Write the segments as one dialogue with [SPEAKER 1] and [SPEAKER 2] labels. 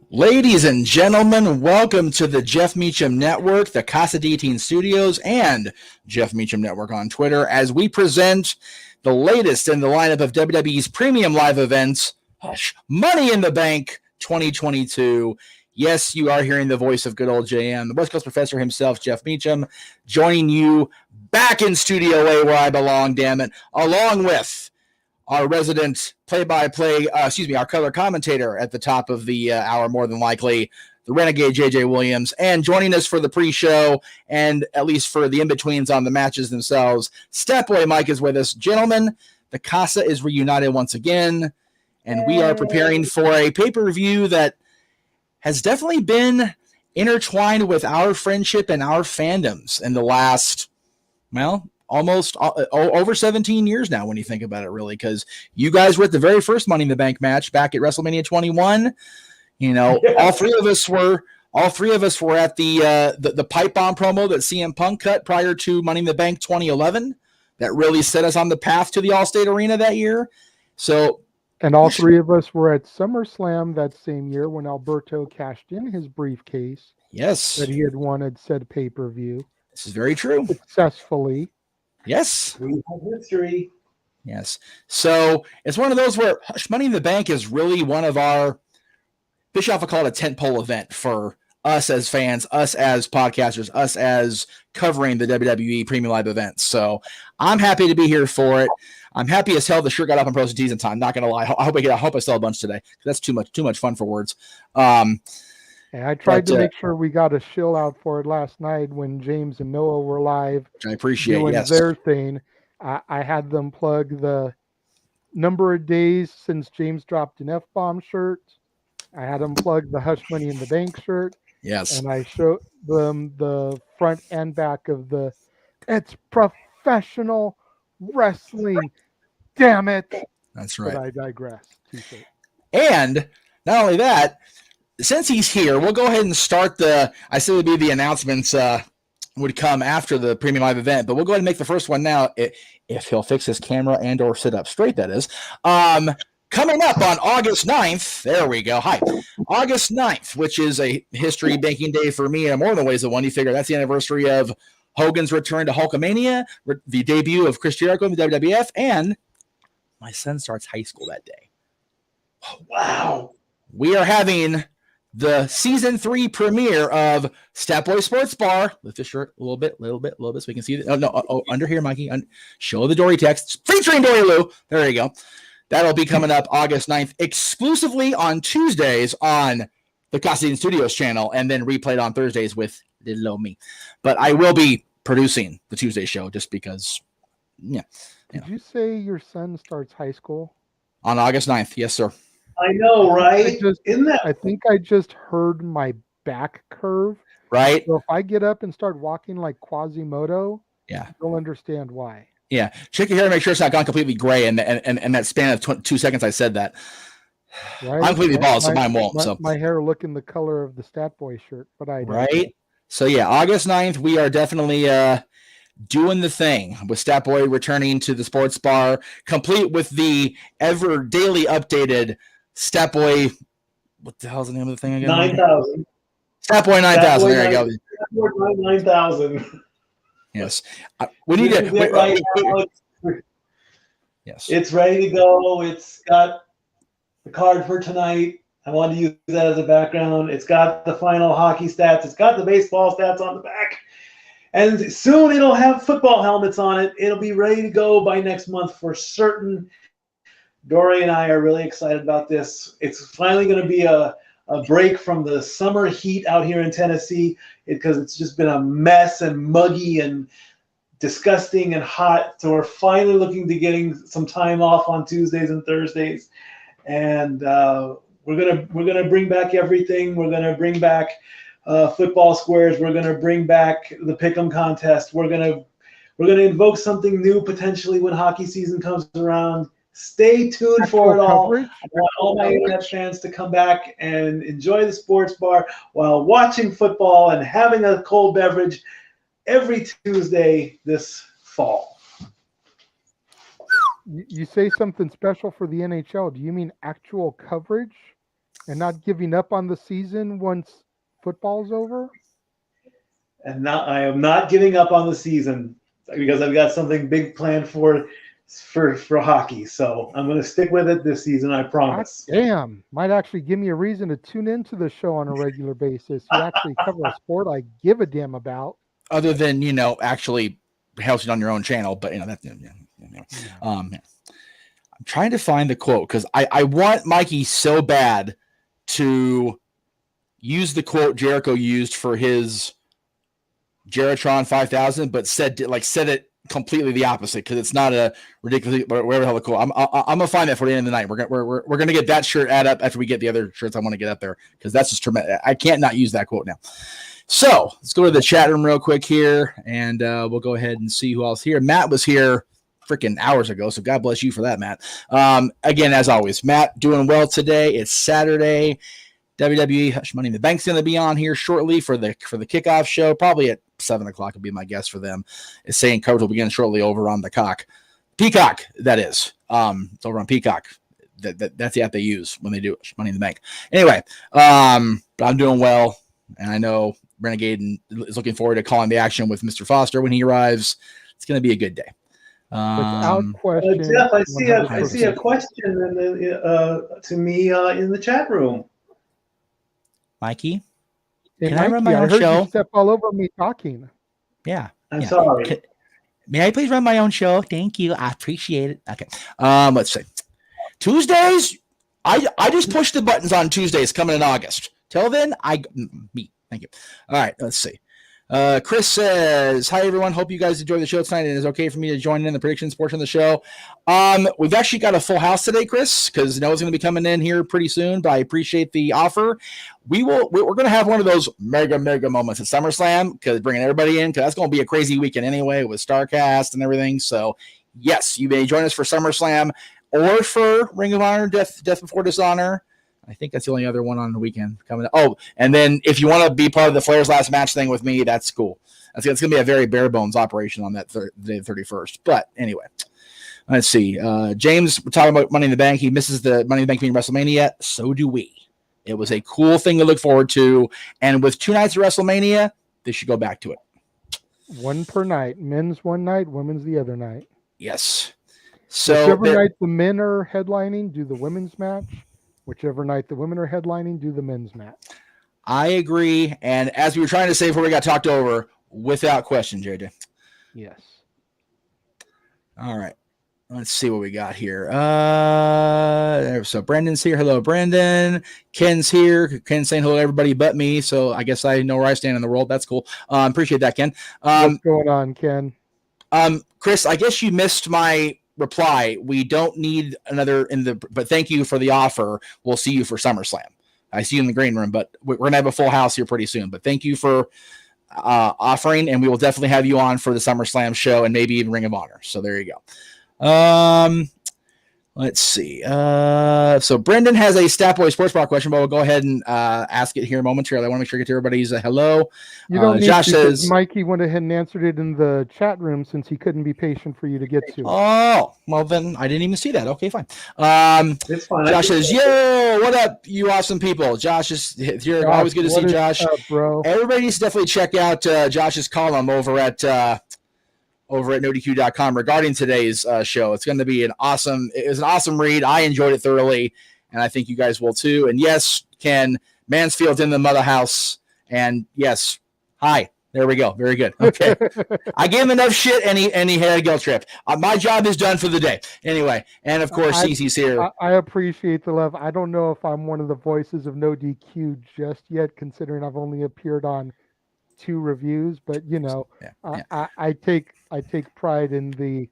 [SPEAKER 1] Ladies and gentlemen, welcome to the Jeff Meacham Network, the Casa D18 Studios, and Jeff Meacham Network on Twitter as we present the latest in the lineup of WWE's Premium Live Event, Money in the Bank 2022. Yes, you are hearing the voice of good old JM, the West Coast professor himself, Jeff Meacham, joining you back in Studio A where I belong, damn it, along with our resident our color commentator at the top of the hour, more than likely, the Renegade J.j Williams, and joining us for the pre-show and at least for the in-betweens on the matches themselves, Stepboy Mike is with us. Gentlemen, the Casa is reunited once again, and we are preparing for a pay-per-view that has definitely been intertwined with our friendship and our fandoms in the last, almost over 17 years now when you think about it, really, because you guys were at the very first Money in the Bank match back at WrestleMania 21. All three of us were at the pipe bomb promo that CM Punk cut prior to Money in the Bank 2011 that really set us on the path to the Allstate Arena that year.
[SPEAKER 2] And all three of us were at SummerSlam that same year when Alberto cashed in his briefcase.
[SPEAKER 1] Yes.
[SPEAKER 2] That he had wanted said pay-per-view.
[SPEAKER 1] This is very true.
[SPEAKER 2] Successfully.
[SPEAKER 1] Yes.
[SPEAKER 3] We have history.
[SPEAKER 1] Yes. So it's one of those where Money in the Bank is really one of our, Bischoff would call it a tentpole event for us as fans, us as podcasters, us as covering the WWE Premium Live Events. So I'm happy to be here for it. I'm happy as hell the shirt got up on Pros and Tees in time. Not going to lie. I hope I sell a bunch today. That's too much fun for words.
[SPEAKER 2] I tried to make sure we got a shill out for it last night when James and Noah were live.
[SPEAKER 1] I appreciate
[SPEAKER 2] doing
[SPEAKER 1] yes.
[SPEAKER 2] their thing. I had them plug the number of days since James dropped an F-bomb shirt. I had them plug the Hush Money in the Bank shirt.
[SPEAKER 1] Yes.
[SPEAKER 2] And I showed them the front and back of it's professional wrestling. Damn it.
[SPEAKER 1] That's right.
[SPEAKER 2] But I digress.
[SPEAKER 1] And not only that, since he's here, we'll go ahead and start I said it would be the announcements would come after the Premium Live Event, but we'll go ahead and make the first one now, if he'll fix his camera and or sit up straight, that is. Coming up on August 9th, there we go, August 9th, which is a history-making day for me in more than ways than one. You figure that's the anniversary of Hogan's return to Hulkamania, the debut of Chris Jericho in the WWF, and my son starts high school that day.
[SPEAKER 3] Wow.
[SPEAKER 1] We are having the season 3 premiere of Stepboy Sports Bar. Lift the shirt a little bit so we can see it. Under here, Mikey. Show the Dory text. Featuring Dory Lou. There you go. That'll be coming up August 9th, exclusively on Tuesdays on the Casa D18 Studios channel, and then replayed on Thursdays with little old me. But I will be producing the Tuesday show just because,
[SPEAKER 2] Did you say your son starts high school?
[SPEAKER 1] On August 9th, yes, sir.
[SPEAKER 3] I know, right?
[SPEAKER 2] I think I just heard my back curve.
[SPEAKER 1] Right.
[SPEAKER 2] So if I get up and start walking like Quasimodo, you'll understand why.
[SPEAKER 1] Yeah. Check your hair and make sure it's not gone completely gray in that span of 2 seconds I said that. Right? I'm completely bald, so mine won't.
[SPEAKER 2] My hair looking the color of the Stat Boy shirt, but I do.
[SPEAKER 1] Right? So yeah, August 9th, we are definitely doing the thing with Stat Boy returning to the sports bar, complete with the ever daily updated Stat Boy. What the hell's the name of the thing again?
[SPEAKER 3] 9,000.
[SPEAKER 1] Stat Boy 9,000. There you go.
[SPEAKER 3] Stat Boy 9,000.
[SPEAKER 1] Yes. We need to. Yes.
[SPEAKER 3] It's ready to go. It's got the card for tonight. I wanted to use that as a background. It's got the final hockey stats. It's got the baseball stats on the back. And soon it'll have football helmets on it. It'll be ready to go by next month for certain. Dory and I are really excited about this. It's finally going to be a break from the summer heat out here in Tennessee because it's just been a mess and muggy and disgusting and hot. So we're finally looking to getting some time off on Tuesdays and Thursdays. And we're gonna bring back everything. We're gonna bring back football squares. We're gonna bring back the pick'em contest. We're gonna invoke something new potentially when hockey season comes around. Stay tuned for it all. I want all my internet fans to come back and enjoy the sports bar while watching football and having a cold beverage every Tuesday this fall.
[SPEAKER 2] You say something special for the NHL. Do you mean actual coverage? And not giving up on the season once football's over?
[SPEAKER 3] And now I am not giving up on the season because I've got something big planned for hockey. So I'm going to stick with it this season, I promise.
[SPEAKER 2] God damn. Might actually give me a reason to tune into the show on a regular basis. You actually cover a sport I give a damn about.
[SPEAKER 1] Other than, actually hosting on your own channel, but I'm trying to find the quote because I want Mikey so bad to use the quote Jericho used for his Geratron 5000, but said it completely the opposite because it's not a ridiculous whatever the hell the quote. I'm gonna find that for the end of the night. We're gonna get that shirt add up after we get the other shirts I want to get up there because that's just tremendous. I can't not use that quote now. So let's go to the chat room real quick here, and we'll go ahead and see who else here. Matt was here freaking hours ago, so God bless you for that, Matt. Again, as always, Matt doing well today. It's Saturday. WWE hushMONEY in the Bank's going to be on here shortly for the kickoff show, probably at 7:00 would be my guess for them. It's saying coverage will begin shortly over on the Peacock. That is, it's over on Peacock. That's the app they use when they do hushMONEY in the Bank. Anyway, but I'm doing well, and I know Renegade is looking forward to calling the action with Mr. Foster when he arrives. It's going to be a good day.
[SPEAKER 2] Without question.
[SPEAKER 3] Jeff, I see a question to me in the chat room.
[SPEAKER 1] Mikey,
[SPEAKER 2] Hey,
[SPEAKER 1] can I run my
[SPEAKER 2] I
[SPEAKER 1] own
[SPEAKER 2] heard
[SPEAKER 1] show?
[SPEAKER 2] You step all over me talking.
[SPEAKER 1] Yeah.
[SPEAKER 3] I'm sorry.
[SPEAKER 1] May I please run my own show? Thank you. I appreciate it. Okay. Let's see. Tuesdays, I just push the buttons on Tuesdays coming in August. Till then, Thank you. All right. Let's see. Chris says, hi, everyone. Hope you guys enjoy the show tonight. And it's okay for me to join in the predictions portion of the show. We've actually got a full house today, Chris, because Noah's going to be coming in here pretty soon, but I appreciate the offer. We're going to have one of those mega moments at SummerSlam because bringing everybody in, because that's going to be a crazy weekend anyway with StarCast and everything. So, yes, you may join us for SummerSlam or for Ring of Honor, Death Before Dishonor. I think that's the only other one on the weekend coming up. Oh, and then if you want to be part of the Flair's last match thing with me, that's cool. It's going to be a very bare bones operation on that day 31st. But anyway, let's see. James, we're talking about Money in the Bank. He misses the Money in the Bank being WrestleMania. So do we. It was a cool thing to look forward to. And with 2 nights of WrestleMania, they should go back to it.
[SPEAKER 2] One per night. Men's one night, women's the other night.
[SPEAKER 1] Yes. So
[SPEAKER 2] whichever night the men are headlining, do the women's match. Whichever night the women are headlining, do the men's match.
[SPEAKER 1] I agree. And as we were trying to say before we got talked over, without question, JJ.
[SPEAKER 2] Yes.
[SPEAKER 1] All right. Let's see what we got here. So Brendan's here. Hello, Brendan. Ken's here. Ken's saying hello to everybody but me. So I guess I know where I stand in the world. That's cool. Appreciate that, Ken.
[SPEAKER 2] What's going on, Ken?
[SPEAKER 1] Chris, I guess you missed my reply. We don't need another but thank you for the offer. We'll see you for SummerSlam. I see you in the green room, but we're going to have a full house here pretty soon. But thank you for offering, and we will definitely have you on for the SummerSlam show and maybe even Ring of Honor. So there you go. Let's see. So Brendan has a Stat Boy Sports Bar question, but we'll go ahead and ask it here momentarily. I want to make sure I get to everybody's hello.
[SPEAKER 2] You don't need
[SPEAKER 1] Josh
[SPEAKER 2] to,
[SPEAKER 1] says
[SPEAKER 2] Mikey went ahead and answered it in the chat room since he couldn't be patient for you to get to.
[SPEAKER 1] Oh, well then I didn't even see that. Okay, fine.
[SPEAKER 3] It's fine.
[SPEAKER 1] Josh says, yo, what up, you awesome people? Josh is here.
[SPEAKER 2] Josh,
[SPEAKER 1] Always good to see Josh.
[SPEAKER 2] Up, bro?
[SPEAKER 1] Everybody needs to definitely check out Josh's column over at NoDQ.com regarding today's show. It's going to be it was an awesome read. I enjoyed it thoroughly, and I think you guys will too. And yes, Ken Mansfield's in the mother house. And yes, hi. There we go. Very good. Okay. I gave him enough shit, and he had a guilt trip. My job is done for the day. Anyway, and of course, Cece's here.
[SPEAKER 2] I appreciate the love. I don't know if I'm one of the voices of No DQ just yet, considering I've only appeared on 2 reviews, but I take pride in the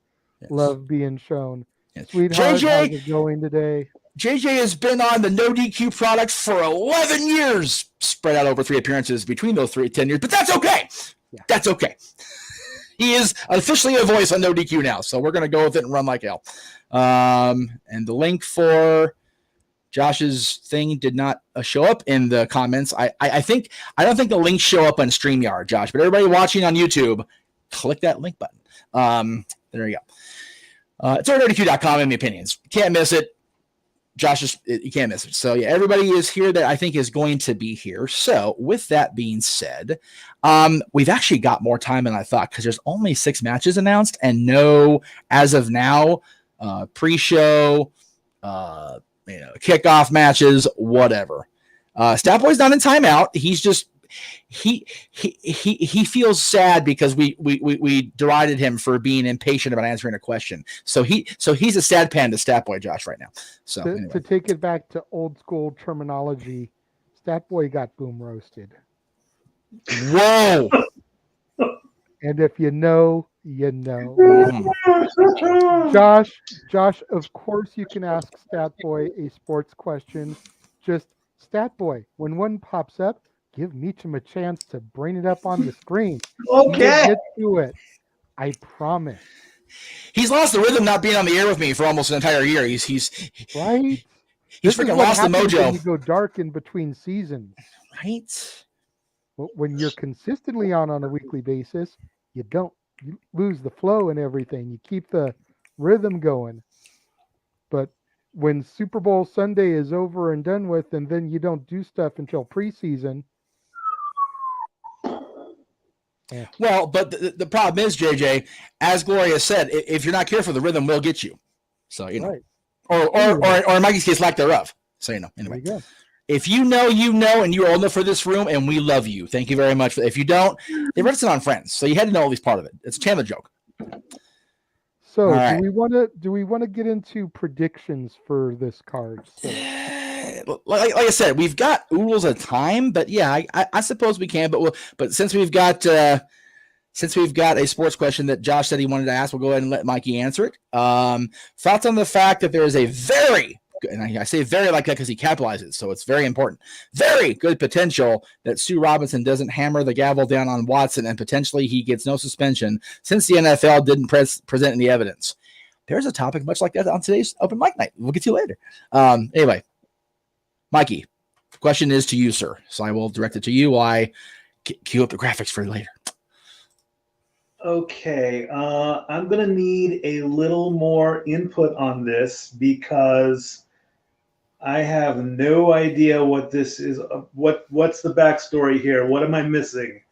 [SPEAKER 2] love being shown.
[SPEAKER 1] Yes.
[SPEAKER 2] Sweetheart,
[SPEAKER 1] JJ,
[SPEAKER 2] how's it going today?
[SPEAKER 1] JJ has been on the No DQ product for 11 years, spread out over 3 appearances between those 10 years, but that's okay. Yeah. That's okay. He is officially a voice on No DQ now, so we're going to go with it and run like hell. And the link for Josh's thing did not show up in the comments. I don't think the links show up on StreamYard, Josh, but everybody watching on YouTube, click that link button. There you go. It's NoDQ.com in the opinions. Can't miss it. Josh is, you can't miss it. So yeah, everybody is here that I think is going to be here. So with that being said, we've actually got more time than I thought because there's only 6 matches announced and no, as of now, pre-show, kickoff matches, whatever. Statboy's not in timeout. He's just he feels sad because we derided him for being impatient about answering a question. So he's a sad panda Statboy Josh right now. So anyway.
[SPEAKER 2] To take it back to old school terminology, Statboy got boom roasted.
[SPEAKER 1] Whoa.
[SPEAKER 2] And if you know, you know. Josh, of course you can ask Statboy a sports question. Just Statboy, when one pops up, give Meacham a chance to bring it up on the screen.
[SPEAKER 3] Okay.
[SPEAKER 2] Get to it. I promise.
[SPEAKER 1] He's lost the rhythm not being on the air with me for almost an entire year. He's
[SPEAKER 2] right.
[SPEAKER 1] He's freaking lost the mojo.
[SPEAKER 2] When you go dark in between seasons.
[SPEAKER 1] Right.
[SPEAKER 2] When you're consistently on a weekly basis, you lose the flow and everything. You keep the rhythm going. But when Super Bowl Sunday is over and done with, and then you don't do stuff until preseason.
[SPEAKER 1] Yeah. Well, but the problem is, JJ, as Gloria said, if you're not careful, the rhythm will get you. So, right. Or in Mikey's case, lack thereof. So, anyway. If you know, and you're old enough for this room, and we love you. Thank you very much. If you don't, they ripped it on Friends. So you had to know at least part of it. It's a Chandler joke.
[SPEAKER 2] So right. do we want to get into predictions for this card? So.
[SPEAKER 1] Like I said, we've got oodles of time, but yeah, I suppose we can. But since we've got a sports question that Josh said he wanted to ask, we'll go ahead and let Mikey answer it. Thoughts on the fact that there is a very, and I say very like that because he capitalizes, so it's very important, very good potential that Stu Robinson doesn't hammer the gavel down on Watson and potentially he gets no suspension since the NFL didn't present any evidence. There's a topic much like that on today's open mic night. We'll get to you later. Anyway, Mikey, the question is to you, sir. So I will direct it to you while I cue up the graphics for later.
[SPEAKER 3] Okay, I'm going to need a little more input on this because I have no idea what this is. What's the backstory here? What am I missing?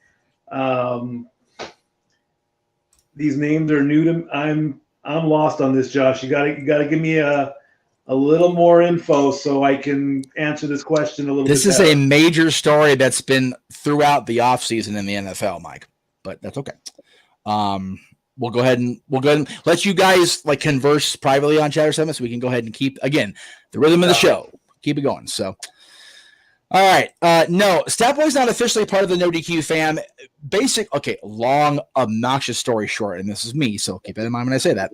[SPEAKER 3] These names are new to. I'm lost on this, Josh. You gotta give me a little more info so I can answer this question a little bit.
[SPEAKER 1] This is a major story that's been throughout the offseason in the NFL, Mike, but that's okay. We'll go ahead and let you guys converse privately on Chatter Summit so we can go ahead and keep, again, the rhythm of the show. Keep it going. So, all right. No, Statboy's not officially part of the No DQ fam. Long, obnoxious story short, and this is me, so keep that in mind when I say that.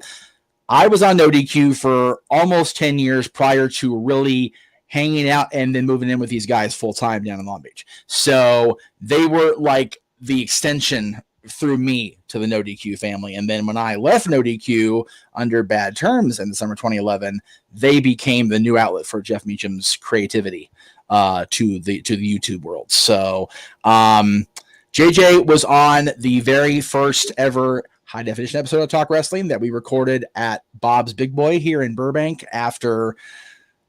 [SPEAKER 1] I was on No DQ for almost 10 years prior to really hanging out and then moving in with these guys full time down in Long Beach. So they were like the extension through me to the No DQ family. And then when I left No DQ under bad terms in the summer 2011, they became the new outlet for Jeff Meacham's creativity to the YouTube world. So JJ was on the very first ever high definition episode of Talk Wrestling that we recorded at Bob's Big Boy here in Burbank after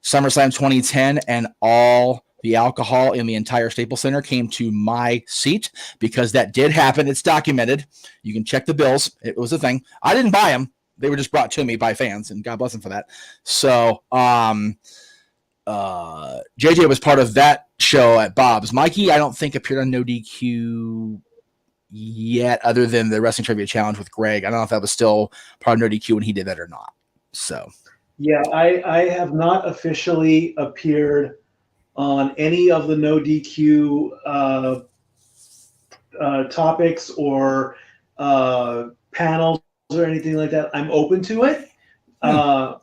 [SPEAKER 1] SummerSlam 2010, and all the alcohol in the entire Staples Center came to my seat because that did happen. It's documented. You can check the bills. It was a thing. I didn't buy them. They were just brought to me by fans, and God bless them for that. So JJ was part of that show at Bob's. Mikey, I don't think appeared on No DQ yet, other than the Wrestling Trivia Challenge with Greg. I don't know if that was still part of No DQ when he did that or not. So
[SPEAKER 3] yeah, I have not officially appeared on any of the No DQ topics or panels or anything like that. I'm open to it. I'm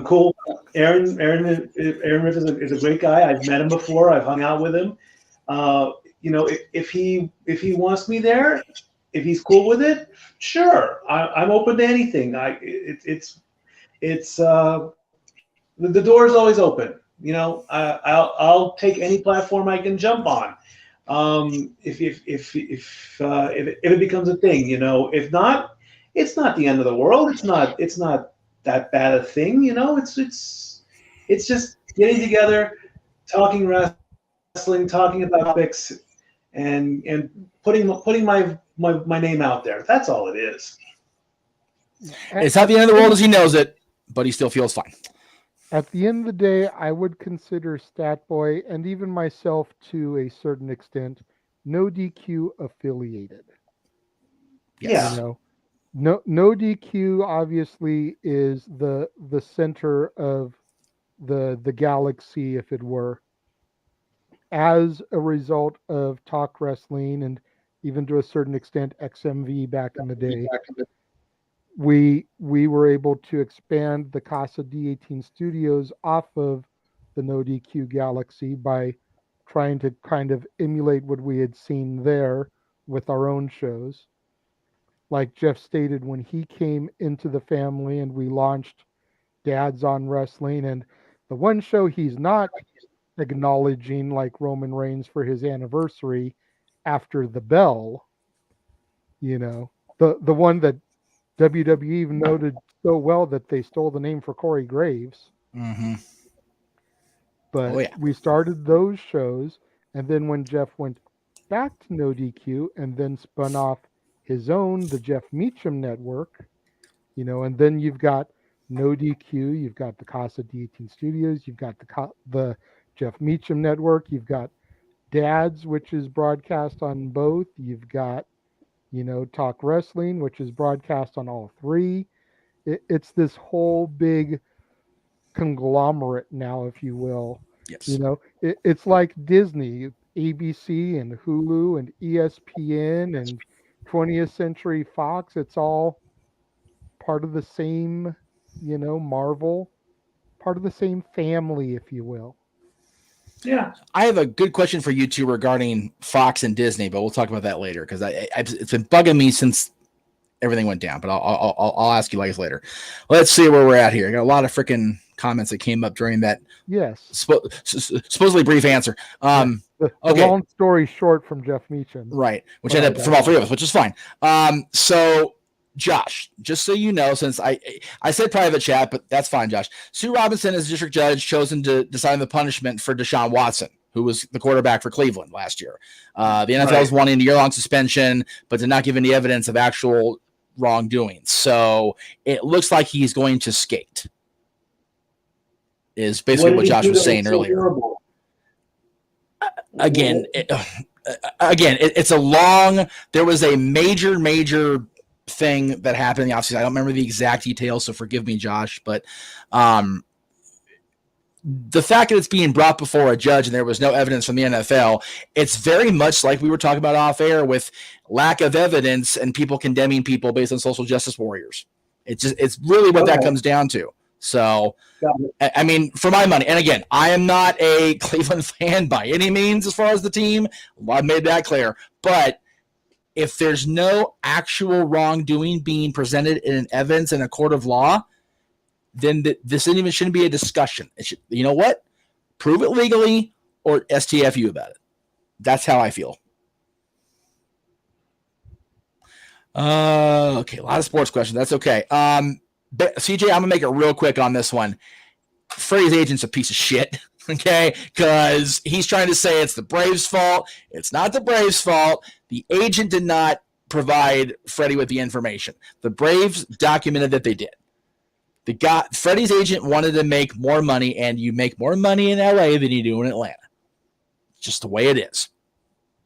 [SPEAKER 3] cool. Aaron Riff is a great guy. I've met him before. I've hung out with him. If he wants me there, if he's cool with it, sure. I'm open to anything. The door is always open. I'll take any platform I can jump on. If it becomes a thing, if not, it's not the end of the world. It's not that bad a thing. It's It's just getting together, talking wrestling, talking about topics, and putting my name out there. That's all it is.
[SPEAKER 1] It's not the end of the world as he knows it, but he still feels fine.
[SPEAKER 2] At the end of the day, I would consider Statboy and even myself to a certain extent no DQ affiliated.
[SPEAKER 3] Yes.
[SPEAKER 2] You know, no DQ obviously is the center of the galaxy, if it were, as a result of Talk Wrestling and even to a certain extent XMV back in the day. We were able to expand the Casa D18 studios off of the No DQ Galaxy by trying to kind of emulate what we had seen there with our own shows. Like Jeff stated, when he came into the family and we launched Dads on Wrestling, and the one show he's not acknowledging, like Roman Reigns for his anniversary, After the Bell, the one that WWE even noted so well that they stole the name for Corey Graves.
[SPEAKER 1] Mm-hmm.
[SPEAKER 2] But we started those shows, and then when Jeff went back to No DQ and then spun off his own, the Jeff Meacham Network, and then you've got No DQ, you've got the Casa D18 Studios, you've got the Jeff Meacham Network, you've got Dads, which is broadcast on both, you've got Talk Wrestling, which is broadcast on all three. It's this whole big conglomerate now, if you will.
[SPEAKER 1] Yes.
[SPEAKER 2] It's like Disney, ABC, and Hulu, and ESPN, and 20th Century Fox. It's all part of the same, Marvel, part of the same family, if you will.
[SPEAKER 3] Yeah.
[SPEAKER 1] I have a good question for you two regarding Fox and Disney, but we'll talk about that later because it's been bugging me since everything went down. But I'll ask you guys later. Let's see where we're at here. I got a lot of freaking comments that came up during that.
[SPEAKER 2] Yes.
[SPEAKER 1] Supposedly brief answer.
[SPEAKER 2] The long story short from Jeff Meacham.
[SPEAKER 1] Right. Which ended up from all three of us, which is fine. So Josh, just so you know, since I said private chat, but that's fine, Josh. Sue Robinson is district judge chosen to decide the punishment for Deshaun Watson, who was the quarterback for Cleveland last year. The NFL is wanting a year-long suspension, but did not give any evidence of actual wrongdoing. So it looks like he's going to skate. Is basically what Josh was saying earlier. Again, it's a long. There was a major thing that happened in the offseason. I don't remember the exact details, so forgive me, Josh. But the fact that it's being brought before a judge and there was no evidence from the NFL, it's very much like we were talking about off air with lack of evidence and people condemning people based on social justice warriors. It's really what that comes down to. So, I mean, for my money, and again, I am not a Cleveland fan by any means as far as the team. I've made that clear. But if there's no actual wrongdoing being presented in an evidence in a court of law, then this shouldn't be a discussion. It should, you know what? Prove it legally or STFU about it. That's how I feel. Okay, a lot of sports questions. That's okay. CJ, I'm going to make it real quick on this one. Freddie's agent's a piece of shit, okay? Because he's trying to say it's the Braves' fault. It's not the Braves' fault. The agent did not provide Freddie with the information. The Braves documented that they did. Freddie's agent wanted to make more money, and you make more money in LA than you do in Atlanta. It's just the way it is.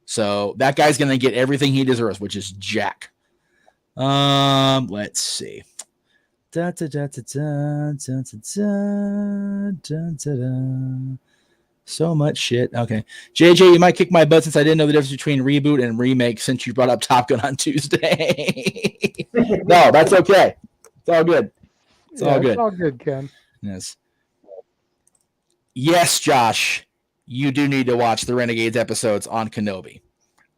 [SPEAKER 1] So that guy's going to get everything he deserves, which is Jack. Let's see. So much shit. Okay. JJ, you might kick my butt since I didn't know the difference between reboot and remake since you brought up Top Gun on Tuesday. No, that's okay. It's all good. It's all good.
[SPEAKER 2] It's all good, Ken.
[SPEAKER 1] Yes. Yes, Josh, you do need to watch the Renegades episodes on Kenobi.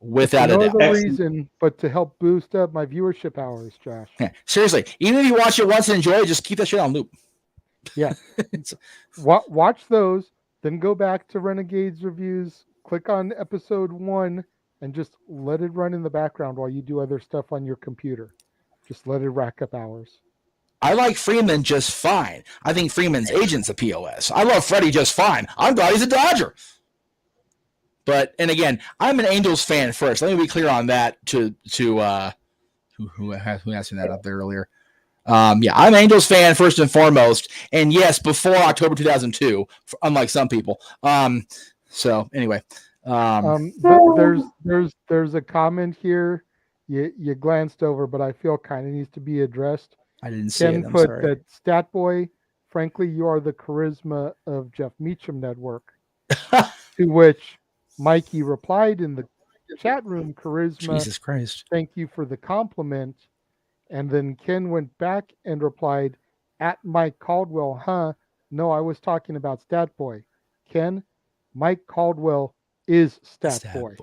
[SPEAKER 1] Without a doubt.
[SPEAKER 2] No other reason but to help boost up my viewership hours, Josh.
[SPEAKER 1] Yeah, seriously, even if you watch it once and enjoy it, just keep that shit on loop.
[SPEAKER 2] Yeah. Watch those, then go back to Renegades reviews, click on episode 1, and just let it run in the background while you do other stuff on your computer. Just let it rack up hours.
[SPEAKER 1] I like Freeman just fine. I think Freeman's agent's a POS. I love Freddie just fine. I'm glad he's a Dodger. But, and again, I'm an Angels fan first. Let me be clear on that to who asked me that up there earlier. Yeah, I'm an Angels fan first and foremost. And yes, before October 2002, unlike some people. So anyway.
[SPEAKER 2] There's a comment here you glanced over, but I feel kind of needs to be addressed.
[SPEAKER 1] I didn't see it. I'm
[SPEAKER 2] put
[SPEAKER 1] sorry.
[SPEAKER 2] that Stat Boy, frankly, you are the charisma of Jeff Meacham Network. To which Mikey replied in the chat room, charisma.
[SPEAKER 1] Jesus Christ.
[SPEAKER 2] Thank you for the compliment. And then Ken went back and replied, at Mike Caldwell, huh? No, I was talking about Stat Boy. Ken, Mike Caldwell is Stat Boy.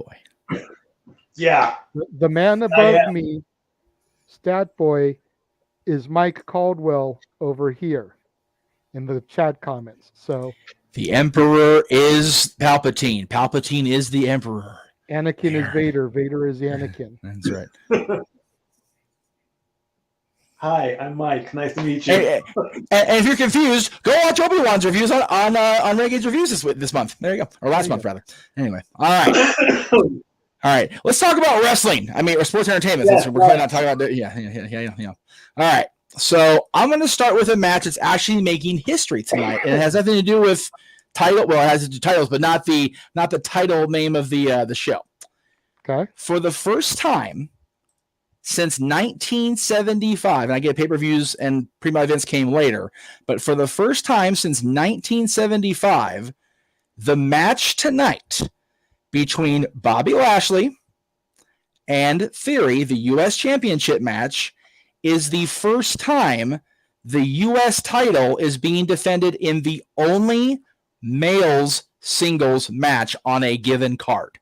[SPEAKER 3] Yeah.
[SPEAKER 2] The man above me, Stat Boy, is Mike Caldwell over here in the chat comments. So
[SPEAKER 1] the Emperor is Palpatine. Palpatine is the Emperor.
[SPEAKER 2] Anakin is Vader. Vader is Anakin.
[SPEAKER 1] That's right.
[SPEAKER 3] Hi, I'm Mike. Nice to meet you.
[SPEAKER 1] And if you're confused, go watch Obi-Wan's reviews on Renegade's reviews this month. There you go. Or last month, rather. Anyway. All right. All right. Let's talk about wrestling. I mean, or sports entertainment. Since we're kind of not talking about yeah. All right. So I'm going to start with a match that's actually making history tonight. And it has nothing to do with title. Well, it has to do titles, but not the title name of the show.
[SPEAKER 2] Okay.
[SPEAKER 1] For the first time since 1975, and I get pay-per-views and premium events came later, but for the first time since 1975, the match tonight between Bobby Lashley and Theory, the U.S. Championship match, is the first time the U.S. title is being defended in the only males singles match on a given card.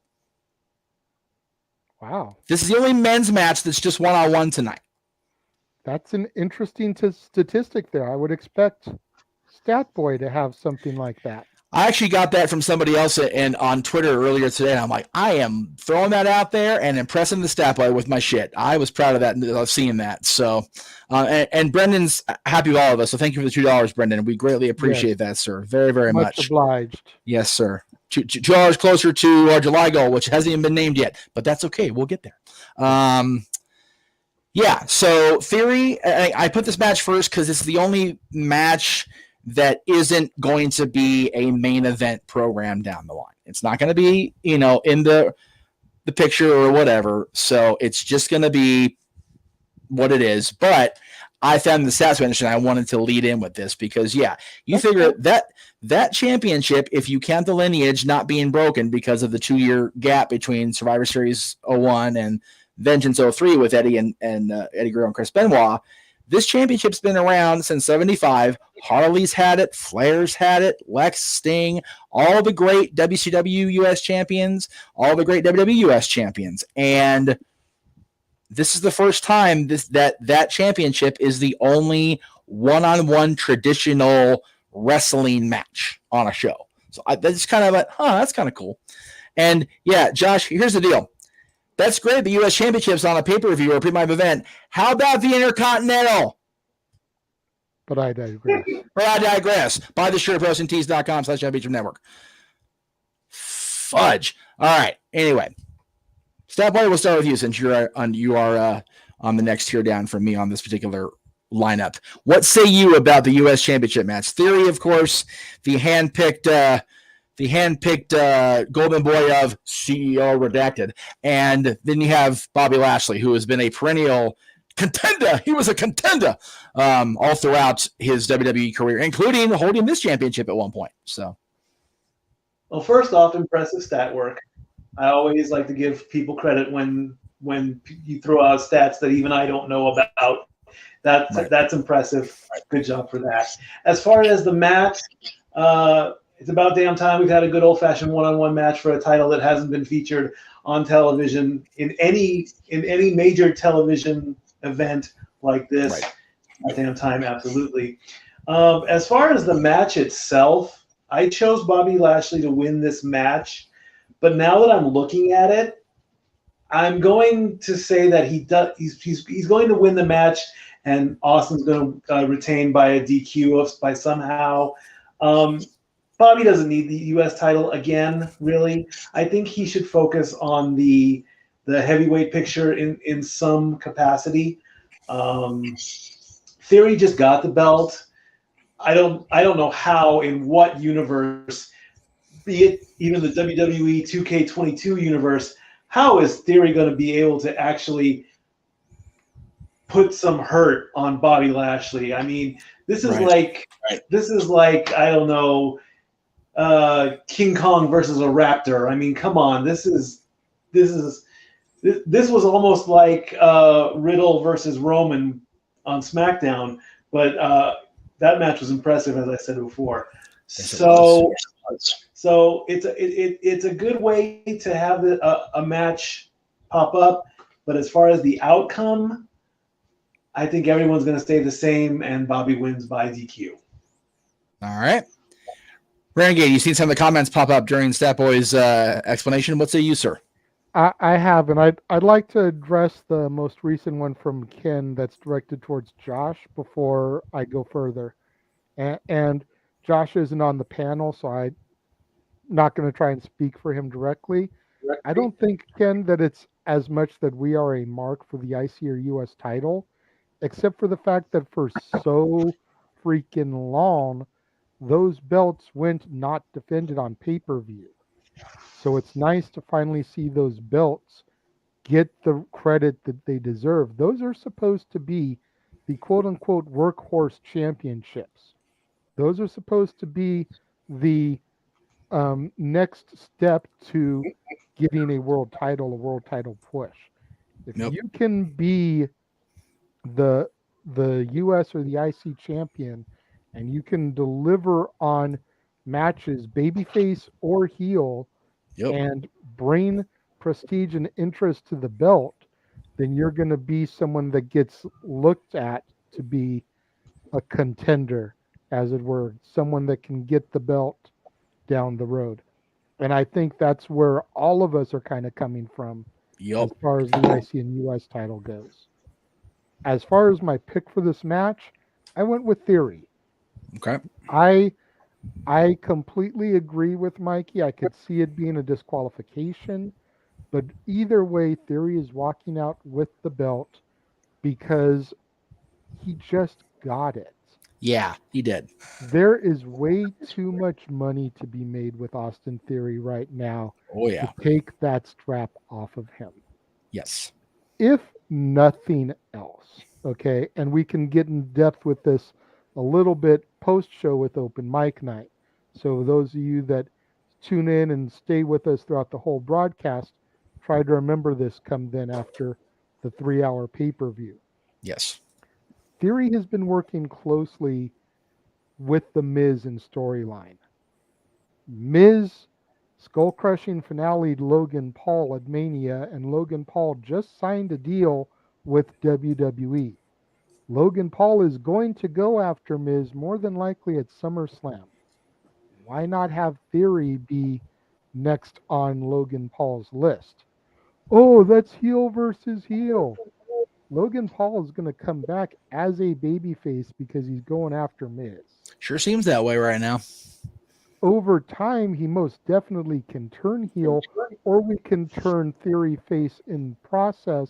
[SPEAKER 2] Wow.
[SPEAKER 1] This is the only men's match that's just one-on-one tonight.
[SPEAKER 2] That's an interesting statistic there. I would expect Stat Boy to have something like that.
[SPEAKER 1] I actually got that from somebody else on Twitter earlier today, and I'm like, I am throwing that out there and impressing the Stat Boy with my shit. I was proud of that and of seeing that. So, and Brendan's happy with all of us, so thank you for the $2, Brendan. We greatly appreciate that, sir. Very, very much.
[SPEAKER 2] Much obliged.
[SPEAKER 1] Yes, sir. $2 closer to our July goal, which hasn't even been named yet, but that's okay. We'll get there. Yeah, so Theory, I put this match first because it's the only match that isn't going to be a main event program down the line. It's not going to be, in the picture or whatever. So it's just going to be what it is. But I found the stats mentioned, and I wanted to lead in with this because, you figure that championship, if you count the lineage not being broken because of the 2-year gap between Survivor Series 01 and Vengeance 03 with Eddie and Eddie Guerrero and Chris Benoit, this championship's been around since 75. Harley's had it. Flair's had it. Lex, Sting, all the great WCW US champions, all the great WWE US champions. And this is the first time that championship is the only one-on-one traditional wrestling match on a show. So that's kind of like, that's kind of cool. And Josh, here's the deal. That's great. The U.S. Championship's on a pay-per-view or a premium event. How about the Intercontinental?
[SPEAKER 2] But I digress.
[SPEAKER 1] Buy the shirt at ProSandTees.com/Meacham Network. Fudge. All right. Anyway, Stat Boy, we'll start with you since you are on the next tier down from me on this particular lineup. What say you about the U.S. Championship match? Theory, of course, the handpicked golden boy of CEO Redacted. And then you have Bobby Lashley, who has been a perennial contender. He was a contender all throughout his WWE career, including holding this championship at one point. So,
[SPEAKER 3] well, first off, impressive stat work. I always like to give people credit when you throw out stats that even I don't know about. That's impressive. Good job for that. As far as the match, it's about damn time we've had a good old-fashioned one-on-one match for a title that hasn't been featured on television in any major television event like this.
[SPEAKER 1] Right.
[SPEAKER 3] About damn time, absolutely. As far as the match itself, I chose Bobby Lashley to win this match, but now that I'm looking at it, I'm going to say that he's going to win the match and Austin's going to retain by a DQ by somehow. Bobby doesn't need the U.S. title again, really. I think he should focus on the heavyweight picture in some capacity. Theory just got the belt. I don't know how, in what universe, be it even the WWE 2K22 universe, how is Theory going to be able to actually put some hurt on Bobby Lashley? I mean, this is like I don't know, King Kong versus a raptor. I mean, come on, this was almost like Riddle versus Roman on SmackDown, but that match was impressive, as I said before. So it's a good way to have a match pop up, but as far as the outcome, I think everyone's going to stay the same, and Bobby wins by DQ.
[SPEAKER 1] All right. Renegade, you seen some of the comments pop up during Stat Boy's explanation. What say you, sir?
[SPEAKER 2] I have, and I'd like to address the most recent one from Ken that's directed towards Josh before I go further. And Josh isn't on the panel, so I'm not going to try and speak for him directly. I don't think, Ken, that it's as much that we are a mark for the IC or US title, except for the fact that for so freaking long, those belts went not defended on pay-per-view. So it's nice to finally see those belts get the credit that they deserve. Those are supposed to be the quote-unquote workhorse championships. Those are supposed to be the next step to getting a world title push. If you can be the US or the IC champion and you can deliver on matches, babyface or heel, and bring prestige and interest to the belt, then you're going to be someone that gets looked at to be a contender, as it were, someone that can get the belt down the road. And I think that's where all of us are kind of coming from as far as the IC and US title goes. As far as my pick for this match, I went with Theory.
[SPEAKER 1] Okay.
[SPEAKER 2] I completely agree with Mikey. I could see it being a disqualification, but either way, Theory is walking out with the belt because he just got it.
[SPEAKER 1] Yeah, he did.
[SPEAKER 2] There is way too much money to be made with Austin Theory right now to take that strap off of him.
[SPEAKER 1] Yes.
[SPEAKER 2] If nothing else, okay, and we can get in depth with this a little bit post-show with Open Mic Night. So those of you that tune in and stay with us throughout the whole broadcast, try to remember this come then after the 3-hour pay-per-view.
[SPEAKER 1] Yes.
[SPEAKER 2] Theory has been working closely with the Miz in storyline. Miz skull-crushing finale Logan Paul at Mania, and Logan Paul just signed a deal with WWE. Logan Paul is going to go after Miz more than likely at SummerSlam. Why not have Theory be next on Logan Paul's list? Oh, that's heel versus heel. Logan Paul is going to come back as a babyface because he's going after Miz.
[SPEAKER 1] Sure seems that way right now.
[SPEAKER 2] Over time, he most definitely can turn heel, or we can turn Theory face in process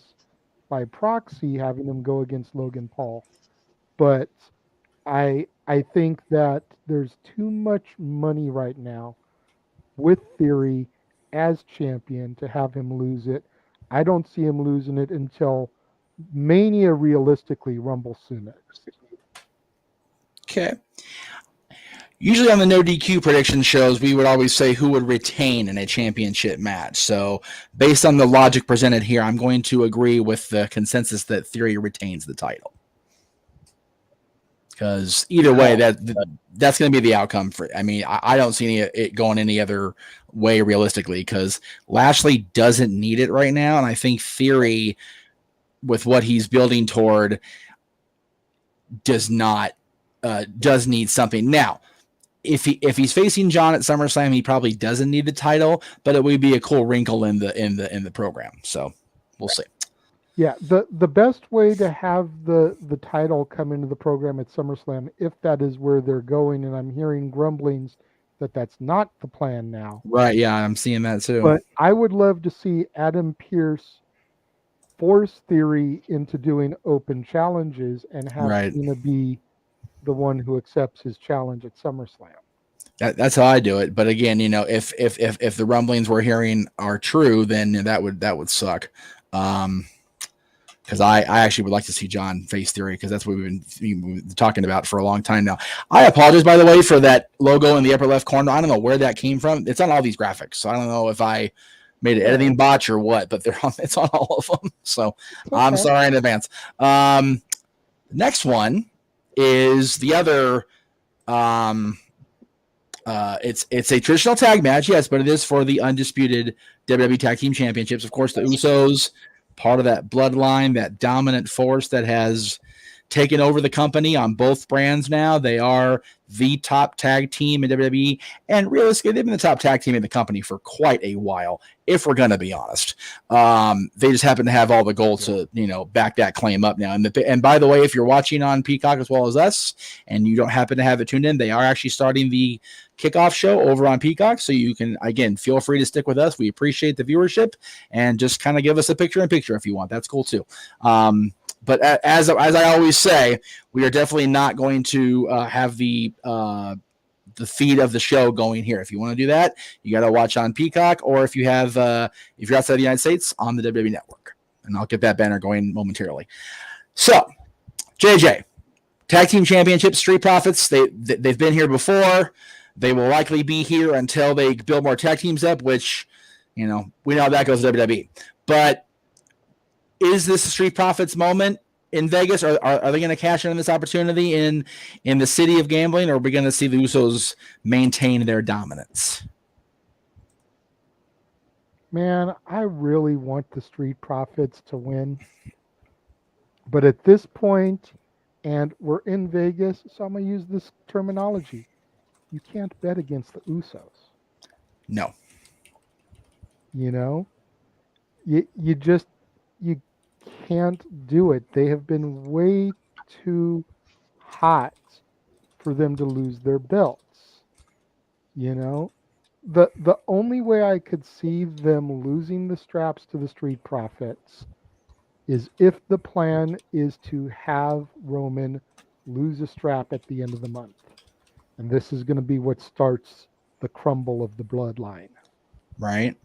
[SPEAKER 2] by proxy, having him go against Logan Paul. But I think that there's too much money right now with Theory as champion to have him lose it. I don't see him losing it until Mania, realistically, Rumble soon next.
[SPEAKER 1] Okay. Usually on the no DQ prediction shows, we would always say who would retain in a championship match. So based on the logic presented here, I'm going to agree with the consensus that Theory retains the title. Because either way, that's going to be the outcome. I don't see it going any other way realistically, because Lashley doesn't need it right now. And I think Theory, with what he's building toward, does need something. Now, if he's facing John at SummerSlam, he probably doesn't need the title, but it would be a cool wrinkle in the program. So we'll see.
[SPEAKER 2] Yeah, the best way to have the title come into the program at SummerSlam, if that is where they're going, and I'm hearing grumblings that that's not the plan now.
[SPEAKER 1] Right, yeah, I'm seeing that too.
[SPEAKER 2] But I would love to see Adam Pearce force Theory into doing open challenges and have Cena be the one who accepts his challenge at SummerSlam.
[SPEAKER 1] That's how I do it. But again, you know, if the rumblings we're hearing are true, then that would suck. Because I actually would like to see John face Theory, because that's what we've been talking about for a long time now. I apologize, by the way, for that logo in the upper left corner. I don't know where that came from. It's on all these graphics, so I don't know if I made an editing botch or what, but it's on all of them. So I'm sorry in advance. Next one is the other. It's a traditional tag match, yes, but it is for the undisputed WWE Tag Team Championships. Of course, the Usos, part of that bloodline, that dominant force that has taken over the company on both brands now. They are the top tag team in WWE, and realistically, they've been the top tag team in the company for quite a while, if we're going to be honest. They just happen to have all the gold to, back that claim up now. And by the way, if you're watching on Peacock as well as us, and you don't happen to have it tuned in, they are actually starting the kickoff show over on Peacock, so you can, again, feel free to stick with us. We appreciate the viewership, and just kind of give us a picture-in-picture if you want. That's cool too. But as I always say, we are definitely not going to have the feed of the show going here. If you want to do that, you got to watch on Peacock, or if you're outside the United States, on the WWE Network. And I'll get that banner going momentarily. So, JJ, Tag Team Championship, Street Profits, they've been here before. They will likely be here until they build more tag teams up, which, we know how that goes with WWE. But is this a Street Profits moment in Vegas? Are they going to cash in on this opportunity in the city of gambling, or are we going to see the Usos maintain their dominance?
[SPEAKER 2] Man, I really want the Street Profits to win. But at this point, and we're in Vegas, so I'm going to use this terminology. You can't bet against the Usos.
[SPEAKER 1] No.
[SPEAKER 2] You can't do it. They have been way too hot for them to lose their belts. The only way I could see them losing the straps to the Street Profits is if the plan is to have Roman lose a strap at the end of the month. And this is going to be what starts the crumble of the bloodline.
[SPEAKER 1] Right.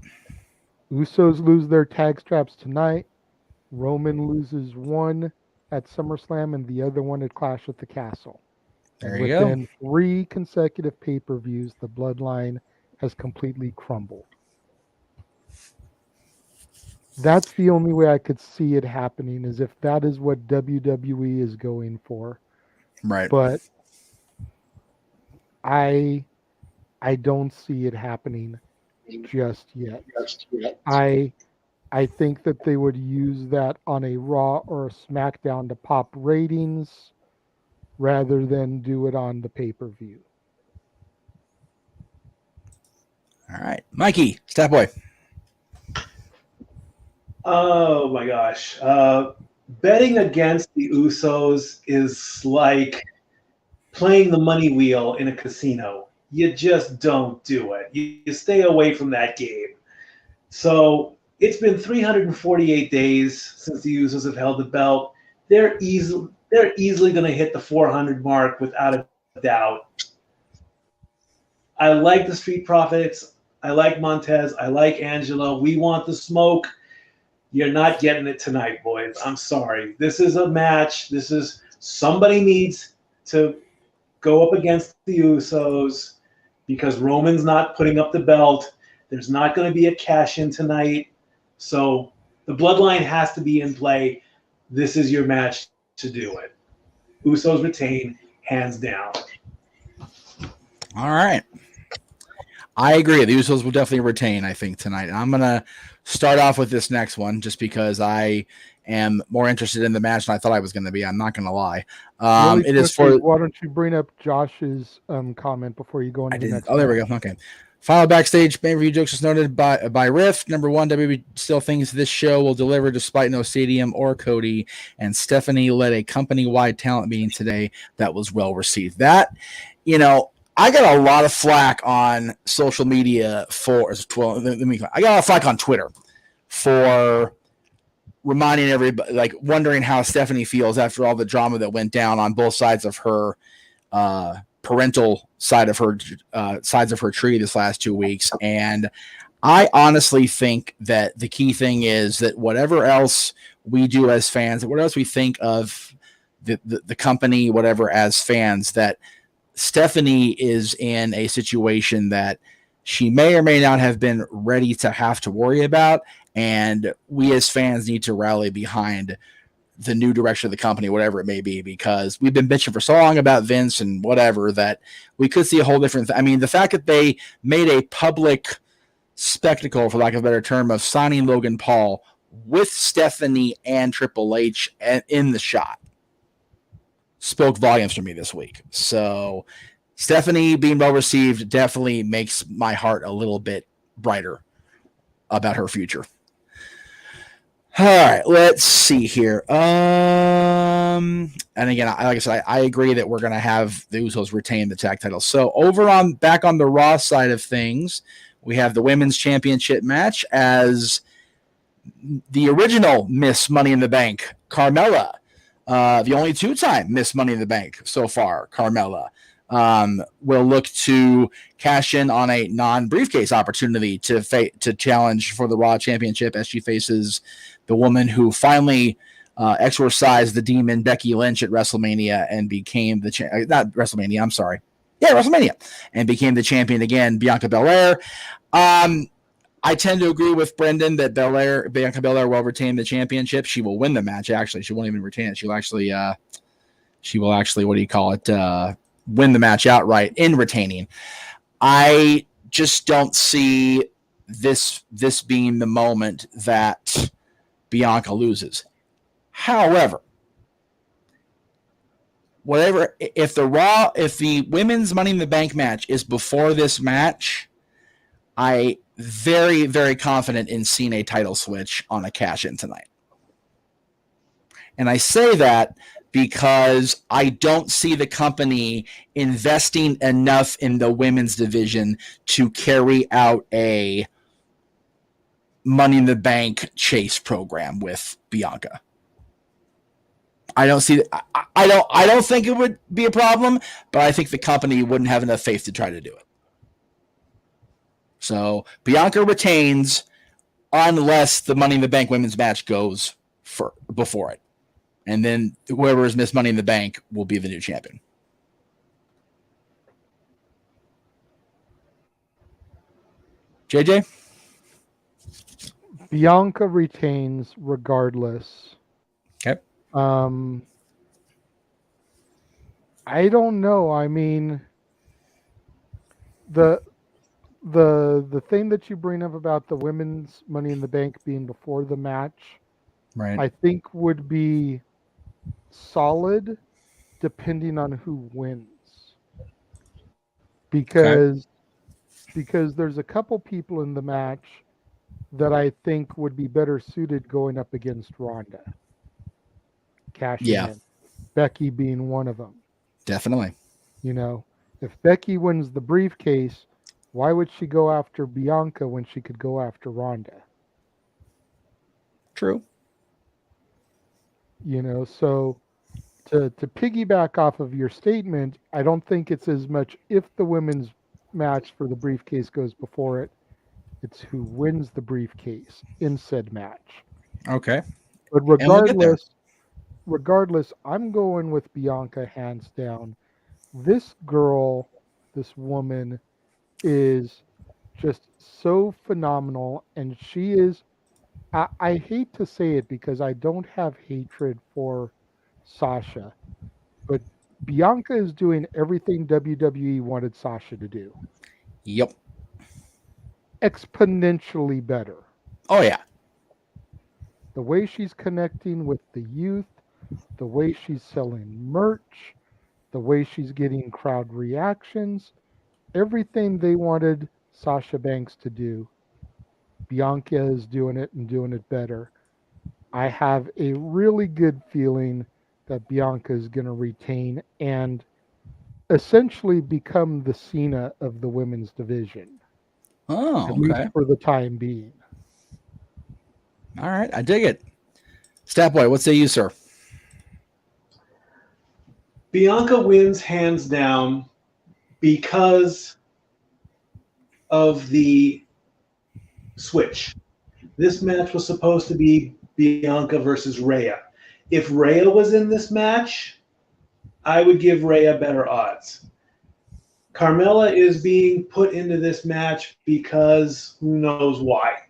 [SPEAKER 2] Usos lose their tag straps tonight. Roman loses one at SummerSlam and the other one at Clash at the Castle.
[SPEAKER 1] There
[SPEAKER 2] and
[SPEAKER 1] you go.
[SPEAKER 2] Within 3 consecutive pay-per-views, the bloodline has completely crumbled. That's the only way I could see it happening, is if that is what WWE is going for.
[SPEAKER 1] Right.
[SPEAKER 2] But I don't see it happening just yet. I think that they would use that on a Raw or a SmackDown to pop ratings rather than do it on the pay-per-view.
[SPEAKER 1] All right. Mikey, Stat Boy.
[SPEAKER 3] Oh, my gosh. Betting against the Usos is like playing the money wheel in a casino. You just don't do it. You stay away from that game. So it's been 348 days since the Usos have held the belt. They're easily going to hit the 400 mark without a doubt. I like the Street Profits. I like Montez. I like Angelo. We want the smoke. You're not getting it tonight, boys. I'm sorry. This is a match. Somebody needs to go up against the Usos because Roman's not putting up the belt. There's not going to be a cash-in tonight. So the bloodline has to be in play. This is your match to do it. Usos retain, hands down.
[SPEAKER 1] All right. I agree. The Usos will definitely retain, I think, tonight. I'm going to start off with this next one just because I am more interested in the match than I thought I was going to be. I'm not going to lie.
[SPEAKER 2] Really quickly, why don't you bring up Josh's comment before you go into the next
[SPEAKER 1] one? Oh, there we go. Okay. Final backstage review jokes was noted by Riff. Number one, WWE still thinks this show will deliver despite no Stadium or Cody. And Stephanie led a company-wide talent meeting today that was well received. That, I got a lot of flack on social media I got a lot of flack on Twitter for reminding everybody, like wondering how Stephanie feels after all the drama that went down on both sides of her parental sides of her tree this last 2 weeks. And I honestly think that the key thing is that whatever else we do as fans, whatever else we think of the company, whatever as fans, that Stephanie is in a situation that she may or may not have been ready to have to worry about. And we as fans need to rally behind the new direction of the company, whatever it may be, because we've been bitching for so long about Vince and whatever that we could see a whole different I mean, the fact that they made a public spectacle, for lack of a better term, of signing Logan Paul with Stephanie and Triple H in the shot spoke volumes for me this week. So Stephanie being well received definitely makes my heart a little bit brighter about her future. All right, let's see here. And again, like I said, I agree that we're going to have the Usos retain the tag titles. So back on the Raw side of things, we have the women's championship match as the original Miss Money in the Bank, Carmella, the only two-time Miss Money in the Bank so far, Carmella, will look to cash in on a non-briefcase opportunity to challenge for the Raw Championship as she faces the woman who finally exorcised the demon Becky Lynch at WrestleMania and became WrestleMania, and became the champion again, Bianca Belair. I tend to agree with Brendan that Bianca Belair will retain the championship. She will win the match. Actually, she won't even retain it. She will actually, win the match outright in retaining. I just don't see this being the moment that Bianca loses. However, if the women's Money in the Bank match is before this match, I very, very confident in seeing a title switch on a cash-in tonight. And I say that because I don't see the company investing enough in the women's division to carry out a Money in the Bank chase program with Bianca. I don't see. I don't think it would be a problem, but I think the company wouldn't have enough faith to try to do it. So Bianca retains unless the Money in the Bank women's match goes before it. And then whoever is Miss Money in the Bank will be the new champion. JJ?
[SPEAKER 2] Bianca retains regardless.
[SPEAKER 1] Okay.
[SPEAKER 2] I don't know. I mean, the thing that you bring up about the women's Money in the Bank being before the match,
[SPEAKER 1] right,
[SPEAKER 2] I think would be solid depending on who wins. Because there's a couple people in the match that I think would be better suited going up against Ronda. Cashing in. Becky being one of them.
[SPEAKER 1] Definitely.
[SPEAKER 2] If Becky wins the briefcase, why would she go after Bianca when she could go after Ronda?
[SPEAKER 1] True.
[SPEAKER 2] So to piggyback off of your statement, I don't think it's as much if the women's match for the briefcase goes before it. It's who wins the briefcase in said match.
[SPEAKER 1] Okay.
[SPEAKER 2] But regardless, I'm going with Bianca hands down. This woman is just so phenomenal, and she is, I hate to say it because I don't have hatred for Sasha, but Bianca is doing everything WWE wanted Sasha to do.
[SPEAKER 1] Yep.
[SPEAKER 2] Exponentially better.
[SPEAKER 1] Oh, yeah.
[SPEAKER 2] The way she's connecting with the youth, the way she's selling merch, the way she's getting crowd reactions, everything they wanted Sasha Banks to do. Bianca is doing it and doing it better. I have a really good feeling that Bianca is going to retain and essentially become the Cena of the women's division,
[SPEAKER 1] Oh,
[SPEAKER 2] at least
[SPEAKER 1] okay.
[SPEAKER 2] for the time being.
[SPEAKER 1] All right. I dig it. Statboy, what say you, sir?
[SPEAKER 3] Bianca wins hands down because of the switch. This match was supposed to be Bianca versus Rhea. If Rhea was in this match, I would give Rhea better odds. Carmella is being put into this match because who knows why.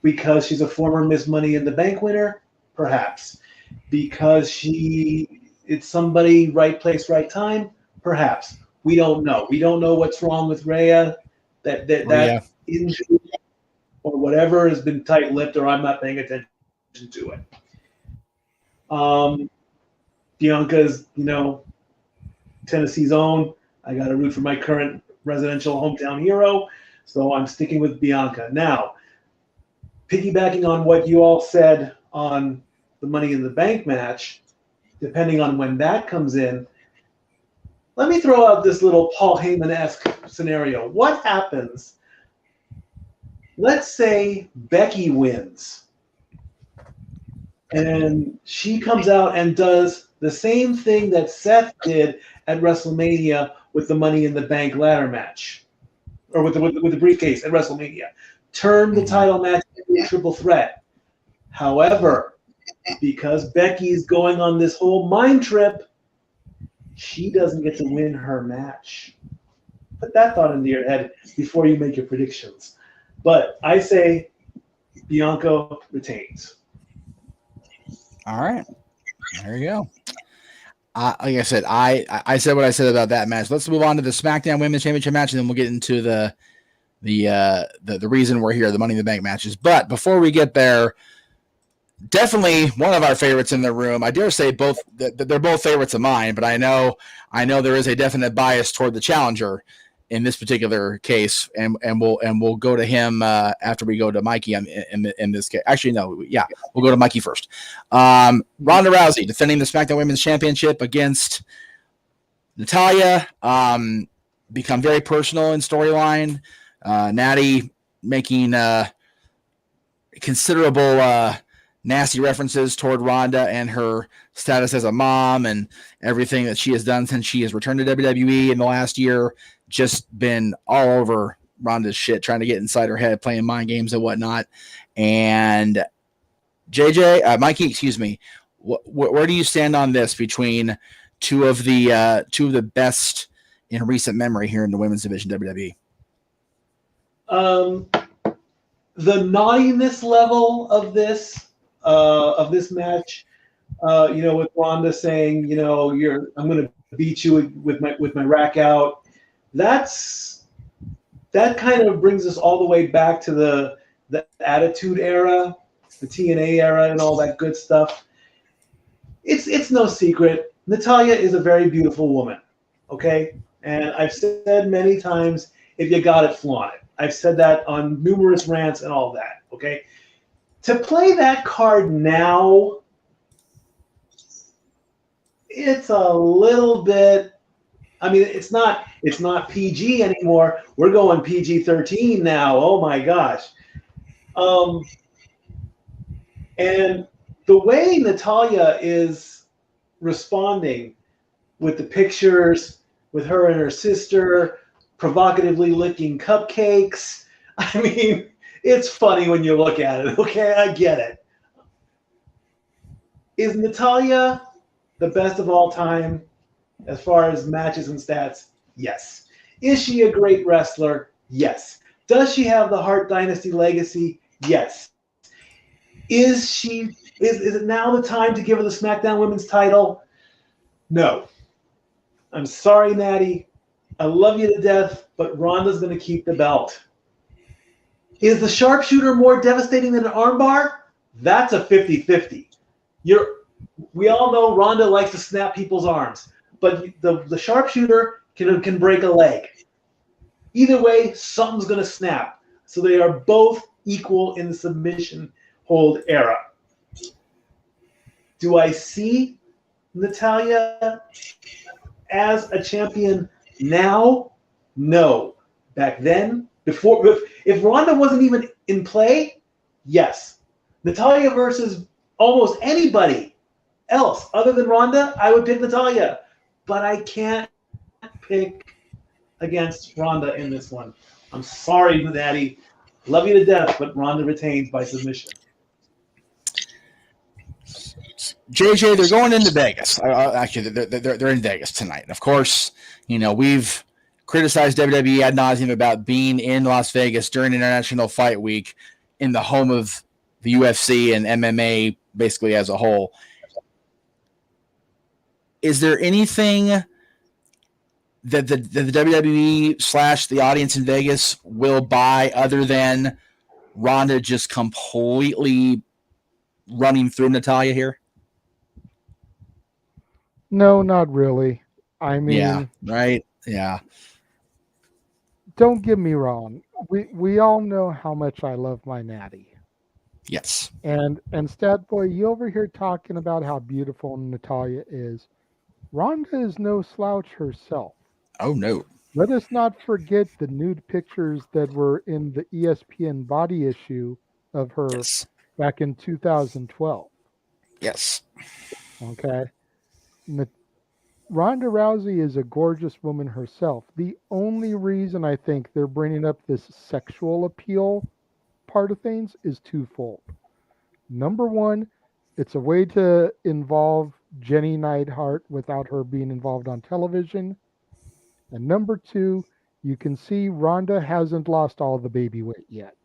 [SPEAKER 3] Because she's a former Miss Money in the Bank winner? Perhaps. Because it's somebody, right place, right time? Perhaps. We don't know. We don't know what's wrong with Rhea. That injury or whatever has been tight-lipped, or I'm not paying attention to it. Bianca's, Tennessee's own. I got to root for my current residential hometown hero, so I'm sticking with Bianca. Now, piggybacking on what you all said on the Money in the Bank match, depending on when that comes in, let me throw out this little Paul Heyman-esque scenario. What happens? Let's say Becky wins, and she comes out and does the same thing that Seth did at WrestleMania with the Money in the Bank ladder match, or with the briefcase at WrestleMania. Turn the title match into a triple threat. However, because Becky's going on this whole mind trip, she doesn't get to win her match. Put that thought into your head before you make your predictions. But I say Bianca retains.
[SPEAKER 1] All right. There you go. Like I said, I said what I said about that match. Let's move on to the SmackDown Women's Championship match, and then we'll get into the reason we're here, the Money in the Bank matches. But before we get there, definitely one of our favorites in the room. I dare say both. They're both favorites of mine, but I know there is a definite bias toward the challenger in this particular case, and we'll go to him after we go to Mikey in this case. Actually, no, yeah, we'll go to Mikey first. Ronda Rousey defending the SmackDown Women's Championship against Natalya. Become very personal in storyline. Natty making considerable nasty references toward Ronda and her status as a mom and everything that she has done since she has returned to WWE in the last year. Just been all over Ronda's shit, trying to get inside her head, playing mind games and whatnot. And Mikey, excuse me, where do you stand on this between two of the best in recent memory here in the women's division WWE?
[SPEAKER 3] The naughtiness level of this match, with Ronda saying, I'm going to beat you with my rack out. That kind of brings us all the way back to the Attitude Era, the TNA era, and all that good stuff. It's no secret. Natalya is a very beautiful woman, okay? And I've said many times, if you got it, flaunt it. I've said that on numerous rants and all that, okay? To play that card now, it's a little bit. I mean, it's not PG anymore. We're going PG-13 now. Oh my gosh. And the way Natalya is responding with the pictures with her and her sister, provocatively licking cupcakes. I mean, it's funny when you look at it. Okay, I get it. Is Natalya the best of all time as far as matches and stats? Yes. Is she a great wrestler? Yes. Does she have the Hart Dynasty legacy? Yes. Is it now the time to give her the SmackDown Women's title? No. I'm sorry, Natty. I love you to death, but Ronda's going to keep the belt. Is the sharpshooter more devastating than an armbar? That's a 50-50. We all know Ronda likes to snap people's arms, but the sharpshooter can break a leg. Either way, something's going to snap. So they are both equal in the submission hold era. Do I see Natalya as a champion now? No. Back then, before, if Ronda wasn't even in play, yes. Natalya versus almost anybody else other than Ronda, I would pick Natalya. But I can't pick against Ronda in this one. I'm sorry, Daddy. Love you to death, but Ronda retains by submission.
[SPEAKER 1] JJ, they're going into Vegas. Actually, they're in Vegas tonight. Of course, we've criticized WWE ad nauseum about being in Las Vegas during International Fight Week in the home of the UFC and MMA basically as a whole. Is there anything that the WWE / the audience in Vegas will buy other than Ronda just completely running through Natalya here?
[SPEAKER 2] No, not really. I mean,
[SPEAKER 1] yeah, right? Yeah.
[SPEAKER 2] Don't get me wrong. We all know how much I love my Natty.
[SPEAKER 1] Yes.
[SPEAKER 2] And Stat Boy, you over here talking about how beautiful Natalya is. Ronda is no slouch herself.
[SPEAKER 1] Oh, no.
[SPEAKER 2] Let us not forget the nude pictures that were in the ESPN body issue of her back in 2012.
[SPEAKER 1] Yes.
[SPEAKER 2] Okay. Ronda Rousey is a gorgeous woman herself. The only reason I think they're bringing up this sexual appeal part of things is twofold. Number one, it's a way to involve Jenny Neidhart without her being involved on television. And number two, you can see Ronda hasn't lost all the baby weight yet.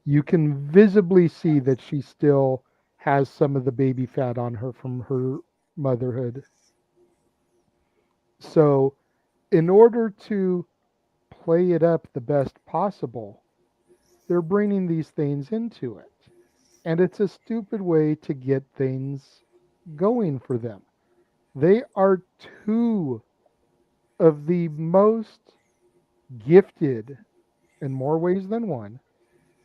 [SPEAKER 2] You can visibly see that she still has some of the baby fat on her from her motherhood. So in order to play it up the best possible, they're bringing these things into it. And it's a stupid way to get things going for them. They are two of the most gifted, in more ways than one,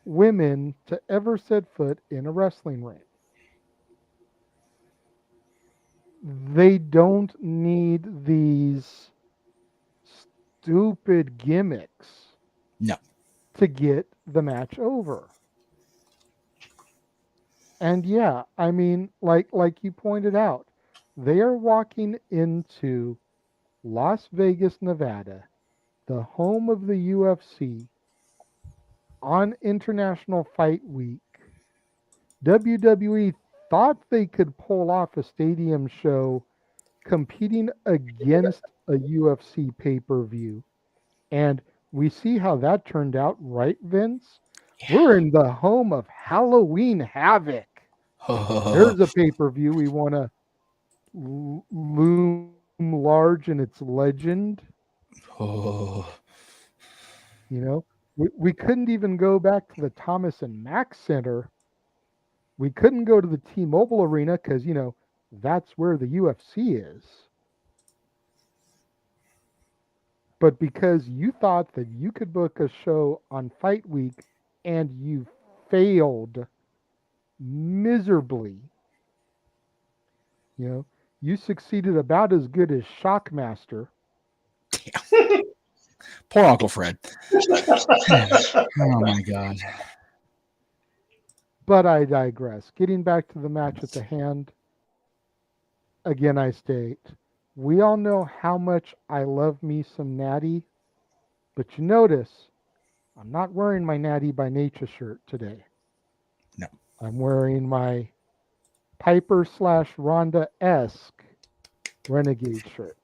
[SPEAKER 2] women to ever set foot in a wrestling ring. They don't need these stupid gimmicks to get the match over. And yeah, I mean, like you pointed out, they are walking into Las Vegas, Nevada, the home of the UFC, on International Fight Week. WWE thought they could pull off a stadium show competing against a UFC pay-per-view. And we see how that turned out, right, Vince? Yeah. We're in the home of Halloween Havoc. There's a pay-per-view we want to loom large in its legend. We couldn't even go back to the Thomas and Mack Center. We couldn't go to the T-Mobile Arena because, that's where the UFC is. But because you thought that you could book a show on Fight Week and you failed miserably, you succeeded about as good as Shockmaster.
[SPEAKER 1] Poor Uncle Fred. Oh, my God.
[SPEAKER 2] But I digress. Getting back to the match at the hand, again, I state, we all know how much I love me some Natty, but you notice I'm not wearing my Natty by Nature shirt today.
[SPEAKER 1] No.
[SPEAKER 2] I'm wearing my Piper / Ronda-esque Renegade shirt.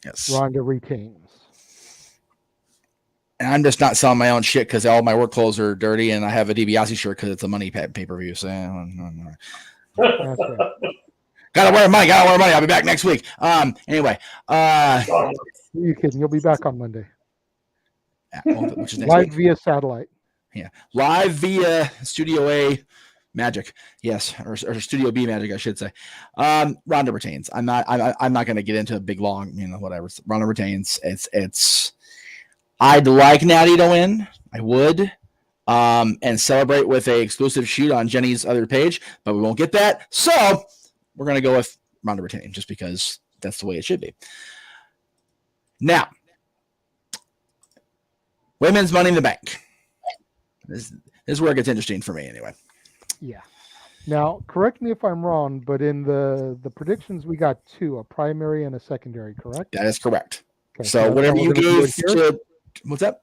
[SPEAKER 1] Yes.
[SPEAKER 2] Ronda retains.
[SPEAKER 1] And I'm just not selling my own shit because all my work clothes are dirty, and I have a DiBiase shirt because it's a money pay-per-view. So,
[SPEAKER 2] That's right.
[SPEAKER 1] Gotta wear money. I'll be back next week. Anyway.
[SPEAKER 2] Are you kidding? You'll be back on Monday.
[SPEAKER 1] Which is next
[SPEAKER 2] live
[SPEAKER 1] week.
[SPEAKER 2] Via satellite.
[SPEAKER 1] Yeah. Live via Studio A magic. Yes. Or Studio B magic, I should say. Ronda retains. I'm not going to get into a big long, whatever. Ronda retains. It's I'd like Natty to win. I would. And celebrate with a exclusive shoot on Jenny's other page, but we won't get that. So we're going to go with Ronda retaining just because that's the way it should be. Now, women's Money in the Bank. This is where it gets interesting for me anyway.
[SPEAKER 2] Yeah. Now, correct me if I'm wrong, but in the predictions, we got two, a primary and a secondary, correct?
[SPEAKER 1] That is correct.
[SPEAKER 2] Okay,
[SPEAKER 1] so whatever you gave to – what's up?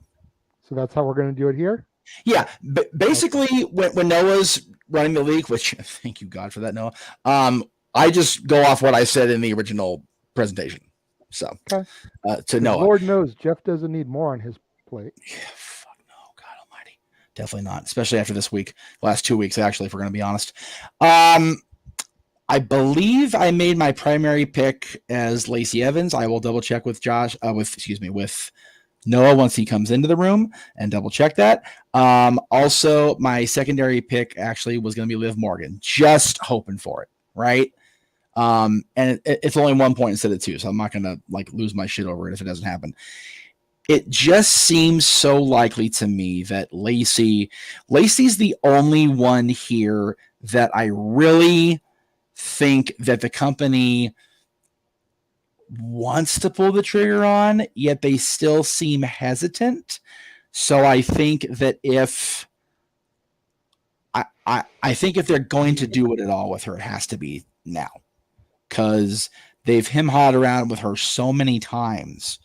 [SPEAKER 2] So that's how we're going to do it here?
[SPEAKER 1] Yeah. Basically, okay. when Noah's running the league, which thank you, God, for that, Noah, I just go off what I said in the original presentation. So
[SPEAKER 2] okay.
[SPEAKER 1] To Noah.
[SPEAKER 2] Lord knows Jeff doesn't need more on his plate.
[SPEAKER 1] Yeah, fuck no, God almighty. Definitely not, especially after this week. Last 2 weeks, actually, if we're going to be honest. I believe I made my primary pick as Lacey Evans. I will double check with with Noah once he comes into the room and double check that. Also, my secondary pick actually was going to be Liv Morgan. Just hoping for it, right? And it's only 1 point instead of 2, so I'm not going to lose my shit over it if it doesn't happen. It just seems so likely to me that Lacey's the only one here that I really think that the company wants to pull the trigger on, yet they still seem hesitant. So I think that if they're going to do it at all with her, it has to be now, because they've him-hawed around with her so many times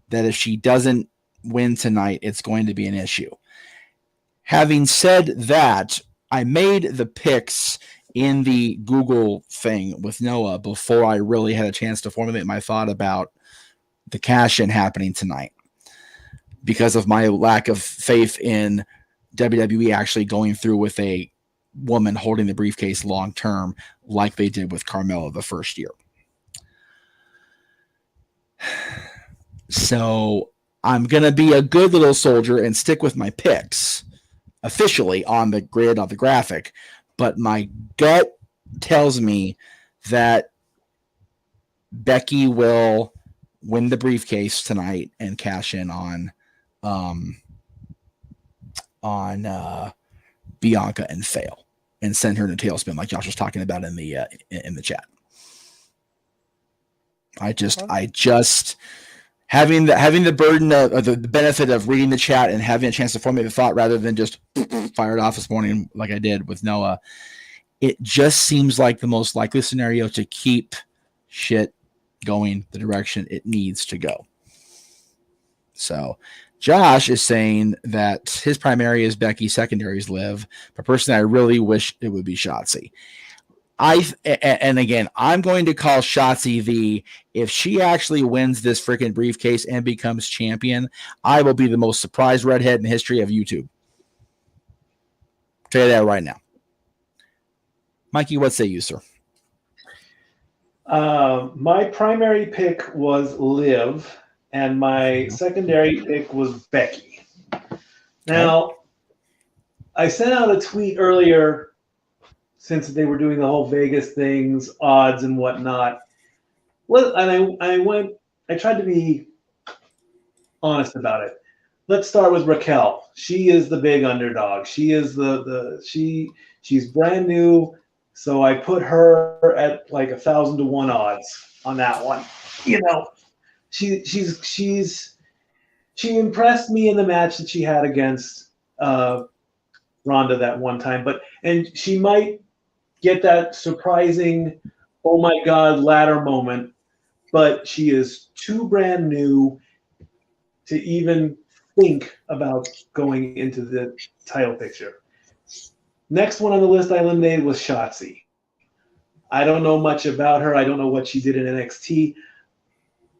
[SPEAKER 1] that if she doesn't win tonight, it's going to be an issue. Having said that, I made the picks in the Google thing with Noah before I really had a chance to formulate my thought about the cash-in happening tonight, because of my lack of faith in WWE actually going through with a woman holding the briefcase long-term like they did with Carmella the first year. So I'm going to be a good little soldier and stick with my picks officially on the grid of the graphic, but my gut tells me that Becky will win the briefcase tonight and cash in on Bianca and fail and send her in a tailspin like Josh was talking about in the chat. I just having the burden of the benefit of reading the chat and having a chance to formulate the thought rather than just fire it off this morning like I did with Noah, it just seems like the most likely scenario to keep shit going the direction it needs to go. So Josh is saying that his primary is Becky, secondary is Liv, but personally I really wish it would be Shotzi. And again, I'm going to call Shotzi if she actually wins this freaking briefcase and becomes champion, I will be the most surprised redhead in the history of YouTube. Tell you that right now. Mikey, what say you, sir?
[SPEAKER 3] My primary pick was Liv, and my secondary pick was Becky. Now, I sent out a tweet earlier, since they were doing the whole Vegas things, odds and whatnot. And I tried to be honest about it. Let's start with Raquel. She is the big underdog. She is she's brand new. So I put her at 1,000 to 1 odds on that one. You know, she impressed me in the match that she had against Ronda that one time, and she might get that surprising, oh my God, ladder moment, but she is too brand new to even think about going into the title picture. Next one on the list I eliminated was Shotzi. I don't know much about her. I don't know what she did in NXT.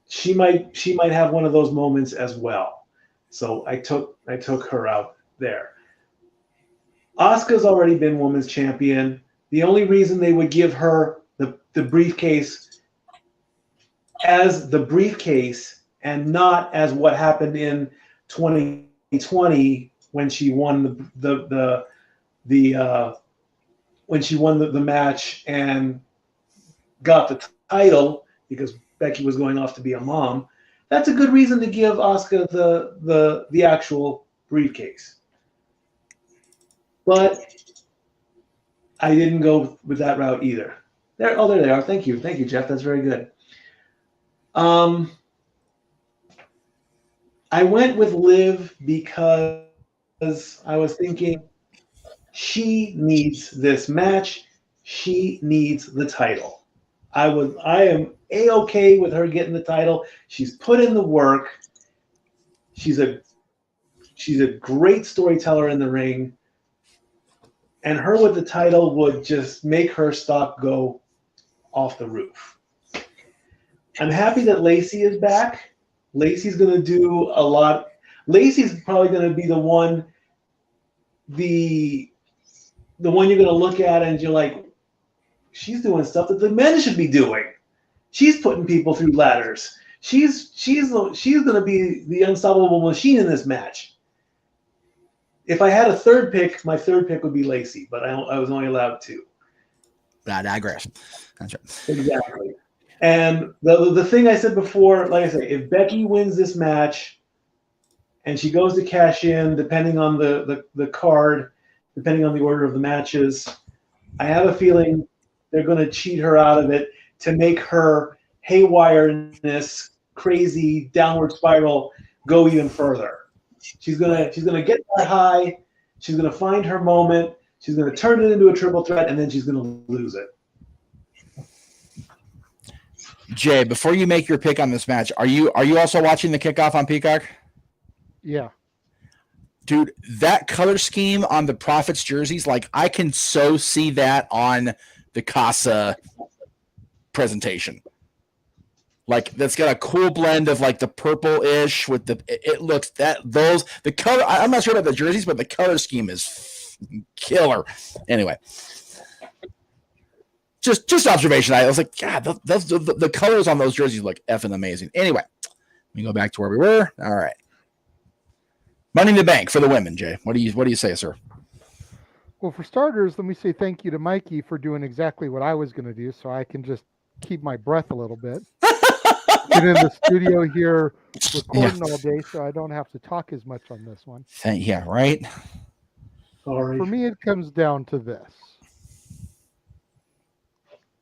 [SPEAKER 3] She might have one of those moments as well. So I took her out there. Asuka's already been women's champion. The only reason they would give her the briefcase as the briefcase and not as what happened in 2020 when she won the match and got the title because Becky was going off to be a mom. that's a good reason to give Asuka the actual briefcase. But I didn't go with that route either. There they are. Thank you, Jeff. That's very good. I went with Liv because I was thinking she needs this match. She needs the title. I am A-okay with her getting the title. She's put in the work. She's a great storyteller in the ring. And her with the title would just make her stock go off the roof. I'm happy that Lacey is back. Lacey's going to do a lot. Lacey's probably going to be the one you're going to look at and you're like, she's doing stuff that the men should be doing. She's putting people through ladders. She's going to be the unstoppable machine in this match. If I had a third pick, my third pick would be Lacey, but I was only allowed two.
[SPEAKER 1] I digress. That's right.
[SPEAKER 3] Exactly. And the thing I said before, like I say, if Becky wins this match and she goes to cash in, depending on the card, depending on the order of the matches, I have a feeling they're going to cheat her out of it to make her haywireness, crazy downward spiral go even further. She's gonna get that high. She's gonna find her moment. She's gonna turn it into a triple threat, and then she's gonna lose it.
[SPEAKER 1] Jay, before you make your pick on this match, are you also watching the kickoff on Peacock?
[SPEAKER 2] Yeah.
[SPEAKER 1] Dude, that color scheme on the Profits jerseys, like I can so see that on the Casa presentation. Like that's got a cool blend of like the purple-ish with the color. I'm not sure about the jerseys, but the color scheme is killer. Anyway, just observation. I was like, God, the colors on those jerseys look effing amazing. Anyway, let me go back to where we were. All right, Money in the Bank for the women. Jay, what do you say, sir?
[SPEAKER 2] Well, for starters, let me say thank you to Mikey for doing exactly what I was going to do, so I can just keep my breath a little bit. Get in the studio here recording all day, so I don't have to talk as much on this one.
[SPEAKER 1] Yeah, right.
[SPEAKER 3] Sorry.
[SPEAKER 2] For me, it comes down to this.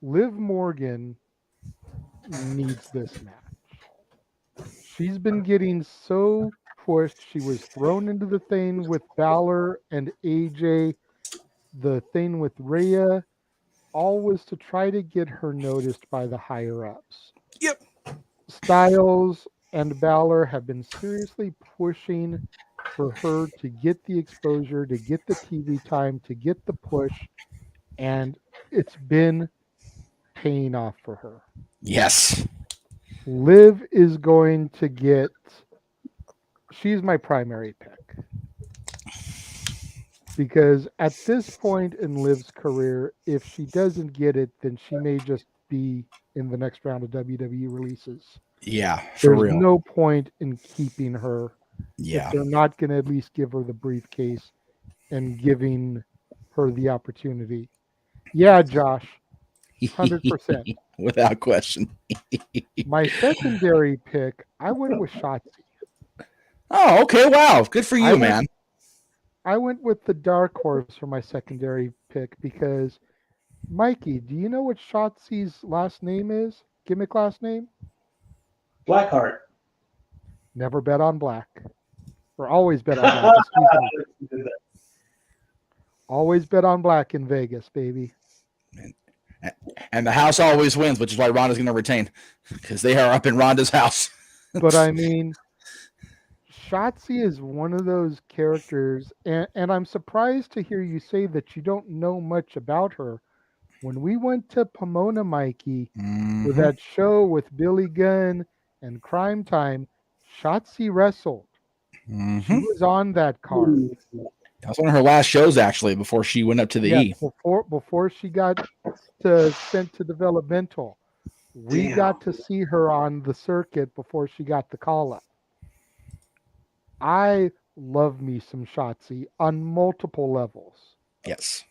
[SPEAKER 2] Liv Morgan needs this match. She's been getting so pushed. She was thrown into the thing with Balor and AJ, the thing with Rhea, all was to try to get her noticed by the higher-ups.
[SPEAKER 1] Yep.
[SPEAKER 2] Styles and Balor have been seriously pushing for her to get the exposure, to get the TV time, to get the push, and it's been paying off for her.
[SPEAKER 1] Yes.
[SPEAKER 2] Liv is going to get... She's my primary pick. Because at this point in Liv's career, if she doesn't get it, then she may just be in the next round of WWE releases.
[SPEAKER 1] Yeah, for real.
[SPEAKER 2] There's no point in keeping her
[SPEAKER 1] if
[SPEAKER 2] they're not going to at least give her the briefcase and giving her the opportunity. Yeah, Josh, 100%.
[SPEAKER 1] Without question.
[SPEAKER 2] My secondary pick, I went with Shotzi.
[SPEAKER 1] Oh, okay. Wow. Good for you, man.
[SPEAKER 2] I went with the dark horse for my secondary pick because, Mikey, do you know what Shotzi's last name is? Gimmick last name?
[SPEAKER 3] Blackheart.
[SPEAKER 2] Never bet on black. Or always bet on black. Excuse me. Always bet on black in Vegas, baby.
[SPEAKER 1] And the house always wins, which is why Ronda's going to retain because they are up in Ronda's house.
[SPEAKER 2] But I mean, Shotzi is one of those characters, and I'm surprised to hear you say that you don't know much about her. When we went to Pomona, Mikey, with that show with Billy Gunn and Crime Time, Shotzi wrestled. She was on that card.
[SPEAKER 1] That was one of her last shows, actually, before she went up to the E.
[SPEAKER 2] Before she got sent to developmental. We got to see her on the circuit before she got the call-up. I love me some Shotzi on multiple levels.
[SPEAKER 1] Yes.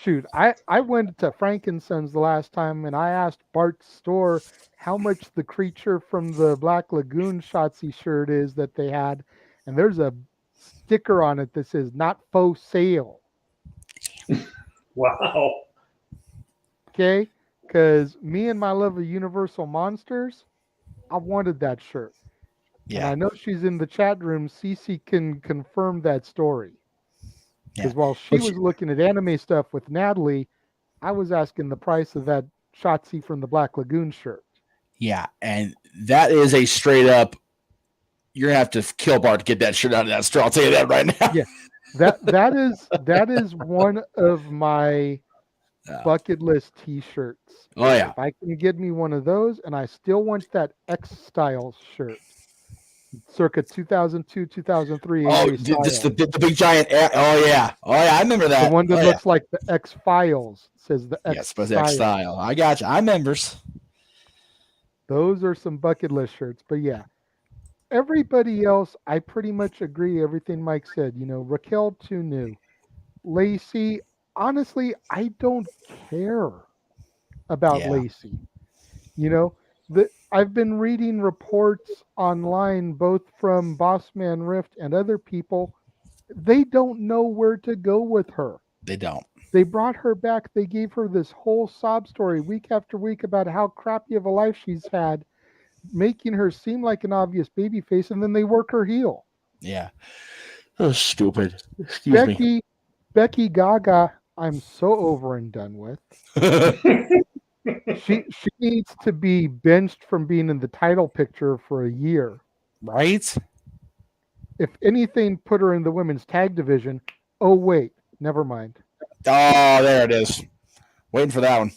[SPEAKER 2] shoot, I went to Frankenson's the last time and I asked Bart's store how much the creature from the Black Lagoon Shotzi shirt is that they had, and there's a sticker on it that says "not for sale."
[SPEAKER 3] Wow.
[SPEAKER 2] Okay, because me and my love of Universal Monsters, I wanted that shirt. And I know she's in the chat room. Cece can confirm that story. Because while she was looking at anime stuff with Natalie, I was asking the price of that Shotzi from the Black Lagoon shirt.
[SPEAKER 1] Yeah, and that is a straight up. You're gonna have to kill Bart to get that shirt out of that store. I'll tell you that right now.
[SPEAKER 2] Yeah, that is one of my bucket list T-shirts.
[SPEAKER 1] Oh yeah,
[SPEAKER 2] if I can get me one of those, and I still want that X Styles shirt, circa 2002, 2003.
[SPEAKER 1] Oh, this the big giant. Oh yeah, I remember that.
[SPEAKER 2] The one that looks like the X Files, says the X.
[SPEAKER 1] Yes, but X style. I got you. I members.
[SPEAKER 2] Those are some bucket list shirts, but yeah. Everybody else, I pretty much agree everything Mike said. Raquel, too new. Lacey, honestly, I don't care about Lacey. I've been reading reports online, both from Bossman Rift and other people. They don't know where to go with her.
[SPEAKER 1] They don't.
[SPEAKER 2] They brought her back. They gave her this whole sob story week after week about how crappy of a life she's had, making her seem like an obvious babyface, and then they work her heel.
[SPEAKER 1] Yeah. Oh, stupid. Excuse me.
[SPEAKER 2] Becky Gaga, I'm so over and done with. She needs to be benched from being in the title picture for a year.
[SPEAKER 1] Right?
[SPEAKER 2] If anything, put her in the women's tag division. Oh, wait. Never mind.
[SPEAKER 1] Oh, there it is. Waiting for that one.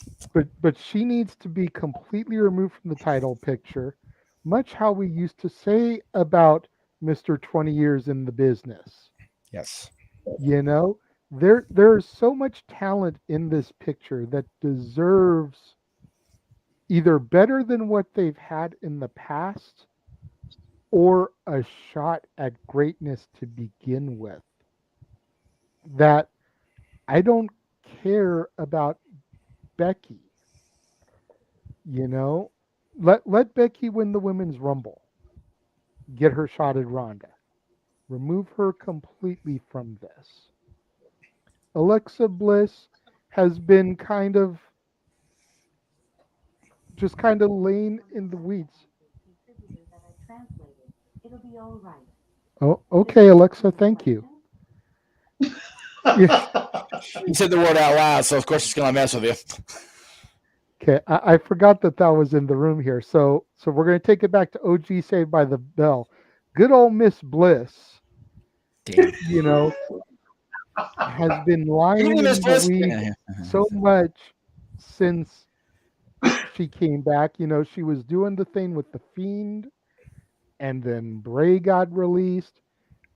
[SPEAKER 2] But she needs to be completely removed from the title picture, much how we used to say about Mr. 20 years in the business.
[SPEAKER 1] Yes.
[SPEAKER 2] There's so much talent in this picture that deserves either better than what they've had in the past or a shot at greatness to begin with. That I don't care about Becky. Let Becky win the Women's Rumble. Get her shot at Ronda. Remove her completely from this. Alexa Bliss has been kind of laying in the weeds.
[SPEAKER 4] It'll be all right.
[SPEAKER 2] Oh, okay, Alexa, thank you.
[SPEAKER 1] You said the word out loud, so of course it's gonna mess with you.
[SPEAKER 2] Okay, I forgot that was in the room here. So we're gonna take it back to OG Saved by the Bell. Good old Miss Bliss.
[SPEAKER 1] Damn.
[SPEAKER 2] Has been lying in the weeds so much since she came back. She was doing the thing with the Fiend, and then Bray got released,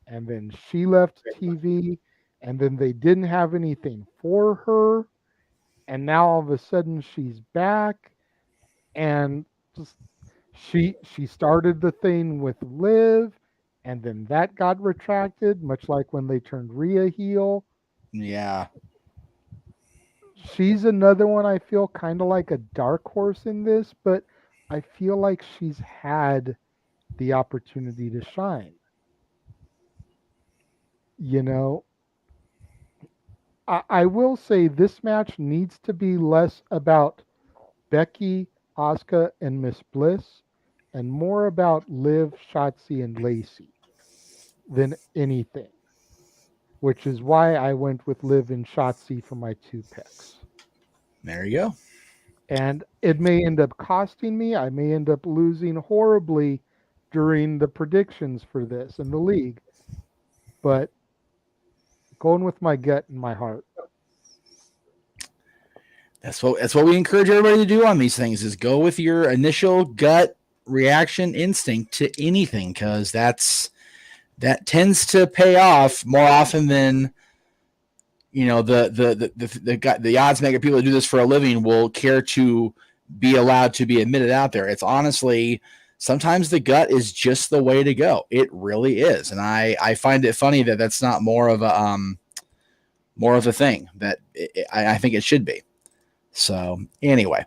[SPEAKER 2] and then she left TV, and then they didn't have anything for her, and now all of a sudden she's back, and just she started the thing with Liv, and then that got retracted, much like when they turned Rhea heel.
[SPEAKER 1] Yeah.
[SPEAKER 2] She's another one I feel kind of like a dark horse in this, but I feel like she's had the opportunity to shine. I will say this match needs to be less about Becky, Asuka, and Miss Bliss, and more about Liv, Shotzi, and Lacey than anything, which is why I went with Liv and Shotzi for my 2 picks.
[SPEAKER 1] There you go.
[SPEAKER 2] And it may end up costing me. I may end up losing horribly during the predictions for this in the league, but going with my gut and my heart.
[SPEAKER 1] That's what we encourage everybody to do on these things, is go with your initial gut reaction instinct to anything, because that tends to pay off more often than the odds maker people who do this for a living will care to be allowed to be admitted out there. It's honestly, sometimes the gut is just the way to go. It really is. And I find it funny that that's not more of a more of a thing that I think it should be. So anyway,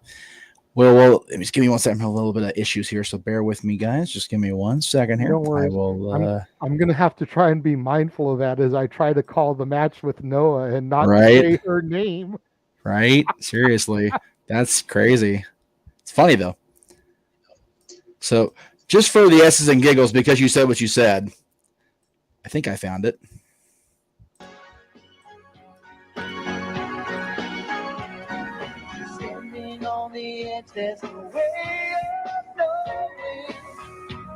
[SPEAKER 1] well, just give me 1 second. I have a little bit of issues here, so bear with me, guys. Just give me 1 second here.
[SPEAKER 2] Don't worry.
[SPEAKER 1] I will.
[SPEAKER 2] I'm gonna have to try and be mindful of that as I try to call the match with Noah and not
[SPEAKER 1] Right.
[SPEAKER 2] say her name.
[SPEAKER 1] Right? Seriously, that's crazy. It's funny though. So just for the S's and giggles, because you said what you said, I think I found it. Standing on the edge, there's no way of knowing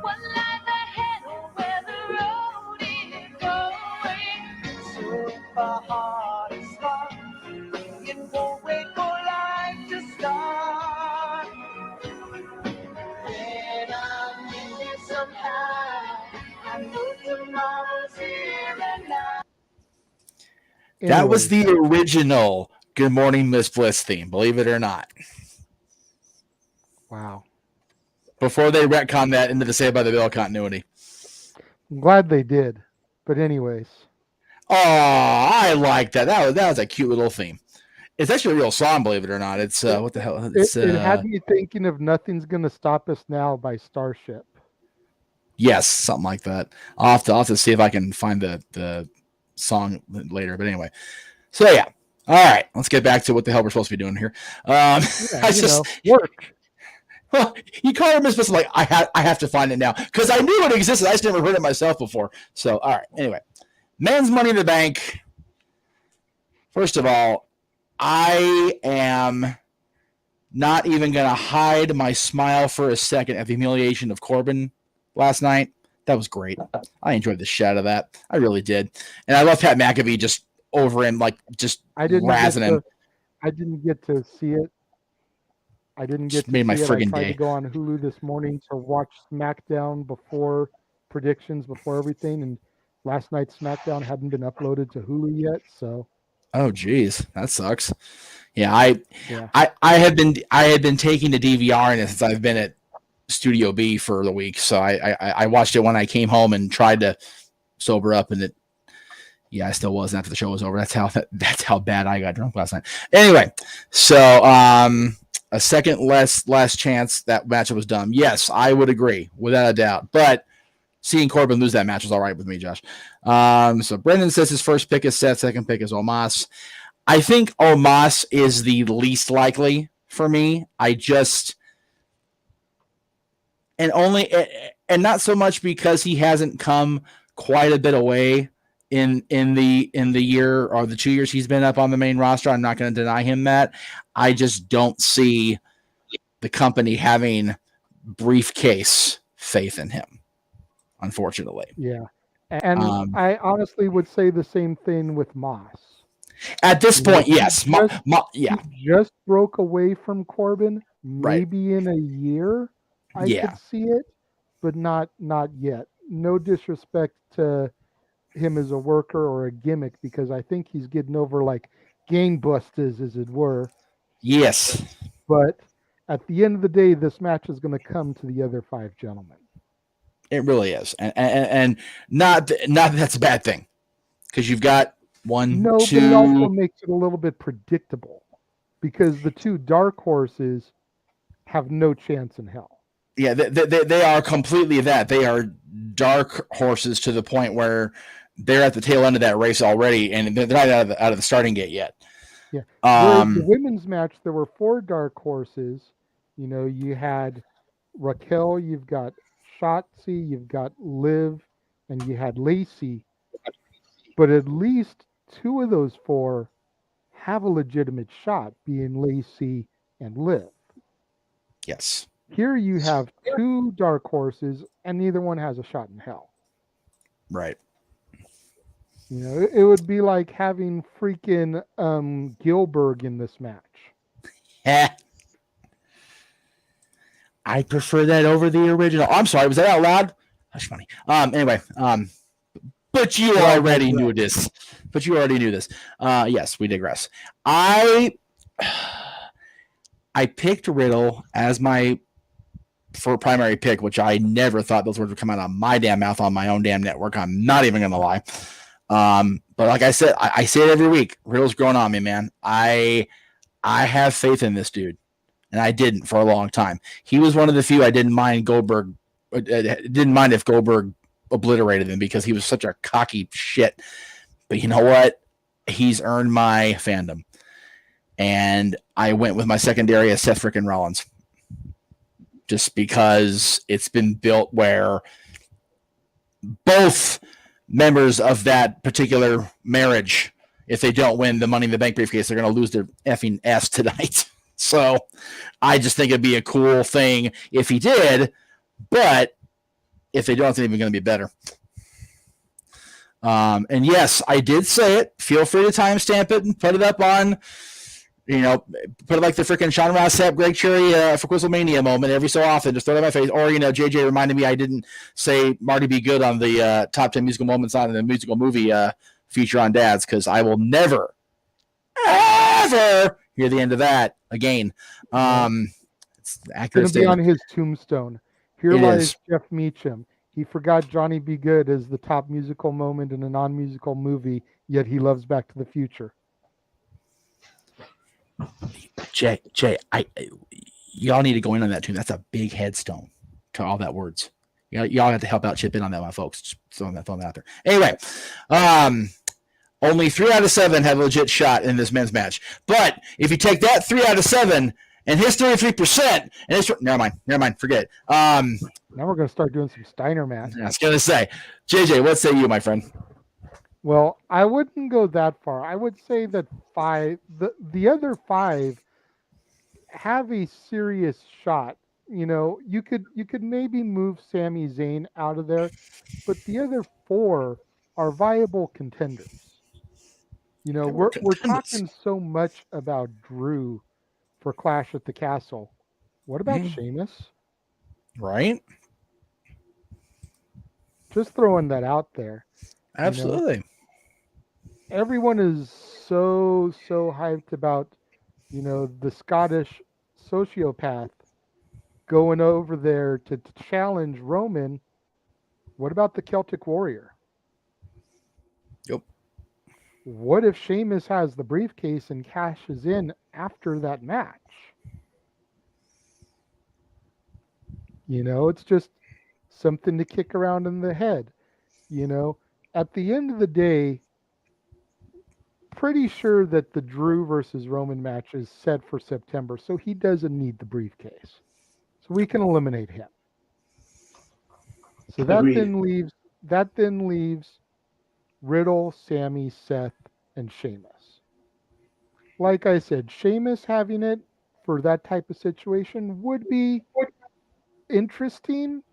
[SPEAKER 1] what lies ahead or where the road is going. So if our heart is hard, it won't wait for life to start. When I'm in there somehow, I know tomorrow's here and now. That was the original Good Morning Miss Bliss theme, believe it or not.
[SPEAKER 2] Wow.
[SPEAKER 1] Before they retcon that into the Saved by the Bell continuity.
[SPEAKER 2] I'm glad they did. But anyways.
[SPEAKER 1] Oh, I like that. That was a cute little theme. It's actually a real song, believe it or not. It's what the hell? It's,
[SPEAKER 2] it had me thinking of Nothing's Gonna Stop Us Now by Starship.
[SPEAKER 1] Yes, something like that. I'll have to see if I can find the song later. But anyway. So yeah. All right. Let's get back to what the hell we're supposed to be doing here.
[SPEAKER 2] Work.
[SPEAKER 1] Well, you call her Miss Bliss. I'm like, I have to find it now because I knew it existed. I just never heard it myself before. So, all right. Anyway, men's Money in the Bank. First of all, I am not even going to hide my smile for a second at the humiliation of Corbin last night. That was great. I enjoyed the shit out of that. I really did. And I love Pat McAfee just over him, like just razzing him.
[SPEAKER 2] I didn't get to see it. I didn't get to
[SPEAKER 1] made my
[SPEAKER 2] see it.
[SPEAKER 1] friggin'
[SPEAKER 2] I tried
[SPEAKER 1] day.
[SPEAKER 2] to go on Hulu this morning to watch SmackDown before predictions, before everything, and last night's SmackDown hadn't been uploaded to Hulu yet, so.
[SPEAKER 1] Oh geez, that sucks. Yeah, I had been taking the DVR in it since I've been at Studio B for the week, so I watched it when I came home and tried to sober up, and I still wasn't after the show was over. That's how bad I got drunk last night. Anyway, so a second last chance that match was done. Yes, I would agree without a doubt. But seeing Corbin lose that match was all right with me, Josh. So Brendan says his first pick is Seth, second pick is Omos. I think Omos is the least likely for me. And not so much because he hasn't come quite a bit away in the year or the 2 years he's been up on the main roster. I'm not going to deny him that. I just don't see the company having briefcase faith in him, unfortunately.
[SPEAKER 2] Yeah. And I honestly would say the same thing with Moss.
[SPEAKER 1] At this point, yes.
[SPEAKER 2] He just broke away from Corbin. Maybe in a year I could see it, but not yet. No disrespect to him as a worker or a gimmick, because I think he's getting over like gangbusters, as it were.
[SPEAKER 1] Yes.
[SPEAKER 2] But at the end of the day, this match is going to come to the other 5 gentlemen.
[SPEAKER 1] It really is. And not that's a bad thing, because you've got one,
[SPEAKER 2] no,
[SPEAKER 1] two.
[SPEAKER 2] But it also makes it a little bit predictable, because the 2 dark horses have no chance in hell.
[SPEAKER 1] Yeah, they are completely that. They are dark horses to the point where they're at the tail end of that race already, and they're not out of the starting gate yet.
[SPEAKER 2] Yeah. The women's match, there were 4 dark horses. You know, you had Raquel, you've got Shotzi, you've got Liv, and you had Lacey. But at least 2 of those 4 have a legitimate shot, being Lacey and Liv.
[SPEAKER 1] Yes.
[SPEAKER 2] Here you have 2 dark horses, and neither one has a shot in hell.
[SPEAKER 1] Right.
[SPEAKER 2] You know, it would be like having freaking Gilbert in this match.
[SPEAKER 1] I prefer that over the original. I'm sorry, was that out loud? That's funny. Anyway, but you already knew this. Yes, we digress. I picked Riddle as my primary pick, which I never thought those words would come out of my damn mouth on my own damn network. I'm not even going to lie. But like I said, I say it every week. Riddle's growing on me, man. I have faith in this dude, and I didn't for a long time. He was one of the few I didn't mind Goldberg. Didn't mind if Goldberg obliterated him because he was such a cocky shit. But you know what? He's earned my fandom, and I went with my secondary as Seth frickin' Rollins, just because it's been built where both members of that particular marriage, if they don't win the Money in the Bank briefcase, they're going to lose their effing ass tonight. So I just think it'd be a cool thing if he did, but if they don't, it's even going to be better. And yes, I did say it. Feel free to timestamp it and put it up on, put it like the freaking Sean Ross Sapp, Greg Cherry for Quizlemania moment every so often. Just throw it in my face. Or, JJ reminded me I didn't say Marty Be Good on the top 10 musical moments on the musical movie feature on Dads, because I will never, ever hear the end of that again. It's accurate.
[SPEAKER 2] It's going to be on his tombstone. Here
[SPEAKER 1] It
[SPEAKER 2] lies
[SPEAKER 1] is.
[SPEAKER 2] Jeff Meacham. He forgot Johnny Be Good as the top musical moment in a non-musical movie, yet he loves Back to the Future.
[SPEAKER 1] Jay, y'all need to go in on that tune. That's a big headstone to all that words. Y'all have to help out, chip in on that one, folks. Just throwing that out there. Anyway, only 3 out of 7 had a legit shot in this men's match. But if you take that 3 out of 7 and his 33%, and it's never mind, forget it.
[SPEAKER 2] Now we're going to start doing some Steiner math.
[SPEAKER 1] I was going to say, JJ, what say you, my friend?
[SPEAKER 2] Well, I wouldn't go that far. I would say that the other 5 have a serious shot. You could maybe move Sami Zayn out of there, but the other 4 are viable contenders. We're talking so much about Drew for Clash at the Castle. What about Sheamus?
[SPEAKER 1] Right?
[SPEAKER 2] Just throwing that out there.
[SPEAKER 1] Absolutely.
[SPEAKER 2] Everyone is so hyped about, the Scottish sociopath going over there to challenge Roman. What about the Celtic Warrior?
[SPEAKER 1] Yep.
[SPEAKER 2] What if Sheamus has the briefcase and cashes in after that match? It's just something to kick around in the head. At the end of the day, pretty sure that the Drew versus Roman match is set for September, so he doesn't need the briefcase. So we can eliminate him. So that then leaves Riddle, Sammy, Seth, and Sheamus. Like I said, Sheamus having it for that type of situation would be interesting,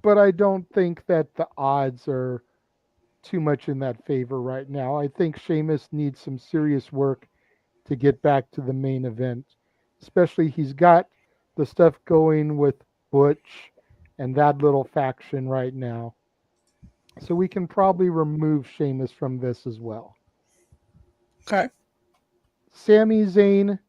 [SPEAKER 2] but I don't think that the odds are too much in that favor right now. I think Sheamus needs some serious work to get back to the main event. Especially he's got the stuff going with Butch and that little faction right now. So we can probably remove Sheamus from this as well.
[SPEAKER 1] Okay.
[SPEAKER 2] Sami Zayn,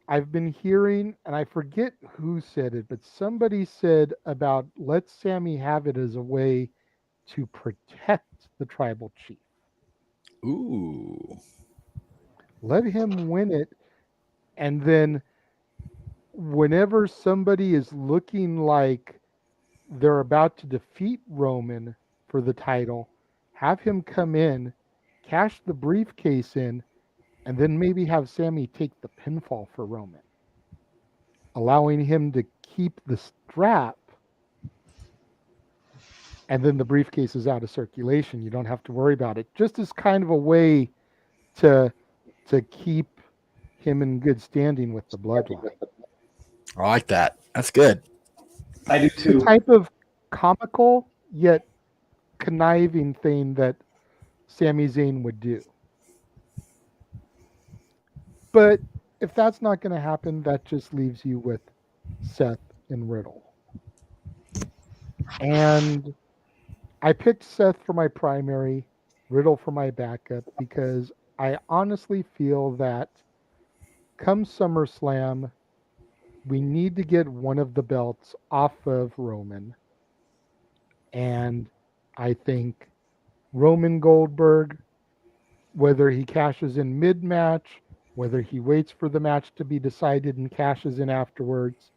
[SPEAKER 2] I've been hearing, and I forget who said it, but somebody said about let Sami have it as a way to protect the tribal chief.
[SPEAKER 1] Ooh.
[SPEAKER 2] Let him win it, and then whenever somebody is looking like they're about to defeat Roman for the title, have him come in, cash the briefcase in, and then maybe have Sami take the pinfall for Roman, allowing him to keep the strap, and then the briefcase is out of circulation. You don't have to worry about it. Just as kind of a way to keep him in good standing with the bloodline.
[SPEAKER 1] I like that. That's good.
[SPEAKER 3] I do too.
[SPEAKER 2] The type of comical yet conniving thing that Sami Zayn would do. But if that's not going to happen, that just leaves you with Seth and Riddle. And I picked Seth for my primary, Riddle for my backup, because I honestly feel that come SummerSlam, we need to get one of the belts off of Roman. And I think Roman Goldberg, whether he cashes in mid-match, whether he waits for the match to be decided and cashes in afterwards.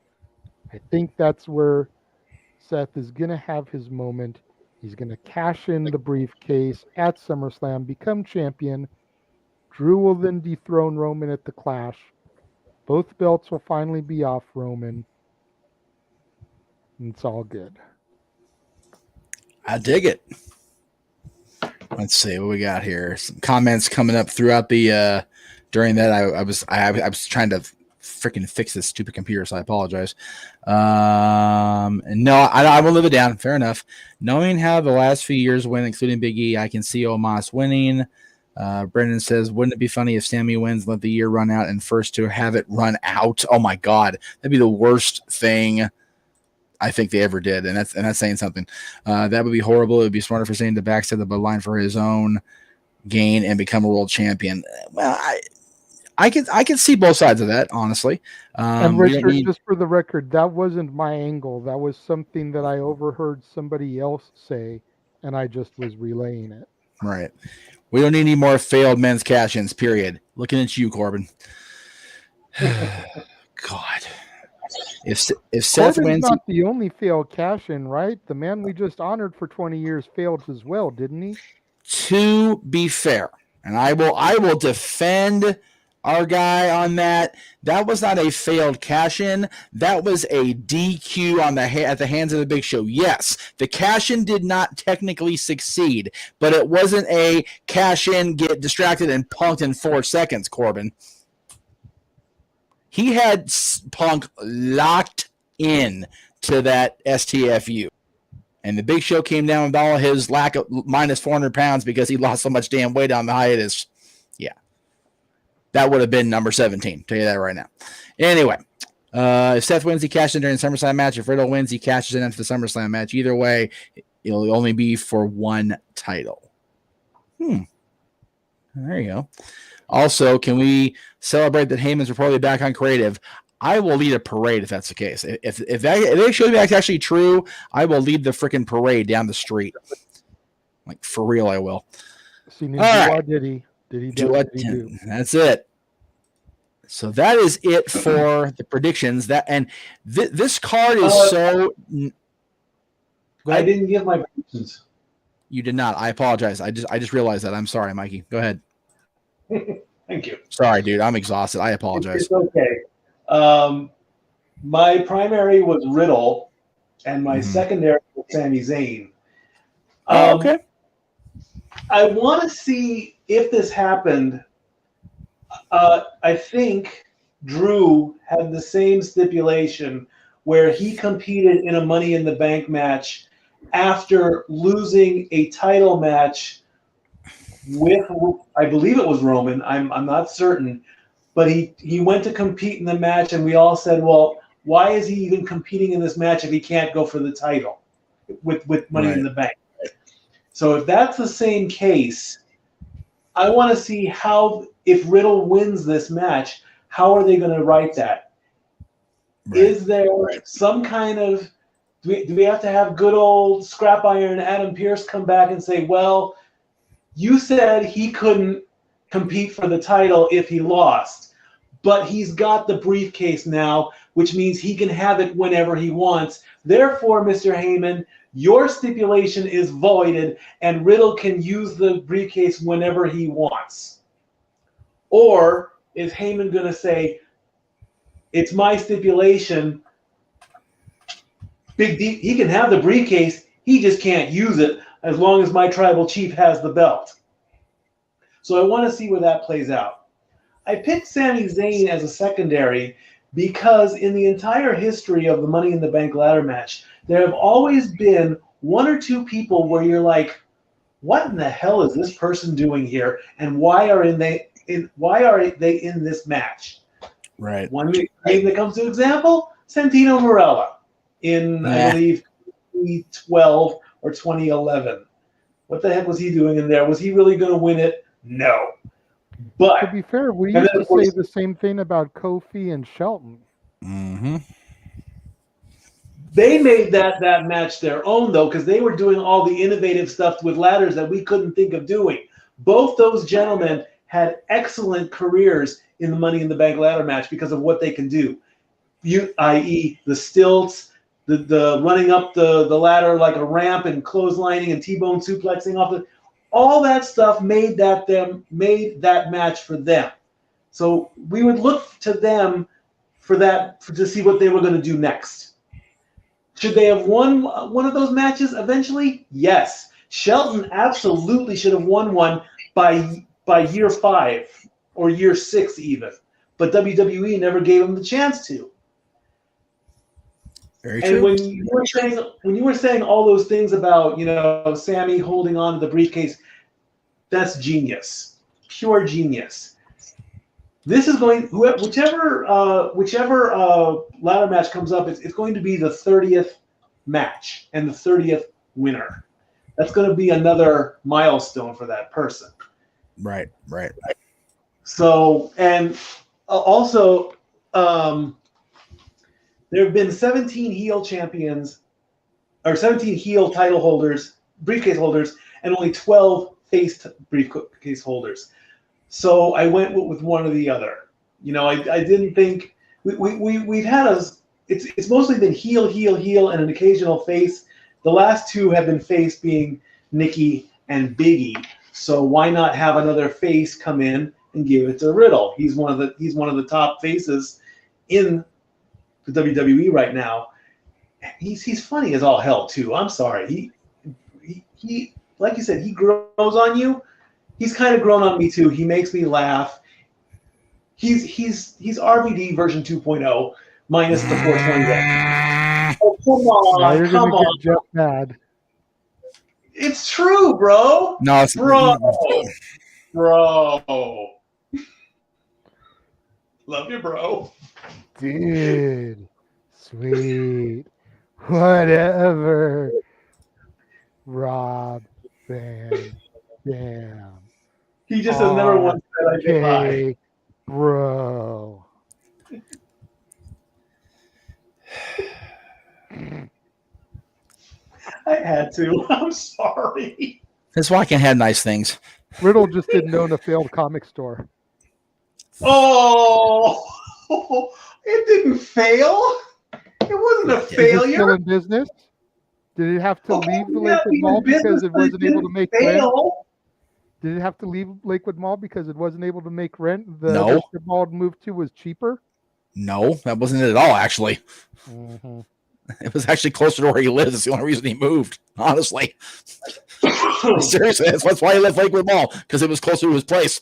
[SPEAKER 2] I think that's where Seth is going to have his moment. He's going to cash in the briefcase at SummerSlam, become champion. Drew will then dethrone Roman at the Clash. Both belts will finally be off Roman. And it's all good.
[SPEAKER 1] I dig it. Let's see what we got here. Some comments coming up throughout the during that. I was trying to freaking fix this stupid computer, so I apologize. No, I will live it down. Fair enough. Knowing how the last few years went, including Big E, I can see Omos winning. Brendan says, wouldn't it be funny if Sammy wins, let the year run out, and first to have it run out? Oh my God, that'd be the worst thing I think they ever did, and that's saying something. That would be horrible. It would be smarter for Zayn to backstab the bloodline for his own gain and become a world champion. Well, I can see both sides of that, honestly.
[SPEAKER 2] And Richard, just for the record, that wasn't my angle. That was something that I overheard somebody else say, and I just was relaying it.
[SPEAKER 1] Right. We don't need any more failed men's cash-ins, period. Looking at you, Corbin. God. If Seth
[SPEAKER 2] Corbin's
[SPEAKER 1] wins,
[SPEAKER 2] not the only failed cash-in, right? The man we just honored for 20 years failed as well, didn't he?
[SPEAKER 1] To be fair, and I will defend our guy on that. That was not a failed cash-in. That was a DQ at the hands of the Big Show. Yes, the cash-in did not technically succeed, but it wasn't a cash-in, get distracted, and punked in 4 seconds, Corbin. He had Punk locked in to that STFU. And the Big Show came down with all his lack of minus 400 pounds because he lost so much damn weight on the hiatus. Yeah. That would have been number 17. Tell you that right now. Anyway, if Seth wins, he cashes in during the SummerSlam match. If Riddle wins, he cashes in after the SummerSlam match. Either way, it'll only be for one title. There you go. Also, can we celebrate that Heyman's reportedly back on creative? I will lead a parade if that's the case. If that's actually true, I will lead the freaking parade down the street. Like, for real, I will.
[SPEAKER 2] See, what did he? Did he do?
[SPEAKER 1] That's it. So that is it for the predictions. This card is so.
[SPEAKER 3] I didn't give my predictions.
[SPEAKER 1] You did not. I apologize. I just realized that. I'm sorry, Mikey. Go ahead.
[SPEAKER 3] Thank you.
[SPEAKER 1] Sorry, dude. I'm exhausted. I apologize.
[SPEAKER 3] It's okay. My primary was Riddle, and my secondary was Sami Zayn.
[SPEAKER 1] Okay.
[SPEAKER 3] I want to see if this happened. I think Drew had the same stipulation where he competed in a Money in the Bank match after losing a title match with, I believe it was Roman. I'm not certain, but he went to compete in the match, and we all said, well, why is he even competing in this match if he can't go for the title with Money in the Bank? So if that's the same case, I want to see how, if Riddle wins this match, how are they going to write that? Right. Is there some kind of, do we have to have good old Scrap Iron Adam Pearce come back and say, well, you said he couldn't compete for the title if he lost, but he's got the briefcase now, which means he can have it whenever he wants. Therefore, Mr. Heyman, your stipulation is voided, and Riddle can use the briefcase whenever he wants. Or is Heyman going to say, it's my stipulation, Big D, he can have the briefcase, he just can't use it as long as my tribal chief has the belt. So I want to see where that plays out. I picked Sami Zayn as a secondary because in the entire history of the Money in the Bank ladder match, there have always been one or two people where you're like, what in the hell is this person doing here? And why are they in this match?
[SPEAKER 1] Right.
[SPEAKER 3] One name that comes to example, Santino Marella in, I believe, 2012 or 2011. What the heck was he doing in there? Was he really going to win it? No. But
[SPEAKER 2] to be fair, we used to say the same thing about Kofi and Shelton.
[SPEAKER 1] Mm-hmm.
[SPEAKER 3] They made that match their own, though, because they were doing all the innovative stuff with ladders that we couldn't think of doing. Both those gentlemen had excellent careers in the Money in the Bank ladder match because of what they can do, i.e. the stilts, the running up the ladder like a ramp and clotheslining and T-bone suplexing off the. All that stuff made that match for them. So we would look to them to see what they were going to do next. Should they have won one of those matches eventually? Yes. Shelton absolutely should have won one by year 5 or year 6 even. But WWE never gave him the chance to.
[SPEAKER 1] Very
[SPEAKER 3] and
[SPEAKER 1] true.
[SPEAKER 3] when you were saying all those things about, Sammy holding on to the briefcase, that's genius. Pure genius. This is going whichever ladder match comes up, it's going to be the 30th match and the 30th winner. That's going to be another milestone for that person.
[SPEAKER 1] Right.
[SPEAKER 3] So, and also, there have been 17 heel champions, or 17 heel title holders, briefcase holders, and only 12 face briefcase holders. So I went with one or the other. I didn't think we've had it's mostly been heel, and an occasional face. The last two have been face, being Nikki and Biggie. So why not have another face come in and give it to Riddle? He's one of the top faces in the WWE right now. He's funny as all hell too. I'm sorry. He like you said, he grows on you. He's kind of grown on me too. He makes me laugh. He's RVD version 2.0 minus the 420. Oh, come on.
[SPEAKER 2] Get Jeff mad.
[SPEAKER 3] It's true, bro.
[SPEAKER 1] No, it's
[SPEAKER 3] bro. Love you, bro.
[SPEAKER 2] Dude, sweet, whatever. Rob Van Dam.
[SPEAKER 3] He just has never once said I get by.
[SPEAKER 2] Bro.
[SPEAKER 3] I had to. I'm sorry.
[SPEAKER 1] That's why I can't have nice things.
[SPEAKER 2] Riddle just didn't own a failed comic store.
[SPEAKER 3] Oh, it didn't fail. It wasn't a failure.
[SPEAKER 2] Is it still in business? Did it have to leave the Lakewood Mall because it wasn't able to make rent? Did it have to leave Lakewood Mall because it wasn't able to make rent? The Lakewood Mall moved to was cheaper?
[SPEAKER 1] No, that wasn't it at all, actually.
[SPEAKER 2] Mm-hmm.
[SPEAKER 1] It was actually closer to where he lives. It's the only reason he moved, honestly. Seriously, that's why he left Lakewood Mall, because it was closer to his place.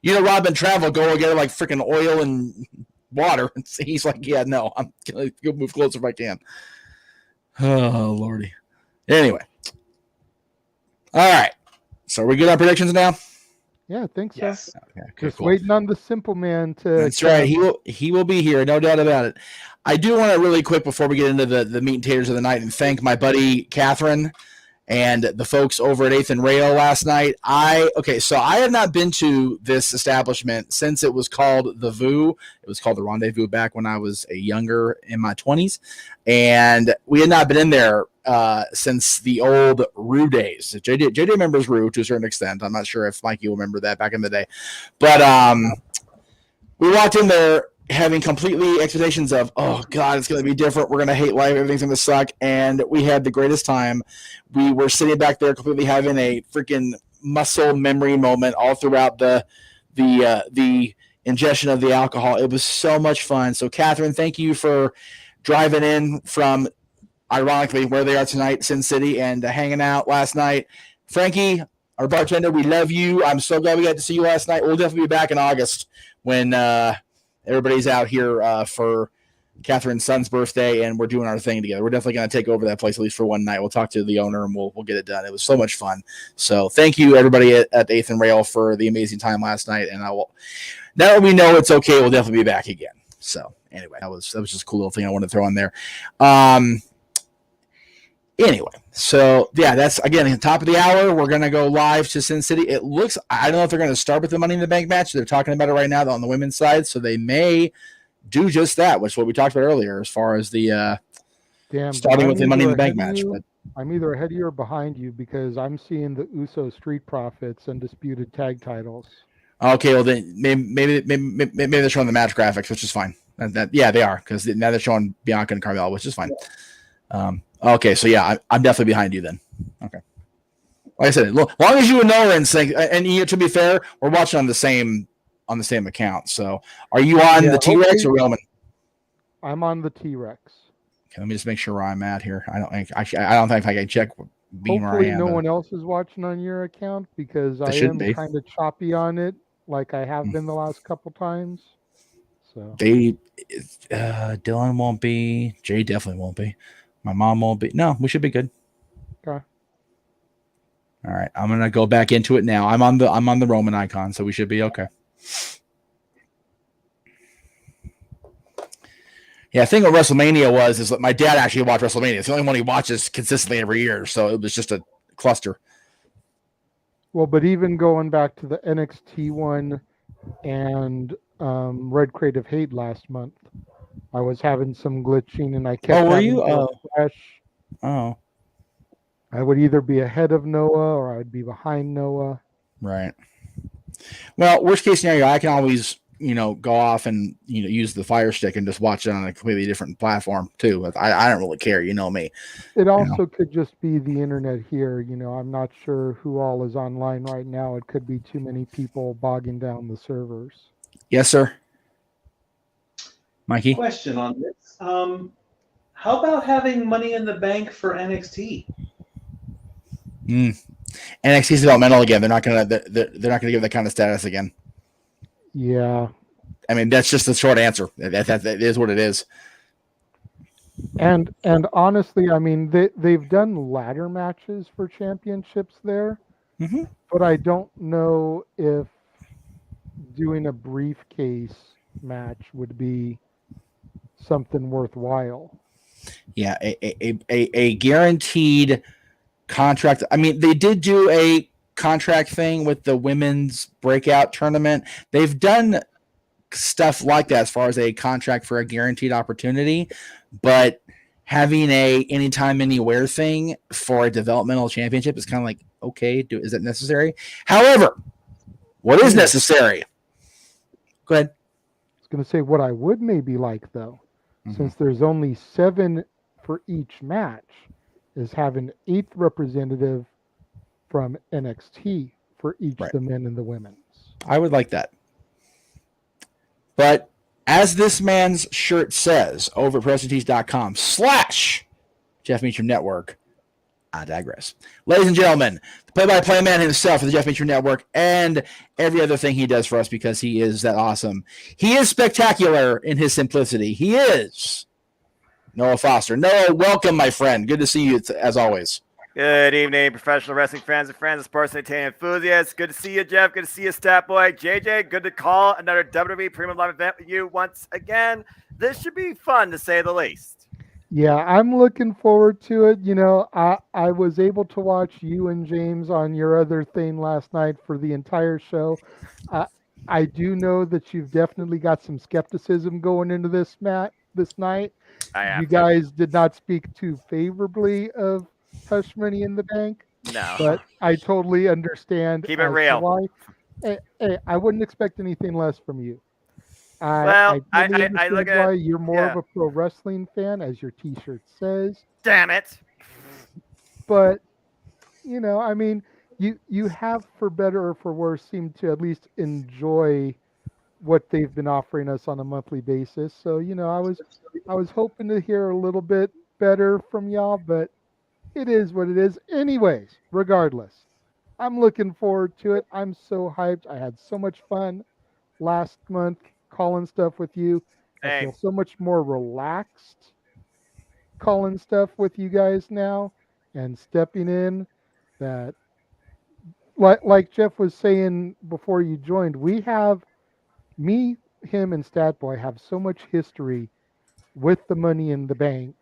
[SPEAKER 1] Rob and Travel go and get like freaking oil and water. And he's like, yeah, no, I'm going to go move closer if I can. Oh, Lordy. Anyway. All right. So are we good on predictions now?
[SPEAKER 2] Yeah, I think so.
[SPEAKER 3] Yes.
[SPEAKER 1] Okay,
[SPEAKER 2] Just waiting on the simple man to.
[SPEAKER 1] That's right. He will be here, no doubt about it. I do want to really quick before we get into the meat and taters of the night and thank my buddy Catherine and the folks over at 8th and Rail last night. So I have not been to this establishment since it was called the VU. It was called the Rendezvous back when I was younger in my 20s. And we had not been in there since the old Rue days. JJ remembers Rue to a certain extent. I'm not sure if Mikey will remember that back in the day. But we walked in there having completely expectations of, oh, God, it's going to be different. We're going to hate life. Everything's going to suck. And we had the greatest time. We were sitting back there completely having a freaking muscle memory moment all throughout the ingestion of the alcohol. It was so much fun. So, Catherine, thank you for driving in from, ironically, where they are tonight, Sin City, and hanging out last night. Frankie, our bartender, we love you. I'm so glad we got to see you last night. We'll definitely be back in August when everybody's out here for Catherine's son's birthday, and we're doing our thing together. We're definitely going to take over that place at least for one night. We'll talk to the owner, and we'll get it done. It was so much fun. So thank you, everybody at 8th and Rail, for the amazing time last night. And now that we know it's okay, we'll definitely be back again. So anyway, that was just a cool little thing I wanted to throw in there. Anyway, so yeah, that's again at the top of the hour. We're gonna go live to Sin City. It looks, I don't know if they're gonna start with the Money in the Bank match. They're talking about it right now on the women's side, so they may do just that, which is what we talked about earlier, as far as the
[SPEAKER 2] Damn,
[SPEAKER 1] starting with the Money in the Bank match. But
[SPEAKER 2] I'm either ahead of you or behind you because I'm seeing the Uso Street Profits undisputed tag titles.
[SPEAKER 1] okay, well then maybe they're showing the match graphics, which is fine. Yeah, they are, because now they're showing Bianca and Carmella, which is fine. Okay, so yeah, I'm definitely behind you then. Okay, like I said, as long as you and Noah are in sync, and to be fair, we're watching on the same account. So, are you on the T-Rex or Roman?
[SPEAKER 2] I'm on the T-Rex.
[SPEAKER 1] Okay, let me just make sure where I'm at here. I don't think I can check being where I
[SPEAKER 2] Hopefully,
[SPEAKER 1] am.
[SPEAKER 2] no one else is watching on your account because I am kind of choppy on it, like I have been the last couple times. So
[SPEAKER 1] Dylan won't be. Jay definitely won't be. My mom won't be. No, we should be good.
[SPEAKER 2] Okay.
[SPEAKER 1] All right, I'm gonna go back into it now. I'm on the Roman icon, so we should be okay. Yeah, the thing with WrestleMania is that my dad actually watched WrestleMania. It's the only one he watches consistently every year, so it was just a cluster.
[SPEAKER 2] Well, but even going back to the NXT one and Red Crate of Hate last month, I was having some glitching, and I kept.
[SPEAKER 1] Oh, were you?
[SPEAKER 2] Fresh.
[SPEAKER 1] Oh.
[SPEAKER 2] I would either be ahead of Noah or I'd be behind Noah.
[SPEAKER 1] Right. Well, worst case scenario, I can always, go off and, use the Fire Stick and just watch it on a completely different platform too. I don't really care. You know me.
[SPEAKER 2] It also could just be the internet here. I'm not sure who all is online right now. It could be too many people bogging down the servers.
[SPEAKER 1] Yes, sir. Mikey?
[SPEAKER 3] Question on this. How about having Money in the Bank for NXT?
[SPEAKER 1] NXT's developmental again. They're not gonna give that kind of status again.
[SPEAKER 2] Yeah.
[SPEAKER 1] I mean, that's just the short answer. That is what it is.
[SPEAKER 2] And honestly, I mean, they've done ladder matches for championships there, but I don't know if doing a briefcase match would be something worthwhile.
[SPEAKER 1] Yeah, a guaranteed contract. I mean, they did do a contract thing with the women's breakout tournament. They've done stuff like that as far as a contract for a guaranteed opportunity, but having a anytime anywhere thing for a developmental championship is kind of like, okay, is that necessary? However, what is necessary? Go ahead.
[SPEAKER 2] I was going to say what I would maybe like, though, since there's only 7 for each match, is have an 8th representative from NXT for each the men and the women's.
[SPEAKER 1] I would like that. But as this man's shirt says over at PresidentTees.com/Jeff Meacham Network, I digress. Ladies and gentlemen, the play-by-play man himself for the Jeff Meacham Network and every other thing he does for us because he is that awesome. He is spectacular in his simplicity. He is Noah Foster. Noah, welcome, my friend. Good to see you as always.
[SPEAKER 4] Good evening, professional wrestling fans and friends, sports entertainment enthusiasts. Good to see you, Jeff. Good to see you, Stat Boy. JJ, good to call another WWE Premium Live Event with you once again. This should be fun, to say the least.
[SPEAKER 2] Yeah, I'm looking forward to it. I was able to watch you and James on your other thing last night for the entire show. I do know that you've definitely got some skepticism going into this night. You guys did not speak too favorably of hushMONEY in the Bank.
[SPEAKER 4] No.
[SPEAKER 2] But I totally understand.
[SPEAKER 4] Keep it real.
[SPEAKER 2] Why. Hey, I wouldn't expect anything less from you.
[SPEAKER 4] I
[SPEAKER 2] look at why you're more of a pro wrestling fan, as your T-shirt says.
[SPEAKER 4] Damn it!
[SPEAKER 2] But I mean, you have, for better or for worse, seemed to at least enjoy what they've been offering us on a monthly basis. So I was hoping to hear a little bit better from y'all, but it is what it is. Anyways, regardless, I'm looking forward to it. I'm so hyped. I had so much fun last month calling stuff with you. I feel so much more relaxed calling stuff with you guys now and stepping in. That, like Jeff was saying before you joined, we have him and Statboy have so much history with the Money in the Bank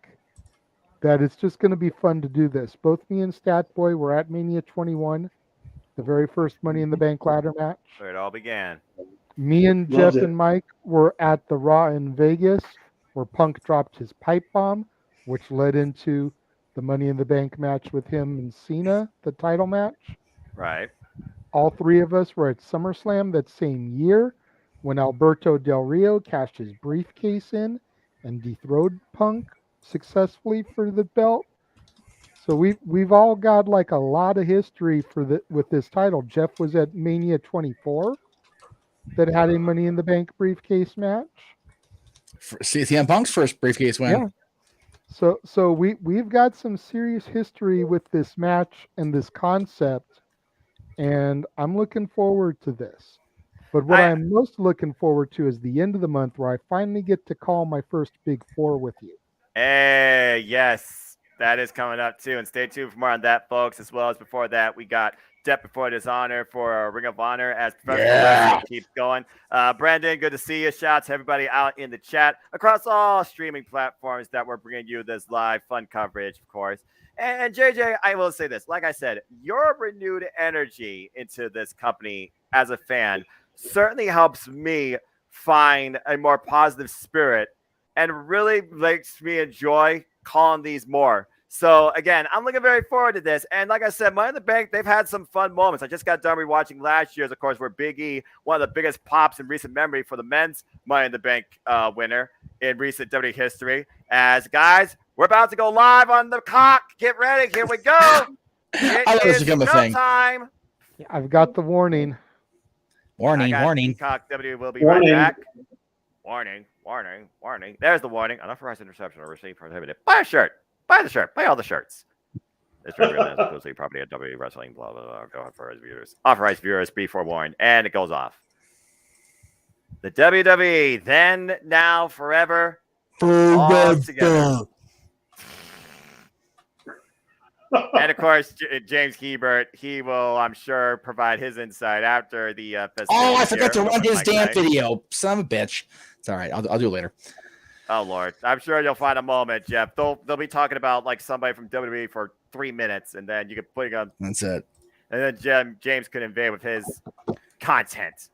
[SPEAKER 2] that it's just going to be fun to do this. Both me and Statboy were at Mania 21, the very first Money in the Bank ladder match.
[SPEAKER 4] Where it all began.
[SPEAKER 2] Me and Jeff and Mike were at the Raw in Vegas, where Punk dropped his pipe bomb. which led into the Money in the Bank match with him and Cena, the title match.
[SPEAKER 4] Right.
[SPEAKER 2] All three of us were at SummerSlam that same year when Alberto Del Rio cashed his briefcase in and dethroned Punk successfully for the belt. So we've all got like a lot of history with this title. Jeff was at Mania 24 that had a Money in the Bank briefcase match.
[SPEAKER 1] CM Punk's first briefcase win.
[SPEAKER 2] Yeah. So we've got some serious history with this match and this concept, and I'm looking forward to this. But what I'm most looking forward to is the end of the month where I finally get to call my first Big Four with you.
[SPEAKER 4] Hey, yes, that is coming up too. And stay tuned for more on that, folks. As well as before that, we got Death Before Dishonor for Ring of Honor as professional wrestling keeps going. Brandon, good to see you. Shout out to everybody out in the chat across all streaming platforms that we're bringing you this live fun coverage, of course. And JJ, I will say this. Like I said, your renewed energy into this company as a fan certainly helps me find a more positive spirit and really makes me enjoy calling these more. So again, I'm looking very forward to this. And like I said, Money in the Bank, they've had some fun moments. I just got done rewatching last year's, of course, where Big E, one of the biggest pops in recent memory for the men's Money in the Bank winner in recent WWE history. As guys, we're about to go live on the cock. Get ready. Here we go.
[SPEAKER 1] I know this is a thing.
[SPEAKER 4] Time.
[SPEAKER 2] I've got the warning.
[SPEAKER 1] Warning.
[SPEAKER 4] Peacock WWE will be right back. Warning. There's the warning. Unauthorized interception or receipt prohibited. Buy a shirt. Buy the shirt. Buy all the shirts. This shirt is exclusively property of WWE Wrestling. Blah blah blah. Go authorized viewers. Authorized viewers be forewarned, and it goes off. The WWE then, now, forever, all together. And of course, James Hebert, he will, I'm sure, provide his insight after the
[SPEAKER 1] I forgot to run his damn video. Son of a bitch. It's all right. I'll do it later.
[SPEAKER 4] Oh Lord, I'm sure you'll find a moment, Jeff. They'll be talking about like somebody from WWE for 3 minutes, and then you can put on.
[SPEAKER 1] That's it.
[SPEAKER 4] And then James could invade with his content.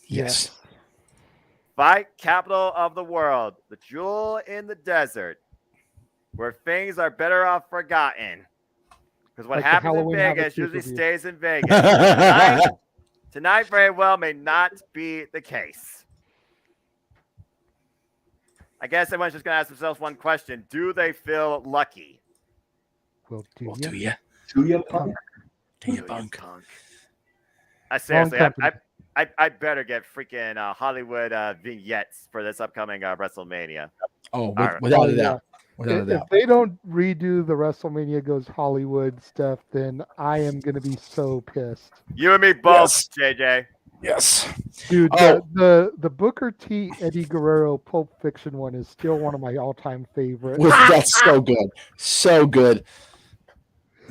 [SPEAKER 1] Yes.
[SPEAKER 4] Fight capital of the world, the jewel in the desert, where things are better off forgotten. Because what happens in Vegas usually stays in Vegas. Tonight very well may not be the case. I guess everyone's just going to ask themselves one question. Do they feel lucky?
[SPEAKER 2] Well, do
[SPEAKER 1] you?
[SPEAKER 3] Do you, Punk?
[SPEAKER 1] Do you, Punk?
[SPEAKER 4] Seriously, I better get freaking Hollywood vignettes for this upcoming WrestleMania.
[SPEAKER 1] Oh, without a doubt.
[SPEAKER 2] If they don't redo the WrestleMania Goes Hollywood stuff, then I am going to be so pissed.
[SPEAKER 4] You and me both, JJ.
[SPEAKER 1] Yes.
[SPEAKER 2] Dude, the Booker T. Eddie Guerrero Pulp Fiction one is still one of my all-time favorites.
[SPEAKER 1] That's so good. So good.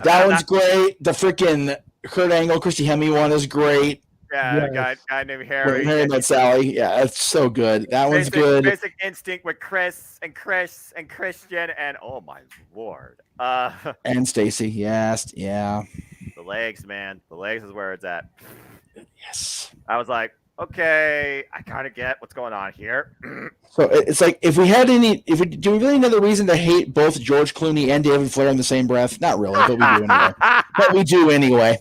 [SPEAKER 1] That one's great. The freaking Kurt Angle, Christy Hemme one is great.
[SPEAKER 4] Yeah, yes. guy named Harry.
[SPEAKER 1] Harry Met Sally. Yeah, that's so good. That one's good.
[SPEAKER 4] Basic Instinct with Chris and Christian and oh my Lord.
[SPEAKER 1] And Stacy. Yes. Yeah.
[SPEAKER 4] The legs, man. The legs is where it's at.
[SPEAKER 1] Yes.
[SPEAKER 4] I was like, okay, I kind of get what's going on here.
[SPEAKER 1] So it's like do we really know the reason to hate both George Clooney and David Flair in the same breath? Not really, but we do anyway.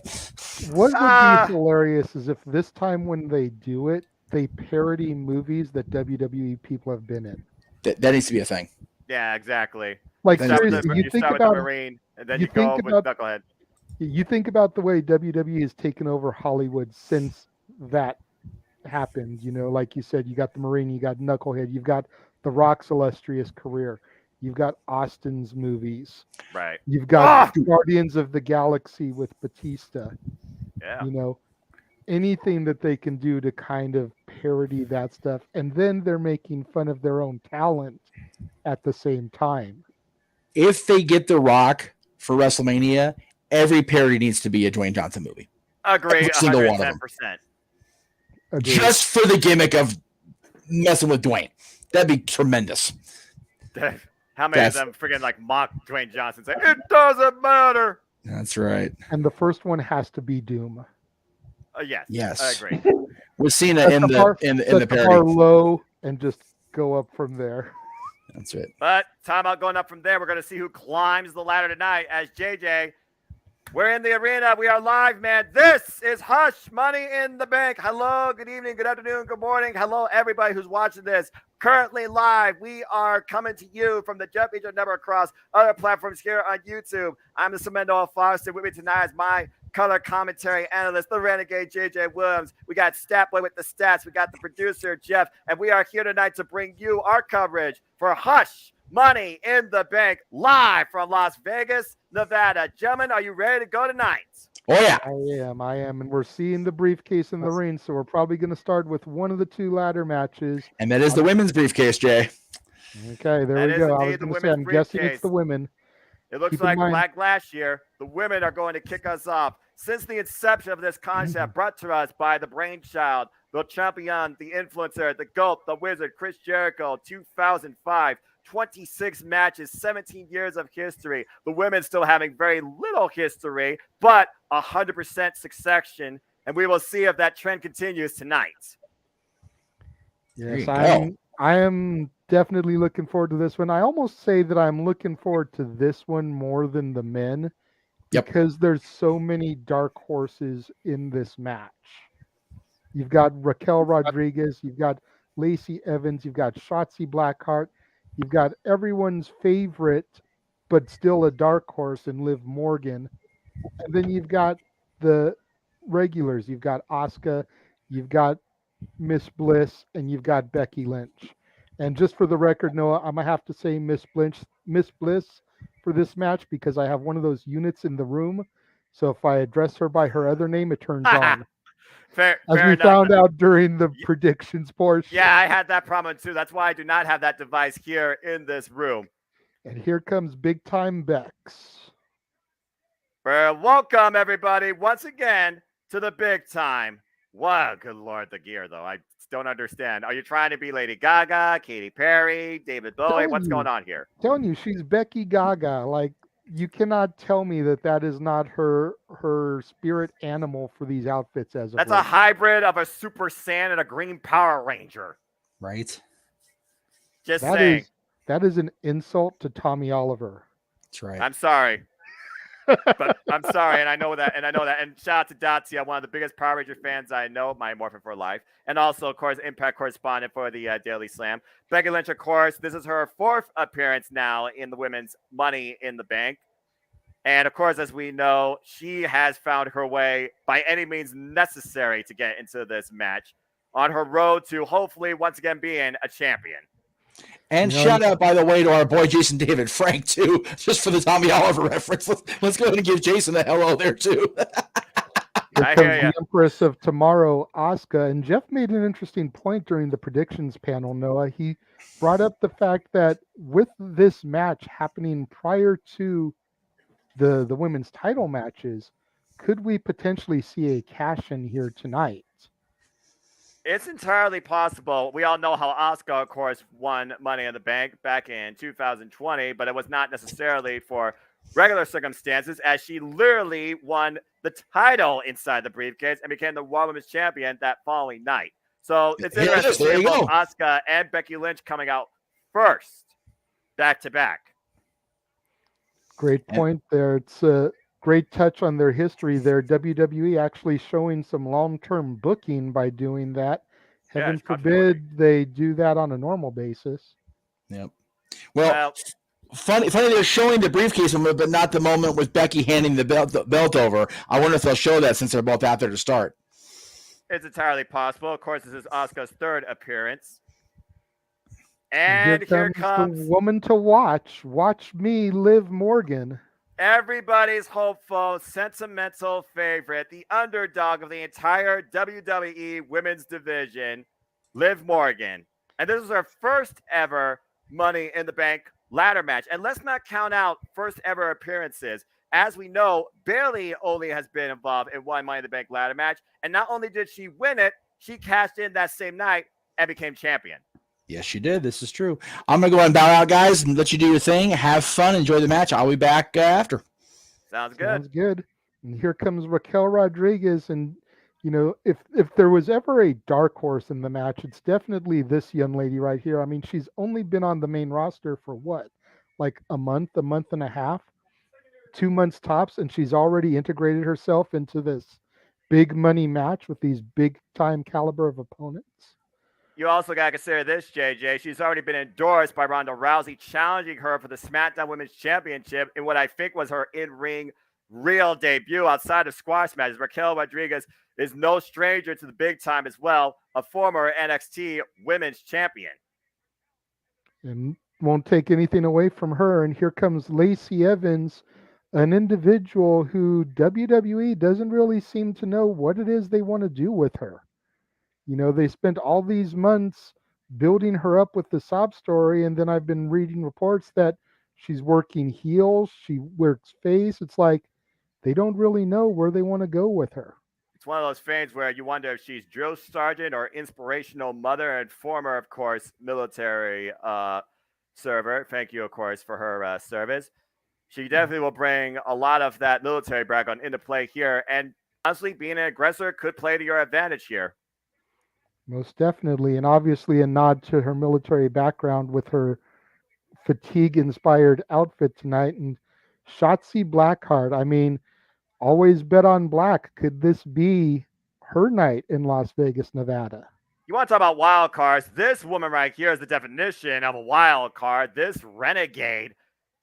[SPEAKER 2] What would be hilarious is if this time when they do it, they parody movies that WWE people have been in.
[SPEAKER 1] That needs to be a thing.
[SPEAKER 4] Yeah, exactly.
[SPEAKER 2] Like seriously, you think about
[SPEAKER 4] the Marine, and then you go with Knucklehead.
[SPEAKER 2] You think about the way WWE has taken over Hollywood since that happened. You know, like you said, you got the Marine, you got Knucklehead, you've got The Rock's illustrious career, you've got Austin's movies,
[SPEAKER 4] right?
[SPEAKER 2] You've got Guardians of the Galaxy with Batista.
[SPEAKER 4] Yeah.
[SPEAKER 2] You know, anything that they can do to kind of parody that stuff, and then they're making fun of their own talent at the same time.
[SPEAKER 1] If they get The Rock for WrestleMania, every parody needs to be a Dwayne Johnson movie.
[SPEAKER 4] Agree, 110%.
[SPEAKER 1] Just for the gimmick of messing with Dwayne. That'd be tremendous.
[SPEAKER 4] How many of them freaking like mock Dwayne Johnson say, it doesn't matter?
[SPEAKER 1] That's right.
[SPEAKER 2] And the first one has to be Doom.
[SPEAKER 4] Yes. I agree.
[SPEAKER 1] We've seen it in the parody.
[SPEAKER 2] Bar low and just go up from there.
[SPEAKER 1] That's it.
[SPEAKER 4] But timeout going up from there. We're going to see who climbs the ladder tonight. As JJ, we're in the arena. We are live, man. This is Hush Money in the Bank. Hello, good evening, good afternoon, good morning. Hello, everybody who's watching this. Currently live, we are coming to you from the Jeff Meacham Network across other platforms here on YouTube. I'm the Semendo Foster. With me tonight is my color commentary analyst, the Renegade J.j Williams. We got Statboy with the stats. We got the producer, Jeff. And we are here tonight to bring you our coverage for Hush Money in the Bank, live from Las Vegas, Nevada. Gentlemen, are you ready to go tonight?
[SPEAKER 1] Oh, yeah.
[SPEAKER 2] I am. And we're seeing the briefcase in the ring, so we're probably going to start with one of the two ladder matches.
[SPEAKER 1] And that is the women's briefcase, Jay.
[SPEAKER 2] Okay, there we go. I was going to say, I'm guessing it's the women.
[SPEAKER 4] It looks like last year, the women are going to kick us off. Since the inception of this concept, brought to us by the brainchild, the champion, the influencer, the GOAT, the wizard, Chris Jericho, 2005. 26 matches, 17 years of history. The women still having very little history, but 100% succession. And we will see if that trend continues tonight.
[SPEAKER 2] Yes, I am definitely looking forward to this one. I almost say that I'm looking forward to this one more than the men because there's so many dark horses in this match. You've got Raquel Rodriguez, you've got Lacey Evans, you've got Shotzi Blackheart, you've got everyone's favorite, but still a dark horse in Liv Morgan. And then you've got the regulars. You've got Asuka, you've got Miss Bliss, and you've got Becky Lynch. And just for the record, Noah, I'm going to have to say Miss Bliss for this match because I have one of those units in the room. So if I address her by her other name, it turns on.
[SPEAKER 4] Fair
[SPEAKER 2] we
[SPEAKER 4] enough.
[SPEAKER 2] Found out during the predictions portion.
[SPEAKER 4] Yeah, I had that problem too. That's why I do not have that device here in this room.
[SPEAKER 2] And here comes Big Time Bex.
[SPEAKER 4] Well, welcome everybody once again to the Big Time. Wow, good Lord, the gear though. I don't understand. Are you trying to be Lady Gaga, Katy Perry, David Bowie? What's going on here?
[SPEAKER 2] Telling you, she's Becky Gaga. Like, you cannot tell me that is not her spirit animal for these outfits. That's
[SPEAKER 4] a hybrid of a Super Saiyan and a Green Power Ranger.
[SPEAKER 1] Right.
[SPEAKER 4] Just saying.
[SPEAKER 2] That is an insult to Tommy Oliver.
[SPEAKER 1] That's right.
[SPEAKER 4] I'm sorry. But I'm sorry, and I know that. And shout out to Dacia, one of the biggest Power Ranger fans I know, my Morphin for life. And also, of course, Impact correspondent for the Daily Slam. Becky Lynch, of course, this is her 4th appearance now in the women's Money in the Bank. And, of course, as we know, she has found her way by any means necessary to get into this match on her road to hopefully once again being a champion.
[SPEAKER 1] And shout out, by the way, to our boy Jason David Frank, too, just for the Tommy Oliver reference. Let's go ahead and give Jason a hello there, too.
[SPEAKER 2] Here comes the Empress of Tomorrow, Asuka. And Jeff made an interesting point during the predictions panel, Noah. He brought up the fact that with this match happening prior to the women's title matches, could we potentially see a cash-in here tonight?
[SPEAKER 4] It's entirely possible. We all know how Asuka, of course, won Money in the Bank back in 2020, but it was not necessarily for regular circumstances, as she literally won the title inside the briefcase and became the Raw Women's Champion that following night. So it's interesting to see both Asuka and Becky Lynch coming out first, back to back.
[SPEAKER 2] Great point there. It's a great touch on their history there. WWE actually showing some long-term booking by doing that. Heaven forbid they do that on a normal basis.
[SPEAKER 1] Yep. Well, funny they're showing the briefcase, but not the moment with Becky handing the belt over. I wonder if they'll show that since they're both out there to start.
[SPEAKER 4] It's entirely possible. Of course, this is Asuka's 3rd appearance. And here comes
[SPEAKER 2] the woman to watch. Watch me, Liv Morgan.
[SPEAKER 4] Everybody's hopeful, sentimental favorite, the underdog of the entire WWE women's division, Liv Morgan. And this is her first ever Money in the Bank ladder match. And let's not count out first ever appearances. As we know, Bayley only has been involved in one Money in the Bank ladder match. And not only did she win it, she cashed in that same night and became champion.
[SPEAKER 1] Yes, you did. This is true. I'm going to go ahead and bow out, guys, and let you do your thing. Have fun. Enjoy the match. I'll be back after.
[SPEAKER 4] Sounds good.
[SPEAKER 2] Sounds good. And here comes Raquel Rodriguez. And, You know, if there was ever a dark horse in the match, it's definitely this young lady right here. I mean, she's only been on the main roster for what, like a month and a half, 2 months tops, and she's already integrated herself into this big money match with these big time caliber of opponents.
[SPEAKER 4] You also got to consider this, JJ. She's already been endorsed by Ronda Rousey, challenging her for the SmackDown Women's Championship in what I think was her in-ring real debut outside of squash matches. Raquel Rodriguez is no stranger to the big time as well, a former NXT Women's Champion.
[SPEAKER 2] And won't take anything away from her. And here comes Lacey Evans, an individual who WWE doesn't really seem to know what it is they want to do with her. You know, they spent all these months building her up with the sob story, and then I've been reading reports that she's working heels, she works face. It's like they don't really know where they want to go with her.
[SPEAKER 4] It's one of those things where you wonder if she's drill sergeant or inspirational mother and former, of course, military server. Thank you, of course, for her service. She definitely will bring a lot of that military background into play here. And honestly, being an aggressor could play to your advantage here.
[SPEAKER 2] Most definitely. And obviously a nod to her military background with her fatigue-inspired outfit tonight. And Shotzi Blackheart, I mean, always bet on black. Could this be her night in Las Vegas, Nevada?
[SPEAKER 4] You want to talk about wild cards? This woman right here is the definition of a wild card. This renegade,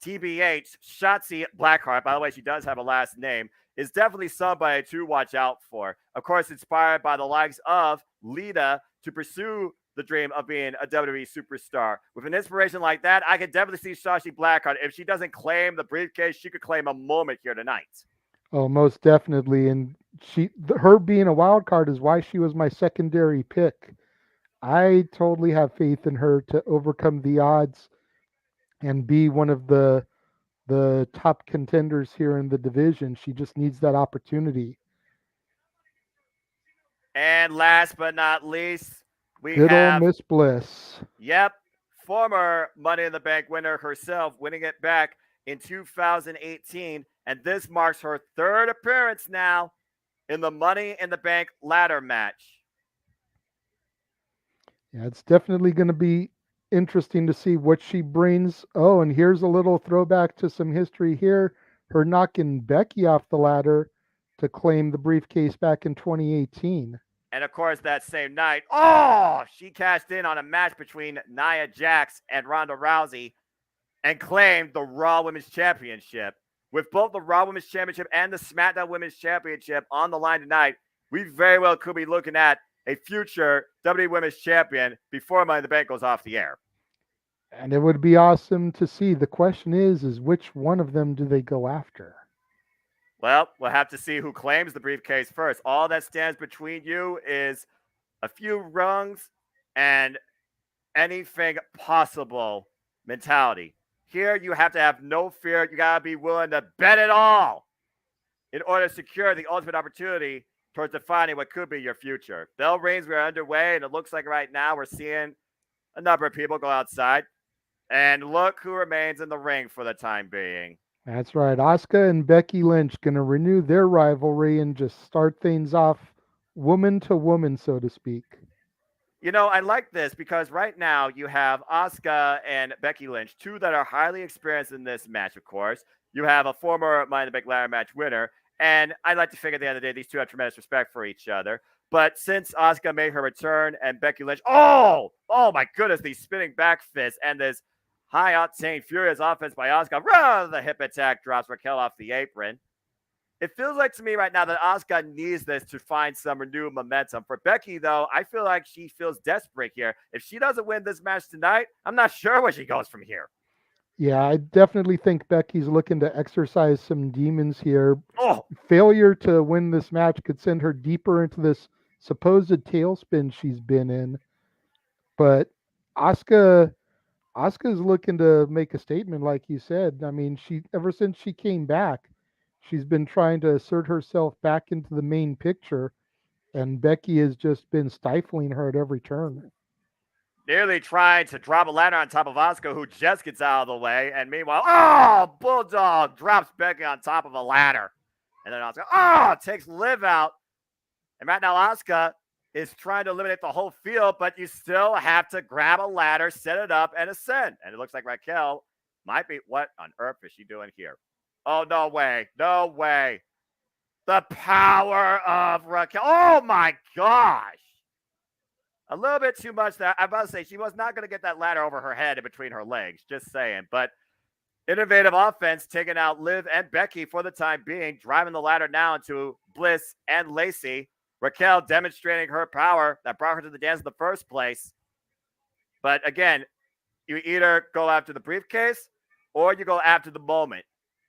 [SPEAKER 4] TBH, Shotzi Blackheart, by the way, she does have a last name, is definitely somebody to watch out for. Of course, inspired by the likes of Lita to pursue the dream of being a WWE superstar. With an inspiration like that, I could definitely see Shotzi Blackheart. If she doesn't claim the briefcase, she could claim a moment here tonight.
[SPEAKER 2] Oh, most definitely. And her being a wild card is why she was my secondary pick. I totally have faith in her to overcome the odds and be one of the top contenders here in the division. She just needs that opportunity.
[SPEAKER 4] And last but not least, we
[SPEAKER 2] Good
[SPEAKER 4] have
[SPEAKER 2] old Miss Bliss.
[SPEAKER 4] Yep, former Money in the Bank winner herself, winning it back in 2018. And this marks her third appearance now in the Money in the Bank ladder match.
[SPEAKER 2] Yeah, it's definitely going to be interesting to see what she brings. Oh, and here's a little throwback to some history here. Her knocking Becky off the ladder to claim the briefcase back in 2018.
[SPEAKER 4] And of course, that same night, she cashed in on a match between Nia Jax and Ronda Rousey and claimed the Raw Women's Championship. With both the Raw Women's Championship and the SmackDown Women's Championship on the line tonight, we very well could be looking at a future WWE Women's Champion before Money in the Bank goes off the air.
[SPEAKER 2] And it would be awesome to see. The question is which one of them do they go after?
[SPEAKER 4] Well, we'll have to see who claims the briefcase first. All that stands between you is a few rungs and anything possible mentality. Here, you have to have no fear. You got to be willing to bet it all in order to secure the ultimate opportunity towards defining what could be your future. Bell rings, we're underway, and it looks like right now we're seeing a number of people go outside. And look who remains in the ring for the time being.
[SPEAKER 2] That's right. Asuka and Becky Lynch going to renew their rivalry and just start things off woman to woman, so to speak.
[SPEAKER 4] You know, I like this because right now you have Asuka and Becky Lynch, two that are highly experienced in this match, of course. You have a former Money in the Bank ladder match winner. And I like to figure at the end of the day, these two have tremendous respect for each other. But since Asuka made her return and Becky Lynch, oh my goodness, these spinning back fists and this high-octane, furious offense by Asuka. The hip attack drops Raquel off the apron. It feels like to me right now that Asuka needs this to find some renewed momentum. For Becky, though, I feel like she feels desperate here. If she doesn't win this match tonight, I'm not sure where she goes from here.
[SPEAKER 2] Yeah, I definitely think Becky's looking to exercise some demons here. Failure to win this match could send her deeper into this supposed tailspin she's been in. But Asuka's looking to make a statement, like you said. I mean, ever since she came back, she's been trying to assert herself back into the main picture, and Becky has just been stifling her at every turn.
[SPEAKER 4] Nearly trying to drop a ladder on top of Asuka, who just gets out of the way. And meanwhile, Bulldog drops Becky on top of a ladder. And then Asuka, takes Liv out. And right now, Asuka is trying to eliminate the whole field, but you still have to grab a ladder, set it up, and ascend. And it looks like Raquel might be. What on earth is she doing here? Oh, no way. No way. The power of Raquel. Oh, my gosh. A little bit too much there. I'm about to say she was not going to get that ladder over her head and between her legs. Just saying. But innovative offense taking out Liv and Becky for the time being, driving the ladder now into Bliss and Lacey. Raquel demonstrating her power that brought her to the dance in the first place. But again, you either go after the briefcase or you go after the moment.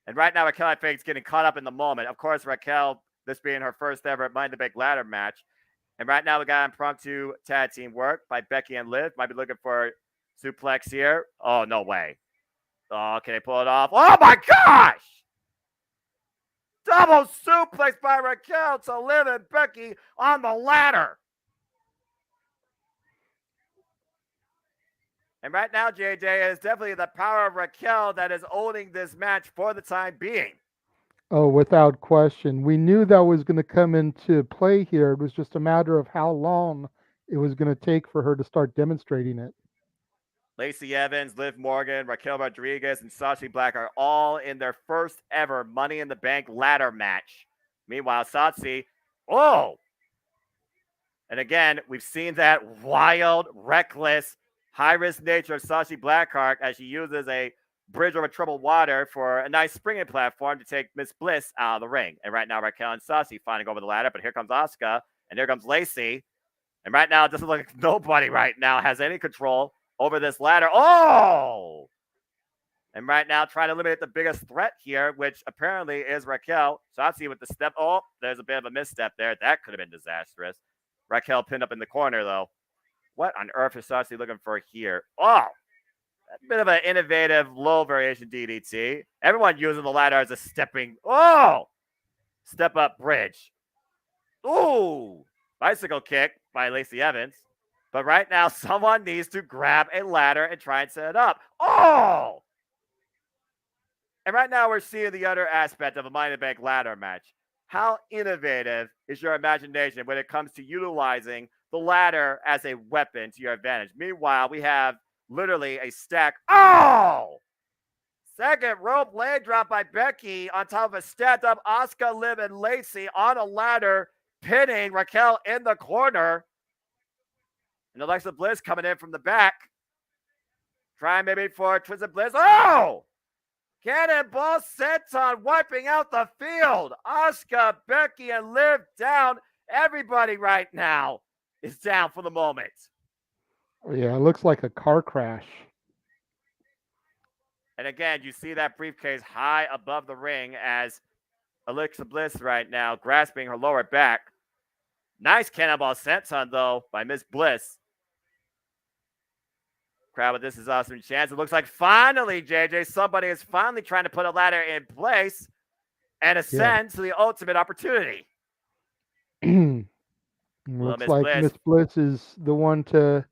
[SPEAKER 4] And right now, Raquel, I think, is getting caught up in the moment. Of course, Raquel, this being her first ever Money in the Bank ladder match. And right now, we got impromptu tag team work by Becky and Liv. Might be looking for suplex here. Oh, no way. Oh, can they pull it off? Oh, my gosh! Double suplex by Raquel to Liv and Becky on the ladder. And right now, JJ, is definitely the power of Raquel that is owning this match for the time being.
[SPEAKER 2] Oh, without question. We knew that was going to come into play here. It was just a matter of how long it was going to take for her to start demonstrating it.
[SPEAKER 4] Lacey Evans, Liv Morgan, Raquel Rodriguez, and Sachi Black are all in their first ever Money in the Bank ladder match. Meanwhile, Sachi, and again, we've seen that wild, reckless, high-risk nature of Sachi Blackheart as she uses a bridge over troubled water for a nice springing platform to take Miss Bliss out of the ring. And right now, Raquel and Sachi finding over the ladder, but here comes Asuka, and here comes Lacey. And right now, it doesn't look like nobody right now has any control over this ladder. Oh! And right now, trying to eliminate the biggest threat here, which apparently is Raquel. Sachi with the step. Oh, there's a bit of a misstep there. That could have been disastrous. Raquel pinned up in the corner, though. What on earth is Sachi looking for here? Oh! A bit of an innovative low variation DDT. Everyone using the ladder as a stepping. Oh! Step up bridge. Ooh! Bicycle kick by Lacey Evans. But right now, someone needs to grab a ladder and try and set it up. Oh! And right now, we're seeing the other aspect of a Money in the Bank ladder match. How innovative is your imagination when it comes to utilizing the ladder as a weapon to your advantage? Meanwhile, we have literally a stack. Oh! Second rope leg drop by Becky on top of a stacked up Asuka, Liv, and Lacey on a ladder, pinning Raquel in the corner. And Alexa Bliss coming in from the back. Trying maybe for Twisted Bliss. Oh! Cannonball Senton wiping out the field. Asuka, Becky, and Liv down. Everybody right now is down for the moment.
[SPEAKER 2] Yeah, it looks like a car crash.
[SPEAKER 4] And again, you see that briefcase high above the ring as Alexa Bliss right now grasping her lower back. Nice cannonball senton, though, by Miss Bliss. Crowd with this is awesome chance. It looks like finally, JJ, somebody is finally trying to put a ladder in place and ascend to the ultimate opportunity.
[SPEAKER 2] Looks like Miss Bliss is the one to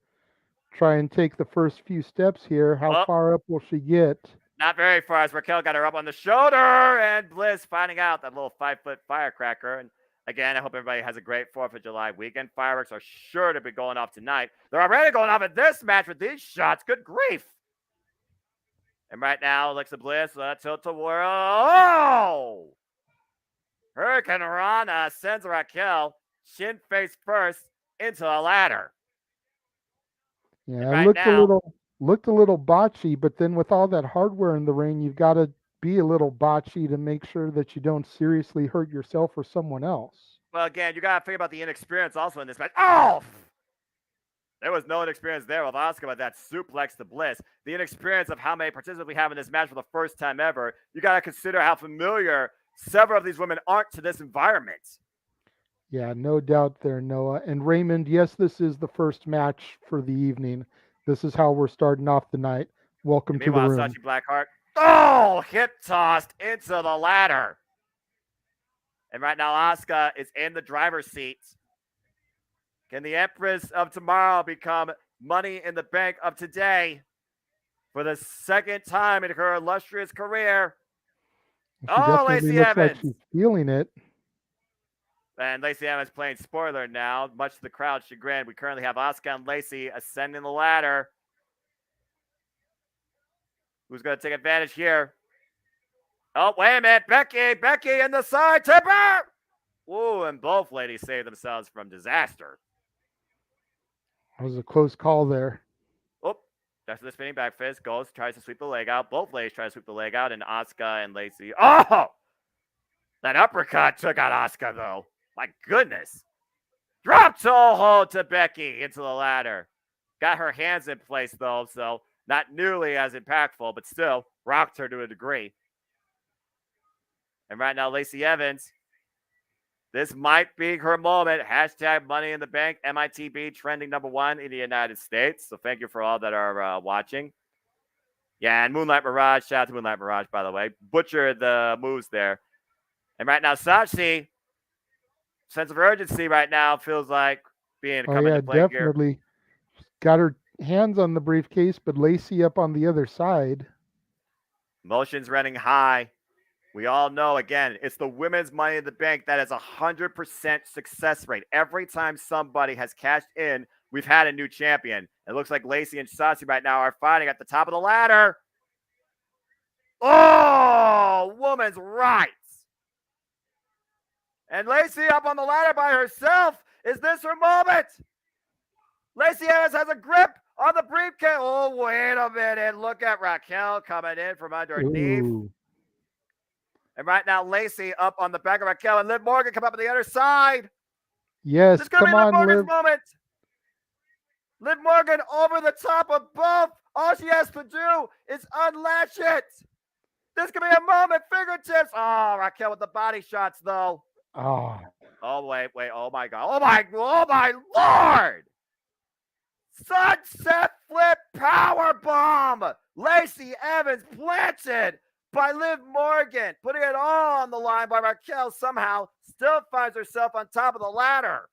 [SPEAKER 2] try and take the first few steps here. How far up will she get?
[SPEAKER 4] Not very far, as Raquel got her up on the shoulder, and Bliss finding out that little 5-foot firecracker. And again, I hope everybody has a great 4th of July weekend. Fireworks are sure to be going off tonight. They're already going off at this match with these shots. Good grief. And right now, Alexa Bliss, tilt-a-whirl. Oh! Hurricane Rana sends Raquel shin face first into a ladder.
[SPEAKER 2] Yeah, right, looked a little botchy, but then with all that hardware in the ring, you've got to be a little botchy to make sure that you don't seriously hurt yourself or someone else.
[SPEAKER 4] Well, again, you got to think about the inexperience also in this match. Oh! There was no inexperience there with Asuka with that suplex to Bliss. The inexperience of how many participants we have in this match for the first time ever. You got to consider how familiar several of these women aren't to this environment.
[SPEAKER 2] Yeah, no doubt there, Noah. And Raymond, yes, this is the first match for the evening. This is how we're starting off the night. Welcome to the room.
[SPEAKER 4] Meanwhile, Sachi Blackheart, hip tossed into the ladder. And right now, Asuka is in the driver's seat. Can the Empress of Tomorrow become Money in the Bank of today for the second time in her illustrious career?
[SPEAKER 2] She definitely
[SPEAKER 4] Lacey
[SPEAKER 2] looks
[SPEAKER 4] Evans.
[SPEAKER 2] like she's feeling it.
[SPEAKER 4] And Lacey Evans playing spoiler now, much to the crowd's chagrin. We currently have Asuka and Lacey ascending the ladder. Who's going to take advantage here? Oh, wait a minute. Becky in the side tipper. Ooh, and both ladies saved themselves from disaster.
[SPEAKER 2] That was a close call there.
[SPEAKER 4] Oh, that's the spinning back fist. Goes, tries to sweep the leg out. Both ladies try to sweep the leg out, and Asuka and Lacey. Oh! That uppercut took out Asuka, though. My goodness. Drop toe hold to Becky into the ladder. Got her hands in place, though, so not nearly as impactful, but still rocked her to a degree. And right now, Lacey Evans, this might be her moment. Hashtag Money in the Bank, MITB, trending #1 in the United States. So thank you for all that are watching. Yeah, and Moonlight Mirage, shout out to Moonlight Mirage, by the way. Butchered the moves there. And right now, Sachi, sense of urgency right now feels like being coming to play
[SPEAKER 2] definitely.
[SPEAKER 4] here.
[SPEAKER 2] Got her hands on the briefcase, but Lacey up on the other side.
[SPEAKER 4] Emotions running high. We all know, again, it's the women's Money in the Bank that is 100% success rate. Every time somebody has cashed in, we've had a new champion. It looks like Lacey and Shotzi right now are fighting at the top of the ladder. Oh, woman's rights. And Lacey up on the ladder by herself. Is this her moment? Lacey Evans has a grip on the briefcase. Oh, wait a minute. Look at Raquel coming in from underneath.
[SPEAKER 2] Ooh.
[SPEAKER 4] And right now, Lacey up on the back of Raquel, and Liv Morgan come up on the other side.
[SPEAKER 2] Yes,
[SPEAKER 4] this is going to be Liv Morgan's
[SPEAKER 2] Liv.
[SPEAKER 4] moment. Liv Morgan over the top of both. All she has to do is unlatch it. This could be a moment. Fingertips. Oh, Raquel with the body shots, though.
[SPEAKER 2] Oh.
[SPEAKER 4] Oh, wait. Oh, my God. Oh, my Lord. Sunset flip power bomb. Lacey Evans planted by Liv Morgan, putting it all on the line by Raquel somehow, still finds herself on top of the ladder.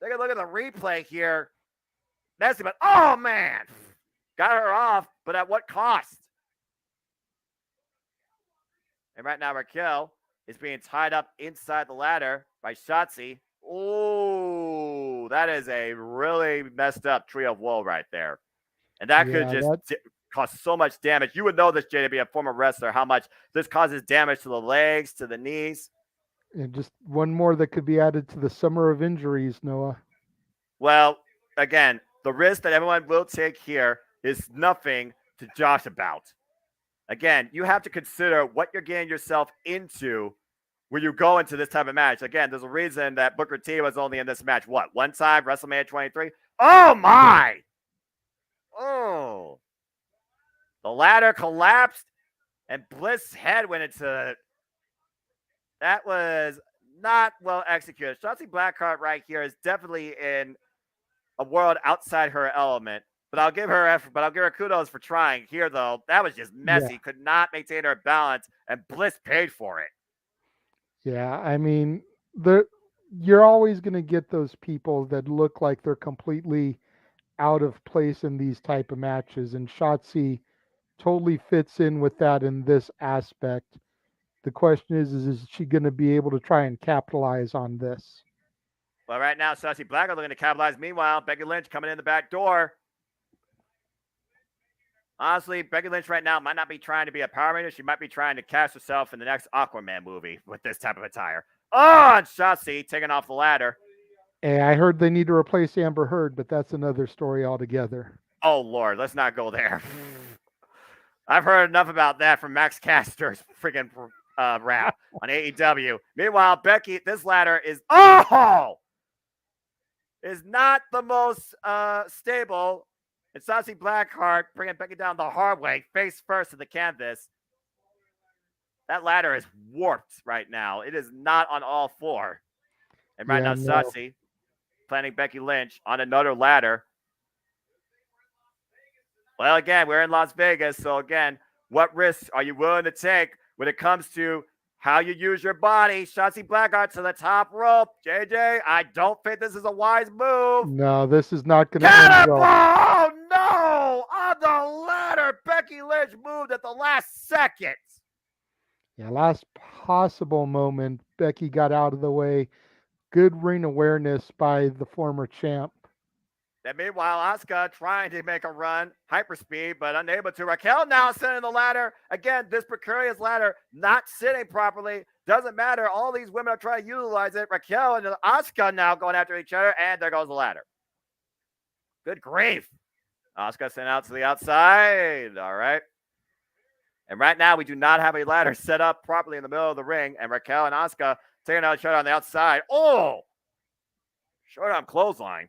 [SPEAKER 4] Take a look at the replay here. Nasty, but oh man, got her off, but at what cost? And right now, Raquel is being tied up inside the ladder by Shotzi. Oh, that is a really messed up tree of woe right there. And that could just cause so much damage. You would know this, Jay, to be a former wrestler, how much this causes damage to the legs, to the knees.
[SPEAKER 2] And just one more that could be added to the summer of injuries, Noah.
[SPEAKER 4] Well, again, the risk that everyone will take here is nothing to josh about. Again, you have to consider what you're getting yourself into when you go into this type of match. Again, there's a reason that Booker T was only in this match, one time, WrestleMania 23? Oh, my! Oh. The ladder collapsed, and Bliss' head went into it. That was not well executed. Shotzi Blackheart right here is definitely in a world outside her element. But I'll give her kudos for trying. Here, though, that was just messy. Yeah. Could not maintain her balance, and Bliss paid for it.
[SPEAKER 2] Yeah, I mean, you're always going to get those people that look like they're completely out of place in these type of matches, and Shotzi totally fits in with that in this aspect. The question is she going to be able to try and capitalize on this?
[SPEAKER 4] Well, right now, Shotzi Blackheart looking to capitalize. Meanwhile, Becky Lynch coming in the back door. Honestly, Becky Lynch right now might not be trying to be a Power Ranger. She might be trying to cast herself in the next Aquaman movie with this type of attire. Oh, and Shotzi taking off the ladder.
[SPEAKER 2] Hey, I heard they need to replace Amber Heard, but that's another story altogether.
[SPEAKER 4] Oh, Lord, let's not go there. I've heard enough about that from Max Caster's freaking rap on AEW. Meanwhile, Becky, this ladder is not the most stable. And Shotzi Blackheart bringing Becky down the hard way, face first to the canvas. That ladder is warped right now. It is not on all four. And right now, Shotzi planning Becky Lynch on another ladder. Well, again, we're in Las Vegas. So, again, what risks are you willing to take when it comes to how you use your body? Shotzi Blackheart to the top rope. JJ, I don't think this is a wise move.
[SPEAKER 2] No, this is not going to end well.
[SPEAKER 4] Oh, no! On the ladder, Becky Lynch moved at the last second.
[SPEAKER 2] Yeah, last possible moment, Becky got out of the way. Good ring awareness by the former champ.
[SPEAKER 4] And meanwhile, Asuka trying to make a run, hyperspeed, but unable to. Raquel now sitting the ladder. Again, this precarious ladder not sitting properly. Doesn't matter. All these women are trying to utilize it. Raquel and Asuka now going after each other, and there goes the ladder. Good grief. Asuka sent out to the outside. All right. And right now, we do not have a ladder set up properly in the middle of the ring, and Raquel and Asuka taking out each other on the outside. Oh! Short arm clothesline.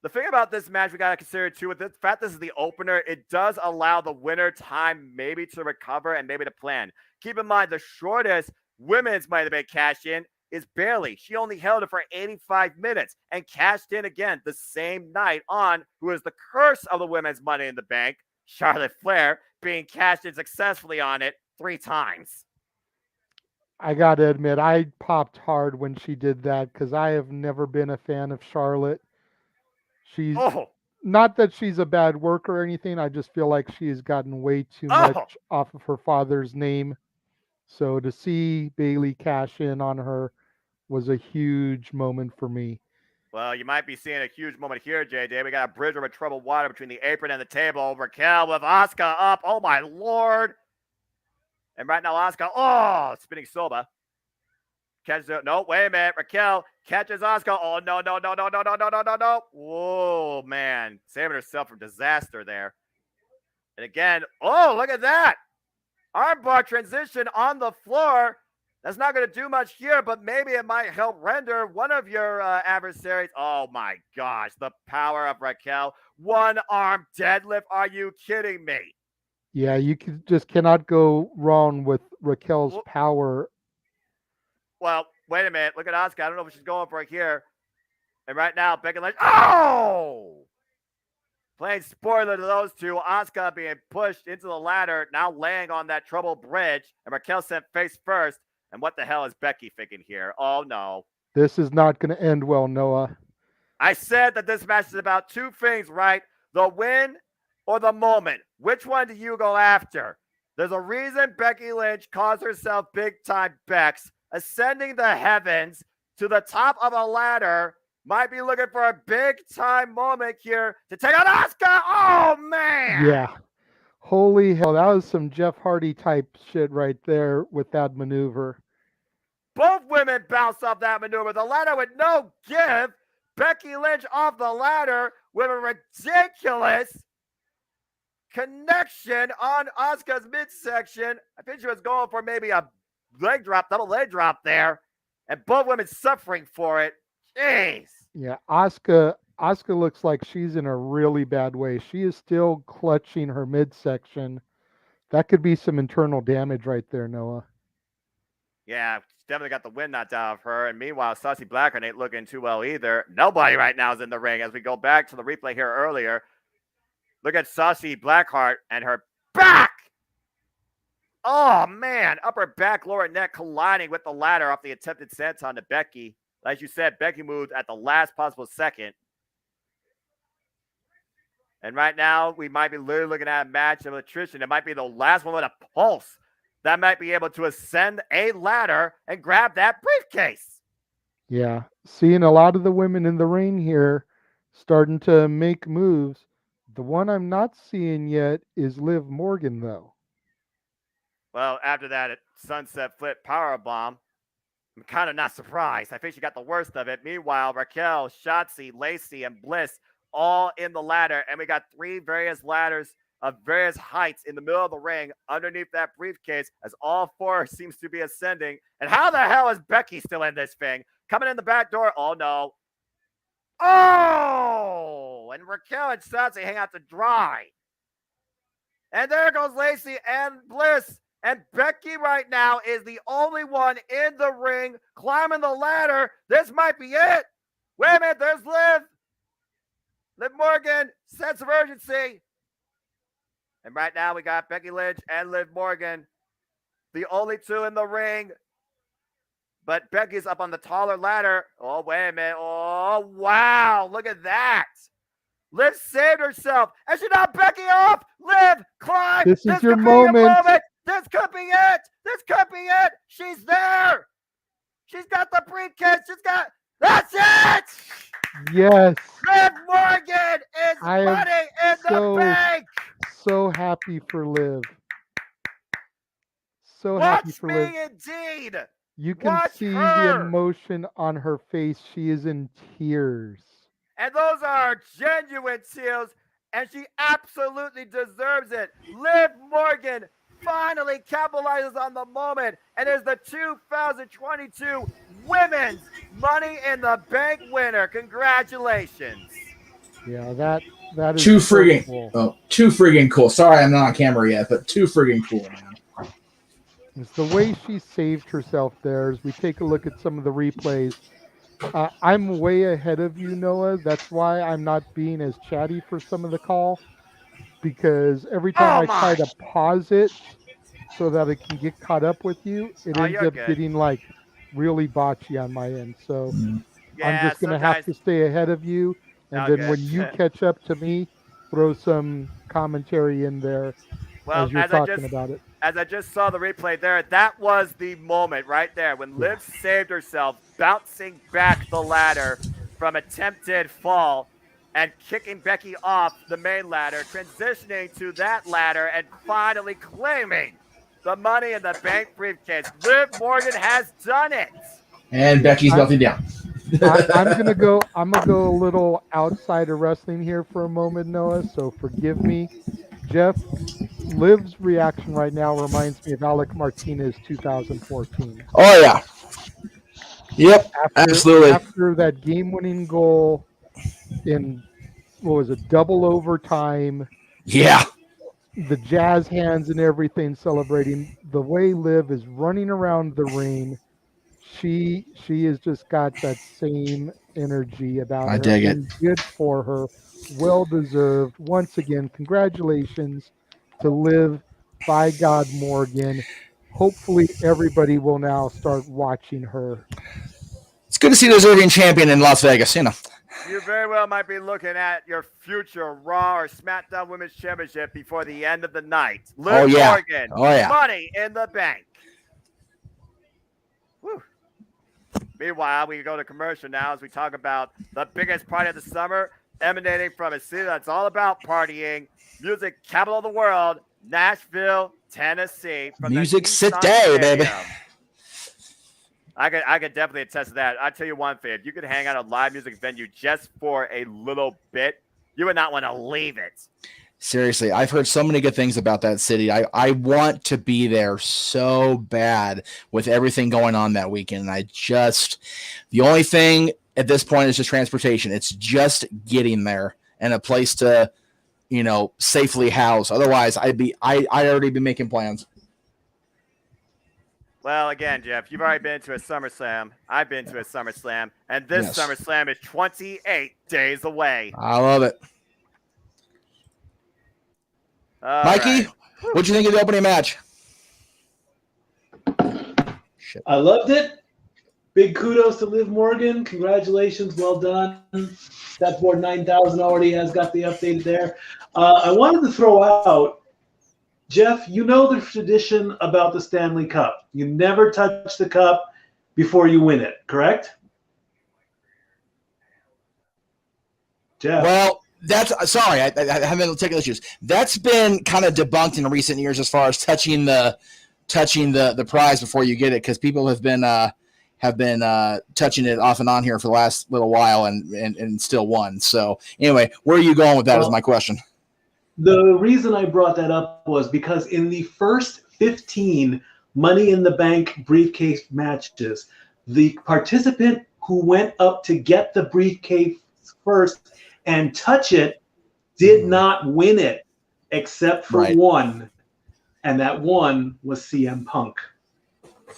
[SPEAKER 4] The thing about this match we got to consider too, with the fact this is the opener, it does allow the winner time maybe to recover and maybe to plan. Keep in mind, the shortest women's Money in the Bank cash in is Bayley. She only held it for 85 minutes and cashed in again the same night on who is the curse of the women's Money in the Bank, Charlotte Flair, being cashed in successfully on it 3 times.
[SPEAKER 2] I got to admit, I popped hard when she did that because I have never been a fan of Charlotte. She's not that she's a bad worker or anything. I just feel like she has gotten way too much off of her father's name. So to see Bayley cash in on her was a huge moment for me.
[SPEAKER 4] Well, you might be seeing a huge moment here, JJ. We got a bridge over troubled water between the apron and the table. Raquel with Asuka up. Oh, my Lord. And right now, Asuka, spinning Soba. Catches it. No, wait a minute. Raquel catches Asuka. Oh, no. Whoa, man. Saving herself from disaster there. And again, look at that. Armbar transition on the floor. That's not going to do much here, but maybe it might help render one of your adversaries. Oh, my gosh. The power of Raquel. One arm deadlift. Are you kidding me?
[SPEAKER 2] Yeah, you just cannot go wrong with Raquel's power.
[SPEAKER 4] Well, wait a minute. Look at Asuka. I don't know if she's going for it here. And right now, Becky Lynch. Playing spoiler to those two. Asuka being pushed into the ladder, now laying on that troubled bridge. And Raquel sent face first. And what the hell is Becky thinking here? Oh, no.
[SPEAKER 2] This is not going to end well, Noah.
[SPEAKER 4] I said that this match is about 2 things, right? The win or the moment. Which one do you go after? There's a reason Becky Lynch calls herself Big Time Bex. Ascending the heavens to the top of a ladder, might be looking for a big time moment here to take out Asuka. Oh, man.
[SPEAKER 2] Yeah. Holy hell. That was some Jeff Hardy type shit right there with that maneuver.
[SPEAKER 4] Both women bounced off that maneuver. The ladder with no give. Becky Lynch off the ladder with a ridiculous connection on Asuka's midsection. I think she was going for maybe a leg drop, double leg drop there. And both women suffering for it. Jeez.
[SPEAKER 2] Yeah, Asuka looks like she's in a really bad way. She is still clutching her midsection. That could be some internal damage right there, Noah.
[SPEAKER 4] Yeah, she's definitely got the wind knocked out of her. And meanwhile, Saucy Blackheart ain't looking too well either. Nobody right now is in the ring. As we go back to the replay here earlier, look at Saucy Blackheart and her back. Oh, man. Upper back, lower neck colliding with the ladder off the attempted senton to Becky. Like you said, Becky moved at the last possible second. And right now, we might be literally looking at a match of attrition. It might be the last one with a pulse that might be able to ascend a ladder and grab that briefcase.
[SPEAKER 2] Yeah, seeing a lot of the women in the ring here starting to make moves. The one I'm not seeing yet is Liv Morgan, though.
[SPEAKER 4] Well, after that sunset flip powerbomb, I'm kind of not surprised. I think she got the worst of it. Meanwhile, Raquel, Shotzi, Lacey, and Bliss all in the ladder. And we got 3 various ladders of various heights in the middle of the ring underneath that briefcase as all 4 seems to be ascending. And how the hell is Becky still in this thing? Coming in the back door. Oh, no. Oh! And Raquel and Shotzi hang out to dry. And there goes Lacey and Bliss. And Becky right now is the only one in the ring climbing the ladder. This might be it. Wait a minute. There's Liv. Liv Morgan. Sense of urgency. And right now we got Becky Lynch and Liv Morgan. The only 2 in the ring. But Becky's up on the taller ladder. Oh, wait a minute. Oh, wow. Look at that. Liv saved herself. And she knocked Becky off. Liv, climb.
[SPEAKER 2] This is your moment.
[SPEAKER 4] This could be it. This could be it. She's there. She's got the briefcase. That's it.
[SPEAKER 2] Yes.
[SPEAKER 4] Liv Morgan is money in the bank.
[SPEAKER 2] So happy for Liv. So
[SPEAKER 4] Watch
[SPEAKER 2] happy for Liv.
[SPEAKER 4] me indeed.
[SPEAKER 2] You can see the emotion on her face. She is in tears.
[SPEAKER 4] And those are genuine tears, and she absolutely deserves it. Liv Morgan finally capitalizes on the moment and is the 2022 Women's Money in the Bank winner. Congratulations.
[SPEAKER 2] Yeah, that is
[SPEAKER 1] too friggin' cool. Sorry, I'm not on camera yet, but too friggin' cool, man.
[SPEAKER 2] It's the way she saved herself there. As we take a look at some of the replays, I'm way ahead of you, Noah. That's why I'm not being as chatty for some of the call, because every time I try to pause it so that it can get caught up with you, it ends up getting like really botchy on my end. So I'm just going to have to stay ahead of you. And then when you catch up to me, throw some commentary in there as you're talking about it.
[SPEAKER 4] As I just saw the replay there, that was the moment right there when Liv saved herself, bouncing back the ladder from attempted fall and kicking Becky off the main ladder, transitioning to that ladder and finally claiming the Money in the Bank briefcase. Liv Morgan has done it.
[SPEAKER 1] And Becky's melting down.
[SPEAKER 2] I'm gonna go a little outside of wrestling here for a moment, Noah. So forgive me, Jeff. Liv's reaction right now reminds me of Alec Martinez 2014.
[SPEAKER 1] Oh yeah. Yep. Absolutely.
[SPEAKER 2] After that game-winning goal in double overtime.
[SPEAKER 1] Yeah.
[SPEAKER 2] The jazz hands and everything celebrating. The way Liv is running around the ring. She has just got that same energy about her.
[SPEAKER 1] I dig it.
[SPEAKER 2] Good for her. Well deserved. Once again, congratulations to Liv by God Morgan. Hopefully everybody will now start watching her.
[SPEAKER 1] It's good to see the deserving champion in Las Vegas, you know.
[SPEAKER 4] You very well might be looking at your future Raw or SmackDown Women's Championship before the end of the night. Liv Morgan, Money in the Bank. Whew. Meanwhile, we go to commercial now as we talk about the biggest party of the summer, emanating from a city that's all about partying, music capital of the world, Nashville, Tennessee. From
[SPEAKER 1] Music City, baby.
[SPEAKER 4] I could definitely attest to that. I'll tell you one thing. If you could hang out at a live music venue just for a little bit, you would not want to leave it.
[SPEAKER 1] Seriously, I've heard so many good things about that city. I want to be there so bad with everything going on that weekend. The only thing at this point is just transportation. It's just getting there and a place to, safely house. Otherwise, I'd already be making plans.
[SPEAKER 4] Well, again, Jeff, you've already been to a SummerSlam. I've been to a SummerSlam, and this SummerSlam is 28 days away.
[SPEAKER 1] I love it. Mikey, what'd you think of the opening match?
[SPEAKER 3] I loved it. Big kudos to Liv Morgan. Congratulations. Well done. That board 9,000 already has got the updated there. I wanted to throw out, Jeff, you know the tradition about the Stanley Cup. You never touch the cup before you win it, correct? Jeff.
[SPEAKER 1] Well, sorry, I haven't taken issues. That's been kind of debunked in recent years as far as touching the prize before you get it, because people have been touching it off and on here for the last little while and still won. So anyway, where are you going with that is my question.
[SPEAKER 3] The reason I brought that up was because in the first 15 Money in the Bank briefcase matches, the participant who went up to get the briefcase first and touch it did not win it, except for one, and that one was CM Punk.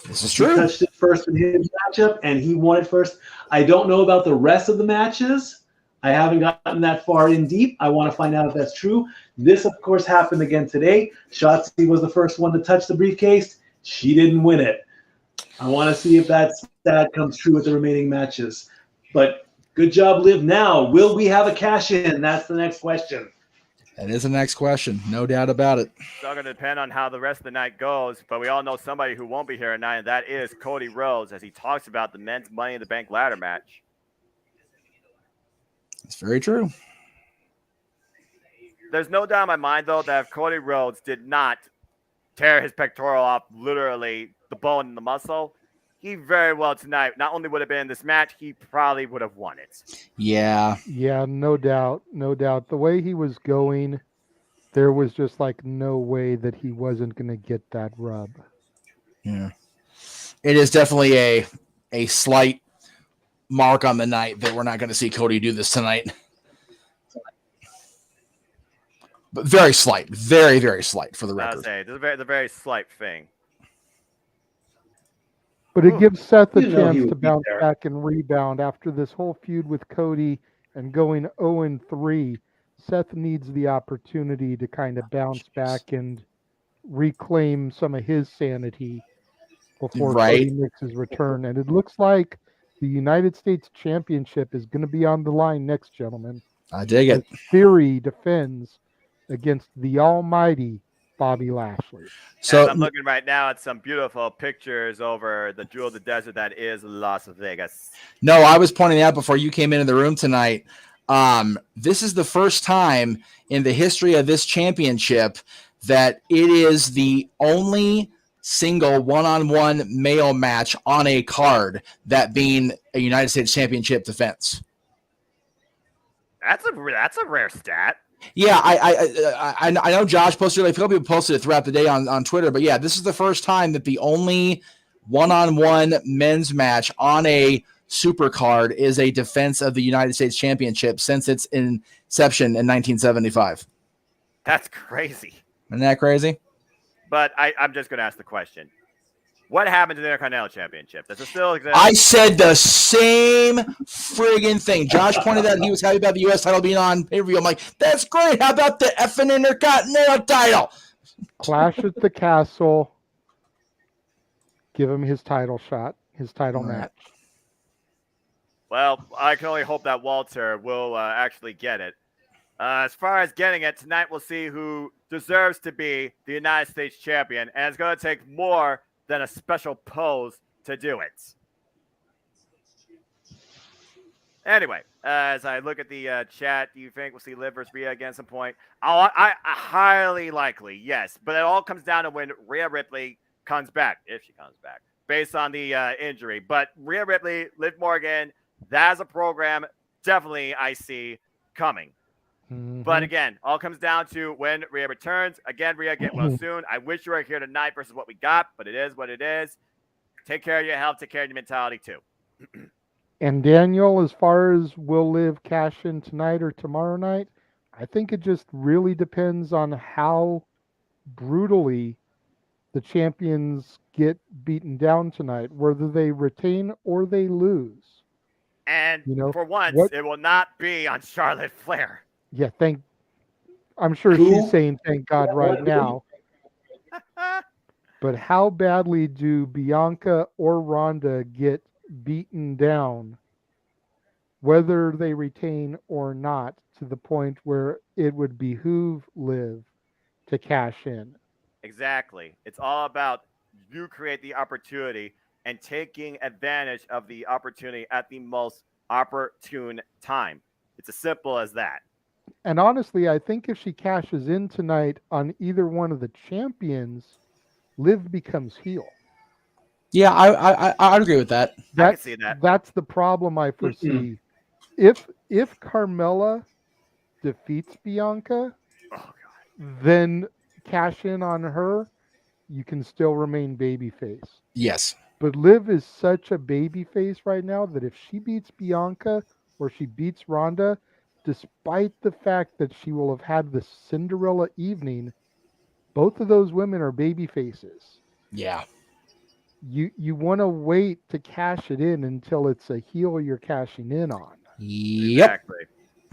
[SPEAKER 1] This is true.
[SPEAKER 3] He touched it first in his matchup, and he won it first. I don't know about the rest of the matches. I haven't gotten that far in deep. I want to find out if that's true. This, of course, happened again today. Shotzi was the first one to touch the briefcase. She didn't win it. I want to see if that comes true with the remaining matches. But good job, Liv. Now, will we have a cash-in? That's the next question.
[SPEAKER 1] That is the next question. No doubt about it.
[SPEAKER 4] It's all going to depend on how the rest of the night goes, but we all know somebody who won't be here tonight, and that is Cody Rhodes, as he talks about the men's Money in the Bank ladder match.
[SPEAKER 1] It's very true.
[SPEAKER 4] There's no doubt in my mind, though, that if Cody Rhodes did not tear his pectoral off, literally the bone and the muscle, he very well tonight not only would have been in this match, he probably would have won it.
[SPEAKER 1] Yeah.
[SPEAKER 2] Yeah, no doubt. No doubt. The way he was going, there was just like no way that he wasn't going to get that rub.
[SPEAKER 1] Yeah. It is definitely a slight mark on the night that we're not going to see Cody do this tonight. But very slight. Very, very slight for the record.
[SPEAKER 4] I'll say, the very slight thing.
[SPEAKER 2] But it gives Seth a
[SPEAKER 3] You know he
[SPEAKER 2] chance
[SPEAKER 3] would
[SPEAKER 2] to
[SPEAKER 3] be
[SPEAKER 2] bounce
[SPEAKER 3] there.
[SPEAKER 2] back and rebound after this whole feud with Cody and going 0-3. Seth needs the opportunity to kind of bounce back and reclaim some of his sanity before
[SPEAKER 1] Right.
[SPEAKER 2] Cody makes his return. And it looks like the United States Championship is going to be on the line next, gentlemen.
[SPEAKER 1] I dig it.
[SPEAKER 2] As Theory defends against the almighty Bobby Lashley.
[SPEAKER 1] So
[SPEAKER 4] As I'm looking right now at some beautiful pictures over the jewel of the desert that is Las Vegas.
[SPEAKER 1] no, I was pointing out before you came into the room tonight. This is the first time in the history of this championship that it is the only single one-on-one male match on a card, that being a United States Championship defense.
[SPEAKER 4] That's a rare stat.
[SPEAKER 1] Yeah, I know Josh posted it. A couple people posted it throughout the day on Twitter, but yeah, this is the first time that the only one-on-one men's match on a super card is a defense of the United States Championship since its inception in 1975.
[SPEAKER 4] That's crazy.
[SPEAKER 1] Isn't that crazy?
[SPEAKER 4] But I'm just going to ask the question. What happened to the Intercontinental Championship? Does it still exist?
[SPEAKER 1] I said the same friggin' thing. Josh pointed out he was happy about the U.S. title being on pay-per-view. I'm like, that's great. How about the effing Intercontinental title?
[SPEAKER 2] Clash at the Castle. Give him his title shot, his title
[SPEAKER 1] All right.
[SPEAKER 2] match.
[SPEAKER 4] Well, I can only hope that Walter will actually get it. As far as getting it, tonight we'll see who deserves to be the United States champion, and it's going to take more than a special pose to do it. Anyway, as I look at the chat, do you think we'll see Liv versus Rhea again at some point? I highly likely, yes. But it all comes down to when Rhea Ripley comes back, if she comes back, based on the injury. But Rhea Ripley, Liv Morgan, that's a program definitely I see coming.
[SPEAKER 2] Mm-hmm.
[SPEAKER 4] But again, all comes down to when Rhea returns. Again, Rhea, get well soon. I wish you were here tonight versus what we got, but it is what it is. Take care of your health. Take care of your mentality, too.
[SPEAKER 2] And Daniel, as far as will Liv cash in tonight or tomorrow night, I think it just really depends on how brutally the champions get beaten down tonight, whether they retain or they lose.
[SPEAKER 4] And for once, it will not be on Charlotte Flair.
[SPEAKER 2] Yeah, I'm sure she's saying thank God right now. But how badly do Bianca or Ronda get beaten down, whether they retain or not, to the point where it would behoove Liv to cash in?
[SPEAKER 4] Exactly. It's all about you create the opportunity and taking advantage of the opportunity at the most opportune time. It's as simple as that.
[SPEAKER 2] And honestly, I think if she cashes in tonight on either one of the champions, Liv becomes heel.
[SPEAKER 1] Yeah, I'd agree with that.
[SPEAKER 4] I can see that.
[SPEAKER 2] That's the problem I foresee. If Carmella defeats Bianca, then cash in on her, you can still remain babyface.
[SPEAKER 1] Yes.
[SPEAKER 2] But Liv is such a babyface right now that if she beats Bianca or she beats Ronda, despite the fact that she will have had the Cinderella evening, both of those women are baby faces.
[SPEAKER 1] Yeah.
[SPEAKER 2] You want to wait to cash it in until it's a heel you're cashing in on.
[SPEAKER 1] Yep.
[SPEAKER 4] Exactly.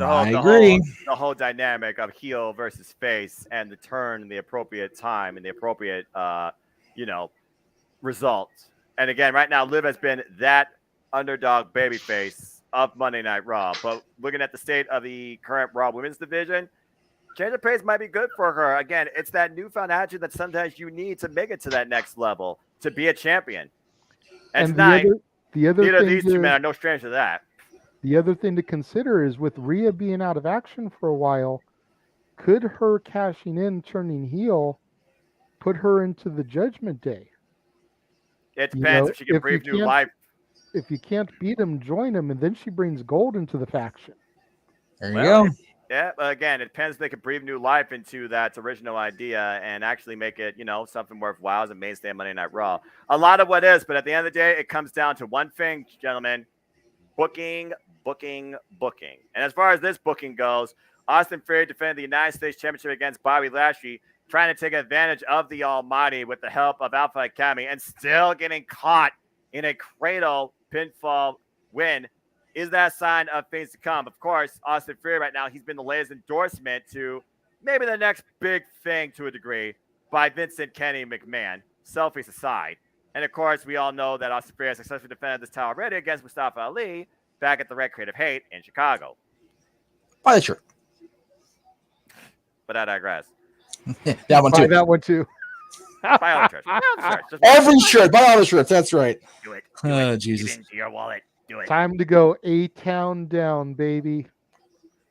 [SPEAKER 1] I agree.
[SPEAKER 4] The whole dynamic of heel versus face and the turn in the appropriate time and the appropriate, results. And again, right now, Liv has been that underdog babyface of Monday Night Raw. But looking at the state of the current Raw Women's division, change of pace might be good for her. Again, it's that newfound attitude that sometimes you need to make it to that next level to be a champion. And tonight,
[SPEAKER 2] the other
[SPEAKER 4] neither of
[SPEAKER 2] thing
[SPEAKER 4] these two men are no stranger to that.
[SPEAKER 2] The other thing to consider is with Rhea being out of action for a while, could her cashing in, turning heel, put her into the Judgment Day?
[SPEAKER 4] It depends if she can breathe new life.
[SPEAKER 2] If you can't beat him, join him, and then she brings gold into the faction.
[SPEAKER 1] There you go.
[SPEAKER 4] Yeah, but again, it depends if they could breathe new life into that original idea and actually make it, something worthwhile as a mainstay of Monday Night Raw. A lot of what is, but at the end of the day, it comes down to one thing, gentlemen: booking. And as far as this booking goes, Austin Theory defended the United States Championship against Bobby Lashley, trying to take advantage of the Almighty with the help of Alpha Academy, and still getting caught in a cradle pinfall win. Is that a sign of things to come? Of course, Austin Theory right now, he's been the latest endorsement to maybe the next big thing to a degree by Vincent Kenny McMahon, selfies aside. And of course, we all know that Austin Theory has successfully defended this title already against Mustafa Ali back at the Red Creative Hate in Chicago.
[SPEAKER 1] Buy the shirt.
[SPEAKER 4] But I digress.
[SPEAKER 1] That one too.
[SPEAKER 2] Buy that one too.
[SPEAKER 4] Buy all the shirts. Buy all the shirts.
[SPEAKER 1] Every shirt. Buy all the shirts. That's right.
[SPEAKER 4] Do it.
[SPEAKER 1] Oh, Jesus.
[SPEAKER 4] Give into your wallet. Do it.
[SPEAKER 2] Time to go A-Town down, baby.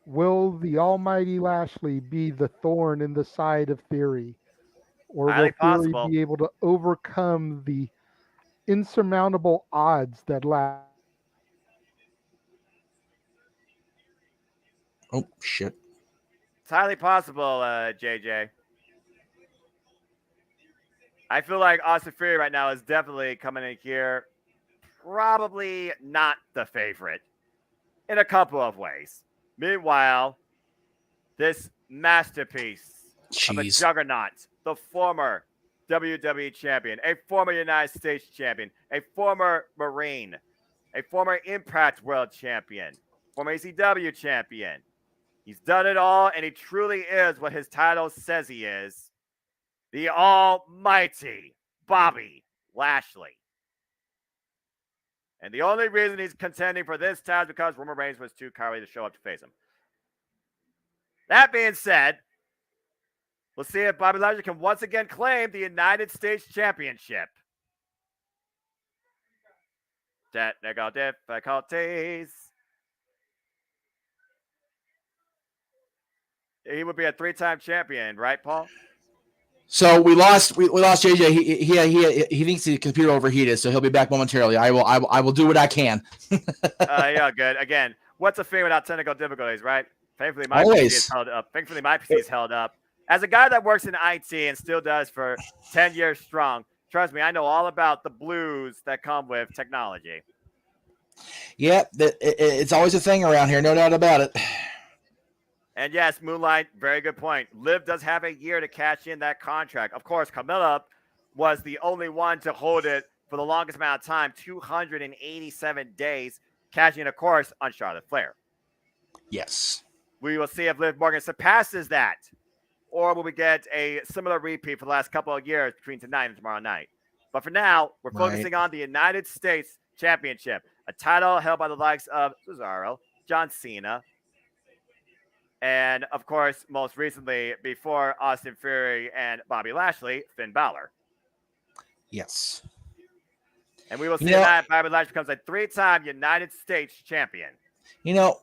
[SPEAKER 2] Will the almighty Lashley be the thorn in the side of Theory? Or will Theory be able to overcome the insurmountable odds that
[SPEAKER 1] Oh, shit.
[SPEAKER 4] It's highly possible, JJ. I feel like Austin Theory right now is definitely coming in here probably not the favorite in a couple of ways. Meanwhile, this masterpiece of a juggernaut, the former WWE champion, a former United States champion, a former Marine, a former Impact World champion, former ECW champion. He's done it all, and he truly is what his title says he is. The almighty Bobby Lashley. And the only reason he's contending for this title is because Roman Reigns was too cowardly to show up to face him. That being said, we'll see if Bobby Lashley can once again claim the United States Championship. Technical difficulties. He would be a 3-time champion, right, Paul?
[SPEAKER 1] So we lost JJ. He thinks the computer overheated, so he'll be back momentarily. I will do what I can.
[SPEAKER 4] Yeah, good. Again, what's a thing without technical difficulties, right? Thankfully, my PC is held up. Thankfully, my PC is held up. As a guy that works in IT and still does for 10 years strong, trust me, I know all about the blues that come with technology.
[SPEAKER 1] Yeah, it's always a thing around here, no doubt about it.
[SPEAKER 4] And yes, Moonlight, very good point. Liv does have a year to cash in that contract. Of course, Camilla was the only one to hold it for the longest amount of time, 287 days, cashing, of course, on Charlotte Flair.
[SPEAKER 1] Yes.
[SPEAKER 4] We will see if Liv Morgan surpasses that, or will we get a similar repeat for the last couple of years between tonight and tomorrow night. But for now, we're focusing on the United States Championship, a title held by the likes of Cesaro, John Cena, and, of course, most recently, before Austin Theory and Bobby Lashley, Finn Balor.
[SPEAKER 1] Yes.
[SPEAKER 4] And we will see that Bobby Lashley becomes a 3-time United States champion.
[SPEAKER 1] We all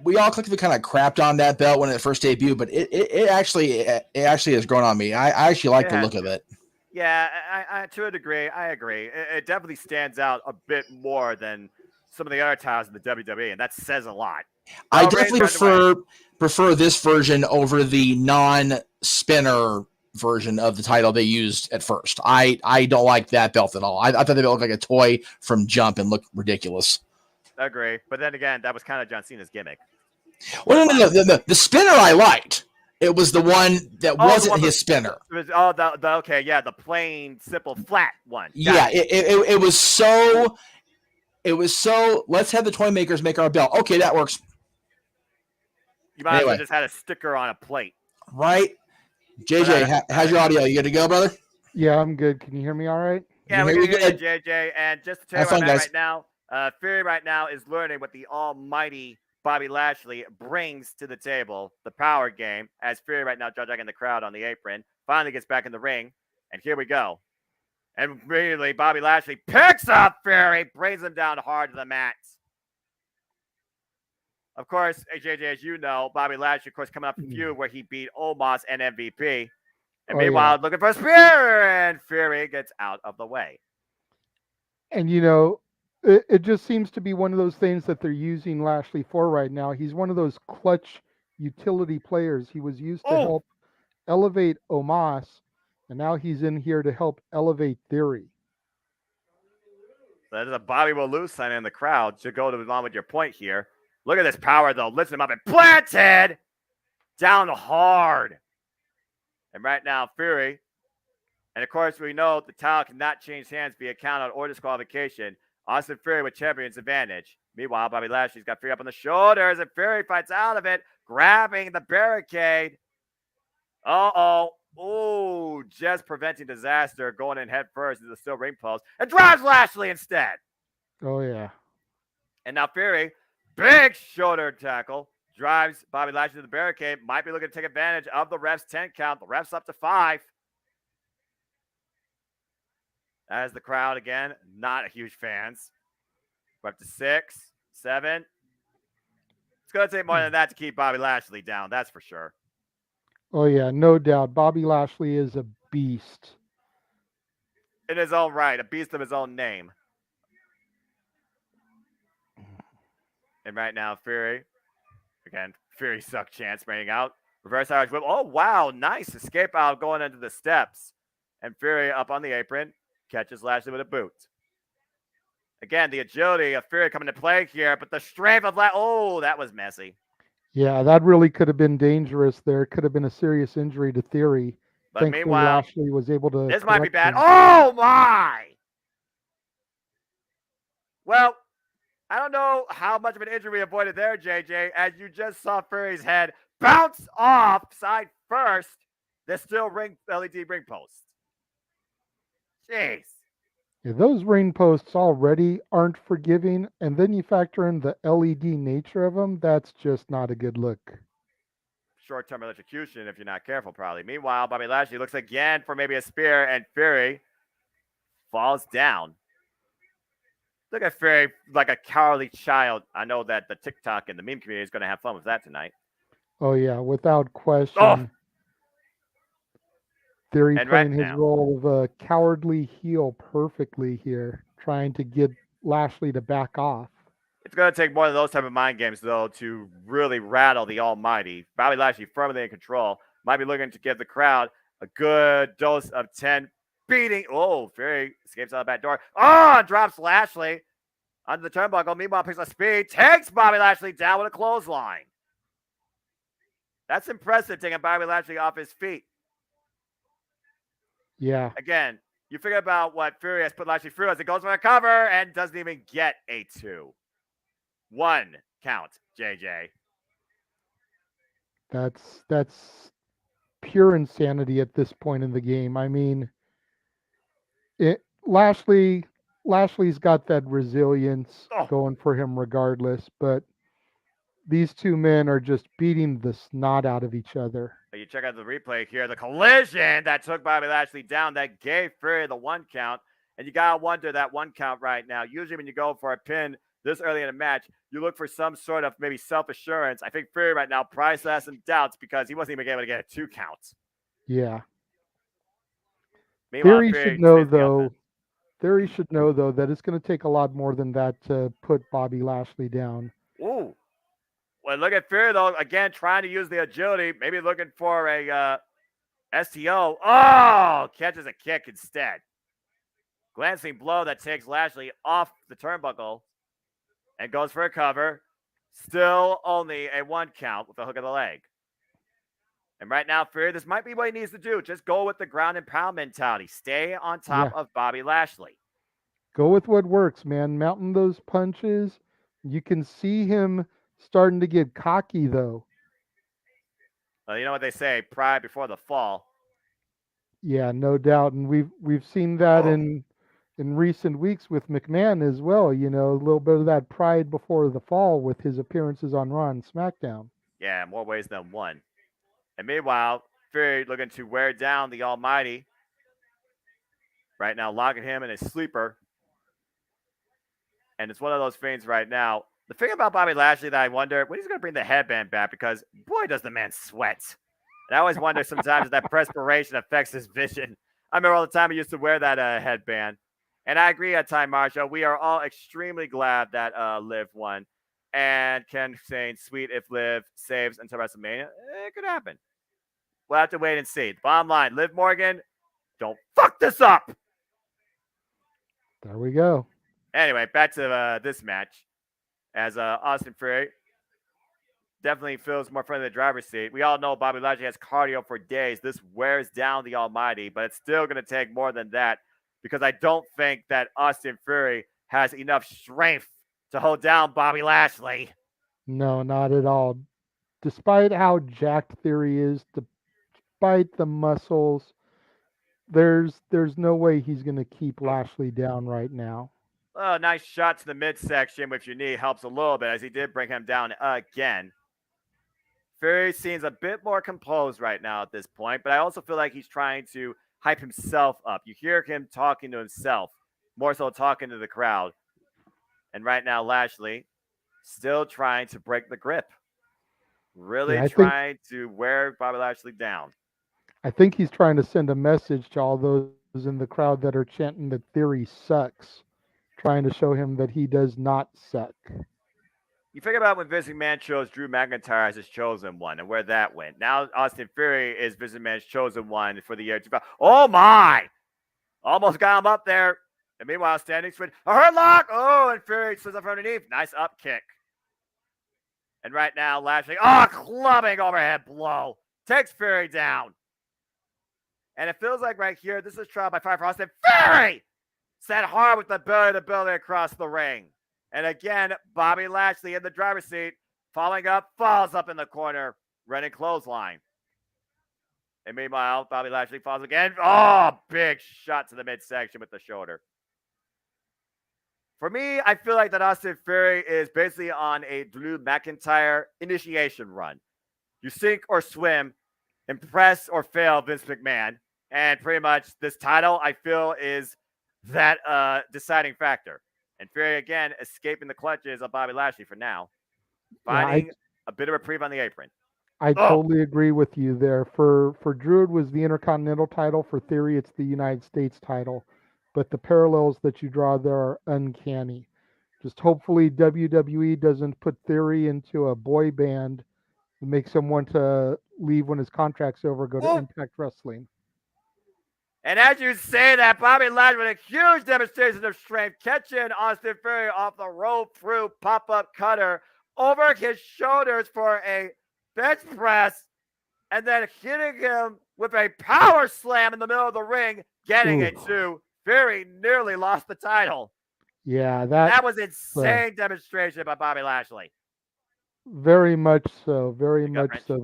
[SPEAKER 1] collectively kind of crapped on that belt when it first debuted, but it actually has grown on me. I actually like the look of it.
[SPEAKER 4] Yeah, I to a degree, I agree. It definitely stands out a bit more than some of the other titles in the WWE, and that says a lot.
[SPEAKER 1] I definitely prefer this version over the non-spinner version of the title they used at first. I don't like that belt at all. I thought the belt looked like a toy from Jump and looked ridiculous.
[SPEAKER 4] Agree, but then again, that was kind of John Cena's gimmick.
[SPEAKER 1] Well, no, the spinner I liked. It was the one that wasn't his spinner.
[SPEAKER 4] It was, okay, yeah, the plain, simple, flat one.
[SPEAKER 1] Yeah, it was so. It was so. Let's have the toy makers make our belt. Okay, that works.
[SPEAKER 4] You might have just had a sticker on a plate,
[SPEAKER 1] right? JJ, how's your audio? You good to go, brother?
[SPEAKER 2] Yeah, I'm good. Can you hear me all right?
[SPEAKER 4] Yeah, we can hear you, JJ. And just to tell you right now, Theory right now is learning what the almighty Bobby Lashley brings to the table the power game as Fury right now judging the crowd on the apron. Finally gets back in the ring. And here we go. And immediately Bobby Lashley picks up Fury, brings him down hard to the mat. Of course, J.J., as you know, Bobby Lashley, of course, coming up a feud where he beat Omos and MVP. And meanwhile, looking for a spear, and Fury gets out of the way.
[SPEAKER 2] And, you know, it just seems to be one of those things that they're using Lashley for right now. He's one of those clutch utility players. He was used to help elevate Omos, and now he's in here to help elevate Theory.
[SPEAKER 4] There's a Bobby will lose sign in the crowd to go along with your point here. Look at this power, though. Lifts him up and planted down hard. And right now, Fury. And of course, we know the title cannot change hands via countout or disqualification. Austin Fury with champion's advantage. Meanwhile, Bobby Lashley's got Fury up on the shoulders, and Fury fights out of it, grabbing the barricade. Oh, just preventing disaster, going in head first into the steel ring post, and drives Lashley instead.
[SPEAKER 2] Oh, yeah.
[SPEAKER 4] And now Fury, big shoulder tackle, drives Bobby Lashley to the barricade. Might be looking to take advantage of the ref's 10 count. The ref's up to 5. As the crowd, again, not huge fans. We're up to 6, 7. It's going to take more than that to keep Bobby Lashley down, that's for sure.
[SPEAKER 2] Oh, yeah, no doubt. Bobby Lashley is a beast.
[SPEAKER 4] In his own right, a beast of his own name. And right now, Fury. Again, Fury suck chance bringing out. Reverse Irish whip. Oh, wow. Nice escape out going into the steps. And Fury up on the apron. Catches Lashley with a boot. Again, the agility of Fury coming to play here, but the strength of oh, that was messy.
[SPEAKER 2] Yeah, that really could have been dangerous there. It could have been a serious injury to Theory.
[SPEAKER 4] But
[SPEAKER 2] Thankfully,
[SPEAKER 4] meanwhile,
[SPEAKER 2] Lashley was able to.
[SPEAKER 4] This might be bad.
[SPEAKER 2] him.
[SPEAKER 4] Oh, my! Well, I don't know how much of an injury we avoided there, JJ, as you just saw Fury's head bounce off side first the steel ring LED ring post. Jeez.
[SPEAKER 2] Yeah, those ring posts already aren't forgiving, and then you factor in the LED nature of them. That's just not a good look.
[SPEAKER 4] Short-term electrocution if you're not careful, probably. Meanwhile, Bobby Lashley looks again for maybe a spear, and Fury falls down. Look at Fury like a cowardly child. I know that the TikTok and the meme community is going to have fun with that tonight.
[SPEAKER 2] Oh, yeah, without question.
[SPEAKER 4] Oh!
[SPEAKER 2] Theory
[SPEAKER 4] And
[SPEAKER 2] playing
[SPEAKER 4] right
[SPEAKER 2] his
[SPEAKER 4] now-
[SPEAKER 2] role of a cowardly heel perfectly here, trying to get Lashley to back off.
[SPEAKER 4] It's going to take more than those type of mind games, though, to really rattle the almighty. Bobby Lashley firmly in control. Might be looking to give the crowd a good dose of 10 beating. Oh, Fury escapes out the back door. Oh, drops Lashley onto the turnbuckle. Meanwhile, picks up speed. Takes Bobby Lashley down with a clothesline. That's impressive, taking Bobby Lashley off his feet.
[SPEAKER 2] Yeah.
[SPEAKER 4] Again, you figure about what Fury has put Lashley through as it goes for a cover and doesn't even get a 2. 1 count, JJ.
[SPEAKER 2] That's pure insanity at this point in the game. I mean, Lashley's got that resilience going for him regardless, but these two men are just beating the snot out of each other.
[SPEAKER 4] You check out the replay here, the collision that took Bobby Lashley down, that gave Fury the 1 count. And you got to wonder that 1 count right now. Usually when you go for a pin this early in a match, you look for some sort of maybe self-assurance. I think Fury right now probably has some doubts because he wasn't even able to get a 2 count.
[SPEAKER 2] Yeah.
[SPEAKER 4] Meanwhile,
[SPEAKER 2] Theory
[SPEAKER 4] Fury
[SPEAKER 2] should know,
[SPEAKER 4] stays the
[SPEAKER 2] though.
[SPEAKER 4] offense.
[SPEAKER 2] Theory should know, though, that it's going to take a lot more than that to put Bobby Lashley down.
[SPEAKER 4] Ooh. Well, look at Fury, though, again, trying to use the agility, maybe looking for a STO. Oh, catches a kick instead. Glancing blow that takes Lashley off the turnbuckle and goes for a cover. Still only a 1 count with the hook of the leg. And right now, Fury, this might be what he needs to do. Just go with the ground and pound mentality. Stay on top of Bobby Lashley.
[SPEAKER 2] Go with what works, man. Mounting those punches. You can see him starting to get cocky, though.
[SPEAKER 4] Well, you know what they say, pride before the fall.
[SPEAKER 2] Yeah, no doubt. And we've seen that in in recent weeks with McMahon as well. You know, a little bit of that pride before the fall with his appearances on Raw and SmackDown.
[SPEAKER 4] Yeah, in more ways than one. And meanwhile, Fury looking to wear down the Almighty. Right now, locking him in a sleeper. And it's one of those things right now. The thing about Bobby Lashley that I wonder, when he's going to bring the headband back, because boy, does the man sweat. And I always wonder sometimes if that perspiration affects his vision. I remember all the time he used to wear that headband. And I agree at time, Marshall. We are all extremely glad that Liv won. And Ken saying, sweet if Liv saves until WrestleMania. It could happen. We'll have to wait and see. Bottom line, Liv Morgan, don't fuck this up.
[SPEAKER 2] There we go.
[SPEAKER 4] Anyway, back to this match. As Austin Theory definitely feels more friendly in the driver's seat. We all know Bobby Lashley has cardio for days. This wears down the Almighty, but it's still going to take more than that because I don't think that Austin Theory has enough strength to hold down Bobby Lashley.
[SPEAKER 2] No, not at all. Despite how jacked Theory is, despite the muscles, there's no way he's going to keep Lashley down right now.
[SPEAKER 4] Oh, nice shot to the midsection with your knee helps a little bit as he did bring him down again. Fury seems a bit more composed right now at this point, but I also feel like he's trying to hype himself up. You hear him talking to himself, more so talking to the crowd. And right now, Lashley still trying to break the grip. Really trying to wear Bobby Lashley down.
[SPEAKER 2] I think he's trying to send a message to all those in the crowd that are chanting that Theory sucks, trying to show him that he does not suck.
[SPEAKER 4] You think about when Vince McMahon chose Drew McIntyre as his chosen one and where that went. Now Austin Theory is Vince McMahon's chosen one for the year 2000. Oh, my! Almost got him up there. And meanwhile, standing switch. A hurt lock! Oh, and Fury slips up from underneath. Nice up kick. And right now, Lashley, clubbing overhead blow. Takes Fury down. And it feels like right here, this is trial by fire for Austin Fury! Set hard with the belly to belly across the ring. And again, Bobby Lashley in the driver's seat, following up, falls up in the corner, running clothesline. And meanwhile, Bobby Lashley falls again. Oh, big shot to the midsection with the shoulder. For me, I feel like that Austin Theory is basically on a Drew McIntyre initiation run. You sink or swim, impress or fail Vince McMahon. And pretty much this title, I feel, is that deciding factor. And Fury, again, escaping the clutches of Bobby Lashley for now. Finding a bit of reprieve on the apron.
[SPEAKER 2] I totally agree with you there. For Drew, it was the Intercontinental title. For Theory, it's the United States title. But the parallels that you draw there are uncanny. Just hopefully WWE doesn't put Theory into a boy band and make him want to leave when his contract's over, go to Impact Wrestling.
[SPEAKER 4] And as you say that, Bobby Lashley with a huge demonstration of strength, catching Austin Theory off the rope through pop-up cutter over his shoulders for a bench press, and then hitting him with a power slam in the middle of the ring, getting it too. Fury nearly lost the title.
[SPEAKER 2] Yeah,
[SPEAKER 4] that was insane demonstration by Bobby Lashley.
[SPEAKER 2] Very much so. Very much so.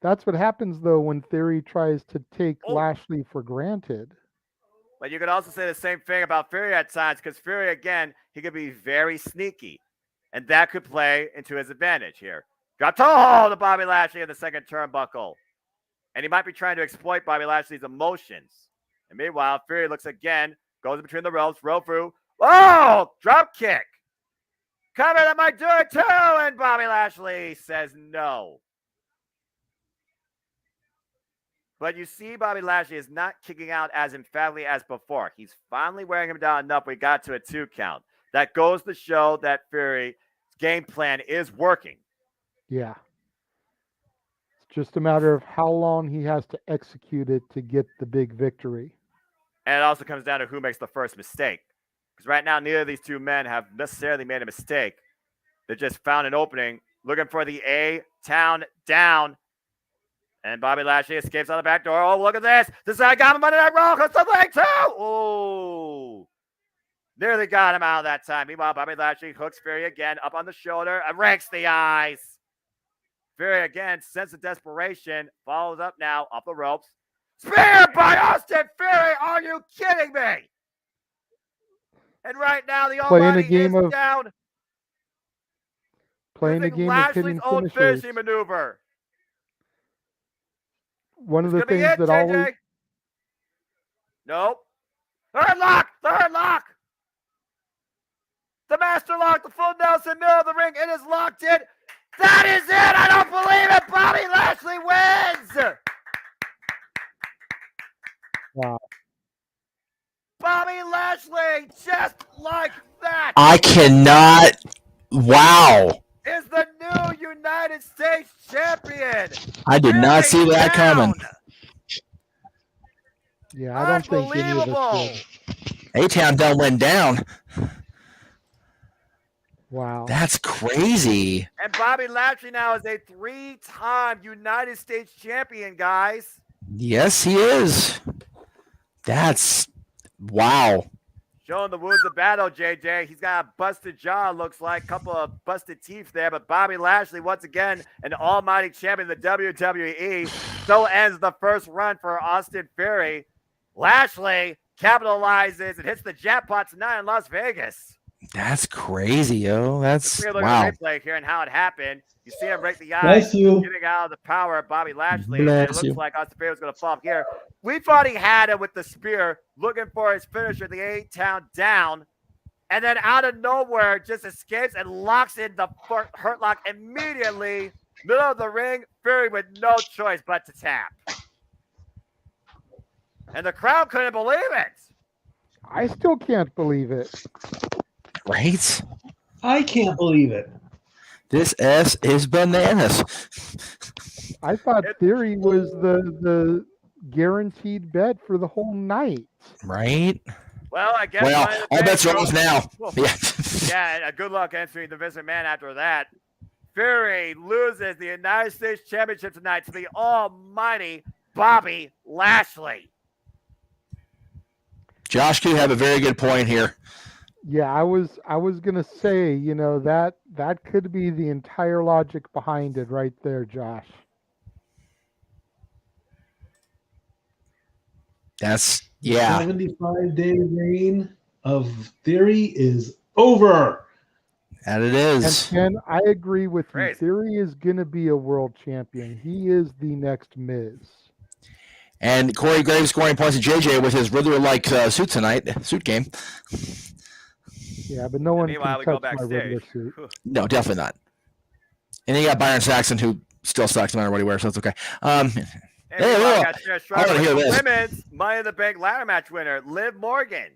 [SPEAKER 2] That's what happens, though, when Theory tries to take Lashley for granted.
[SPEAKER 4] But you could also say the same thing about Fury at times, because Fury, again, he could be very sneaky. And that could play into his advantage here. Got to hold of Bobby Lashley in the second turnbuckle. And he might be trying to exploit Bobby Lashley's emotions. And meanwhile, Fury looks again, goes in between the ropes, roll through. Oh, drop kick. Cover that might do it too. And Bobby Lashley says no. But you see Bobby Lashley is not kicking out as emphatically as before. He's finally wearing him down enough. We got to a 2 count. That goes to show that Fury's game plan is working.
[SPEAKER 2] Yeah. It's just a matter of how long he has to execute it to get the big victory.
[SPEAKER 4] And it also comes down to who makes the first mistake. Because right now, neither of these two men have necessarily made a mistake. They just found an opening, looking for the A-Town down. And Bobby Lashley escapes out the back door. Oh, look at this. This is how I got him under that roll. Comes to the leg, too. Oh. Nearly got him out that time. Meanwhile, Bobby Lashley hooks Fury again up on the shoulder and rakes the eyes. Fury again, sense of desperation, follows up now, up the ropes. Spear by Austin Fury! Are you kidding me? And right now, the
[SPEAKER 2] Playing a
[SPEAKER 4] Almighty
[SPEAKER 2] game
[SPEAKER 4] is
[SPEAKER 2] of-
[SPEAKER 4] down.
[SPEAKER 2] Playing a
[SPEAKER 4] Using
[SPEAKER 2] game of
[SPEAKER 4] Lashley's
[SPEAKER 2] hidden
[SPEAKER 4] old
[SPEAKER 2] finishers.
[SPEAKER 4] finishing maneuver.
[SPEAKER 2] One of
[SPEAKER 4] This
[SPEAKER 2] the
[SPEAKER 4] could be
[SPEAKER 2] things
[SPEAKER 4] it,
[SPEAKER 2] that
[SPEAKER 4] JJ.
[SPEAKER 2] always
[SPEAKER 4] Nope. Third lock. Third lock. The master lock. The full Nelson, middle of the ring. It is locked in. That is it. I don't believe it. Bobby Lashley wins.
[SPEAKER 2] wow.
[SPEAKER 4] Bobby Lashley, just like that,
[SPEAKER 1] I cannot. Wow.
[SPEAKER 4] is the new United States champion.
[SPEAKER 1] I did not see that coming.
[SPEAKER 2] Yeah, I don't think any of us
[SPEAKER 4] Unbelievable.
[SPEAKER 2] did.
[SPEAKER 1] A-Town done went down.
[SPEAKER 2] Wow.
[SPEAKER 1] That's crazy.
[SPEAKER 4] And Bobby Lashley now is a 3-time United States champion, guys.
[SPEAKER 1] Yes, he is. That's wow.
[SPEAKER 4] Showing the wounds of battle, JJ. He's got a busted jaw, looks like. A couple of busted teeth there. But Bobby Lashley, once again, an almighty champion of the WWE. So ends the first run for Austin Theory. Lashley capitalizes and hits the jackpot tonight in Las Vegas.
[SPEAKER 1] That's crazy, yo. That's
[SPEAKER 4] Look
[SPEAKER 1] wow.
[SPEAKER 4] at the replay here and how it happened. You see him break the eye,
[SPEAKER 3] Bless you.
[SPEAKER 4] getting out of the power of Bobby Lashley. And it
[SPEAKER 1] Bless
[SPEAKER 4] looks
[SPEAKER 1] you.
[SPEAKER 4] like Austin Theory was going to fall here. We thought he had it with the spear, looking for his finisher, the A-Town down. And then out of nowhere, just escapes and locks in the hurt lock immediately. Middle of the ring, Fury with no choice but to tap. And the crowd couldn't believe it.
[SPEAKER 2] I still can't believe it.
[SPEAKER 1] Right?
[SPEAKER 3] I can't believe it.
[SPEAKER 1] This S is bananas.
[SPEAKER 2] I thought Theory was the guaranteed bet for the whole night.
[SPEAKER 1] Right?
[SPEAKER 4] Well, I guess.
[SPEAKER 1] Well,
[SPEAKER 4] Money in the
[SPEAKER 1] all
[SPEAKER 4] Bank
[SPEAKER 1] bets are
[SPEAKER 4] goes-
[SPEAKER 1] off now.
[SPEAKER 4] Whoa.
[SPEAKER 1] Yeah.
[SPEAKER 4] Yeah, good luck answering the Vince McMahon after that. Fury loses the United States Championship tonight to the almighty Bobby Lashley.
[SPEAKER 1] Josh could have a very good point here.
[SPEAKER 2] Yeah, I was gonna say, you know, that could be the entire logic behind it right there, Josh.
[SPEAKER 1] That's yeah.
[SPEAKER 3] 75-day reign of Theory is over.
[SPEAKER 1] That it
[SPEAKER 2] And
[SPEAKER 1] is.
[SPEAKER 2] Ken, I agree with you.
[SPEAKER 4] Crazy.
[SPEAKER 2] Theory is gonna be a world champion. He is the next Miz.
[SPEAKER 1] And Corey Graves scoring points to JJ with his Riddler-like suit tonight, suit game.
[SPEAKER 2] Yeah, but no one
[SPEAKER 4] Meanwhile, we
[SPEAKER 2] can
[SPEAKER 4] go
[SPEAKER 2] touch my Riddler
[SPEAKER 4] backstage.
[SPEAKER 2] suit.
[SPEAKER 1] No, definitely not. And then you got Byron Saxon, who still sucks no matter what he wears, so it's okay.
[SPEAKER 4] And
[SPEAKER 1] Hey,
[SPEAKER 4] meanwhile,
[SPEAKER 1] look,
[SPEAKER 4] got Trish
[SPEAKER 1] I
[SPEAKER 4] Stratus
[SPEAKER 1] wanna hear
[SPEAKER 4] with the
[SPEAKER 1] this.
[SPEAKER 4] women's Money in the Bank ladder match winner, Liv Morgan.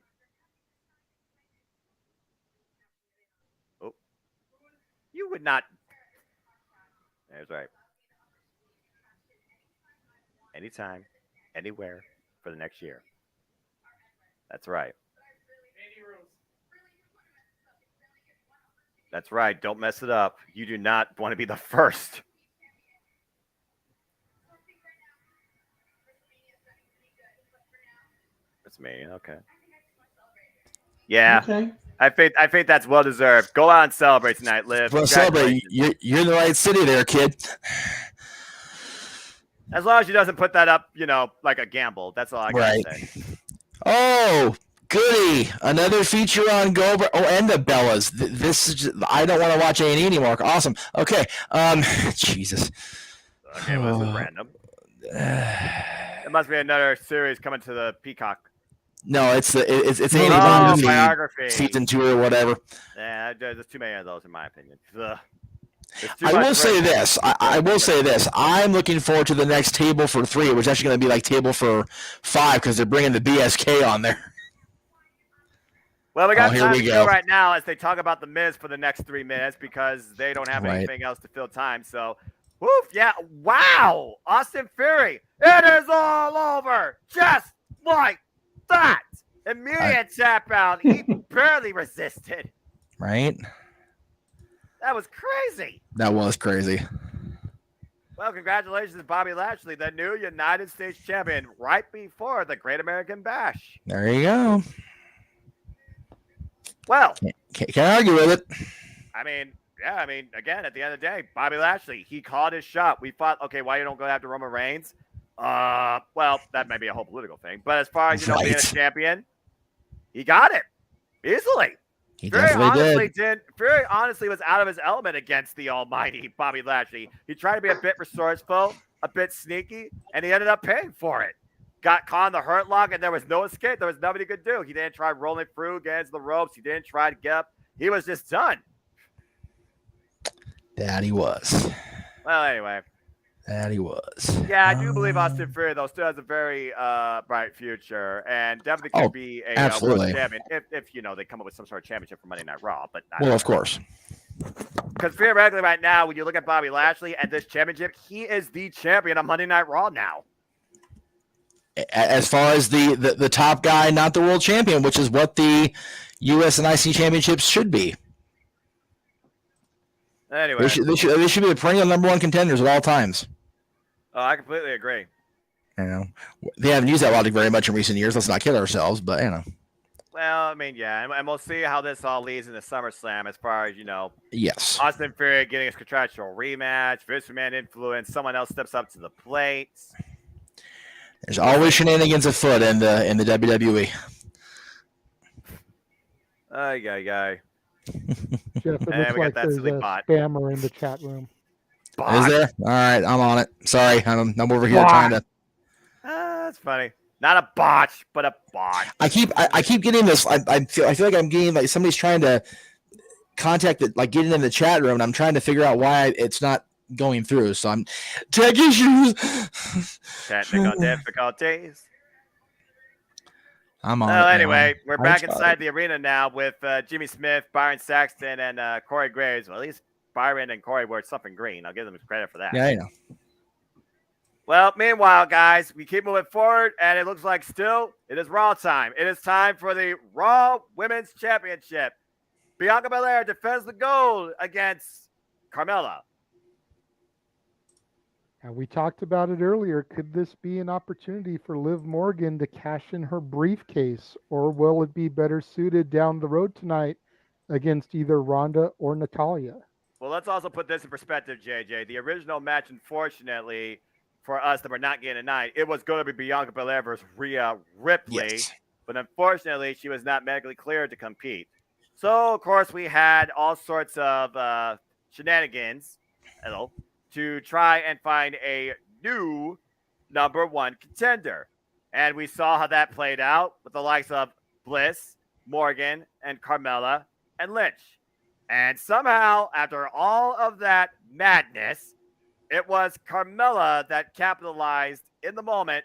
[SPEAKER 4] Oh, you would not. There's right. Anytime, anywhere for the next year. That's right. That's right. Don't mess it up. You do not want to be the first. WrestleMania, okay. Yeah,
[SPEAKER 3] Okay.
[SPEAKER 4] I think that's well deserved. Go out and celebrate tonight, Liv.
[SPEAKER 1] Well, celebrate.
[SPEAKER 4] Congratulations.
[SPEAKER 1] You're in the right city there, kid.
[SPEAKER 4] As long as she doesn't put that up, you know, like a gamble. That's all I gotta
[SPEAKER 1] Right.
[SPEAKER 4] say.
[SPEAKER 1] Oh, goody. Another feature on Goldberg. Oh, and the Bellas. This is just, I don't want to watch A&E anymore. Awesome. Okay. Jesus.
[SPEAKER 4] Okay, well, this is random. It must be another series coming to the Peacock.
[SPEAKER 1] No, it's A&E
[SPEAKER 4] Oh,
[SPEAKER 1] Biography
[SPEAKER 4] biography.
[SPEAKER 1] season 2 or whatever.
[SPEAKER 4] Yeah, there's too many of those in my opinion. Ugh. There's too
[SPEAKER 1] I
[SPEAKER 4] much
[SPEAKER 1] will say
[SPEAKER 4] great-
[SPEAKER 1] this. I will say this. I'm looking forward to the next table for 3, which is actually going to be like table for 5 because they're bringing the BSK on there.
[SPEAKER 4] Well, we got
[SPEAKER 1] here
[SPEAKER 4] time
[SPEAKER 1] we
[SPEAKER 4] to
[SPEAKER 1] go.
[SPEAKER 4] go right now as they talk about the Miz for the next 3 minutes because they don't have
[SPEAKER 1] Right.
[SPEAKER 4] anything else to fill time. So, woof, yeah, wow, Austin Fury, it is all over, just like that. Immediate tap out. He barely resisted.
[SPEAKER 1] Right?
[SPEAKER 4] That was crazy.
[SPEAKER 1] That was crazy.
[SPEAKER 4] Well, congratulations to Bobby Lashley, the new United States champion, right before the Great American Bash.
[SPEAKER 1] There you go.
[SPEAKER 4] Well,
[SPEAKER 1] Can't argue with it.
[SPEAKER 4] I mean, yeah, I mean, again, at the end of the day, Bobby Lashley, he called his shot. We thought, okay, why you don't go after Roman Reigns? Well, that may be a whole political thing. But as far as, being a
[SPEAKER 1] Right.
[SPEAKER 4] champion, he got it. Easily.
[SPEAKER 1] He
[SPEAKER 4] Very
[SPEAKER 1] definitely did.
[SPEAKER 4] Very honestly was out of his element against the almighty Bobby Lashley. He tried to be a bit resourceful, a bit sneaky, and he ended up paying for it. Got caught in the hurt lock, and there was no escape. There was nothing he could do. He didn't try rolling through against the ropes. He didn't try to get up. He was just done.
[SPEAKER 1] That he was.
[SPEAKER 4] Well, anyway.
[SPEAKER 1] That he was.
[SPEAKER 4] Yeah, I do believe Austin Theory, though, still has a very bright future, and definitely could be a world champion if they come up with some sort of championship for Monday Night Raw. But
[SPEAKER 1] of course.
[SPEAKER 4] Because theoretically, right now, when you look at Bobby Lashley and this championship, he is the champion on Monday Night Raw now.
[SPEAKER 1] As far as the top guy, not the world champion, which is what the U.S. and IC championships should be.
[SPEAKER 4] Anyway,
[SPEAKER 1] they should be the perennial number one contenders at all times.
[SPEAKER 4] Oh, I completely agree.
[SPEAKER 1] They haven't used that logic very much in recent years. Let's not kid ourselves, but
[SPEAKER 4] Well, I mean, yeah, and we'll see how this all leads in the SummerSlam as far as
[SPEAKER 1] Yes.
[SPEAKER 4] Austin Theory getting his contractual rematch, Vince McMahon influence, someone else steps up to the plate.
[SPEAKER 1] There's always shenanigans afoot in the WWE.
[SPEAKER 4] Guy.
[SPEAKER 2] Jeff, it looks like there's a spammer in the chat room.
[SPEAKER 1] Is there? All right, I'm on it. Sorry, I'm over here trying to.
[SPEAKER 4] That's funny. Not a botch, but a bot.
[SPEAKER 1] I keep getting this. I feel like I'm getting like somebody's trying to contact it, like getting in the chat room, and I'm trying to figure out why it's not going through. So I'm tech issues.
[SPEAKER 4] Technical difficulties.
[SPEAKER 1] I'm on.
[SPEAKER 4] Well, anyway, we're back inside the arena now with Jimmy Smith, Byron Saxton, and Corey Graves. Well, at least Byron and Corey wore something green. I'll give them credit for that.
[SPEAKER 1] Yeah, I know.
[SPEAKER 4] Well, meanwhile, guys, we keep moving forward, and it looks like still it is Raw time. It is time for the Raw Women's Championship. Bianca Belair defends the gold against Carmella.
[SPEAKER 2] And we talked about it earlier. Could this be an opportunity for Liv Morgan to cash in her briefcase, or will it be better suited down the road tonight against either Ronda or Natalya?
[SPEAKER 4] Well, let's also put this in perspective, JJ. The original match, unfortunately, for us that we're not getting tonight, it was going to be Bianca Belair versus Rhea Ripley.
[SPEAKER 1] Yes.
[SPEAKER 4] But unfortunately, she was not medically cleared to compete. So, of course, we had all sorts of shenanigans to try and find a new number one contender. And we saw how that played out with the likes of Bliss, Morgan, and Carmella, and Lynch. And somehow, after all of that madness, it was Carmella that capitalized in the moment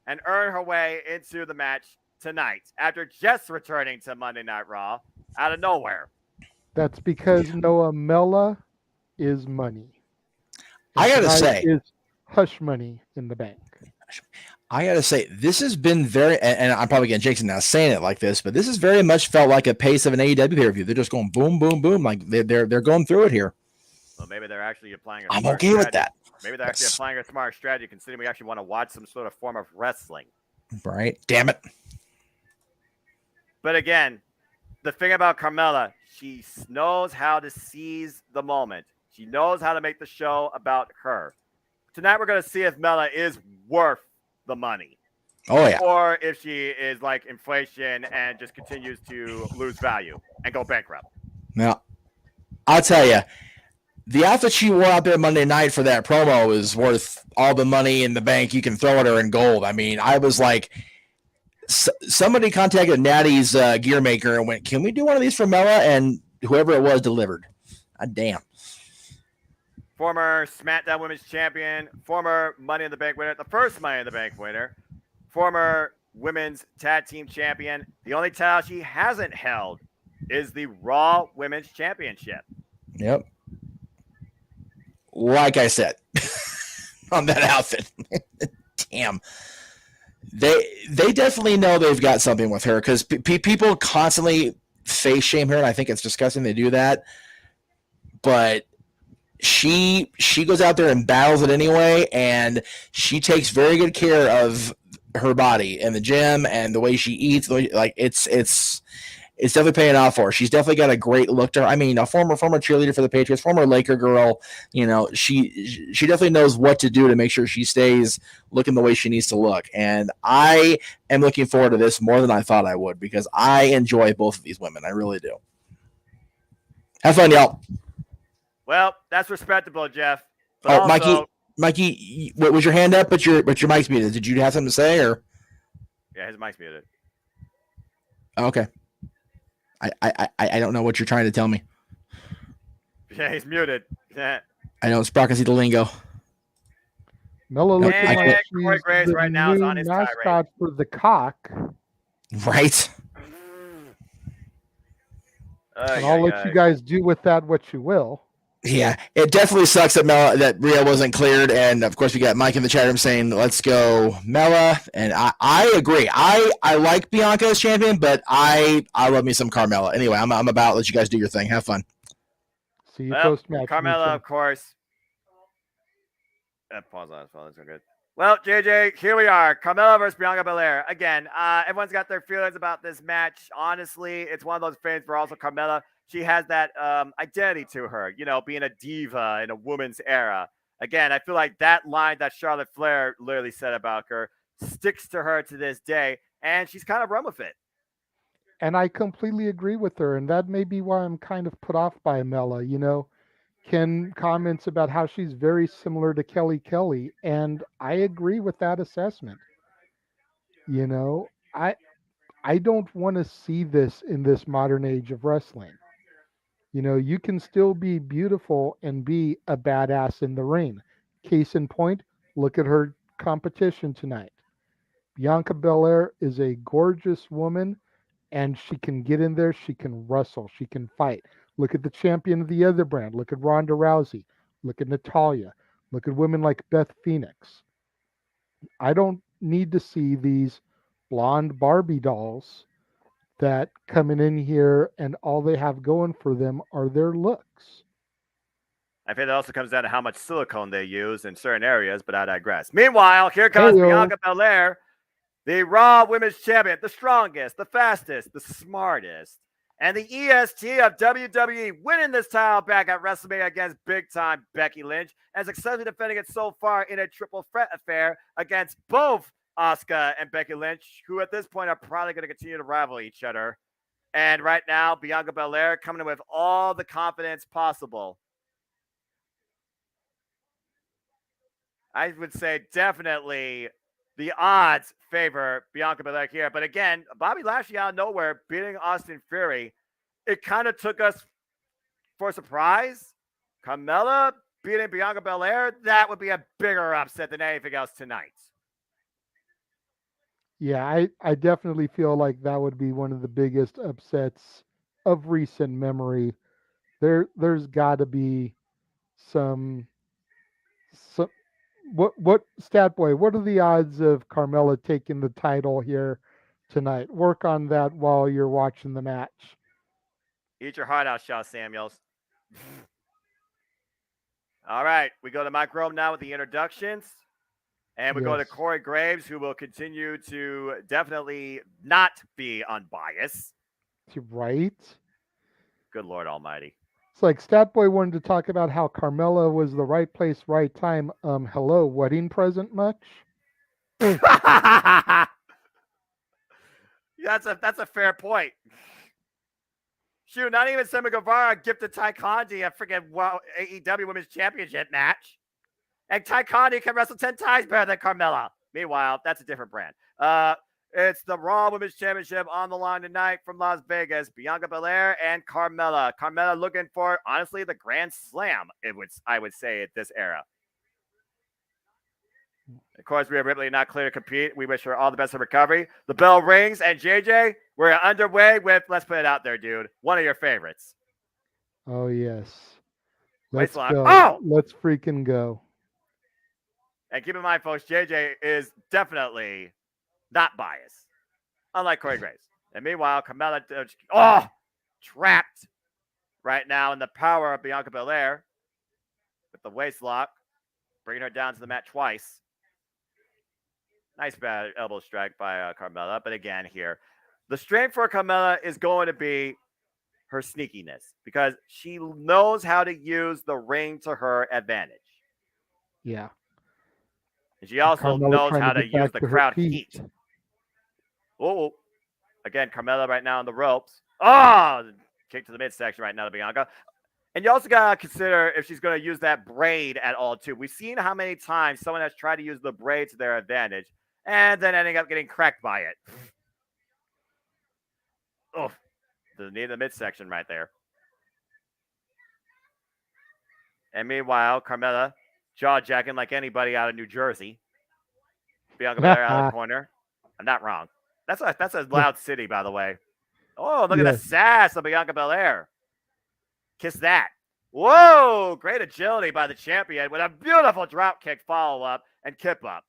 [SPEAKER 4] and earned her way into the match tonight after just returning to Monday Night Raw out of nowhere.
[SPEAKER 2] That's because Noah Mella is money.
[SPEAKER 1] I gotta say,
[SPEAKER 2] is hush money in the bank.
[SPEAKER 1] I gotta say, this has been very, and I'm probably getting Jason now saying it like this, but this has very much felt like a pace of an AEW pay-per-view. They're just going boom, boom, boom, like they're going through it here.
[SPEAKER 4] Well, maybe they're actually applying a
[SPEAKER 1] I'm
[SPEAKER 4] smart
[SPEAKER 1] okay
[SPEAKER 4] strategy.
[SPEAKER 1] with that.
[SPEAKER 4] Maybe they're actually applying a smart strategy, considering we actually want to watch some sort of form of wrestling.
[SPEAKER 1] Right? Damn it.
[SPEAKER 4] But again, the thing about Carmella, she knows how to seize the moment. She knows how to make the show about her. Tonight, we're going to see if Mella is worth the money.
[SPEAKER 1] Oh, yeah.
[SPEAKER 4] Or if she is like inflation and just continues to lose value and go bankrupt.
[SPEAKER 1] Now, I'll tell you, the outfit she wore out there Monday night for that promo is worth all the money in the bank you can throw at her in gold. I mean, I was like, somebody contacted Natty's gear maker and went, can we do one of these for Mella? And whoever it was delivered. God damn.
[SPEAKER 4] Former SmackDown Women's Champion, former Money in the Bank winner, the first Money in the Bank winner, former Women's Tag Team Champion. The only title she hasn't held is the Raw Women's Championship.
[SPEAKER 1] Yep. Like I said, on that outfit. Damn. They definitely know they've got something with her because people constantly face shame her, and I think it's disgusting they do that. But she goes out there and battles it anyway, and she takes very good care of her body in the gym and the way she eats. Like it's it's definitely paying off for her. She's definitely got a great look to her. I mean, a former cheerleader for the Patriots, former Laker girl. She definitely knows what to do to make sure she stays looking the way she needs to look. And I am looking forward to this more than I thought I would because I enjoy both of these women. I really do. Have fun, y'all.
[SPEAKER 4] Well, that's respectable, Jeff.
[SPEAKER 1] But Mikey, was your hand up? But your mic's muted. Did you have something to say or?
[SPEAKER 4] Yeah, his mic's muted.
[SPEAKER 1] Okay. I don't know what you're trying to tell me.
[SPEAKER 4] Yeah, he's muted. Yeah.
[SPEAKER 1] I know Sprock can see the lingo.
[SPEAKER 2] Mella looking like
[SPEAKER 4] Corey Graves right now is on his
[SPEAKER 2] mascot for the cock.
[SPEAKER 1] Right.
[SPEAKER 2] And I'll let you guys do with that what you will.
[SPEAKER 1] Yeah, it definitely sucks that Rhea wasn't cleared, and of course we got Mike in the chat room saying let's go Mella, and I agree. I like Bianca as champion, but I love me some Carmella. Anyway, I'm about to let you guys do your thing. Have fun.
[SPEAKER 2] See you post match.
[SPEAKER 4] Carmella, of course. Pause on his phone. That's good. Well, JJ, here we are. Carmella versus Bianca Belair. Again, everyone's got their feelings about this match. Honestly, it's one of those things where also Carmella, she has that identity to her, being a diva in a woman's era. Again, I feel like that line that Charlotte Flair literally said about her sticks to her to this day, and she's kind of run with it.
[SPEAKER 2] And I completely agree with her, and that may be why I'm kind of put off by Mella. Ken comments about how she's very similar to Kelly, and I agree with that assessment. I don't want to see this in this modern age of wrestling. You can still be beautiful and be a badass in the ring. Case in point, look at her competition tonight. Bianca Belair is a gorgeous woman, and she can get in there. She can wrestle. She can fight. Look at the champion of the other brand. Look at Ronda Rousey. Look at Natalya. Look at women like Beth Phoenix. I don't need to see these blonde Barbie dolls that coming in here and all they have going for them are their looks.
[SPEAKER 4] I think it also comes down to how much silicone they use in certain areas, but I digress. Meanwhile, here comes Bianca Belair, the Raw Women's Champion, the strongest, the fastest, the smartest, and the EST of WWE, winning this title back at WrestleMania against big-time Becky Lynch, and successfully defending it so far in a triple threat affair against both Asuka and Becky Lynch, who at this point are probably going to continue to rival each other. And right now, Bianca Belair coming in with all the confidence possible. I would say definitely the odds favor Bianca Belair here. But again, Bobby Lashley out of nowhere beating Austin Theory. It kind of took us for a surprise. Carmella beating Bianca Belair, that would be a bigger upset than anything else tonight.
[SPEAKER 2] Yeah, I definitely feel like that would be one of the biggest upsets of recent memory. There's got to be some what stat boy, what are the odds of Carmella taking the title here tonight? Work on that while you're watching the match.
[SPEAKER 4] Eat your heart out, Shaw Samuels. All right, we go to Mike Rome now with the introductions. And we go to Corey Graves, who will continue to definitely not be unbiased.
[SPEAKER 2] Right?
[SPEAKER 4] Good Lord Almighty.
[SPEAKER 2] It's like Statboy wanted to talk about how Carmella was the right place, right time. Hello, wedding present much?
[SPEAKER 4] That's a fair point. Shoot, not even Sammy Guevara gifted Ty Conti a freaking AEW Women's Championship match. And Ty Conti can wrestle 10 times better than Carmella. Meanwhile, that's a different brand. It's the Raw Women's Championship on the line tonight from Las Vegas. Bianca Belair and Carmella. Carmella looking for, honestly, the Grand Slam, I would say, at this era. Of course, Rhea Ripley not clear to compete. We wish her all the best in recovery. The bell rings, and JJ, we're underway with, let's put it out there, dude, one of your favorites.
[SPEAKER 2] Oh, yes. Let's go.
[SPEAKER 4] Oh!
[SPEAKER 2] Let's freaking go.
[SPEAKER 4] And keep in mind, folks, JJ is definitely not biased, unlike Corey Graves. And meanwhile, Carmella, trapped right now in the power of Bianca Belair with the waist lock, bringing her down to the mat twice. Nice bad elbow strike by Carmella. But again here, The strength for Carmella is going to be her sneakiness because she knows how to use the ring to her advantage.
[SPEAKER 2] Yeah.
[SPEAKER 4] And she also
[SPEAKER 2] Carmella
[SPEAKER 4] knows
[SPEAKER 2] trying
[SPEAKER 4] how
[SPEAKER 2] to
[SPEAKER 4] to
[SPEAKER 2] get
[SPEAKER 4] use
[SPEAKER 2] back
[SPEAKER 4] the
[SPEAKER 2] to her
[SPEAKER 4] crowd
[SPEAKER 2] feet.
[SPEAKER 4] heat. Oh, again, Carmella right now on the ropes. Oh, kick to the midsection right now to Bianca. And you also got to consider if she's going to use that braid at all, too. We've seen how many times someone has tried to use the braid to their advantage and then ending up getting cracked by it. Oh, the knee in the midsection right there. And meanwhile, Carmella jaw-jacking like anybody out of New Jersey. Bianca Belair out of the corner. I'm not wrong. That's a loud city, by the way. Oh, look at the sass of Bianca Belair. Kiss that. Whoa, great agility by the champion with a beautiful drop kick follow-up and kip up.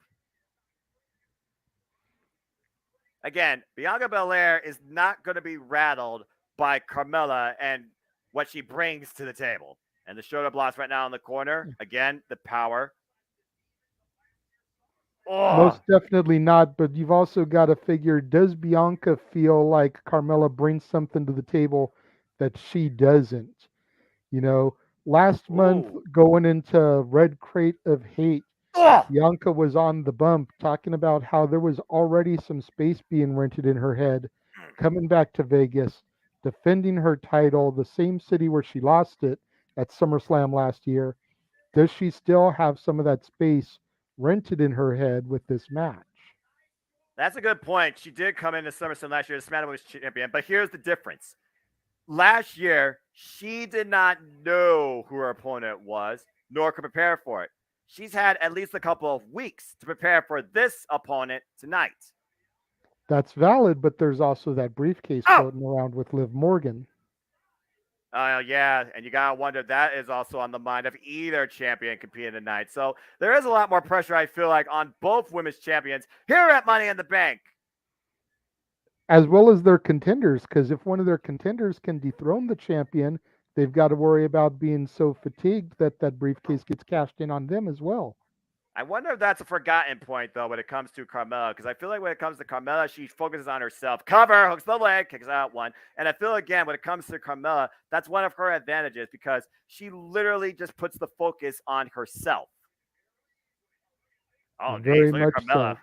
[SPEAKER 4] Again, Bianca Belair is not going to be rattled by Carmella and what she brings to the table. And the shoulder blocks right now in the corner. Again, the power. Oh.
[SPEAKER 2] Most definitely not, but you've also got to figure, does Bianca feel like Carmella brings something to the table that she doesn't? You know, last month going into Red Crate of Hate, Bianca was on the bump talking about how there was already some space being rented in her head, coming back to Vegas, defending her title, the same city where she lost it at SummerSlam last year. Does she still have some of that space rented in her head with this match?
[SPEAKER 4] That's a good point. She did come into SummerSlam last year as SmackDown Women's Champion, but here's the difference. Last year, she did not know who her opponent was, nor could prepare for it. She's had at least a couple of weeks to prepare for this opponent tonight.
[SPEAKER 2] That's valid, but there's also that briefcase floating around with Liv Morgan.
[SPEAKER 4] Yeah, and you got to wonder, that is also on the mind of either champion competing tonight. So there is a lot more pressure, I feel like, on both women's champions here at Money in the Bank.
[SPEAKER 2] As well as their contenders, because if one of their contenders can dethrone the champion, they've got to worry about being so fatigued that that briefcase gets cashed in on them as well.
[SPEAKER 4] I wonder if that's a forgotten point, though, when it comes to Carmella, because I feel like when it comes to Carmella, she focuses on herself. Cover, hooks the leg, kicks out one. And I feel, again, when it comes to Carmella, that's one of her advantages because she literally just puts the focus on herself. Oh,
[SPEAKER 2] very
[SPEAKER 4] geez,
[SPEAKER 2] much
[SPEAKER 4] Carmella.
[SPEAKER 2] so.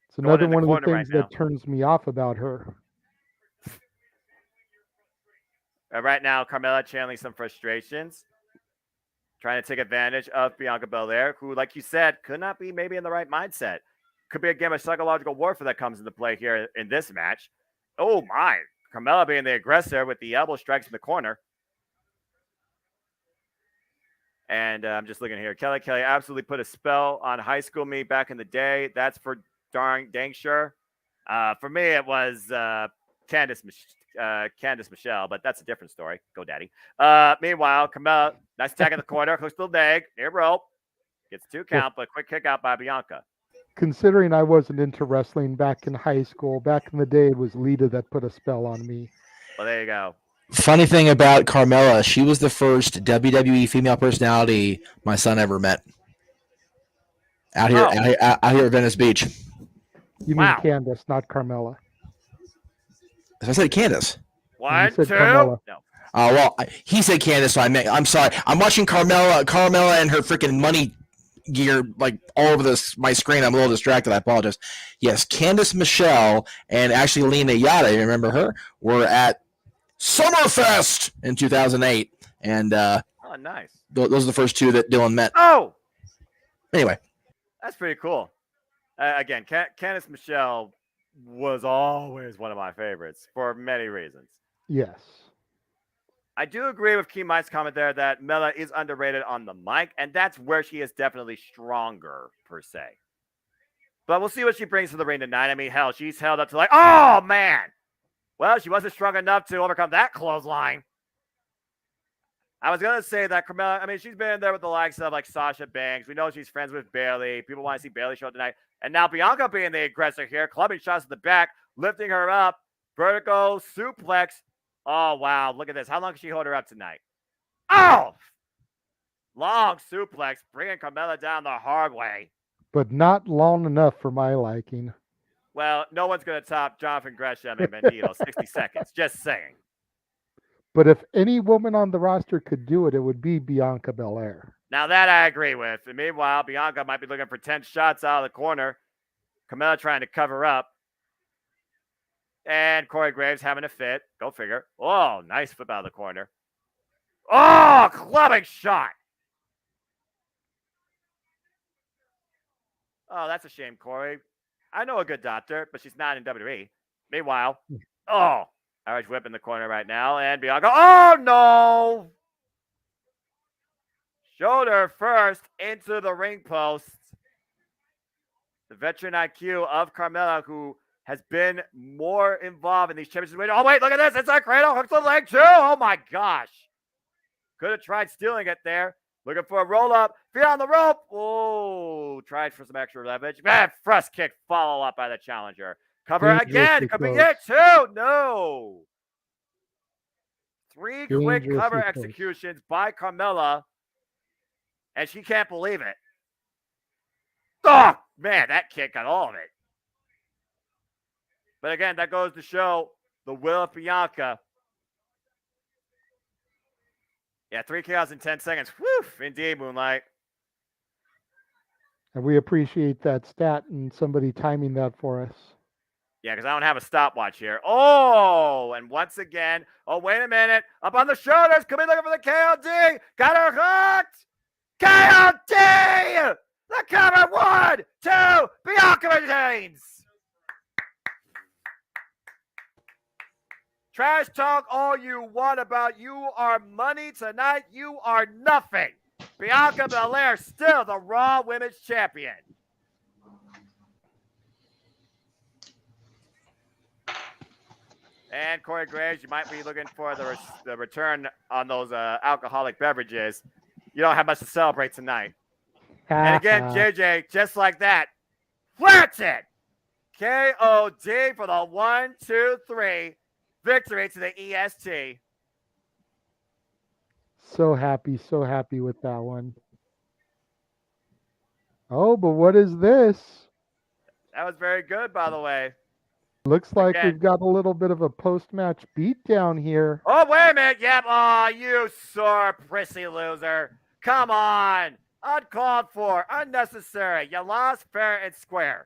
[SPEAKER 2] It's another one of the things that turns me off about her.
[SPEAKER 4] Right now, Carmella channeling some frustrations, trying to take advantage of Bianca Belair, who, like you said, could not be maybe in the right mindset. Could be a game of psychological warfare that comes into play here in this match. Oh, my. Carmella being the aggressor with the elbow strikes in the corner. And I'm just looking here. Kelly absolutely put a spell on High School Me back in the day. That's for dang sure. For me, it was Candice Michelle, but that's a different story. Go Daddy. Meanwhile, Carmella, nice tag in the corner, hooks the leg, near rope, gets 2 count, but quick kick out by Bianca.
[SPEAKER 2] Considering I wasn't into wrestling back in high school, back in the day, it was Lita that put a spell on me.
[SPEAKER 4] Well, there you go.
[SPEAKER 1] Funny thing about Carmella, she was the first WWE female personality my son ever met. Out here at Venice Beach.
[SPEAKER 2] You mean Candice, not Carmella?
[SPEAKER 1] I said Candice.
[SPEAKER 4] 1, 2. No.
[SPEAKER 1] Well, he said Candice, so I'm sorry. I'm watching Carmella and her freaking money gear like all over my screen. I'm a little distracted. I apologize. Yes, Candice Michelle and actually Lena Yada, you remember her, were at Summerfest in 2008. And
[SPEAKER 4] nice.
[SPEAKER 1] Those are the first 2 that Dylan met.
[SPEAKER 4] Oh!
[SPEAKER 1] Anyway.
[SPEAKER 4] That's pretty cool. Again, Candice Michelle was always one of my favorites for many reasons.
[SPEAKER 2] Yes.
[SPEAKER 4] I do agree with Key Mike's comment there that Mella is underrated on the mic, and that's where she is definitely stronger, per se. But we'll see what she brings to the ring tonight. I mean, hell, she's held up to like, oh, man. Well, she wasn't strong enough to overcome that clothesline. I was going to say that Carmella, I mean, she's been there with the likes of like Sasha Banks. We know she's friends with Bayley. People want to see Bayley show up tonight. And now Bianca being the aggressor here, clubbing shots to the back, lifting her up, vertical suplex. Oh, wow. Look at this. How long can she hold her up tonight? Oh! Long suplex, bringing Carmella down the hard way.
[SPEAKER 2] But not long enough for my liking.
[SPEAKER 4] Well, no one's going to top Jonathan Gresham and Bandito. 60 seconds. Just saying.
[SPEAKER 2] But if any woman on the roster could do it, it would be Bianca Belair.
[SPEAKER 4] Now that I agree with. And meanwhile, Bianca might be looking for 10 shots out of the corner. Carmella trying to cover up. And Corey Graves having a fit. Go figure. Oh, nice flip out of the corner. Oh, clubbing shot. Oh, that's a shame, Corey. I know a good doctor, but she's not in WWE. Meanwhile, Irish whip in the corner right now. And Bianca. Oh, no. Shoulder first into the ring post. The veteran IQ of Carmella, who has been more involved in these championships. Oh, wait, look at this. It's a cradle. Hooks the leg, too. Oh, my gosh. Could have tried stealing it there. Looking for a roll-up. Feet on the rope. Oh, tried for some extra leverage. Man, thrust kick follow-up by the challenger. Cover again. Could be it, too. No. 3 quick cover executions by Carmella. And she can't believe it. Oh, man, that kick got all of it. But again, that goes to show the will of Bianca. Yeah, 3 chaos in 10 seconds. Whew, indeed, Moonlight.
[SPEAKER 2] And we appreciate that stat and somebody timing that for us.
[SPEAKER 4] Yeah, because I don't have a stopwatch here. Oh, and once again, oh, wait a minute. Up on the shoulders. Could be looking for the KOD. Got her hooked. KOD! The cover. 1, 2. Bianca retains. Trash talk all you want about you are money tonight. You are nothing. Bianca Belair still the Raw Women's Champion. And Corey Graves, you might be looking for the return on those alcoholic beverages. You don't have much to celebrate tonight. And again, JJ, just like that, flirts it. KOD for the 1, 2, 3. Victory to the EST.
[SPEAKER 2] So happy with that one. Oh, but what is this?
[SPEAKER 4] That was very good, by the way.
[SPEAKER 2] Looks like we've got a little bit of a post-match beatdown here.
[SPEAKER 4] Oh, wait a minute. Yep. Oh, you sore prissy loser. Come on. Uncalled for. Unnecessary. You lost fair and square.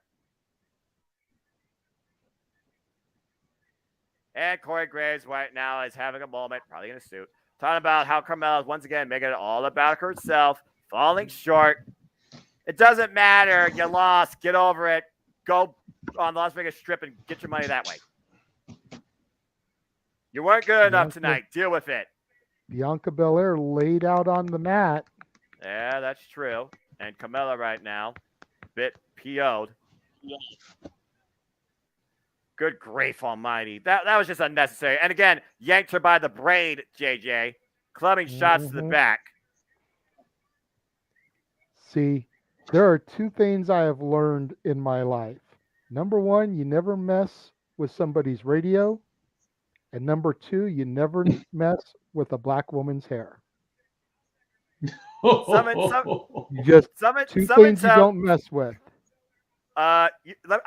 [SPEAKER 4] And Corey Graves right now is having a moment, probably in a suit, talking about how Carmella is once again making it all about herself, falling short. It doesn't matter. You lost. Get over it. Go on the Las Vegas Strip and get your money that way. You weren't good enough tonight. Deal with it.
[SPEAKER 2] Bianca Belair laid out on the mat.
[SPEAKER 4] Yeah, that's true. And Carmella right now, bit PO'd. Yeah. Good grief almighty. That was just unnecessary. And again, yanked her by the braid, JJ. Clubbing shots to the back.
[SPEAKER 2] See, there are 2 things I have learned in my life. Number 1, you never mess with somebody's radio. And number 2, you never mess with a black woman's hair. Just 2 things you don't mess with.
[SPEAKER 4] I'm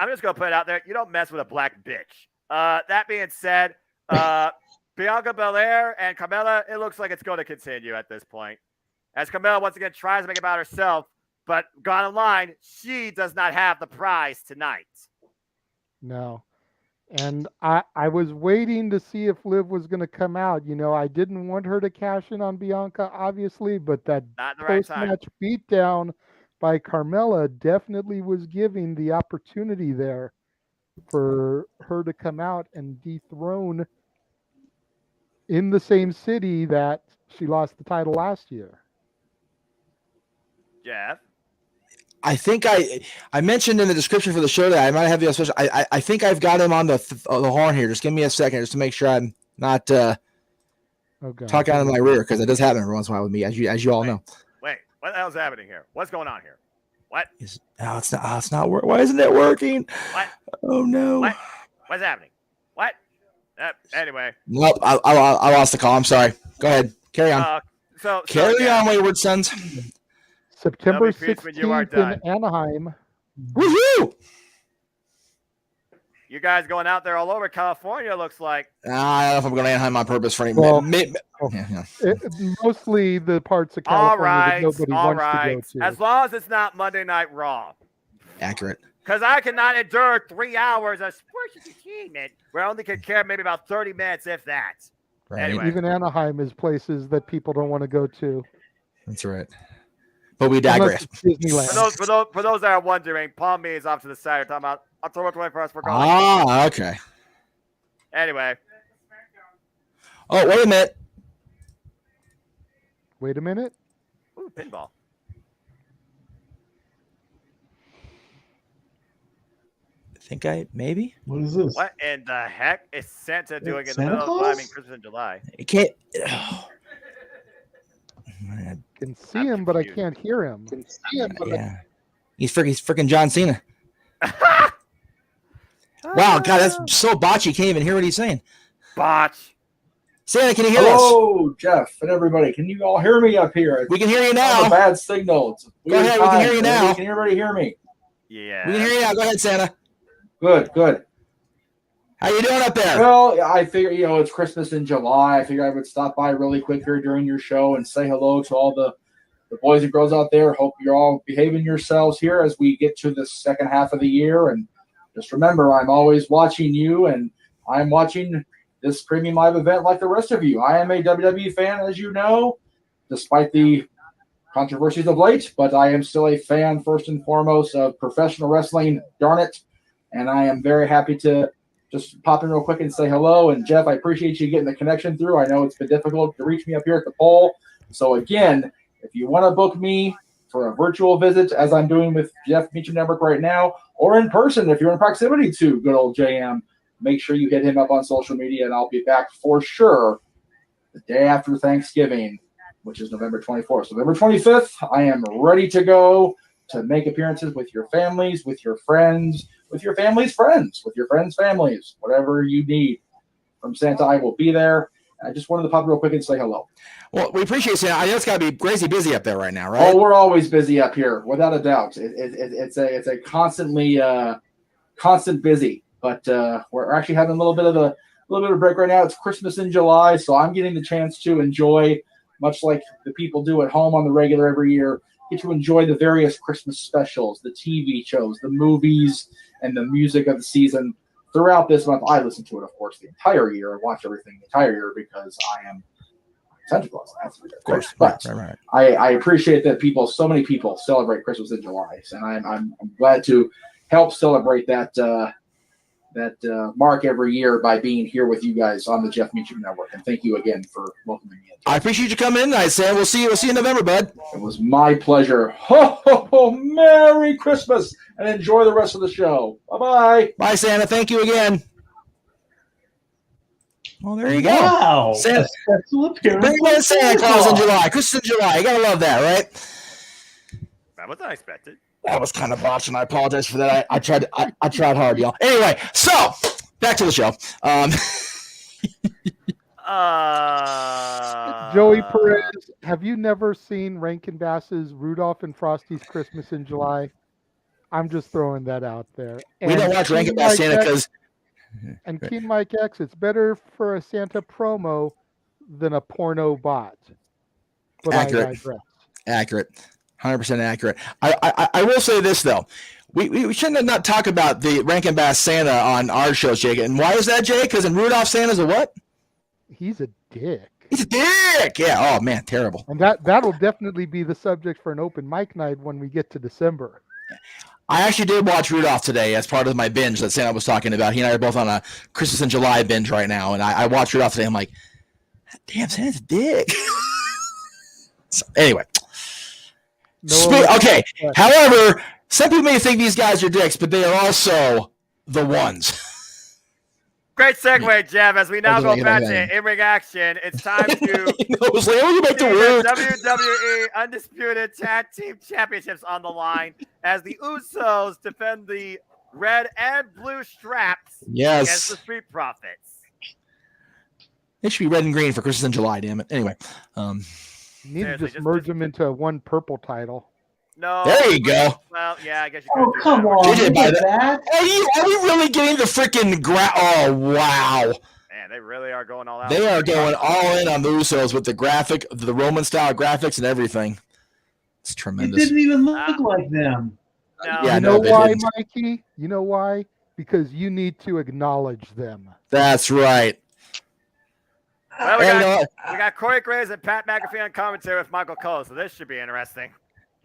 [SPEAKER 4] just going to put it out there. You don't mess with a black bitch. That being said, Bianca Belair and Carmella, it looks like it's going to continue at this point. As Carmella once again tries to make it about herself, but bottom line, she does not have the prize tonight.
[SPEAKER 2] No. And I was waiting to see if Liv was going to come out. You know, I didn't want her to cash in on Bianca, obviously, but that post-match beatdown by Carmella definitely was giving the opportunity there for her to come out and dethrone in the same city that she lost the title last year.
[SPEAKER 4] Jeff?
[SPEAKER 1] I think I mentioned in the description for the show that I might have the special. I think I've got him on the horn here. Just give me a second, just to make sure I'm not talking out of my rear, because it does happen every once in a while with me, as you all know.
[SPEAKER 4] Wait, what the hell's happening here? What's going on here? What?
[SPEAKER 1] It's not working. Why isn't it working?
[SPEAKER 4] What?
[SPEAKER 1] Oh no!
[SPEAKER 4] What? What's happening? What? Anyway.
[SPEAKER 1] Nope. I lost the call. I'm sorry. Go ahead. Carry on. Carry on, wayward sons.
[SPEAKER 2] September 16th in Anaheim.
[SPEAKER 1] Woohoo!
[SPEAKER 4] You guys going out there all over California, looks like.
[SPEAKER 1] I don't know if I'm going to Anaheim on purpose for any.
[SPEAKER 2] Mostly the parts of California that nobody wants to go to.
[SPEAKER 4] As long as it's not Monday Night Raw.
[SPEAKER 1] Accurate.
[SPEAKER 4] Because I cannot endure 3 hours of sports entertainment where I only can care maybe about 30 minutes, if that.
[SPEAKER 1] Right.
[SPEAKER 4] Anyway.
[SPEAKER 2] Even Anaheim is places that people don't want to go to.
[SPEAKER 1] That's right. But we digress.
[SPEAKER 2] Disneyland.
[SPEAKER 4] For those that are wondering, Palm Beach is off to the side. We're talking about October 21st. We're going.
[SPEAKER 1] Ah, okay.
[SPEAKER 4] Anyway.
[SPEAKER 1] Oh, wait a minute.
[SPEAKER 2] Wait a minute.
[SPEAKER 4] Ooh, pinball.
[SPEAKER 1] Maybe.
[SPEAKER 3] What is this?
[SPEAKER 4] What in the heck is Santa doing in the
[SPEAKER 3] Santa
[SPEAKER 4] middle
[SPEAKER 3] Claus?
[SPEAKER 4] of Christmas in July?
[SPEAKER 1] It can't.
[SPEAKER 2] I can see him, but I can't hear him.
[SPEAKER 1] Yeah. He's freaking John Cena. Wow, God, that's so botchy. You can't even hear what he's saying.
[SPEAKER 4] Botch.
[SPEAKER 1] Santa, can you hear us?
[SPEAKER 5] Hello, Jeff and everybody. Can you all hear me up here?
[SPEAKER 1] We can hear you
[SPEAKER 5] A
[SPEAKER 1] now.
[SPEAKER 5] bad signal.
[SPEAKER 1] Go ahead, we can hear you now.
[SPEAKER 5] Can everybody hear me?
[SPEAKER 4] Yeah.
[SPEAKER 1] We can hear you now. Go ahead, Santa.
[SPEAKER 5] Good.
[SPEAKER 1] How you doing up there?
[SPEAKER 5] Well, I figure, it's Christmas in July. I figured I would stop by really quick here during your show and say hello to all the boys and girls out there. Hope you're all behaving yourselves here as we get to the second half of the year. And just remember, I'm always watching you, and I'm watching this Premium Live event like the rest of you. I am a WWE fan, as you know, despite the controversies of late, but I am still a fan first and foremost of professional wrestling, darn it. And I am very happy to just pop in real quick and say hello. And Jeff, I appreciate you getting the connection through. I know it's been difficult to reach me up here at the poll. So again, if you want to book me for a virtual visit, as I'm doing with Jeff Meacham Network right now, or in person, if you're in proximity to good old JM, make sure you hit him up on social media, and I'll be back for sure the day after Thanksgiving, which is November 24th. So November 25th, I am ready to go to make appearances with your families, with your friends, with your family's friends, with your friends' families, whatever you need from Santa. I will be there. I just wanted to pop real quick and say hello.
[SPEAKER 1] Well, we appreciate Santa. I know it's got to be crazy busy up there right now, right?
[SPEAKER 5] Oh, we're always busy up here, without a doubt. It's a constantly constant busy, but we're actually having a little bit of a break right now. It's Christmas in July, so I'm getting the chance to enjoy, much like the people do at home on the regular every year, get to enjoy the various Christmas specials, the TV shows, the movies, and the music of the season throughout this month. I listen to it, of course, the entire year. I watch everything the entire year because I am Santa Claus. Of course. But
[SPEAKER 1] right.
[SPEAKER 5] I appreciate that so many people celebrate Christmas in July, and I'm glad to help celebrate that mark every year by being here with you guys on the Jeff Meacham Network. And thank you again for welcoming me in.
[SPEAKER 1] I appreciate you coming in tonight, Sam. We'll see you in November, bud.
[SPEAKER 5] It was my pleasure. Ho, ho, ho, Merry Christmas, and enjoy the rest of the show. Bye-bye.
[SPEAKER 1] Bye, Santa. Thank you again. Well, there you go.
[SPEAKER 3] Wow.
[SPEAKER 1] Santa.
[SPEAKER 3] Special appearance.
[SPEAKER 1] Bring in Santa Claus in July. Christmas in July. You got to love that, right?
[SPEAKER 4] That was unexpected.
[SPEAKER 1] That was kind of botched, and I apologize for that. I tried hard, y'all. Anyway, so back to the show.
[SPEAKER 2] Joey Perez, have you never seen Rankin Bass's Rudolph and Frosty's Christmas in July? I'm just throwing that out there.
[SPEAKER 1] We don't watch Rankin Bass Santa because.
[SPEAKER 2] And King Mike X, it's better for a Santa promo than a porno bot. But
[SPEAKER 1] Accurate.
[SPEAKER 2] I digress.
[SPEAKER 1] Accurate. 100% accurate. I will say this, though. We shouldn't not talk about the Rankin Bass Santa on our show, Jake. And why is that, Jake? Because in Rudolph, Santa's a what?
[SPEAKER 2] He's a dick.
[SPEAKER 1] He's a dick! Yeah, oh, man, terrible.
[SPEAKER 2] And that'll definitely be the subject for an open mic night when we get to December.
[SPEAKER 1] I actually did watch Rudolph today as part of my binge that Santa was talking about. He and I are both on a Christmas in July binge right now, and I watched Rudolph today. I'm like, damn, Santa's a dick. So, anyway. Okay. However, some people may think these guys are dicks, but they are also the ones.
[SPEAKER 4] Great segue, Jeff. As we now go back to in-ring action, it's time to
[SPEAKER 1] the
[SPEAKER 4] WWE Undisputed Tag Team Championships on the line as the Usos defend the red and blue straps against the Street Profits.
[SPEAKER 1] It should be red and green for Christmas in July, damn it. Anyway.
[SPEAKER 2] You need to just merge them into one purple title.
[SPEAKER 4] No.
[SPEAKER 1] There you go.
[SPEAKER 4] Well, yeah, I guess you could.
[SPEAKER 3] Oh, come on.
[SPEAKER 1] JJ,
[SPEAKER 3] Look
[SPEAKER 1] by
[SPEAKER 3] at
[SPEAKER 1] the-
[SPEAKER 3] that.
[SPEAKER 1] Are we really getting the freaking Oh, wow.
[SPEAKER 4] Man, they really are going all out.
[SPEAKER 1] They are going all in on the Usos with the Roman style graphics and everything. It's
[SPEAKER 3] It
[SPEAKER 1] tremendous.
[SPEAKER 3] didn't even look like them.
[SPEAKER 4] No.
[SPEAKER 1] Yeah,
[SPEAKER 2] You
[SPEAKER 1] no,
[SPEAKER 2] know
[SPEAKER 1] they
[SPEAKER 2] why,
[SPEAKER 1] didn't.
[SPEAKER 2] Mikey? You know why? Because you need to acknowledge them.
[SPEAKER 1] That's right.
[SPEAKER 4] Well, we
[SPEAKER 1] And,
[SPEAKER 4] got Corey Graves and Pat McAfee on commentary with Michael Cole, so this should be interesting.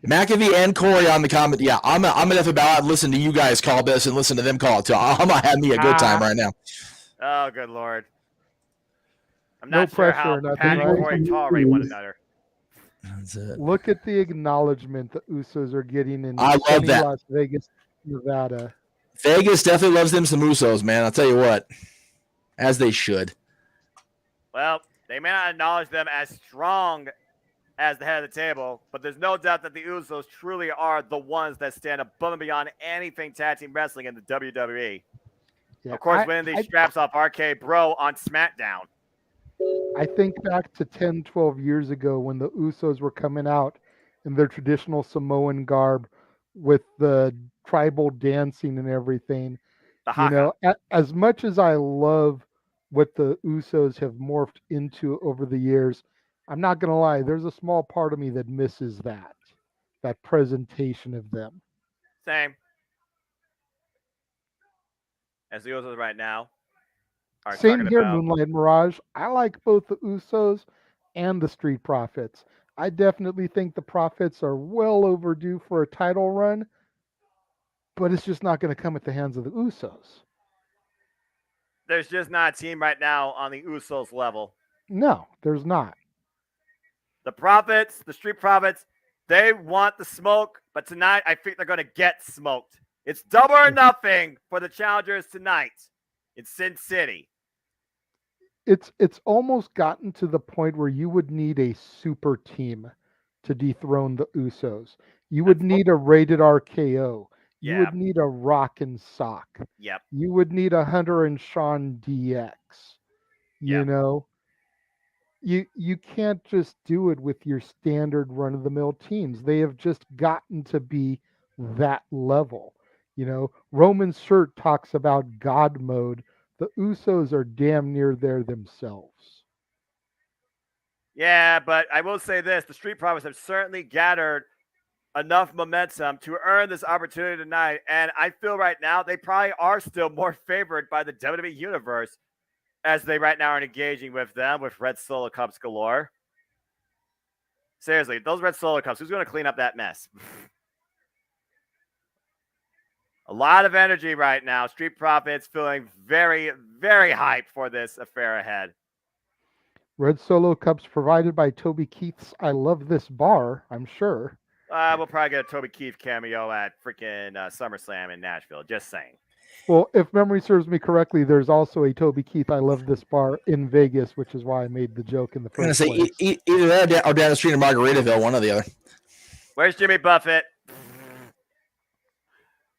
[SPEAKER 1] McAfee and Corey on the comment. Yeah, I'm gonna about listen to you guys call this and listen to them call it too. I'm gonna have me a good time right now.
[SPEAKER 4] Oh, good Lord. I'm
[SPEAKER 2] No
[SPEAKER 4] not sure
[SPEAKER 2] pressure
[SPEAKER 4] how
[SPEAKER 2] or nothing,
[SPEAKER 4] Pat and
[SPEAKER 2] right?
[SPEAKER 4] Corey tolerate one another.
[SPEAKER 1] That's it.
[SPEAKER 2] Look at the acknowledgement the Usos are getting in
[SPEAKER 1] I love
[SPEAKER 2] sunny
[SPEAKER 1] that.
[SPEAKER 2] Las Vegas, Nevada.
[SPEAKER 1] Vegas definitely loves them some Usos, man. I'll tell you what, as they should.
[SPEAKER 4] Well, they may not acknowledge them as strong as the head of the table, but there's no doubt that the Usos truly are the ones that stand above and beyond anything tag team wrestling in the WWE.
[SPEAKER 2] Yeah,
[SPEAKER 4] Of course, winning these straps off RK Bro on SmackDown.
[SPEAKER 2] I think back to 10, 12 years ago when the Usos were coming out in their traditional Samoan garb with the tribal dancing and everything.
[SPEAKER 4] The
[SPEAKER 2] You
[SPEAKER 4] Haka.
[SPEAKER 2] know, as much as I love what the Usos have morphed into over the years, I'm not going to lie, there's a small part of me that misses that presentation of them.
[SPEAKER 4] Same. As the Usos right now are
[SPEAKER 2] Same
[SPEAKER 4] talking
[SPEAKER 2] here,
[SPEAKER 4] about.
[SPEAKER 2] Moonlight Mirage. I like both the Usos and the Street Profits. I definitely think the Profits are well overdue for a title run, but it's just not going to come at the hands of the Usos.
[SPEAKER 4] There's just not a team right now on the Usos level.
[SPEAKER 2] No, there's not.
[SPEAKER 4] The Profits, the Street Profits, they want the smoke, but tonight I think they're going to get smoked. It's double or nothing for the challengers tonight in Sin City.
[SPEAKER 2] It's almost gotten to the point where you would need a super team to dethrone the Usos. You would need a rated RKO. You
[SPEAKER 4] Yeah.
[SPEAKER 2] would need a Rock and Sock.
[SPEAKER 4] Yep.
[SPEAKER 2] You would need a Hunter and Sean DX. You
[SPEAKER 4] Yep.
[SPEAKER 2] know, you can't just do it with your standard run of the mill teams. They have just gotten to be that level. You know, Roman Shirt talks about God mode. The Usos are damn near there themselves.
[SPEAKER 4] Yeah, but I will say this. The Street Profits have certainly gathered enough momentum to earn this opportunity tonight. And I feel right now they probably are still more favored by the WWE Universe as they right now are engaging with them with red Solo Cups galore. Seriously, those red Solo Cups, who's going to clean up that mess? A lot of energy right now. Street Profits feeling very, very hyped for this affair ahead.
[SPEAKER 2] Red Solo Cups provided by Toby Keith's I Love This Bar, I'm sure.
[SPEAKER 4] We'll probably get a Toby Keith cameo at freaking SummerSlam in Nashville. Just saying.
[SPEAKER 2] Well, if memory serves me correctly, there's also a Toby Keith I Love This Bar in Vegas, which is why I made the joke in the
[SPEAKER 1] I'm gonna
[SPEAKER 2] first
[SPEAKER 1] say
[SPEAKER 2] place.
[SPEAKER 1] either that or down the street in Margaritaville, one or the other.
[SPEAKER 4] Where's Jimmy Buffett?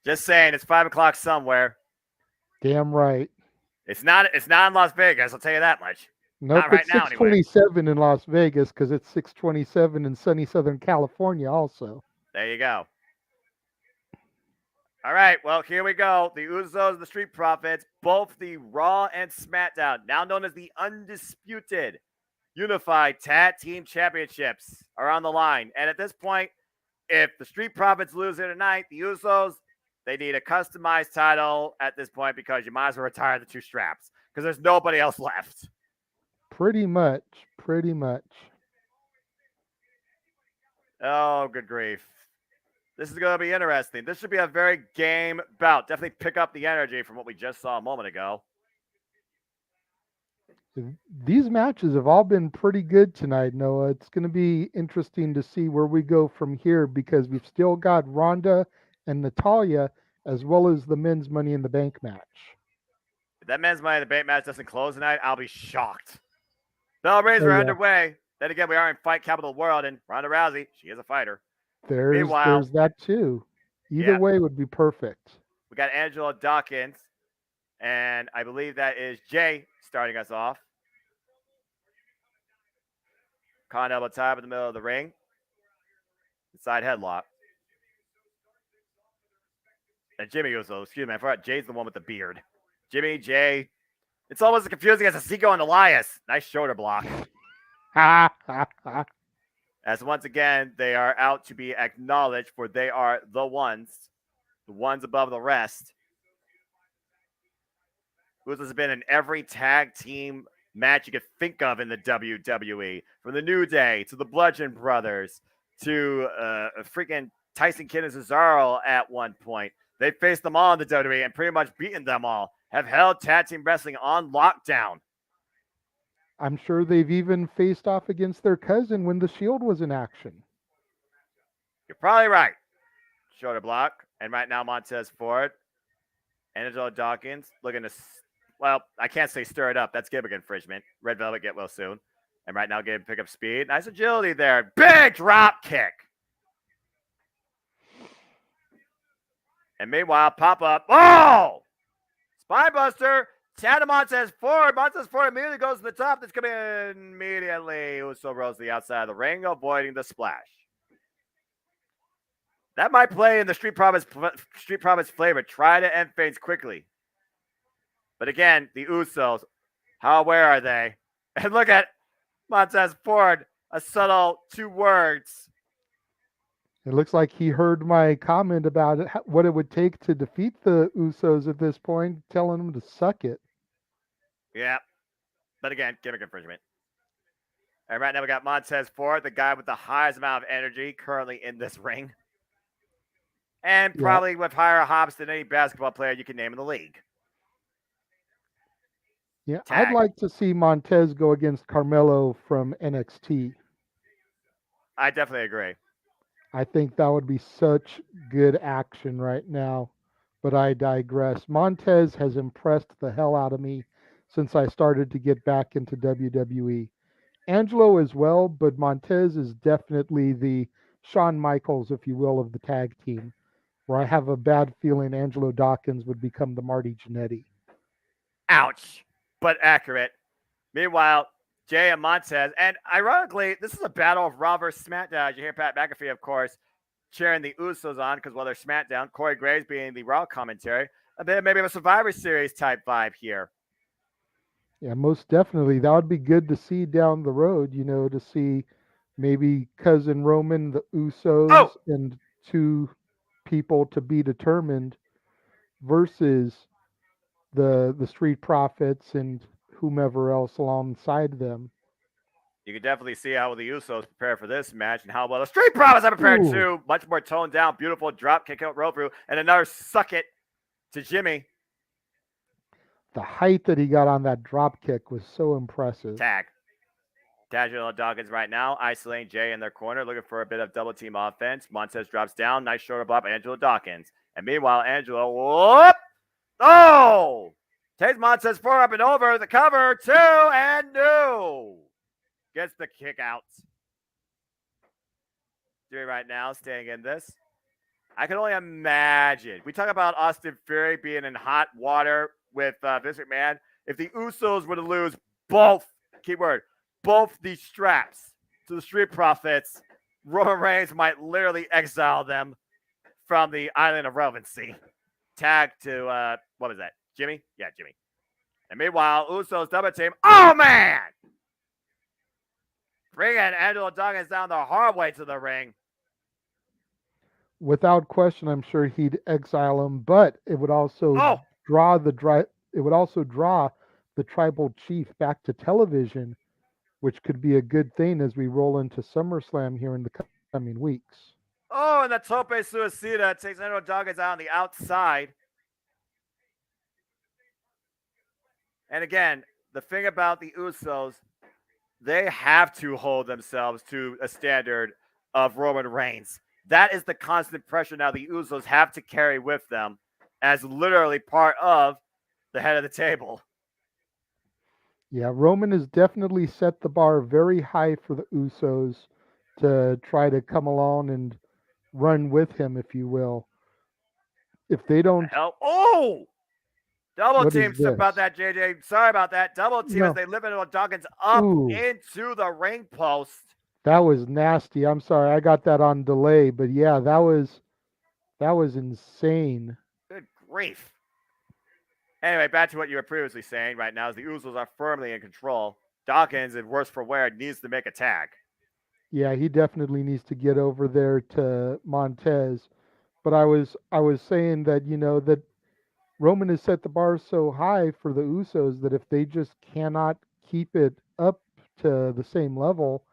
[SPEAKER 4] Just saying, it's 5 o'clock somewhere.
[SPEAKER 2] Damn right.
[SPEAKER 4] It's not in Las Vegas, I'll tell you that much.
[SPEAKER 2] Nope,
[SPEAKER 4] Not right
[SPEAKER 2] it's
[SPEAKER 4] now, anyway.
[SPEAKER 2] 6:27 in Las Vegas because it's 6:27 in sunny Southern California also.
[SPEAKER 4] There you go. All right, well, here we go. The Usos and the Street Profits, both the Raw and SmackDown, now known as the Undisputed Unified Tag Team Championships, are on the line. And at this point, if the Street Profits lose here tonight, the Usos, they need a customized title at this point because you might as well retire the two straps because there's nobody else left.
[SPEAKER 2] Pretty much.
[SPEAKER 4] Oh, good grief. This is going to be interesting. This should be a very game bout. Definitely pick up the energy from what we just saw a moment ago.
[SPEAKER 2] These matches have all been pretty good tonight, Noah. It's going to be interesting to see where we go from here because we've still got Ronda and Natalya as well as the men's Money in the Bank match.
[SPEAKER 4] If that men's Money in the Bank match doesn't close tonight, I'll be shocked. Bell Rings are underway. Then again, we are in Fight Capital World, and Ronda Rousey, she is a fighter.
[SPEAKER 2] There's that too. Either way would be perfect.
[SPEAKER 4] We got Angelo Dawkins, and I believe that is Jay starting us off. Con elbow tie up in the middle of the ring. Side headlock. Jimmy Uso, excuse me, I forgot Jay's the one with the beard. Jimmy, Jay. It's almost as confusing as Ezekiel and Elias. Nice shoulder block. As once again, they are out to be acknowledged, for they are the ones above the rest. Usos has been in every tag team match you could think of in the WWE, from the New Day to the Bludgeon Brothers to freaking Tyson Kidd and Cesaro at one point. They faced them all in the WWE and pretty much beaten them all. Have held tag team wrestling on lockdown.
[SPEAKER 2] I'm sure they've even faced off against their cousin when the Shield was in action.
[SPEAKER 4] You're probably right. Shoulder block. And right now, Montez Ford, Angelo Dawkins looking to, well, I can't say stir it up. That's gimmick infringement. Red Velvet get well soon. And right now, getting pick up speed. Nice agility there. Big drop kick. And meanwhile, pop up. Oh! Spine buster. Down to Montez Ford. Montez Ford immediately goes to the top. That's coming in immediately. Uso rolls to the outside of the ring, avoiding the splash. That might play in the Street Profits flavor. Try to end feints quickly. But again, the Usos, how aware are they? And look at Montez Ford, a subtle 2 words.
[SPEAKER 2] It looks like he heard my comment about it, what it would take to defeat the Usos at this point, telling them to suck it.
[SPEAKER 4] Yeah. But again, gimmick infringement. And right now we got Montez Ford, the guy with the highest amount of energy currently in this ring. And probably with higher hops than any basketball player you can name in the league.
[SPEAKER 2] Yeah, I'd like to see Montez go against Carmelo from NXT.
[SPEAKER 4] I definitely agree.
[SPEAKER 2] I think that would be such good action right now. But I digress. Montez has impressed the hell out of me since I started to get back into WWE. Angelo as well, but Montez is definitely the Shawn Michaels, if you will, of the tag team, where I have a bad feeling Angelo Dawkins would become the Marty Jannetty.
[SPEAKER 4] Ouch, but accurate. Meanwhile, Jay and Montez, and ironically, this is a battle of Raw versus SmackDown. You hear Pat McAfee, of course, cheering the Usos on because while they're SmackDown, Corey Graves being the Raw commentary, a bit maybe of a Survivor Series type vibe here.
[SPEAKER 2] Yeah, most definitely. That would be good to see down the road, to see maybe Cousin Roman, the Usos, and 2 people to be determined versus the Street Profits and whomever else alongside them.
[SPEAKER 4] You can definitely see how the Usos prepare for this match and how well the Street Profits have prepared too. Much more toned down, beautiful drop kick out roll through, and another suck it to Jimmy.
[SPEAKER 2] The height that he got on that drop kick was so impressive.
[SPEAKER 4] Tag. Angelo Dawkins right now, isolating Jay in their corner, looking for a bit of double team offense. Montez drops down, nice shoulder block by Angelo Dawkins. And meanwhile, Angelo, takes Montez Ford up and over the cover, 2 and no. Gets the kick out. Doing right now, staying in this. I can only imagine. We talk about Austin Theory being in hot water with Vince McMahon. If the Usos were to lose both these straps to the Street Profits, Roman Reigns might literally exile them from the Island of Relevancy. Tag to, what was that? Jimmy? Yeah, Jimmy. And meanwhile, Usos double team. Oh, man! Bringing Angelo Dawkins down the hard way to the ring.
[SPEAKER 2] Without question, I'm sure he'd exile him, but it would also draw the tribal chief back to television, which could be a good thing as we roll into SummerSlam here in the coming weeks.
[SPEAKER 4] Oh, and the Tope Suicida takes Angelo Dawkins out on the outside. And again, the thing about the Usos, they have to hold themselves to a standard of Roman Reigns. That is the constant pressure now the Usos have to carry with them as literally part of the head of the table.
[SPEAKER 2] Yeah, Roman has definitely set the bar very high for the Usos to try to come along and run with him, if you will. If they don't...
[SPEAKER 4] Double team about that, JJ. Sorry about that. Double team as they lift Angelo Dawkins up into the ring post.
[SPEAKER 2] That was nasty. I'm sorry. I got that on delay, but yeah, that was insane.
[SPEAKER 4] grief. Anyway, back to what you were previously saying. Right now, as the Usos are firmly in control, Dawkins, and worse for wear, needs to make a tag.
[SPEAKER 2] Yeah, he definitely needs to get over there to Montez. But I was saying that, that Roman has set the bar so high for the Usos that if they just cannot keep it up to the same level,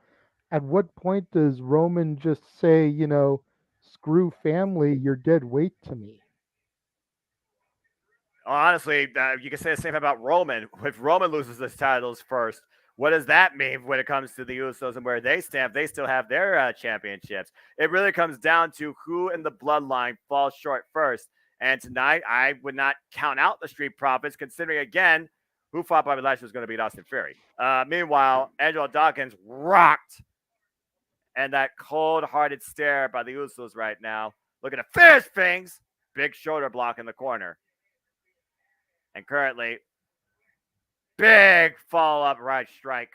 [SPEAKER 2] at what point does Roman just say, screw family, you're dead weight to me?
[SPEAKER 4] Honestly, you can say the same thing about Roman. If Roman loses his titles first, what does that mean when it comes to the Usos and where they stand? They still have their championships. It really comes down to who in the bloodline falls short first. And tonight, I would not count out the Street Profits, considering, again, who fought Bobby Lashley was going to beat Austin Theory. Meanwhile, Angelo Dawkins rocked. And that cold-hearted stare by the Usos right now. Looking to finish things. Big shoulder block in the corner. And currently, big follow-up right strike.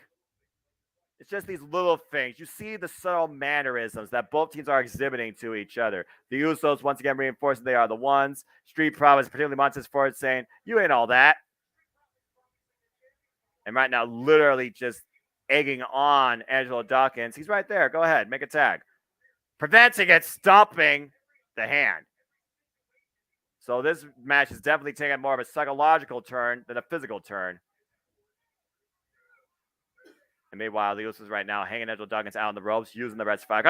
[SPEAKER 4] It's just these little things. You see the subtle mannerisms that both teams are exhibiting to each other. The Usos, once again, reinforcing they are the ones. Street Profits, particularly Montez Ford, saying, you ain't all that. And right now, literally just egging on Angelo Dawkins. He's right there. Go ahead. Make a tag. Preventing it, stomping the hand. So this match is definitely taking more of a psychological turn than a physical turn. And meanwhile, the Usos right now hanging Angelo Dawkins out on the ropes, using the ref's fire.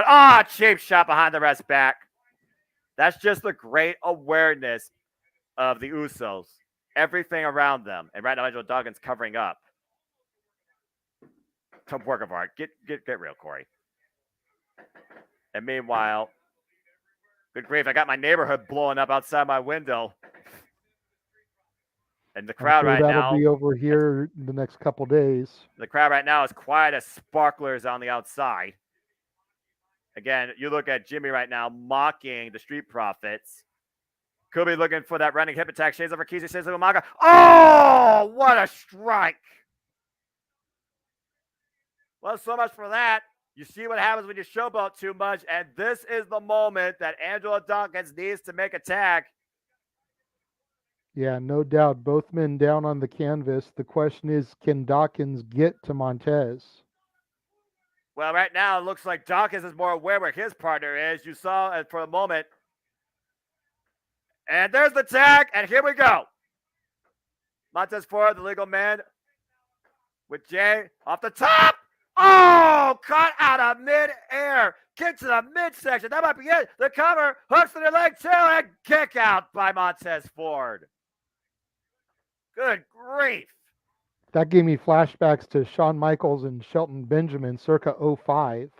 [SPEAKER 4] Cheap shot behind the ref's back. That's just the great awareness of the Usos. Everything around them. And right now, Angelo Dawkins covering up. Some work of art. Get real, Corey. And meanwhile, good grief, I got my neighborhood blowing up outside my window. And the crowd right now.
[SPEAKER 2] That'll be over here in the next couple days.
[SPEAKER 4] The crowd right now is quiet as sparklers on the outside. Again, you look at Jimmy right now mocking the Street Profits. Could be looking for that running hip attack. Shades over Rikishi, shades over Umaga. Oh, what a strike. Well, so much for that. You see what happens when you showboat too much, and this is the moment that Angelo Dawkins needs to make a tag.
[SPEAKER 2] Yeah, no doubt. Both men down on the canvas. The question is, can Dawkins get to Montez?
[SPEAKER 4] Well, right now, it looks like Dawkins is more aware where his partner is. You saw it for a moment. And there's the tag, and here we go. Montez Ford, the legal man, with Jay off the top. Oh, caught out of mid-air. Kick to the midsection. That might be it. The cover, hooks to the leg, tail, and kick out by Montez Ford. Good grief.
[SPEAKER 2] That gave me flashbacks to Shawn Michaels and Shelton Benjamin circa 05.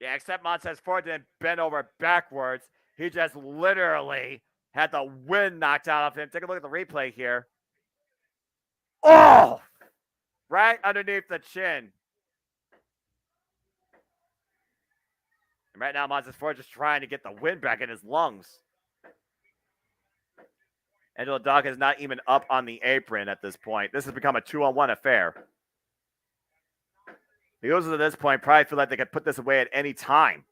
[SPEAKER 4] Yeah, except Montez Ford didn't bend over backwards. He just literally had the wind knocked out of him. Take a look at the replay here. Oh! Right underneath the chin. And right now, Montez Ford just trying to get the wind back in his lungs. Angelo Dawkins is not even up on the apron at this point. This has become a 2-on-1 affair. The Usos at this point probably feel like they could put this away at any time.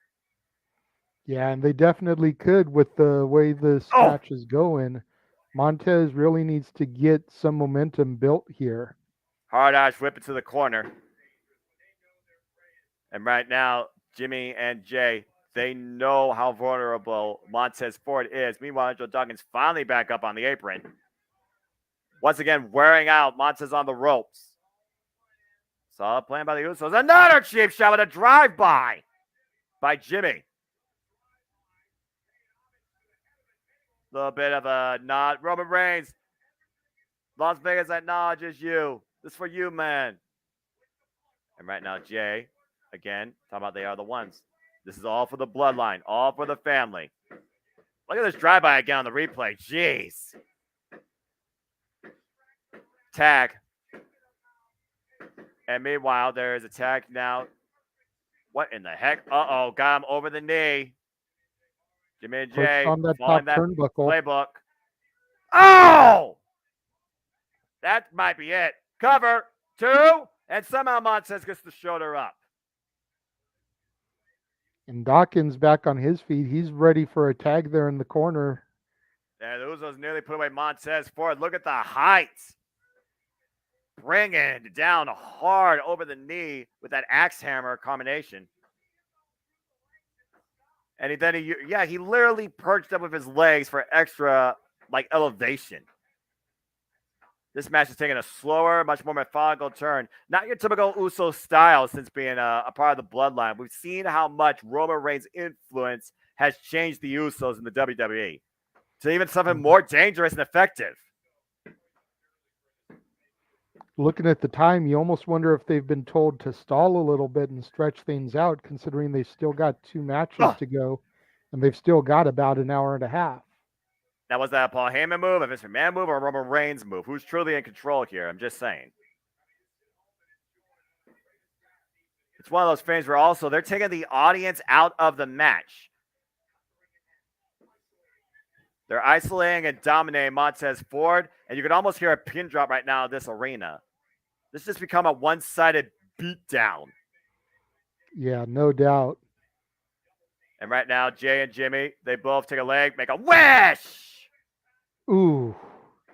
[SPEAKER 2] Yeah, and they definitely could with the way this match is going. Montez really needs to get some momentum built here.
[SPEAKER 4] Hard Ash whip it to the corner. And right now, Jimmy and Jay, they know how vulnerable Montez Ford is. Meanwhile, Angelo Dawkins finally back up on the apron. Once again, wearing out Montez on the ropes. Solid plan by the Usos. Another cheap shot with a drive-by by Jimmy. Little bit of a nod. Roman Reigns. Las Vegas acknowledges you. This is for you, man. And right now, Jay, again, talking about they are the ones. This is all for the bloodline, all for the family. Look at this drive-by again on the replay. Jeez. Tag. And meanwhile, there is a tag now. What in the heck? Uh-oh, got him over the knee. Jimmy and Jay
[SPEAKER 2] on that
[SPEAKER 4] following
[SPEAKER 2] top
[SPEAKER 4] that
[SPEAKER 2] turnbuckle.
[SPEAKER 4] playbook. Oh! That might be it. Cover, 2, and somehow Montez gets the shoulder up.
[SPEAKER 2] And Dawkins back on his feet. He's ready for a tag there in the corner.
[SPEAKER 4] And the Usos nearly put away Montez Ford. Look at the height. Bringing it down hard over the knee with that axe hammer combination. And he literally perched up with his legs for extra, elevation. This match is taking a slower, much more methodical turn. Not your typical Uso style since being a part of the bloodline. We've seen how much Roman Reigns' influence has changed the Usos in the WWE to even something more dangerous and effective.
[SPEAKER 2] Looking at the time, you almost wonder if they've been told to stall a little bit and stretch things out, considering they've still got 2 matches to go, and they've still got about an hour and a half.
[SPEAKER 4] Now, was that a Paul Heyman move, a Vince McMahon move, or a Roman Reigns move? Who's truly in control here? I'm just saying. It's one of those things where also they're taking the audience out of the match. They're isolating and dominating Montez Ford, and you can almost hear a pin drop right now in this arena. This has become a one-sided beatdown.
[SPEAKER 2] Yeah, no doubt.
[SPEAKER 4] And right now, Jay and Jimmy, they both take a leg, make a wish!
[SPEAKER 2] Ooh.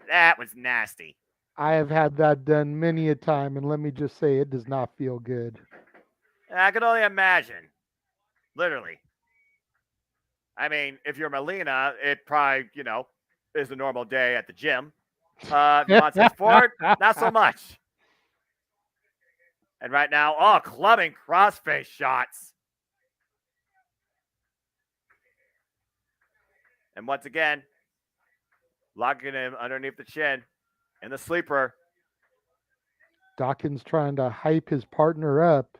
[SPEAKER 4] That was nasty.
[SPEAKER 2] I have had that done many a time, and let me just say, it does not feel good.
[SPEAKER 4] I can only imagine. Literally. I mean, if you're Melina, it probably, is a normal day at the gym. Montez Ford, not so much. And right now, clubbing crossface shots. And once again, locking him underneath the chin in the sleeper.
[SPEAKER 2] Dawkins trying to hype his partner up.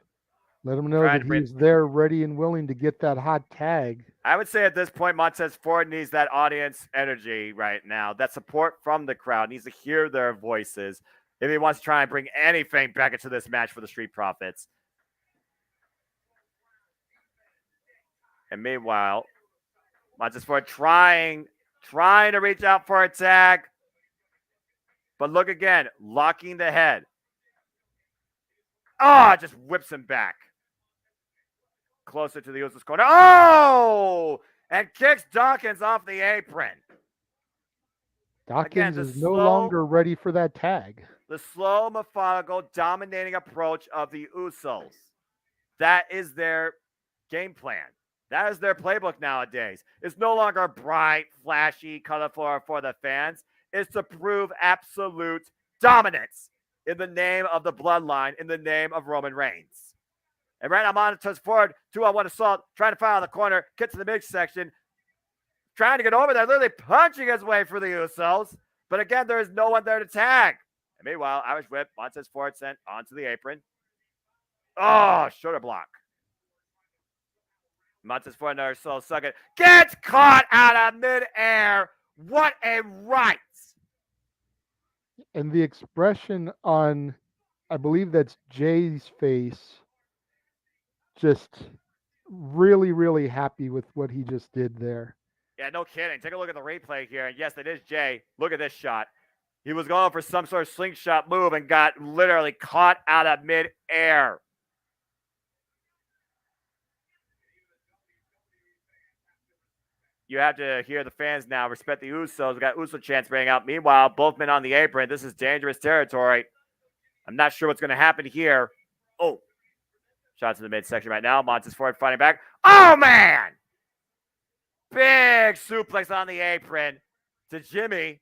[SPEAKER 2] Let him know that he's there ready and willing to get that hot tag.
[SPEAKER 4] I would say at this point, Montez Ford needs that audience energy right now. That support from the crowd. Needs to hear their voices if he wants to try and bring anything back into this match for the Street Profits. And meanwhile, Montez Ford trying to reach out for a tag. But look again, locking the head. Just whips him back. Closer to the Usos corner. And kicks Dawkins off the apron.
[SPEAKER 2] Dawkins is no longer ready for that tag.
[SPEAKER 4] The slow, methodical, dominating approach of the Usos. That is their game plan. That is their playbook nowadays. It's no longer bright, flashy, colorful for the fans. It's to prove absolute dominance in the name of the bloodline, in the name of Roman Reigns. And right now, Montez Ford, 2-on-1 assault, trying to fire on the corner, get to the midsection, trying to get over there, literally punching his way through the Usos. But again, there is no one there to tag. And meanwhile, Irish whip, Montez Ford sent onto the apron. Shoulder block. Montez Ford, another soul sucker, gets caught out of midair. What a right.
[SPEAKER 2] And the expression on, I believe that's Jay's face, just really, really happy with what he just did there.
[SPEAKER 4] Yeah, no kidding. Take a look at the replay here. And yes, it is Jay. Look at this shot. He was going for some sort of slingshot move and got literally caught out of midair. You have to hear the fans now respect the Usos. We got Uso chants bringing out. Meanwhile, both men on the apron. This is dangerous territory. I'm not sure what's going to happen here. Shots in the midsection right now. Montez Ford fighting back. Oh, man! Big suplex on the apron to Jimmy.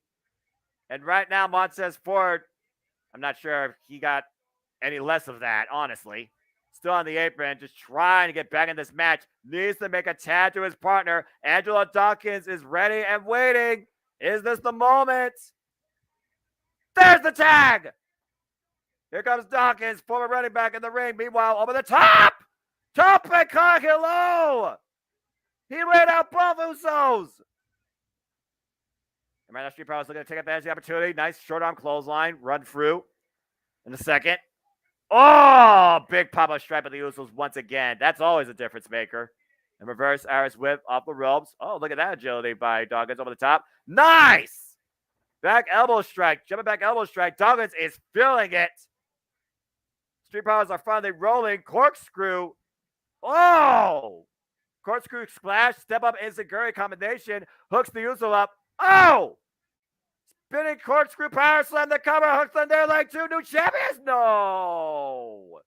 [SPEAKER 4] And right now, Montez Ford, I'm not sure if he got any less of that, honestly. Still on the apron, just trying to get back in this match. Needs to make a tag to his partner. Angelo Dawkins is ready and waiting. Is this the moment? There's the tag! Here comes Dawkins, former running back in the ring. Meanwhile, over the top! Top and cock low! He laid out both Usos. And right now, Street Profits looking to take advantage of the opportunity. Nice short arm clothesline. Run through in a second. Big pop-up stripe of the Usos once again. That's always a difference maker. And reverse Irish whip off the ropes. Look at that agility by Dawkins over the top. Nice! Back elbow strike. Jumping back elbow strike. Dawkins is feeling it. Street Profits are finally rolling. Corkscrew. Corkscrew splash. Step up instant Guri combination. Hooks the Uso up. Oh! Spinning corkscrew power slam, the cover, hooks on there like 2 new champions. No!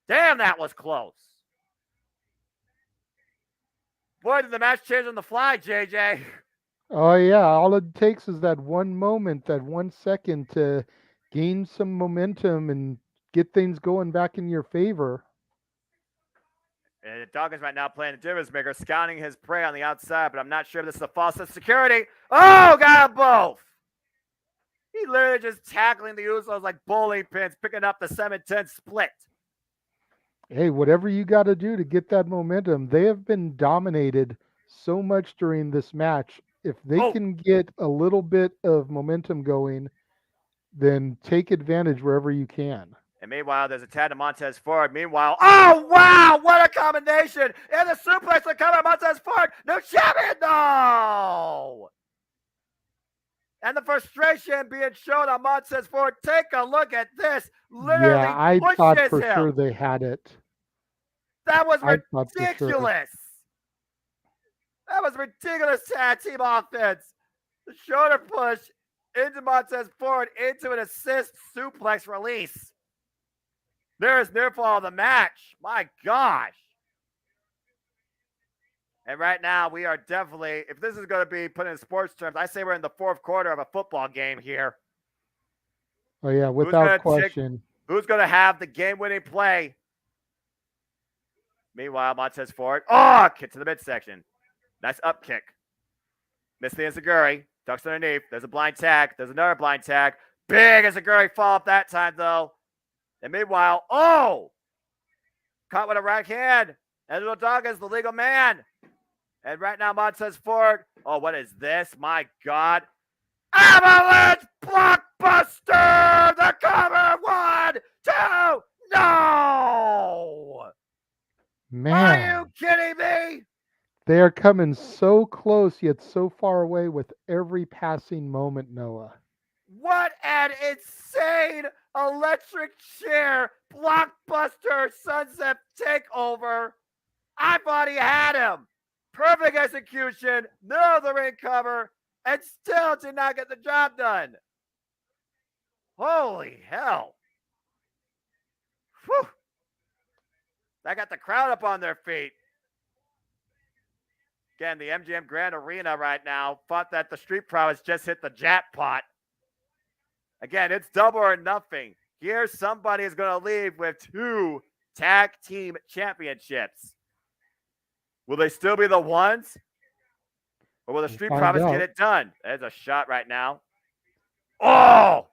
[SPEAKER 4] Damn, that was close. Boy, did the match change on the fly, JJ.
[SPEAKER 2] Oh yeah, all it takes is that one moment, that 1 second to gain some momentum and get things going back in your favor.
[SPEAKER 4] And Dawkins right now playing the difference maker, scouting his prey on the outside, but I'm not sure if this is a false sense of security. Oh, got them both. He literally just tackling the Usos like bowling pins, picking up the 7-10 split.
[SPEAKER 2] Hey, whatever you got to do to get that momentum. They have been dominated so much during this match. If they can get a little bit of momentum going, then take advantage wherever you can.
[SPEAKER 4] And meanwhile, there's a tag to Montez Ford. Meanwhile, oh, wow, what a combination. And the suplex to cover Montez Ford. No champion, no. And the frustration being shown on Montez Ford. Take a look at this. Literally
[SPEAKER 2] yeah, I
[SPEAKER 4] pushes
[SPEAKER 2] thought for
[SPEAKER 4] him.
[SPEAKER 2] sure they had it.
[SPEAKER 4] That was
[SPEAKER 2] I thought for
[SPEAKER 4] ridiculous. That was ridiculous tag team offense. The shoulder push into Montez Ford into an assist suplex release. There is near fall of the match. My gosh. And right now, we are definitely, if this is going to be put in sports terms, I say we're in the 4th quarter of a football game here.
[SPEAKER 2] Oh, yeah, without question.
[SPEAKER 4] Who's going to have the game-winning play? Meanwhile, Montez Ford. Oh, kick to the midsection. Nice up kick. Missed the Enziguri. Ducks underneath. There's a blind tag. There's another blind tag. Big Enziguri fall up that time, though. And meanwhile, caught with a right hand. Angelo Dawkins, the legal man. And right now, Montez Ford. Oh, what is this? My God. Avalanche blockbuster! The cover! 1, 2, no!
[SPEAKER 2] Man.
[SPEAKER 4] Are you kidding me?
[SPEAKER 2] They are coming so close, yet so far away with every passing moment, Noah.
[SPEAKER 4] What an insane electric chair blockbuster sunset takeover. I thought he had him. Perfect execution, middle of the ring cover, and still did not get the job done. Holy hell. Whew. That got the crowd up on their feet. Again, the MGM Grand Arena right now thought that the Street Prowess just hit the jackpot. Again, it's double or nothing. Here, somebody is going to leave with 2 tag team championships. Will they still be the ones? Or will the Street Prowess get it done? There's a shot right now. Oh!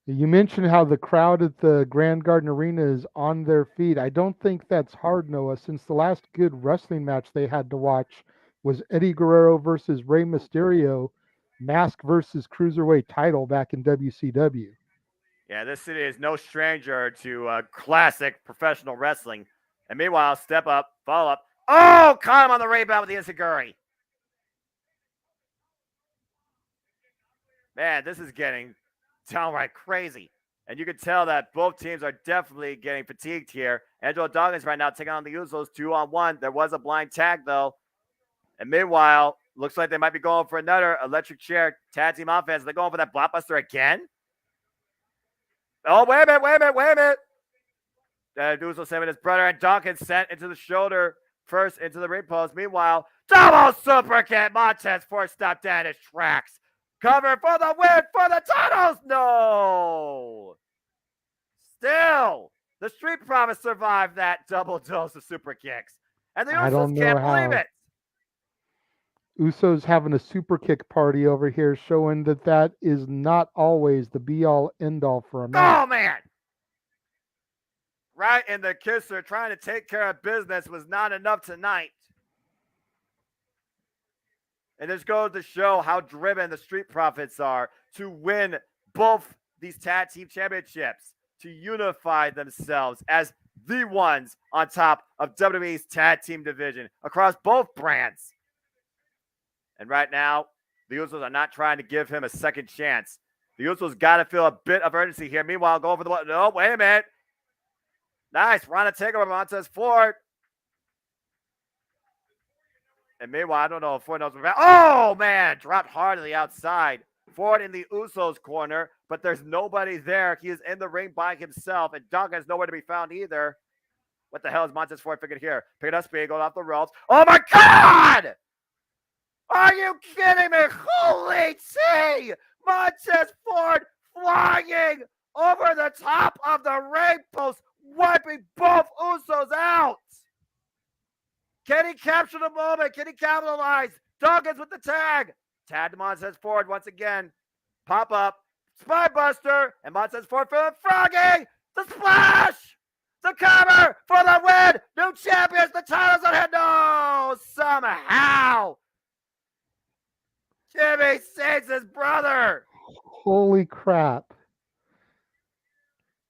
[SPEAKER 2] You mentioned how the crowd at the Grand Garden Arena is on their feet. I don't think that's hard, Noah, since the last good wrestling match they had to watch was Eddie Guerrero versus Rey Mysterio, Mask versus Cruiserweight title back in WCW.
[SPEAKER 4] Yeah, this city is no stranger to classic professional wrestling. And meanwhile, step up, follow up. Oh, caught him on the rebound with the Enziguri. Man, this is getting downright crazy. And you can tell that both teams are definitely getting fatigued here. Angelo Dawkins right now taking on the Usos 2-on-1. There was a blind tag, though. And meanwhile, looks like they might be going for another electric chair tag team offense. They're going for that blockbuster again. Oh, wait a minute. Uso sent his brother, and Dawkins sent into the shoulder first into the ring post. Meanwhile, double super kick. Montez Ford stopped dead in his tracks. Cover for the win for the titles. No. Still, the Street Promise survived that double dose of super kicks. And the Usos can't believe it.
[SPEAKER 2] Usos having a super kick party over here, showing that is not always the be-all, end-all for a match.
[SPEAKER 4] Oh, man. Right in the kisser, trying to take care of business was not enough tonight. And this goes to show how driven the Street Profits are to win both these tag team championships, to unify themselves as the ones on top of WWE's tag team division across both brands. And right now, the Usos are not trying to give him a second chance. The Usos got to feel a bit of urgency here. Meanwhile, going for the... No, wait a minute. Nice. Rana takeover Montez Ford. And meanwhile, I don't know if Ford knows about. Oh, man. Dropped hard on the outside. Ford in the Usos corner, but there's nobody there. He is in the ring by himself, and Duncan is nowhere to be found either. What the hell is Montez Ford figured here? Picking up speed, going off the ropes. Oh, my God! Are you kidding me? Holy tea! Montez Ford flying over the top of the ring post, wiping both Usos out. Can he capture the moment? Can he capitalize? Dawkins with the tag. Tag to Montez Ford once again. Pop up. Spy Buster. And Montez Ford for the froggy. The splash. The cover for the win. New champions. The titles on head. No. Somehow. Jimmy Saints' his brother.
[SPEAKER 2] Holy crap.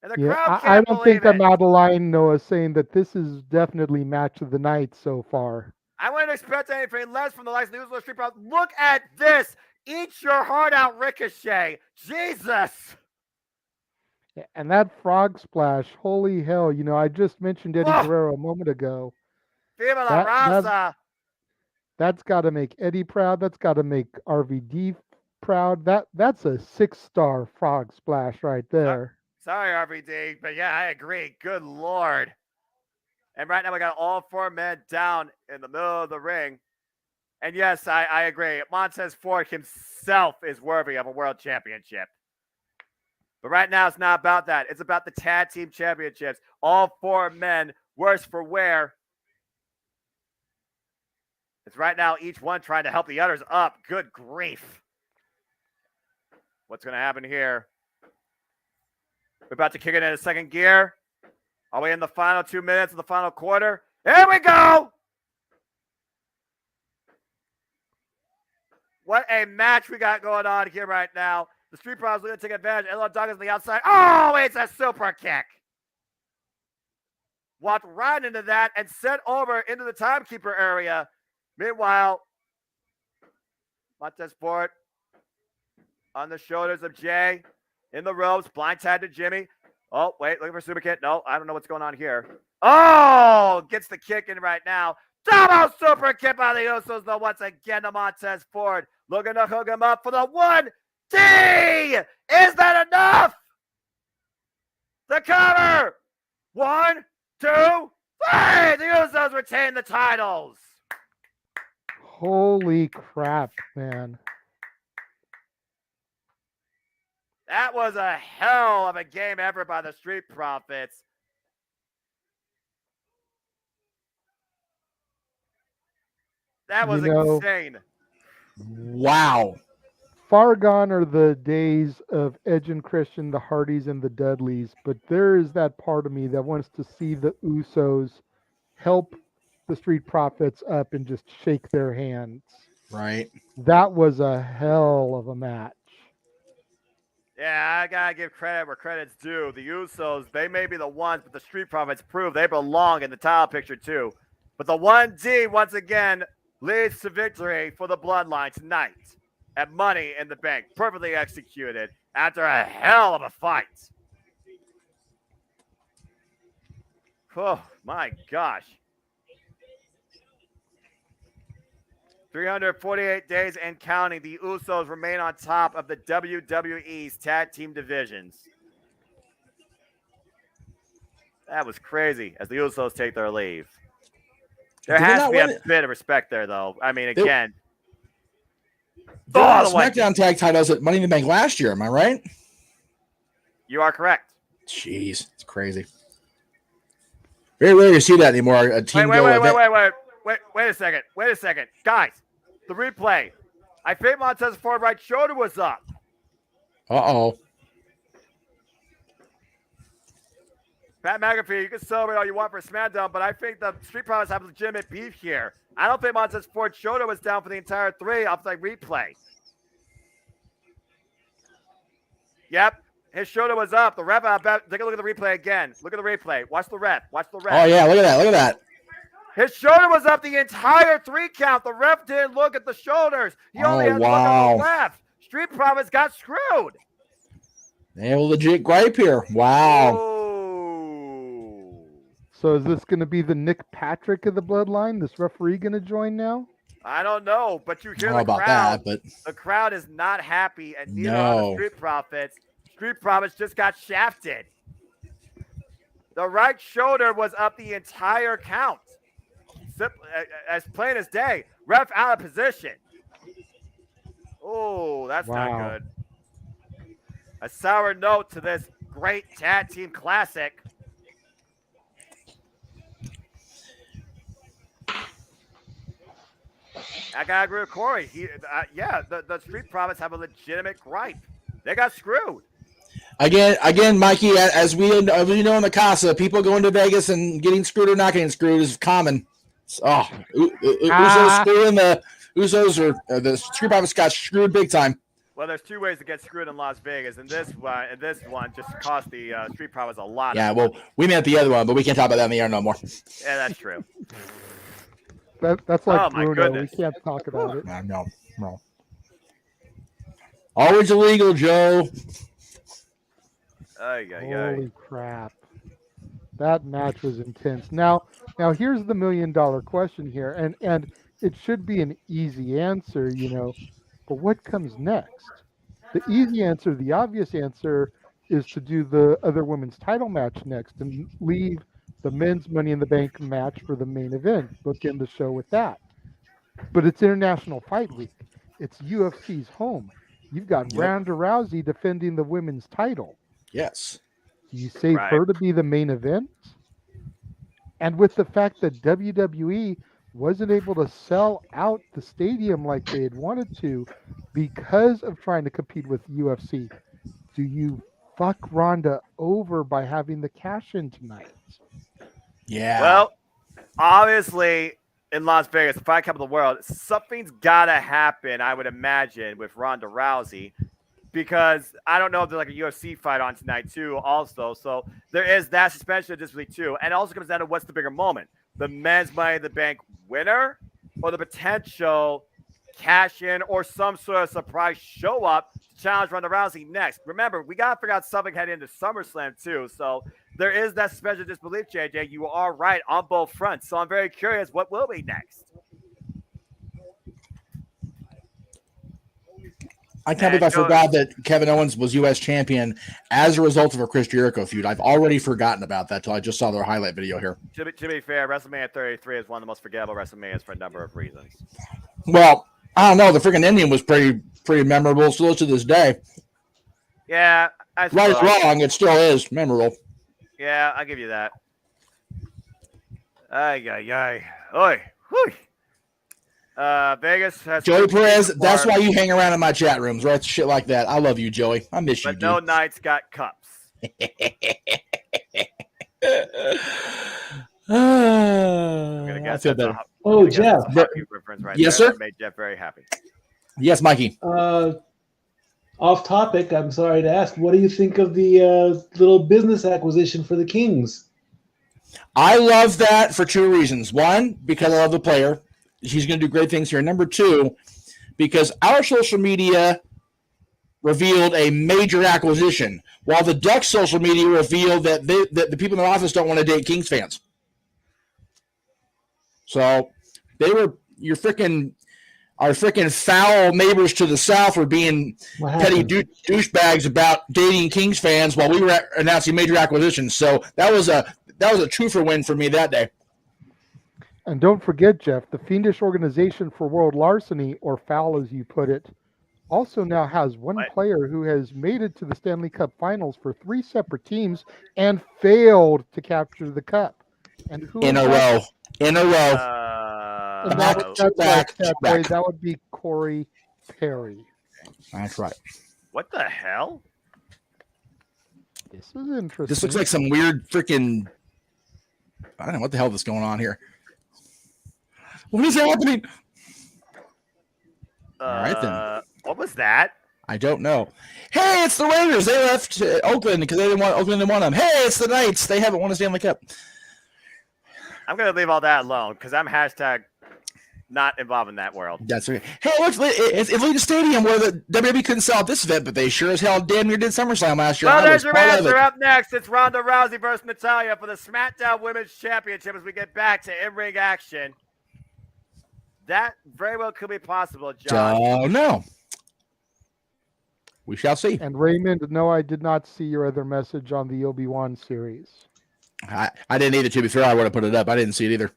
[SPEAKER 4] And the crowd
[SPEAKER 2] I
[SPEAKER 4] can't
[SPEAKER 2] don't
[SPEAKER 4] believe
[SPEAKER 2] think
[SPEAKER 4] it.
[SPEAKER 2] I'm out of line, Noah, saying that this is definitely match of the night so far.
[SPEAKER 4] I wouldn't expect anything less from the likes of the Usos Street Profits. Look at this. Eat your heart out, Ricochet. Jesus.
[SPEAKER 2] And that frog splash, holy hell. You know, I just mentioned Eddie
[SPEAKER 4] Oh.
[SPEAKER 2] Guerrero a moment ago.
[SPEAKER 4] Viva la raza.
[SPEAKER 2] That's got to make Eddie proud. That's got to make RVD proud. That's a 6-star frog splash right there.
[SPEAKER 4] Sorry, RVD, but yeah, I agree. Good Lord. And right now we got all 4 men down in the middle of the ring. And yes, I agree. Montez Ford himself is worthy of a world championship. But right now it's not about that. It's about the tag team championships. All 4 men, worse for wear. It's right now each one trying to help the others up. Good grief. What's going to happen here? We're about to kick it into second gear. Are we in the final 2 minutes of the final quarter? Here we go! What a match we got going on here right now. The Street Profits are going to take advantage. Ella Douglas on the outside. Oh, it's a super kick. Walked right into that and sent over into the timekeeper area. Meanwhile, Montez Ford on the shoulders of Jay. In the ropes, blind tag to Jimmy. Oh, wait, looking for super kick. No, I don't know what's going on here. Oh, gets the kick in right now. Double super kick by the Usos, though, once again to Montez Ford. Looking to hook him up for the 1D. Is that enough? The cover. 1, 2, 3. The Usos retain the titles.
[SPEAKER 2] Holy crap, man.
[SPEAKER 4] That was a hell of a game effort by the Street Profits. That was insane.
[SPEAKER 1] Wow.
[SPEAKER 2] Far gone are the days of Edge and Christian, the Hardys, and the Dudleys, but there is that part of me that wants to see the Usos help the Street Profits up and just shake their hands.
[SPEAKER 1] Right.
[SPEAKER 2] That was a hell of a match.
[SPEAKER 4] Yeah, I gotta give credit where credit's due. The Usos, they may be the ones, but the Street Profits prove they belong in the title picture too. But the 1D, once again, leads to victory for the Bloodline tonight at Money in the Bank. Perfectly executed after a hell of a fight. Oh, my gosh. 348 days and counting, the Usos remain on top of the WWE's tag team divisions. That was crazy as the Usos take their leave. There has to be a bit of respect there, though. I mean, again.
[SPEAKER 1] They won the SmackDown tag titles at Money in the Bank last year, am I right?
[SPEAKER 4] You are correct.
[SPEAKER 1] Jeez, it's crazy. Very rare to see that anymore. A team
[SPEAKER 4] Wait a second. Wait a second. Guys, the replay. I think Montez Ford right shoulder was up.
[SPEAKER 1] Uh-oh.
[SPEAKER 4] Pat McAfee, you can celebrate all you want for SmackDown, but I think the Street Profits have legitimate beef here. I don't think Montez Ford's shoulder was down for the entire 3 off the replay. Yep, his shoulder was up. The ref, take a look at the replay again. Look at the replay. Watch the ref. Watch the ref.
[SPEAKER 1] Oh, yeah, look at that. Look at that.
[SPEAKER 4] His shoulder was up the entire 3 count. The ref didn't look at the shoulders. He only had to look at the left. Street Profits got screwed.
[SPEAKER 1] They have a legit gripe here. Wow.
[SPEAKER 4] Oh.
[SPEAKER 2] So is this going to be the Nick Patrick of the Bloodline? This referee going to join now?
[SPEAKER 4] I don't know, but you hear
[SPEAKER 1] I don't
[SPEAKER 4] the
[SPEAKER 1] know about
[SPEAKER 4] crowd.
[SPEAKER 1] that, but
[SPEAKER 4] The crowd is not happy, and neither are the
[SPEAKER 1] no.
[SPEAKER 4] Street Profits. Street Profits just got shafted. The right shoulder was up the entire count. As plain as day. Ref out of position. Oh, that's not good. A sour note to this great tag team classic. I gotta agree with Corey. The Street Profits have a legitimate gripe. They got screwed.
[SPEAKER 1] Again, Mikey, as we know in the Casa, people going to Vegas and getting screwed or not getting screwed is common. Usos screwing the Usos or the Street Profits got screwed big time.
[SPEAKER 4] Well, there's two ways to get screwed in Las Vegas, and this one just cost the Street Profits a lot.
[SPEAKER 1] Yeah, well, we meant the other one, but we can't talk about that in the air no more.
[SPEAKER 4] Yeah, that's true.
[SPEAKER 2] That's like
[SPEAKER 4] my
[SPEAKER 2] Bruno.
[SPEAKER 4] goodness.
[SPEAKER 2] We can't talk about it.
[SPEAKER 1] No. Always illegal, Joe.
[SPEAKER 2] Holy crap. That match was intense. Now here's the $1 million question here, and it should be an easy answer, but what comes next? The easy answer, the obvious answer, is to do the other women's title match next and leave the men's Money in the Bank match for the main event. Bookend the show with that. But it's International Fight Week. It's UFC's home. You've got Ronda Rousey defending the women's title.
[SPEAKER 1] Yes.
[SPEAKER 2] Do you save her to be the main event? And with the fact that WWE wasn't able to sell out the stadium like they had wanted to because of trying to compete with UFC, do you fuck Ronda over by having the cash in tonight?
[SPEAKER 1] Yeah.
[SPEAKER 4] Well, obviously, in Las Vegas, the fight capital of the world, something's got to happen, I would imagine, with Ronda Rousey. Because I don't know if there's like a UFC fight on tonight, too, also. So there is that suspension of disbelief, too. And it also comes down to what's the bigger moment. The men's Money in the Bank winner or the potential cash in or some sort of surprise show up to challenge Ronda Rousey next. Remember, we got to figure out something heading into SummerSlam, too. So there is that suspension of disbelief, JJ. You are right on both fronts. So I'm very curious what will be next.
[SPEAKER 1] I can't believe I forgot that Kevin Owens was U.S. champion as a result of a Chris Jericho feud. I've already forgotten about that till I just saw their highlight video here.
[SPEAKER 4] To be fair, WrestleMania 33 is one of the most forgettable WrestleManias for a number of reasons.
[SPEAKER 1] Well, I don't know. The freaking Indian was pretty memorable still to this day.
[SPEAKER 4] Yeah.
[SPEAKER 1] Right or wrong, it still is memorable.
[SPEAKER 4] Yeah, I'll give you that. Oi. Whew. Vegas has
[SPEAKER 1] Joey Perez, that's why you hang around in my chat rooms, right? Shit like that. I love you, Joey. I miss you,
[SPEAKER 4] dude. But no Knights got cups.
[SPEAKER 1] I feel better.
[SPEAKER 3] Jeff.
[SPEAKER 1] Yes, sir?
[SPEAKER 4] That made Jeff very happy.
[SPEAKER 1] Yes, Mikey.
[SPEAKER 3] Off topic, I'm sorry to ask, what do you think of the little business acquisition for the Kings?
[SPEAKER 1] I love that for two reasons. One, because I love the player. He's going to do great things here. Number two, because our social media revealed a major acquisition, while the Ducks' social media revealed that the people in their office don't want to date Kings fans. So our freaking foul neighbors to the south were being petty douchebags about dating Kings fans while we were announcing major acquisitions. So that was a two-for win for me that day.
[SPEAKER 2] And don't forget, Jeff, the Fiendish Organization for World Larceny, or FOUL as you put it, also now has one player who has made it to the Stanley Cup Finals for 3 separate teams and failed to capture the cup. And who
[SPEAKER 1] in a row.
[SPEAKER 2] That would be Corey Perry.
[SPEAKER 1] That's right.
[SPEAKER 4] What the hell?
[SPEAKER 2] This is interesting.
[SPEAKER 1] This looks like some weird freaking. I don't know what the hell is going on here. What is happening? All right, then.
[SPEAKER 4] What was that?
[SPEAKER 1] I don't know. Hey, it's the Raiders. They left Oakland because Oakland didn't want them. Hey, it's the Knights. They haven't won a Stanley Cup.
[SPEAKER 4] I'm going to leave all that alone because I'm hashtag not involved in that world.
[SPEAKER 1] That's okay. Hey, look, it's Allegiant Stadium where the WWE couldn't sell this event, but they sure as hell damn near did SummerSlam last year.
[SPEAKER 4] Well, there's your answer. Up next, it's Ronda Rousey versus Natalya for the SmackDown Women's Championship as we get back to in-ring action. That very well could be possible, Josh.
[SPEAKER 1] No. We shall see.
[SPEAKER 2] And Raymond, no, I did not see your other message on the Obi-Wan series.
[SPEAKER 1] I didn't either, to be fair. I would have put it up. I didn't see it either.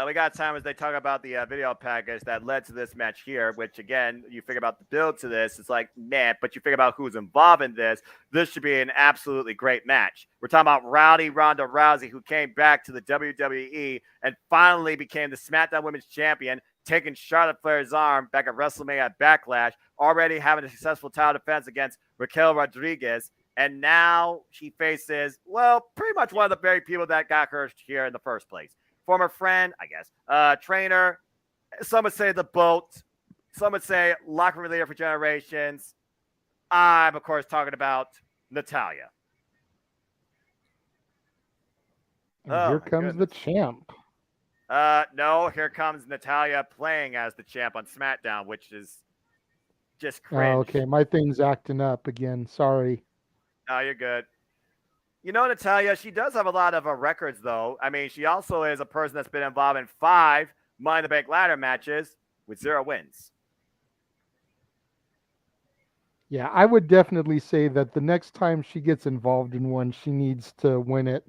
[SPEAKER 4] We got time as they talk about the video package that led to this match here, which, again, you figure about the build to this. It's like, man, but you figure about who's involved in this. This should be an absolutely great match. We're talking about Rowdy Ronda Rousey, who came back to the WWE and finally became the SmackDown Women's Champion, taking Charlotte Flair's arm back at WrestleMania Backlash, already having a successful title defense against Raquel Rodriguez. And now she faces, well, pretty much one of the very people that got her here in the first place. Former friend, I guess, trainer. Some would say the boat. Some would say locker room leader for generations. I'm, of course, talking about Natalya.
[SPEAKER 2] And here comes the champ.
[SPEAKER 4] No, here comes Natalya playing as the champ on SmackDown, which is just cringe.
[SPEAKER 2] Oh, okay, my thing's acting up again. Sorry.
[SPEAKER 4] No, you're good. You know, Natalya, she does have a lot of records, though. I mean, she also is a person that's been involved in 5 Money in the Bank ladder matches with 0 wins.
[SPEAKER 2] Yeah, I would definitely say that the next time she gets involved in one, she needs to win it.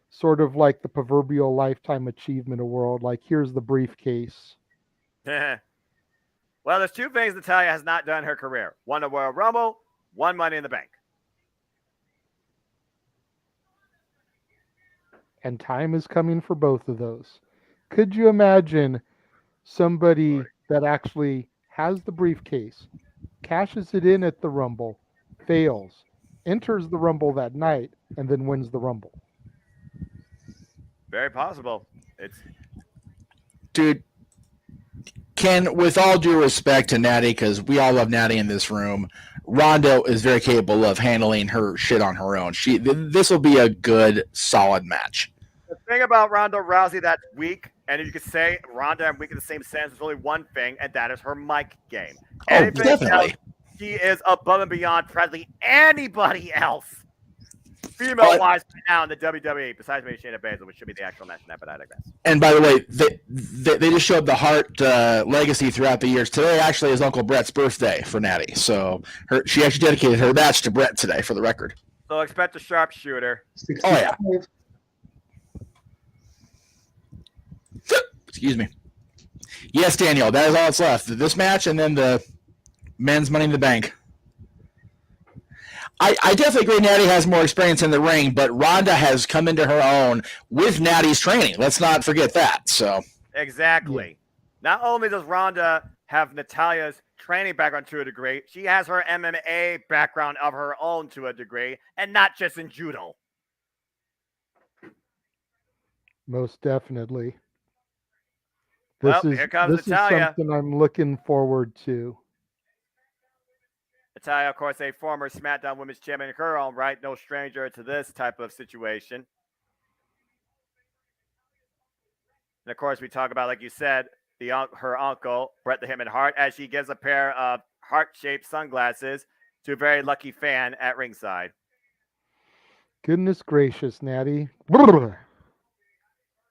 [SPEAKER 2] Sort of like the proverbial lifetime achievement award. Like, here's the briefcase.
[SPEAKER 4] Well, there's 2 things Natalya has not done in her career. 1 a Royal Rumble, 1 Money in the Bank.
[SPEAKER 2] And time is coming for both of those. Could you imagine somebody that actually has the briefcase, cashes it in at the Rumble, fails, enters the Rumble that night, and then wins the Rumble?
[SPEAKER 4] Very possible.
[SPEAKER 1] Dude, Ken, with all due respect to Natty, because we all love Natty in this room, Ronda is very capable of handling her shit on her own. This will be a good, solid match.
[SPEAKER 4] The thing about Ronda Rousey that's weak, and you could say Ronda and weak in the same sense, there's only one thing, and that is her mic game.
[SPEAKER 1] Oh, definitely.
[SPEAKER 4] Else, she is above and beyond practically anybody else, female-wise, now in the WWE, besides maybe Shayna Baszler, which should be the actual match in that, but I digress.
[SPEAKER 1] And by the way, they just showed the Hart legacy throughout the years. Today actually is Uncle Brett's birthday for Natty, so she actually dedicated her match to Brett today, for the record.
[SPEAKER 4] So expect a sharpshooter.
[SPEAKER 3] 65.
[SPEAKER 1] Oh, yeah. Excuse me. Yes, Daniel, that is all that's left. This match and then the men's Money in the Bank. I definitely agree Natty has more experience in the ring, but Ronda has come into her own with Natty's training. Let's not forget that. So
[SPEAKER 4] Exactly. Yeah. Not only does Ronda have Natalya's training background to a degree, she has her MMA background of her own to a degree, and not just in judo.
[SPEAKER 2] Most definitely.
[SPEAKER 4] Here comes
[SPEAKER 2] this
[SPEAKER 4] Natalya.
[SPEAKER 2] is something I'm looking forward to.
[SPEAKER 4] Natalya, of course, a former SmackDown Women's Champion in her own right, no stranger to this type of situation. And of course, we talk about, like you said, her uncle, Bret the Hitman Hart, as she gives a pair of heart-shaped sunglasses to a very lucky fan at ringside.
[SPEAKER 2] Goodness gracious, Natty.
[SPEAKER 4] All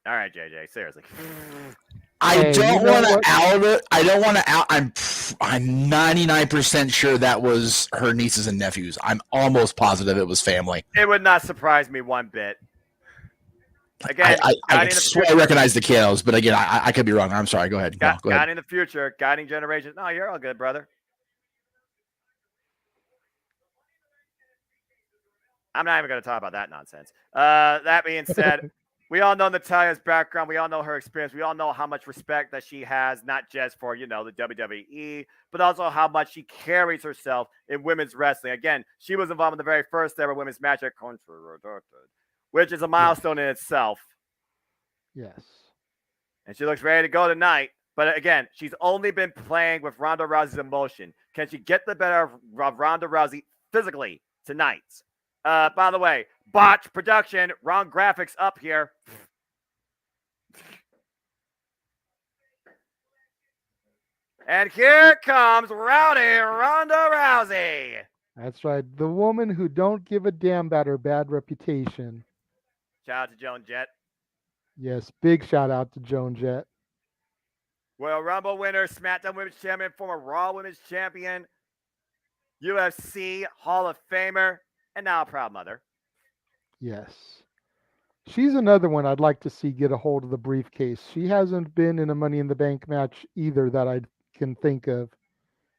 [SPEAKER 4] right, JJ, seriously.
[SPEAKER 1] I don't want to out it. I don't want to out. I'm 99% sure that was her nieces and nephews. I'm almost positive it was family.
[SPEAKER 4] It would not surprise me one bit. Again,
[SPEAKER 1] I swear I recognize the kiddos, but again, I could be wrong. I'm sorry. Go ahead. Go ahead.
[SPEAKER 4] Guiding the future, guiding generations. No, you're all good, brother. I'm not even going to talk about that nonsense. That being said, we all know Natalya's background. We all know her experience. We all know how much respect that she has, not just for, the WWE, but also how much she carries herself in women's wrestling. Again, she was involved in the very first ever women's match at Country Redacted, which is a milestone in itself.
[SPEAKER 2] Yes.
[SPEAKER 4] And she looks ready to go tonight. But again, she's only been playing with Ronda Rousey's emotion. Can she get the better of Ronda Rousey physically tonight? By the way, botch production, wrong graphics up here. And here comes Rowdy Ronda Rousey.
[SPEAKER 2] That's right. The woman who don't give a damn about her bad reputation.
[SPEAKER 4] Shout out to Joan Jett.
[SPEAKER 2] Yes, big shout out to Joan Jett.
[SPEAKER 4] Royal Rumble winner, SmackDown Women's Champion, former Raw Women's Champion, UFC Hall of Famer, and now a proud mother.
[SPEAKER 2] Yes. She's another one I'd like to see get a hold of the briefcase. She hasn't been in a Money in the Bank match either that I can think of.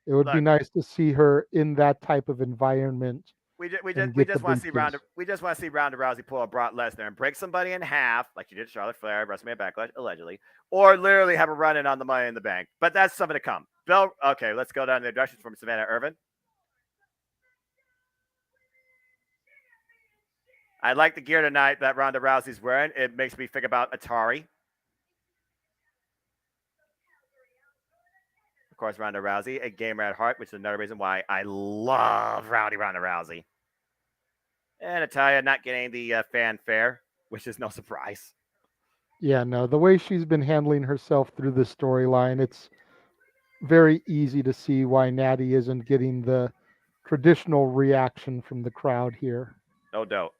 [SPEAKER 2] It would be nice to see her in that type of environment.
[SPEAKER 4] We just want to see Ronda Rousey pull a Brock Lesnar and break somebody in half, like she did Charlotte Flair at WrestleMania Backlash, allegedly, or literally have a run in on the Money in the Bank. But that's something to come. Bill, okay, let's go down to the introductions from Savannah Irvin. I like the gear tonight that Ronda Rousey's wearing. It makes me think about Atari. Of course, Ronda Rousey, a gamer at heart, which is another reason why I love Ronda Rousey. And Natalya not getting the fanfare, which is no surprise.
[SPEAKER 2] Yeah, no, the way she's been handling herself through the storyline, it's very easy to see why Natty isn't getting the traditional reaction from the crowd here.
[SPEAKER 4] No doubt.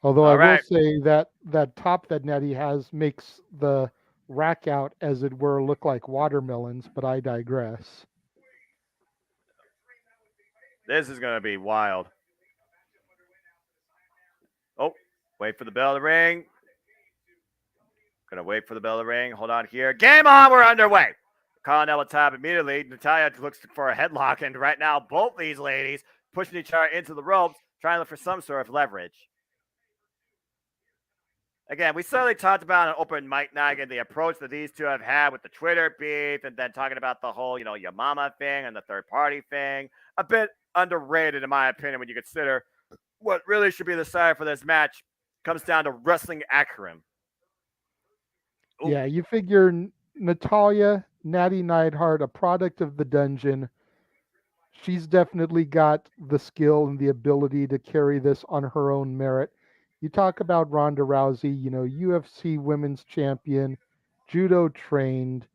[SPEAKER 2] Although I will say that that top that Natty has makes the rack out, as it were, look like watermelons, but I digress.
[SPEAKER 4] This is going to be wild. Oh, wait for the bell to ring. Going to wait for the bell to ring. Hold on here. Game on. We're underway. Calling out top immediately. Natalya looks for a headlock, and right now both these ladies pushing each other into the ropes, trying to look for some sort of leverage. Again, we certainly talked about an open mic night and the approach that these two have had with the Twitter beef, and then talking about the whole, your mama thing and the third party thing. A bit underrated, in my opinion, when you consider what really should be the side for this match comes down to wrestling acumen.
[SPEAKER 2] Ooh. Yeah, you figure Natalya, Natty Neidhart, a product of the dungeon. She's definitely got the skill and the ability to carry this on her own merit. You talk about Ronda Rousey, UFC women's champion, judo trained.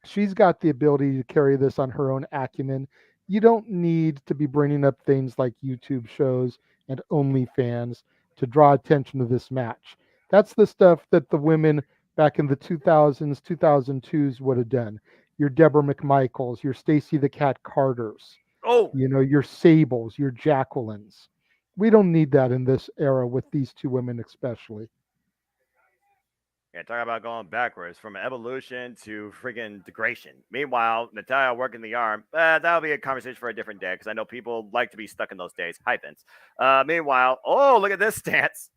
[SPEAKER 2] She's got the ability to carry this on her own acumen. You don't need to be bringing up things like YouTube shows and OnlyFans to draw attention to this match. That's the stuff that the women back in the 2000s, 2002s would have done. Your Deborah McMichaels, your Stacey the Cat Carters, your Sables, your Jacquelines. We don't need that in this era with these two women especially.
[SPEAKER 4] Yeah, talk about going backwards from evolution to friggin' degradation. Meanwhile, Natalya working the arm. That'll be a conversation for a different day because I know people like to be stuck in those days. Hi, Vince. Meanwhile, look at this stance.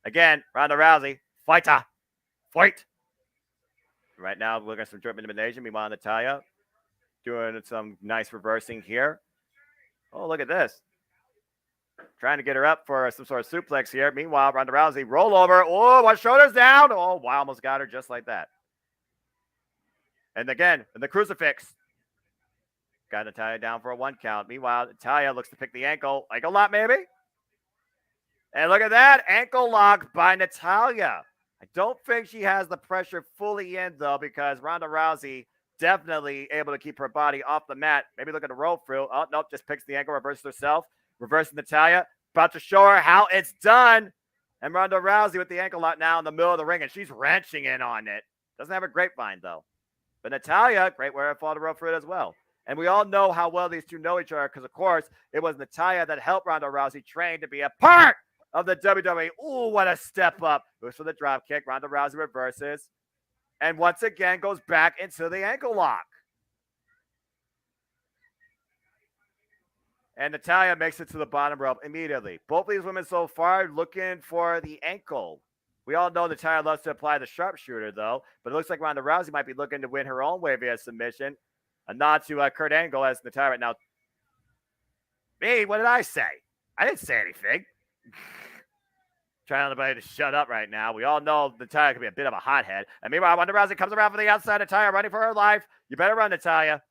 [SPEAKER 4] Again, Ronda Rousey, fighter. Fight. Right now, looking at some drip elimination. Meanwhile, Natalya doing some nice reversing here. Oh, look at this. Trying to get her up for some sort of suplex here. Meanwhile, Ronda Rousey, roll over. Oh, one shoulder's down. Oh, wow, almost got her just like that. And again, in the crucifix. Got Natalya down for a 1 count. Meanwhile, Natalya looks to pick the ankle. Ankle lock, maybe? And look at that. Ankle lock by Natalya. I don't think she has the pressure fully in, though, because Ronda Rousey definitely able to keep her body off the mat. Maybe look at the roll through. Oh, nope, just picks the ankle, reverses herself. Reversing Natalya, about to show her how it's done. And Ronda Rousey with the ankle lock now in the middle of the ring, and she's wrenching in on it. Doesn't have a grapevine, though. But Natalya, great way to follow the rope for it as well. And we all know how well these two know each other because, of course, it was Natalya that helped Ronda Rousey train to be a part of the WWE. Ooh, what a step up. Goes for the drop kick. Ronda Rousey reverses. And once again goes back into the ankle lock. And Natalya makes it to the bottom rope immediately. Both of these women so far looking for the ankle. We all know Natalya loves to apply the sharpshooter, though. But it looks like Ronda Rousey might be looking to win her own way via submission. A nod to Kurt Angle as Natalya right now. Me, what did I say? I didn't say anything. Trying everybody to shut up right now. We all know Natalya can be a bit of a hothead. And meanwhile, Ronda Rousey comes around from the outside. Natalya running for her life. You better run, Natalya.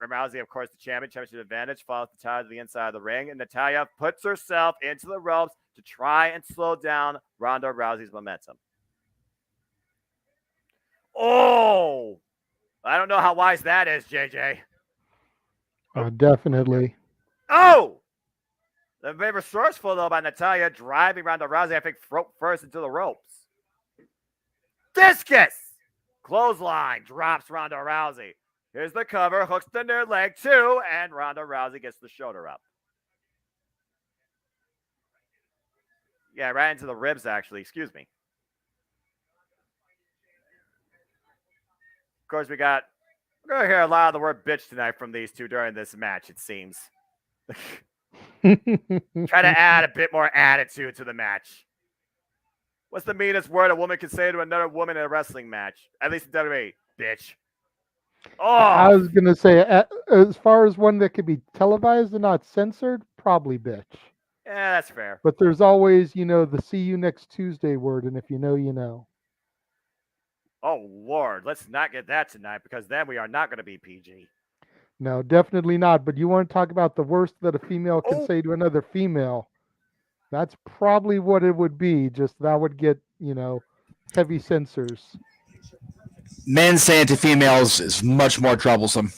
[SPEAKER 4] Rousey, of course, the championship advantage, follows Natalya to the inside of the ring, and Natalya puts herself into the ropes to try and slow down Ronda Rousey's momentum. Oh! I don't know how wise that is, JJ.
[SPEAKER 2] Definitely.
[SPEAKER 4] Oh! They're very resourceful, though, by Natalya driving Ronda Rousey, I think, first into the ropes. Discus! Clothesline drops Ronda Rousey. Here's the cover, hooks the near leg, too, and Ronda Rousey gets the shoulder up. Yeah, right into the ribs, actually. Excuse me. Of course, we're going to hear a lot of the word bitch tonight from these two during this match, it seems. Try to add a bit more attitude to the match. What's the meanest word a woman can say to another woman in a wrestling match? At least in WWE, bitch. Oh,
[SPEAKER 2] I was going to say, as far as one that could be televised and not censored, probably bitch.
[SPEAKER 4] yeah, that's fair.
[SPEAKER 2] But there's always, the see you next Tuesday word, and if you know, you know.
[SPEAKER 4] Oh, Lord, let's not get that tonight, because then we are not going to be PG.
[SPEAKER 2] No, definitely not. But you want to talk about the worst that a female can say to another female. That's probably what it would be. Just that would get, heavy censors.
[SPEAKER 1] Men saying it to females is much more troublesome.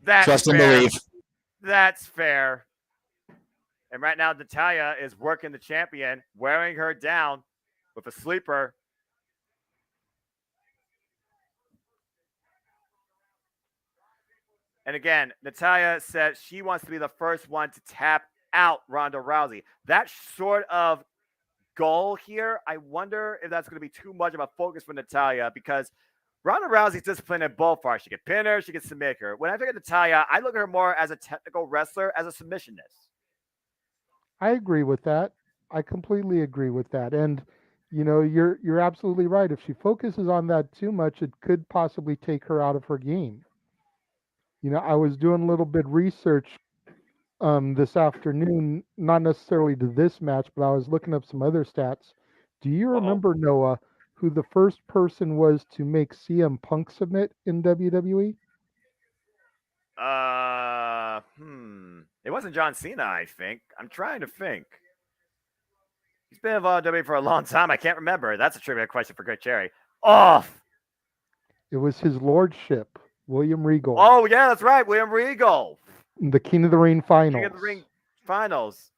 [SPEAKER 4] That's
[SPEAKER 1] Trust and
[SPEAKER 4] fair.
[SPEAKER 1] believe.
[SPEAKER 4] That's fair. And right now, Natalya is working the champion, wearing her down with a sleeper. And again, Natalya said she wants to be the first one to tap out Ronda Rousey. That sort of goal here, I wonder if that's going to be too much of a focus for Natalya, because Ronda Rousey's disciplined in both parts. She can pin her, she can submit her. When I think of Natalya, I look at her more as a technical wrestler, as a submissionist.
[SPEAKER 2] I agree with that. I completely agree with that. And you're absolutely right. If she focuses on that too much, it could possibly take her out of her game. I was doing a little bit research this afternoon, not necessarily to this match, but I was looking up some other stats. Do you remember, Noah, who the first person was to make CM Punk submit in WWE?
[SPEAKER 4] It wasn't John Cena, I think. I'm trying to think. He's been involved in WWE for a long time. I can't remember. That's a trivia question for Good Cherry. Off.
[SPEAKER 2] It was his lordship, William Regal.
[SPEAKER 4] Oh, yeah, that's right. William Regal.
[SPEAKER 2] The King of the Ring finals.
[SPEAKER 4] King of the Ring finals.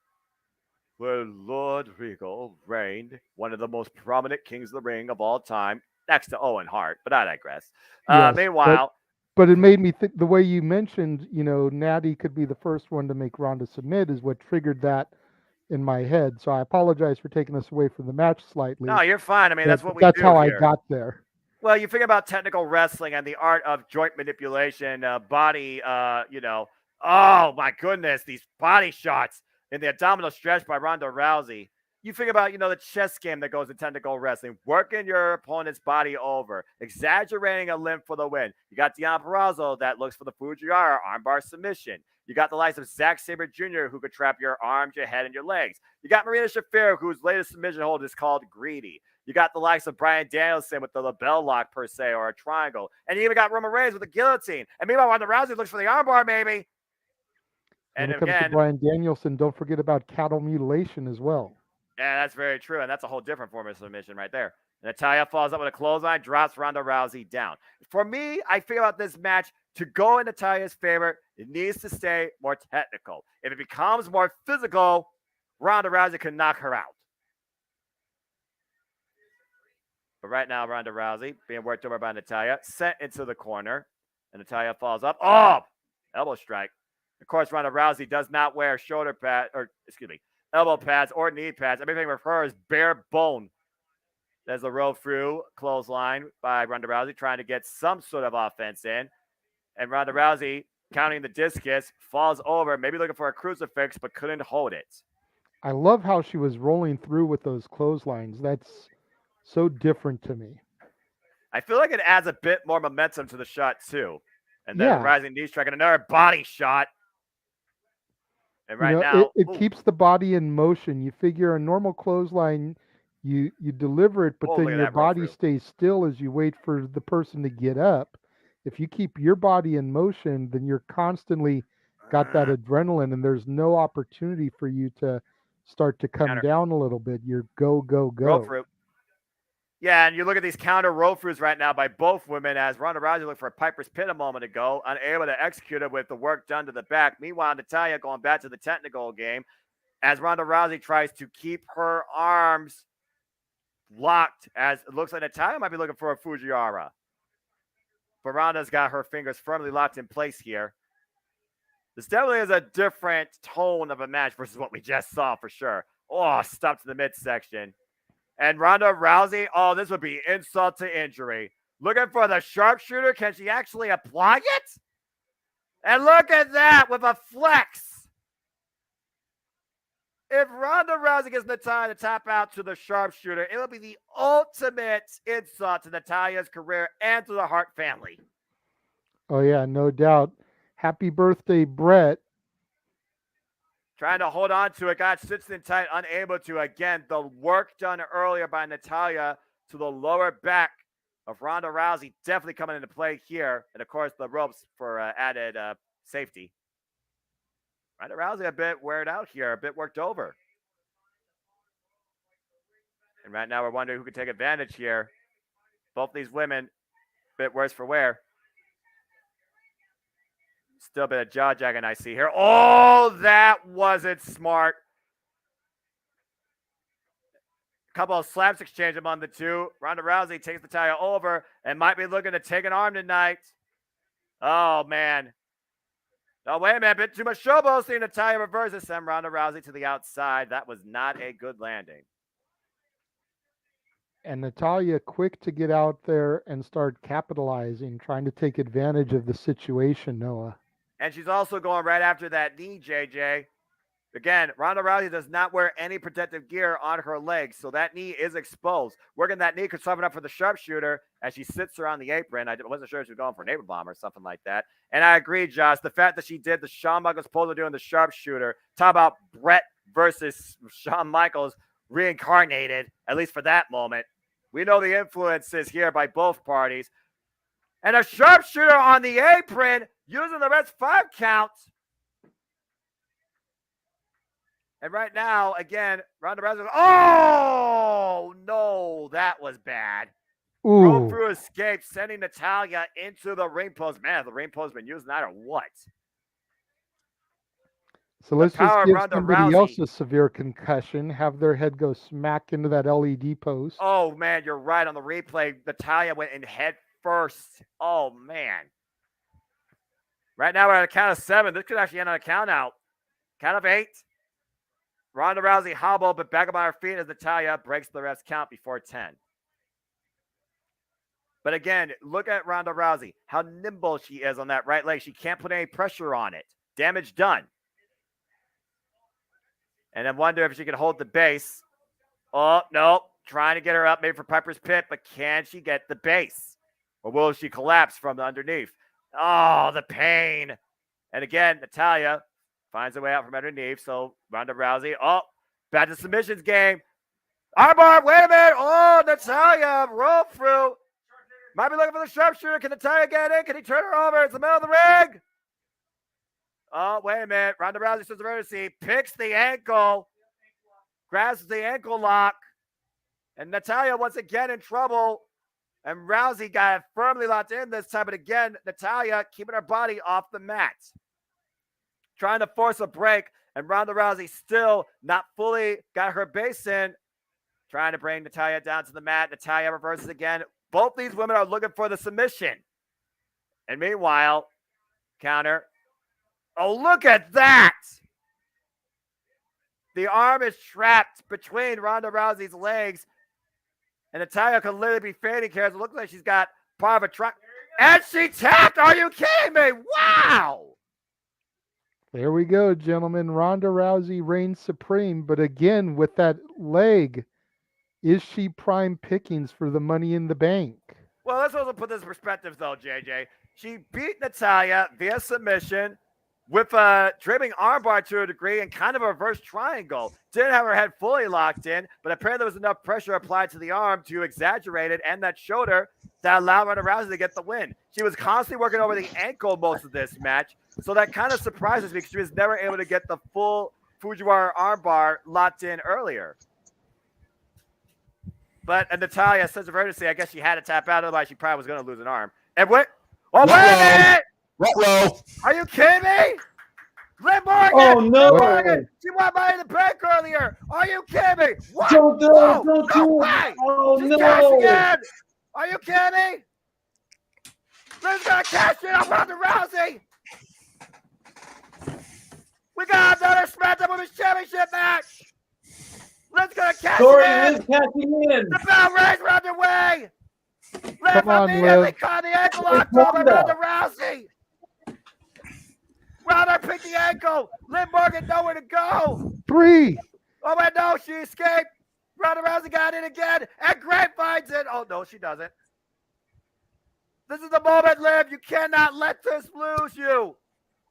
[SPEAKER 4] Where Lord Regal reigned, one of the most prominent kings of the ring of all time, next to Owen Hart, but I digress.
[SPEAKER 2] Yes,
[SPEAKER 4] Meanwhile...
[SPEAKER 2] But it made me think, the way you mentioned, Natty could be the first one to make Ronda submit is what triggered that in my head. So I apologize for taking us away from the match slightly.
[SPEAKER 4] No, you're fine. I mean, that's what we
[SPEAKER 2] That's
[SPEAKER 4] do
[SPEAKER 2] how
[SPEAKER 4] here.
[SPEAKER 2] I got there.
[SPEAKER 4] Well, you think about technical wrestling and the art of joint manipulation, body, oh my goodness, these body shots in the abdominal stretch by Ronda Rousey. You think about, the chess game that goes in technical wrestling, working your opponent's body over, exaggerating a limb for the win. You got Deonna Purrazzo that looks for the Fujiwara armbar submission. You got the likes of Zack Sabre Jr., who could trap your arms, your head, and your legs. You got Marina Shafir, whose latest submission hold is called Greedy. You got the likes of Bryan Danielson with the label lock, per se, or a triangle. And you even got Roman Reigns with the guillotine. And meanwhile, Ronda Rousey looks for the armbar, maybe.
[SPEAKER 2] When it comes to Bryan Danielson, don't forget about cattle mutilation as well.
[SPEAKER 4] Yeah, that's very true. And that's a whole different form of submission right there. Natalya falls up with a clothesline, drops Ronda Rousey down. For me, I figure out this match to go in Natalya's favor, it needs to stay more technical. If it becomes more physical, Ronda Rousey can knock her out. But right now, Ronda Rousey being worked over by Natalya, sent into the corner, and Natalya falls up. Oh, elbow strike. Of course, Ronda Rousey does not wear elbow pads or knee pads. Everything with her is bare bone. There's a roll through clothesline by Ronda Rousey, trying to get some sort of offense in. And Ronda Rousey, counting the discus, falls over, maybe looking for a crucifix, but couldn't hold it.
[SPEAKER 2] I love how she was rolling through with those clotheslines. That's so different to me.
[SPEAKER 4] I feel like it adds a bit more momentum to the shot, too. And then a rising knee strike and another body shot. And right now...
[SPEAKER 2] It keeps the body in motion. You figure a normal clothesline, you deliver it, but then your body stays still as you wait for the person to get up. If you keep your body in motion, then you're constantly got that adrenaline, and there's no opportunity for you to start to come down a little bit. You're go, go, go.
[SPEAKER 4] Roll through. Yeah, and you look at these counter roll throughs right now by both women as Ronda Rousey looked for a Piper's Pit a moment ago, unable to execute it with the work done to the back. Meanwhile, Natalya going back to the technical game as Ronda Rousey tries to keep her arms locked as it looks like Natalya might be looking for a Fujiwara. But Ronda's got her fingers firmly locked in place here. This definitely is a different tone of a match versus what we just saw for sure. Oh, stop to the midsection. And Ronda Rousey, oh, this would be insult to injury. Looking for the sharpshooter. Can she actually apply it? And look at that with a flex. If Ronda Rousey gets Natalya to tap out to the sharpshooter, it will be the ultimate insult to Natalya's career and to the Hart family.
[SPEAKER 2] Oh, yeah, no doubt. Happy birthday, Brett.
[SPEAKER 4] Trying to hold on to it. Got sits in tight, unable to. Again, the work done earlier by Natalya to the lower back of Ronda Rousey definitely coming into play here. And, of course, the ropes for added safety. Ronda Rousey a bit weared out here, a bit worked over. And right now we're wondering who could take advantage here. Both these women, a bit worse for wear. Still a bit of jaw jacking I see here. Oh, that wasn't smart. A couple of slaps exchanged among the two. Ronda Rousey takes Natalya over and might be looking to take an arm tonight. Oh, man. Oh, wait a minute. Bit too much showboat. Seeing Natalya reverses. Send Ronda Rousey to the outside. That was not a good landing.
[SPEAKER 2] And Natalya quick to get out there and start capitalizing, trying to take advantage of the situation, Noah.
[SPEAKER 4] And she's also going right after that knee, JJ. Again, Ronda Rousey does not wear any protective gear on her legs, so that knee is exposed. Working that knee could soften up for the sharpshooter as she sits around the apron. I wasn't sure if she was going for an apron bomb or something like that. And I agree, Josh, the fact that she did the Shawn Michaels pose of doing the sharpshooter, talk about Brett versus Shawn Michaels reincarnated, at least for that moment. We know the influences here by both parties. And a sharpshooter on the apron using the Red's 5 count. And right now, again, Ronda Rousey. Oh, no, that was bad. Roll through escape, sending Natalya into the ring post. Man, the ring post been using that or what?
[SPEAKER 2] So let's just give somebody else a severe concussion, have their head go smack into that LED post.
[SPEAKER 4] Oh, man, you're right. On the replay, Natalya went in head first. Oh, man. Right now, we're at a count of 7. This could actually end on a count out. Count of 8. Ronda Rousey hobbled, but back up on her feet as Natalya breaks the ref's count before 10. But again, look at Ronda Rousey, how nimble she is on that right leg. She can't put any pressure on it. Damage done. And I wonder if she can hold the base. Oh, no. Trying to get her up, maybe for Piper's Pit, but can she get the base? Or will she collapse from underneath? Oh, the pain. And again, Natalya finds a way out from underneath. So Ronda Rousey, back to submissions game. Armbar, wait a minute. Oh, Natalya, roll through. Might be looking for the sharpshooter. Can Natalya get in? Can he turn her over? It's the middle of the ring. Oh, wait a minute. Ronda Rousey says emergency. Picks the ankle. Grabs the ankle lock. And Natalya once again in trouble. And Rousey got it firmly locked in this time. But again, Natalya keeping her body off the mat. Trying to force a break. And Ronda Rousey still not fully got her base in. Trying to bring Natalya down to the mat. Natalya reverses again. Both these women are looking for the submission. And meanwhile, counter. Oh, look at that. The arm is trapped between Ronda Rousey's legs. And Natalya could literally be fainting here. It looks like she's got part of a truck. And she tapped. Are you kidding me? Wow.
[SPEAKER 2] There we go, gentlemen. Ronda Rousey reigns supreme. But again, with that leg, is she prime pickings for the Money in the Bank?
[SPEAKER 4] Well, let's also put this in perspective, though, JJ. She beat Natalya via submission with a tripping armbar to a degree and kind of a reverse triangle. Didn't have her head fully locked in, but apparently there was enough pressure applied to the arm to exaggerate it and that shoulder that allowed Ronda Rousey to get the win. She was constantly working over the ankle most of this match, so that kind of surprises me because she was never able to get the full Fujiwara armbar locked in earlier. But Natalia, sense of urgency, I guess she had to tap out, otherwise she probably was going to lose an arm. And what? Oh, wait a minute!
[SPEAKER 1] Ruh-roh.
[SPEAKER 4] Are you kidding me? Liv Morgan!
[SPEAKER 3] Oh, no.
[SPEAKER 4] Liv Morgan! She won Money in the Bank earlier! Are you kidding me? What?
[SPEAKER 3] Don't do it.
[SPEAKER 4] Whoa,
[SPEAKER 3] Don't
[SPEAKER 4] no
[SPEAKER 3] do
[SPEAKER 4] way!
[SPEAKER 3] it. Oh,
[SPEAKER 4] She's
[SPEAKER 3] no.
[SPEAKER 4] cashing in! Are you kidding me? Liv's going to cash in on Ronda Rousey! We got another SmackDown Women's Championship match! Liv's going to cash
[SPEAKER 3] Sorry,
[SPEAKER 4] in!
[SPEAKER 3] Liv cashing in.
[SPEAKER 4] The bell rings are underway! Liv
[SPEAKER 2] Come on,
[SPEAKER 4] immediately
[SPEAKER 2] Liv.
[SPEAKER 4] caught the ankle lock over Ronda Rousey! Ronda picked the ankle! Liv Morgan nowhere to go!
[SPEAKER 2] 3.
[SPEAKER 4] Oh, my no, she escaped! Ronda Rousey got in again, and Grant finds it! Oh, no, she doesn't. This is the moment, Liv! You cannot let this lose you!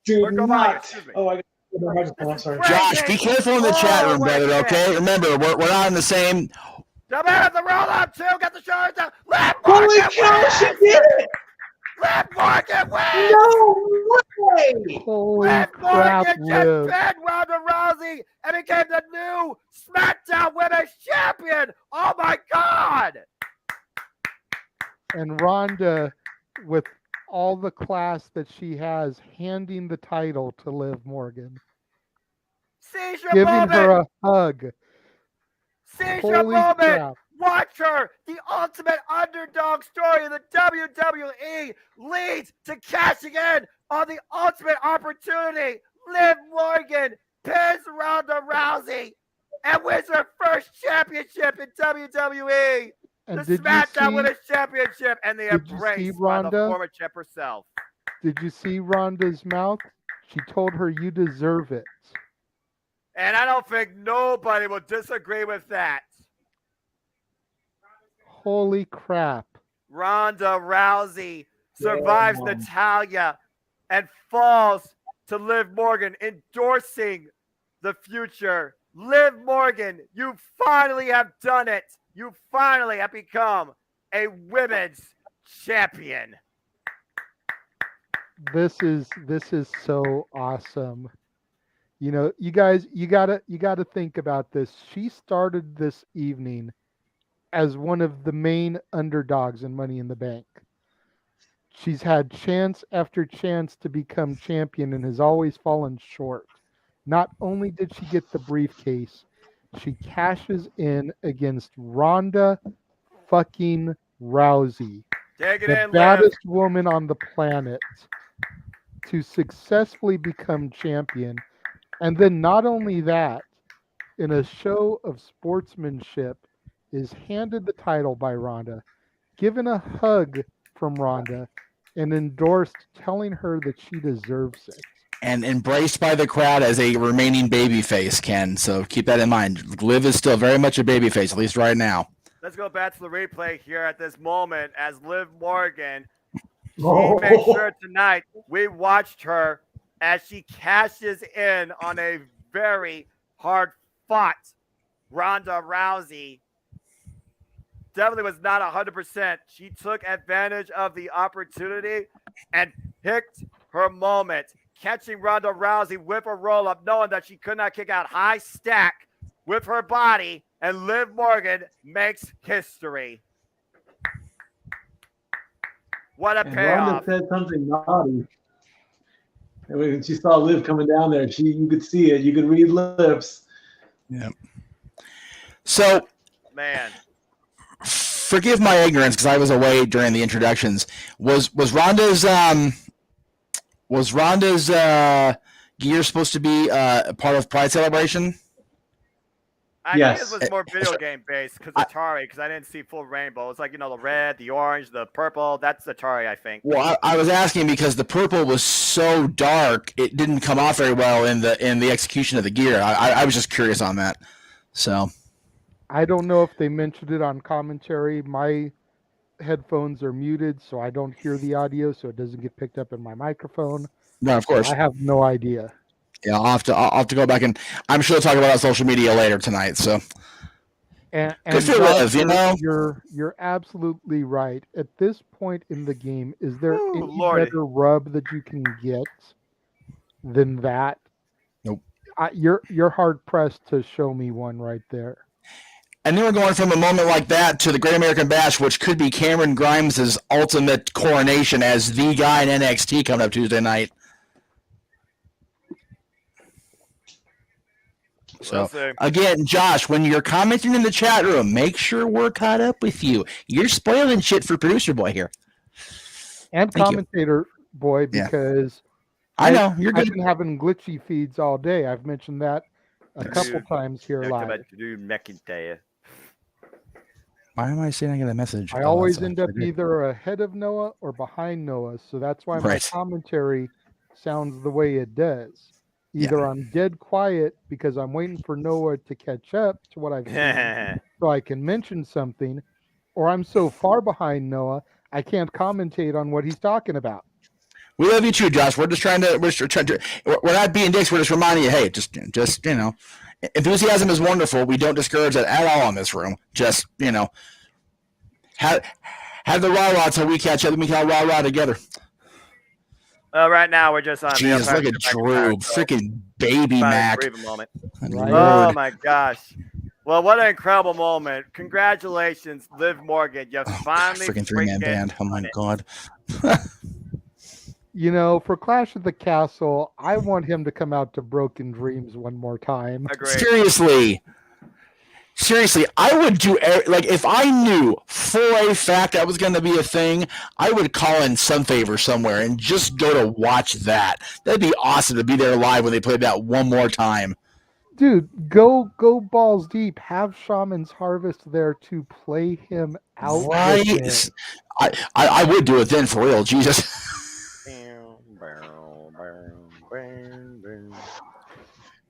[SPEAKER 3] Do
[SPEAKER 4] Or go by,
[SPEAKER 3] not.
[SPEAKER 4] excuse me.
[SPEAKER 3] Oh, I got my microphone. I'm sorry.
[SPEAKER 1] Josh, be careful in the chat room,
[SPEAKER 4] Oh, wait a
[SPEAKER 1] brother,
[SPEAKER 4] minute.
[SPEAKER 1] okay? Remember, we're not in the same.
[SPEAKER 4] The man at the roll up, too! Got the shoulders down! Liv
[SPEAKER 3] Holy
[SPEAKER 4] Morgan
[SPEAKER 3] cow, she
[SPEAKER 4] wins!
[SPEAKER 3] did it!
[SPEAKER 4] Liv Morgan wins!
[SPEAKER 3] No way!
[SPEAKER 2] Holy
[SPEAKER 4] Liv
[SPEAKER 2] crap,
[SPEAKER 4] Morgan just
[SPEAKER 2] Liv.
[SPEAKER 4] pinned Ronda Rousey and became the new SmackDown Women's Champion! Oh, my God!
[SPEAKER 2] And Ronda, with all the class that she has, handing the title to Liv Morgan.
[SPEAKER 4] Seize your
[SPEAKER 2] Giving
[SPEAKER 4] moment!
[SPEAKER 2] her a hug.
[SPEAKER 4] Seize your
[SPEAKER 2] Holy
[SPEAKER 4] moment!
[SPEAKER 2] crap.
[SPEAKER 4] Watch her! The ultimate underdog story of the WWE leads to cashing in on the ultimate opportunity. Liv Morgan pins Ronda Rousey and wins her first championship in WWE.
[SPEAKER 2] And
[SPEAKER 4] The
[SPEAKER 2] did you
[SPEAKER 4] SmackDown
[SPEAKER 2] see,
[SPEAKER 4] Women's Championship and the
[SPEAKER 2] did you see
[SPEAKER 4] embrace by the
[SPEAKER 2] Ronda?
[SPEAKER 4] former champ herself.
[SPEAKER 2] did you see Ronda's mouth? She told her, you deserve it.
[SPEAKER 4] And I don't think nobody will disagree with that.
[SPEAKER 2] Holy crap.
[SPEAKER 4] Ronda Rousey survives
[SPEAKER 3] Yeah.
[SPEAKER 4] Natalia and falls to Liv Morgan, endorsing the future. Liv Morgan, you finally have done it. You finally have become a women's champion.
[SPEAKER 2] This is so awesome. You know, you guys, you gotta think about this. She started this evening as one of the main underdogs in Money in the Bank. She's had chance after chance to become champion and has always fallen short. Not only did she get the briefcase, she cashes in against Ronda fucking Rousey,
[SPEAKER 4] Take it
[SPEAKER 2] the
[SPEAKER 4] in, Liv.
[SPEAKER 2] baddest woman on the planet, to successfully become champion. And then not only that, in a show of sportsmanship, is handed the title by Ronda, given a hug from Ronda, and endorsed, telling her that she deserves it.
[SPEAKER 1] And embraced by the crowd as a remaining babyface, Ken. So keep that in mind. Liv is still very much a babyface, at least right now.
[SPEAKER 4] Let's go back to the replay here at this moment as Liv Morgan. She
[SPEAKER 3] Oh.
[SPEAKER 4] made sure tonight we watched her as she cashes in on a very hard-fought Ronda Rousey. Definitely was not 100%. She took advantage of the opportunity and picked her moment, catching Ronda Rousey with a roll-up, knowing that she could not kick out high stack with her body, and Liv Morgan makes history. What a
[SPEAKER 3] And
[SPEAKER 4] payoff.
[SPEAKER 3] Ronda said something naughty. And when she saw Liv coming down there, you could see it. You could read lips.
[SPEAKER 1] Yeah. So,
[SPEAKER 4] Man.
[SPEAKER 1] forgive my ignorance because I was away during the introductions. Was Ronda's gear supposed to be part of Pride Celebration?
[SPEAKER 4] I
[SPEAKER 3] Yes.
[SPEAKER 4] think it was more video game based because Atari, because I didn't see full rainbow. It's like, the red, the orange, the purple. That's Atari, I think.
[SPEAKER 1] Well, I was asking because the purple was so dark, it didn't come off very well in the execution of the gear. I was just curious on that. So
[SPEAKER 2] I don't know if they mentioned it on commentary. My headphones are muted, so I don't hear the audio, so it doesn't get picked up in my microphone.
[SPEAKER 1] no, of course.
[SPEAKER 2] I have no idea.
[SPEAKER 1] Yeah, I'll have to go back, and I'm sure they'll talk about it on social media later tonight. So
[SPEAKER 2] And
[SPEAKER 1] good for
[SPEAKER 2] Josh,
[SPEAKER 1] Liv,
[SPEAKER 2] you're absolutely right. At this point in the game, is there
[SPEAKER 4] Ooh,
[SPEAKER 2] any
[SPEAKER 4] Lordy.
[SPEAKER 2] better rub that you can get than that?
[SPEAKER 1] Nope.
[SPEAKER 2] You're hard pressed to show me one right there.
[SPEAKER 1] And then we're going from a moment like that to the Great American Bash, which could be Cameron Grimes' ultimate coronation as the guy in NXT coming up Tuesday night. So, again, Josh, when you're commenting in the chat room, make sure we're caught up with you. You're spoiling shit for producer boy here.
[SPEAKER 2] And
[SPEAKER 1] Thank
[SPEAKER 2] commentator boy, because
[SPEAKER 1] I know you're good.
[SPEAKER 2] I've been having glitchy feeds all day. I've mentioned that a couple times here live.
[SPEAKER 1] Why am I saying I get a message?
[SPEAKER 2] I always end up either ahead of Noah or behind Noah, so that's why my commentary sounds the way it does. Either I'm dead quiet because I'm waiting for Noah to catch up to what I've seen so I can mention something, or I'm so far behind Noah I can't commentate on what he's talking about.
[SPEAKER 1] We love you too, Josh. We're just trying to. We're not being dicks. We're just reminding you, hey, just enthusiasm is wonderful. We don't discourage that at all in this room. Just have the rah-rah till we catch up and we can all rah-rah together.
[SPEAKER 4] Right now we're just on.
[SPEAKER 1] Jesus, look at Drew, freaking baby Mac.
[SPEAKER 4] Oh my gosh! Well, what an incredible moment! Congratulations, Liv Morgan. You finally
[SPEAKER 1] freaking three-man band. Oh my god.
[SPEAKER 2] For Clash of the Castle, I want him to come out to Broken Dreams one more time.
[SPEAKER 1] Agreed. Seriously, I would do, if I knew for a fact that was going to be a thing, I would call in Sun Favor somewhere and just go to watch that. That'd be awesome to be there live when they played that one more time.
[SPEAKER 2] Dude, go balls deep. Have Shaman's Harvest there to play him out.
[SPEAKER 1] Right. I would do it then for real. Jesus.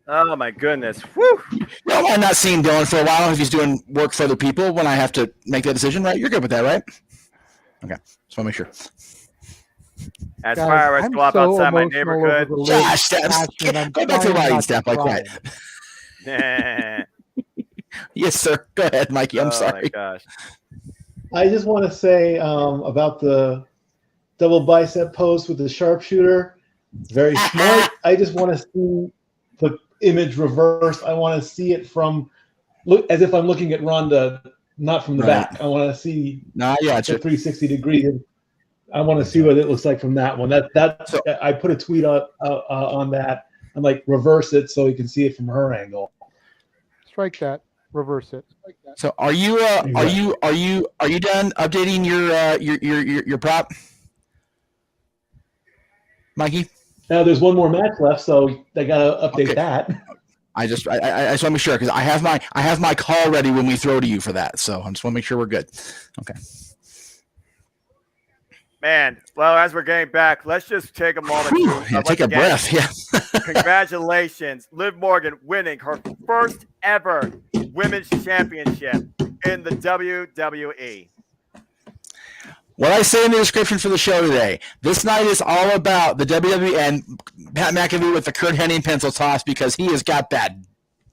[SPEAKER 4] Oh my goodness! Whew.
[SPEAKER 1] I'm not seeing Dylan for a while if he's doing work for other people when I have to make that decision, right? You're good with that, right? Okay, just want to make sure.
[SPEAKER 4] As far as go up outside my neighborhood,
[SPEAKER 1] Josh, go back to the lighting step like that. Yes, sir. Go ahead, Mikey. I'm sorry.
[SPEAKER 4] Oh my gosh.
[SPEAKER 3] I just want to say about the double bicep pose with the sharpshooter. Very smart. I just want to see the image reversed. I want to see it as if I'm looking at Ronda, not from the back. I want to see the 360 degree. I want to see what it looks like from that one. I put a tweet up on that. I'm like, reverse it so you can see it from her angle.
[SPEAKER 2] Strike that. Reverse it.
[SPEAKER 1] So are you done updating your prop, Mikey?
[SPEAKER 3] Now there's one more match left, so I gotta update that.
[SPEAKER 1] I just want to make sure because I have my call ready when we throw to you for that. So I just want to make sure we're good. Okay.
[SPEAKER 4] Man, well, as we're getting back, let's just take a moment.
[SPEAKER 1] Take a breath. Yeah.
[SPEAKER 4] Congratulations, Liv Morgan winning her first ever women's championship in the WWE.
[SPEAKER 1] What I say in the description for the show today, this night is all about the WWE and Pat McAfee with the Kurt Hennig pencil toss because he has got that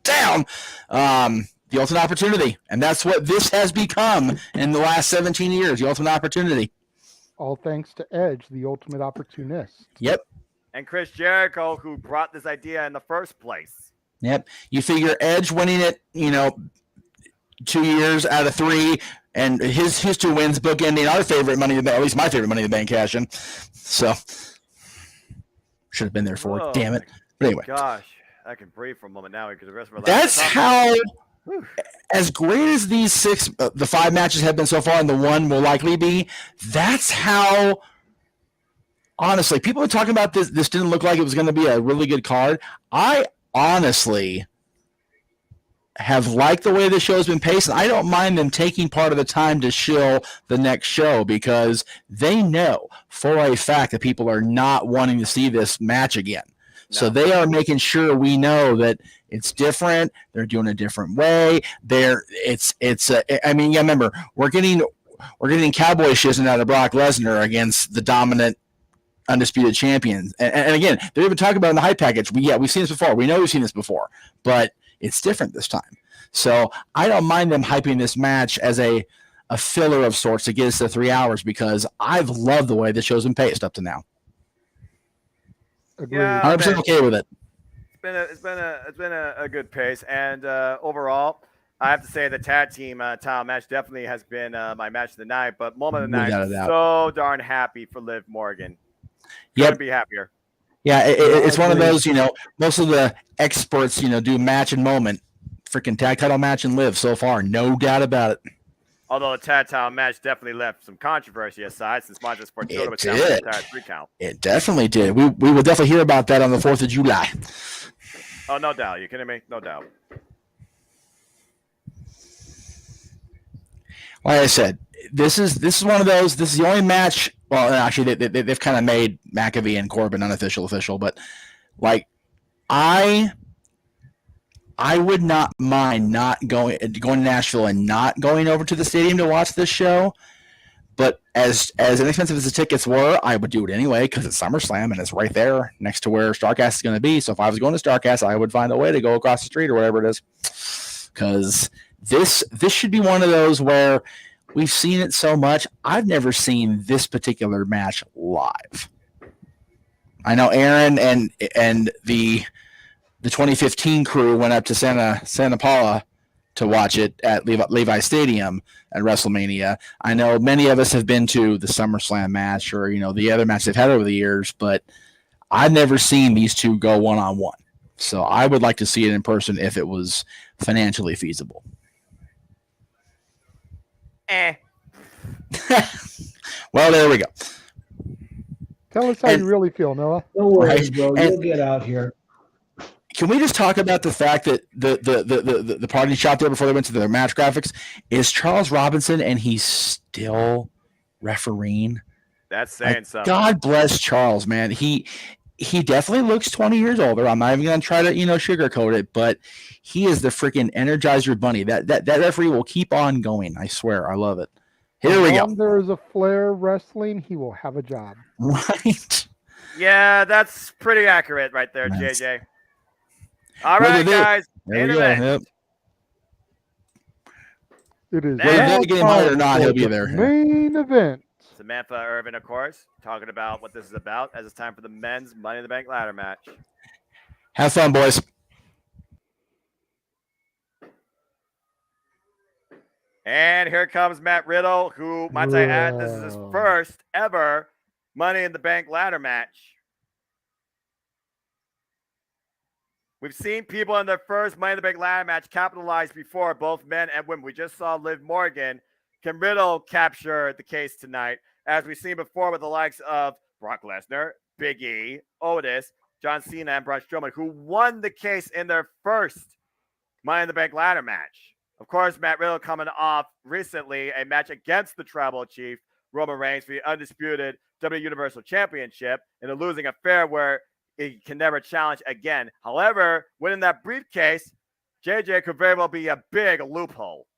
[SPEAKER 1] down. The ultimate opportunity. And that's what this has become in the last 17 years, the ultimate opportunity.
[SPEAKER 2] All thanks to Edge, the ultimate opportunist.
[SPEAKER 1] Yep.
[SPEAKER 4] And Chris Jericho, who brought this idea in the first place.
[SPEAKER 1] Yep. You figure Edge winning it, 2 years out of 3, and his 2 wins bookending our favorite Money in the Bank, at least my favorite Money in the Bank cash in. So, should have been there for it. Damn it. But anyway.
[SPEAKER 4] Gosh, I can breathe for a moment now because the rest of our life.
[SPEAKER 1] That's how, as great as these 5 matches have been so far, and the one will likely be, that's how, honestly, people are talking about this. This didn't look like it was going to be a really good card. I honestly have liked the way the show's been paced, and I don't mind them taking part of the time to shill the next show because they know for a fact that people are not wanting to see this match again. No. So they are making sure we know that it's different. They're doing it a different way. Remember, we're getting cowboy shizzing out of Brock Lesnar against the dominant undisputed champions. And again, they're even talking about in the hype package. We've seen this before. We know we've seen this before, but it's different this time. So I don't mind them hyping this match as a filler of sorts to get us to 3 hours because I've loved the way the show's been paced up to now.
[SPEAKER 2] Agreed.
[SPEAKER 4] Yeah,
[SPEAKER 1] 100% okay with it.
[SPEAKER 4] It's been a good pace, and overall, I have to say the tag team title match definitely has been my match of the night, but moment of the
[SPEAKER 1] Without
[SPEAKER 4] night,
[SPEAKER 1] a doubt.
[SPEAKER 4] so darn happy for Liv Morgan.
[SPEAKER 1] Yep.
[SPEAKER 4] Couldn't be happier.
[SPEAKER 1] Yeah, it's one of
[SPEAKER 2] agreed.
[SPEAKER 1] those, most of the experts, do match and moment. Freaking tag title match and Liv so far. No doubt about it.
[SPEAKER 4] Although the tag title match definitely left some controversy aside since Monsters for Children was down
[SPEAKER 1] did.
[SPEAKER 4] the entire 3 count.
[SPEAKER 1] It definitely did. We will definitely hear about that on the 4th of July.
[SPEAKER 4] Oh, no doubt. You kidding me? No doubt.
[SPEAKER 1] Like I said, this is one of those. This is the only match. Well, actually, they've kind of made McAfee and Corbin unofficial, official. But like, I would not mind not going to Nashville and not going over to the stadium to watch this show. But as inexpensive as the tickets were, I would do it anyway because it's SummerSlam and it's right there next to where StarCast is going to be. So if I was going to StarCast, I would find a way to go across the street or whatever it is. Because this should be one of those where we've seen it so much. I've never seen this particular match live. I know Aaron and the 2015 crew went up to Santa Paula to watch it at Levi Stadium at WrestleMania. I know many of us have been to the SummerSlam match or the other match they've had over the years, but I've never seen these two go one-on-one. So I would like to see it in person if it was financially feasible. Well, there we go.
[SPEAKER 2] Tell us how you really feel, Noah.
[SPEAKER 3] Don't worry,
[SPEAKER 1] Right.
[SPEAKER 3] bro. You'll get out here.
[SPEAKER 1] Can we just talk about the fact that the party shot there before they went to their match graphics is Charles Robinson, and he's still refereeing?
[SPEAKER 4] That's saying something.
[SPEAKER 1] God bless Charles, man. He definitely looks 20 years older. I'm not even going to try to sugarcoat it, but he is the freaking Energizer Bunny. That referee will keep on going. I swear, I love it. Here we go.
[SPEAKER 2] There is a Flair wrestling. He will have a job.
[SPEAKER 1] Right.
[SPEAKER 4] Yeah, that's pretty accurate right there,
[SPEAKER 1] Nice.
[SPEAKER 4] JJ. All right, guys.
[SPEAKER 1] There we go. Yep.
[SPEAKER 2] It is
[SPEAKER 1] Whether they get him hired or not, he'll be
[SPEAKER 2] the
[SPEAKER 1] there.
[SPEAKER 2] Main event.
[SPEAKER 4] Samantha Irvin, of course, talking about what this is about as it's time for the men's Money in the Bank ladder match.
[SPEAKER 1] Have fun, boys.
[SPEAKER 4] And here comes Matt Riddle, who, might I add, this is his first ever Money in the Bank ladder match. We've seen people in their first Money in the Bank ladder match capitalize before, both men and women. We just saw Liv Morgan. Can Riddle capture the case tonight? As we've seen before with the likes of Brock Lesnar, Big E, Otis, John Cena, and Braun Strowman, who won the case in their first Money in the Bank ladder match. Of course, Matt Riddle coming off recently a match against the Tribal Chief, Roman Reigns, for the undisputed WWE Universal Championship in a losing affair where he can never challenge again. However, winning that briefcase, JJ could very well be a big loophole.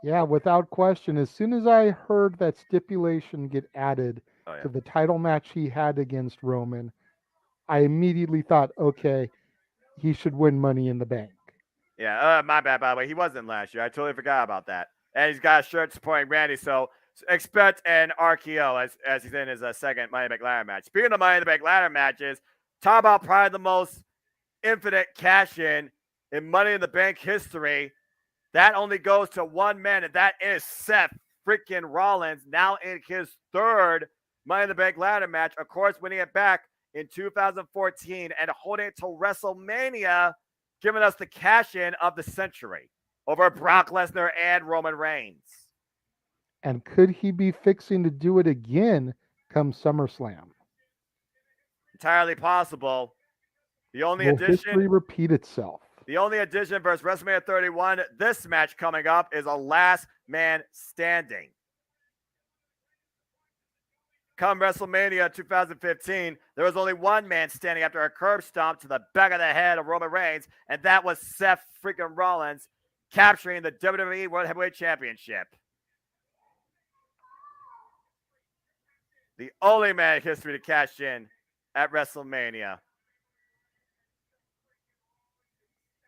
[SPEAKER 2] Yeah, without question. As soon as I heard that stipulation get added to the title match he had against Roman, I immediately thought, okay, he should win Money in the Bank.
[SPEAKER 4] Yeah, my bad, by the way. He wasn't last year. I totally forgot about that. And he's got a shirt supporting Randy, so expect an RKO as he's in his second Money in the Bank ladder match. Speaking of Money in the Bank ladder matches, talk about probably the most infinite cash-in Money in the Bank history. That only goes to one man, and that is Seth freaking Rollins, now in his third Money in the Bank ladder match. Of course, winning it back in 2014 and holding it to WrestleMania, giving us the cash-in of the century over Brock Lesnar and Roman Reigns.
[SPEAKER 2] And could he be fixing to do it again come SummerSlam?
[SPEAKER 4] Entirely possible. The only
[SPEAKER 2] Will
[SPEAKER 4] addition,
[SPEAKER 2] history repeat itself?
[SPEAKER 4] The only addition versus WrestleMania 31, this match coming up, is a last man standing. Come WrestleMania 2015, there was only one man standing after a curb stomp to the back of the head of Roman Reigns, and that was Seth freaking Rollins capturing the WWE World Heavyweight Championship. The only man in history to cash in at WrestleMania.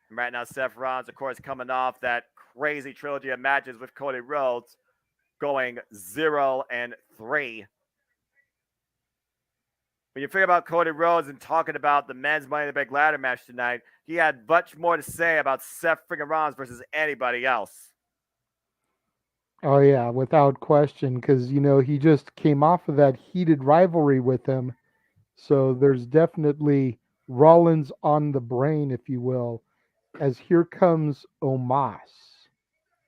[SPEAKER 4] And right now, Seth Rollins, of course, coming off that crazy trilogy of matches with Cody Rhodes, going 0-3. when you figure about Cody Rhodes and talking about the men's Money in the Bank ladder match tonight, he had much more to say about Seth freaking Rollins versus anybody else.
[SPEAKER 2] Oh yeah, without question, because he just came off of that heated rivalry with him, so there's definitely Rollins on the brain, if you will, as here comes Omos.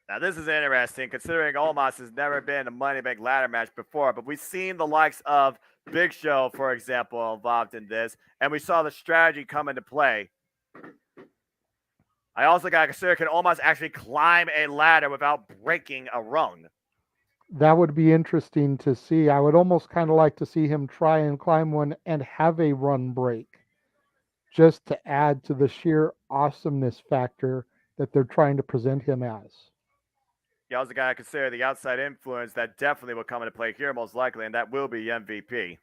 [SPEAKER 4] Now, this is interesting, considering Omos has never been a Money in the Bank ladder match before, but we've seen the likes of Big Show, for example, involved in this, and we saw the strategy come into play. I also got to consider, can Omos actually climb a ladder without breaking a rung?
[SPEAKER 2] That would be interesting to see. I would almost kind of like to see him try and climb one and have a run break, just to add to the sheer awesomeness factor that they're trying to present him as.
[SPEAKER 4] You also got to consider the outside influence that definitely will come into play here, most likely, and that will be MVP.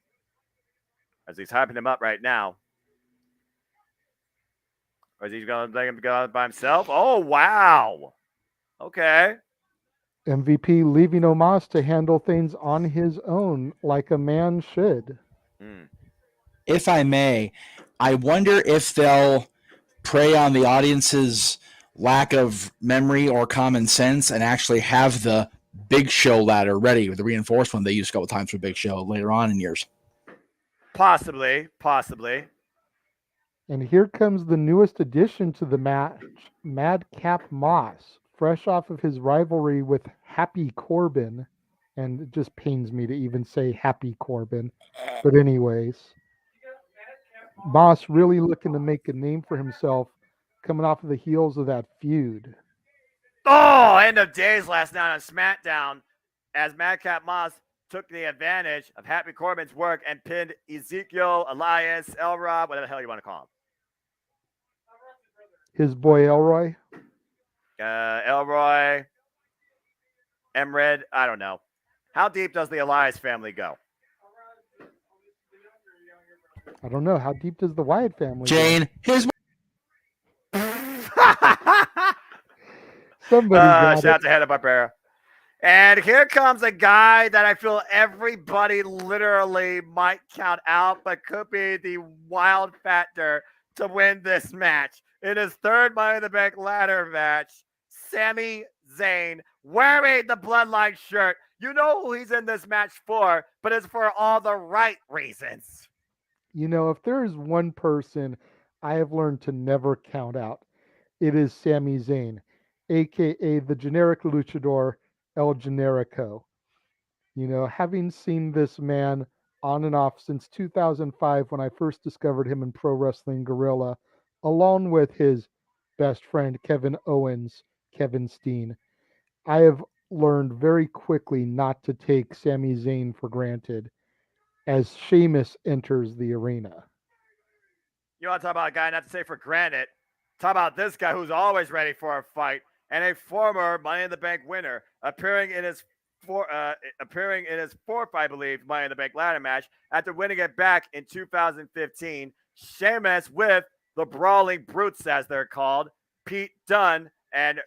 [SPEAKER 4] As he's hyping him up right now. Or is he going to let him go out by himself? Oh, wow. Okay.
[SPEAKER 2] MVP leaving Omos to handle things on his own like a man should.
[SPEAKER 1] If I may, I wonder if they'll prey on the audience's lack of memory or common sense and actually have the Big Show ladder ready with the reinforced one they used a couple times for Big Show later on in years.
[SPEAKER 4] Possibly.
[SPEAKER 2] And here comes the newest addition to the match, Madcap Moss, fresh off of his rivalry with Happy Corbin. And it just pains me to even say Happy Corbin. But anyways, Moss really looking to make a name for himself coming off of the heels of that feud.
[SPEAKER 4] Oh, end of days last night on SmackDown as Madcap Moss took the advantage of Happy Corbin's work and pinned Ezekiel, Elias, Elroy, whatever the hell you want to call him.
[SPEAKER 2] His boy Elroy?
[SPEAKER 4] Elroy, Emred, I don't know. How deep does the Elias family go?
[SPEAKER 2] I don't know. How deep does the Wyatt family
[SPEAKER 1] Jane, here's
[SPEAKER 2] Somebody got
[SPEAKER 4] shout out to Hanna-Barbera. And here comes a guy that I feel everybody literally might count out, but could be the wild factor to win this match. In his third Money in the Bank ladder match, Sami Zayn wearing the Bloodline shirt. You know who he's in this match for, but it's for all the right reasons.
[SPEAKER 2] If there is one person I have learned to never count out, it is Sami Zayn, a.k.a. the generic luchador El Generico. Having seen this man on and off since 2005 when I first discovered him in Pro Wrestling Guerrilla, along with his best friend Kevin Owens, Kevin Steen, I have learned very quickly not to take Sami Zayn for granted as Sheamus enters the arena.
[SPEAKER 4] You want to talk about a guy not to take for granted? Talk about this guy who's always ready for a fight and a former Money in the Bank winner, appearing in his fourth, I believe, Money in the Bank ladder match after winning it back in 2015. Sheamus with the Brawling Brutes, as they're called, Pete Dunne and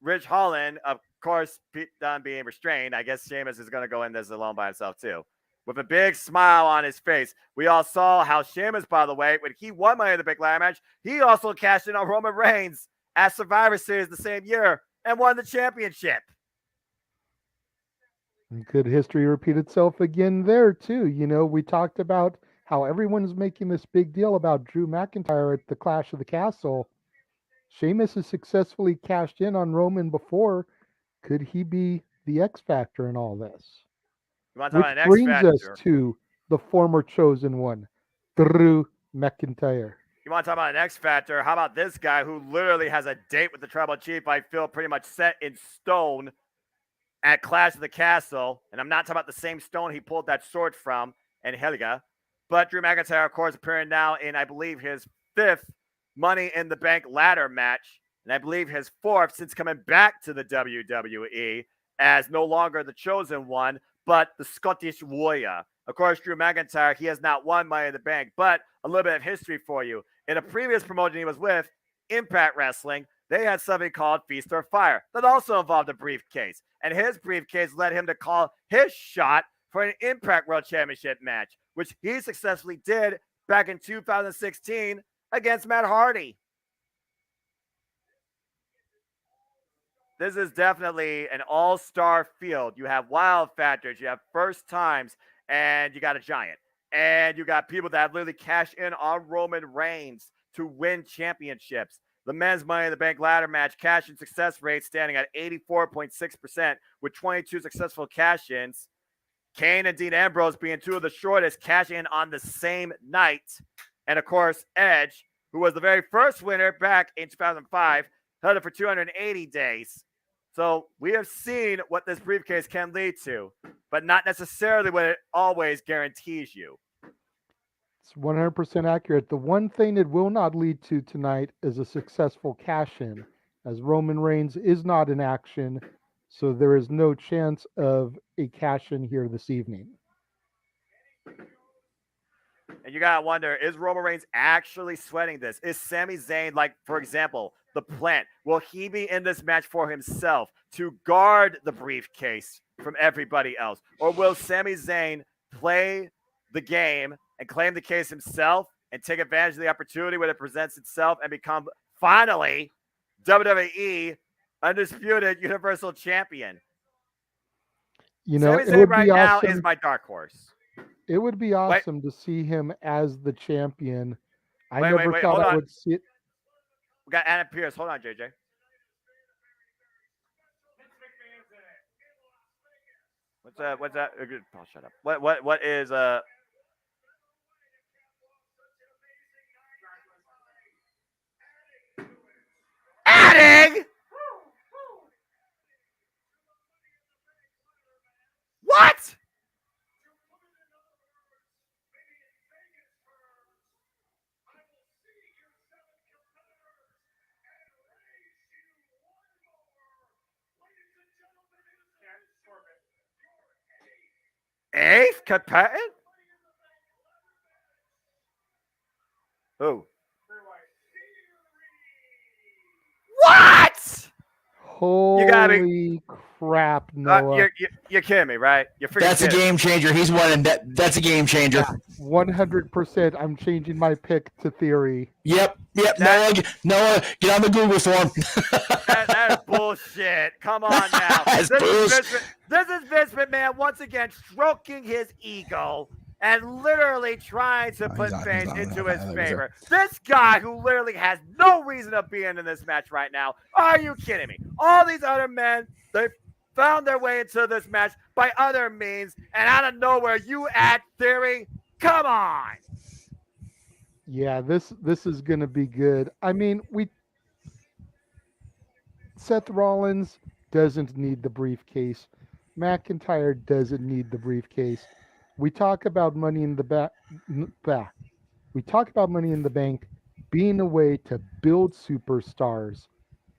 [SPEAKER 4] Ridge Holland. Of course, Pete Dunne being restrained. I guess Sheamus is going to go in this alone by himself too, with a big smile on his face. We all saw how Sheamus, by the way, when he won Money in the Bank ladder match, he also cashed in on Roman Reigns at Survivor Series the same year and won the championship.
[SPEAKER 2] Could history repeat itself again there too? We talked about how everyone's making this big deal about Drew McIntyre at the Clash of the Castle. Sheamus has successfully cashed in on Roman before. Could he be the X Factor in all this? Which brings us to the former chosen one, Drew McIntyre.
[SPEAKER 4] You want to talk about an X Factor? How about this guy who literally has a date with the Tribal Chief, I feel pretty much set in stone at Clash of the Castle. And I'm not talking about the same stone he pulled that sword from in Helga. But Drew McIntyre, of course, appearing now in, I believe, his fifth Money in the Bank ladder match. And I believe his fourth since coming back to the WWE as no longer the chosen one, but the Scottish Warrior. Of course, Drew McIntyre, he has not won Money in the Bank, but a little bit of history for you. In a previous promotion he was with, Impact Wrestling, they had something called Feast or Fire that also involved a briefcase. And his briefcase led him to call his shot for an Impact World Championship match, which he successfully did back in 2016 against Matt Hardy. This is definitely an all-star field. You have wild factors, you have first times, and you got a giant. And you got people that have literally cashed in on Roman Reigns to win championships. The men's Money in the Bank ladder match cash-in success rate standing at 84.6% with 22 successful cash-ins. Kane and Dean Ambrose being two of the shortest cash in on the same night. And of course, Edge, who was the very first winner back in 2005, held it for 280 days. So we have seen what this briefcase can lead to, but not necessarily what it always guarantees you.
[SPEAKER 2] It's 100% accurate. The one thing it will not lead to tonight is a successful cash-in, as Roman Reigns is not in action, so there is no chance of a cash-in here this evening.
[SPEAKER 4] And you gotta wonder, is Roman Reigns actually sweating this? Is Sami Zayn, like, for example, the Plant, will he be in this match for himself to guard the briefcase from everybody else? Or will Sami Zayn play the game and claim the case himself and take advantage of the opportunity when it presents itself and become, finally, WWE Undisputed Universal Champion?
[SPEAKER 2] You know,
[SPEAKER 4] Sami Zayn right now is my dark horse.
[SPEAKER 2] It would be awesome to see him as the champion. I never
[SPEAKER 4] wait,
[SPEAKER 2] thought I would see it.
[SPEAKER 4] We got Adam Pearce. Hold on, JJ. What's that? Oh, shut up. What is adding? What? Eighth competitive? Who? What?
[SPEAKER 2] Holy crap, Noah.
[SPEAKER 4] You're kidding me, right?
[SPEAKER 1] That's a game changer. He's winning. That's a game changer.
[SPEAKER 2] 100%. I'm changing my pick to Theory.
[SPEAKER 1] Yep. Noah, get on the Google form.
[SPEAKER 4] That is bullshit. Come on now. This is Vince McMahon once again stroking his ego and literally trying to put things into his favor. This guy who literally has no reason of being in this match right now. Are you kidding me? All these other men, they found their way into this match by other means, and out of nowhere, you add Theory. Come on.
[SPEAKER 2] Yeah, this is going to be good. I mean, Seth Rollins doesn't need the briefcase. McIntyre doesn't need the briefcase. We talk about Money in the We talk about Money in the Bank being a way to build superstars.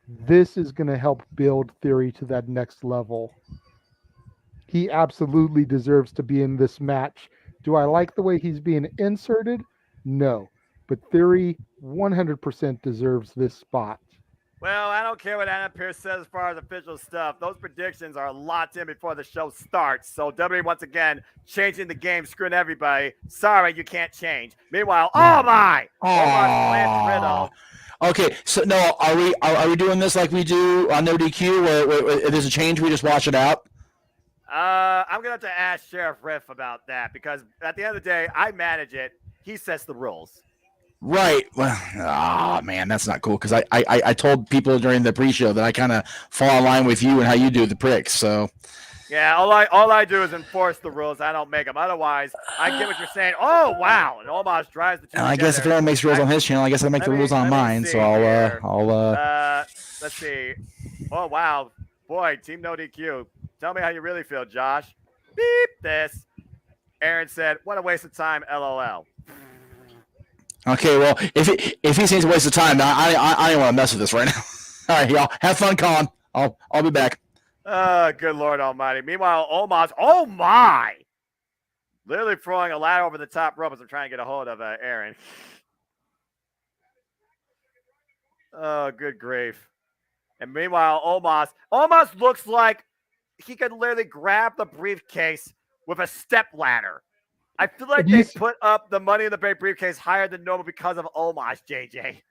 [SPEAKER 2] This is going to help build Theory to that next level. He absolutely deserves to be in this match. Do I like the way he's being inserted? No. But Theory 100% deserves this spot.
[SPEAKER 4] Well, I don't care what Adam Pearce says as far as official stuff. Those predictions are locked in before the show starts. So WWE once again changing the game, screwing everybody. Sorry, you can't change. Meanwhile,
[SPEAKER 1] Okay, so no, are we doing this like we do on No DQ, where if there's a change, we just wash it out?
[SPEAKER 4] I'm gonna have to ask Sheriff Riff about that, because at the end of the day, I manage it. He sets the rules.
[SPEAKER 1] Right. Well, man, that's not cool, because I told people during the pre-show that I kind of fall in line with you and how you do the pricks. So
[SPEAKER 4] yeah, all I do is enforce the rules. I don't make them. Otherwise, I get what you're saying. Oh wow, and almost drives the two.
[SPEAKER 1] I guess if anyone makes rules on his channel, I guess I make the rules on mine. So I'll
[SPEAKER 4] let's see. Oh wow, boy, Team No DQ. Tell me how you really feel, Josh. Beep this. Aaron said, "What a waste of time." LOL.
[SPEAKER 1] Okay, well, if he seems a waste of time, I don't want to mess with this right now. All right, y'all, have fun, Colin. I'll be back.
[SPEAKER 4] Good Lord Almighty. Meanwhile, Omos, oh my, literally throwing a ladder over the top rope as I'm trying to get a hold of Aaron. Oh, good grief. And meanwhile, Omos looks like he could literally grab the briefcase with a step ladder. I feel like
[SPEAKER 2] Do you
[SPEAKER 4] they
[SPEAKER 2] s-
[SPEAKER 4] put up the Money in the Bank briefcase higher than normal because of Omos, JJ.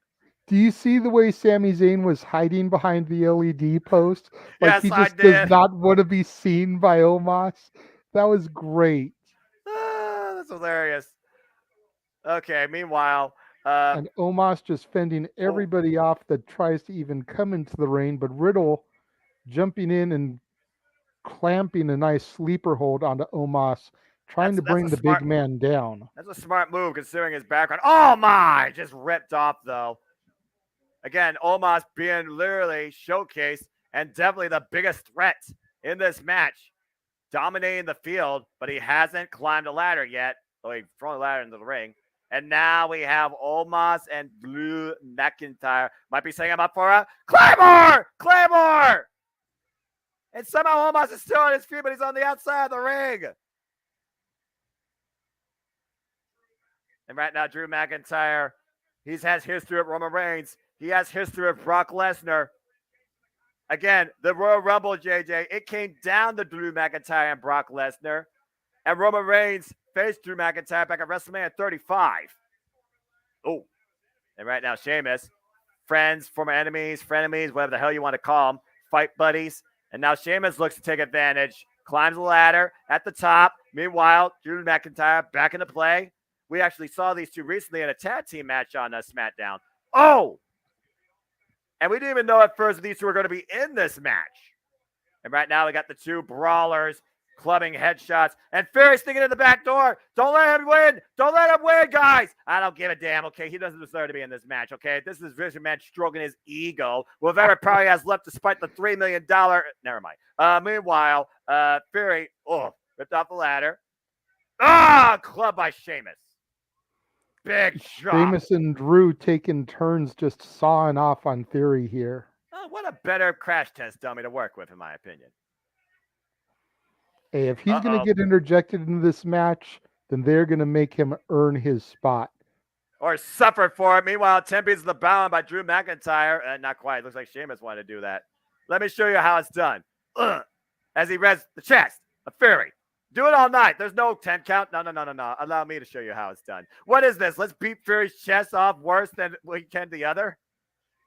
[SPEAKER 2] Do you see the way Sami Zayn was hiding behind the LED post? Like
[SPEAKER 4] Yes,
[SPEAKER 2] he
[SPEAKER 4] I
[SPEAKER 2] just does
[SPEAKER 4] did.
[SPEAKER 2] not want to be seen by Omos. That was great.
[SPEAKER 4] That's hilarious. Okay, meanwhile,
[SPEAKER 2] And Omos just fending everybody off that tries to even come into the ring, but Riddle jumping in and clamping a nice sleeper hold onto Omos, trying to
[SPEAKER 4] that's
[SPEAKER 2] bring
[SPEAKER 4] a
[SPEAKER 2] the
[SPEAKER 4] smart
[SPEAKER 2] big man down.
[SPEAKER 4] That's a smart move considering his background. Oh my! Just ripped off though. Again, Omos being literally showcased and definitely the biggest threat in this match, dominating the field, but he hasn't climbed a ladder yet. So he thrown a ladder into the ring. And now we have Omos and Drew McIntyre. Might be setting him up for a Claymore! Claymore! And somehow Omos is still on his feet, but he's on the outside of the ring. And right now, Drew McIntyre, he has history with Roman Reigns. He has history with Brock Lesnar. Again, the Royal Rumble, JJ, it came down to Drew McIntyre and Brock Lesnar. And Roman Reigns faced Drew McIntyre back at WrestleMania 35. Oh, and right now, Sheamus, friends, former enemies, frenemies, whatever the hell you want to call them, fight buddies. And now Sheamus looks to take advantage, climbs the ladder at the top. Meanwhile, Drew McIntyre back into play. We actually saw these two recently in a tag team match on SmackDown. Oh! And we didn't even know at first that these two were going to be in this match. And right now we got the two brawlers clubbing headshots. And Fury's thinking in the back door, don't let him win. Don't let him win, guys. I don't give a damn, okay? He doesn't deserve to be in this match, okay? This is Vision Man stroking his ego. Whatever probably has left despite the $3 million. Never mind. Meanwhile, Fury, ripped off the ladder. Club by Sheamus. Big shot.
[SPEAKER 2] Sheamus and Drew taking turns just sawing off on Theory here.
[SPEAKER 4] What a better crash test dummy to work with, in my opinion.
[SPEAKER 2] Hey, if he's going to get interjected into this match, then they're going to make him earn his spot.
[SPEAKER 4] Or suffer for it. Meanwhile, 10 pieces of the bound by Drew McIntyre. Not quite. Looks like Sheamus wanted to do that. Let me show you how it's done. As he rests the chest of Fury. Do it all night. There's no 10 count. No. Allow me to show you how it's done. What is this? Let's beat Fury's chest off worse than we can the other?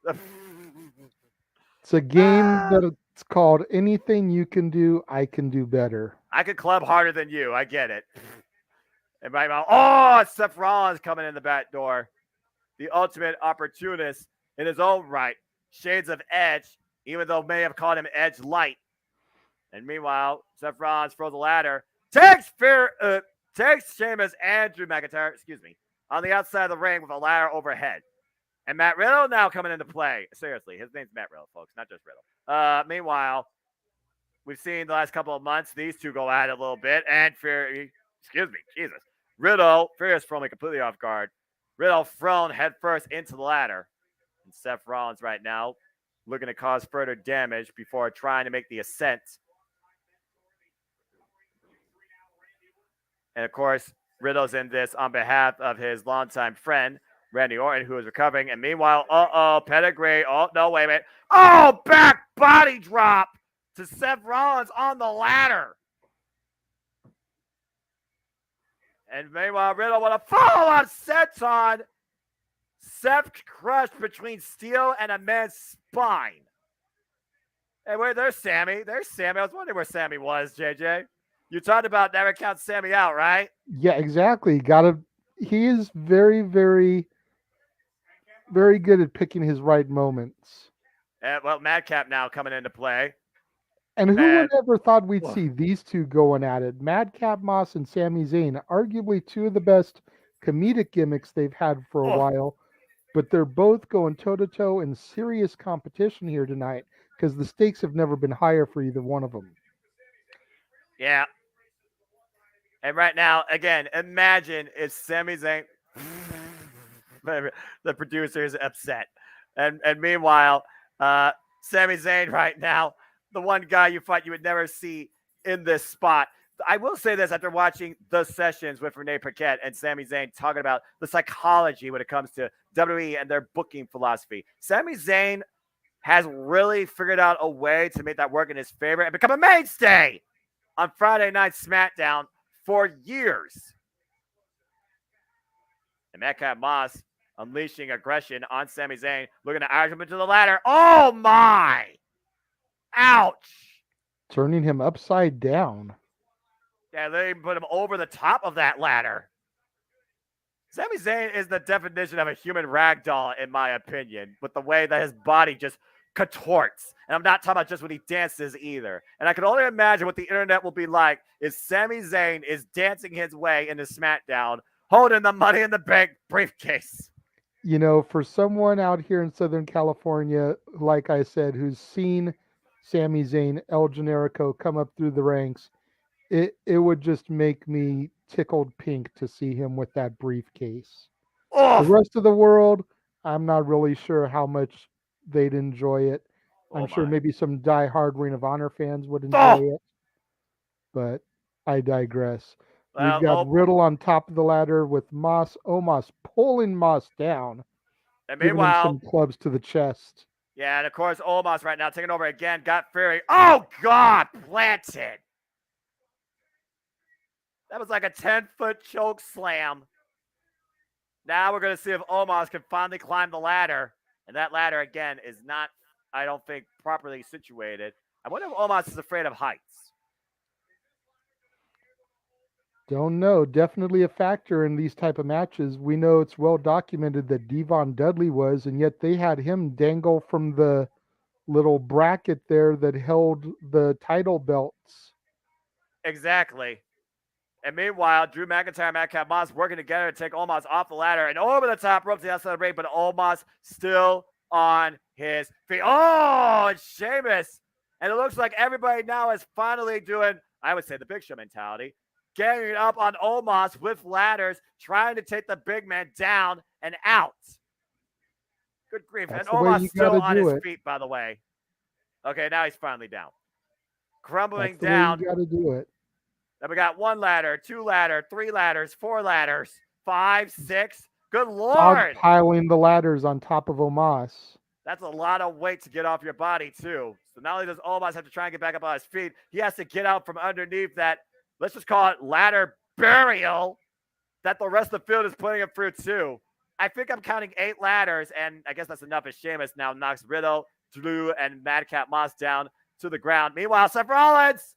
[SPEAKER 2] It's a game that's called Anything You Can Do, I Can Do Better.
[SPEAKER 4] I can club harder than you. I get it. And right now, Seth Rollins coming in the back door. The ultimate opportunist in his own right. Shades of Edge, even though many have called him Edge Light. And meanwhile, Seth Rollins throws a ladder. Takes Sheamus and Drew McIntyre, on the outside of the ring with a ladder overhead. And Matt Riddle now coming into play. Seriously, his name's Matt Riddle, folks, not just Riddle. Meanwhile, we've seen the last couple of months, these two go at it a little bit. And Riddle, Fury is thrown me completely off guard. Riddle thrown headfirst into the ladder. And Seth Rollins right now looking to cause further damage before trying to make the ascent. And, of course, Riddle's in this on behalf of his longtime friend, Randy Orton, who is recovering. And meanwhile, pedigree. Oh, no, wait a minute. Back body drop to Seth Rollins on the ladder. And meanwhile, Riddle with a follow-up senton. Seth crushed between steel and a man's spine. Hey, there's Sammy. There's Sammy. I was wondering where Sammy was, JJ. You talked about never count Sammy out, right?
[SPEAKER 2] Yeah, exactly. He is very, very, very good at picking his right moments.
[SPEAKER 4] Madcap now coming into play.
[SPEAKER 2] And who would ever thought we'd see these two going at it? Madcap Moss and Sami Zayn, arguably two of the best comedic gimmicks they've had for a while. But they're both going toe-to-toe in serious competition here tonight because the stakes have never been higher for either one of them.
[SPEAKER 4] Yeah. And right now, again, imagine if Sami Zayn, the producer is upset. And meanwhile, Sami Zayn right now, the one guy you would never see in this spot. I will say this after watching The Sessions with Renee Paquette and Sami Zayn talking about the psychology when it comes to WWE and their booking philosophy. Sami Zayn has really figured out a way to make that work in his favor and become a mainstay on Friday Night SmackDown for years. And Madcap Moss unleashing aggression on Sami Zayn, looking to Irish him into the ladder. Oh my! Ouch!
[SPEAKER 2] Turning him upside down.
[SPEAKER 4] Yeah, they even put him over the top of that ladder. Sami Zayn is the definition of a human ragdoll, in my opinion, with the way that his body just contorts. And I'm not talking about just when he dances either. And I can only imagine what the internet will be like if Sami Zayn is dancing his way into SmackDown, holding the Money in the Bank briefcase.
[SPEAKER 2] You know, for someone out here in Southern California, like I said, who's seen Sami Zayn, El Generico come up through the ranks, it would just make me tickled pink to see him with that briefcase.
[SPEAKER 4] Oh,
[SPEAKER 2] The rest of the world, I'm not really sure how much they'd enjoy it. I'm sure maybe some die-hard Ring of Honor fans would enjoy it, but I digress.
[SPEAKER 4] Well,
[SPEAKER 2] We've got Riddle on top of the ladder with Omos pulling Moss down,
[SPEAKER 4] and
[SPEAKER 2] giving him
[SPEAKER 4] meanwhile,
[SPEAKER 2] some clubs to the chest.
[SPEAKER 4] yeah, and of course, Omos right now taking over again, got Fury. Oh, God, planted. That was like a 10-foot choke slam. Now we're going to see if Omos can finally climb the ladder. And that ladder, again, is not, I don't think, properly situated. I wonder if Omos is afraid of heights.
[SPEAKER 2] Don't know. Definitely a factor in these type of matches. We know it's well documented that Devon Dudley was, and yet they had him dangle from the little bracket there that held the title belts.
[SPEAKER 4] Exactly. And meanwhile, Drew McIntyre and Madcap Moss working together to take Omos off the ladder and over the top rope to the outside of the ring, but Omos still on his feet. Oh, it's Sheamus. And it looks like everybody now is finally doing, I would say, the Big Show mentality, getting up on Omos with ladders, trying to take the big man down and out. Good grief.
[SPEAKER 2] That's
[SPEAKER 4] and Omos still on his feet, by the way. Okay, now he's finally down. Crumbling down.
[SPEAKER 2] You got to do it.
[SPEAKER 4] Then we got 1 ladder, 2 ladder, 3 ladders, 4 ladders, 5, 6. Good Lord.
[SPEAKER 2] Piling the ladders on top of Omos.
[SPEAKER 4] That's a lot of weight to get off your body, too. So not only does Omos have to try and get back up on his feet, he has to get out from underneath that, let's just call it ladder burial, that the rest of the field is putting him through, too. I think I'm counting 8 ladders, and I guess that's enough as Sheamus now knocks Riddle, Drew, and Madcap Moss down to the ground. Meanwhile, Seth Rollins,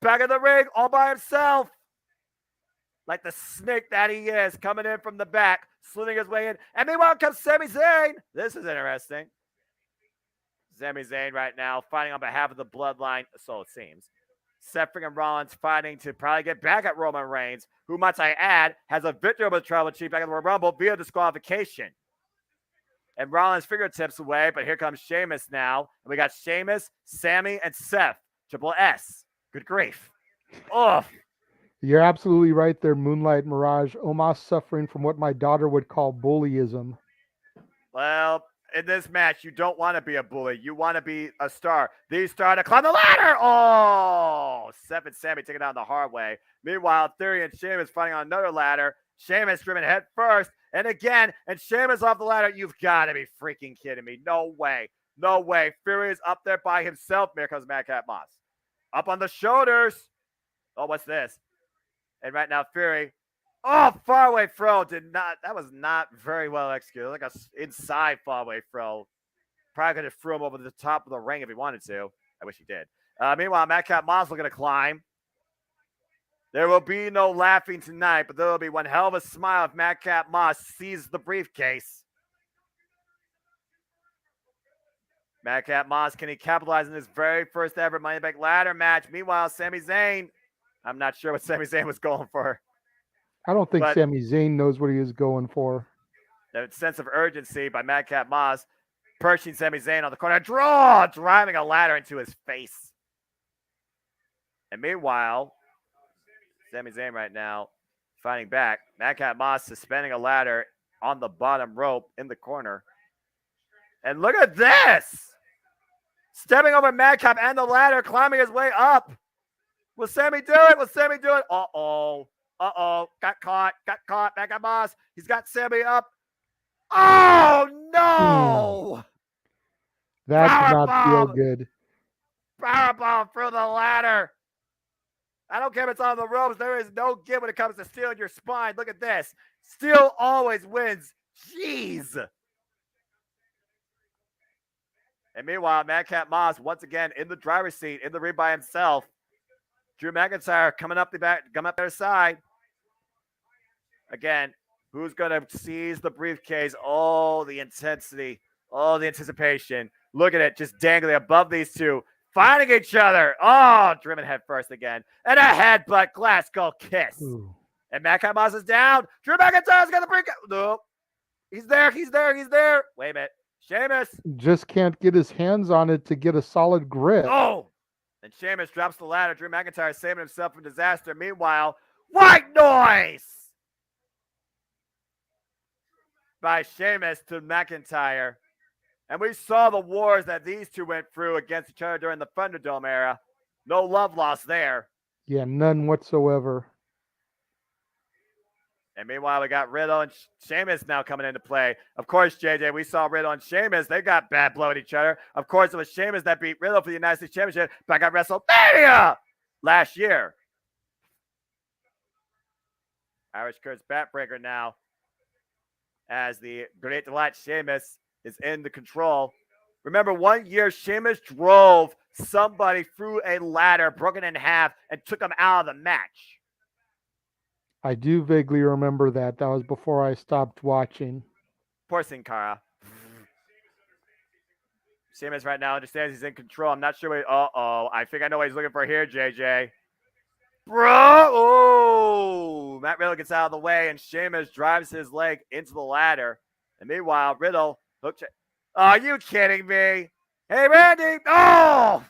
[SPEAKER 4] back in the ring all by himself. Like the snake that he is, coming in from the back, slitting his way in. And meanwhile comes Sami Zayn. This is interesting. Sami Zayn right now fighting on behalf of the Bloodline, so it seems. Seth freaking Rollins fighting to probably get back at Roman Reigns, who, might I add, has a victory over the Tribal Chief back in the Rumble via disqualification. And Rollins fingertips away, but here comes Sheamus now. And we got Sheamus, Sami, and Seth. Triple S. Good grief. Oh.
[SPEAKER 2] You're absolutely right there, Moonlight Mirage. Omos suffering from what my daughter would call bullyism.
[SPEAKER 4] Well, in this match, you don't want to be a bully. You want to be a star. These star to climb the ladder. Oh, Seth and Sami taking down the hard way. Meanwhile, Theory and Sheamus fighting on another ladder. Sheamus driven head first. And again, and Sheamus off the ladder. You've got to be freaking kidding me. No way. No way. Fury is up there by himself. Here comes Madcap Moss. Up on the shoulders. Oh, what's this? And right now, Fury. Oh, faraway throw. That was not very well executed. Like a inside faraway throw. Probably could have threw him over the top of the ring if he wanted to. I wish he did. Meanwhile, Madcap Moss looking to climb. There will be no laughing tonight, but there will be one hell of a smile if Madcap Moss sees the briefcase. Madcap Moss, can he capitalize on this very first ever Money in the Bank ladder match? Meanwhile, Sami Zayn, I'm not sure what Sami Zayn was going for.
[SPEAKER 2] I don't think Sami Zayn knows what he is going for.
[SPEAKER 4] The sense of urgency by Madcap Moss, perching Sami Zayn on the corner, driving a ladder into his face. And meanwhile, Sami Zayn right now fighting back. Madcap Moss suspending a ladder on the bottom rope in the corner. And look at this! Stepping over Madcap and the ladder, climbing his way up. Will Sami do it? Will Sami do it? Uh-oh. Uh-oh. Got caught. Madcap Moss. He's got Sami up. Oh, no!
[SPEAKER 2] That did not feel good.
[SPEAKER 4] Powerbomb through the ladder. I don't care if it's on the ropes. There is no give when it comes to stealing your spine. Look at this. Steel always wins. Jeez. And meanwhile, Madcap Moss once again in the driver's seat, in the ring by himself. Drew McIntyre coming up their side. Again, who's going to seize the briefcase? Oh, the intensity. Oh, the anticipation. Look at it, just dangling above these two, fighting each other. Oh, driven head first again. And a headbutt glass skull kiss.
[SPEAKER 2] Ooh.
[SPEAKER 4] And Madcap Moss is down. Drew McIntyre's got the briefcase. Nope. He's there. Wait a minute. Sheamus.
[SPEAKER 2] Just can't get his hands on it to get a solid grip.
[SPEAKER 4] Oh! And Sheamus drops the ladder. Drew McIntyre saving himself from disaster. Meanwhile, white noise by Sheamus to McIntyre. And we saw the wars that these two went through against each other during the Thunderdome era. No love lost there.
[SPEAKER 2] Yeah, none whatsoever.
[SPEAKER 4] And meanwhile, we got Riddle and Sheamus now coming into play. Of course, JJ, we saw Riddle and Sheamus. They got bad blow at each other. Of course, it was Sheamus that beat Riddle for the United States Championship back at WrestleMania last year. Irish Curse backbreaker now as the Great Delight Sheamus is in the control. Remember, one year Sheamus drove somebody through a ladder, broken in half, and took him out of the match.
[SPEAKER 2] I do vaguely remember that. That was before I stopped watching.
[SPEAKER 4] Poor Sin Cara. Sheamus right now understands he's in control. I'm not sure what. I think I know what he's looking for here, JJ. Bro! Oh! Matt Riddle gets out of the way, and Sheamus drives his leg into the ladder. And meanwhile, Riddle hook check. Oh, are you kidding me? Hey, Randy! Oh!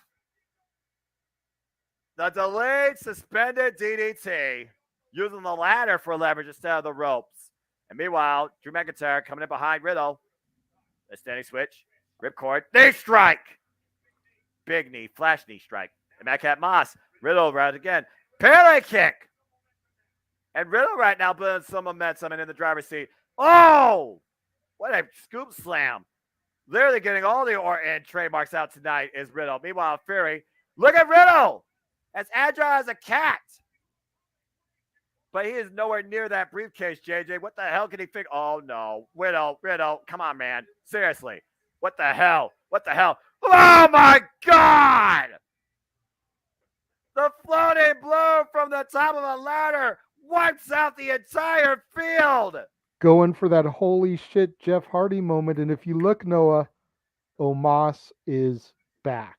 [SPEAKER 4] The delayed suspended DDT. Using the ladder for leverage instead of the ropes. And meanwhile, Drew McIntyre coming in behind Riddle. A standing switch. Ripcord. Knee strike. Big knee. Flash knee strike. And Madcap Moss. Riddle right again. Pele kick. And Riddle right now building some momentum and in the driver's seat. Oh! What a scoop slam. Literally getting all the Orton trademarks out tonight is Riddle. Meanwhile, Fury. Look at Riddle. As agile as a cat. But he is nowhere near that briefcase, JJ. What the hell can he think? Oh, no. Riddle. Come on, man. Seriously. What the hell? Oh, my God! The floating blow from the top of the ladder wipes out the entire field.
[SPEAKER 2] Going for that holy shit Jeff Hardy moment. And if you look, Noah, Omos is back.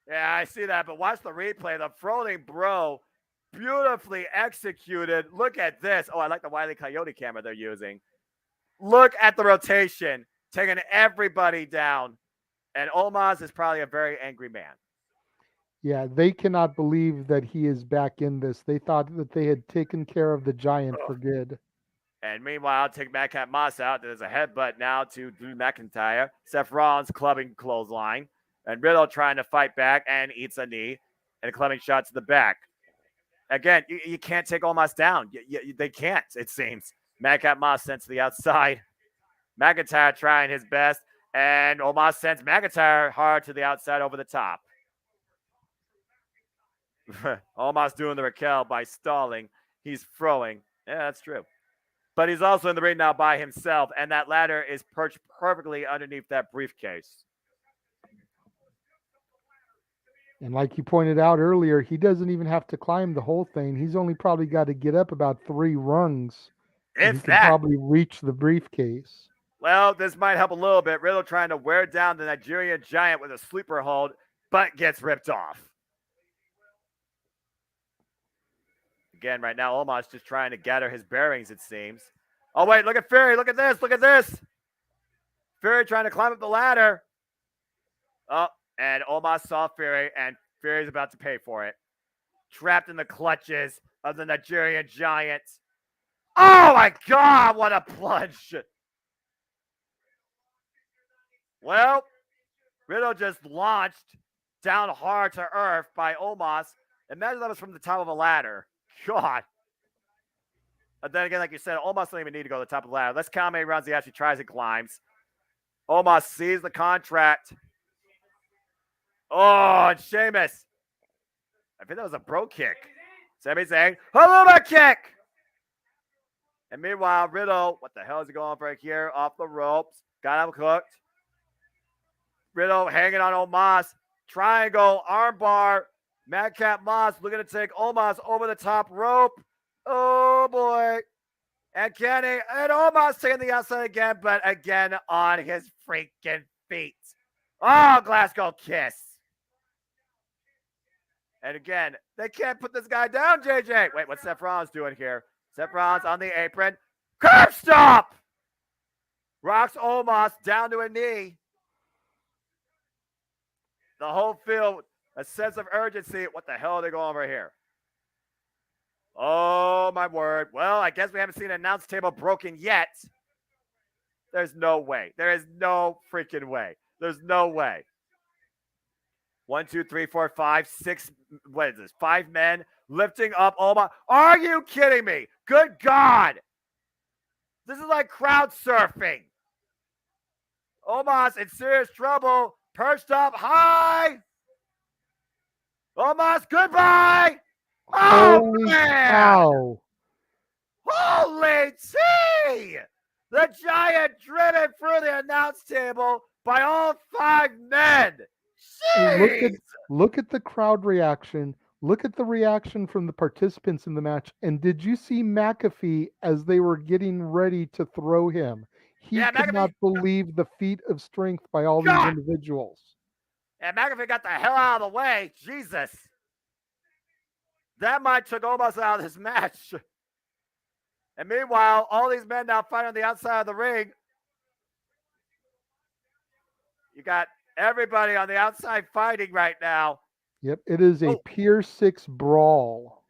[SPEAKER 4] Yeah, I see that. But watch the replay. The floating bro. Beautifully executed. Look at this. Oh, I like the Wile E. Coyote camera they're using. Look at the rotation, taking everybody down. And Omos is probably a very angry man.
[SPEAKER 2] Yeah, they cannot believe that he is back in this. They thought that they had taken care of the Giant for good.
[SPEAKER 4] And meanwhile, take Madcap Moss out. There's a headbutt now to Drew McIntyre. Seth Rollins clubbing clothesline. And Riddle trying to fight back and eats a knee. And a clubbing shot to the back. Again, you can't take Omos down. They can't, it seems. Madcap Moss sent to the outside. McIntyre trying his best. And Omos sends McIntyre hard to the outside over the top. Omos doing the Raquel by stalling. He's throwing. Yeah, that's true. But he's also in the ring now by himself. And that ladder is perched perfectly underneath that briefcase.
[SPEAKER 2] And like you pointed out earlier, he doesn't even have to climb the whole thing. He's only probably got to get up about 3 rungs. And he can probably reach the briefcase.
[SPEAKER 4] Well, this might help a little bit. Riddle trying to wear down the Nigerian Giant with a sleeper hold, but gets ripped off. Again, right now, Omos just trying to gather his bearings, it seems. Oh, wait, look at Fury. Look at this. Fury trying to climb up the ladder. Oh. And Omos saw Fury, and Fury's about to pay for it. Trapped in the clutches of the Nigerian Giant. Oh, my God, what a plunge. Well, Riddle just launched down hard to earth by Omos. Imagine that was from the top of a ladder. God. But then again, like you said, Omos doesn't even need to go to the top of the ladder. Let's count how many rounds he actually tries and climbs. Omos sees the contract. Oh, and Sheamus. I think that was a bro kick. Sami Zayn, Haluma kick. And meanwhile, Riddle, what the hell is he going for here? Off the ropes. Got him cooked. Riddle hanging on Omos. Triangle, armbar. Madcap Moss looking to take Omos over the top rope. Oh, boy. And Kenny and Omos taking the outside again, but again on his freaking feet. Oh, Glasgow kiss. And again, they can't put this guy down, JJ. Wait, what's Seth Rollins doing here? Seth Rollins on the apron. Curb stop! Rocks Omos down to a knee. The whole field, a sense of urgency. What the hell are they going over here? Oh, my word. Well, I guess we haven't seen an announce table broken yet. There's no way. There is no freaking way. There's no way. 1, 2, 3, 4, 5, 6. What is this? 5 men lifting up Omos. Are you kidding me? Good God. This is like crowd surfing. Omos in serious trouble. Perched up high. Omos, goodbye. Oh,
[SPEAKER 2] Holy
[SPEAKER 4] man.
[SPEAKER 2] cow.
[SPEAKER 4] Holy tea. The giant driven through the announce table by all 5 men.
[SPEAKER 2] Look at the crowd reaction. Look at the reaction from the participants in the match. And did you see McAfee as they were getting ready to throw him? He could not believe the feat of strength by all these individuals.
[SPEAKER 4] And McAfee got the hell out of the way. Jesus. That might took Omos out of this match. And meanwhile, all these men now fighting on the outside of the ring. You got everybody on the outside fighting right now.
[SPEAKER 2] Yep, it is a Pier 6 brawl.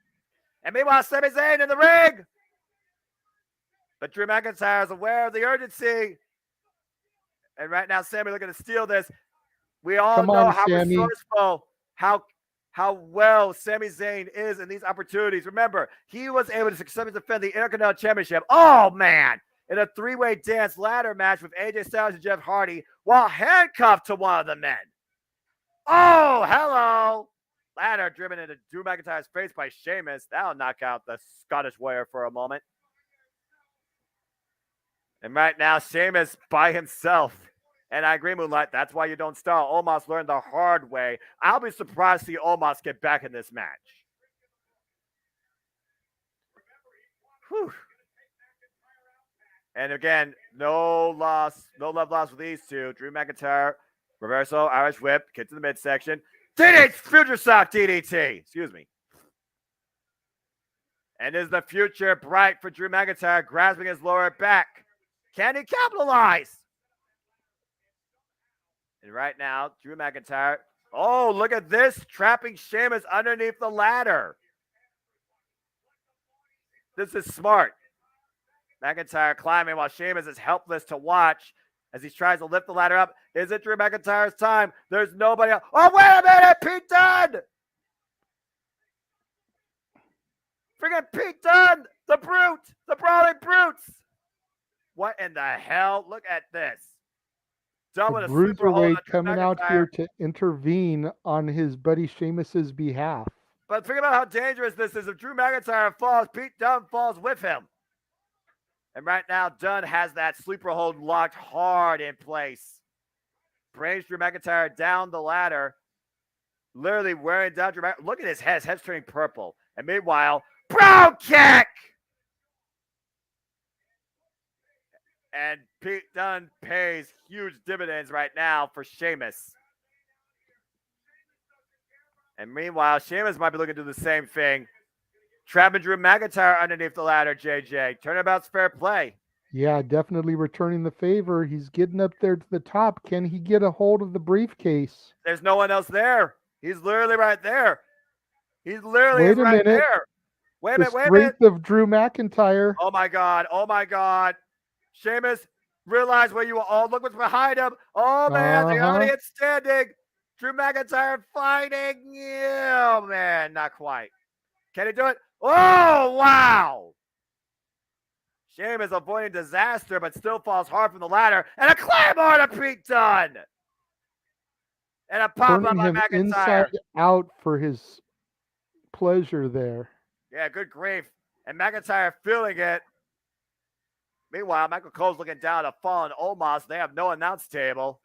[SPEAKER 4] And meanwhile, Sami Zayn in the ring. But Drew McIntyre is aware of the urgency. And right now, Sami looking to steal this. We all know how resourceful, how well Sami Zayn is in these opportunities. Remember, he was able to successfully defend the Intercontinental Championship. Oh, man. In a 3-way dance ladder match with AJ Styles and Jeff Hardy while handcuffed to one of the men. Oh, hello. Ladder driven into Drew McIntyre's face by Sheamus. That'll knock out the Scottish Warrior for a moment. And right now, Sheamus by himself. And I agree, Moonlight. That's why you don't start. Omos learned the hard way. I'll be surprised to see Omos get back in this match. Whew. And again, no love lost with these two. Drew McIntyre, reversal, Irish whip, kick to the midsection. DDT, future sock DDT. Excuse me. And is the future bright for Drew McIntyre, grasping his lower back? Can he capitalize? And right now, Drew McIntyre. Oh, look at this. Trapping Sheamus underneath the ladder. This is smart. McIntyre climbing while Sheamus is helpless to watch as he tries to lift the ladder up. Is it Drew McIntyre's time? There's nobody else. Oh, wait a minute. Pete Dunne. Freaking Pete Dunne. The brute. The brawling brutes. What in the hell? Look at this. Done with a super hold
[SPEAKER 2] coming out here to intervene on his buddy Sheamus's behalf.
[SPEAKER 4] But think about how dangerous this is. If Drew McIntyre falls, Pete Dunne falls with him. And right now, Dunne has that sleeper hold locked hard in place. Brings Drew McIntyre down the ladder. Literally wearing down Drew McIntyre. Look at his head. His head's turning purple. And meanwhile, brow kick! And Pete Dunne pays huge dividends right now for Sheamus. And meanwhile, Sheamus might be looking to do the same thing. Trapping Drew McIntyre underneath the ladder, JJ. Turnabout's fair play.
[SPEAKER 2] Yeah, definitely returning the favor. He's getting up there to the top. Can he get a hold of the briefcase?
[SPEAKER 4] There's no one else there. He's literally right there. He's literally right there. Wait a minute, wait a minute.
[SPEAKER 2] The strength of Drew McIntyre.
[SPEAKER 4] Oh, my God. Oh, my God. Sheamus, realize where you are. Oh, look what's behind him. Oh, man, the audience standing. Drew McIntyre fighting. Oh, man, not quite. Can he do it? Oh, wow. Sheamus avoiding disaster, but still falls hard from the ladder. And a claymore to Pete Dunne. And a pop-up by McIntyre.
[SPEAKER 2] Inside out for his pleasure there.
[SPEAKER 4] Yeah, good grief. And McIntyre feeling it. Meanwhile, Michael Cole's looking down at fallen Omos. They have no announce table.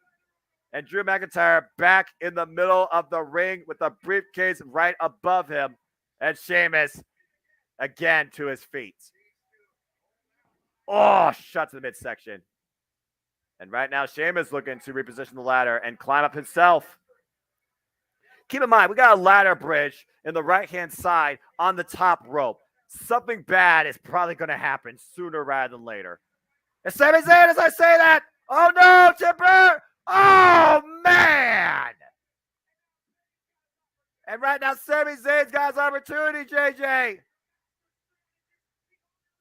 [SPEAKER 4] And Drew McIntyre back in the middle of the ring with the briefcase right above him. And Sheamus again to his feet. Oh, shot to the midsection. And right now, Sheamus looking to reposition the ladder and climb up himself. Keep in mind, we got a ladder bridge in the right-hand side on the top rope. Something bad is probably going to happen sooner rather than later. And Sami Zayn, as I say that, oh no, Chipper! Oh, man! And right now, Sami Zayn's got his opportunity, JJ.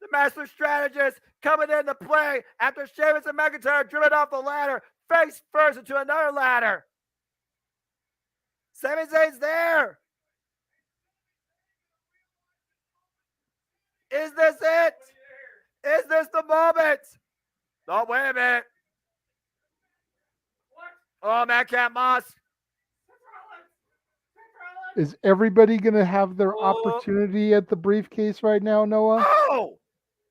[SPEAKER 4] The master strategist coming into play after Sheamus and McIntyre driven off the ladder, face first into another ladder. Sami Zayn's there. Is this it? Is this the moment? Oh, wait a minute. Oh, Madcap Moss.
[SPEAKER 2] Is everybody going to have their opportunity at the briefcase right now, Noah?
[SPEAKER 4] Oh!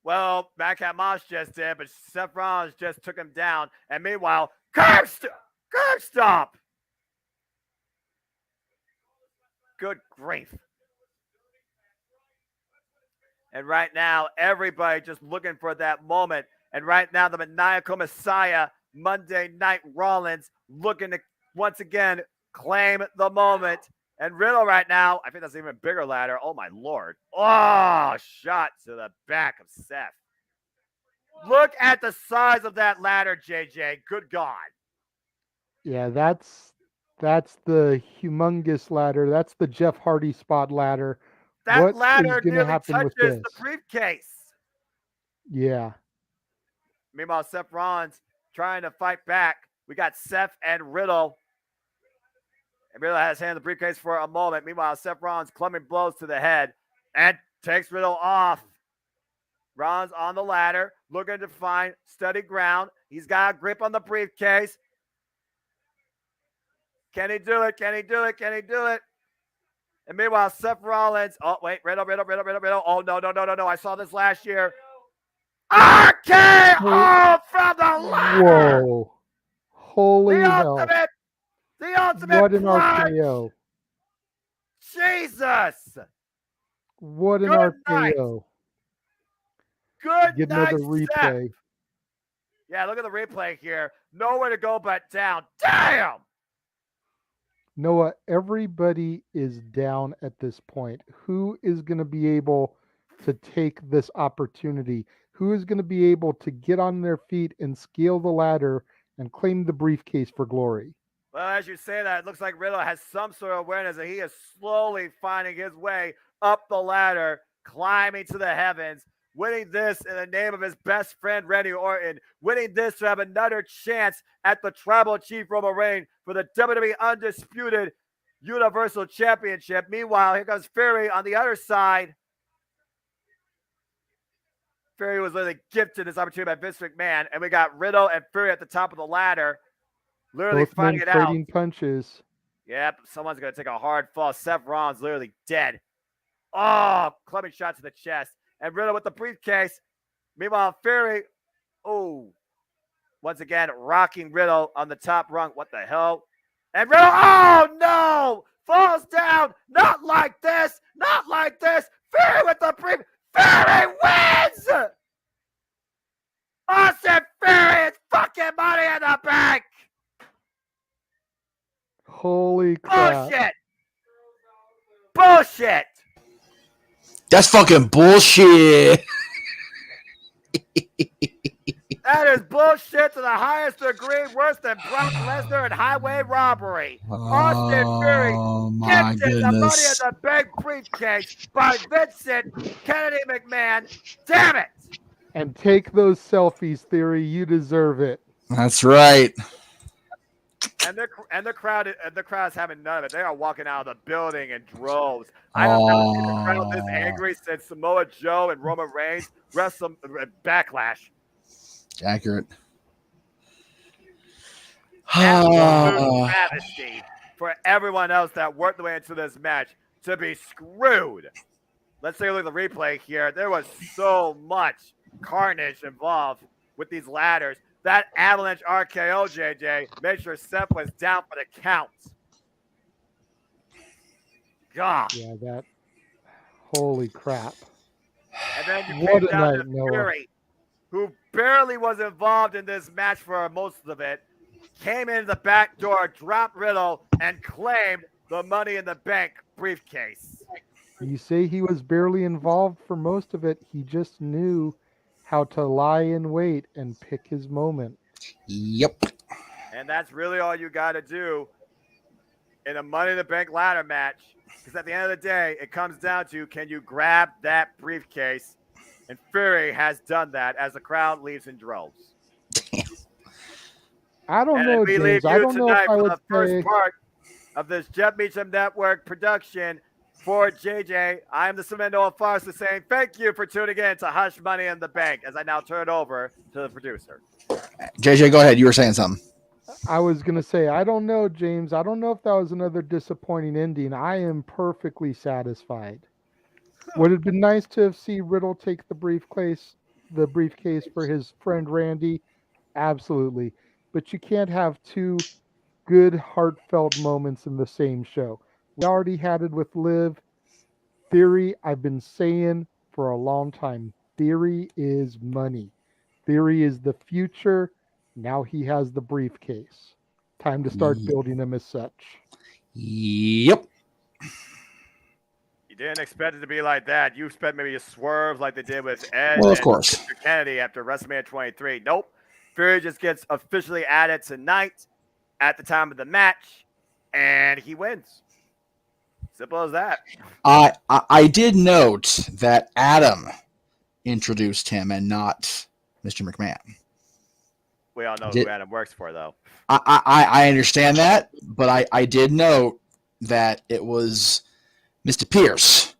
[SPEAKER 4] Well, Madcap Moss just did, but Seth Rollins just took him down. And meanwhile, curb stop! Good grief. And right now, everybody just looking for that moment. And right now, the maniacal messiah, Monday Night Rollins, looking to once again claim the moment. And Riddle right now, I think that's an even bigger ladder. Oh, my Lord. Oh, shot to the back of Seth. Look at the size of that ladder, JJ. Good God.
[SPEAKER 2] Yeah, that's the humongous ladder. That's the Jeff Hardy spot ladder.
[SPEAKER 4] That ladder
[SPEAKER 2] going to
[SPEAKER 4] nearly
[SPEAKER 2] happen with
[SPEAKER 4] touches
[SPEAKER 2] this?
[SPEAKER 4] the briefcase.
[SPEAKER 2] Yeah.
[SPEAKER 4] Meanwhile, Seth Rollins trying to fight back. We got Seth and Riddle. And Riddle has handed the briefcase for a moment. Meanwhile, Seth Rollins clubbing blows to the head and takes Riddle off. Rollins on the ladder, looking to find steady ground. He's got a grip on the briefcase. Can he do it? Can he do it? Can he do it? And meanwhile, Seth Rollins. Oh, wait. Riddle. Oh, no. I saw this last year. RKO from the ladder.
[SPEAKER 2] Whoa. Holy
[SPEAKER 4] the
[SPEAKER 2] hell.
[SPEAKER 4] Ultimate, the ultimate
[SPEAKER 2] What an
[SPEAKER 4] plunge.
[SPEAKER 2] RKO.
[SPEAKER 4] Jesus.
[SPEAKER 2] What an
[SPEAKER 4] Good
[SPEAKER 2] RKO.
[SPEAKER 4] Good
[SPEAKER 2] Get
[SPEAKER 4] night,
[SPEAKER 2] another replay.
[SPEAKER 4] Seth. Yeah, look at the replay here. Nowhere to go but down. Damn.
[SPEAKER 2] Noah, everybody is down at this point. Who is going to be able to take this opportunity? Who is going to be able to get on their feet and scale the ladder and claim the briefcase for glory?
[SPEAKER 4] Well, as you say that, it looks like Riddle has some sort of awareness that he is slowly finding his way up the ladder, climbing to the heavens, winning this in the name of his best friend, Randy Orton, winning this to have another chance at the Tribal Chief Roman Reigns for the WWE Undisputed Universal Championship. Meanwhile, here comes Fury on the other side. Fury was literally gifted this opportunity by Vince McMahon, and we got Riddle and Fury at the top of the ladder, literally
[SPEAKER 2] Both
[SPEAKER 4] fighting
[SPEAKER 2] men
[SPEAKER 4] it out.
[SPEAKER 2] trading punches.
[SPEAKER 4] Yep, someone's going to take a hard fall. Seth Rollins literally dead. Oh, clubbing shot to the chest. And Riddle with the briefcase. Meanwhile, Fury, once again, rocking Riddle on the top rung. What the hell? And Riddle, oh no! Falls down. Not like this. Not like this. Fury with the brief. Fury wins! Austin Fury is fucking money in the bank!
[SPEAKER 2] Holy crap.
[SPEAKER 4] Bullshit! Bullshit!
[SPEAKER 1] That's fucking bullshit.
[SPEAKER 4] That is bullshit to the highest degree, worse than Brock Lesnar and highway robbery. Austin Fury gifted the money in the big briefcase by Vincent Kennedy McMahon. Damn it!
[SPEAKER 2] And take those selfies, Theory. You deserve it.
[SPEAKER 1] That's right.
[SPEAKER 4] And the crowd is having none of it. They are walking out of the building in droves. I have never seen the crowd this angry since Samoa Joe and Roman Reigns wrestled Backlash.
[SPEAKER 1] Accurate.
[SPEAKER 4] Absolute travesty for everyone else that worked their way into this match. to be screwed. Let's take a look at the replay here. There was so much carnage involved with these ladders. That avalanche RKO, JJ, made sure Seth was down for the count. God.
[SPEAKER 2] Yeah, that. Holy crap.
[SPEAKER 4] And then you
[SPEAKER 2] What
[SPEAKER 4] came
[SPEAKER 2] a
[SPEAKER 4] down
[SPEAKER 2] night,
[SPEAKER 4] to
[SPEAKER 2] Noah.
[SPEAKER 4] Fury, who barely was involved in this match for most of it, came in the back door, dropped Riddle, and claimed the Money in the Bank briefcase.
[SPEAKER 2] You say he was barely involved for most of it. He just knew how to lie in wait and pick his moment.
[SPEAKER 1] Yep.
[SPEAKER 4] And that's really all you got to do in a Money in the Bank ladder match. Because at the end of the day, it comes down to, can you grab that briefcase? And Fury has done that as the crowd leaves in droves.
[SPEAKER 2] I don't
[SPEAKER 4] And
[SPEAKER 2] know,
[SPEAKER 4] we leave
[SPEAKER 2] James. I
[SPEAKER 4] you
[SPEAKER 2] don't know
[SPEAKER 4] tonight
[SPEAKER 2] if I
[SPEAKER 4] for
[SPEAKER 2] would
[SPEAKER 4] the first
[SPEAKER 2] say.
[SPEAKER 4] part of this Jeff Meacham Network production for JJ. I am the Semendola Foster saying thank you for tuning in to Hush Money in the Bank as I now turn it over to the producer.
[SPEAKER 1] JJ, go ahead. You were saying something.
[SPEAKER 2] I was going to say, I don't know, James. I don't know if that was another disappointing ending. I am perfectly satisfied. Would it have been nice to see Riddle take the briefcase for his friend Randy? Absolutely. But you can't have two good, heartfelt moments in the same show. We already had it with Liv. Theory, I've been saying for a long time, Theory is money. Theory is the future. Now he has the briefcase. Time to start building him as such.
[SPEAKER 1] Yep.
[SPEAKER 4] You didn't expect it to be like that. You expect maybe a swerve like they did with Ed
[SPEAKER 1] Well, of
[SPEAKER 4] and
[SPEAKER 1] course.
[SPEAKER 4] Mr. Kennedy after WrestleMania 23. Nope. Fury just gets officially added tonight at the time of the match, and he wins. Simple as that.
[SPEAKER 1] I did note that Adam introduced him and not Mr. McMahon.
[SPEAKER 4] We all know who Adam works for, though.
[SPEAKER 1] I understand that, but I did note that it was Mr. Pierce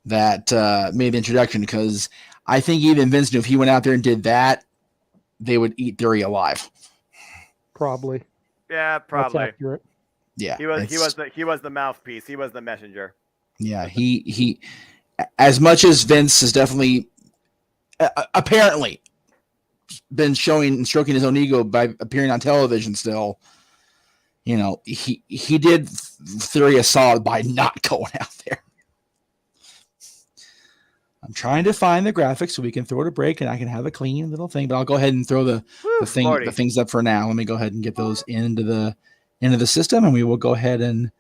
[SPEAKER 1] that made the introduction, because I think even Vince knew if he went out there and did that, they would eat Theory alive.
[SPEAKER 2] Probably.
[SPEAKER 4] Yeah, probably.
[SPEAKER 2] That's accurate.
[SPEAKER 1] Yeah,
[SPEAKER 4] he was the mouthpiece. He was the messenger.
[SPEAKER 1] Yeah, he as much as Vince has definitely apparently been showing and stroking his own ego by appearing on television still, you know, he did Theory a solid by not going out there. I'm trying to find the graphics so we can throw it a break and I can have a clean little thing, but I'll go ahead and throw the things up for now. Let me go ahead and get those into the system, and we will go ahead and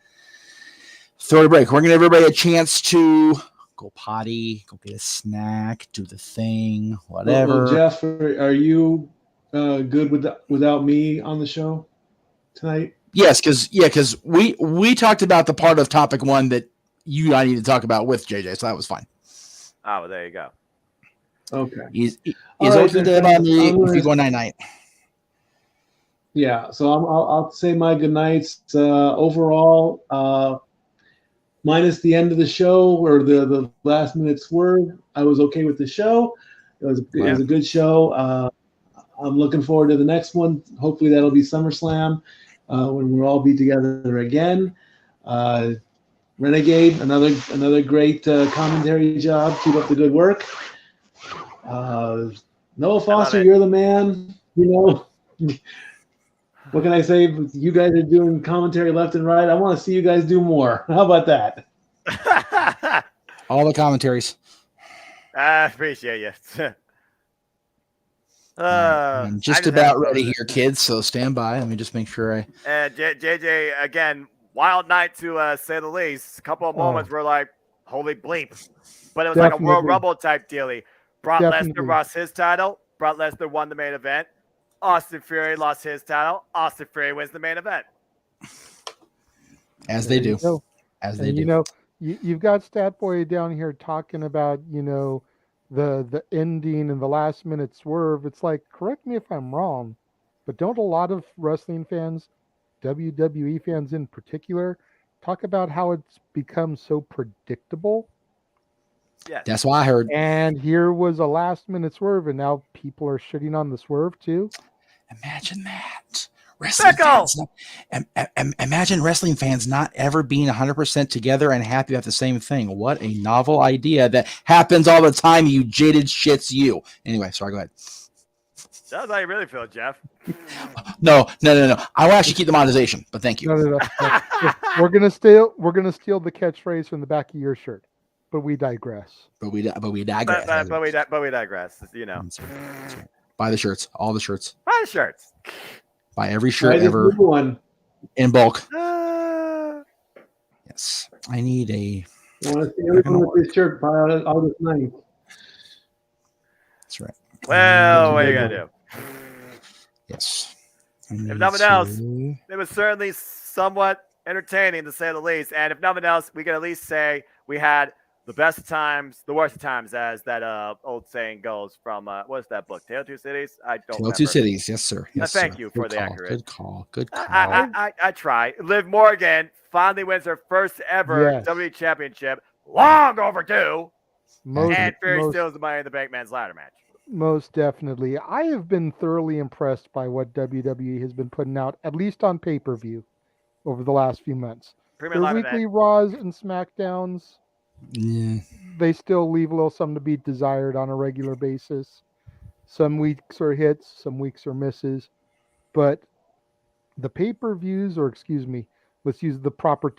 [SPEAKER 1] throw it a break. We're going to give everybody a chance to go potty, go get a snack, do the thing, whatever.
[SPEAKER 3] Well, Jeff, are you good without me on the show tonight?
[SPEAKER 1] Yes, because we talked about the part of topic one that you I need to talk about with JJ, so that was fine.
[SPEAKER 4] Oh, well, there you go.
[SPEAKER 3] Okay.
[SPEAKER 1] He's
[SPEAKER 3] right,
[SPEAKER 1] open to on me if you go night.
[SPEAKER 3] Yeah, so I'll say my good nights. Overall, minus the end of the show or the last minute swerve, I was okay with the show. It was a good show. I'm looking forward to the next one. Hopefully that'll be SummerSlam when we'll all be together again. Renegade, another great commentary job. Keep up the good work. Noah Foster, you're the man. You know, what can I say? You guys are doing commentary left and right. I want to see you guys do more. How about that?
[SPEAKER 1] All the commentaries.
[SPEAKER 4] I appreciate you.
[SPEAKER 1] I'm just about ready here, kids, so stand by. Let me just make sure I...
[SPEAKER 4] And JJ, again, wild night to say the least. A couple of moments were like, holy bleep. But it was like a World Rumble type dealie. Brock Lesnar lost his title. Brock Lesnar won the main event. Austin Fury lost his title. Austin Fury wins the main event.
[SPEAKER 1] As they do. As they do.
[SPEAKER 2] You know, you've got Stat Boy down here talking about, you know, the ending and the last minute swerve. It's like, correct me if I'm wrong, but don't a lot of wrestling fans, WWE fans in particular, talk about how it's become so predictable?
[SPEAKER 4] Yeah,
[SPEAKER 1] that's what I heard.
[SPEAKER 2] And here was a last minute swerve, and now people are shitting on the swerve too.
[SPEAKER 1] Imagine that. Wrestling fans, imagine wrestling fans not ever being 100% together and happy about the same thing. What a novel idea that happens all the time, you jaded shits, you. Anyway, sorry, go ahead.
[SPEAKER 4] That's how you really feel, Jeff.
[SPEAKER 1] No. I will actually keep the monetization, but thank you.
[SPEAKER 2] No. We're gonna steal the catchphrase from the back of your shirt, but we digress.
[SPEAKER 1] But we digress.
[SPEAKER 4] But we digress. You know.
[SPEAKER 1] That's right. Buy the shirts, all the shirts.
[SPEAKER 4] Buy the shirts.
[SPEAKER 1] Buy every shirt
[SPEAKER 3] Right,
[SPEAKER 1] ever
[SPEAKER 3] one.
[SPEAKER 1] in bulk.
[SPEAKER 4] Uh,
[SPEAKER 1] Yes, I need a.
[SPEAKER 3] I want to see everyone with this shirt by August 9th.
[SPEAKER 1] That's right.
[SPEAKER 4] well, what are you gonna do?
[SPEAKER 1] Yes.
[SPEAKER 4] If nothing else, it was certainly somewhat entertaining to say the least. And if nothing else, we can at least say we had the best of times, the worst of times, as that old saying goes from what's that book? Tale of Two Cities? I don't remember.
[SPEAKER 1] Tale of Two Cities, yes, sir. Yes,
[SPEAKER 4] thank
[SPEAKER 1] sir.
[SPEAKER 4] you for
[SPEAKER 1] Good
[SPEAKER 4] the
[SPEAKER 1] call.
[SPEAKER 4] accurate.
[SPEAKER 1] Good call. Good call.
[SPEAKER 4] I try. Liv Morgan finally wins her first ever
[SPEAKER 2] Yes.
[SPEAKER 4] WWE Championship. Long overdue.
[SPEAKER 2] Most,
[SPEAKER 4] And Fury
[SPEAKER 2] most,
[SPEAKER 4] steals the Money in the Bank Man's ladder match.
[SPEAKER 2] most definitely. I have been thoroughly impressed by what WWE has been putting out, at least on pay-per-view, over the last few months.
[SPEAKER 4] Premium
[SPEAKER 2] Their
[SPEAKER 4] Live
[SPEAKER 2] weekly
[SPEAKER 4] Event.
[SPEAKER 2] Raws and SmackDowns,
[SPEAKER 1] Yeah.
[SPEAKER 2] they still leave a little something to be desired on a regular basis. Some weeks are hits, some weeks are misses, but the pay-per-views, or excuse me, let's use the proper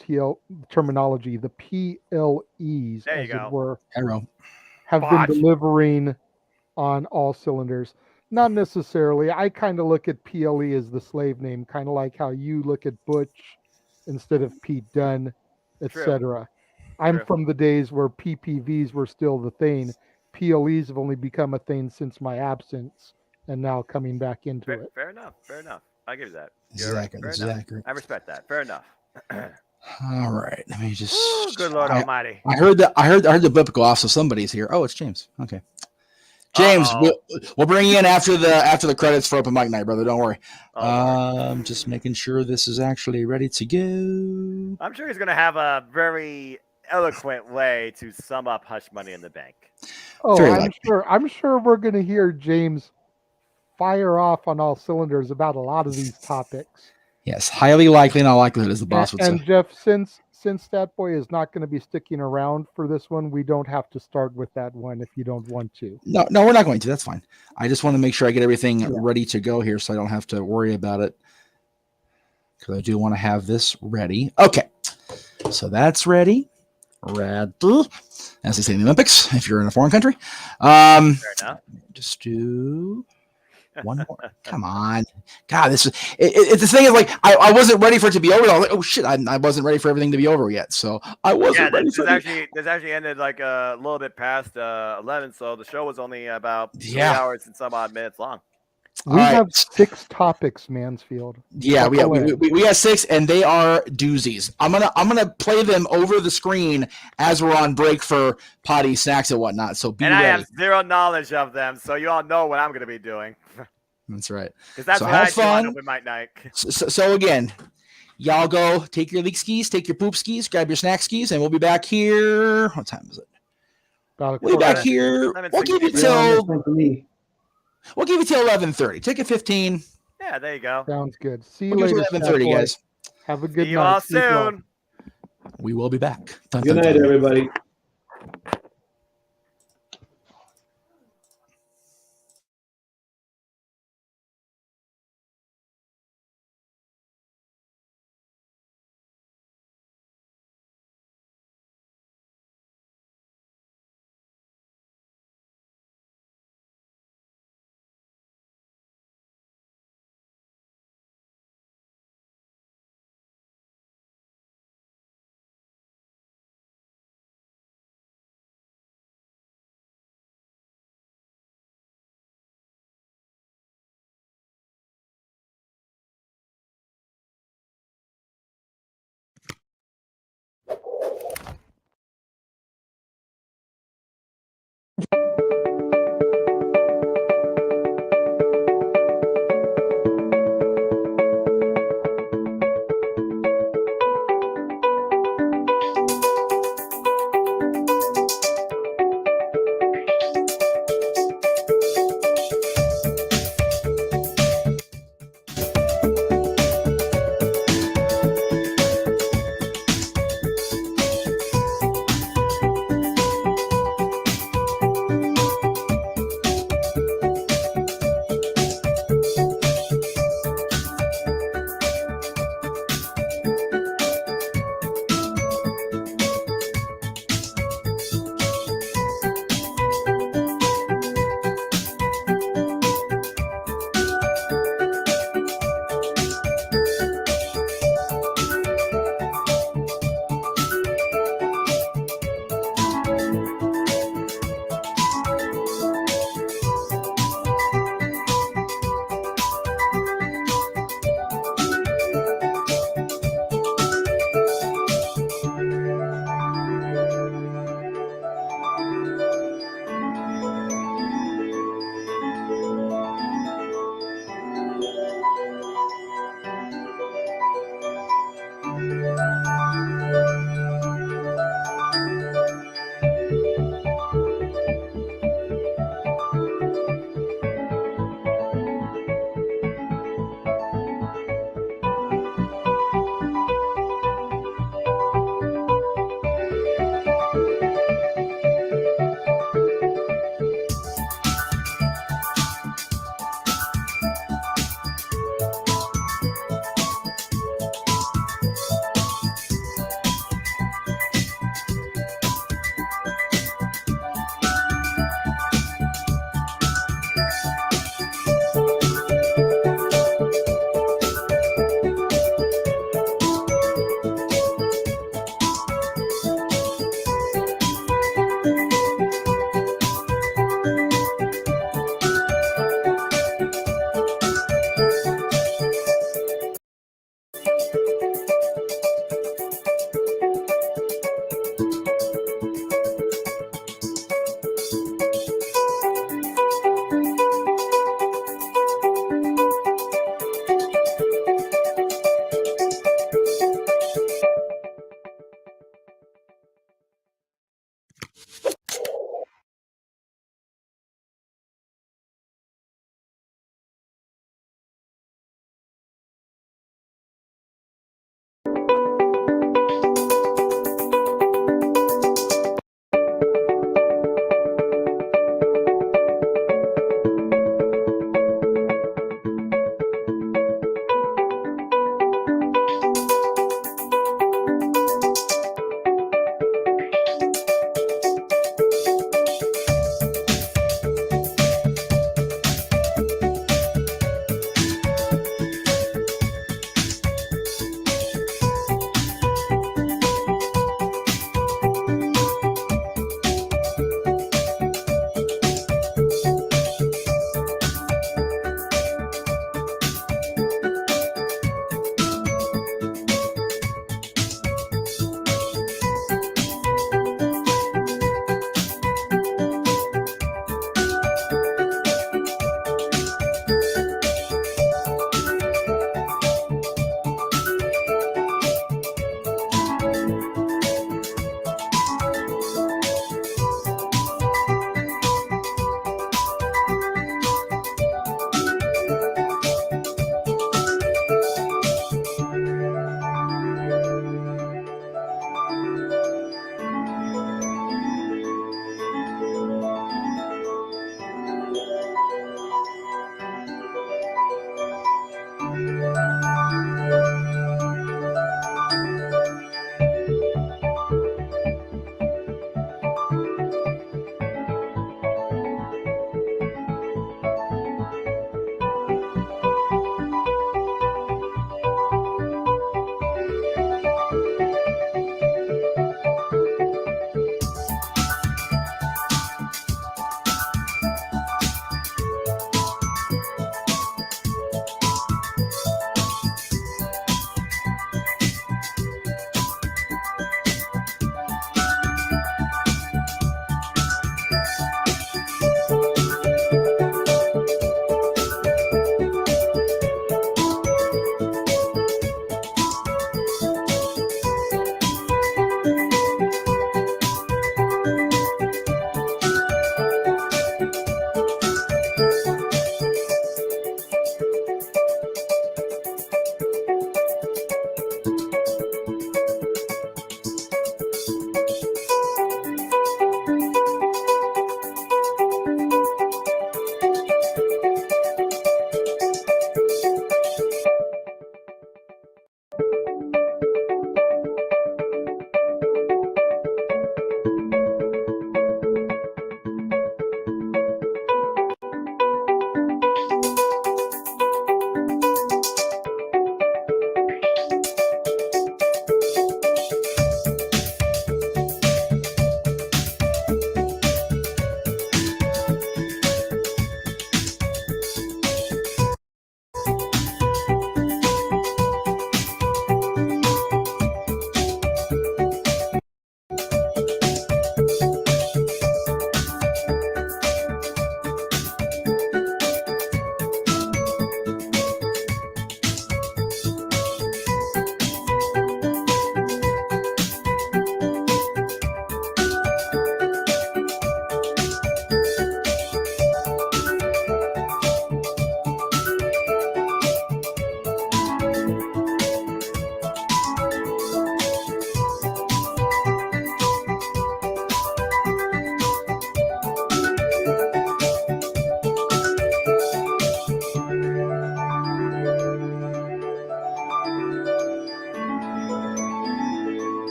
[SPEAKER 2] terminology, the PLEs,
[SPEAKER 4] There you
[SPEAKER 2] as
[SPEAKER 4] go.
[SPEAKER 2] it were,
[SPEAKER 1] Arrow.
[SPEAKER 2] have
[SPEAKER 4] Botch.
[SPEAKER 2] been delivering on all cylinders. Not necessarily. I kind of look at PLE as the slave name, kind of like how you look at Butch instead of Pete Dunne, etc. I'm
[SPEAKER 4] True.
[SPEAKER 2] from the days where PPVs were still the thing. PLEs have only become a thing since my absence and now coming back into it.
[SPEAKER 4] Fair enough. I give you that.
[SPEAKER 1] This
[SPEAKER 4] You're
[SPEAKER 1] is
[SPEAKER 4] right.
[SPEAKER 1] accurate.
[SPEAKER 4] Fair
[SPEAKER 1] This is
[SPEAKER 4] enough.
[SPEAKER 1] accurate.
[SPEAKER 4] I respect that. Fair enough.
[SPEAKER 1] All right. Let me just.
[SPEAKER 4] Ooh, good Lord Almighty.
[SPEAKER 1] I heard the blip go off, so somebody's here. Oh, it's James. Okay. James, we'll bring you in after the credits for open mic night, brother. Don't worry. Just making sure this is actually ready to go.
[SPEAKER 4] I'm sure he's going to have a very eloquent way to sum up Hush Money in the Bank.
[SPEAKER 2] Oh,
[SPEAKER 1] Very
[SPEAKER 2] I'm
[SPEAKER 1] likely.
[SPEAKER 2] sure. I'm sure we're going to hear James fire off on all cylinders about a lot of these topics.
[SPEAKER 1] Yes, highly likely in all likelihood, as the boss would
[SPEAKER 2] And
[SPEAKER 1] say.
[SPEAKER 2] Jeff, since Stat Boy is not going to be sticking around for this one, we don't have to start with that one if you don't want to.
[SPEAKER 1] No, we're not going to. That's fine. I just want to make sure I get everything ready to go here, so I don't have to worry about it. Because I do want to have this ready. Okay, so that's ready. Ready, as they say in the Olympics, if you're in a foreign country.
[SPEAKER 4] Fair enough.
[SPEAKER 1] Just do one more. Come on, God, this is the thing is like I wasn't ready for it to be over. I was like, oh shit, I wasn't ready for everything to be over yet. So I wasn't ready for it.
[SPEAKER 4] This actually ended like a little bit past 11, so the show was only about 3
[SPEAKER 1] Yeah.
[SPEAKER 4] hours and some odd minutes long.
[SPEAKER 2] We have 6 topics, Mansfield.
[SPEAKER 1] Yeah, we have 6, and they are doozies. I'm gonna play them over the screen as we're on break for potty snacks and whatnot. So be ready.
[SPEAKER 4] I have zero knowledge of them, so you all know what I'm gonna be doing.
[SPEAKER 1] That's right.
[SPEAKER 4] Because that's what I do on open mic night.
[SPEAKER 1] So again, y'all go take your leak skis, take your poop skis, grab your snack skis, and we'll be back here. What time is it? We'll be back here. We'll give you till 11:30. Take a 15.
[SPEAKER 4] Yeah, there you go.
[SPEAKER 2] Sounds good. See you later.
[SPEAKER 1] 11:30, guys.
[SPEAKER 2] Have a good night.
[SPEAKER 4] See you all soon.
[SPEAKER 1] We will be back.
[SPEAKER 3] Good night, everybody.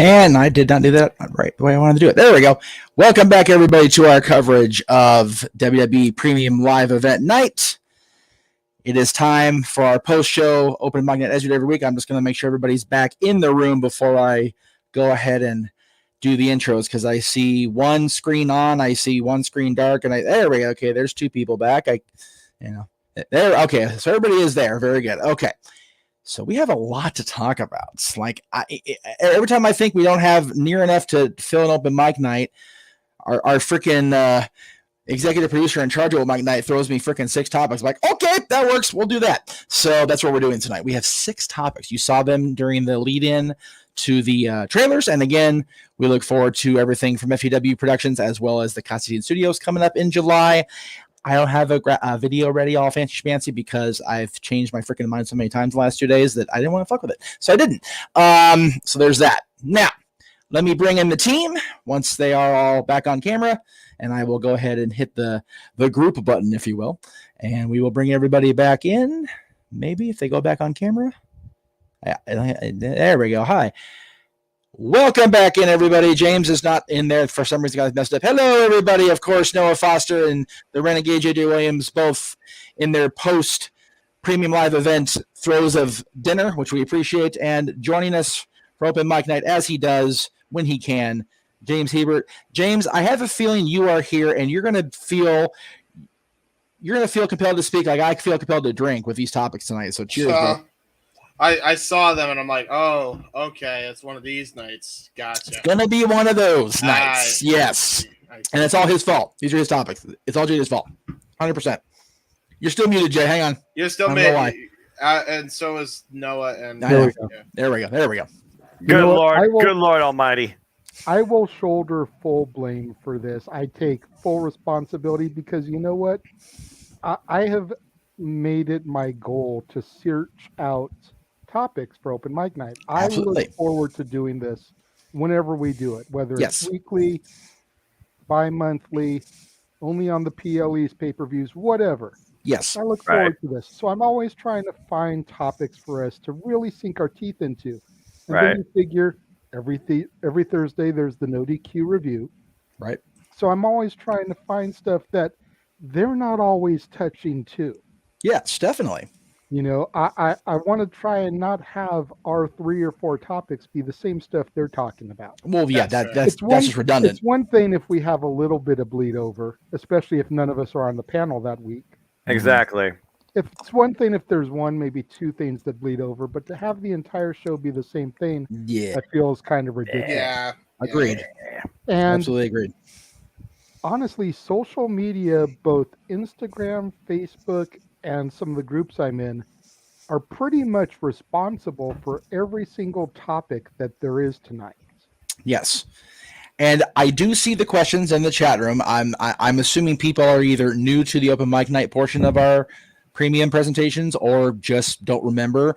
[SPEAKER 1] And I did not do that right the way I wanted to do it. There we go. Welcome back, everybody, to our coverage of WWE Premium Live Event Night. It is time for our post-show open mic night. As we do every week, I'm just going to make sure everybody's back in the room before I go ahead and do the intros, because I see one screen on, I see one screen dark, and there we go. Okay, there's two people back. There. Okay, so everybody is there. Very good. Okay, so we have a lot to talk about. It's like every time I think we don't have near enough to fill an open mic night, our freaking executive producer in charge of open mic night throws me freaking 6 topics. I'm like, okay, that works. We'll do that. So that's what we're doing tonight. We have 6 topics. You saw them during the lead-in to the trailers, and again, we look forward to everything from FEW Productions as well as the Constantine Studios coming up in July. I don't have a video ready all fancy schmancy because I've changed my freaking mind so many times the last 2 days that I didn't want to fuck with it. So I didn't. So there's that. Now, let me bring in the team once they are all back on camera, and I will go ahead and hit the group button, if you will, and we will bring everybody back in. Maybe if they go back on camera. There we go. Hi. Welcome back in, everybody. James is not in there. For some reason, got messed up. Hello, everybody. Of course, Noah Foster and the Renegade J.j Williams both in their post-Premium Live Event throes of dinner, which we appreciate, and joining us for open mic night, as he does when he can, James Hebert. James, I have a feeling you are here, and you're going to feel compelled to speak like I feel compelled to drink with these topics tonight. So cheers, bro.
[SPEAKER 6] I saw them and I'm like, oh, okay, it's one of these nights. Gotcha.
[SPEAKER 1] It's gonna be one of those nights. Yes. And it's all his fault. These are his topics. It's all Jay's fault. 100%. You're still muted, Jay. Hang on.
[SPEAKER 6] You're still muted. And so is Noah. And
[SPEAKER 1] there we go.
[SPEAKER 4] Good Lord. Good Lord Almighty.
[SPEAKER 2] I will shoulder full blame for this. I take full responsibility because you know what? I have made it my goal to search out topics for open mic night.
[SPEAKER 1] Absolutely.
[SPEAKER 2] I look forward to doing this whenever we do it, whether it's weekly, bi-monthly, only on the PLEs, pay-per-views, whatever.
[SPEAKER 1] Yes.
[SPEAKER 2] I look forward to this. So I'm always trying to find topics for us to really sink our teeth into. And then you figure every Thursday there's the No DQ review.
[SPEAKER 1] Right.
[SPEAKER 2] So I'm always trying to find stuff that they're not always touching too. Yes,
[SPEAKER 1] definitely.
[SPEAKER 2] You know, I want to try and not have our 3 or 4 topics be the same stuff they're talking about.
[SPEAKER 1] Well, yeah, that's just redundant.
[SPEAKER 2] It's one thing if we have a little bit of bleed over, especially if none of us are on the panel that week.
[SPEAKER 4] Exactly.
[SPEAKER 2] If it's one thing if there's one, maybe 2 things that bleed over, but to have the entire show be the same thing, that feels kind of ridiculous.
[SPEAKER 6] Yeah.
[SPEAKER 1] Agreed.
[SPEAKER 2] And
[SPEAKER 1] absolutely agreed.
[SPEAKER 2] Honestly, social media, both Instagram, Facebook, and some of the groups I'm in, are pretty much responsible for every single topic that there is tonight.
[SPEAKER 1] Yes. And I do see the questions in the chat room. I'm assuming people are either new to the open mic night portion of our premium presentations or just don't remember.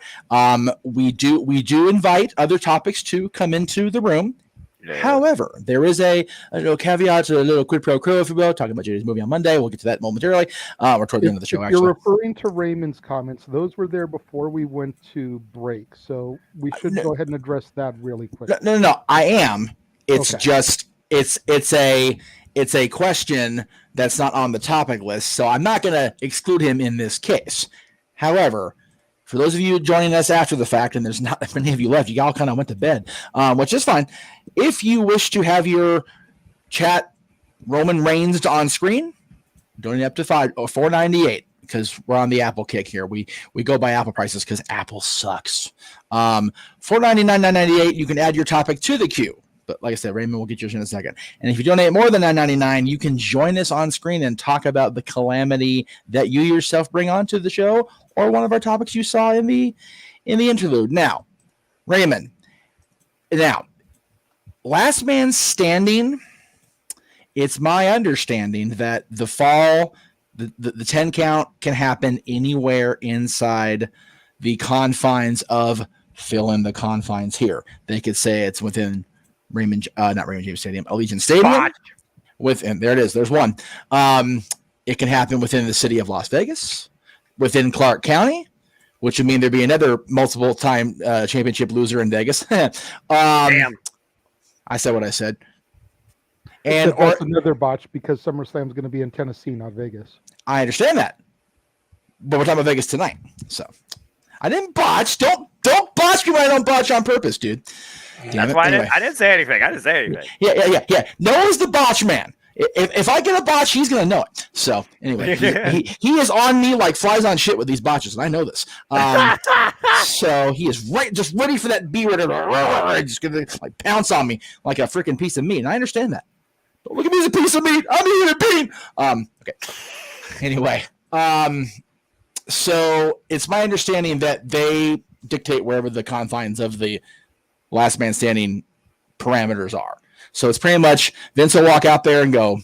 [SPEAKER 1] We do invite other topics to come into the room. Yeah. However, there is a little caveat, a little quid pro quo, if you will, talking about JJ's movie on Monday. We'll get to that momentarily, or toward the end of the show,
[SPEAKER 2] actually. You're referring to Raymond's comments. Those were there before we went to break, so we should go ahead and address that really quickly.
[SPEAKER 1] No, I am. It's just, it's a question that's not on the topic list, so I'm not going to exclude him in this case. However, for those of you joining us after the fact, and there's not that many of you left, you all kind of went to bed, which is fine. If you wish to have your chat Roman Reigns on screen, donate up to $4.98 because we're on the Apple kick here. We go by Apple prices because Apple sucks. $4.99, $9.98. You can add your topic to the queue. But like I said, Raymond will get yours in a second. And if you donate more than $9.99, you can join us on screen and talk about the calamity that you yourself bring onto the show or one of our topics you saw in the interlude. Now, Raymond, last man standing, it's my understanding that the fall, the 10 count can happen anywhere inside the confines of fill in the confines here. They could say it's within not Raymond James Stadium, Allegiant Stadium. There it is. There's one. It can happen within the city of Las Vegas, within Clark County, which would mean there'd be another multiple-time championship loser in Vegas.
[SPEAKER 4] Damn.
[SPEAKER 1] I said what I said. And
[SPEAKER 2] Except that's another botch because SummerSlam is going to be in Tennessee, not Vegas.
[SPEAKER 1] I understand that, but we're talking about Vegas tonight, so I didn't botch. Don't botch me when I don't botch on purpose, dude.
[SPEAKER 4] That's why anyway. I didn't say anything.
[SPEAKER 1] Yeah. Noah's the botch man. If I get a botch, he's gonna know it. So anyway, he is on me like flies on shit with these botches, and I know this. So he is just ready for that B word to just gonna like pounce on me like a freaking piece of meat, and I understand that. But look at me as a piece of meat. I'm eating a bean. Okay. Anyway, so it's my understanding that they dictate wherever the confines of the last man standing parameters are. So it's pretty much Vince will walk out there and go,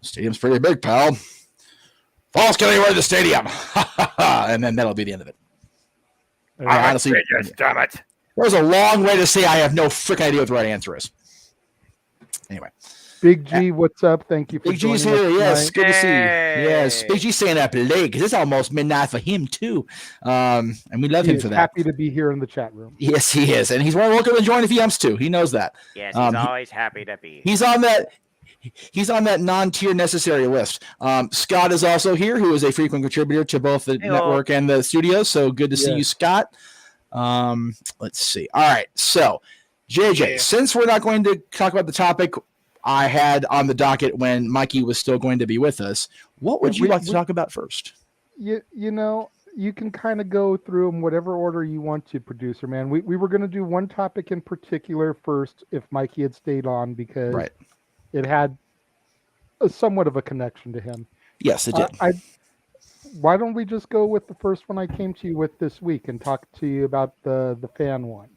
[SPEAKER 1] "Stadium's pretty big, pal. Falls can anywhere in the stadium," and then that'll be the end of it. I honestly,
[SPEAKER 4] damn it.
[SPEAKER 1] There's a long way to say I have no freaking idea what the right answer is. Anyway.
[SPEAKER 2] Big G, what's up? Thank you for
[SPEAKER 1] Big G's here. Yes, good to see you. Yes, Big G's staying up late because it's almost midnight for him too, and we love him for that.
[SPEAKER 2] Happy to be here in the chat room.
[SPEAKER 1] Yes, he is, and he's welcome to join if he wants to. He knows that.
[SPEAKER 4] Yes, he's always happy to be.
[SPEAKER 1] He's on that non-tier necessary list. Scott is also here, who is a frequent contributor to both the network and the studio. So good to see you, Scott. Let's see. All right, so JJ, since we're not going to talk about the topic I had on the docket when Mikey was still going to be with us, what would you like to talk about first?
[SPEAKER 2] You know, you can kind of go through them whatever order you want to, producer man. We were going to do one topic in particular first if Mikey had stayed on because it had somewhat of a connection to him.
[SPEAKER 1] Yes, it did.
[SPEAKER 2] Why don't we just go with the first one I came to you with this week and talk to you about the fan one?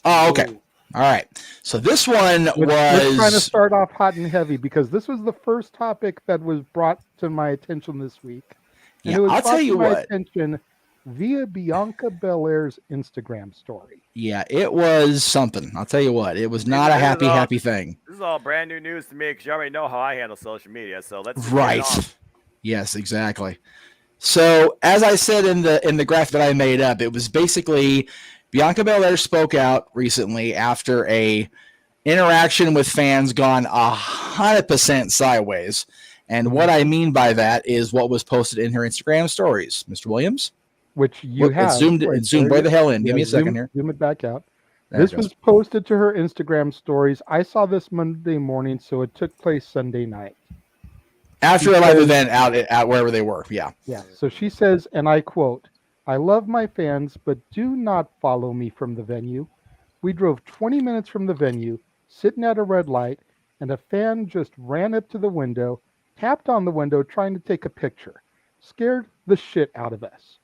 [SPEAKER 1] Oh, okay. All right. So this one was
[SPEAKER 2] trying to start off hot and heavy because this was the first topic that was brought to my attention this week. And it was
[SPEAKER 1] I'll tell you what.
[SPEAKER 2] Attention via Bianca Belair's Instagram story.
[SPEAKER 1] Yeah, it was something. I'll tell you what. It was not a happy thing.
[SPEAKER 4] This is all brand new news to me because you already know how I handle social media. So let's
[SPEAKER 1] Yes, exactly. So as I said in the graph that I made up, it was basically Bianca Belair spoke out recently after a interaction with fans gone 100% sideways. And what I mean by that is what was posted in her Instagram stories. Mr. Williams?
[SPEAKER 2] Which you have.
[SPEAKER 1] It zoomed way the hell in. Give me a second here.
[SPEAKER 2] Zoom it back out. This was posted to her Instagram stories. I saw this Monday morning, so it took place Sunday night.
[SPEAKER 1] After a live event out wherever they were. Yeah.
[SPEAKER 2] Yeah. So she says, and I quote, "I love my fans, but do not follow me from the venue. We drove 20 minutes from the venue, sitting at a red light, and a fan just ran up to the window, tapped on the window trying to take a picture. Scared the shit out of us.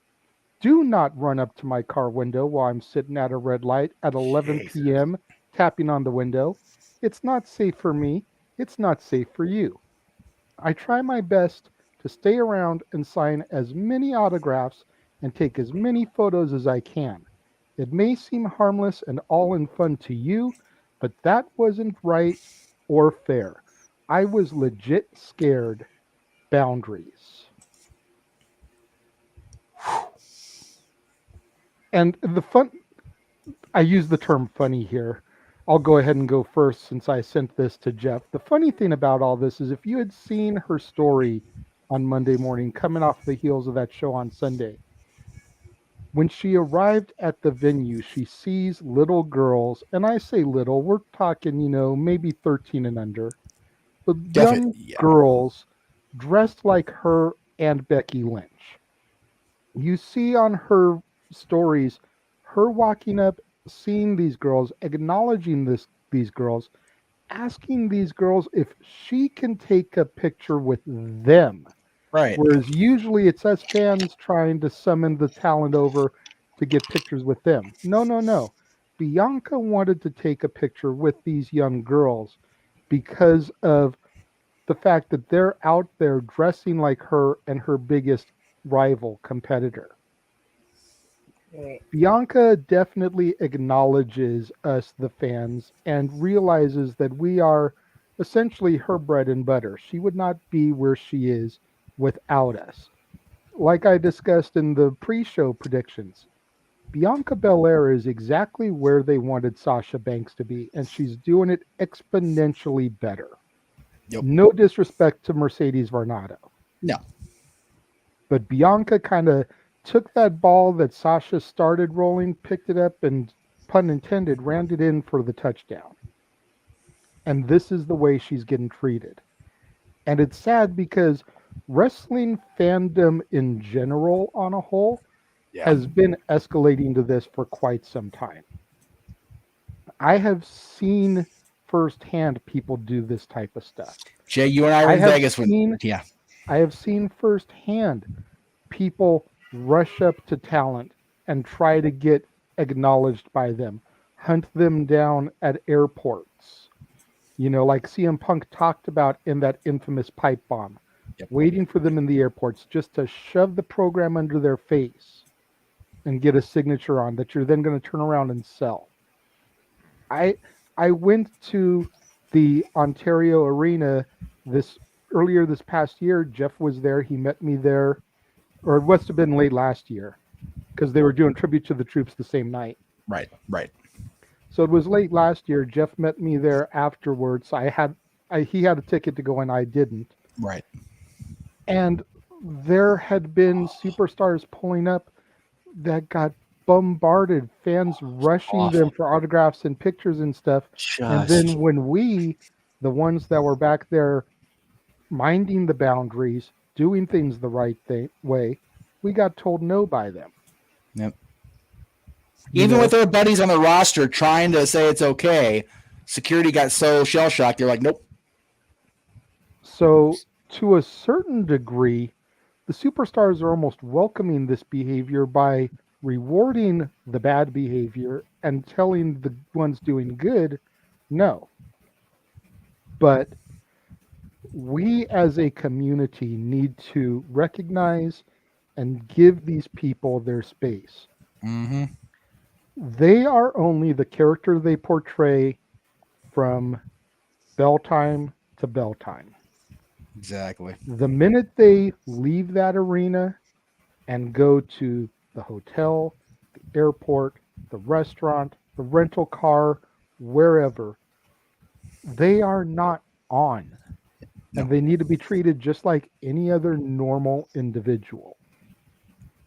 [SPEAKER 2] Do not run up to my car window while I'm sitting at a red light at 11 p.m. tapping on the window. It's not safe for me. It's not safe for you. I try my best to stay around and sign as many autographs and take as many photos as I can. It may seem harmless and all in fun to you, but that wasn't right or fair. I was legit scared. Boundaries." And I use the term funny here. I'll go ahead and go first since I sent this to Jeff. The funny thing about all this is if you had seen her story on Monday morning, coming off the heels of that show on Sunday, when she arrived at the venue, she sees little girls, and I say little, we're talking, maybe 13 and under, but young girls dressed like her and Becky Lynch. You see on her stories, her walking up, seeing these girls, acknowledging these girls, asking these girls if she can take a picture with them.
[SPEAKER 1] Right.
[SPEAKER 2] Whereas usually it's us fans trying to summon the talent over to get pictures with them. No. Bianca wanted to take a picture with these young girls because of the fact that they're out there dressing like her and her biggest rival competitor. Bianca definitely acknowledges us, the fans, and realizes that we are essentially her bread and butter. She would not be where she is without us. Like I discussed in the pre-show predictions, Bianca Belair is exactly where they wanted Sasha Banks to be, and she's doing it exponentially better.
[SPEAKER 1] Yep.
[SPEAKER 2] No disrespect to Mercedes Varnado.
[SPEAKER 1] No.
[SPEAKER 2] But Bianca kind of took that ball that Sasha started rolling, picked it up, and, pun intended, ran it in for the touchdown. And this is the way she's getting treated. And it's sad because wrestling fandom in general, on a whole, has been escalating to this for quite some time. I have seen firsthand people do this type of stuff.
[SPEAKER 1] Jay, you and I were in Vegas
[SPEAKER 2] I have seen firsthand people rush up to talent and try to get acknowledged by them, hunt them down at airports. Like CM Punk talked about in that infamous pipe bomb, waiting for them in the airports just to shove the program under their face and get a signature on that you're then going to turn around and sell. I went to the Ontario Arena earlier this past year. Jeff was there. He met me there, or it must have been late last year, because they were doing tribute to the troops the same night.
[SPEAKER 1] Right.
[SPEAKER 2] So it was late last year. Jeff met me there afterwards. He had a ticket to go and I didn't.
[SPEAKER 1] Right.
[SPEAKER 2] And there had been superstars pulling up that got bombarded, fans rushing them for autographs and pictures and stuff. And then when we, the ones that were back there minding the boundaries, doing things the right way, we got told no by them.
[SPEAKER 1] Yep. Even with their buddies on the roster trying to say it's okay, security got so shell-shocked, they're like, nope.
[SPEAKER 2] So to a certain degree, the superstars are almost welcoming this behavior by rewarding the bad behavior and telling the ones doing good, no. But we as a community need to recognize and give these people their space.
[SPEAKER 1] Mm-hmm.
[SPEAKER 2] They are only the character they portray from bell time to bell time.
[SPEAKER 1] Exactly.
[SPEAKER 2] The minute they leave that arena and go to the hotel, the airport, the restaurant, the rental car, wherever, they are not on. No. And they need to be treated just like any other normal individual.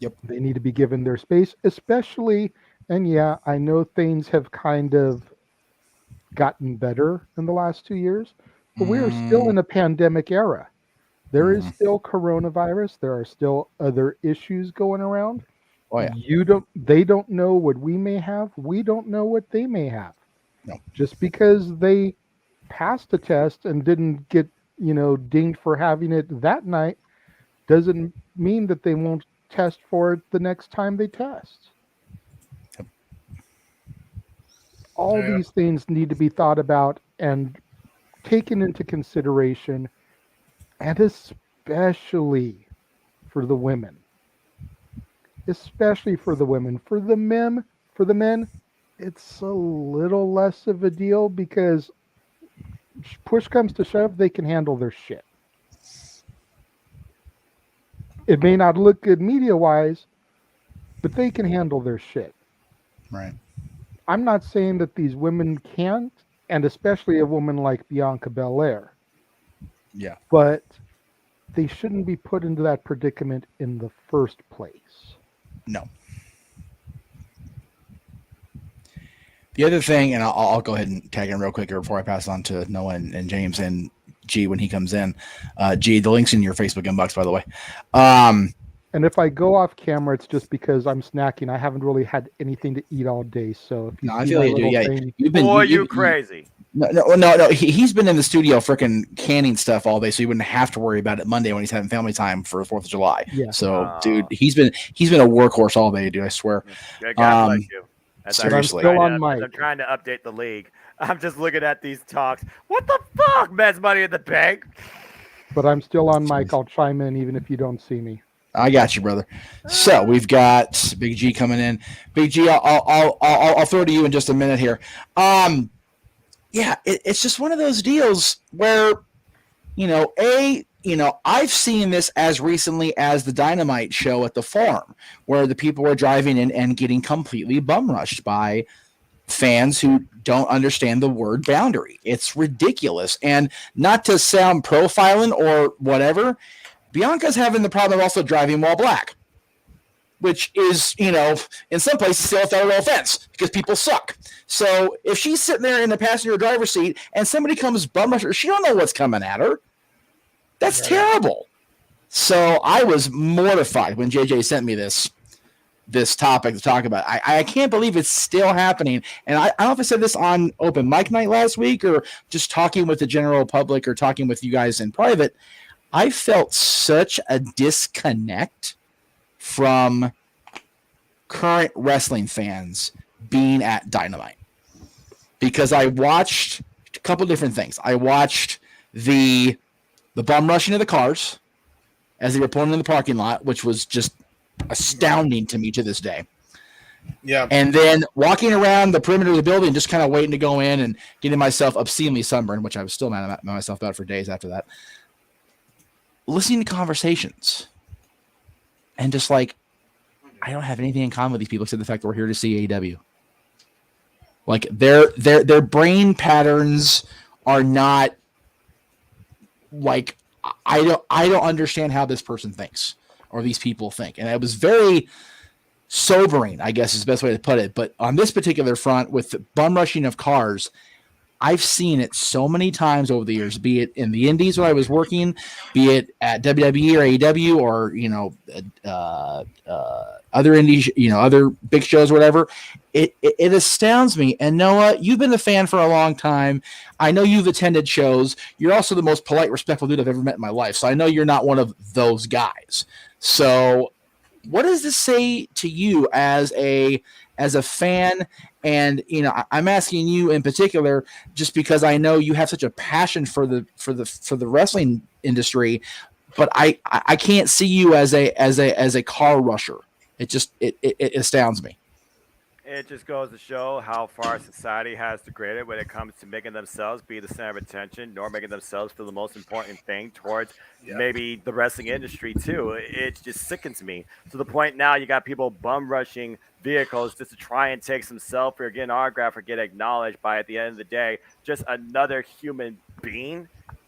[SPEAKER 1] Yep.
[SPEAKER 2] They need to be given their space, especially, and yeah, I know things have kind of gotten better in the last 2 years, but we are still in a pandemic era. There is still coronavirus. There are still other issues going around.
[SPEAKER 1] Oh yeah.
[SPEAKER 2] They don't know what we may have. We don't know what they may have.
[SPEAKER 1] No.
[SPEAKER 2] Just because they passed a test and didn't get, dinged for having it that night doesn't mean that they won't test for it the next time they test.
[SPEAKER 1] Yep.
[SPEAKER 2] All these things need to be thought about and taken into consideration, and especially for the women. Especially for the women. For the men, it's a little less of a deal because push comes to shove, they can handle their shit. It may not look good media-wise, but they can handle their shit.
[SPEAKER 1] Right.
[SPEAKER 2] I'm not saying that these women can't, and especially a woman like Bianca Belair.
[SPEAKER 1] Yeah.
[SPEAKER 2] But they shouldn't be put into that predicament in the first place.
[SPEAKER 1] No. The other thing, and I'll go ahead and tag in real quick here before I pass on to Noah and James and G when he comes in. G, the link's in your Facebook inbox, by the way.
[SPEAKER 2] And if I go off camera, it's just because I'm snacking. I haven't really had anything to eat all day. So if you
[SPEAKER 1] I feel you do. Yeah,
[SPEAKER 4] you crazy.
[SPEAKER 1] No. He's been in the studio freaking canning stuff all day, so he wouldn't have to worry about it Monday when he's having family time for 4th of July.
[SPEAKER 2] Yeah.
[SPEAKER 1] So, dude, he's been a workhorse all day, dude. I swear.
[SPEAKER 4] God bless you.
[SPEAKER 1] Seriously.
[SPEAKER 4] I'm trying to update the league. I'm just looking at these talks. What the fuck, men's Money in the Bank?
[SPEAKER 2] But I'm still on mic. I'll chime in even if you don't see me.
[SPEAKER 1] I got you, brother. So we've got Big G coming in. Big G, I'll throw to you in just a minute here. Yeah, it's just one of those deals where, I've seen this as recently as the Dynamite show at the Forum, where the people were driving in and getting completely bum rushed by fans who don't understand the word boundary. It's ridiculous. And not to sound profiling or whatever, Bianca's having the problem of also driving while black, which is, in some places still a federal offense because people suck. So if she's sitting there in the passenger driver's seat and somebody comes bum rush her, she don't know what's coming at her. That's terrible. So I was mortified when JJ sent me this topic to talk about. I can't believe it's still happening. And I don't know if I said this on open mic night last week or just talking with the general public or talking with you guys in private. I felt such a disconnect from current wrestling fans being at Dynamite because I watched a couple different things. I watched the bum rushing of the cars as they were pulling in the parking lot, which was just astounding to me to this day.
[SPEAKER 6] Yeah.
[SPEAKER 1] And then walking around the perimeter of the building, just kind of waiting to go in and getting myself obscenely sunburned, which I was still mad at myself about for days after that. Listening to conversations and just like, I don't have anything in common with these people except the fact that we're here to see AEW. Like their brain patterns are not like, I don't understand how this person thinks or these people think. And it was very sobering, I guess is the best way to put it. But on this particular front with the bum rushing of cars, I've seen it so many times over the years, be it in the indies when I was working, be it at WWE or AEW or, other indies, other big shows or whatever. It astounds me. And Noah, you've been a fan for a long time. I know you've attended shows. You're also the most polite, respectful dude I've ever met in my life. So I know you're not one of those guys. So what does this say to you as a fan? And I'm asking you in particular, just because I know you have such a passion for the wrestling industry, but I can't see you as a car rusher. It astounds me.
[SPEAKER 4] It just goes to show how far society has degraded when it comes to making themselves be the center of attention, nor making themselves feel the most important thing towards maybe the wrestling industry too. It just sickens me to the point now you got people bum rushing vehicles just to try and take some selfie or get an autograph or get acknowledged by, at the end of the day, just another human being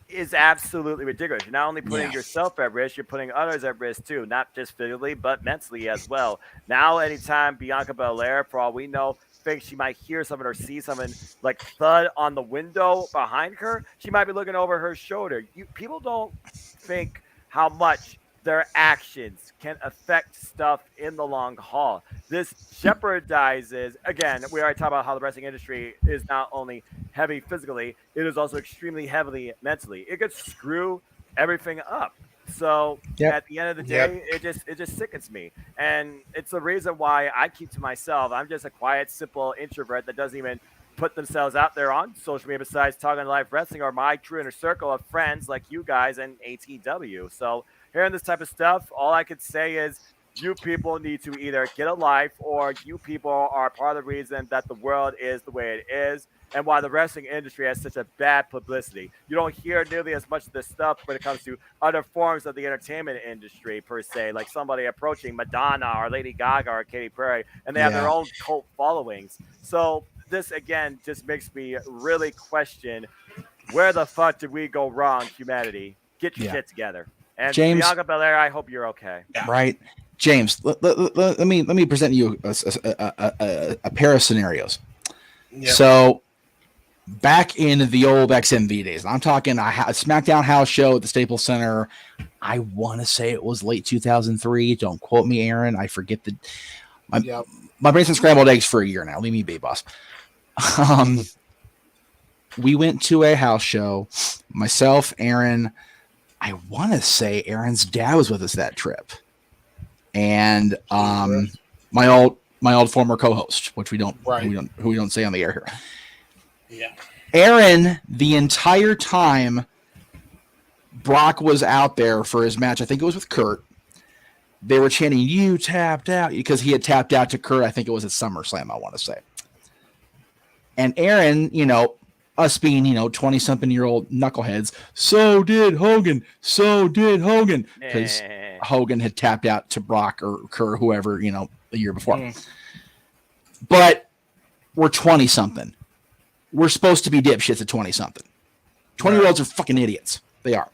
[SPEAKER 4] is absolutely ridiculous. You're not only putting yourself at risk, you're putting others at risk too, not just physically, but mentally as well. Now, anytime Bianca Belair, for all we know, thinks she might hear something or see something like thud on the window behind her, she might be looking over her shoulder. People don't think how much their actions can affect stuff in the long haul. This jeopardizes, again, we already talked about how the wrestling industry is not only heavy physically, it is also extremely heavily mentally. It could screw everything up. So at the end of the day, it just sickens me. And it's the reason why I keep to myself. I'm just a quiet, simple introvert that doesn't even put themselves out there on social media besides talking live wrestling or my true inner circle of friends like you guys and ATW. So hearing this type of stuff, all I could say is you people need to either get a life or you people are part of the reason that the world is the way it is and why the wrestling industry has such a bad publicity. You don't hear nearly as much of this stuff when it comes to other forms of the entertainment industry per se, like somebody approaching Madonna or Lady Gaga or Katy Perry, and they have their own cult followings. So this, again, just makes me really question where the fuck did we go wrong, humanity? Get your shit together. And
[SPEAKER 1] James,
[SPEAKER 4] Bianca Belair, I hope you're okay.
[SPEAKER 1] Right. James, let me present you a pair of scenarios. Yep. So back in the old XMV days, I'm talking a SmackDown house show at the Staples Center. I want to say it was late 2003. Don't quote me, Aaron. I forget my brain's been scrambled eggs for a year now. Leave me be, boss. We went to a house show. Myself, Aaron. I want to say Aaron's dad was with us that trip, and my old former co-host, which we don't say on the air here.
[SPEAKER 6] Yeah,
[SPEAKER 1] Aaron, the entire time Brock was out there for his match, I think it was with Kurt. They were chanting, "You tapped out," because he had tapped out to Kurt. I think it was at SummerSlam, I want to say. And Aaron, us being, 20-something-year-old knuckleheads, so did Hogan, because Hogan had tapped out to Brock or Kerr, whoever, the year before. But we're 20-something. We're supposed to be dipshits at 20-something. 20-year-olds are fucking idiots. They are.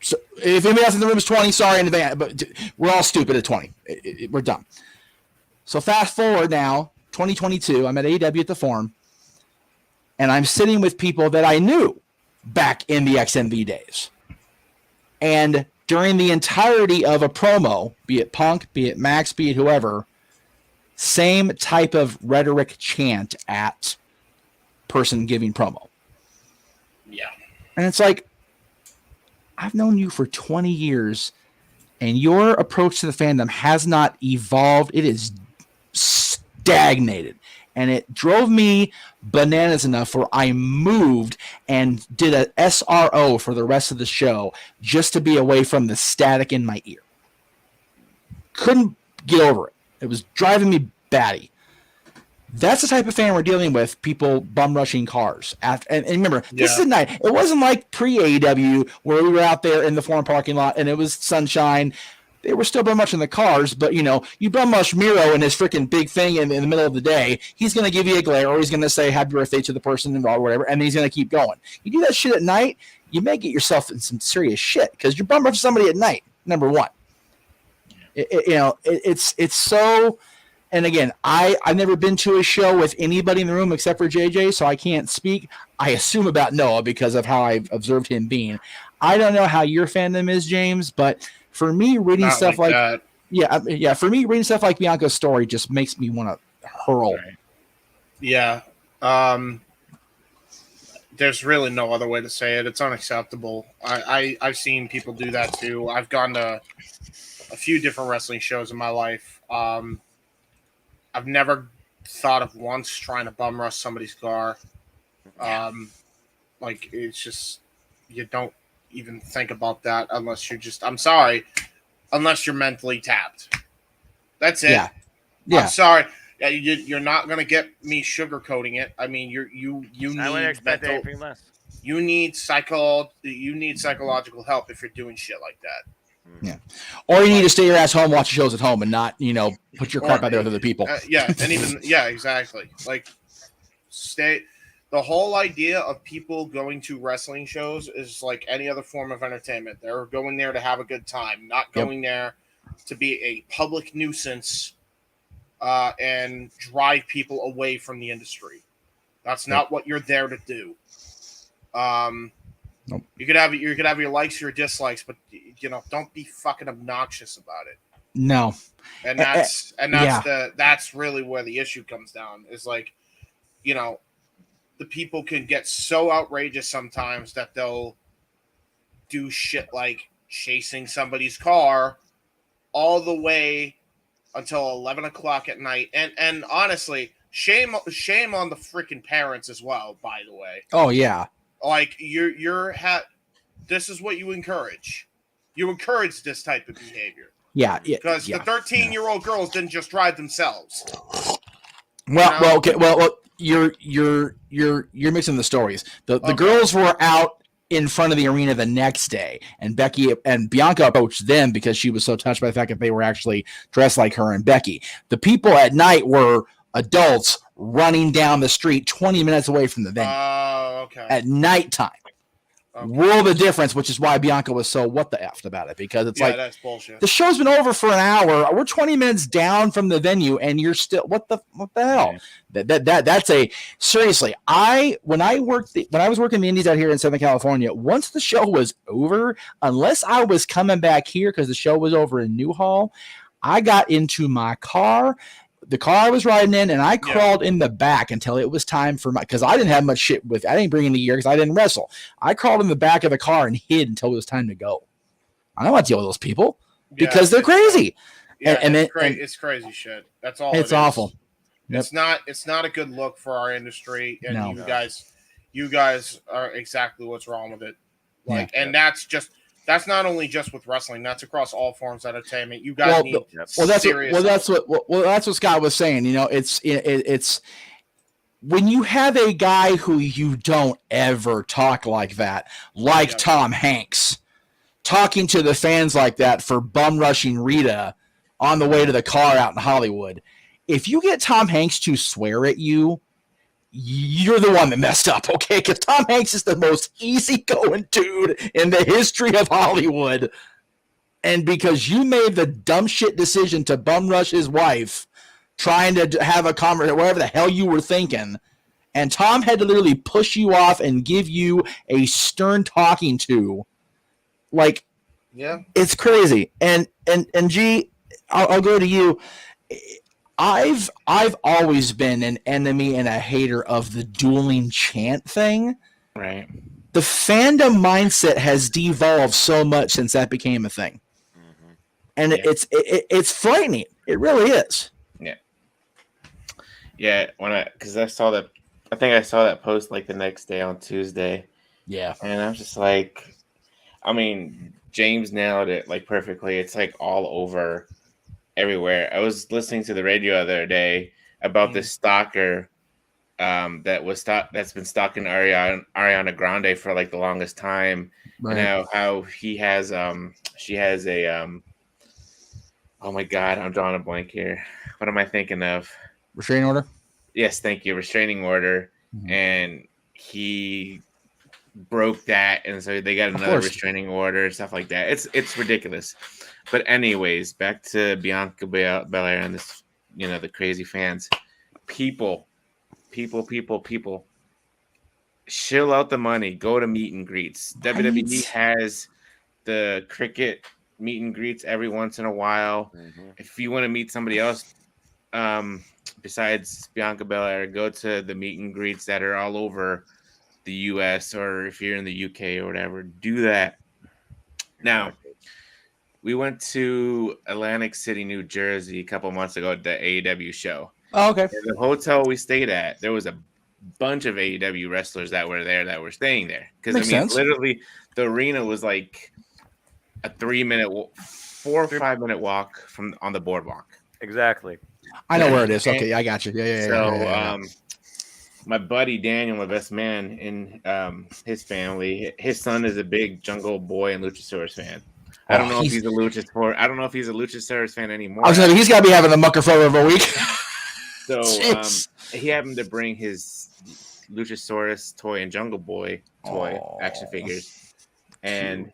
[SPEAKER 1] So if anybody else in the room is 20, sorry in advance, but we're all stupid at 20. We're dumb. So fast forward now, 2022, I'm at AEW at the Forum, and I'm sitting with people that I knew back in the XMV days. And during the entirety of a promo, be it Punk, be it Max, be it whoever, same type of rhetoric chant at person giving promo.
[SPEAKER 6] Yeah.
[SPEAKER 1] And it's like, I've known you for 20 years, and your approach to the fandom has not evolved. It is stagnated. And it drove me bananas enough where I moved and did a SRO for the rest of the show just to be away from the static in my ear. Couldn't get over it. It was driving me batty. That's the type of fan we're dealing with, people bum rushing cars. And remember, this is the night. It wasn't like pre-AEW where we were out there in the Forum parking lot and it was sunshine. They were still bum rushing the cars, but you bum rush Miro and his freaking big thing in the middle of the day. He's going to give you a glare, or he's going to say happy birthday to the person or whatever, and then he's going to keep going. You do that shit at night, you may get yourself in some serious shit because you're bum rushing somebody at night. Number one, it's so. And again, I've never been to a show with anybody in the room except for JJ, so I can't speak. I assume about Noah because of how I've observed him being. I don't know how your fandom is, James, but for me, reading stuff like for me, reading stuff like Bianca's story just makes me want to hurl.
[SPEAKER 6] Right. Yeah. There's really no other way to say it. It's unacceptable. I've seen people do that too. I've gone to a few different wrestling shows in my life. I've never thought of once trying to bum rush somebody's car. It's just, you don't even think about that unless you're just, I'm sorry, unless you're mentally tapped. That's it. Yeah. I'm sorry. You're not going to get me sugarcoating it. I mean, you need
[SPEAKER 4] I wouldn't expect anything less.
[SPEAKER 6] You need psychological help if you're doing shit like that.
[SPEAKER 1] Yeah. Or you need to stay your ass home, watch shows at home, and not, put your crap out there with other people.
[SPEAKER 6] Exactly. Like, the whole idea of people going to wrestling shows is like any other form of entertainment. They're going there to have a good time, not going there to be a public nuisance and drive people away from the industry. That's not what you're there to do.
[SPEAKER 1] Nope.
[SPEAKER 6] You could have your likes, your dislikes, but don't be fucking obnoxious about it.
[SPEAKER 1] No,
[SPEAKER 6] and that's really where the issue comes down. Is like, the people can get so outrageous sometimes that they'll do shit like chasing somebody's car all the way until 11 o'clock at night. And honestly, shame on the freaking parents as well. By the way.
[SPEAKER 1] Oh yeah.
[SPEAKER 6] Like this is what you encourage. You encourage this type of behavior.
[SPEAKER 1] Yeah.
[SPEAKER 6] Because the 13-year-old girls didn't just drive themselves.
[SPEAKER 1] Well, okay. Well, you're mixing the stories. The girls were out in front of the arena the next day, and Becky and Bianca approached them because she was so touched by the fact that they were actually dressed like her and Becky. The people at night were adults running down the street 20 minutes away from the venue. At nighttime. World of difference, which is why Bianca was so what the F about it, because it's like, that's bullshit. The show's been over for an hour. We're 20 minutes down from the venue, and you're still what the hell? That's a seriously. When I was working the indies out here in Southern California, once the show was over, unless I was coming back here because the show was over in Newhall, I got into my car. The car I was riding in, and I crawled in the back until it was time for because I didn't have much shit with. I didn't bring in the gear because I didn't wrestle. I crawled in the back of the car and hid until it was time to go. I don't want to deal with those people because they're crazy.
[SPEAKER 6] Yeah, it's crazy shit. That's all.
[SPEAKER 1] It's awful.
[SPEAKER 6] Yep. It's not a good look for our industry, and you guys are exactly what's wrong with it. That's not only just with wrestling. That's across all forms of entertainment. You guys
[SPEAKER 1] that's what Scott was saying. It's when you have a guy who you don't ever talk like that, like Tom Hanks, talking to the fans like that for bum rushing Rita on the way to the car out in Hollywood, if you get Tom Hanks to swear at you, you're the one that messed up, okay? Because Tom Hanks is the most easygoing dude in the history of Hollywood. And because you made the dumb shit decision to bum rush his wife, trying to have a conversation, whatever the hell you were thinking, and Tom had to literally push you off and give you a stern talking to, like,
[SPEAKER 6] Yeah,
[SPEAKER 1] it's crazy. And G, I'll go to you. I've always been an enemy and a hater of the dueling chant thing.
[SPEAKER 7] Right.
[SPEAKER 1] The fandom mindset has devolved so much since that became a thing, and it's frightening. It really is.
[SPEAKER 7] Yeah, because I saw that. I think I saw that post like the next day on Tuesday.
[SPEAKER 1] Yeah,
[SPEAKER 7] and I'm just like, I mean, James nailed it like perfectly. It's like all over everywhere. I was listening to the radio the other day about this stalker that's been stalking Ariana Grande for like the longest time.
[SPEAKER 1] right.
[SPEAKER 7] And how he has she has a oh my god, I'm drawing a blank here. What am I thinking of?
[SPEAKER 1] Restraining order?
[SPEAKER 7] Yes, thank you. Restraining order.
[SPEAKER 1] Mhm.
[SPEAKER 7] And he broke that, and so they got another restraining order and stuff like that. It's ridiculous. But anyways, back to Bianca Belair and this, the crazy fans. People. Shill out the money. Go to meet and greets. WWE has the cricket meet and greets every once in a while. If you want to meet somebody else, besides Bianca Belair, go to the meet and greets that are all over the US, or if you're in the UK or whatever, do that. Now, we went to Atlantic City, New Jersey a couple months ago at the AEW show.
[SPEAKER 1] Oh, okay.
[SPEAKER 7] And the hotel we stayed at, there was a bunch of AEW wrestlers that were there that were staying there. Because, literally, the arena was like a 4 or 5 minute walk on the boardwalk.
[SPEAKER 4] Exactly.
[SPEAKER 1] I know where it is. Okay, I got you. Yeah.
[SPEAKER 7] So, my buddy Daniel, my best man in his family, his son is a big Jungle Boy and Luchasaurus fan. I don't know if he's a Luchasaurus fan anymore.
[SPEAKER 1] I was saying he's got to be having a mucker for over a week.
[SPEAKER 7] So he happened to bring his Luchasaurus toy and Jungle Boy toy action figures, and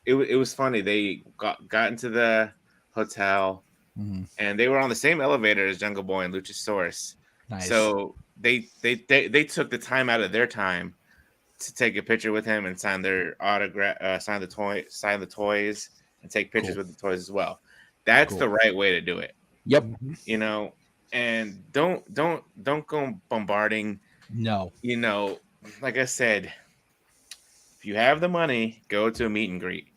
[SPEAKER 7] it was funny. They got into the hotel, and they were on the same elevator as Jungle Boy and Luchasaurus.
[SPEAKER 1] Nice.
[SPEAKER 7] So they took the time out of their time to take a picture with him and sign their autograph, sign the toys, and take pictures with the toys as well. That's the right way to do it.
[SPEAKER 1] Yep.
[SPEAKER 7] And don't go bombarding.
[SPEAKER 1] No.
[SPEAKER 7] Like I said, if you have the money, go to a meet and greet.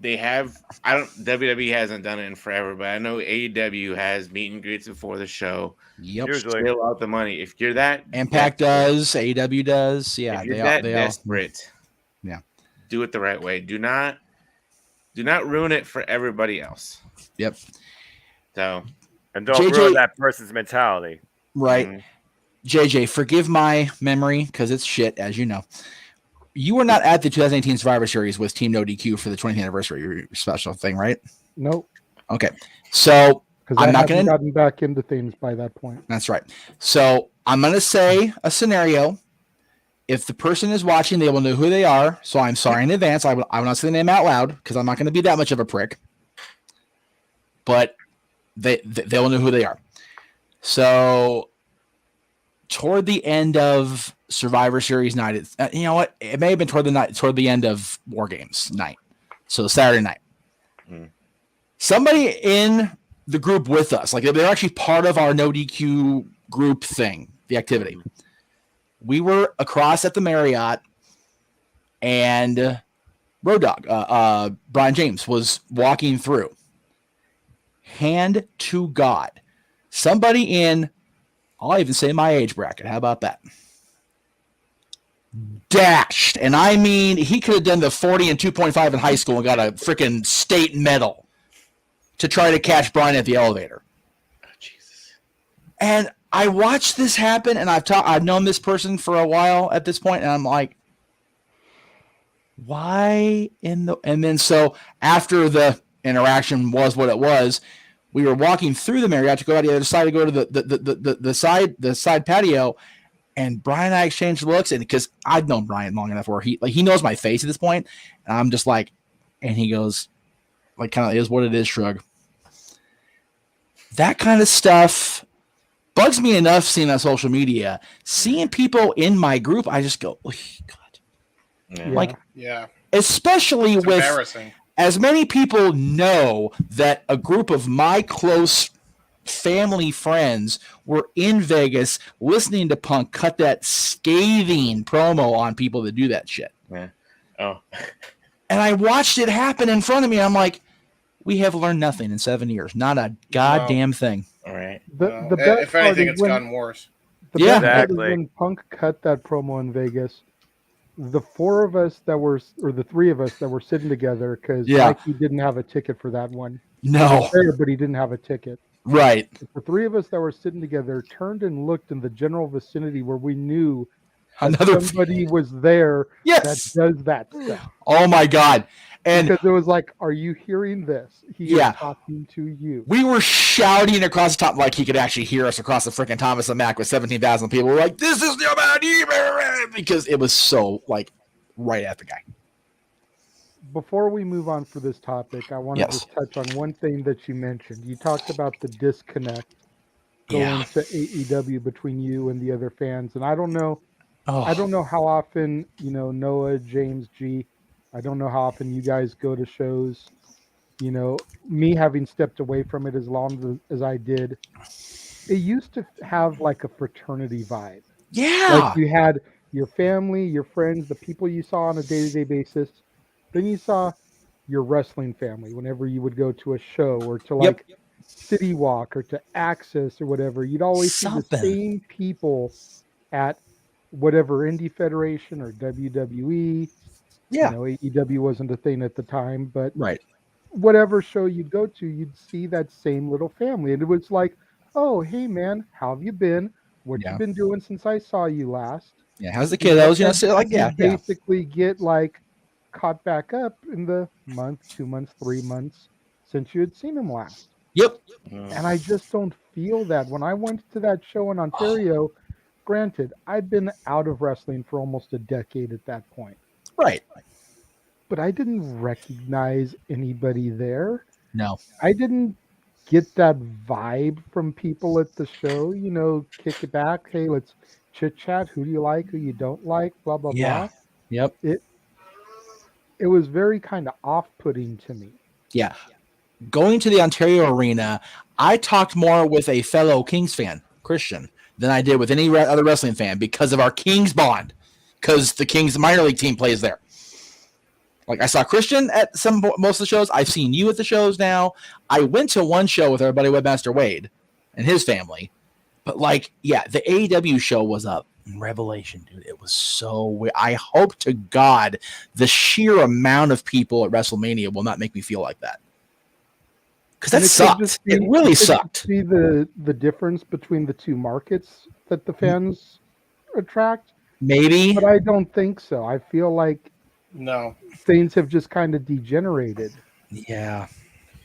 [SPEAKER 7] WWE hasn't done it in forever, but I know AEW has meet and greets before the show.
[SPEAKER 1] Yep.
[SPEAKER 7] Usually fill out the money. If you're that
[SPEAKER 1] Impact does, AEW does. Yeah.
[SPEAKER 7] If you're that desperate, do it the right way. Do not ruin it for everybody else.
[SPEAKER 1] Yep.
[SPEAKER 7] So,
[SPEAKER 4] and don't ruin that person's mentality.
[SPEAKER 1] Right. JJ, forgive my memory because it's shit, as you know. You were not at the 2018 Survivor Series with Team No DQ for the 20th anniversary special thing, right?
[SPEAKER 2] Nope.
[SPEAKER 1] Okay. So I'm not going to
[SPEAKER 2] gotten back into things by that point.
[SPEAKER 1] That's right. So I'm going to say a scenario. If the person is watching, they will know who they are. So I'm sorry in advance. I will not say the name out loud because I'm not going to be that much of a prick. But they will know who they are. So toward the end of Survivor Series night, you know what? It may have been toward the end of War Games night. So Saturday night. Somebody in the group with us, like they're actually part of our no DQ group thing, the activity. We were across at the Marriott, and Road Dogg, Brian James, was walking through. Hand to God, somebody in, I'll even say my age bracket. How about that? Dashed. And I mean, he could have done the 40 and 2.5 in high school and got a freaking state medal to try to catch Brian at the elevator.
[SPEAKER 7] Oh, Jesus.
[SPEAKER 1] And I watched this happen, and I've known this person for a while at this point, and I'm like, why in the? And then so after the interaction was what it was, we were walking through the Marriott to go out the other side to go to the side patio, and Brian and I exchanged looks, and because I've known Brian long enough where he knows my face at this point, and I'm just like, and he goes, like, kind of is what it is, shrug. That kind of stuff bugs me enough seeing on social media. Seeing people in my group, I just go, oh, God. Like, especially
[SPEAKER 6] it's
[SPEAKER 1] with
[SPEAKER 6] embarrassing.
[SPEAKER 1] As many people know that a group of my close family friends were in Vegas listening to Punk cut that scathing promo on people that do that shit.
[SPEAKER 7] Yeah. Oh.
[SPEAKER 1] And I watched it happen in front of me. I'm like, we have learned nothing in 7 years. Not a goddamn thing.
[SPEAKER 7] All right.
[SPEAKER 2] The best
[SPEAKER 6] if anything, it's gotten worse.
[SPEAKER 2] The best part is when Punk cut that promo in Vegas, the three of us that were sitting together, because Mikey didn't have a ticket for that one.
[SPEAKER 1] No.
[SPEAKER 2] But he didn't have a ticket.
[SPEAKER 1] Right.
[SPEAKER 2] The three of us that were sitting together turned and looked in the general vicinity where we knew somebody was there that does that stuff.
[SPEAKER 1] Oh my God. And
[SPEAKER 2] because it was like, are you hearing this? He is talking to you.
[SPEAKER 1] We were shouting across the top like he could actually hear us across the freaking Thomas and Mack with 17,000 people. We're like, this is the man, because it was so like right at the guy.
[SPEAKER 2] Before we move on for this topic, I want to just touch on one thing that you mentioned. You talked about the disconnect going to AEW between you and the other fans. And I don't know how often, Noah, James G, I don't know how often you guys go to shows. Me having stepped away from it as long as I did, it used to have like a fraternity vibe.
[SPEAKER 1] Yeah.
[SPEAKER 2] Like you had your family, your friends, the people you saw on a day-to-day basis. Then you saw your wrestling family whenever you would go to a show or to like City Walk or to Access or whatever. You'd always see the same people at whatever Indie Federation or WWE.
[SPEAKER 1] Yeah.
[SPEAKER 2] AEW wasn't a thing at the time, but whatever show you'd go to, you'd see that same little family. And it was like, oh, hey, man, how have you been? What you been doing since I saw you last?
[SPEAKER 1] Yeah, how's the kiddos?
[SPEAKER 2] Basically get like caught back up in the month, 2 months, 3 months since you had seen him last.
[SPEAKER 1] Yep.
[SPEAKER 2] And I just don't feel that. When I went to that show in Ontario, granted, I'd been out of wrestling for almost a decade at that point.
[SPEAKER 1] Right.
[SPEAKER 2] But I didn't recognize anybody there.
[SPEAKER 1] No.
[SPEAKER 2] I didn't get that vibe from people at the show, kick it back. Hey, let's chit chat. Who do you like? Who you don't like? Blah, blah, blah.
[SPEAKER 1] Yep.
[SPEAKER 2] It was very kind of off-putting to me.
[SPEAKER 1] Yeah. Going to the Ontario arena, I talked more with a fellow Kings fan, Christian, than I did with any other wrestling fan because of our Kings bond. Because the Kings minor league team plays there. Like I saw Christian at most of the shows. I've seen you at the shows now. I went to one show with our buddy Webmaster Wade and his family. But the AEW show was a revelation, dude. It was so weird. I hope to God the sheer amount of people at WrestleMania will not make me feel like that. Because that sucked. It really sucked.
[SPEAKER 2] See the difference between the two markets that the fans attract?
[SPEAKER 1] Maybe.
[SPEAKER 2] But I don't think so. I feel like things have just kind of degenerated.
[SPEAKER 1] Yeah.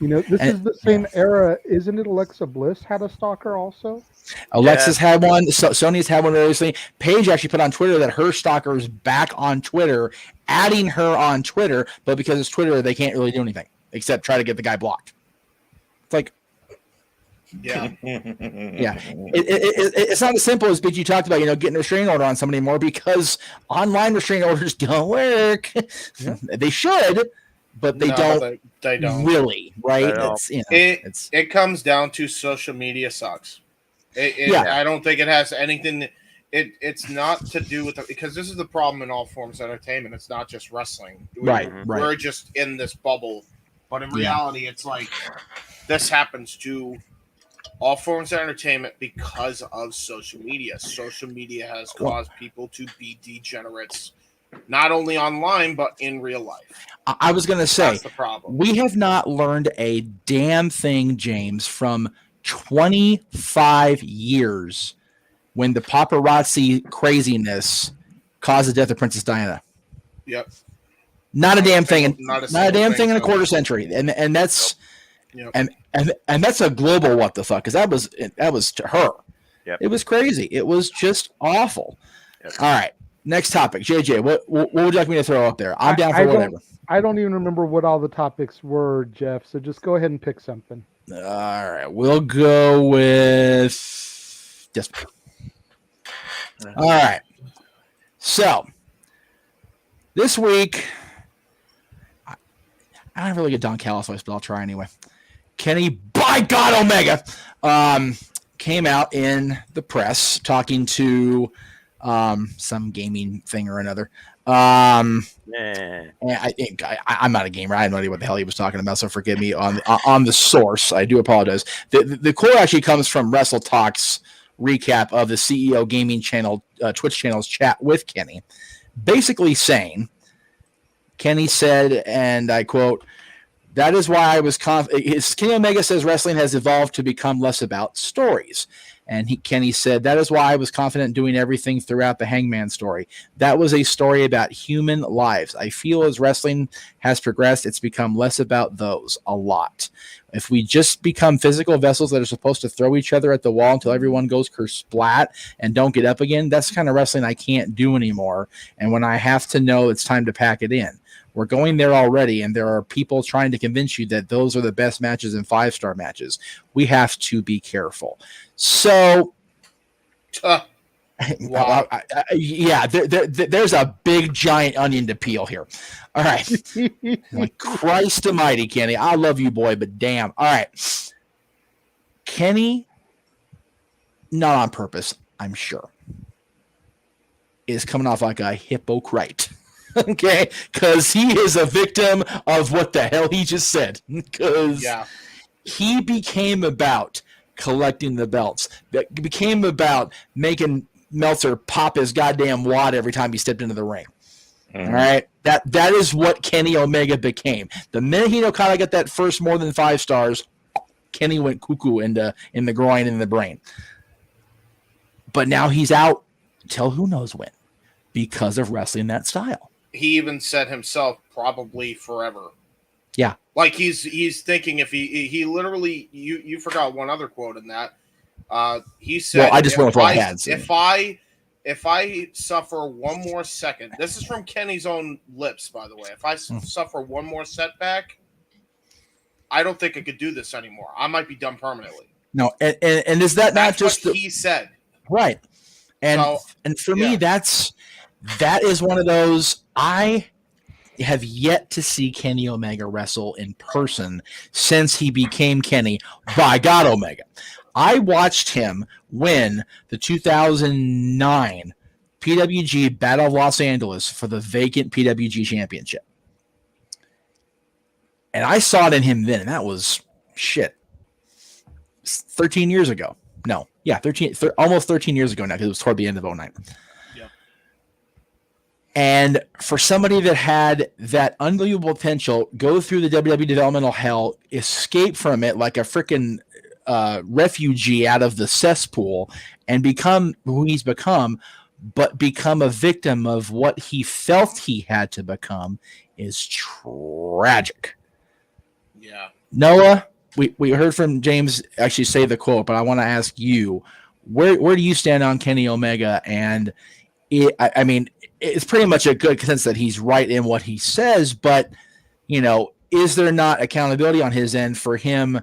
[SPEAKER 2] This is the same era. Isn't it Alexa Bliss had a stalker also?
[SPEAKER 1] Alexa's had one. Sony's had one recently. Paige actually put on Twitter that her stalker is back on Twitter, adding her on Twitter, but because it's Twitter, they can't really do anything except try to get the guy blocked. It's like, it's not as simple as you talked about, getting a restraining order on somebody more because online restraining orders don't work. They should, but they don't really, right?
[SPEAKER 6] It comes down to social media sucks. I don't think it has anything. It's not to do with because this is the problem in all forms of entertainment. It's not just wrestling. We're just in this bubble, but in reality, it's like this happens to all forms of entertainment because of social media. Social media has caused people to be degenerates, not only online, but in real life.
[SPEAKER 1] I was going to say,
[SPEAKER 6] that's the problem.
[SPEAKER 1] We have not learned a damn thing, James, from 25 years when the paparazzi craziness caused the death of Princess Diana.
[SPEAKER 6] Yep.
[SPEAKER 1] Not a damn thing.
[SPEAKER 6] Not a
[SPEAKER 1] damn thing in a
[SPEAKER 6] so.
[SPEAKER 1] quarter century. And that's
[SPEAKER 6] Yep.
[SPEAKER 1] and that's a global what the fuck, because that was to her.
[SPEAKER 4] Yep.
[SPEAKER 1] It was crazy. It was just awful.
[SPEAKER 4] Yep.
[SPEAKER 1] All right. Next topic. JJ, what would you like me to throw up there? I'm down for whatever.
[SPEAKER 2] I don't even remember what all the topics were, Jeff, so just go ahead and pick something.
[SPEAKER 1] All right. We'll go with this. All right. So this week, I don't really get Don Callis voice, but I'll try anyway. Kenny, by God, Omega, came out in the press talking to some gaming thing or another. And I think I'm not a gamer. I have no idea what the hell he was talking about, so forgive me on the source. I do apologize. The quote actually comes from Wrestle Talk's recap of the CEO Gaming channel, Twitch channel's chat with Kenny, basically saying, Kenny said, and I quote, "That is why I was Kenny Omega says wrestling has evolved to become less about stories." And Kenny said, "That is why I was confident doing everything throughout the Hangman story. That was a story about human lives. I feel as wrestling has progressed, it's become less about those, a lot. If we just become physical vessels that are supposed to throw each other at the wall until everyone goes kersplat and don't get up again, that's the kind of wrestling I can't do anymore. And when I have to know it's time to pack it in. We're going there already, and there are people trying to convince you that those are the best matches and 5-star matches. We have to be careful." So,
[SPEAKER 6] wow.
[SPEAKER 1] Yeah, there's a big giant onion to peel here. All right. Like, Christ almighty, Kenny. I love you, boy, but damn. All right. Kenny, not on purpose, I'm sure, is coming off like a hypocrite. Okay, because he is a victim of what the hell he just said. Because he became about collecting the belts. It became about making Meltzer pop his goddamn wad every time he stepped into the ring. Mm-hmm. All right, that is what Kenny Omega became. The minute he kind of got that first more than 5 stars, Kenny went cuckoo in the groin and in the brain. But now he's out till who knows when because of wrestling that style.
[SPEAKER 6] He even said himself, probably forever.
[SPEAKER 1] Yeah.
[SPEAKER 6] Like he's thinking if he literally, you forgot one other quote in that. He said,
[SPEAKER 1] well, I just went with what I had. So.
[SPEAKER 6] If I suffer one more second, this is from Kenny's own lips, by the way. If I suffer one more setback, I don't think I could do this anymore. I might be done permanently.
[SPEAKER 1] No, and is that
[SPEAKER 6] That's
[SPEAKER 1] not just
[SPEAKER 6] what he said?
[SPEAKER 1] Right. And for me, that is one of those. I have yet to see Kenny Omega wrestle in person since he became Kenny, by God Omega. I watched him win the 2009 PWG Battle of Los Angeles for the vacant PWG championship. And I saw it in him then, and that was 13 years ago. No, yeah, almost 13 years ago now, because it was toward the end of 2009. And for somebody that had that unbelievable potential, go through the WWE developmental hell, escape from it like a freaking refugee out of the cesspool, and become who he's become, but become a victim of what he felt he had to become, is tragic.
[SPEAKER 6] Yeah.
[SPEAKER 1] Noah, we heard from James actually say the quote, but I want to ask you, where do you stand on Kenny Omega? And I mean, it's pretty much a good sense that he's right in what he says, but, is there not accountability on his end for him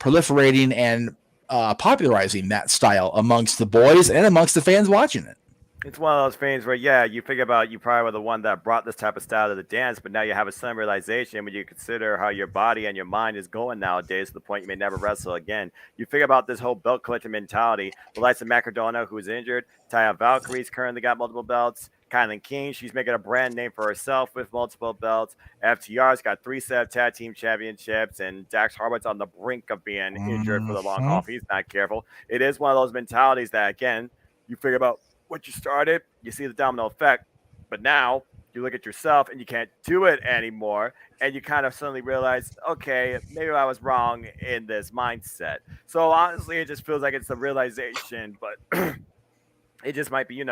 [SPEAKER 1] proliferating and popularizing that style amongst the boys and amongst the fans watching it?
[SPEAKER 4] It's one of those things where, you figure about you probably were the one that brought this type of style to the dance, but now you have a sudden realization when you consider how your body and your mind is going nowadays to the point you may never wrestle again. You figure about this whole belt collector mentality. The likes of Macardona, who's injured. Taya Valkyrie's currently got multiple belts. Kylan King, she's making a brand name for herself with multiple belts. FTR's got 3 set of tag team championships, and Dax Harwood's on the brink of being injured for the long haul. If he's not careful. It is one of those mentalities that, again, you figure about what you started, you see the domino effect, but now you look at yourself and you can't do it anymore, and you kind of suddenly realize, okay, maybe I was wrong in this mindset. So honestly, it just feels like it's a realization, but it just might be,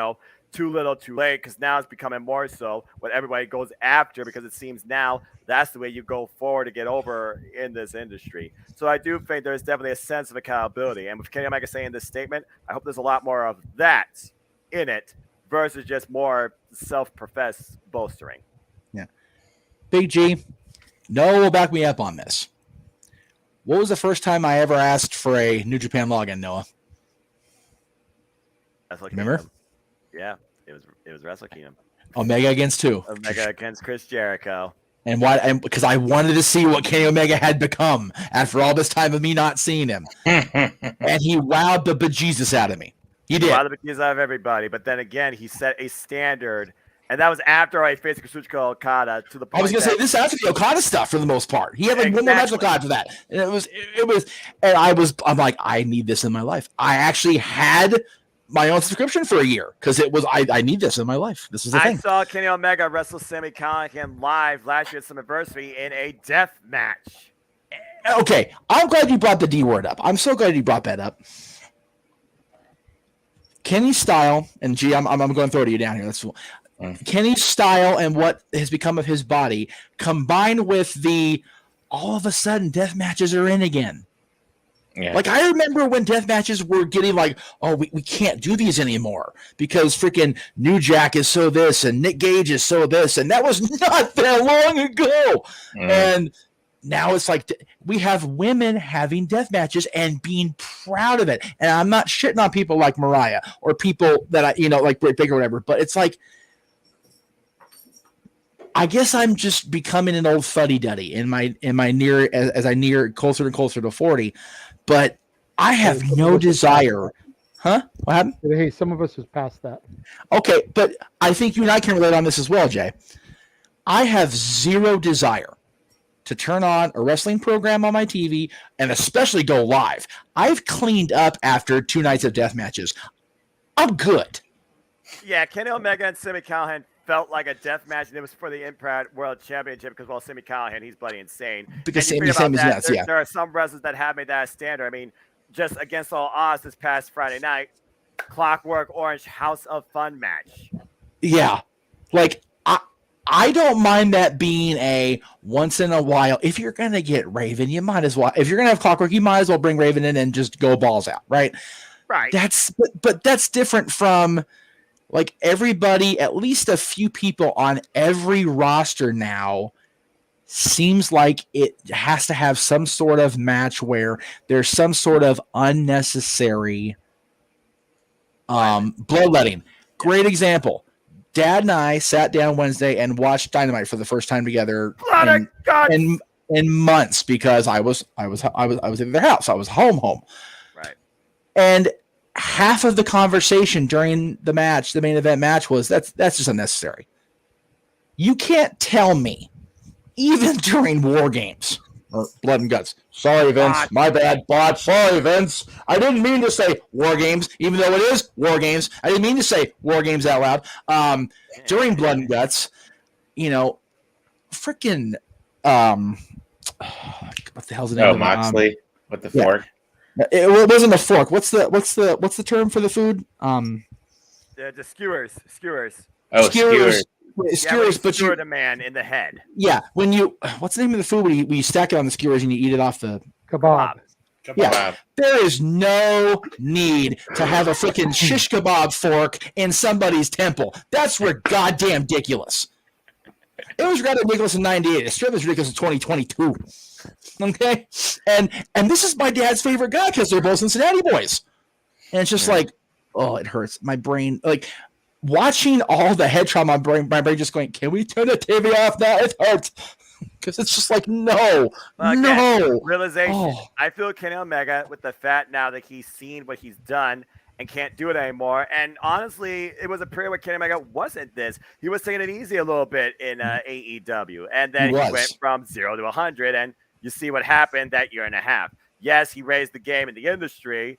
[SPEAKER 4] too little too late, because now it's becoming more so what everybody goes after, because it seems now that's the way you go forward to get over in this industry. So I do think there's definitely a sense of accountability. And with Kenny Omega saying this statement, I hope there's a lot more of that in it versus just more self-professed boastering.
[SPEAKER 1] Yeah. Big G, Noah will back me up on this. What was the first time I ever asked for a New Japan login, Noah? Remember?
[SPEAKER 4] Yeah, it was Wrestle Kingdom.
[SPEAKER 1] Omega against who?
[SPEAKER 4] Omega against Chris Jericho.
[SPEAKER 1] And why? And because I wanted to see what Kenny Omega had become after all this time of me not seeing him. And he wowed the bejesus out of me. He did.
[SPEAKER 4] Wowed the bejesus out of everybody. But then again, he set a standard. And that was after I faced Kazuchika Okada to the point.
[SPEAKER 1] I was going to say this after the Okada stuff for the most part. He had like one more match with Okada for that. And I'm like, I need this in my life. I actually had my own subscription for a year because it was I need this in my life. This is the thing.
[SPEAKER 4] I saw Kenny Omega wrestle Sami Callihan live last year at Summerversary in a death match.
[SPEAKER 1] Okay, I'm glad you brought the D word up. I'm so glad you brought that up. Kenny's style, and G, I'm going to throw it to you down here. That's Kenny's style and what has become of his body, combined with the all of a sudden death matches are in again. Yeah. Like, I remember when death matches were getting like, oh, we can't do these anymore because freaking New Jack is so this and Nick Gage is so this, and that was not that long ago. And now it's like we have women having death matches and being proud of it. And I'm not shitting on people like Mariah or people that I, like Britt Baker or whatever, but it's like, I guess I'm just becoming an old fuddy-duddy in my near as I near closer and closer to 40. But I have no desire. Huh? What happened?
[SPEAKER 2] Hey, some of us is past that.
[SPEAKER 1] Okay, but I think you and I can relate on this as well, Jay. I have zero desire to turn on a wrestling program on my TV and especially go live. I've cleaned up after 2 nights of death matches. I'm good.
[SPEAKER 4] Yeah, Kenny Omega and Sami Callihan felt like a death match, and it was for the Impact World Championship because, Sami Callihan, he's bloody insane.
[SPEAKER 1] Because Sami is nuts, yeah.
[SPEAKER 4] There are some wrestlers that have made that a standard. I mean, just against all odds this past Friday night, Clockwork Orange House of Fun match.
[SPEAKER 1] Yeah. Like, I don't mind that being a once in a while. If you're going to get Raven, you might as well. If you're going to have Clockwork, you might as well bring Raven in and just go balls out, right?
[SPEAKER 4] Right.
[SPEAKER 1] But that's different from like everybody, at least a few people on every roster now seems like it has to have some sort of match where there's some sort of unnecessary bloodletting. Great example. Dad and I sat down Wednesday and watched Dynamite for the first time together in months because I was in their house. I was home.
[SPEAKER 4] Right.
[SPEAKER 1] And half of the conversation during the match, the main event match, was that's just unnecessary. You can't tell me, even during War Games or Blood and Guts. Sorry, Vince. My bad. Bot. Sorry, Vince. I didn't mean to say War Games, even though it is War Games. I didn't mean to say War Games out loud. During Blood and Guts, freaking what the hell's the name?
[SPEAKER 7] Oh, Moxley with the fork.
[SPEAKER 1] It wasn't a fork. What's the term for the food?
[SPEAKER 4] The skewers.
[SPEAKER 7] Oh, skewers.
[SPEAKER 1] Skewers, but
[SPEAKER 4] you the man in the head.
[SPEAKER 1] Yeah, when you what's the name of the food when you stack it on the skewers and you eat it off the
[SPEAKER 2] kebab?
[SPEAKER 1] Yeah, there is no need to have a freaking shish kebab fork in somebody's temple. That's goddamn ridiculous. It was rather ridiculous in '98. It's certainly ridiculous in 2022. Okay, and this is my dad's favorite guy because they're both Cincinnati boys, and it's just like, oh, it hurts my brain. Like watching all the head trauma, my brain just going, can we turn the TV off now? It hurts because it's just like no.
[SPEAKER 4] Realization.
[SPEAKER 1] Oh.
[SPEAKER 4] I feel Kenny Omega with the fact now that he's seen what he's done and can't do it anymore. And honestly, it was a period where Kenny Omega wasn't this. He was taking it easy a little bit in AEW, and then he went from 0 to 100, and you see what happened that year and a half. Yes, he raised the game in the industry,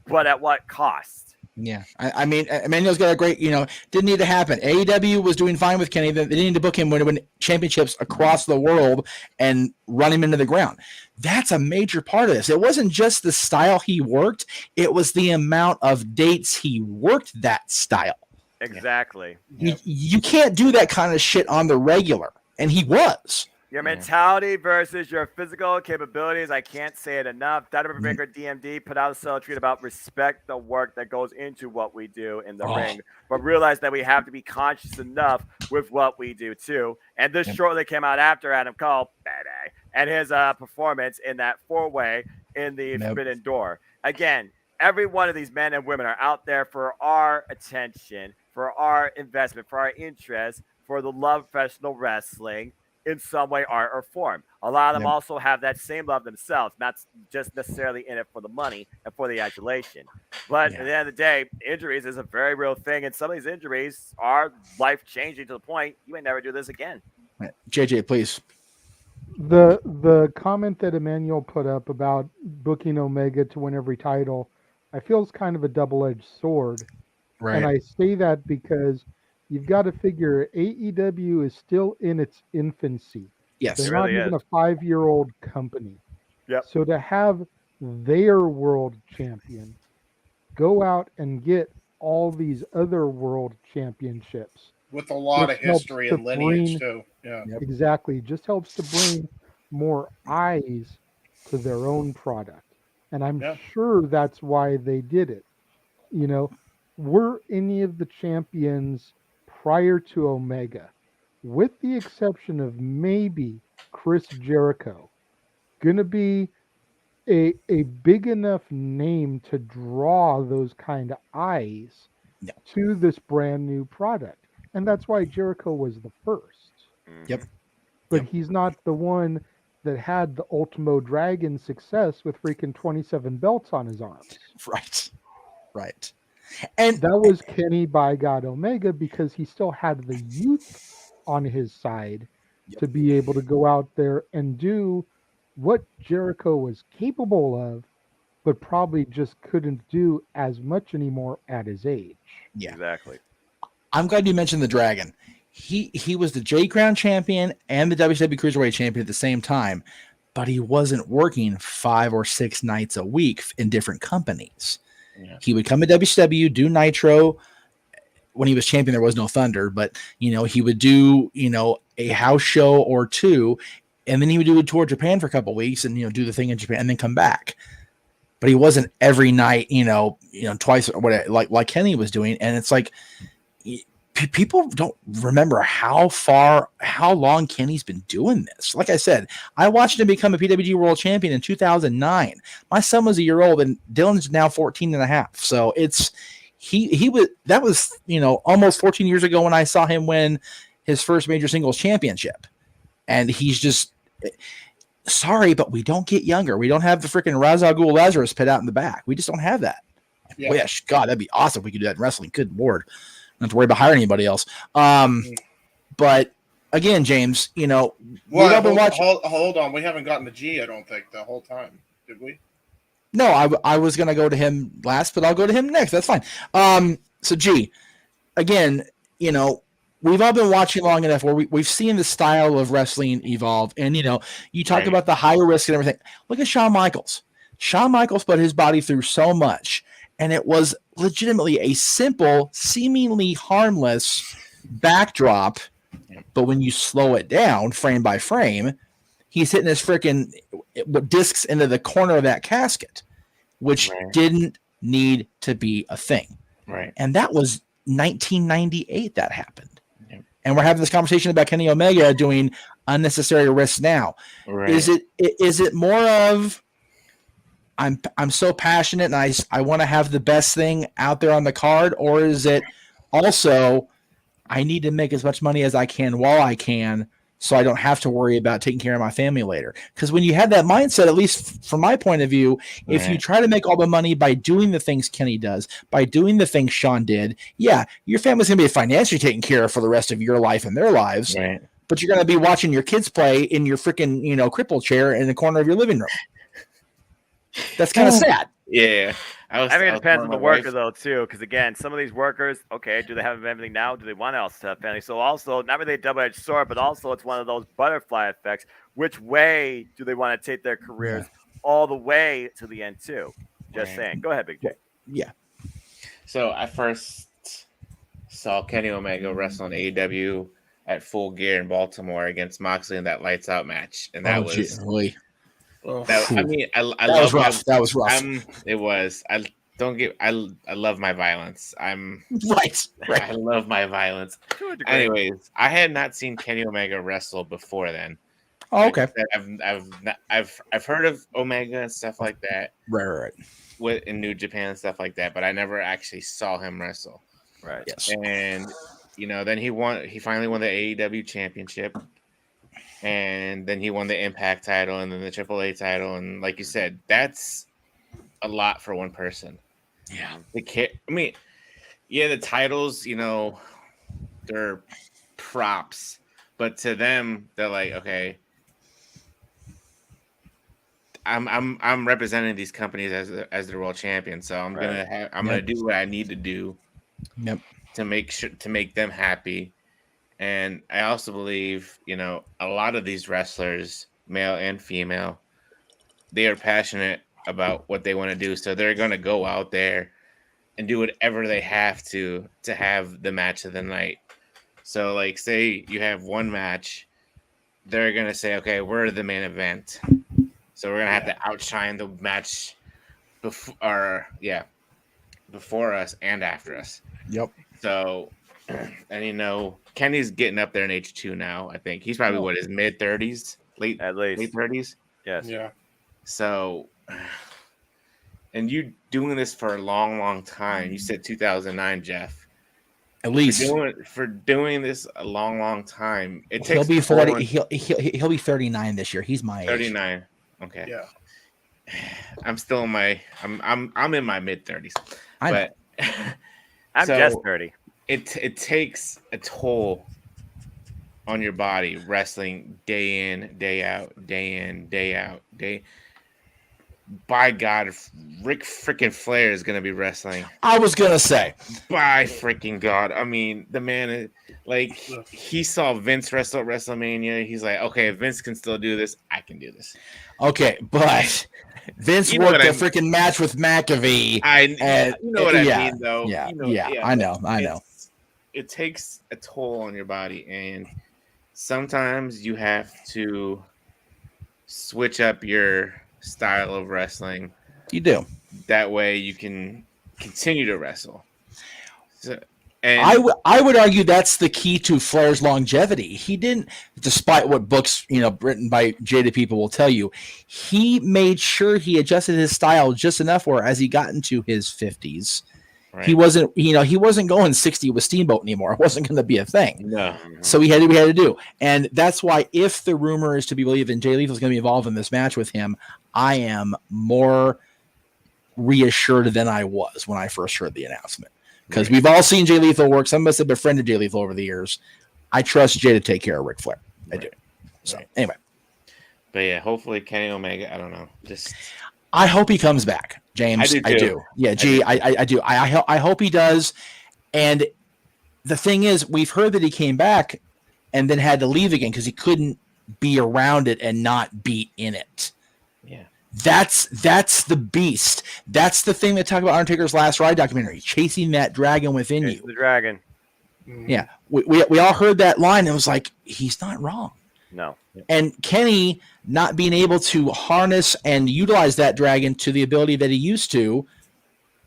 [SPEAKER 4] but at what cost?
[SPEAKER 1] Yeah, I mean, Emmanuel's got a great, didn't need to happen. AEW was doing fine with Kenny. They didn't need to book him when to win championships across the world and run him into the ground. That's a major part of this. It wasn't just the style he worked; it was the amount of dates he worked that style.
[SPEAKER 4] Exactly.
[SPEAKER 1] You can't do that kind of shit on the regular, and he was.
[SPEAKER 4] Your mentality versus your physical capabilities. I can't say it enough. WWE Breaker DMD put out a sell tweet about respect the work that goes into what we do in the ring, but realize that we have to be conscious enough with what we do too. And this shortly came out after Adam Cole and his performance in that 4-way in the Forbidden Door. Again, every one of these men and women are out there for our attention, for our investment, for our interest, for the love of professional wrestling. In some way, art or form. A lot of them also have that same love themselves, not just necessarily in it for the money and for the adulation. But at the end of the day, injuries is a very real thing, and some of these injuries are life-changing to the point you may never do this again.
[SPEAKER 1] JJ, please.
[SPEAKER 2] The comment that Emmanuel put up about booking Omega to win every title, I feel is kind of a double-edged sword.
[SPEAKER 1] Right.
[SPEAKER 2] And I say that because you've got to figure AEW is still in its infancy.
[SPEAKER 1] Yes,
[SPEAKER 2] they're not even a 5-year-old company.
[SPEAKER 4] Yep.
[SPEAKER 2] So to have their world champion go out and get all these other world championships
[SPEAKER 6] with a lot of history and lineage too. Yeah,
[SPEAKER 2] exactly. Just helps to bring more eyes to their own product, and I'm sure that's why they did it. Were any of the champions prior to Omega, with the exception of maybe Chris Jericho, going to be a big enough name to draw those kind of eyes to this brand new product? And that's why Jericho was the first.
[SPEAKER 1] Yep.
[SPEAKER 2] But he's not the one that had the Ultimo Dragon success with freaking 27 belts on his arms.
[SPEAKER 1] Right. And
[SPEAKER 2] that was Kenny by God Omega because he still had the youth on his side to be able to go out there and do what Jericho was capable of, but probably just couldn't do as much anymore at his age.
[SPEAKER 1] Yeah,
[SPEAKER 4] exactly.
[SPEAKER 1] I'm glad you mentioned the Dragon. He was the J Crown champion and the WCW Cruiserweight champion at the same time, but he wasn't working 5 or 6 nights a week in different companies. Yeah. He would come to WCW, do Nitro. When he was champion, there was no Thunder, but he would do a house show or two, and then he would do a tour Japan for a couple of weeks and do the thing in Japan and then come back. But he wasn't every night, twice or whatever, like Kenny was doing. And it's like people don't remember how long Kenny's been doing this. Like I said, I watched him become a PWG World Champion in 2009. My son was a year old, and Dylan's now 14 and a half. So that was almost 14 years ago when I saw him win his first major singles championship. And he's just sorry, but we don't get younger. We don't have the freaking Ra's al Ghul Lazarus pit out in the back. We just don't have that. I wish, God, that'd be awesome if we could do that in wrestling. Good Lord. Don't have to worry about hiring anybody else. But again, James,
[SPEAKER 6] hold on. We haven't gotten to G, I don't think, the whole time. Did we?
[SPEAKER 1] No, I was going to go to him last, but I'll go to him next. That's fine. So G, again, we've all been watching long enough where we've seen the style of wrestling evolve. And, you talk about the higher risk and everything. Look at Shawn Michaels. Shawn Michaels put his body through so much, and it was legitimately a simple, seemingly harmless backdrop. But when you slow it down frame by frame, he's hitting his freaking discs into the corner of that casket, which didn't need to be a thing.
[SPEAKER 7] Right.
[SPEAKER 1] And that was 1998 that happened. And we're having this conversation about Kenny Omega doing unnecessary risks now.
[SPEAKER 7] Right.
[SPEAKER 1] Is it more of I'm so passionate and I want to have the best thing out there on the card, or is it also I need to make as much money as I can while I can so I don't have to worry about taking care of my family later? Because when you have that mindset, at least from my point of view, if you try to make all the money by doing the things Kenny does, by doing the things Shawn did, your family's going to be financially taken care of for the rest of your life and their lives.
[SPEAKER 7] Right.
[SPEAKER 1] But you're going to be watching your kids play in your freaking, cripple chair in the corner of your living room. That's kind of sad.
[SPEAKER 7] Yeah.
[SPEAKER 4] I mean, it depends on the worker, though, too, because, again, some of these workers, okay, do they have everything now? Do they want else to have family? So, also, not really a double-edged sword, but also it's one of those butterfly effects. Which way do they want to take their careers all the way to the end, too? Just saying. Go ahead, Big J.
[SPEAKER 1] Yeah.
[SPEAKER 7] So, I first saw Kenny Omega wrestle in AEW at Full Gear in Baltimore against Moxley in that Lights Out match. And that was...
[SPEAKER 1] Really?
[SPEAKER 7] I mean, I
[SPEAKER 1] that
[SPEAKER 7] love
[SPEAKER 1] was rough. That was rough.
[SPEAKER 7] It was. I love my violence.
[SPEAKER 1] Right.
[SPEAKER 7] I love my violence. Anyways, I had not seen Kenny Omega wrestle before then.
[SPEAKER 1] Oh, okay.
[SPEAKER 7] I've heard of Omega and stuff like that.
[SPEAKER 1] Right.
[SPEAKER 7] In New Japan and stuff like that, but I never actually saw him wrestle.
[SPEAKER 4] Right.
[SPEAKER 1] Yes.
[SPEAKER 7] And then he finally won the AEW championship. And then he won the Impact title and then the AAA title. And like you said, that's a lot for one person.
[SPEAKER 1] Yeah.
[SPEAKER 7] The titles, they're props. But to them, they're like, okay, I'm representing these companies as the world champion. So I'm gonna do what I need to do to make them happy. And I also believe, a lot of these wrestlers, male and female, they are passionate about what they want to do. So they're going to go out there and do whatever they have to have the match of the night. So, like, say you have one match, they're going to say, okay, we're the main event. So we're going to have to outshine the match before us and after us.
[SPEAKER 1] Yep.
[SPEAKER 7] So, and Kenny's getting up there in age 2 now. I think he's probably his mid 30s, late 30s.
[SPEAKER 4] Yes.
[SPEAKER 6] Yeah.
[SPEAKER 7] So, and you doing this for a long, long time. You said 2009, Jeff.
[SPEAKER 1] At least
[SPEAKER 7] for doing this a long, long time.
[SPEAKER 1] He'll be 40. He'll be 39 this year. He's my age.
[SPEAKER 7] 39. Okay.
[SPEAKER 6] Yeah.
[SPEAKER 7] I'm still in my. I'm in my mid 30s.
[SPEAKER 1] I'm
[SPEAKER 4] just 30.
[SPEAKER 7] It takes a toll on your body wrestling day in, day out, day in, day out, day. By God, Ric freaking Flair is gonna be wrestling.
[SPEAKER 1] I was gonna say.
[SPEAKER 7] By freaking God! I mean, the man, he saw Vince wrestle at WrestleMania. He's like, okay, if Vince can still do this, I can do this.
[SPEAKER 1] Okay, but Vince worked a freaking match with McAfee.
[SPEAKER 7] You know what I mean, though.
[SPEAKER 1] Yeah, I know.
[SPEAKER 7] It takes a toll on your body, and sometimes you have to switch up your style of wrestling.
[SPEAKER 1] You do.
[SPEAKER 7] That way you can continue to wrestle.
[SPEAKER 1] I would argue that's the key to Flair's longevity. He didn't, despite what books written by jaded people will tell you, he made sure he adjusted his style just enough where as he got into his 50s, right, he wasn't going 60 with Steamboat anymore. It wasn't going to be a thing.
[SPEAKER 7] No.
[SPEAKER 1] So he had to do. And that's why if the rumor is to be believed and Jay Lethal is going to be involved in this match with him, I am more reassured than I was when I first heard the announcement. Because we've all seen Jay Lethal work. Some of us have befriended Jay Lethal over the years. I trust Jay to take care of Ric Flair. I do. So anyway.
[SPEAKER 7] But yeah, hopefully Kenny Omega, I don't know.
[SPEAKER 1] I hope he comes back, James. I do. Yeah, I do. I hope he does. And the thing is, we've heard that he came back and then had to leave again because he couldn't be around it and not be in it.
[SPEAKER 7] Yeah.
[SPEAKER 1] That's the beast. That's the thing that talk about Undertaker's Last Ride documentary, chasing that dragon within you.
[SPEAKER 4] The dragon.
[SPEAKER 1] Yeah. We all heard that line and it was like, he's not wrong.
[SPEAKER 4] No.
[SPEAKER 1] And Kenny not being able to harness and utilize that dragon to the ability that he used to,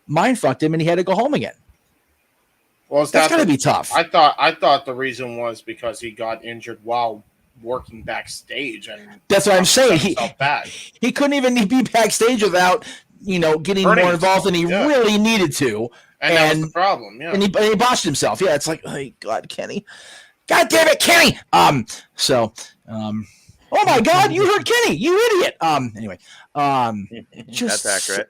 [SPEAKER 1] mind fucked him and he had to go home again.
[SPEAKER 6] Well,
[SPEAKER 1] that's going to be tough.
[SPEAKER 6] I thought the reason was because he got injured while working backstage, and
[SPEAKER 1] that's what I'm saying. He couldn't even be backstage without getting more involved than he really needed to.
[SPEAKER 6] And that was the problem. Yeah.
[SPEAKER 1] And he botched himself. Yeah, it's like, oh God, Kenny. God damn it, Kenny. Oh my God, you hurt Kenny, you idiot. Anyway, just
[SPEAKER 4] that's accurate,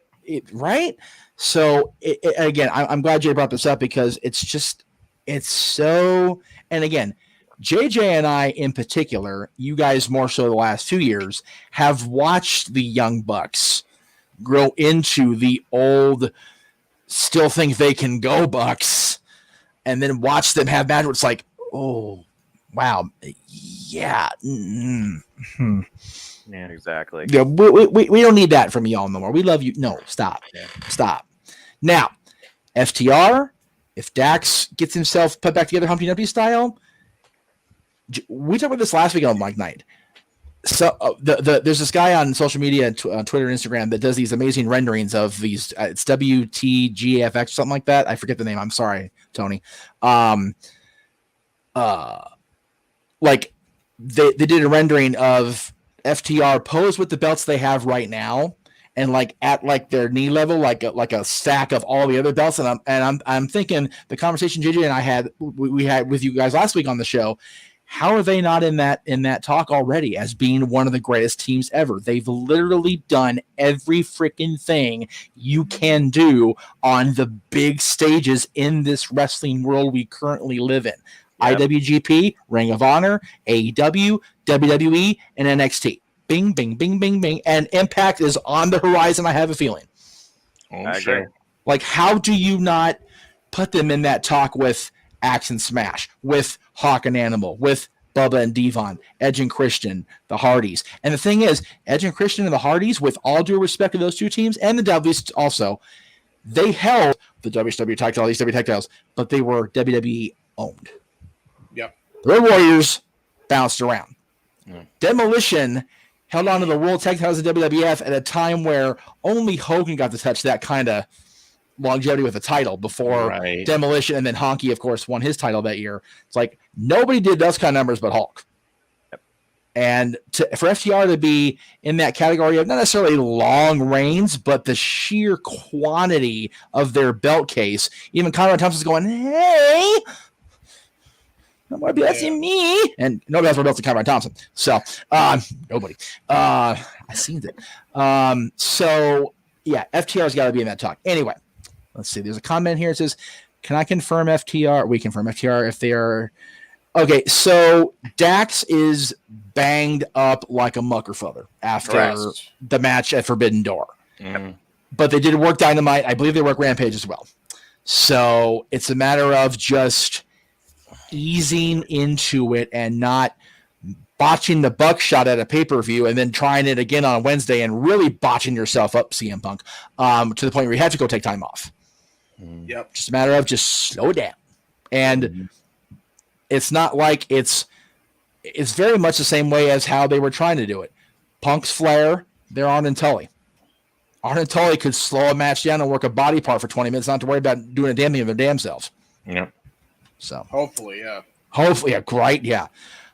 [SPEAKER 1] right? So again, I'm glad Jay brought this up because it's so. And again, JJ and I in particular, you guys more so the last 2 years, have watched the Young Bucks grow into the old, still think they can go Bucks, and then watch them have matches. It's like, oh, wow, yeah. Mm-hmm.
[SPEAKER 4] Yeah, exactly.
[SPEAKER 1] Yeah, we don't need that from y'all no more. We love you. No, stop. Stop. Now, FTR, if Dax gets himself put back together Humpty Dumpty style, we talked about this last week on Mike Night. So there's this guy on social media, Twitter and Instagram, that does these amazing renderings of these. It's WTGFX, something like that. I forget the name. I'm sorry, Tony. Like they did a rendering of FTR posed with the belts they have right now, and like at like their knee level, like a stack of all the other belts. And I'm thinking the conversation JJ and I had we had with you guys last week on the show. How are they not in that talk already as being one of the greatest teams ever? They've literally done every freaking thing you can do on the big stages in this wrestling world we currently live in. Yep. IWGP, Ring of Honor, AEW, WWE, and NXT. Bing, bing, bing, bing, bing. And Impact is on the horizon, I have a feeling.
[SPEAKER 7] Oh, sure.
[SPEAKER 1] Like, how do you not put them in that talk with Axe and Smash, with Hawk and Animal, with Bubba and Devon, Edge and Christian, the Hardys? And the thing is, Edge and Christian and the Hardys, with all due respect to those two teams, and the Dudleys also, they held the WCW tag titles, these WWE tag titles, but they were WWE owned.
[SPEAKER 6] Yep.
[SPEAKER 1] The Road Warriors bounced around. Demolition held on to the World Tag Titles of WWF at a time where only Hogan got to touch that kind of longevity with a title before Demolition, and then Honky, of course, won his title that year. It's like nobody did those kind of numbers but Hulk.
[SPEAKER 4] Yep.
[SPEAKER 1] And for FTR to be in that category of not necessarily long reigns, but the sheer quantity of their belt case, even Conrad Thompson's going, hey, nobody belts in me, and nobody has more belts than Conrad Thompson. So nobody. I seen it. So yeah, FTR's got to be in that talk. Anyway, let's see. There's a comment here. It says, "Can I confirm FTR? We confirm FTR if they are okay." So Dax is banged up like a muckerfucker after the match at Forbidden Door, but they did work Dynamite. I believe they work Rampage as well. So it's a matter of just easing into it and not botching the buckshot at a pay-per-view and then trying it again on Wednesday and really botching yourself up, CM Punk, to the point where you have to go take time off.
[SPEAKER 6] Yep.
[SPEAKER 1] Just a matter of just slow it down. And it's not like it's very much the same way as how they were trying to do it. Punk's flair, they're Arn and Tully. Arn and Tully could slow a match down and work a body part for 20 minutes, not to worry about doing a damn thing of their damn selves.
[SPEAKER 7] Yep.
[SPEAKER 1] So
[SPEAKER 6] hopefully, yeah.
[SPEAKER 1] Great, yeah.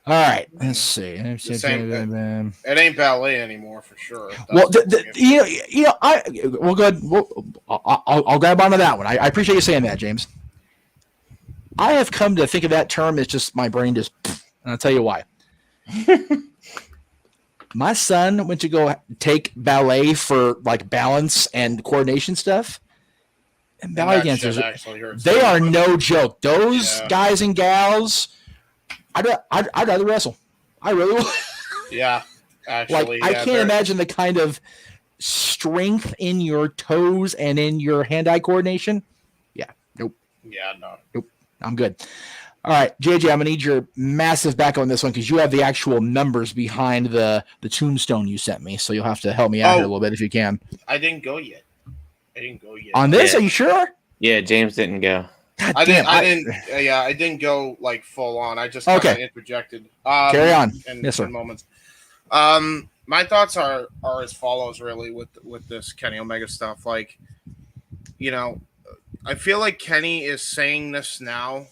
[SPEAKER 1] All right, let's see.
[SPEAKER 6] It ain't ballet anymore for sure.
[SPEAKER 1] Well, we'll go. I'll grab onto that one. I appreciate you saying that, James. I have come to think of that term as just my brain just, and I'll tell you why. My son went to go take ballet for like balance and coordination stuff. And ballet dancers, they are no joke. Those guys and gals, I'd rather wrestle. I really would.
[SPEAKER 6] Yeah, actually.
[SPEAKER 1] I can't imagine the kind of strength in your toes and in your hand-eye coordination. Yeah, nope.
[SPEAKER 6] Yeah, no.
[SPEAKER 1] Nope, I'm good. All right, JJ, I'm going to need your massive back on this one because you have the actual numbers behind the tombstone you sent me, so you'll have to help me out here a little bit if you can.
[SPEAKER 6] I didn't go yet.
[SPEAKER 1] On this, are you sure?
[SPEAKER 7] Yeah, James didn't go.
[SPEAKER 6] I didn't go like full on. I just kind of interjected.
[SPEAKER 1] Carry on.
[SPEAKER 6] Yes, sir. Moments. My thoughts are as follows, really, with this Kenny Omega stuff. Like, I feel like Kenny is saying this now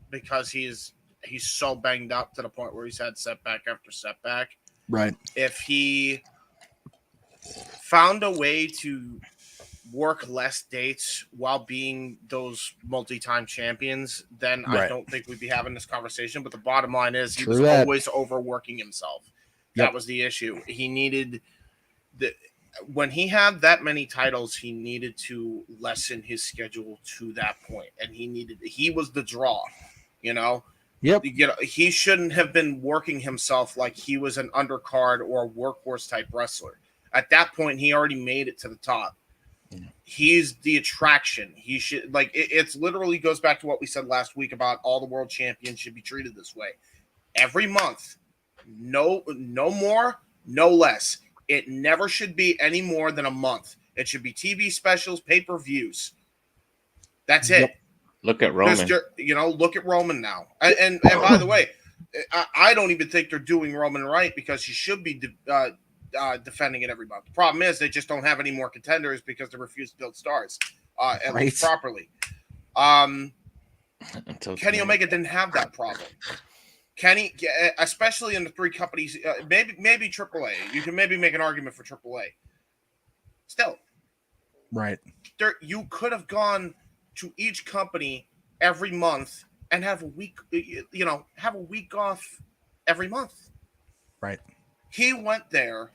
[SPEAKER 6] because he's so banged up to the point where he's had setback after setback.
[SPEAKER 1] Right.
[SPEAKER 6] If he found a way to work less dates while being those multi-time champions, then I don't think we'd be having this conversation. But the bottom line is he was always overworking himself. That was the issue. He needed when he had that many titles, he needed to lessen his schedule to that point. And he was the draw,
[SPEAKER 1] Yep.
[SPEAKER 6] He shouldn't have been working himself like he was an undercard or workhorse type wrestler. At that point, he already made it to the top. He's the attraction. He should it's literally goes back to what we said last week about all the world champions should be treated this way. Every month, no more, no less. It never should be any more than a month. It should be TV specials, pay-per-views. That's it.
[SPEAKER 7] Look at Roman.
[SPEAKER 6] Look at Roman now. And by the way, I don't even think they're doing Roman right because he should be defending it every month. The problem is they just don't have any more contenders because they refuse to build stars at least properly. Kenny Omega didn't have that problem. Kenny, especially in the three companies, maybe AAA. You can maybe make an argument for AAA. Still,
[SPEAKER 1] right?
[SPEAKER 6] You could have gone to each company every month and have a week. Have a week off every month.
[SPEAKER 1] Right.
[SPEAKER 6] He went there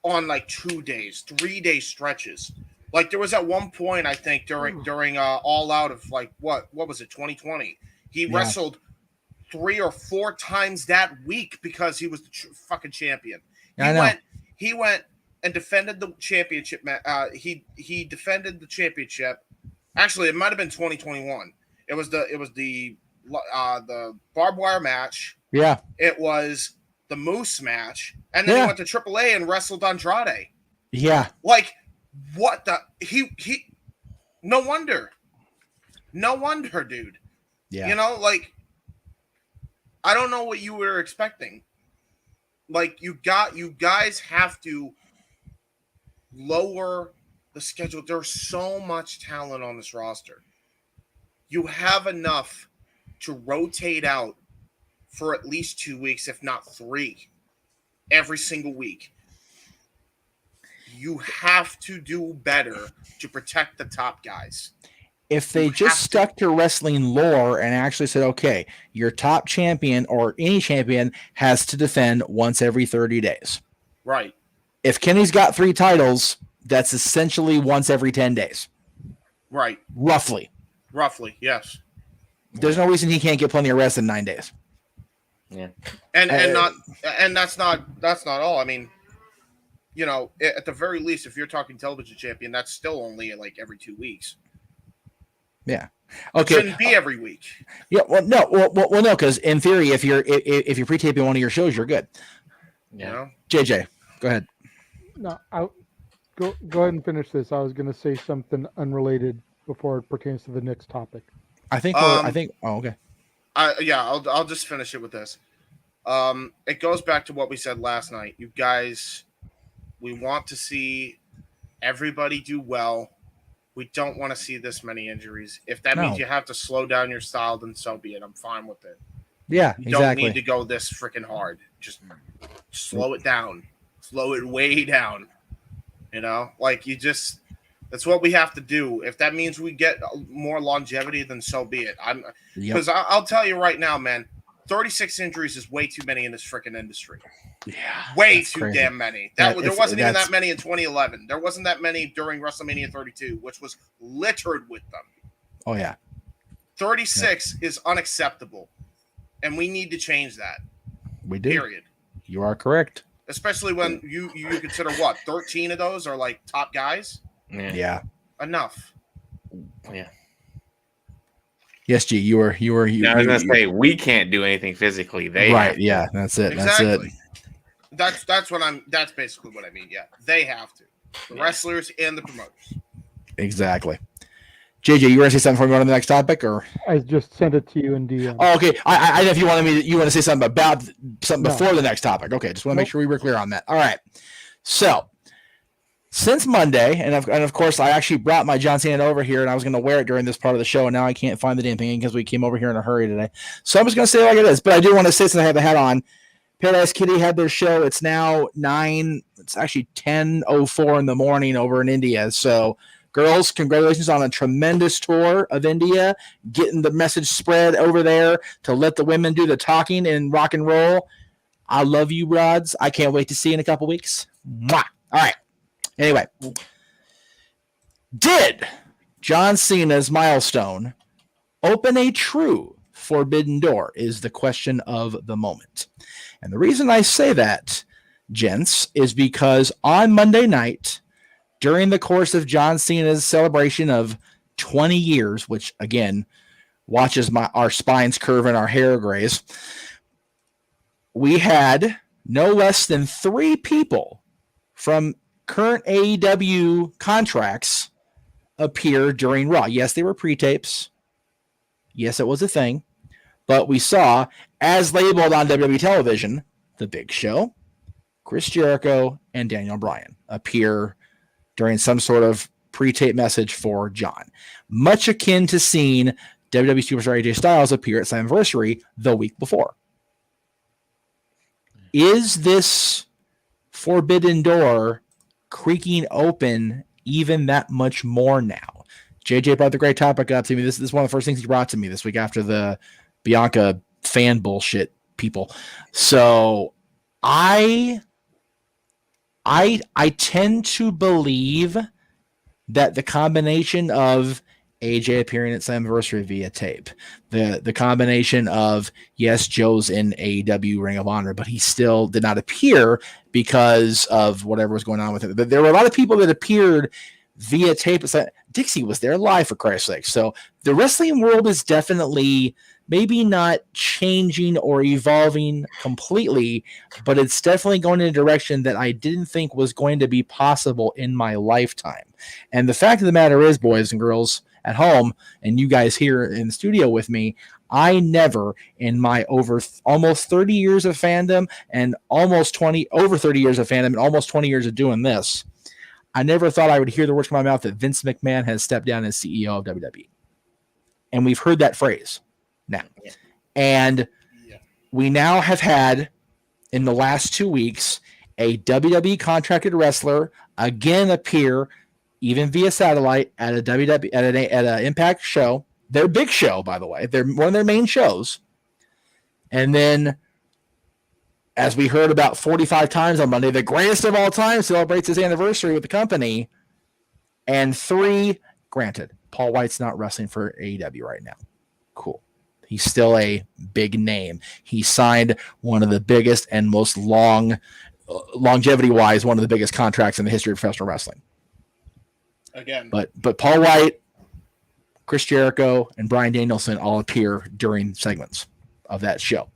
[SPEAKER 6] on 2 days, 3 day stretches. There was at one point, I think during All Out of what was it, 2020? He wrestled 3 or 4 times that week because he was the fucking champion. He went and defended the championship. He defended the championship. Actually, it might have been 2021. It was the barbed wire match.
[SPEAKER 1] Yeah.
[SPEAKER 6] It was the Moose match, and then he went to AAA and wrestled Andrade.
[SPEAKER 1] Yeah.
[SPEAKER 6] What the he? No wonder, dude.
[SPEAKER 1] Yeah.
[SPEAKER 6] I don't know what you were expecting. You guys have to lower the schedule. There's so much talent on this roster. You have enough to rotate out for at least 2 weeks, if not 3, every single week. You have to do better to protect the top guys.
[SPEAKER 1] If they just stuck to wrestling lore and actually said, okay, your top champion or any champion has to defend once every 30 days.
[SPEAKER 6] Right.
[SPEAKER 1] If Kenny's got 3 titles, that's essentially once every 10 days.
[SPEAKER 6] Right.
[SPEAKER 1] Roughly,
[SPEAKER 6] yes.
[SPEAKER 1] There's no reason he can't get plenty of rest in 9 days.
[SPEAKER 7] Yeah.
[SPEAKER 6] And that's not all. I mean, at the very least, if you're talking television champion, that's still only every 2 weeks.
[SPEAKER 1] Yeah. Okay.
[SPEAKER 6] It shouldn't be every week.
[SPEAKER 1] Yeah. Well, no. Well, no. Because in theory, if you're pre-taping one of your shows, you're good.
[SPEAKER 7] Yeah.
[SPEAKER 1] JJ, go ahead.
[SPEAKER 2] No, go ahead and finish this. I was going to say something unrelated before it pertains to the next topic.
[SPEAKER 1] I think. Oh, okay.
[SPEAKER 6] I'll just finish it with this. It goes back to what we said last night. You guys, we want to see everybody do well. We don't want to see this many injuries. If that means you have to slow down your style, then so be it. I'm fine with it.
[SPEAKER 1] Yeah,
[SPEAKER 6] you don't need to go this freaking hard. Just slow it down. Slow it way down. That's what we have to do. If that means we get more longevity, then so be it. Because I'll tell you right now, man, 36 injuries is way too many in this freaking industry.
[SPEAKER 1] Yeah,
[SPEAKER 6] way too crazy. Damn many. There wasn't even that many in 2011. There wasn't that many during WrestleMania 32, which was littered with them.
[SPEAKER 1] Oh yeah,
[SPEAKER 6] 36 is unacceptable, and we need to change that.
[SPEAKER 1] We do.
[SPEAKER 6] Period.
[SPEAKER 1] You are correct.
[SPEAKER 6] Especially when you consider 13 of those are top guys.
[SPEAKER 1] Yeah.
[SPEAKER 6] Enough.
[SPEAKER 7] Yeah.
[SPEAKER 1] Yes, G. You were.
[SPEAKER 7] I was gonna say we can't do anything physically. They
[SPEAKER 1] right. Yeah. That's it.
[SPEAKER 6] Exactly.
[SPEAKER 1] That's it.
[SPEAKER 6] That's basically what I mean. Yeah, they have to. The wrestlers and the promoters.
[SPEAKER 1] Exactly. JJ, you want to say something before we go on to the next topic, or
[SPEAKER 2] I just sent it to you in DM.
[SPEAKER 1] Oh, okay. I if you want to say something about something before the next topic. Okay, just want to make sure we were clear on that. All right. So since Monday, and of course, I actually brought my John Cena over here, and I was going to wear it during this part of the show, and now I can't find the damn thing because we came over here in a hurry today. So I'm just going to say it like it is, but I do want to say, since I have the hat on, Paradise Kitty had their show. It's now 10:04 in the morning over in India. So, girls, congratulations on a tremendous tour of India, getting the message spread over there to let the women do the talking and rock and roll. I love you, rods. I can't wait to see you in a couple weeks. Mwah. All right. Anyway, did John Cena's milestone open a true forbidden door is the question of the moment. And the reason I say that, gents, is because on Monday night, during the course of John Cena's celebration of 20 years, which again watches our spines curve and our hair grays, we had no less than 3 people from current AEW contracts appear during Raw. Yes, they were pre-tapes. Yes, it was a thing. But we saw, as labeled on WWE television, The Big Show, Chris Jericho, and Daniel Bryan appear during some sort of pre-tape message for John. Much akin to seeing WWE Superstar AJ Styles appear at Slammiversary the week before. Is this forbidden door creaking open even that much more now? JJ brought the great topic up to me. This is one of the first things he brought to me this week after the Bianca fan bullshit people. So I tend to believe that the combination of AJ appearing at Slammiversary via tape, the combination of, yes, Joe's in AEW Ring of Honor, but he still did not appear because of whatever was going on with it. But there were a lot of people that appeared via tape. Dixie was there live, for Christ's sake. So the wrestling world is definitely maybe not changing or evolving completely, but it's definitely going in a direction that I didn't think was going to be possible in my lifetime. And the fact of the matter is, boys and girls at home, and you guys here in the studio with me, I never, in my almost 30 years of fandom and over 30 years of fandom and almost 20 years of doing this, I never thought I would hear the words from my mouth that Vince McMahon has stepped down as CEO of WWE. And we've heard that phrase now. And we now have had, in the last 2 weeks, a WWE contracted wrestler again appear, even via satellite, at a WWE at an Impact show. Their big show, by the way. They're one of their main shows. And then, as we heard about 45 times on Monday, the greatest of all time celebrates his anniversary with the company. And 3, granted, Paul White's not wrestling for AEW right now. Cool. He's still a big name. He signed one of the biggest and most longevity-wise, one of the biggest contracts in the history of professional wrestling.
[SPEAKER 6] Again.
[SPEAKER 1] But Paul White, Chris Jericho, and Bryan Danielson all appear during segments of that show.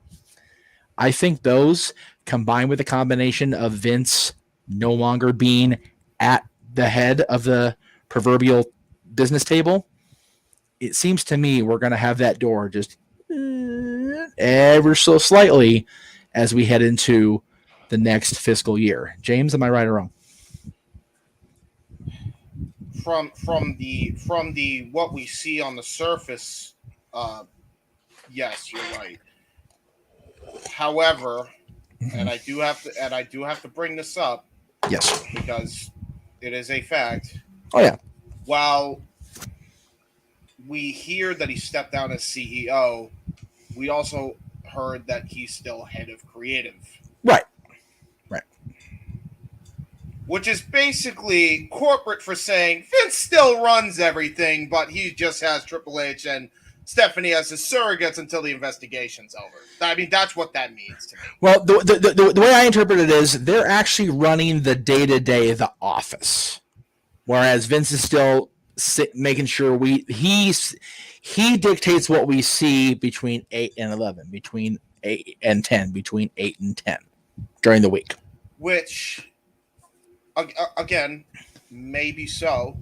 [SPEAKER 1] I think those, combined with the combination of Vince no longer being at the head of the proverbial business table, it seems to me we're going to have that door just ever so slightly as we head into the next fiscal year. James, am I right or wrong?
[SPEAKER 6] From the what we see on the surface, yes, you're right. However, and I do have to bring this up.
[SPEAKER 1] Yes,
[SPEAKER 6] because it is a fact.
[SPEAKER 1] Oh yeah.
[SPEAKER 6] While we hear that he stepped down as CEO, we also heard that he's still head of creative.
[SPEAKER 1] Right.
[SPEAKER 6] Which is basically corporate for saying Vince still runs everything, but he just has Triple H and Stephanie as his surrogates until the investigation's over. I mean, that's what that means to me.
[SPEAKER 1] Well, the way I interpret it is they're actually running the day-to-day of the office, whereas Vince is still making sure he dictates what we see between 8 and 11, between 8 and 10, between 8 and 10 during the week.
[SPEAKER 6] Which, again, maybe so.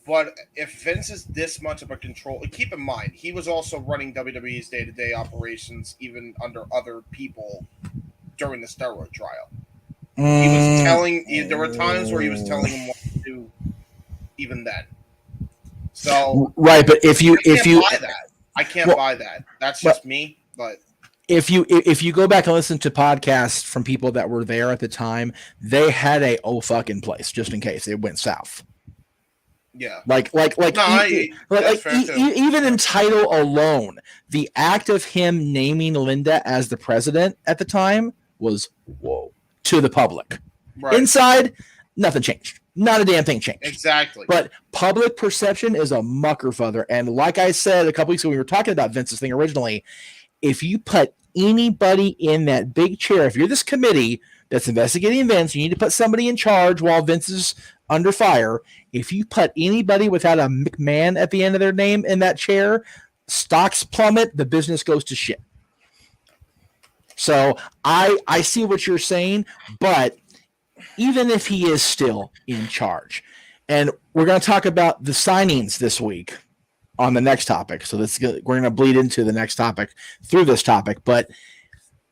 [SPEAKER 6] But if Vince is this much of a control, keep in mind, he was also running WWE's day-to-day operations even under other people during the steroid trial. He was there were times where he was telling him what to do even then. So
[SPEAKER 1] right, but if you
[SPEAKER 6] buy that. I can't buy that. That's just me, but
[SPEAKER 1] if you go back and listen to podcasts from people that were there at the time, they had a fuck in place just in case it went south.
[SPEAKER 6] Yeah,
[SPEAKER 1] even in title alone, the act of him naming Linda as the president at the time was whoa to the public.
[SPEAKER 6] Right.
[SPEAKER 1] Inside, nothing changed. Not a damn thing changed.
[SPEAKER 6] Exactly.
[SPEAKER 1] But public perception is a mucker feather. And like I said a couple weeks ago, we were talking about Vince's thing originally. If you put anybody in that big chair, if you're this committee that's investigating Vince, you need to put somebody in charge while Vince is under fire. If you put anybody without a McMahon at the end of their name in that chair, stocks plummet, the business goes to shit. So I see what you're saying, but even if he is still in charge, and we're going to talk about the signings this week on the next topic. So we're going to bleed into the next topic through this topic, but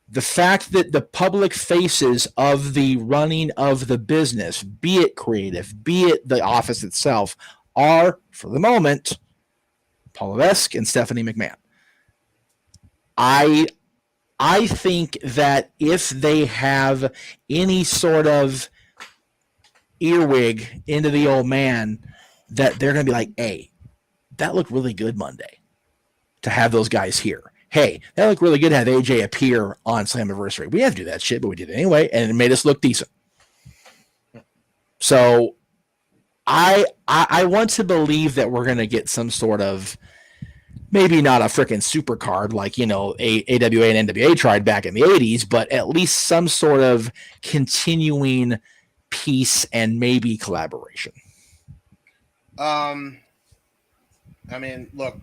[SPEAKER 1] the fact that the public faces of the running of the business, be it creative, be it the office itself, are, for the moment, Paul Levesque and Stephanie McMahon. I think that if they have any sort of earwig into the old man, that they're going to be like, hey, that looked really good Monday to have those guys here. Hey, that looked really good to have AJ appear on Slammiversary. We have to do that shit, but we did it anyway, and it made us look decent. So I want to believe that we're going to get some sort of, maybe not a freaking super card like, AWA and NWA tried back in the 80s, but at least some sort of continuing peace and maybe collaboration.
[SPEAKER 6] I mean, look,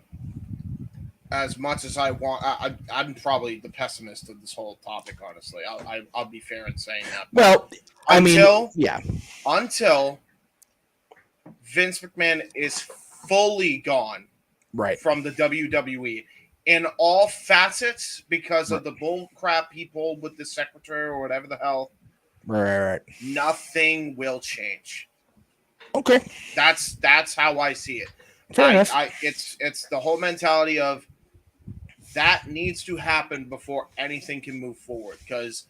[SPEAKER 6] as much as I want, I'm probably the pessimist of this whole topic, honestly. I'll be fair in saying that.
[SPEAKER 1] Well, until
[SPEAKER 6] Vince McMahon is fully gone from the WWE in all facets because of the bull crap he pulled with the secretary or whatever the hell.
[SPEAKER 1] Right.
[SPEAKER 6] Nothing will change.
[SPEAKER 1] Okay.
[SPEAKER 6] That's how I see it.
[SPEAKER 1] Fair enough.
[SPEAKER 6] It's the whole mentality of that needs to happen before anything can move forward. Because,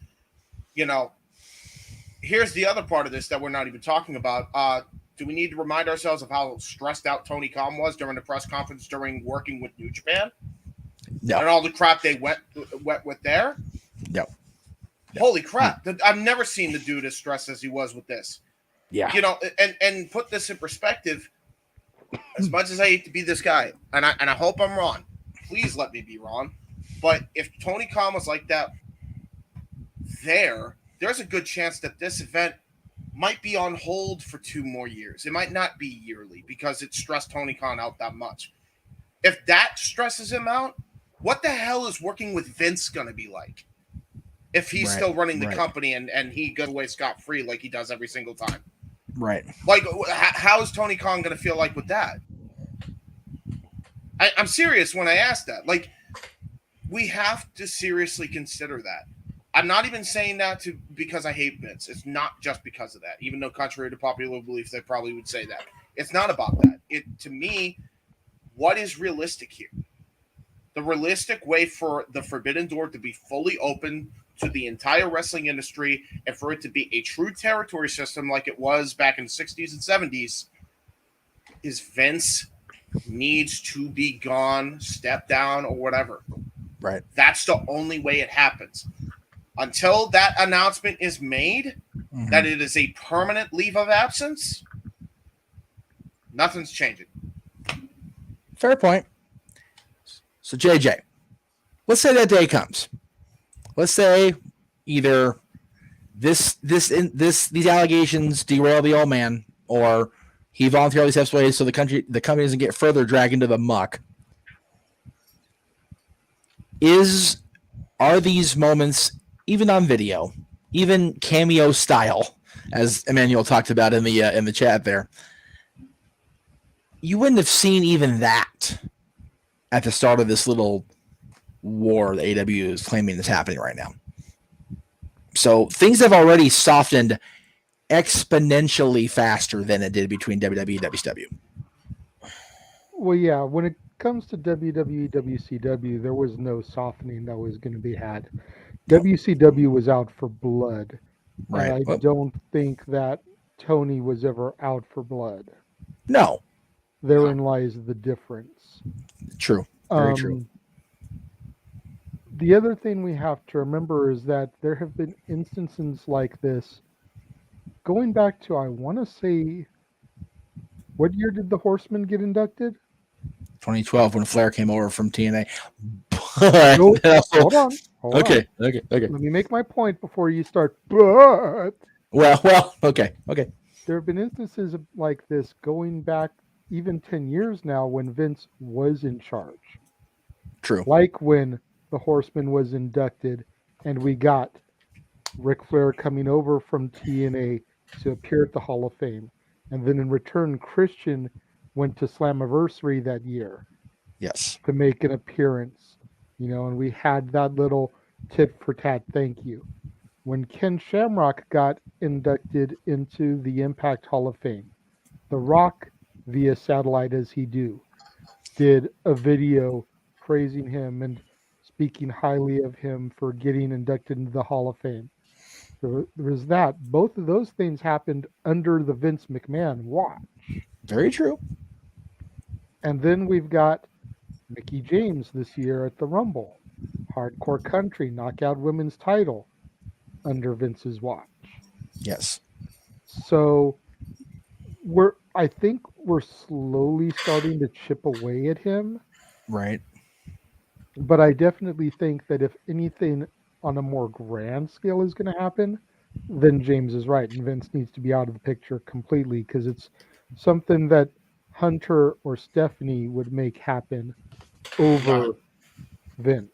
[SPEAKER 6] here's the other part of this that we're not even talking about. Do we need to remind ourselves of how stressed out Tony Khan was during the press conference during working with New Japan?
[SPEAKER 1] No.
[SPEAKER 6] And all the crap they went with there?
[SPEAKER 1] No.
[SPEAKER 6] Holy crap. I've never seen the dude as stressed as he was with this.
[SPEAKER 1] Yeah.
[SPEAKER 6] And put this in perspective, as much as I hate to be this guy, and I hope I'm wrong, please let me be wrong, but if Tony Khan was like that there's a good chance that this event might be on hold for 2 more years. It might not be yearly because it stressed Tony Khan out that much. If that stresses him out, what the hell is working with Vince going to be like? If he's still running the company and he goes away scot-free like he does every single time.
[SPEAKER 1] Right.
[SPEAKER 6] Like, how is Tony Khan going to feel like with that? I'm serious when I ask that. Like, we have to seriously consider that. I'm not even saying that because I hate Vince. It's not just because of that. Even though contrary to popular belief, they probably would say that. It's not about that. To me, what is realistic here? The realistic way for the Forbidden Door to be fully open to the entire wrestling industry and for it to be a true territory system like it was back in the 60s and 70s is Vince needs to be gone, step down, or whatever.
[SPEAKER 1] Right.
[SPEAKER 6] That's the only way it happens. Until that announcement is made, that it is a permanent leave of absence, nothing's changing.
[SPEAKER 1] Fair point. So, JJ, let's say that day comes. Let's say either these allegations derail the old man, or he voluntarily steps away so the company doesn't get further dragged into the muck. Are these moments, even on video, even cameo style, as Emmanuel talked about in the chat there, you wouldn't have seen even that at the start of this little war the AW is claiming is happening right now. So things have already softened exponentially faster than it did between WWE and WCW.
[SPEAKER 2] Well, yeah, when it comes to WWE, WCW, there was no softening that was going to be had. WCW was out for blood.
[SPEAKER 1] Right.
[SPEAKER 2] I don't think that Tony was ever out for blood.
[SPEAKER 1] No.
[SPEAKER 2] Therein lies the difference.
[SPEAKER 1] True. Very true.
[SPEAKER 2] The other thing we have to remember is that there have been instances like this going back to, I want to say, what year did the Horsemen get inducted?
[SPEAKER 1] 2012, when Flair came over from TNA.
[SPEAKER 2] No, hold on.
[SPEAKER 1] Okay.
[SPEAKER 2] Let me make my point before you start. But
[SPEAKER 1] Well, okay.
[SPEAKER 2] there have been instances like this going back even 10 years now when Vince was in charge.
[SPEAKER 1] True.
[SPEAKER 2] Like when the Horseman was inducted and we got Ric Flair coming over from TNA to appear at the Hall of Fame. And then in return, Christian went to Slammiversary that year.
[SPEAKER 1] Yes.
[SPEAKER 2] To make an appearance, and we had that little tit for tat thank you. When Ken Shamrock got inducted into the Impact Hall of Fame, The Rock, via satellite as he did a video praising him and speaking highly of him for getting inducted into the Hall of Fame. There was that. Both of those things happened under the Vince McMahon watch.
[SPEAKER 1] Very true.
[SPEAKER 2] And then we've got Mickie James this year at the Rumble. Hardcore Country, Knockout Women's title under Vince's watch.
[SPEAKER 1] Yes.
[SPEAKER 2] So I think we're slowly starting to chip away at him.
[SPEAKER 1] Right.
[SPEAKER 2] But I definitely think that if anything on a more grand scale is going to happen, then James is right. And Vince needs to be out of the picture completely because it's something that Hunter or Stephanie would make happen over Vince.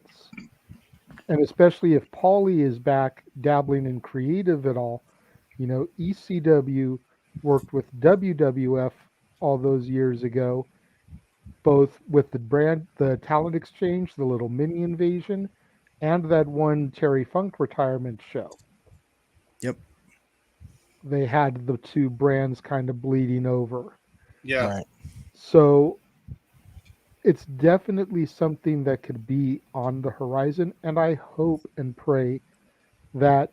[SPEAKER 2] And especially if Paulie is back dabbling in creative at all, ECW worked with WWF all those years ago, both with the talent exchange, the little mini invasion, and that one Terry Funk retirement show.
[SPEAKER 1] Yep.
[SPEAKER 2] They had the two brands kind of bleeding over.
[SPEAKER 6] Yeah.
[SPEAKER 1] Right.
[SPEAKER 2] So it's definitely something that could be on the horizon, and I hope and pray that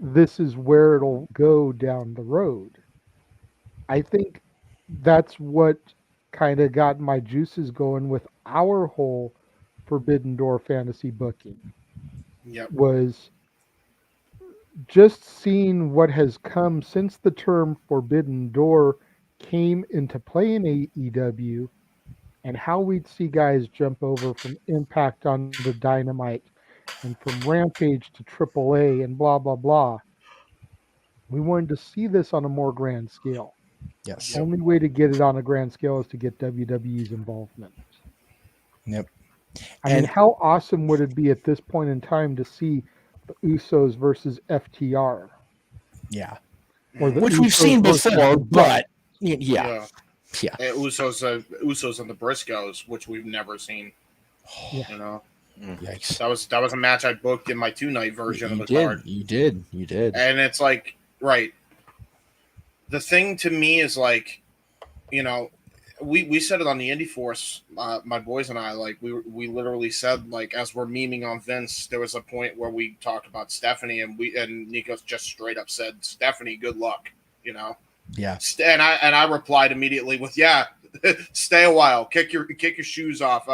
[SPEAKER 2] this is where it'll go down the road. I think that's what kind of got my juices going with our whole Forbidden Door fantasy booking.
[SPEAKER 6] Yep.
[SPEAKER 2] Was just seeing what has come since the term Forbidden Door came into play in AEW, and how we'd see guys jump over from Impact on the Dynamite and from Rampage to AAA and blah, blah, blah. We wanted to see this on a more grand scale.
[SPEAKER 1] Yes.
[SPEAKER 2] The only way to get it on a grand scale is to get WWE's involvement.
[SPEAKER 1] Yep.
[SPEAKER 2] I mean, how awesome would it be at this point in time to see the Usos versus FTR?
[SPEAKER 1] Yeah.
[SPEAKER 2] Or the
[SPEAKER 1] Which we've
[SPEAKER 2] Usos
[SPEAKER 1] seen
[SPEAKER 2] versus
[SPEAKER 1] before,
[SPEAKER 2] the
[SPEAKER 1] but
[SPEAKER 2] Bucks.
[SPEAKER 1] yeah.
[SPEAKER 6] Usos and the Briscoes, which we've never seen.
[SPEAKER 2] Yeah.
[SPEAKER 1] Yikes.
[SPEAKER 6] That was a match I booked in my 2-night version of the card.
[SPEAKER 1] You did.
[SPEAKER 6] And it's like, right. The thing to me is like, we said it on the Indie Force, my boys and I, like we literally said, like, as we're memeing on Vince, there was a point where we talked about Stephanie and Nikos just straight up said, Stephanie, good luck,
[SPEAKER 1] Yeah.
[SPEAKER 6] And I replied immediately with, yeah, stay a while, kick your shoes off,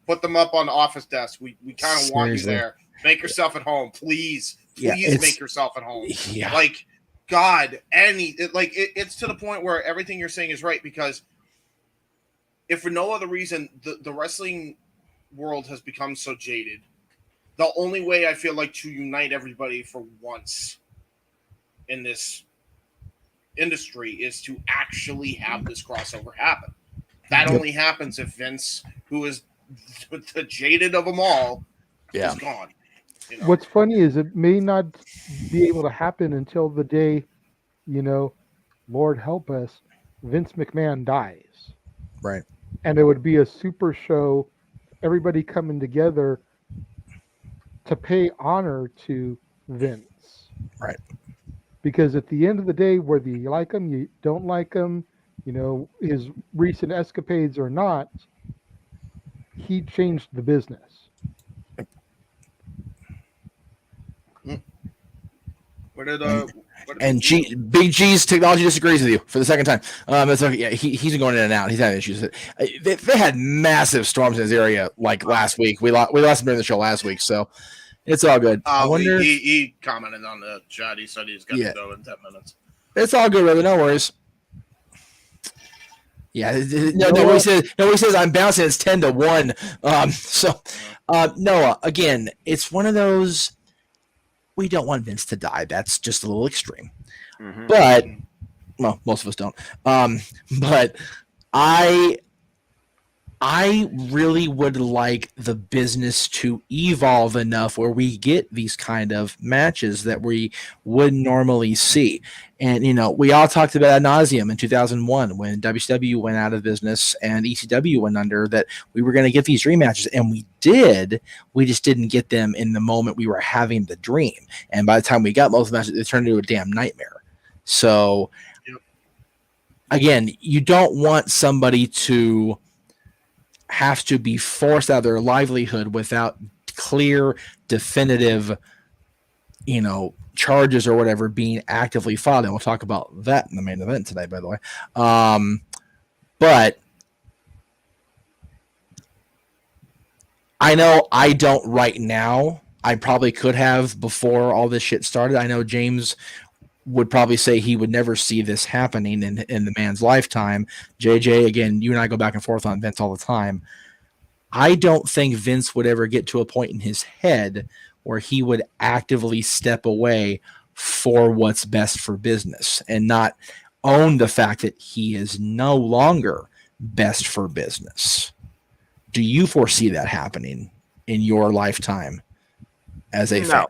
[SPEAKER 6] put them up on the office desk. We kind of want you there. Make yourself at home, please. Please make yourself at home.
[SPEAKER 1] Yeah.
[SPEAKER 6] Like, God, it's to the point where everything you're saying is right, because if for no other reason, the wrestling world has become so jaded. The only way I feel like to unite everybody for once in this industry is to actually have this crossover happen. That only happens if Vince, who is the jaded of them all, is gone.
[SPEAKER 2] What's funny is it may not be able to happen until the day, Lord help us, Vince McMahon dies.
[SPEAKER 1] Right.
[SPEAKER 2] And it would be a super show, everybody coming together to pay honor to Vince.
[SPEAKER 1] Right.
[SPEAKER 2] Because at the end of the day, whether you like him, you don't like him, his recent escapades or not, he changed the business.
[SPEAKER 1] Big G's technology disagrees with you for the second time. It's okay. Yeah, he's going in and out. He's having issues. They had massive storms in his area like last week. We lost him during the show last week, so it's all good. I wonder.
[SPEAKER 6] He commented on the chat. He said he's got to go in 10 minutes.
[SPEAKER 1] It's all good, brother. No worries. Yeah, nobody says I'm bouncing. It's 10-1. Noah, again, it's one of those. We don't want Vince to die. That's just a little extreme.
[SPEAKER 4] Mm-hmm.
[SPEAKER 1] But well, most of us don't. But I really would like the business to evolve enough where we get these kind of matches that we wouldn't normally see. And, we all talked about ad nauseum in 2001 when WCW went out of business and ECW went under, that we were going to get these dream matches. And we did. We just didn't get them in the moment we were having the dream. And by the time we got most of the matches, it turned into a damn nightmare. So, again, you don't want somebody to have to be forced out of their livelihood without clear, definitive, charges or whatever being actively filed. And we'll talk about that in the main event today, by the way. But I know I don't right now. I probably could have before all this shit started. I know James would probably say he would never see this happening in the man's lifetime. JJ, again, you and I go back and forth on Vince all the time. I don't think Vince would ever get to a point in his head where he would actively step away for what's best for business and not own the fact that he is no longer best for business. Do you foresee that happening in your lifetime as a fan?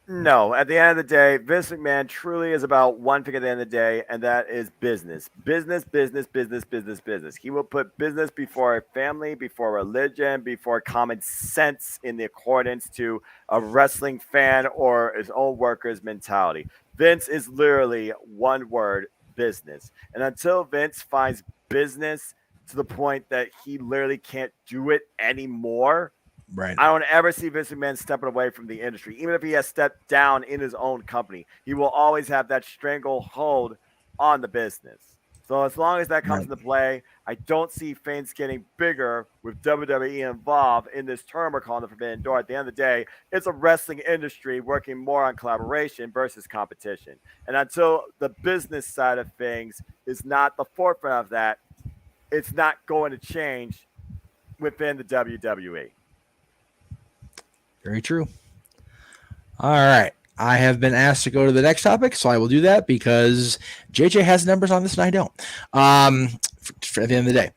[SPEAKER 4] No, at the end of the day, Vince McMahon truly is about one thing at the end of the day, and that is business. Business, business, business, business, business. He will put business before family, before religion, before common sense in the accordance to a wrestling fan or his own workers' mentality. Vince is literally one word, business. And until Vince finds business to the point that he literally can't do it anymore,
[SPEAKER 1] right,
[SPEAKER 4] I don't ever see Vince McMahon stepping away from the industry. Even if he has stepped down in his own company, he will always have that stranglehold on the business. So as long as that comes into play, I don't see fans getting bigger with WWE involved in this term we're calling the Forbidden Door. At the end of the day, it's a wrestling industry working more on collaboration versus competition. And until the business side of things is not the forefront of that, it's not going to change within the WWE.
[SPEAKER 1] Very true. All right. I have been asked to go to the next topic, so I will do that because JJ has numbers on this and I don't. For the end of the day.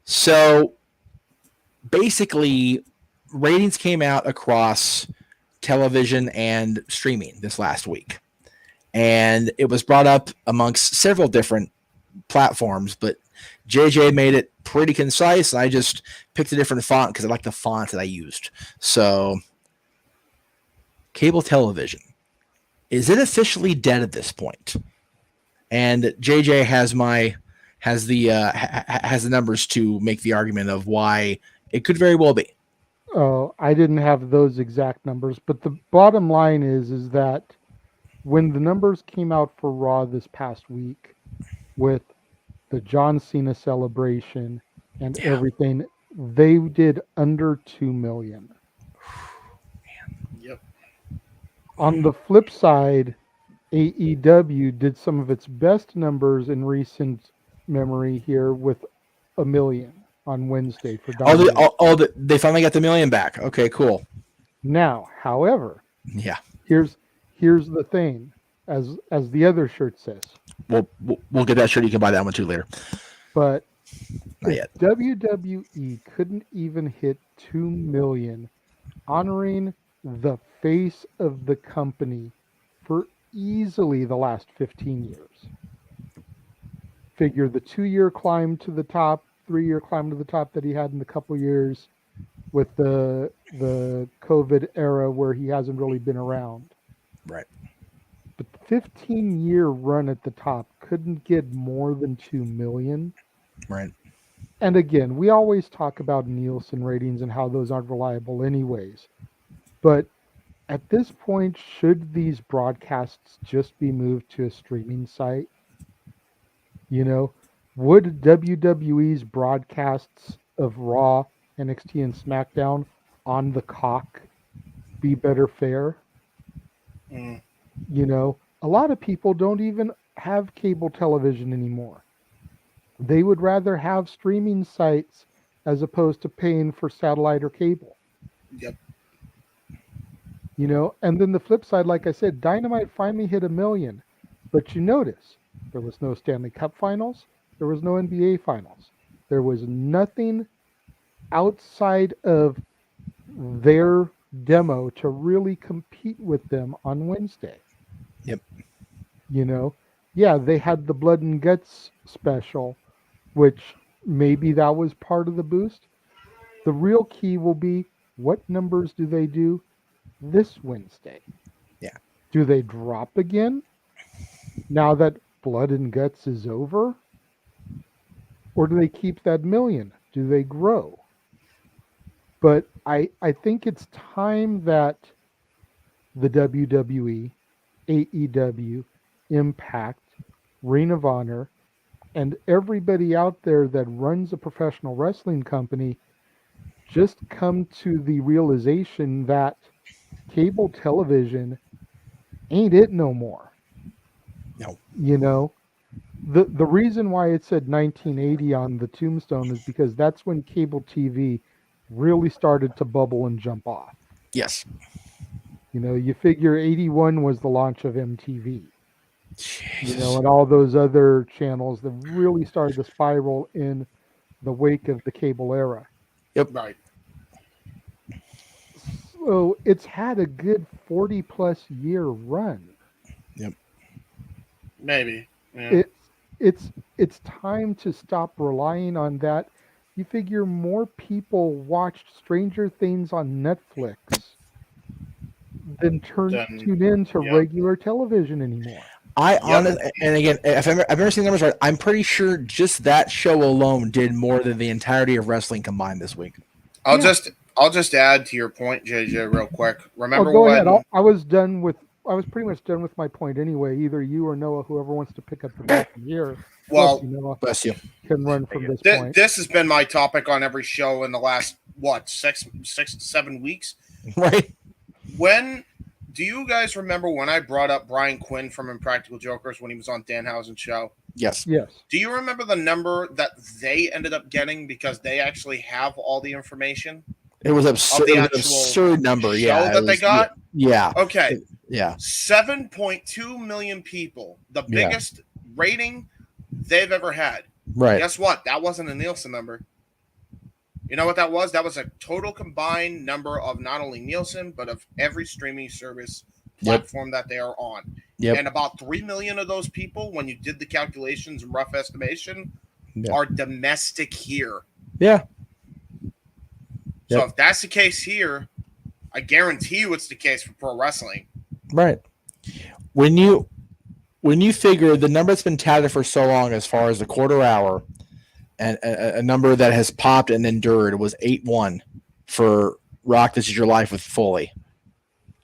[SPEAKER 1] So basically, ratings came out across television and streaming this last week. And it was brought up amongst several different platforms, but JJ made it pretty concise. I just picked a different font because I like the font that I used. So cable television, is it officially dead at this point? And JJ has the numbers to make the argument of why it could very well be.
[SPEAKER 2] Oh, I didn't have those exact numbers, but the bottom line is that when the numbers came out for Raw this past week with the John Cena celebration and everything, they did under 2 million.
[SPEAKER 6] Yep.
[SPEAKER 2] On the flip side, AEW did some of its best numbers in recent memory here with 1 million on Wednesday for Domination.
[SPEAKER 1] They finally got the million back. Okay, cool.
[SPEAKER 2] Now, however, here's the thing, as the other shirt says.
[SPEAKER 1] We'll get that shirt. You can buy that one too later.
[SPEAKER 2] But
[SPEAKER 1] not yet.
[SPEAKER 2] WWE couldn't even hit 2 million, honoring the face of the company for easily the last 15 years. Figure the 2-year climb to the top, 3-year climb to the top that he had in a couple years with the COVID era where he hasn't really been around.
[SPEAKER 1] Right.
[SPEAKER 2] But the 15-year run at the top couldn't get more than 2 million.
[SPEAKER 1] Right.
[SPEAKER 2] And again, we always talk about Nielsen ratings and how those aren't reliable anyways. But at this point, should these broadcasts just be moved to a streaming site? Would WWE's broadcasts of Raw, NXT, and SmackDown on the cock be better fare? A lot of people don't even have cable television anymore. They would rather have streaming sites as opposed to paying for satellite or cable.
[SPEAKER 6] Yep.
[SPEAKER 2] You know, and then the flip side, like I said, Dynamite finally hit 1 million. But you notice there was no Stanley Cup finals. There was no NBA finals. There was nothing outside of their demo to really compete with them on Wednesday.
[SPEAKER 1] Yep.
[SPEAKER 2] You know, yeah, they had the Blood and Guts special, which maybe that was part of the boost. The real key will be, what numbers do they do this Wednesday?
[SPEAKER 1] Yeah.
[SPEAKER 2] Do they drop again now that Blood and Guts is over? Or do they keep that 1 million? Do they grow? But I think it's time that the WWE, AEW, Impact, Ring of Honor, and everybody out there that runs a professional wrestling company just come to the realization that cable television ain't it no more.
[SPEAKER 1] No.
[SPEAKER 2] You know, the reason why it said 1980 on the tombstone is because that's when cable TV really started to bubble and jump off.
[SPEAKER 1] Yes.
[SPEAKER 2] You know, you figure 81 was the launch of MTV.
[SPEAKER 1] Jesus.
[SPEAKER 2] You know, and all those other channels that really started to spiral in the wake of the cable era.
[SPEAKER 1] Yep.
[SPEAKER 6] Right.
[SPEAKER 2] So it's had a good 40 plus year run.
[SPEAKER 1] Yep.
[SPEAKER 6] Maybe. Yeah.
[SPEAKER 2] It's time to stop relying on that. You figure more people watched Stranger Things on Netflix than tune in to regular television anymore.
[SPEAKER 1] Honestly, and again, if I've ever seen the numbers right, I'm pretty sure just that show alone did more than the entirety of wrestling combined this week.
[SPEAKER 6] I'll just add to your point, JJ, real quick. Remember
[SPEAKER 2] go
[SPEAKER 6] when
[SPEAKER 2] ahead. I was pretty much done with my point anyway. Either you or Noah, whoever wants to pick up the ball from here.
[SPEAKER 6] Well,
[SPEAKER 1] bless you.
[SPEAKER 2] Can run from this point.
[SPEAKER 6] This has been my topic on every show in the last 6 to 7 weeks.
[SPEAKER 1] Right.
[SPEAKER 6] When do you guys remember when I brought up Brian Quinn from Impractical Jokers when he was on Danhausen's show?
[SPEAKER 1] Yes.
[SPEAKER 2] Yes.
[SPEAKER 6] Do you remember the number that they ended up getting because they actually have all the information?
[SPEAKER 1] It was absurd. It was an absurd number. Yeah.
[SPEAKER 6] They got.
[SPEAKER 1] Yeah.
[SPEAKER 6] Okay.
[SPEAKER 1] Yeah.
[SPEAKER 6] 7.2 million people, the biggest rating they've ever had.
[SPEAKER 1] Right.
[SPEAKER 6] Guess what? That wasn't a Nielsen number. You know what that was? That was a total combined number of not only Nielsen, but of every streaming service platform that they are on.
[SPEAKER 1] Yep.
[SPEAKER 6] And about 3 million of those people, when you did the calculations and rough estimation, are domestic here.
[SPEAKER 1] Yeah.
[SPEAKER 6] So if that's the case here, I guarantee you it's the case for pro wrestling.
[SPEAKER 1] Right. When you figure the number that's been touted for so long as far as the quarter hour, and a number that has popped and endured was 8-1 for Rock This Is Your Life with Foley.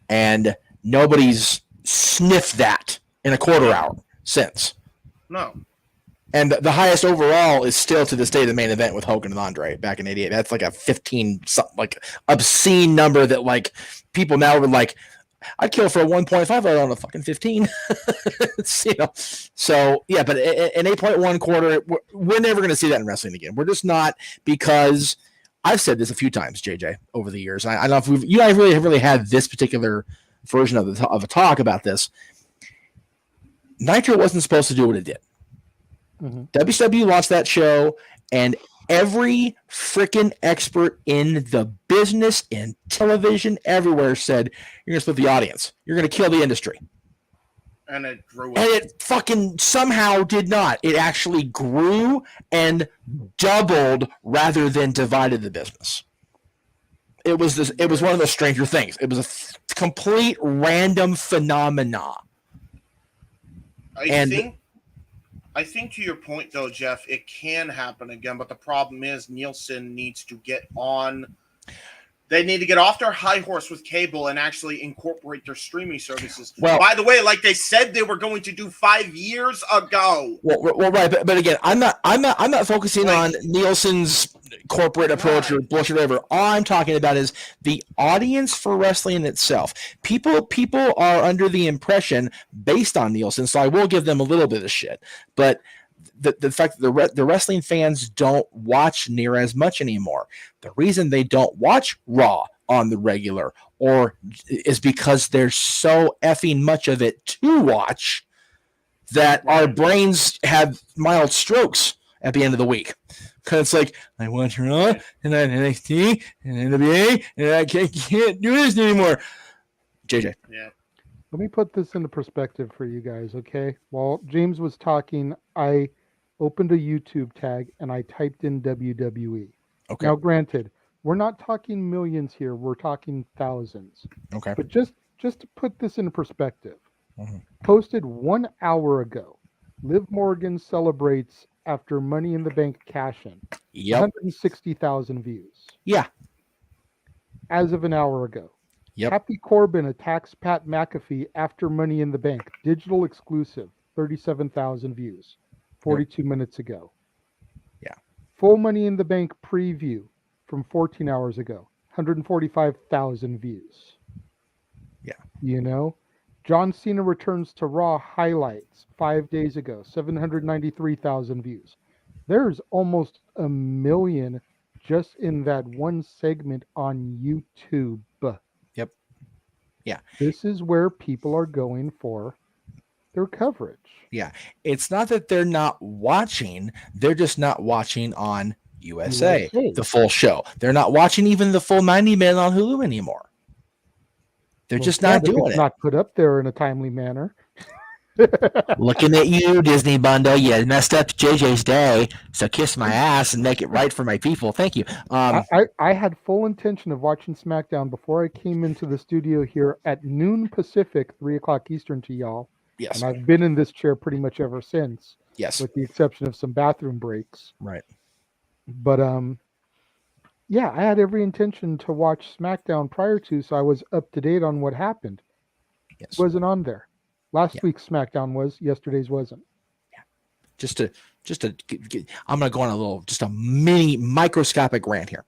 [SPEAKER 1] And nobody's sniffed that in a quarter hour since.
[SPEAKER 6] No.
[SPEAKER 1] And the highest overall is still to this day the main event with Hogan and Andre back in '88. That's like a 15 like obscene number that like people now are like, I'd kill for a 1.5 right on a fucking 15. So yeah, but an 8.1 quarter, we're never going to see that in wrestling again. We're just not, because I've said this a few times, JJ, over the years. I don't know if you guys really had this particular version of a talk about this. Nitro wasn't supposed to do what it did.
[SPEAKER 2] Mm-hmm.
[SPEAKER 1] WCW launched that show, and every freaking expert in the business, in television, everywhere said, you're going to split the audience. You're going to kill the industry.
[SPEAKER 6] And it grew.
[SPEAKER 1] And it fucking somehow did not. It actually grew and doubled rather than divided the business. It was one of those stranger things. It was a complete random phenomena.
[SPEAKER 6] I think to your point, though, Jeff, it can happen again, but the problem is Nielsen needs to get on. They need to get off their high horse with cable and actually incorporate their streaming services. Well, by the way, like they said they were going to do 5 years ago.
[SPEAKER 1] Well, right, but again, I'm not focusing on Nielsen's corporate approach or bullshit, whatever. All I'm talking about is the audience for wrestling itself. People are under the impression, based on Nielsen, so I will give them a little bit of shit, but the fact that the wrestling fans don't watch near as much anymore. The reason they don't watch Raw on the regular is because there's so effing much of it to watch that our brains have mild strokes at the end of the week. Because it's like, I watch Raw, and then NXT, and NBA, and I can't do this anymore. JJ.
[SPEAKER 6] Yeah.
[SPEAKER 2] Let me put this into perspective for you guys, okay? While James was talking, I opened a YouTube tag and I typed in WWE.
[SPEAKER 1] Okay.
[SPEAKER 2] Now, granted, we're not talking millions here. We're talking thousands.
[SPEAKER 1] Okay.
[SPEAKER 2] But just to put this in perspective, posted 1 hour ago, Liv Morgan celebrates after Money in the Bank cash-in.
[SPEAKER 1] Yep.
[SPEAKER 2] 160,000 views.
[SPEAKER 1] Yeah.
[SPEAKER 2] As of an hour ago.
[SPEAKER 1] Yep.
[SPEAKER 2] Happy Corbin attacks Pat McAfee after Money in the Bank. Digital exclusive. 37,000 views. 42 minutes ago.
[SPEAKER 1] Yeah.
[SPEAKER 2] Full Money in the Bank preview from 14 hours ago. 145,000 views.
[SPEAKER 1] Yeah.
[SPEAKER 2] You know? John Cena returns to Raw highlights 5 days ago. 793,000 views. There's almost 1 million just in that one segment on YouTube.
[SPEAKER 1] Yep. Yeah.
[SPEAKER 2] This is where people are going for their coverage.
[SPEAKER 1] Yeah. It's not that they're not watching, they're just not watching on USA. The full show. They're not watching even the full 90 minutes on Hulu anymore. They're just not doing it.
[SPEAKER 2] Not put up there in a timely manner.
[SPEAKER 1] Looking at you, Disney Bundle. You messed up JJ's day, so kiss my ass and make it right for my people. Thank you.
[SPEAKER 2] I had full intention of watching SmackDown before I came into the studio here at noon Pacific, 3 o'clock Eastern to y'all.
[SPEAKER 1] Yes.
[SPEAKER 2] And I've been in this chair pretty much ever since.
[SPEAKER 1] Yes.
[SPEAKER 2] With the exception of some bathroom breaks.
[SPEAKER 1] Right.
[SPEAKER 2] But yeah, I had every intention to watch SmackDown prior to, so I was up to date on what happened.
[SPEAKER 1] Yes.
[SPEAKER 2] It wasn't on there. Last week's SmackDown was, yesterday's wasn't.
[SPEAKER 1] Yeah. Just to I'm going to go on just a mini microscopic rant here.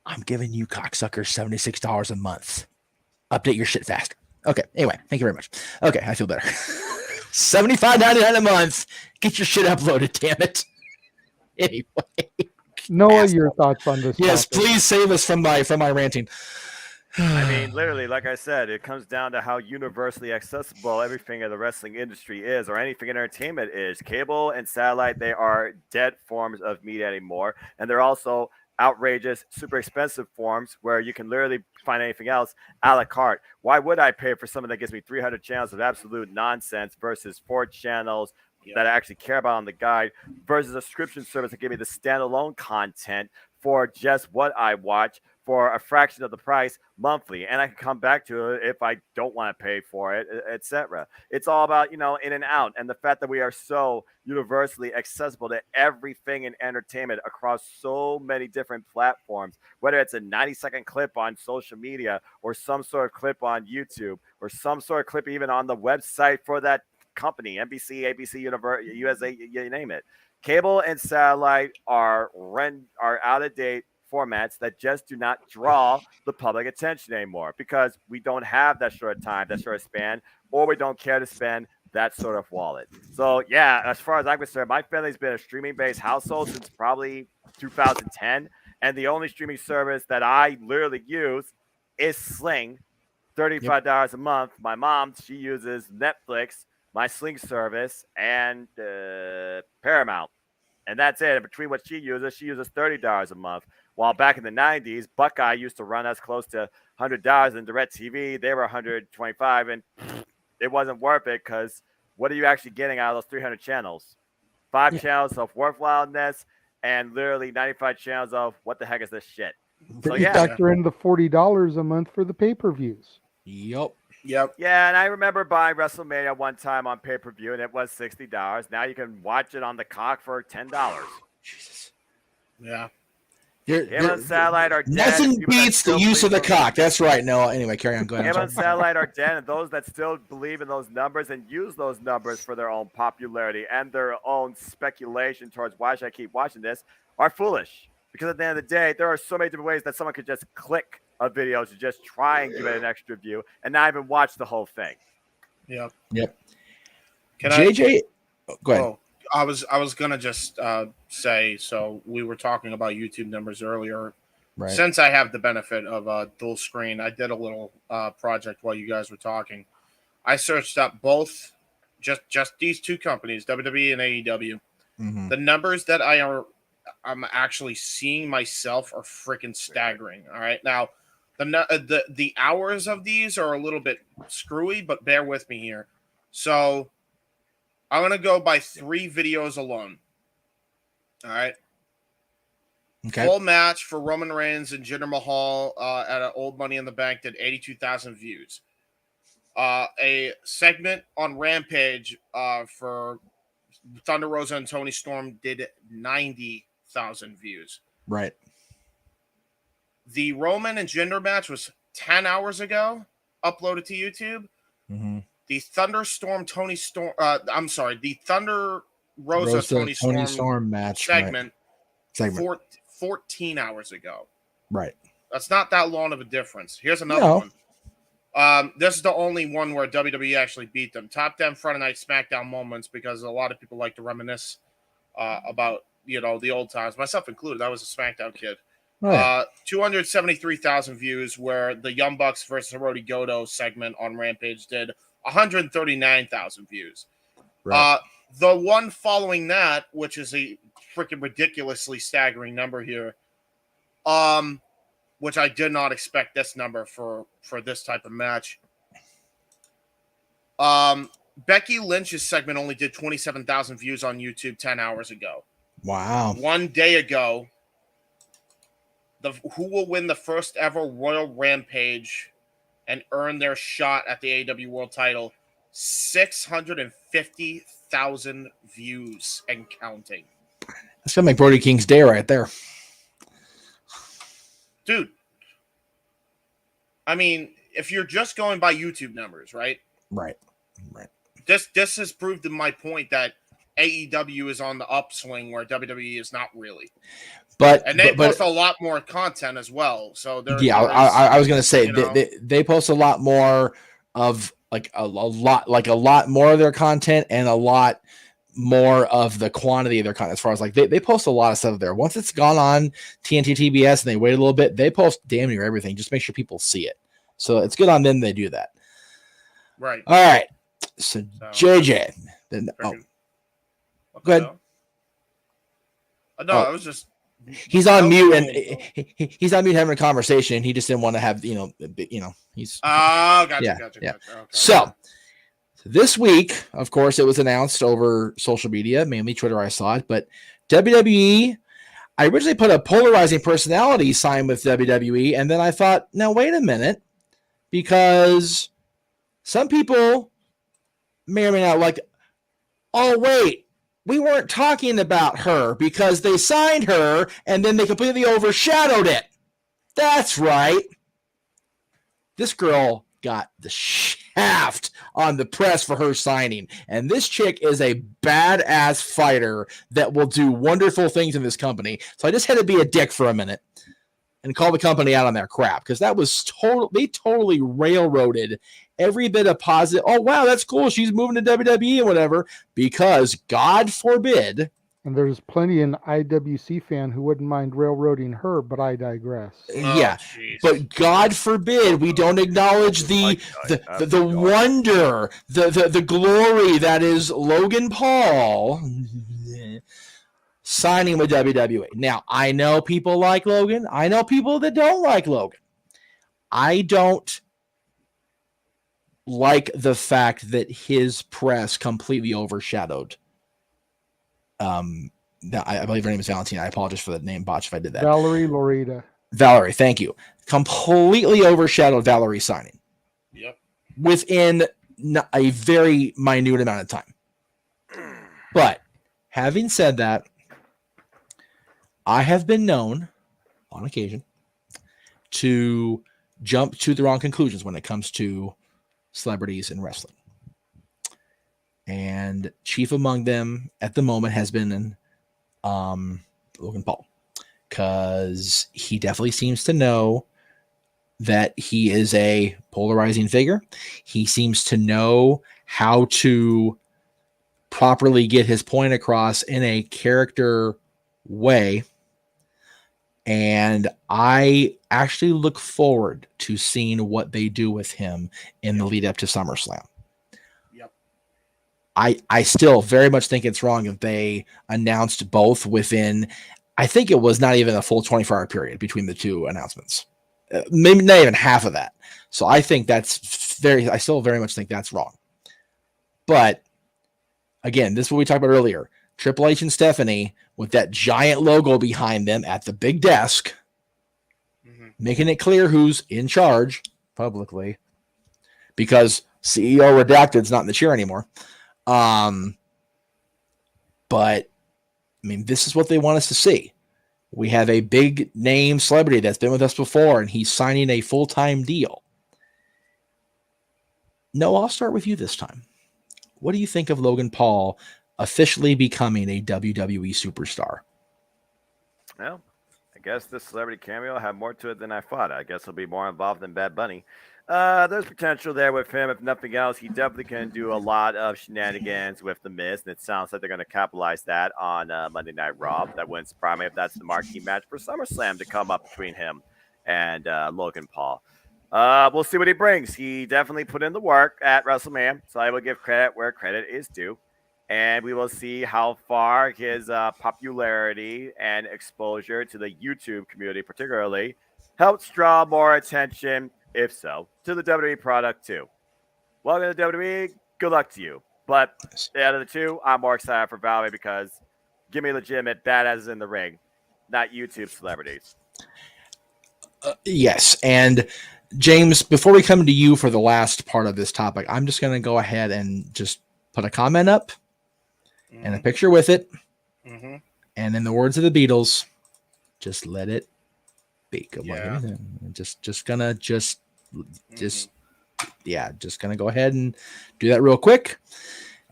[SPEAKER 1] I'm giving you cocksuckers $76 a month. Update your shit fast. Okay. Anyway, thank you very much. Okay, I feel better. $75.99 a month. Get your shit uploaded, damn it. Anyway.
[SPEAKER 2] Noah, your thoughts on this?
[SPEAKER 1] Yes, topic. Please save us from my ranting.
[SPEAKER 4] I mean, literally, like I said, it comes down to how universally accessible everything in the wrestling industry is, or anything in entertainment is. Cable and satellite, they are dead forms of media anymore, and they're also outrageous, super expensive forms where you can literally find anything else a la carte. Why would I pay for something that gives me 300 channels of absolute nonsense versus 4 channels that I actually care about on the guide versus a subscription service that give me the standalone content for just what I watch for a fraction of the price monthly, and I can come back to it if I don't want to pay for it, etc. It's all about, in and out, and the fact that we are so universally accessible to everything in entertainment across so many different platforms, whether it's a 90-second clip on social media or some sort of clip on YouTube or some sort of clip even on the website for that company, NBC, ABC, USA, you name it. Cable and satellite are out of date formats that just do not draw the public attention anymore because we don't have that short of time, that short of span, or we don't care to spend that sort of wallet. So yeah, as far as I'm concerned, my family's been a streaming-based household since probably 2010, and the only streaming service that I literally use is Sling, $35 a month. My mom, she uses Netflix, my Sling service, and Paramount. And that's it. And between what she uses $30 a month. While back in the 90s, Buckeye used to run us close to $100, and DirecTV, they were $125, and it wasn't worth it because what are you actually getting out of those 300 channels? 5 channels of worthwhileness and literally 95 channels of what the heck is this shit?
[SPEAKER 2] So you factor in the $40 a month for the pay-per-views.
[SPEAKER 1] Yep.
[SPEAKER 4] Yeah, and I remember buying WrestleMania one time on pay-per-view, and it was $60. Now you can watch it on the cock for $10.
[SPEAKER 1] Jesus.
[SPEAKER 6] Yeah.
[SPEAKER 4] Cable and satellite are dead.
[SPEAKER 1] Nothing beats the use of the cock. That's right. No, anyway, carry on. Go ahead.
[SPEAKER 4] Cable and satellite are dead, and those that still believe in those numbers and use those numbers for their own popularity and their own speculation towards why should I keep watching this are foolish. Because at the end of the day, there are so many different ways that someone could just click a video to just try and give it an extra view and not even watch the whole thing.
[SPEAKER 6] Yep. Can
[SPEAKER 1] JJ, go ahead.
[SPEAKER 6] Oh, I was gonna just say. So we were talking about YouTube numbers earlier.
[SPEAKER 1] Right.
[SPEAKER 6] Since I have the benefit of a dual screen, I did a little project while you guys were talking. I searched up both, just these two companies, WWE and AEW.
[SPEAKER 1] Mm-hmm.
[SPEAKER 6] The numbers that I'm actually seeing myself are freaking staggering. All right, now the hours of these are a little bit screwy, but bear with me here. So I'm gonna go by 3 videos alone. All right.
[SPEAKER 1] Okay.
[SPEAKER 6] Full match for Roman Reigns and Jinder Mahal at an Old Money in the Bank did 82,000 views. A segment on Rampage for Thunder Rosa and Tony Storm did 90,000 views.
[SPEAKER 1] Right.
[SPEAKER 6] The Roman and Jinder match was 10 hours ago, uploaded to YouTube.
[SPEAKER 1] Mm-hmm.
[SPEAKER 6] The Thunderstorm Tony Storm, the Thunder Rosa Tony Storm
[SPEAKER 1] match
[SPEAKER 6] segment.
[SPEAKER 1] 14
[SPEAKER 6] hours ago.
[SPEAKER 1] Right.
[SPEAKER 6] That's not that long of a difference. Here's another one. This is the only one where WWE actually beat them. Top 10 Friday Night SmackDown moments, because a lot of people like to reminisce about the old times, myself included. I was a SmackDown kid. 273,000 views, where the Young Bucks versus Hirooki Goto segment on Rampage did 139,000 views.
[SPEAKER 1] Right.
[SPEAKER 6] The one following that, which is a freaking ridiculously staggering number here, which I did not expect this number for this type of match. Becky Lynch's segment only did 27,000 views on YouTube 10 hours ago.
[SPEAKER 1] Wow.
[SPEAKER 6] 1 day ago, who will win the first ever Royal Rampage and earn their shot at the AEW World Title? 650,000 views and counting.
[SPEAKER 1] That's gonna make Brody King's day right there.
[SPEAKER 6] Dude, I mean, if you're just going by YouTube numbers, right?
[SPEAKER 1] Right.
[SPEAKER 6] This has proved to my point that AEW is on the upswing where WWE is not really. And they post a lot more content as well. So
[SPEAKER 1] I was gonna say they post a lot more of a lot more of their content, and a lot more of the quantity of their content, as far as they post a lot of stuff there. Once it's gone on TNT TBS and they wait a little bit, they post damn near everything. Just make sure people see it. So it's good on them they do that.
[SPEAKER 6] Right.
[SPEAKER 1] All right. So JJ. Go ahead.
[SPEAKER 6] No, I was just.
[SPEAKER 1] He's on mute, and he's on mute having a conversation. He just didn't want to have he's.
[SPEAKER 6] Gotcha.
[SPEAKER 1] Yeah.
[SPEAKER 6] Okay.
[SPEAKER 1] So this week, of course, it was announced over social media, mainly Twitter. I saw it, but WWE. I originally put a polarizing personality sign with WWE, and then I thought, now wait a minute, because some people may or may not like. Oh wait. We weren't talking about her because they signed her and then they completely overshadowed it. That's right. This girl got the shaft on the press for her signing. And this chick is a badass fighter that will do wonderful things in this company. So I just had to be a dick for a minute and call the company out on their crap, because that was they totally railroaded every bit of positive. Oh, wow, that's cool. She's moving to WWE and whatever, because God forbid.
[SPEAKER 2] And there's plenty an IWC fan who wouldn't mind railroading her, but I digress.
[SPEAKER 1] Yeah, but God forbid we don't acknowledge the wonder, the glory that is Logan Paul signing with WWE. Now, I know people like Logan. I know people that don't like Logan. I don't like the fact that his press completely overshadowed. I believe her name is Valentina. I apologize for the name botch if I did that.
[SPEAKER 2] Valerie Loretta.
[SPEAKER 1] Valerie, thank you. Completely overshadowed Valerie signing.
[SPEAKER 6] Yep.
[SPEAKER 1] Within a very minute amount of time. But having said that, I have been known on occasion to jump to the wrong conclusions when it comes to celebrities in wrestling. And chief among them at the moment has been Logan Paul, because he definitely seems to know that he is a polarizing figure. He seems to know how to properly get his point across in a character way. And I actually look forward to seeing what they do with him in the lead up to SummerSlam.
[SPEAKER 6] Yep.
[SPEAKER 1] I still very much think it's wrong if they announced both within, I think it was not even a full 24-hour period between the two announcements. Maybe not even half of that. So I think I still very much think that's wrong. But again, this is what we talked about earlier. Triple H and Stephanie with that giant logo behind them at the big desk, making it clear who's in charge publicly, because CEO Redacted's not in the chair anymore. But I mean, this is what they want us to see. We have a big name celebrity that's been with us before, and he's signing a full-time deal. No, I'll start with you this time. What do you think of Logan Paul officially becoming a WWE superstar?
[SPEAKER 4] Well, I guess this celebrity cameo had more to it than I thought. I guess he'll be more involved than Bad Bunny. There's potential there with him. If nothing else, he definitely can do a lot of shenanigans with The Miz, and it sounds like they're going to capitalize that on Monday Night Raw. That wouldn't surprise me if that's the marquee match for SummerSlam to come up between him and Logan Paul. We'll see what he brings. He definitely put in the work at WrestleMania, so I will give credit where credit is due. And we will see how far his popularity and exposure to the YouTube community particularly helps draw more attention, if so, to the WWE product too. Welcome to WWE. Good luck to you. But out of the two, I'm more excited for Valerie because give me legitimate badasses in the ring, not YouTube celebrities.
[SPEAKER 1] Yes. And James, before we come to you for the last part of this topic, I'm just going to go ahead and just put a comment up and a picture with it. And in the words of the Beatles, just let it be.
[SPEAKER 6] Yeah.
[SPEAKER 1] Just gonna go ahead and do that real quick.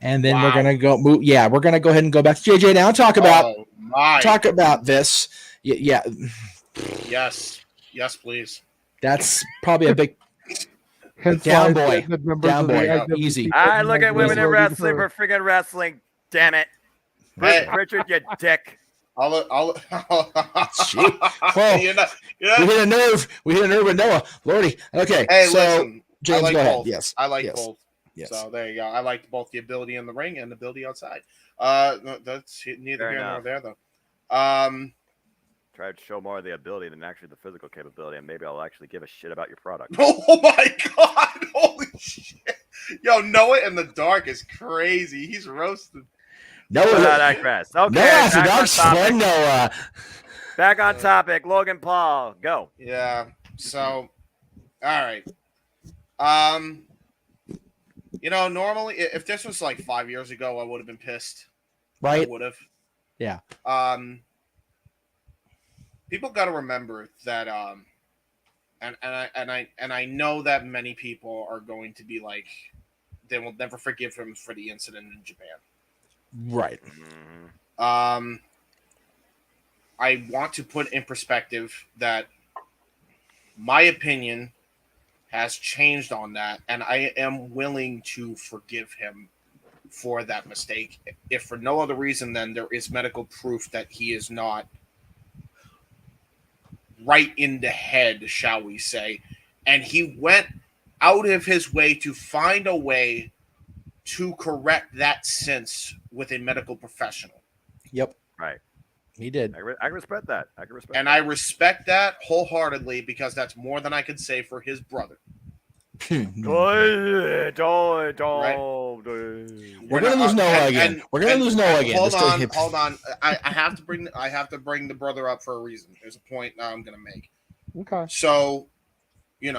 [SPEAKER 1] And then we're gonna go move. Yeah, we're gonna go ahead and go back to JJ now and talk about this. Yeah.
[SPEAKER 6] Yes, please.
[SPEAKER 1] That's probably a big down boy. Easy.
[SPEAKER 4] I look at women in wrestling for freaking wrestling. Damn it,
[SPEAKER 6] Hey.
[SPEAKER 4] Richard, you dick.
[SPEAKER 1] Shit. Well, we hit a nerve. We hit a nerve with Noah. Lordy. Okay.
[SPEAKER 6] Hey,
[SPEAKER 1] so,
[SPEAKER 6] listen.
[SPEAKER 1] James,
[SPEAKER 6] I like
[SPEAKER 1] go ahead.
[SPEAKER 6] both.
[SPEAKER 1] Yes.
[SPEAKER 6] I like
[SPEAKER 1] yes.
[SPEAKER 6] both.
[SPEAKER 1] Yes.
[SPEAKER 6] So there you go. I like both the ability in the ring and the ability outside. That's neither here nor there, though.
[SPEAKER 4] Try to show more of the ability than actually the physical capability, and maybe I'll actually give a shit about your product.
[SPEAKER 6] Oh my god! Holy shit! Yo, Noah in the dark is crazy. He's roasted.
[SPEAKER 1] Noah,
[SPEAKER 4] I digress. Okay,
[SPEAKER 1] Noah.
[SPEAKER 4] Back on topic. Logan Paul, go.
[SPEAKER 6] Yeah. So, all right. Normally, if this was like 5 years ago, I would have been pissed.
[SPEAKER 1] Right.
[SPEAKER 6] I would have.
[SPEAKER 1] Yeah.
[SPEAKER 6] People got to remember that, and I know that many people are going to be like, they will never forgive him for the incident in Japan.
[SPEAKER 1] Right.
[SPEAKER 6] I want to put in perspective that my opinion has changed on that, and I am willing to forgive him for that mistake. If for no other reason than there is medical proof that he is not right in the head, shall we say, and he went out of his way to find a way to correct that sense with a medical professional.
[SPEAKER 1] Yep.
[SPEAKER 4] Right.
[SPEAKER 1] He did.
[SPEAKER 4] I respect that. I
[SPEAKER 6] respect that wholeheartedly because that's more than I could say for his brother.
[SPEAKER 1] We're gonna lose Noah again. We're gonna lose Noah again.
[SPEAKER 6] Hold on. I have to bring the brother up for a reason. There's a point now I'm gonna make.
[SPEAKER 2] Okay.
[SPEAKER 6] So, you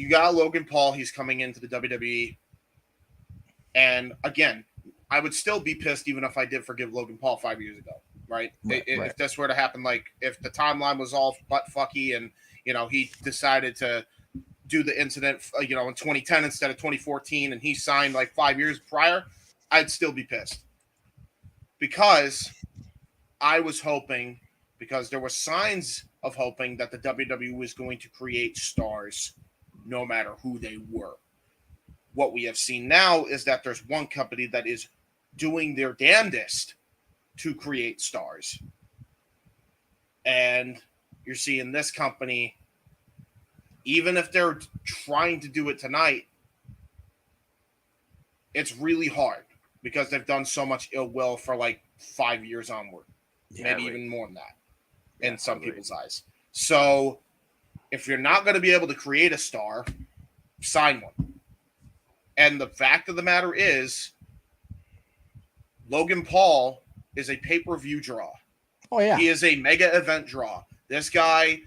[SPEAKER 6] got Logan Paul. He's coming into the WWE. And again, I would still be pissed even if I did forgive Logan Paul 5 years ago, right? If this were to happen, like if the timeline was all butt fucky and, he decided to do the incident, in 2010 instead of 2014 and he signed like 5 years prior, I'd still be pissed. Because I was hoping, because there were signs of hoping that the WWE was going to create stars no matter who they were. What we have seen now is that there's one company that is doing their damnedest to create stars. And you're seeing this company, even if they're trying to do it tonight, it's really hard because they've done so much ill will for like 5 years onward, maybe even more than that in some people's eyes. So if you're not going to be able to create a star, sign one. And the fact of the matter is, Logan Paul is a pay-per-view draw.
[SPEAKER 1] Oh, yeah.
[SPEAKER 6] He is a mega event draw. This guy,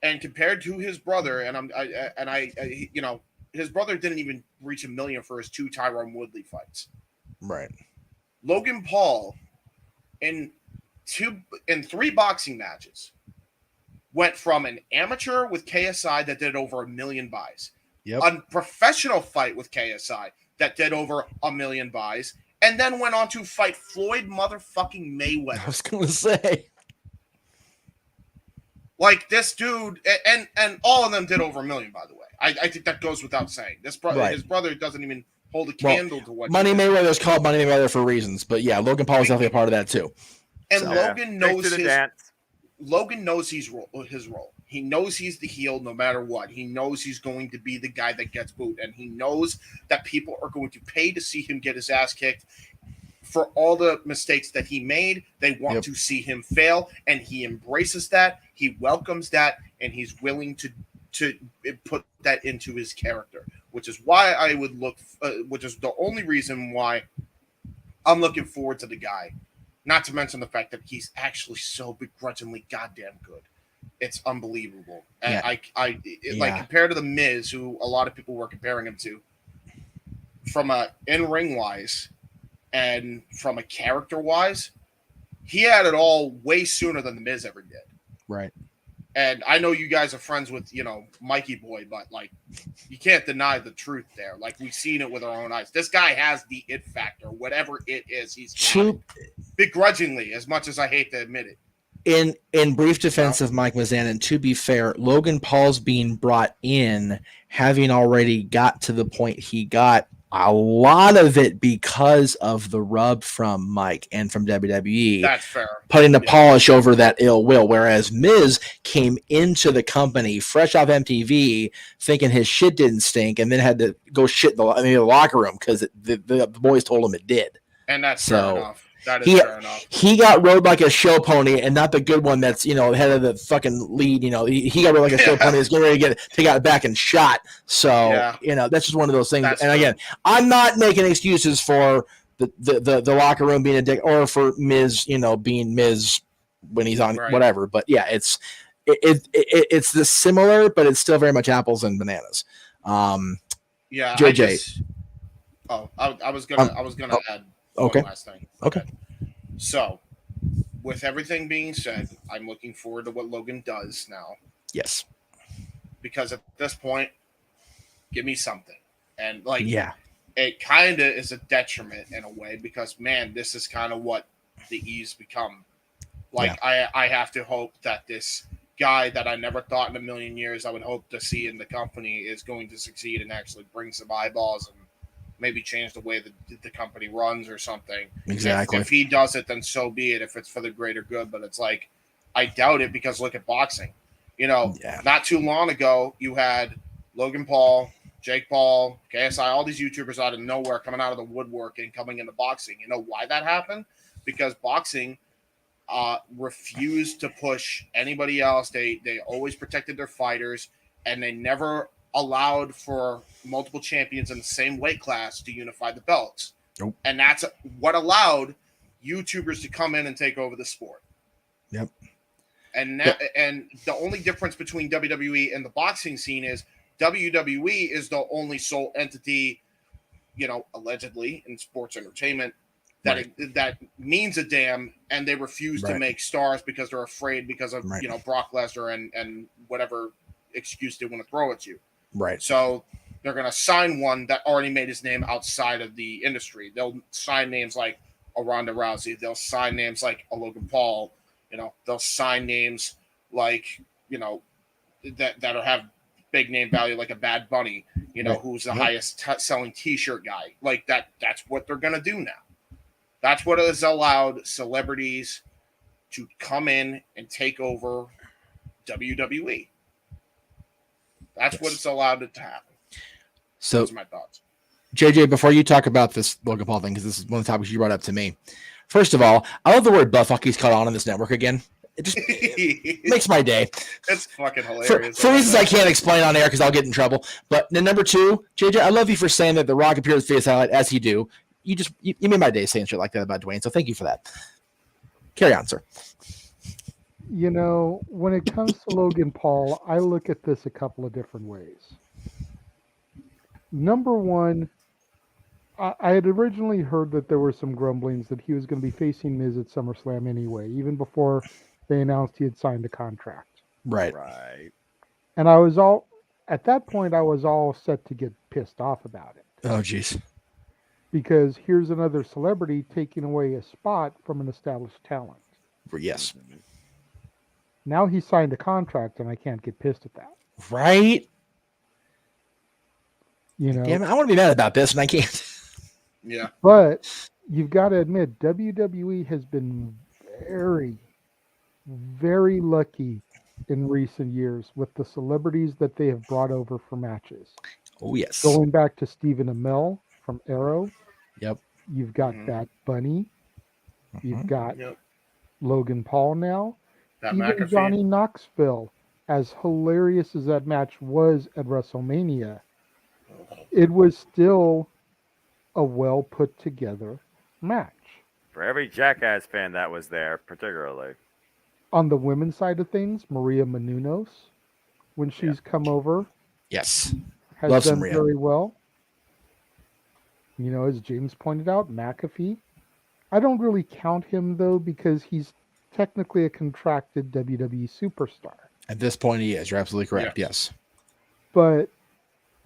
[SPEAKER 6] and compared to his brother, his brother didn't even reach 1 million for his 2 Tyron Woodley fights.
[SPEAKER 1] Right.
[SPEAKER 6] Logan Paul, in 3 boxing matches, went from an amateur with KSI that did over 1 million buys, a professional fight with KSI that did over 1 million buys, and then went on to fight Floyd motherfucking Mayweather.
[SPEAKER 1] I was going to say.
[SPEAKER 6] Like, this dude, and all of them did over 1 million, by the way. I think that goes without saying. His brother doesn't even hold a candle to what
[SPEAKER 1] Money Mayweather is called Money Mayweather for reasons, but yeah, Logan Paul is definitely a part of that too.
[SPEAKER 6] And Logan knows his role. He knows he's the heel no matter what. He knows he's going to be the guy that gets booed, and he knows that people are going to pay to see him get his ass kicked for all the mistakes that he made. They want to see him fail, and he embraces that. He welcomes that, and he's willing to put that into his character, which is why I would which is the only reason why I'm looking forward to the guy. Not to mention the fact that he's actually so begrudgingly goddamn good. It's unbelievable. And like compared to the Miz, who a lot of people were comparing him to, from a in-ring wise and from a character wise, he had it all way sooner than the Miz ever did.
[SPEAKER 1] Right.
[SPEAKER 6] And I know you guys are friends with, Mikey Boy, but like, you can't deny the truth there. Like, we've seen it with our own eyes. This guy has the it factor, whatever it is. He's got it. Begrudgingly, as much as I hate to admit it.
[SPEAKER 1] In brief defense of Mike Mizanin, to be fair, Logan Paul's being brought in, having already got to the point he got, a lot of it because of the rub from Mike and from WWE.
[SPEAKER 6] That's fair.
[SPEAKER 1] Putting the polish over that ill will, whereas Miz came into the company fresh off MTV thinking his shit didn't stink and then had to go shit in the locker room because the boys told him it did.
[SPEAKER 6] And that's fair enough. That is fair enough.
[SPEAKER 1] He got rode like a show pony, and not the good one that's, the head of the fucking lead. He got rode like a show pony. He's getting ready to take out back and shot. So, that's just one of those things. That's again, I'm not making excuses for the locker room being a dick or for Miz, being Miz when he's on whatever. But yeah, it's the similar, but it's still very much apples and bananas. JJ.
[SPEAKER 6] I was gonna add.
[SPEAKER 1] Okay.
[SPEAKER 6] One last thing.
[SPEAKER 1] Okay.
[SPEAKER 6] So, with everything being said, I'm looking forward to what Logan does now.
[SPEAKER 1] Yes.
[SPEAKER 6] Because at this point, give me something. And it kind of is a detriment in a way because, man, this is kind of what the E's become. Like, I have to hope that this guy that I never thought in a million years I would hope to see in the company is going to succeed and actually bring some eyeballs and maybe change the way the company runs or something.
[SPEAKER 1] Exactly.
[SPEAKER 6] If he does it, then so be it, if it's for the greater good. But it's like, I doubt it because look at boxing. Not too long ago, you had Logan Paul, Jake Paul, KSI, all these YouTubers out of nowhere coming out of the woodwork and coming into boxing. You know why that happened? Because boxing refused to push anybody else. They always protected their fighters, and they never allowed for multiple champions in the same weight class to unify the belts.
[SPEAKER 1] Nope.
[SPEAKER 6] And that's what allowed YouTubers to come in and take over the sport.
[SPEAKER 1] Yep.
[SPEAKER 6] And the only difference between WWE and the boxing scene is WWE is the only sole entity, allegedly in sports entertainment that means a damn, and they refuse to make stars because they're afraid because of Brock Lesnar and whatever excuse they want to throw at you.
[SPEAKER 1] Right.
[SPEAKER 6] So they're going to sign one that already made his name outside of the industry. They'll sign names like a Ronda Rousey. They'll sign names like a Logan Paul. They'll sign names like, that have big name value like a Bad Bunny, who's the highest selling T-shirt guy. Like that. That's what they're gonna do now. That's what has allowed celebrities to come in and take over WWE. That's what it's allowed it to happen.
[SPEAKER 1] So
[SPEAKER 6] those are my thoughts.
[SPEAKER 1] JJ, before you talk about this Logan Paul thing, because this is one of the topics you brought up to me. First of all, I love the word buttfuck he's caught on this network again. It just makes my day.
[SPEAKER 6] It's fucking hilarious.
[SPEAKER 1] For reasons I can't explain on air because I'll get in trouble. But then number two, JJ, I love you for saying that The Rock appeared as face highlight as he do. You made my day saying shit like that about Dwayne. So thank you for that. Carry on, sir.
[SPEAKER 2] When it comes to Logan Paul, I look at this a couple of different ways. Number one, I had originally heard that there were some grumblings that he was going to be facing Miz at SummerSlam anyway, even before they announced he had signed a contract.
[SPEAKER 1] Right.
[SPEAKER 2] And at that point, I was all set to get pissed off about it.
[SPEAKER 1] Oh, jeez.
[SPEAKER 2] Because here's another celebrity taking away a spot from an established talent.
[SPEAKER 1] Yes.
[SPEAKER 2] Now he signed a contract, and I can't get pissed at that.
[SPEAKER 1] Right? Damn it, I want to be mad about this, and I can't.
[SPEAKER 6] Yeah.
[SPEAKER 2] But you've got to admit, WWE has been very, very lucky in recent years with the celebrities that they have brought over for matches.
[SPEAKER 1] Oh, yes.
[SPEAKER 2] Going back to Stephen Amell from Arrow.
[SPEAKER 1] Yep.
[SPEAKER 2] You've got Bad Bunny. You've got Logan Paul now. Even
[SPEAKER 6] McAfee.
[SPEAKER 2] Johnny Knoxville, as hilarious as that match was at WrestleMania, it was still a well put together match.
[SPEAKER 4] For every Jackass fan that was there, particularly.
[SPEAKER 2] On the women's side of things, Maria Menounos, when she's come over,
[SPEAKER 1] yes,
[SPEAKER 2] has
[SPEAKER 1] Love
[SPEAKER 2] done
[SPEAKER 1] Maria.
[SPEAKER 2] very well. As James pointed out, McAfee. I don't really count him though because he's technically a contracted WWE superstar.
[SPEAKER 1] At this point, he is. You're absolutely correct. Yes.
[SPEAKER 2] But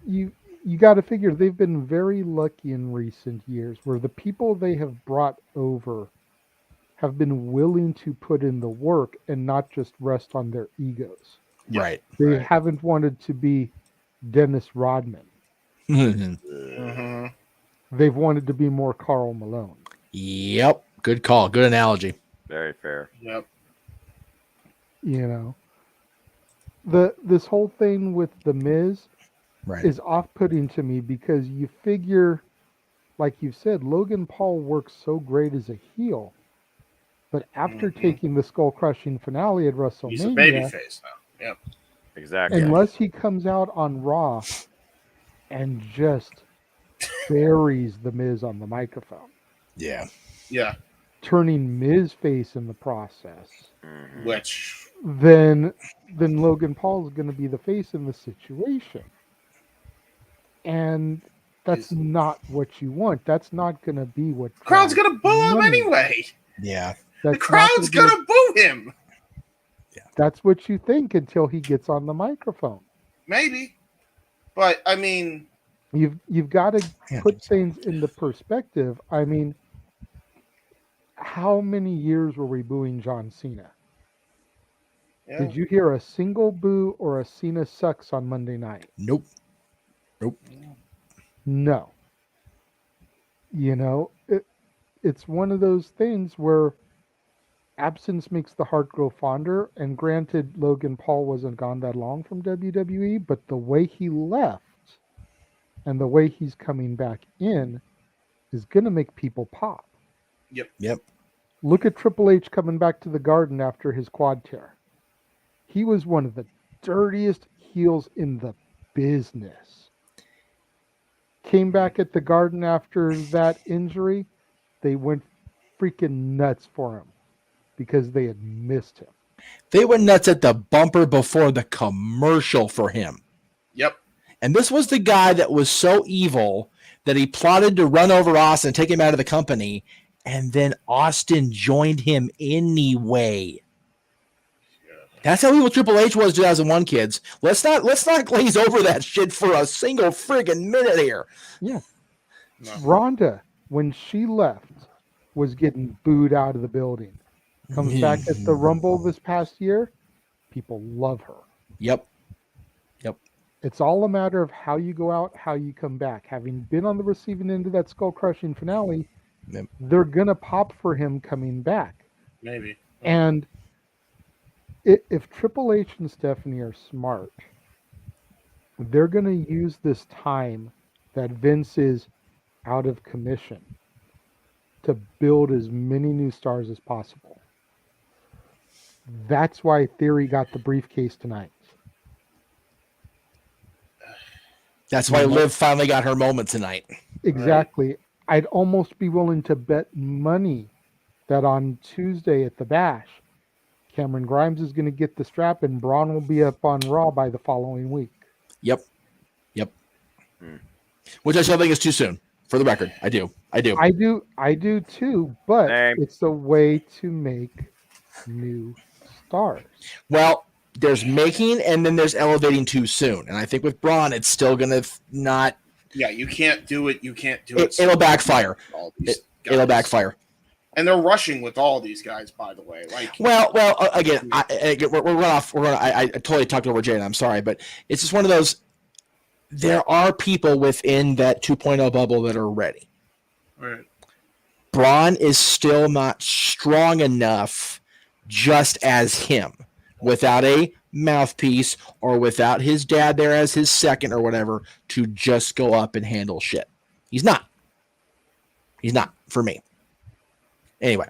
[SPEAKER 2] you got to figure they've been very lucky in recent years where the people they have brought over have been willing to put in the work and not just rest on their egos.
[SPEAKER 1] Right.
[SPEAKER 2] They haven't wanted to be Dennis Rodman. They've wanted to be more Karl Malone.
[SPEAKER 1] Yep. Good call. Good analogy.
[SPEAKER 4] Very fair.
[SPEAKER 6] Yep.
[SPEAKER 2] This whole thing with The Miz
[SPEAKER 1] Right.
[SPEAKER 2] is off-putting to me because you figure, like you said, Logan Paul works so great as a heel, but after taking the skull-crushing finale at WrestleMania,
[SPEAKER 6] He's a babyface now. Yep.
[SPEAKER 4] Exactly.
[SPEAKER 2] Unless he comes out on Raw and just buries The Miz on the microphone.
[SPEAKER 1] Yeah.
[SPEAKER 6] Yeah.
[SPEAKER 2] Turning Miz face in the process.
[SPEAKER 6] Which
[SPEAKER 2] Then Logan Paul is going to be the face in the situation. And that's not what you want. That's not going to be what
[SPEAKER 6] crowd's gonna boo him anyway.
[SPEAKER 1] Yeah.
[SPEAKER 6] The crowd's gonna boo him.
[SPEAKER 2] That's what you think until he gets on the microphone.
[SPEAKER 6] Maybe. But I mean,
[SPEAKER 2] you've got to put things into perspective. I mean, how many years were we booing John Cena?
[SPEAKER 6] yeah.
[SPEAKER 2] Did you hear a single boo or a Cena sucks on Monday night?
[SPEAKER 1] Nope.
[SPEAKER 2] No. It's one of those things where absence makes the heart grow fonder. And granted, Logan Paul wasn't gone that long from WWE, but the way he left and the way he's coming back in is going to make people pop.
[SPEAKER 1] Yep.
[SPEAKER 2] Look at Triple H coming back to the Garden after his quad tear. He was one of the dirtiest heels in the business. Came back at the Garden after that injury. They went freaking nuts for him because they had missed him.
[SPEAKER 1] They went nuts at the bumper before the commercial for him.
[SPEAKER 6] Yep.
[SPEAKER 1] And this was the guy that was so evil that he plotted to run over Austin and take him out of the company. And then Austin joined him anyway. That's how evil Triple H was 2001, kids. Let's not glaze over that shit for a single friggin' minute here.
[SPEAKER 2] Yeah.
[SPEAKER 6] No.
[SPEAKER 2] Rhonda, when she left, was getting booed out of the building. Comes back at the Rumble this past year. People love her.
[SPEAKER 1] Yep.
[SPEAKER 2] It's all a matter of how you go out, how you come back. Having been on the receiving end of that skull-crushing finale, they're going to pop for him coming back.
[SPEAKER 6] Maybe.
[SPEAKER 2] And if Triple H and Stephanie are smart, they're going to use this time that Vince is out of commission to build as many new stars as possible. That's why Theory got the briefcase tonight.
[SPEAKER 1] That's why Liv finally got her moment tonight.
[SPEAKER 2] Exactly. Right. I'd almost be willing to bet money that on Tuesday at the Bash, Cameron Grimes is going to get the strap and Braun will be up on Raw by the following week.
[SPEAKER 1] Yep. Which I still think is too soon. For the record, I do too,
[SPEAKER 2] but it's a way to make new stars.
[SPEAKER 1] Well, there's making and then there's elevating too soon. And I think with Braun, it's still going to not.
[SPEAKER 6] Yeah, you can't do it.
[SPEAKER 1] It'll backfire. It'll backfire.
[SPEAKER 6] And they're rushing with all these guys, by the way.
[SPEAKER 1] Again, we're going off. I totally talked over Jay, and I'm sorry, but it's just one of those. There are people within that 2.0 bubble that are ready.
[SPEAKER 6] Right.
[SPEAKER 1] Braun is still not strong enough just as him without a mouthpiece or without his dad there as his second or whatever to just go up and handle shit. He's not for me. Anyway.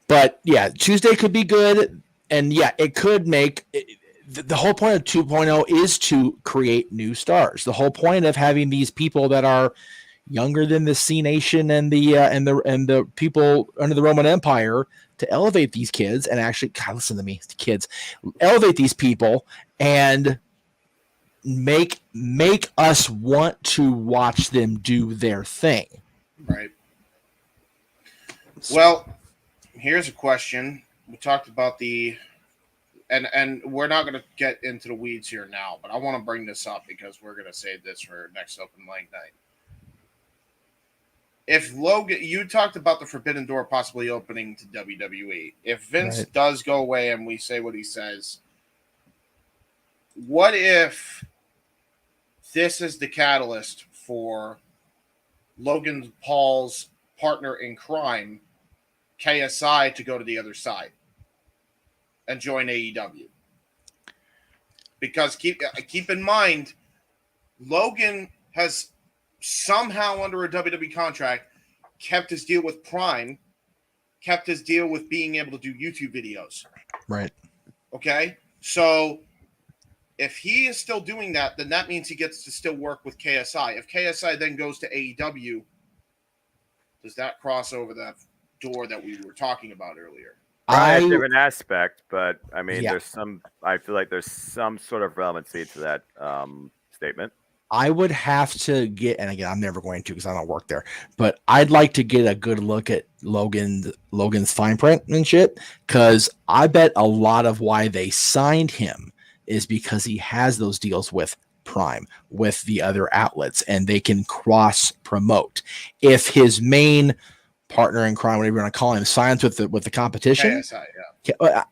[SPEAKER 1] But yeah, Tuesday could be good. And yeah, it could make the whole point of 2.0 is to create new stars. The whole point of having these people that are younger than the C Nation and the people under the Roman Empire to elevate these kids and actually, God, listen to me, kids, elevate these people and make us want to watch them do their thing.
[SPEAKER 6] Right. Well, here's a question. We talked about and we're not going to get into the weeds here now, but I want to bring this up because we're going to save this for next open mic night. If Logan, you talked about the Forbidden Door possibly opening to WWE. If Vince does go away and we say what he says, what if this is the catalyst for Logan Paul's partner in crime, KSI, to go to the other side and join AEW? Because keep in mind, Logan has somehow under a WWE contract kept his deal with Prime, kept his deal with being able to do YouTube videos.
[SPEAKER 1] Right.
[SPEAKER 6] Okay? So if he is still doing that, then that means he gets to still work with KSI. If KSI then goes to AEW, does that cross over that door that we were talking about earlier?
[SPEAKER 4] A different aspect, but I mean, I feel like there's some sort of relevancy to that statement.
[SPEAKER 1] I would have to get, and again, I'm never going to because I don't work there, but I'd like to get a good look at Logan's fine print and shit, because I bet a lot of why they signed him is because he has those deals with Prime, with the other outlets, and they can cross promote. If his main partner in crime, whatever you want to call him, signs with the competition. KSI, yeah.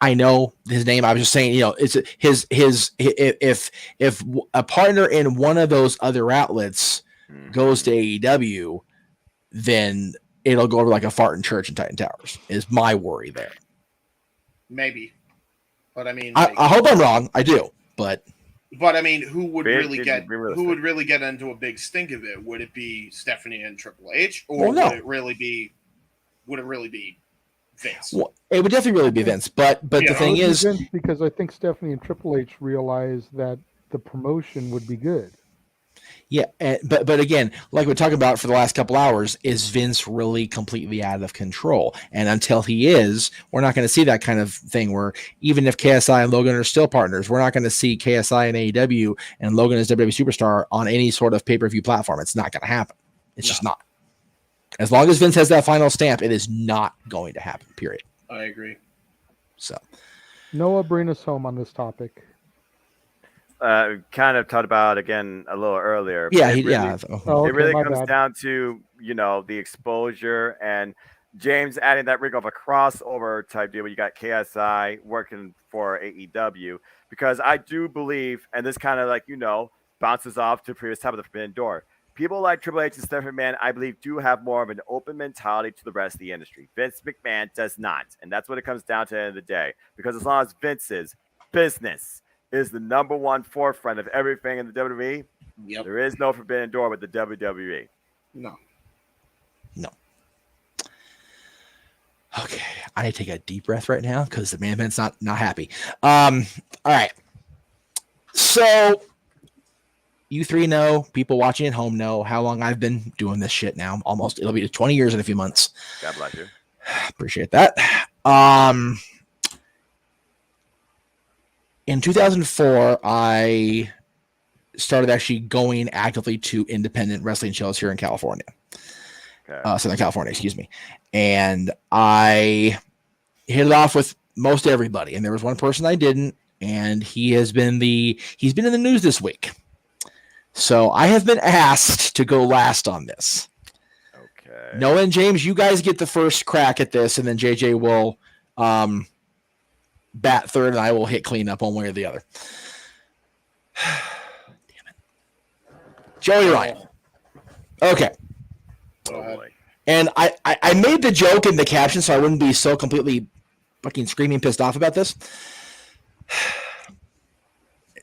[SPEAKER 1] I know his name. I was just saying, it's his if a partner in one of those other outlets goes to AEW, then it'll go over like a fart in church in Titan Towers. Is my worry there?
[SPEAKER 6] Maybe, but I mean,
[SPEAKER 1] I hope I'm wrong. I do, but
[SPEAKER 6] I mean, who would really get into a big stink of it? Would it be Stephanie and Triple H, or would it really be Vince?
[SPEAKER 1] Well, it would definitely really be Vince, but the thing is,
[SPEAKER 2] Vince, because I think Stephanie and Triple H realized that the promotion would be good.
[SPEAKER 1] Yeah, but again, like we're talking about for the last couple hours, is Vince really completely out of control? And until he is, we're not going to see that kind of thing where even if KSI and Logan are still partners, we're not going to see KSI and AEW and Logan as WWE Superstar on any sort of pay-per-view platform. It's not going to happen. It's just not. As long as Vince has that final stamp, it is not going to happen, period.
[SPEAKER 6] I agree.
[SPEAKER 1] So,
[SPEAKER 2] Noah, bring us home on this topic.
[SPEAKER 4] Kind of talked about again a little earlier.
[SPEAKER 1] Yeah,
[SPEAKER 4] it really comes down to the exposure, and James adding that wrinkle of a crossover type deal where you got KSI working for AEW, because I do believe, and this kind of bounces off to the previous time of the Forbidden Door. People like Triple H and Stephanie McMahon, I believe, do have more of an open mentality to the rest of the industry. Vince McMahon does not. And that's what it comes down to at the end of the day. Because as long as Vince's business is the number one forefront of everything in the WWE, there is no Forbidden Door with the WWE.
[SPEAKER 6] No.
[SPEAKER 1] Okay, I need to take a deep breath right now because the management's not happy. All right. So you three know, people watching at home know how long I've been doing this shit now. It'll be 20 years in a few months.
[SPEAKER 4] God bless you.
[SPEAKER 1] Appreciate that. In 2004, I started actually going actively to independent wrestling shows here in California. Southern California, excuse me. And I hit it off with most everybody. And there was one person I didn't, and he's been in the news this week. So I have been asked to go last on this.
[SPEAKER 4] Okay.
[SPEAKER 1] Noah and James, you guys get the first crack at this, and then JJ will bat third, and I will hit cleanup one way or the other. Damn it. Joey Ryan. Okay.
[SPEAKER 4] Oh boy.
[SPEAKER 1] And I made the joke in the caption so I wouldn't be so completely fucking screaming pissed off about this.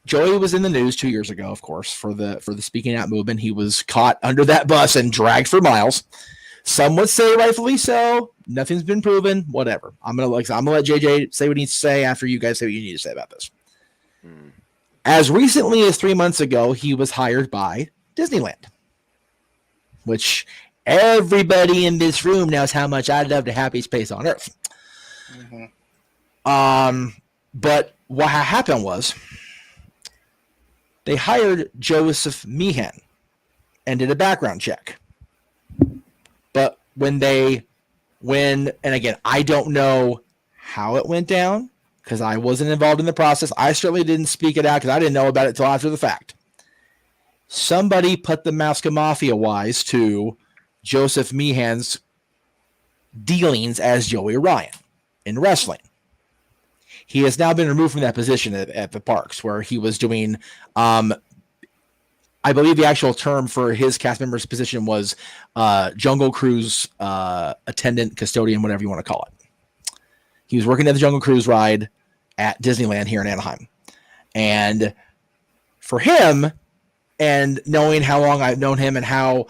[SPEAKER 1] Joey was in the news 2 years ago, of course, for the speaking out movement. He was caught under that bus and dragged for miles. Some would say rightfully so. Nothing's been proven. Whatever. I'm gonna let JJ say what he needs to say after you guys say what you need to say about this. As recently as 3 months ago, he was hired by Disneyland, which everybody in this room knows how much I love the happiest place on earth. But what happened was they hired Joseph Meehan and did a background check. But and again, I don't know how it went down because I wasn't involved in the process. I certainly didn't speak it out because I didn't know about it until after the fact. Somebody put the Masca Mafia wise to Joseph Meehan's dealings as Joey Ryan in wrestling. He has now been removed from that position at the parks where he was doing, I believe the actual term for his cast member's position was Jungle Cruise attendant, custodian, whatever you want to call it. He was working at the Jungle Cruise ride at Disneyland here in Anaheim. And for him, and knowing how long I've known him and how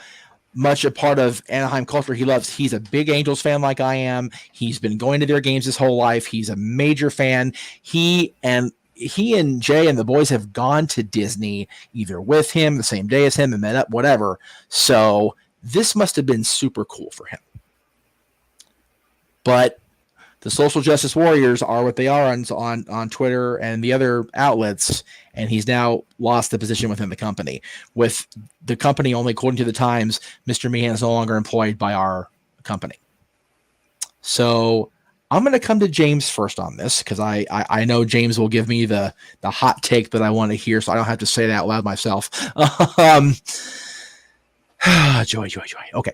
[SPEAKER 1] much a part of Anaheim culture he loves, he's a big Angels fan like I am. He's been going to their games his whole life. He's a major fan. He and Jay and the boys have gone to Disney either with him the same day as him and met up, whatever. So this must have been super cool for him. But the social justice warriors are what they are on Twitter and the other outlets, and he's now lost the position within the company. With the company only, according to the Times, Mr. Meehan is no longer employed by our company. So I'm going to come to James first on this because I know James will give me the hot take that I want to hear, so I don't have to say it out loud myself. Joey. Okay.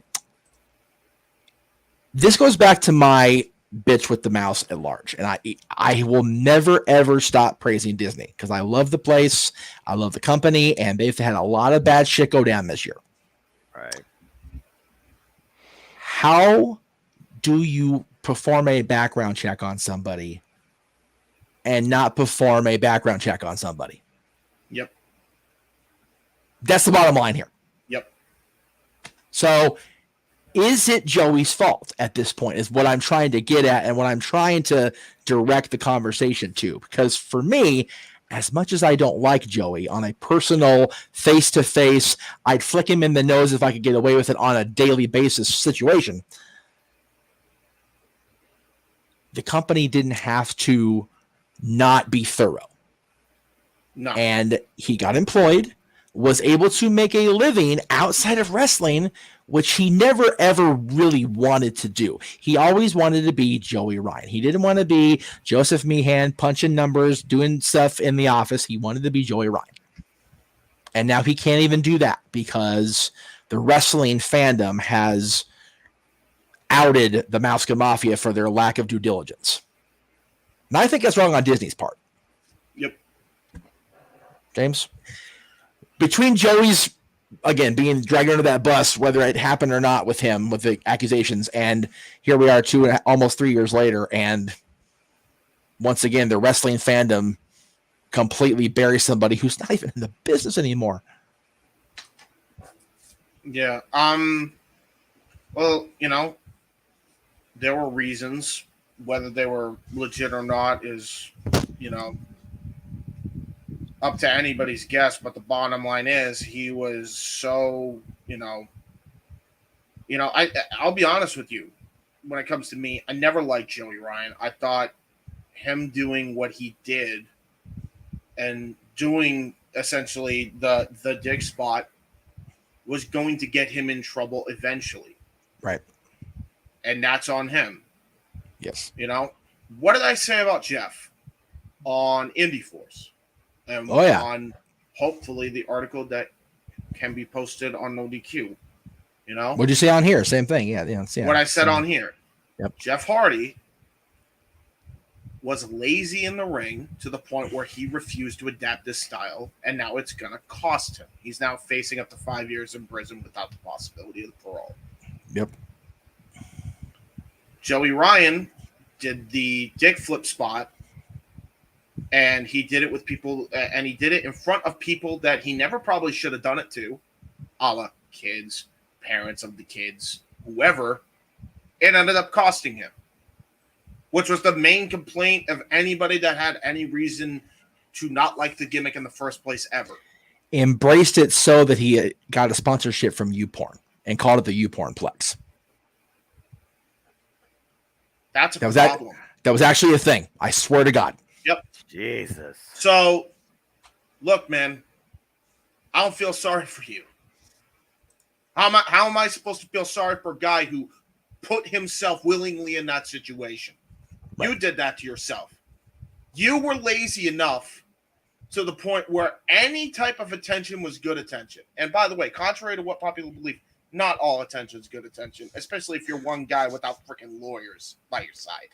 [SPEAKER 1] This goes back to my bitch with the mouse at large, and I will never ever stop praising Disney because I love the place, I love the company, and they've had a lot of bad shit go down this year.
[SPEAKER 4] Right.
[SPEAKER 1] How do you perform a background check on somebody and not perform a background check on somebody?
[SPEAKER 6] Yep.
[SPEAKER 1] That's the bottom line here.
[SPEAKER 6] Yep.
[SPEAKER 1] So is it Joey's fault at this point is what I'm trying to get at and what I'm trying to direct the conversation to. Because for me, as much as I don't like Joey on a personal face-to-face, I'd flick him in the nose if I could get away with it on a daily basis situation. The company didn't have to not be thorough.
[SPEAKER 6] No.
[SPEAKER 1] And he got employed, was able to make a living outside of wrestling, which he never ever really wanted to do. He always wanted to be Joey Ryan. He didn't want to be Joseph Meehan punching numbers, doing stuff in the office. He wanted to be Joey Ryan. And now he can't even do that because the wrestling fandom has outed the Mouska Mafia for their lack of due diligence. And I think that's wrong on Disney's part.
[SPEAKER 6] Yep.
[SPEAKER 1] James? Between Joey's, again, being dragged under that bus, whether it happened or not with him, with the accusations, and here we are almost 3 years later, and once again, the wrestling fandom completely buries somebody who's not even in the business anymore.
[SPEAKER 6] Yeah. Well, there were reasons. Whether they were legit or not is, up to anybody's guess. But the bottom line is he was so, I'll be honest with you. When it comes to me, I never liked Joey Ryan. I thought him doing what he did and doing essentially the dig spot was going to get him in trouble eventually.
[SPEAKER 1] Right.
[SPEAKER 6] And that's on him.
[SPEAKER 1] Yes.
[SPEAKER 6] What did I say about Jeff on Indie Force? And on hopefully the article that can be posted on No DQ.
[SPEAKER 1] What'd you say on here? Same thing. Yeah.
[SPEAKER 6] What I said on here.
[SPEAKER 1] Yep.
[SPEAKER 6] Jeff Hardy was lazy in the ring to the point where he refused to adapt this style, and now it's going to cost him. He's now facing up to 5 years in prison without the possibility of parole.
[SPEAKER 1] Yep.
[SPEAKER 6] Joey Ryan did the dick flip spot, and he did it with people, and he did it in front of people that he never probably should have done it to, a la kids, parents of the kids, whoever. It ended up costing him, which was the main complaint of anybody that had any reason to not like the gimmick in the first place ever.
[SPEAKER 1] Embraced it so that he got a sponsorship from YouPorn and called it the YouPorn Plex.
[SPEAKER 6] That's a problem.
[SPEAKER 1] That was actually a thing. I swear to God.
[SPEAKER 6] Yep.
[SPEAKER 4] Jesus.
[SPEAKER 6] So, look, man, I don't feel sorry for you. How am I supposed to feel sorry for a guy who put himself willingly in that situation? Right. You did that to yourself. You were lazy enough to the point where any type of attention was good attention. And by the way, contrary to what popular belief, not all attention is good attention, especially if you're one guy without freaking lawyers by your side.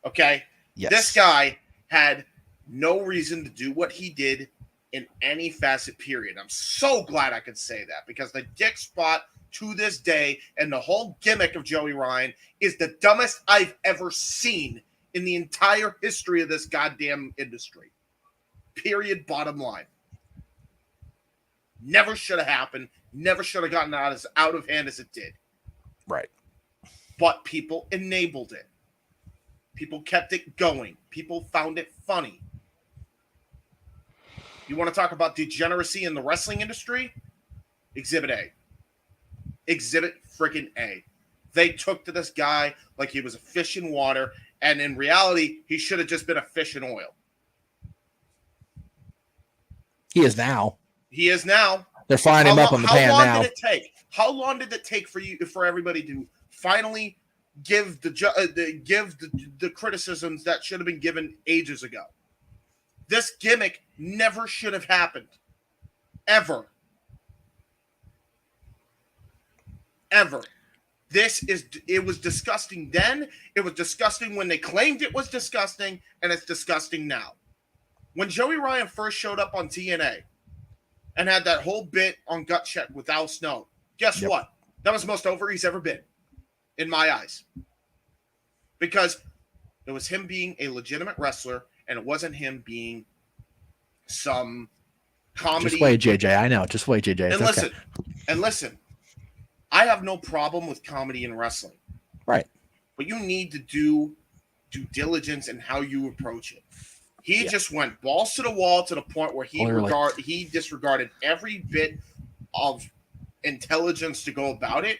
[SPEAKER 6] Okay?
[SPEAKER 1] Yes.
[SPEAKER 6] This guy had no reason to do what he did in any facet, period. I'm so glad I could say that, because the dick spot to this day and the whole gimmick of Joey Ryan is the dumbest I've ever seen in the entire history of this goddamn industry. Period. Bottom line. Never should have happened. Never should have gotten out of hand as it did.
[SPEAKER 1] Right.
[SPEAKER 6] But people enabled it. People kept it going. People found it funny. You want to talk about degeneracy in the wrestling industry? Exhibit A. Exhibit freaking A. They took to this guy like he was a fish in water, and in reality, he should have just been a fish in oil.
[SPEAKER 1] He is now.
[SPEAKER 6] He is now.
[SPEAKER 1] They're frying him up on the pan now.
[SPEAKER 6] How long did it take? How long did it take for everybody to finally give the criticisms that should have been given ages ago? This gimmick never should have happened. Ever. Ever. It was disgusting then. It was disgusting when they claimed it was disgusting, and it's disgusting now. When Joey Ryan first showed up on TNA and had that whole bit on Gut Check with Al Snow, guess what? That was the most over he's ever been, in my eyes. Because it was him being a legitimate wrestler, and it wasn't him being some comedy.
[SPEAKER 1] Just wait, JJ. I know. Just wait, JJ.
[SPEAKER 6] And listen. I have no problem with comedy in wrestling.
[SPEAKER 1] Right.
[SPEAKER 6] But you need to do due diligence in how you approach it. He just went balls to the wall to the point where he disregarded every bit of intelligence to go about it,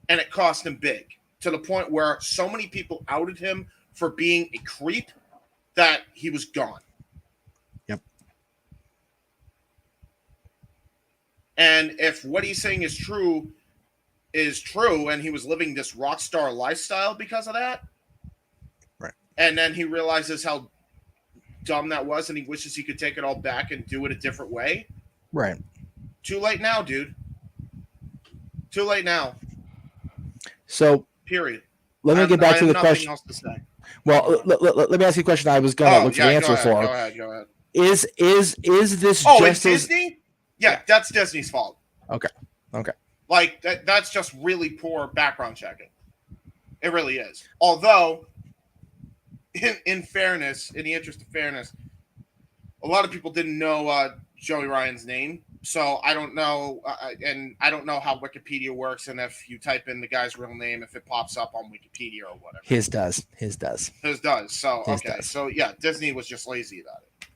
[SPEAKER 6] and it cost him big, to the point where so many people outed him for being a creep that he was gone.
[SPEAKER 1] Yep.
[SPEAKER 6] And if what he's saying is true, and he was living this rock star lifestyle because of that,
[SPEAKER 1] right? And
[SPEAKER 6] then he realizes how dumb that was, and he wishes he could take it all back and do it a different way.
[SPEAKER 1] Right.
[SPEAKER 6] Too late now, dude. Too late now.
[SPEAKER 1] So
[SPEAKER 6] Period.
[SPEAKER 1] Let me get back to the question.
[SPEAKER 6] Else to say.
[SPEAKER 1] Well, let me ask you a question I was going to look for the answer for.
[SPEAKER 6] Go ahead.
[SPEAKER 1] Is this
[SPEAKER 6] just Disney? Yeah, that's Disney's fault.
[SPEAKER 1] Okay.
[SPEAKER 6] Like that's just really poor background checking. It really is. Although, in fairness, in the interest of fairness, a lot of people didn't know Joey Ryan's name. So I don't know, and I don't know how Wikipedia works, and if you type in the guy's real name, if it pops up on Wikipedia or whatever. His does. So so yeah, Disney was just lazy about it.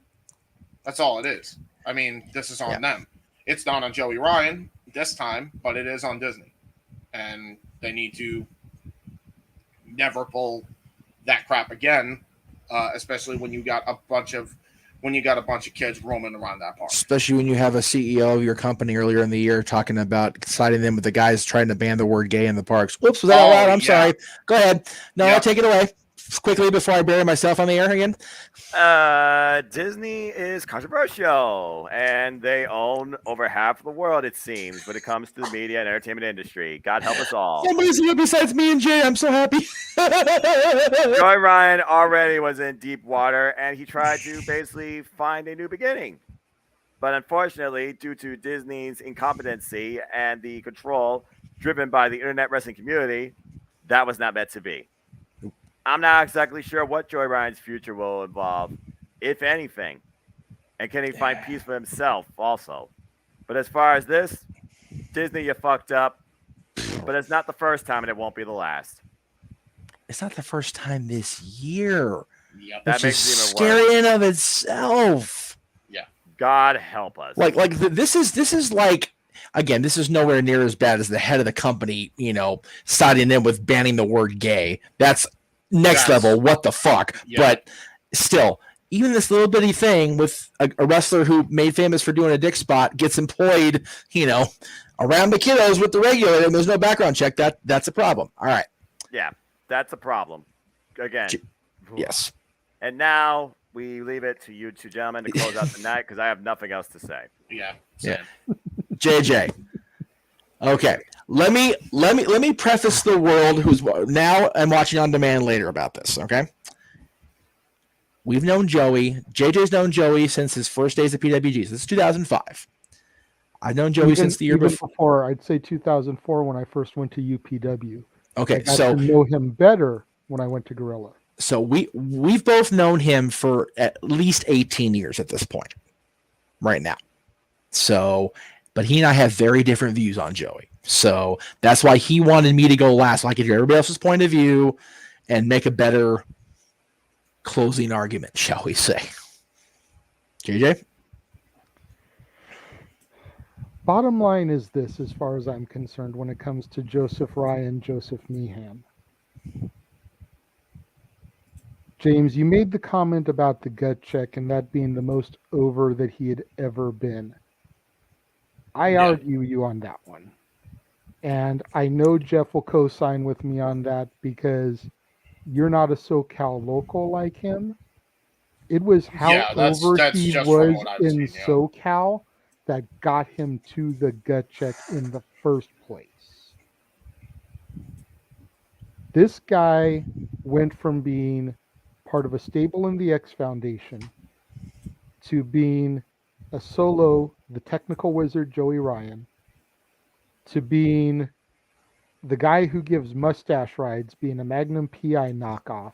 [SPEAKER 6] That's all it is. I mean, this is on them. It's not on Joey Ryan this time, but it is on Disney, and they need to never pull that crap again, especially when you got a bunch of kids roaming around that park.
[SPEAKER 1] Especially when you have a CEO of your company earlier in the year talking about siding them with the guys trying to ban the word gay in the parks. Whoops, was that all right? I'm sorry. Go ahead. No, I'll take it away quickly before I bury myself on the air again.
[SPEAKER 4] Disney is controversial, and they own over half of the world, it seems, when it comes to the media and entertainment industry. God help us all.
[SPEAKER 1] Somebody's here besides me and Jay. I'm so happy.
[SPEAKER 4] Joey Ryan already was in deep water, and he tried to basically find a new beginning. But unfortunately, due to Disney's incompetency and the control driven by the internet wrestling community, that was not meant to be. I'm not exactly sure what Joey Ryan's future will involve, if anything. And can he find peace for himself also? But as far as this, Disney, you fucked up. But it's not the first time, and it won't be the last.
[SPEAKER 1] It's not the first time this year.
[SPEAKER 6] Yep.
[SPEAKER 4] That makes it even
[SPEAKER 1] scary
[SPEAKER 4] worse.
[SPEAKER 1] in of itself.
[SPEAKER 6] Yeah.
[SPEAKER 4] God help us.
[SPEAKER 1] This is like, again, this is nowhere near as bad as the head of the company, siding in with banning the word gay. That's next level. What the fuck? Yeah. But still, even this little bitty thing with a wrestler who made famous for doing a dick spot gets employed, around the kiddos with the regulator, and there's no background check. That's a problem. All right.
[SPEAKER 4] Yeah, that's a problem. Again.
[SPEAKER 1] Yes.
[SPEAKER 4] And now we leave it to you two gentlemen to close out the night because I have nothing else to say.
[SPEAKER 6] Yeah.
[SPEAKER 1] JJ. Okay. Let me preface the world who's now I'm watching on demand later about this, okay? We've known Joey. JJ's known Joey since his first days at PWG. This is 2005. I've known Joey since the year
[SPEAKER 2] before. I'd say 2004 when I first went to UPW.
[SPEAKER 1] Okay,
[SPEAKER 2] I got to know him better when I went to Gorilla.
[SPEAKER 1] So we've both known him for at least 18 years at this point, right now. So, but he and I have very different views on Joey. So that's why he wanted me to go last, so I could hear everybody else's point of view and make a better closing argument, shall we say. JJ?
[SPEAKER 2] Bottom line is this, as far as I'm concerned, when it comes to Joseph Ryan, Joseph Meacham. James, you made the comment about the gut check and that being the most over that he had ever been. I argue you on that one. And I know Jeff will co-sign with me on that because you're not a SoCal local like him. It was how over he was in SoCal that got him to the gut check in the first place. This guy went from being part of a stable in the X Foundation to being a solo, the technical wizard Joey Ryan, to being the guy who gives mustache rides, being a Magnum PI knockoff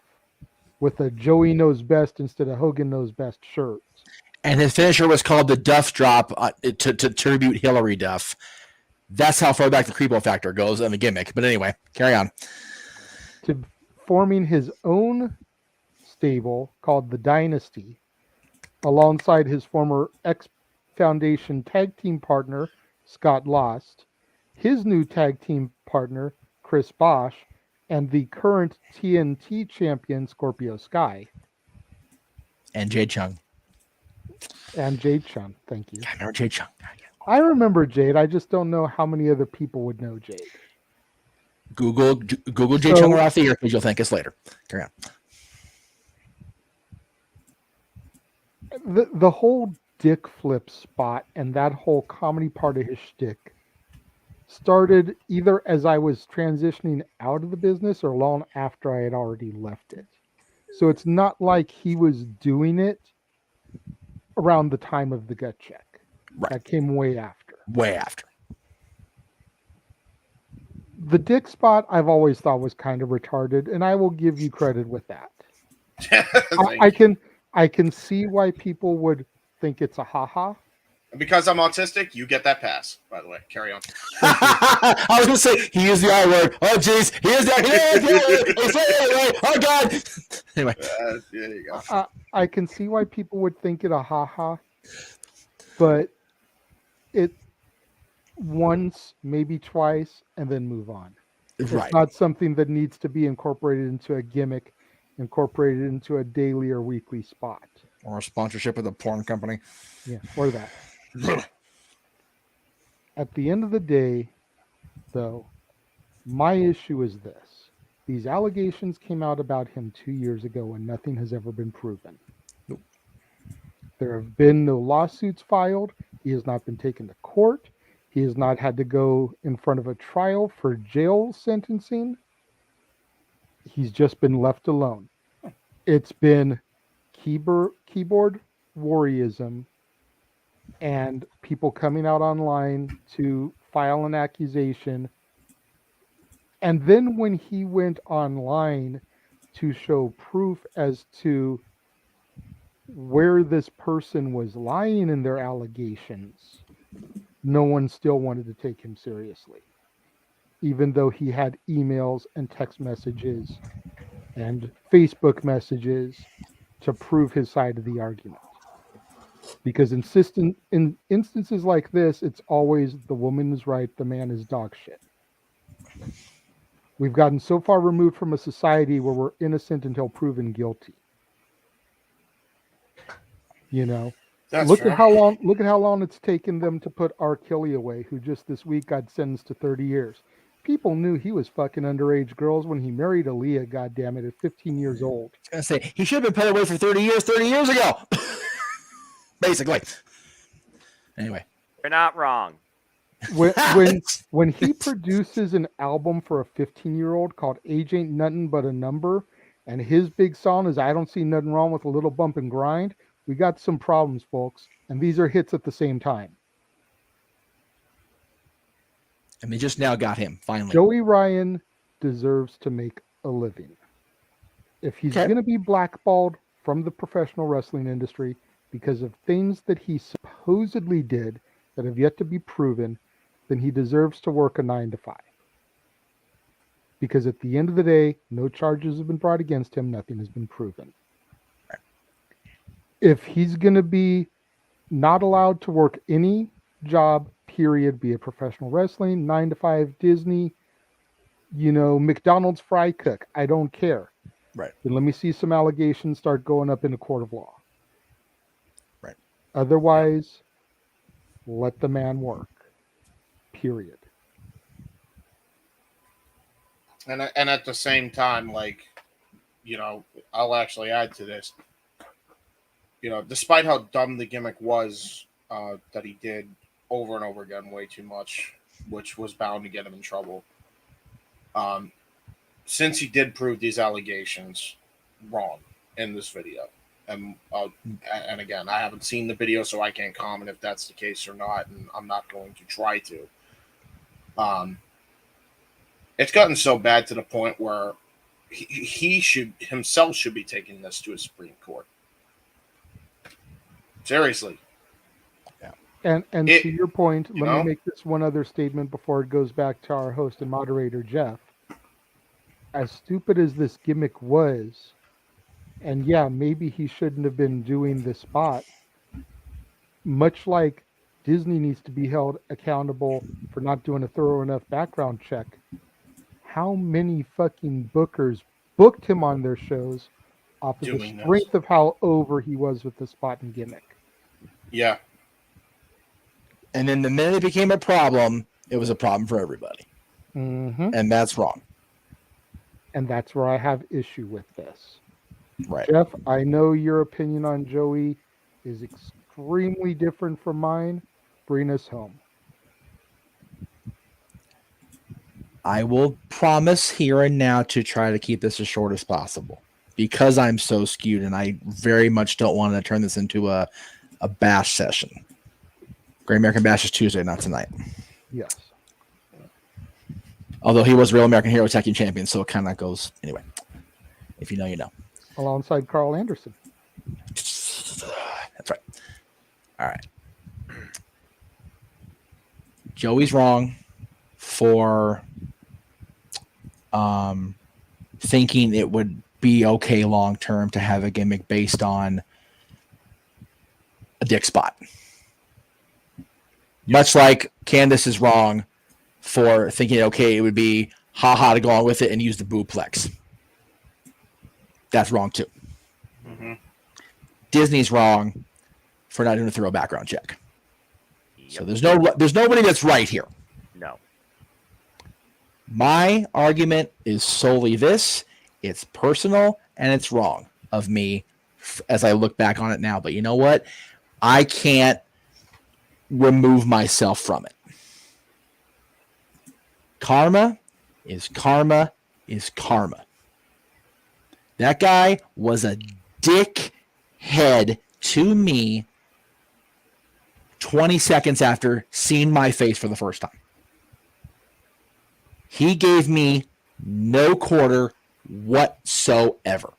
[SPEAKER 2] with a Joey Knows Best instead of Hogan Knows Best shirt.
[SPEAKER 1] And his finisher was called the Duff Drop to tribute Hillary Duff. That's how far back the creepo factor goes in the gimmick. But anyway, carry on.
[SPEAKER 2] To forming his own stable called the Dynasty, alongside his former X Foundation tag team partner, Scott Lost, his new tag team partner, Chris Bosch, and the current TNT champion, Scorpio Sky.
[SPEAKER 1] And Jade Chung.
[SPEAKER 2] Thank you.
[SPEAKER 1] I remember Jade Chung.
[SPEAKER 2] I remember Jade. I just don't know how many other people would know Jade.
[SPEAKER 1] Google Jade Chung off the ear because you'll thank us later. Carry
[SPEAKER 2] on. The whole dick flip spot and that whole comedy part of his shtick started either as I was transitioning out of the business or long after I had already left it. So it's not like he was doing it around the time of the gut check.
[SPEAKER 1] Right.
[SPEAKER 2] That came way after.
[SPEAKER 1] Way after.
[SPEAKER 2] The dick spot I've always thought was kind of retarded, and I will give you credit with that. I can see why people would think it's a haha.
[SPEAKER 6] Because I'm autistic, you get that pass, by the way. Carry on.
[SPEAKER 1] I was going to say, he used the I word. Oh, jeez. He is that. Oh, God. Anyway.
[SPEAKER 6] There you go.
[SPEAKER 2] I can see why people would think it a haha, but it once, maybe twice, and then move on. It's not something that needs to be incorporated into a gimmick, incorporated into a daily or weekly spot.
[SPEAKER 1] Or a sponsorship with a porn company.
[SPEAKER 2] Yeah, or that. At the end of the day, though, my issue is this. These allegations came out about him 2 years ago and nothing has ever been proven.
[SPEAKER 1] Nope.
[SPEAKER 2] There have been no lawsuits filed. He has not been taken to court. He has not had to go in front of a trial for jail sentencing. He's just been left alone. It's been keyboard warriorism and people coming out online to file an accusation. And then when he went online to show proof as to where this person was lying in their allegations, no one still wanted to take him seriously, even though he had emails and text messages and Facebook messages to prove his side of the argument. Because in instances like this, it's always the woman is right, the man is dog shit. We've gotten so far removed from a society where we're innocent until proven guilty. You know, look at how long it's taken them to put R. Kelly away, who just this week got sentenced to 30 years. People knew he was fucking underage girls when he married Aaliyah, goddammit, at 15 years old.
[SPEAKER 1] I was going to say, he should have been put away for 30 years ago. Basically. Anyway.
[SPEAKER 4] You're not wrong.
[SPEAKER 2] When he produces an album for a 15-year-old called Age Ain't Nothing But a Number, and his big song is I Don't See Nothing Wrong with a Little Bump and Grind, we got some problems, folks. And these are hits at the same time.
[SPEAKER 1] And they just now got him, finally.
[SPEAKER 2] Joey Ryan deserves to make a living. If he's going to be blackballed from the professional wrestling industry because of things that he supposedly did that have yet to be proven, then he deserves to work a 9 to 5. Because at the end of the day, no charges have been brought against him. Nothing has been proven. If he's going to be not allowed to work any job, period, be it professional wrestling, 9 to 5 Disney, McDonald's fry cook, I don't care.
[SPEAKER 1] Right.
[SPEAKER 2] Then let me see some allegations start going up in a court of law.
[SPEAKER 1] Right.
[SPEAKER 2] Otherwise, let the man work. Period.
[SPEAKER 6] And at the same time, I'll actually add to this. Despite how dumb the gimmick was, that he did over and over again way too much, which was bound to get him in trouble. Since he did prove these allegations wrong in this video, and again, I haven't seen the video, so I can't comment if that's the case or not, and I'm not going to try to. It's gotten so bad to the point where he should be taking this to a Supreme Court. Seriously.
[SPEAKER 2] And to your point, let me make this one other statement before it goes back to our host and moderator, Jeff. As stupid as this gimmick was, and yeah, maybe he shouldn't have been doing this spot, much like Disney needs to be held accountable for not doing a thorough enough background check. How many fucking bookers booked him on their shows off of the strength of how over he was with the spot and gimmick?
[SPEAKER 6] Yeah.
[SPEAKER 1] And then the minute it became a problem, it was a problem for everybody.
[SPEAKER 2] Mm-hmm.
[SPEAKER 1] And that's wrong.
[SPEAKER 2] And that's where I have issue with this.
[SPEAKER 1] Right.
[SPEAKER 2] Jeff, I know your opinion on Joey is extremely different from mine. Bring us home.
[SPEAKER 1] I will promise here and now to try to keep this as short as possible because I'm so skewed and I very much don't want to turn this into a bash session. Great American Bash is Tuesday, not tonight.
[SPEAKER 2] Yes.
[SPEAKER 1] Although he was Real American Hero Tag Team Champion, so it kind of goes anyway. If you know, you know.
[SPEAKER 2] Alongside Carl Anderson.
[SPEAKER 1] That's right. All right. Joey's wrong for thinking it would be okay long term to have a gimmick based on a dick spot. Much like Candice is wrong for thinking okay it would be haha to go on with it and use the booplex. That's wrong too.
[SPEAKER 6] Mm-hmm.
[SPEAKER 1] Disney's wrong for not doing a thorough background check. So there's nobody that's right here.
[SPEAKER 4] No.
[SPEAKER 1] My argument is solely this. It's personal and it's wrong of me as I look back on it now. But you know what? I can't remove myself from it. Karma is karma is karma. That guy was a dickhead to me 20 seconds after seeing my face for the first time. He gave me no quarter whatsoever.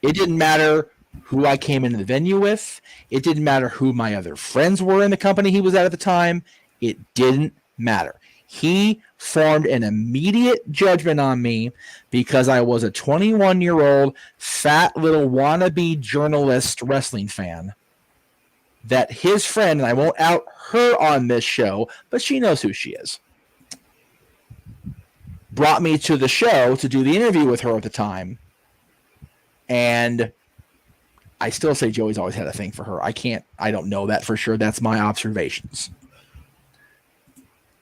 [SPEAKER 1] It didn't matter who I came into the venue with. It didn't matter who my other friends were in the company he was at the time. It didn't matter. He formed an immediate judgment on me because I was a 21-year-old fat little wannabe journalist wrestling fan that his friend, and I won't out her on this show, but she knows who she is, brought me to the show to do the interview with her at the time. And I still say Joey's always had a thing for her. I don't know that for sure. That's my observations.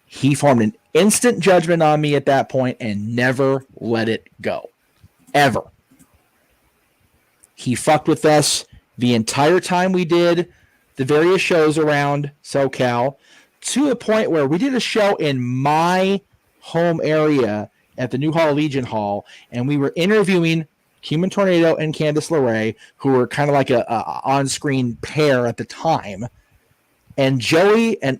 [SPEAKER 1] He formed an instant judgment on me at that point and never let it go. Ever. He fucked with us the entire time we did the various shows around SoCal to a point where we did a show in my home area at the New Hall Legion Hall, and we were interviewing Human Tornado and Candice LeRae, who were kind of like a on-screen pair at the time. And Joey and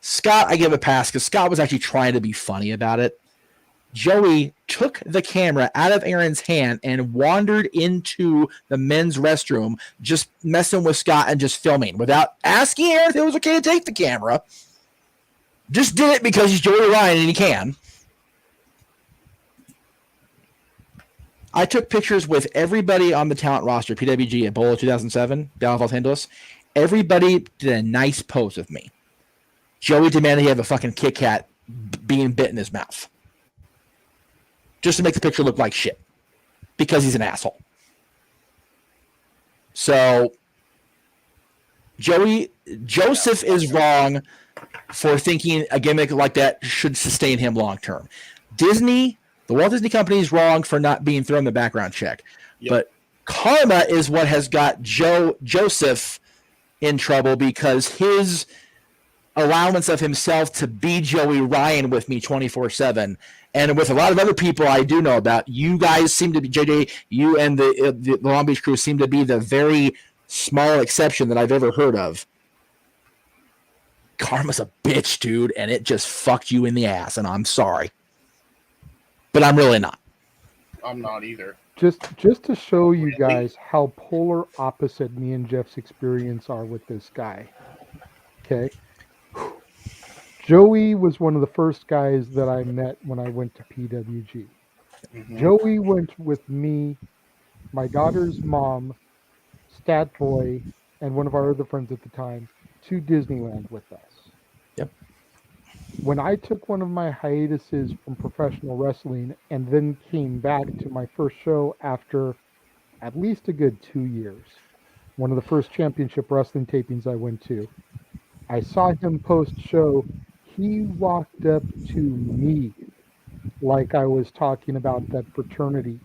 [SPEAKER 1] Scott, I give a pass because Scott was actually trying to be funny about it. Joey took the camera out of Aaron's hand and wandered into the men's restroom, just messing with Scott and just filming without asking Aaron if it was okay to take the camera. Just did it because he's Joey Ryan and he can. I took pictures with everybody on the talent roster, PWG at Bola 2007, down in Los Angeles. Everybody did a nice pose with me. Joey demanded he have a fucking Kit Kat being bit in his mouth. Just to make the picture look like shit. Because he's an asshole. So, Joseph is wrong for thinking a gimmick like that should sustain him long term. Disney, the Walt Disney Company, is wrong for not being thrown the background check. Yep. But karma is what has got Joseph in trouble because his allowance of himself to be Joey Ryan with me 24/7, and with a lot of other people I do know about. You guys seem to be, JJ, you and the Long Beach crew seem to be the very small exception that I've ever heard of. Karma's a bitch, dude, and it just fucked you in the ass, and I'm sorry. But I'm really not.
[SPEAKER 6] I'm not either.
[SPEAKER 2] Just to show you guys how polar opposite me and Jeff's experience are with this guy. Okay. Joey was one of the first guys that I met when I went to PWG. Mm-hmm. Joey went with me, my daughter's mom, Stat Boy, and one of our other friends at the time to Disneyland with us.
[SPEAKER 1] Yep.
[SPEAKER 2] When I took one of my hiatuses from professional wrestling and then came back to my first show after at least a good 2 years, one of the first championship wrestling tapings I went to, I saw him post-show. He walked up to me like I was talking about that fraternity.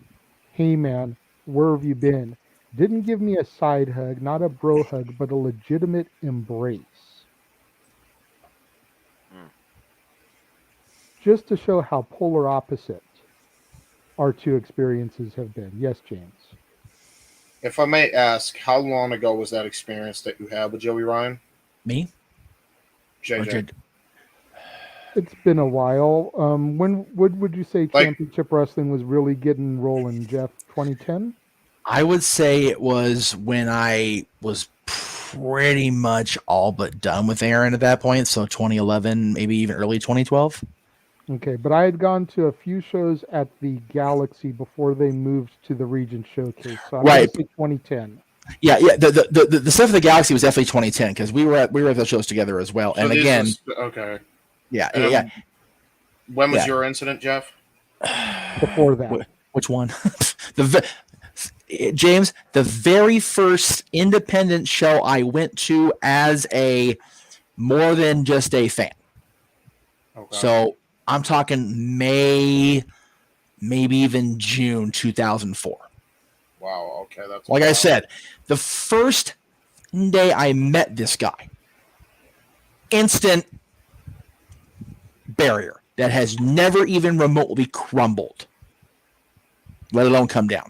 [SPEAKER 2] Hey, man, where have you been? Didn't give me a side hug, not a bro hug, but a legitimate embrace. just to show how polar opposite our two experiences have been. Yes, James.
[SPEAKER 6] If I may ask, how long ago was that experience that you had with Joey Ryan?
[SPEAKER 1] Me?
[SPEAKER 6] JJ.
[SPEAKER 2] It's been a while. When would you say Championship Wrestling was really getting rolling, Jeff? 2010?
[SPEAKER 1] I would say it was when I was pretty much all but done with Aaron at that point. So 2011, maybe even early 2012.
[SPEAKER 2] Okay, but I had gone to a few shows at the Galaxy before they moved to the Regent Showcase. So I'm going to say 2010.
[SPEAKER 1] Yeah. The stuff of the Galaxy was definitely 2010 because we were at those shows together as well.
[SPEAKER 6] So
[SPEAKER 1] and again,
[SPEAKER 6] okay.
[SPEAKER 1] Yeah.
[SPEAKER 6] When was your incident, Jeff?
[SPEAKER 2] Before that.
[SPEAKER 1] Which one? James, the very first independent show I went to as a more than just a fan. Okay. So I'm talking May, maybe even June 2004.
[SPEAKER 6] Wow. Okay. That's
[SPEAKER 1] like I said, the first day I met this guy, instant barrier that has never even remotely crumbled, let alone come down.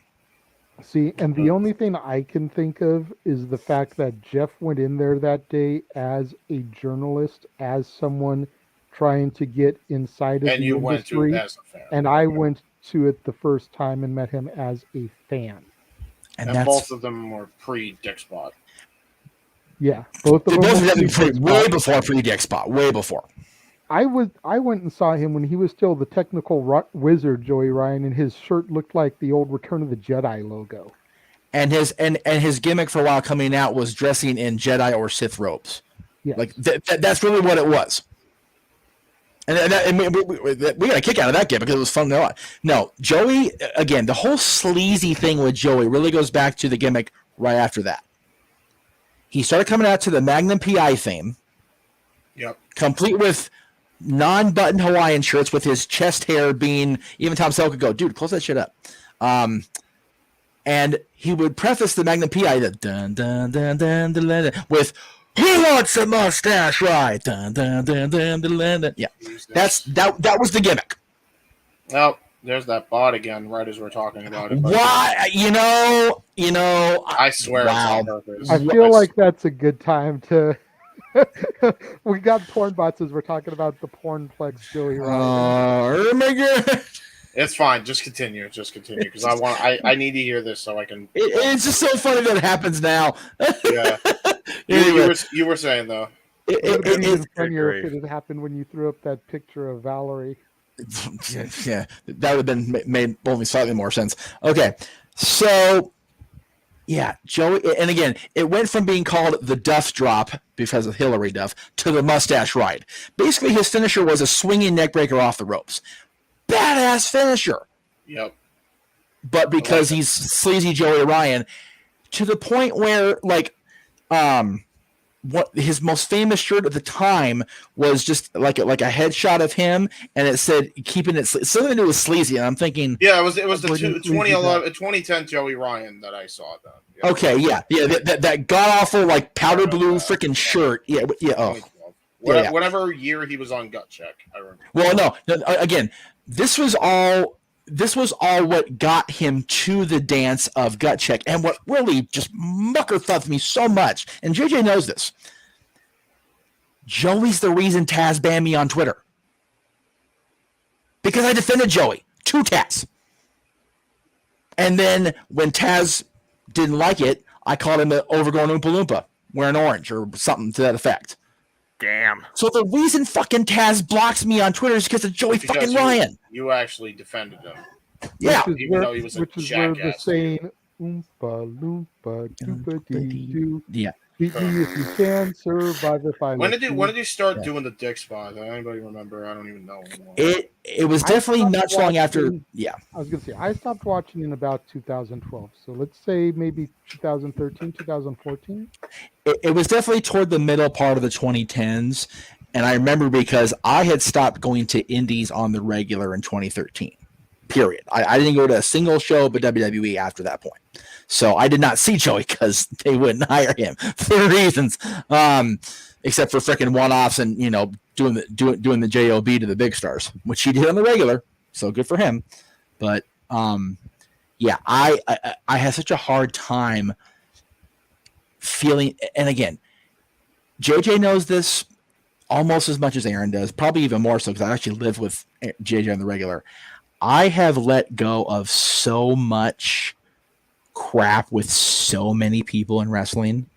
[SPEAKER 2] See, and the only thing I can think of is the fact that Jeff went in there that day as a journalist, as someone trying to get inside of the industry.
[SPEAKER 6] Went to it as a fan.
[SPEAKER 2] And I went to it the first time and met him as a fan.
[SPEAKER 6] And both of them were pre-Dick Spot.
[SPEAKER 2] Yeah, both of them
[SPEAKER 1] were way before pre-Dick Spot, way before.
[SPEAKER 2] I went and saw him when he was still the technical wizard, Joey Ryan, and his shirt looked like the old Return of the Jedi logo.
[SPEAKER 1] And his gimmick for a while coming out was dressing in Jedi or Sith robes.
[SPEAKER 2] Yes.
[SPEAKER 1] Like that's really what it was. And we got a kick out of that gimmick because it was fun. No, Joey, again, the whole sleazy thing with Joey really goes back to the gimmick right after that. He started coming out to the Magnum PI theme.
[SPEAKER 6] Yep.
[SPEAKER 1] Complete with non-button Hawaiian shirts with his chest hair being, even Tom Selleck could go, dude, close that shit up. And he would preface the Magnum PI the dun dun dun dun dun dun with "Who wants a mustache ride?" Dun dun dun dun dun dun dun. Yeah, that was the gimmick.
[SPEAKER 6] Oh, there's that bot again. Right as we're talking about it.
[SPEAKER 1] Why? You know.
[SPEAKER 6] I swear.
[SPEAKER 1] Wow.
[SPEAKER 2] I feel like that's a good time to. We got porn bots as we're talking about the pornplex Joey Ryan.
[SPEAKER 1] Oh my god!
[SPEAKER 6] It's fine. Just continue because I need to hear this so I can.
[SPEAKER 1] It's just so funny that it happens now.
[SPEAKER 6] Yeah. You were saying though.
[SPEAKER 2] It would have been even funnier if it had happened when you threw up that picture of Valerie.
[SPEAKER 1] Yeah, that would have been made only slightly more sense. Okay, so. Yeah, Joey, and again, it went from being called the Duff Drop because of Hillary Duff to the Mustache Ride. Basically, his finisher was a swinging neckbreaker off the ropes. Badass finisher.
[SPEAKER 6] Yep.
[SPEAKER 1] But because he's sleazy Joey Ryan, to the point where, like, what his most famous shirt at the time was just like a headshot of him, and it said keeping it something to do with sleazy. And I'm thinking,
[SPEAKER 6] yeah, it was the 2010 Joey Ryan that I saw then.
[SPEAKER 1] Yeah. Okay, yeah, that god awful like powder blue freaking shirt. Yeah. Oh,
[SPEAKER 6] whatever year he was on Gut Check, I remember.
[SPEAKER 1] Well, no, again, this was all what got him to the dance of Gut Check, and what really just mucker thumped me so much. And JJ knows this. Joey's the reason Taz banned me on Twitter because I defended Joey to Taz, and then when Taz didn't like it, I called him an overgrown Oompa Loompa wearing orange or something to that effect.
[SPEAKER 4] Damn.
[SPEAKER 1] So the reason fucking Taz blocks me on Twitter is because of Joey fucking Ryan.
[SPEAKER 6] You actually defended him.
[SPEAKER 1] Yeah.
[SPEAKER 6] Even though he was a jackass.
[SPEAKER 2] Where the saying, Oompa Loompa Doopa-dee-doo.
[SPEAKER 1] Yeah.
[SPEAKER 2] Beat me if you can, survive if I
[SPEAKER 6] When did you start doing the Dick Spot? Does anybody remember? I don't even know anymore.
[SPEAKER 1] It was definitely not so long after. Yeah.
[SPEAKER 2] I was going to say, I stopped watching in about 2012. So let's say maybe 2013, 2014.
[SPEAKER 1] It was definitely toward the middle part of the 2010s. And I remember because I had stopped going to indies on the regular in 2013. Period. I didn't go to a single show but WWE after that point. So I did not see Joey because they wouldn't hire him for reasons, except for freaking one-offs and, doing the JOB to the big stars, which he did on the regular. So good for him. But yeah, I have such a hard time feeling. And again, JJ knows this almost as much as Aaron does, probably even more so because I actually live with JJ on the regular. I have let go of so much crap with so many people in wrestling.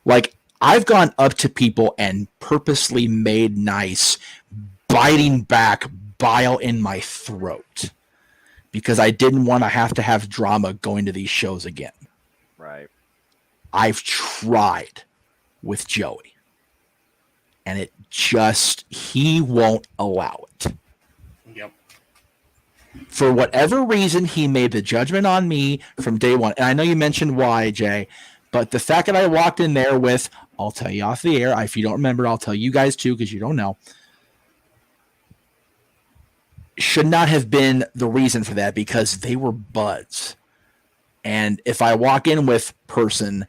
[SPEAKER 1] Like, I've gone up to people and purposely made nice, biting back bile in my throat because I didn't want to have drama going to these shows again.
[SPEAKER 4] Right.
[SPEAKER 1] I've tried with Joey, and he won't allow it.
[SPEAKER 6] Yep.
[SPEAKER 1] For whatever reason, he made the judgment on me from day one. And I know you mentioned why, Jay, but the fact that I walked in there with, I'll tell you off the air. If you don't remember, I'll tell you guys too, because you don't know. Should not have been the reason for that because they were buds. And if I walk in with person,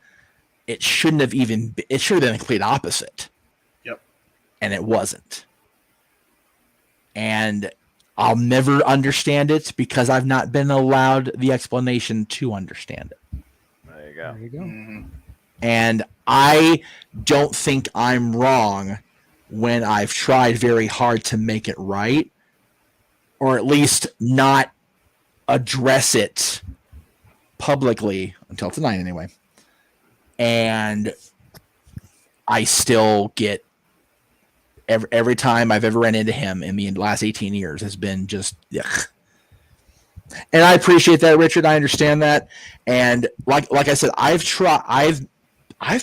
[SPEAKER 1] it should have been the complete opposite.
[SPEAKER 6] Yep.
[SPEAKER 1] And it wasn't. And I'll never understand it because I've not been allowed the explanation to understand it.
[SPEAKER 4] There you go.
[SPEAKER 2] There you go.
[SPEAKER 6] Mm-hmm.
[SPEAKER 1] And I don't think I'm wrong when I've tried very hard to make it right, or at least not address it publicly until tonight anyway. And I still get every time I've ever ran into him in the last 18 years has been just yuck. And I appreciate that, Richard. I understand that. And like I said, I've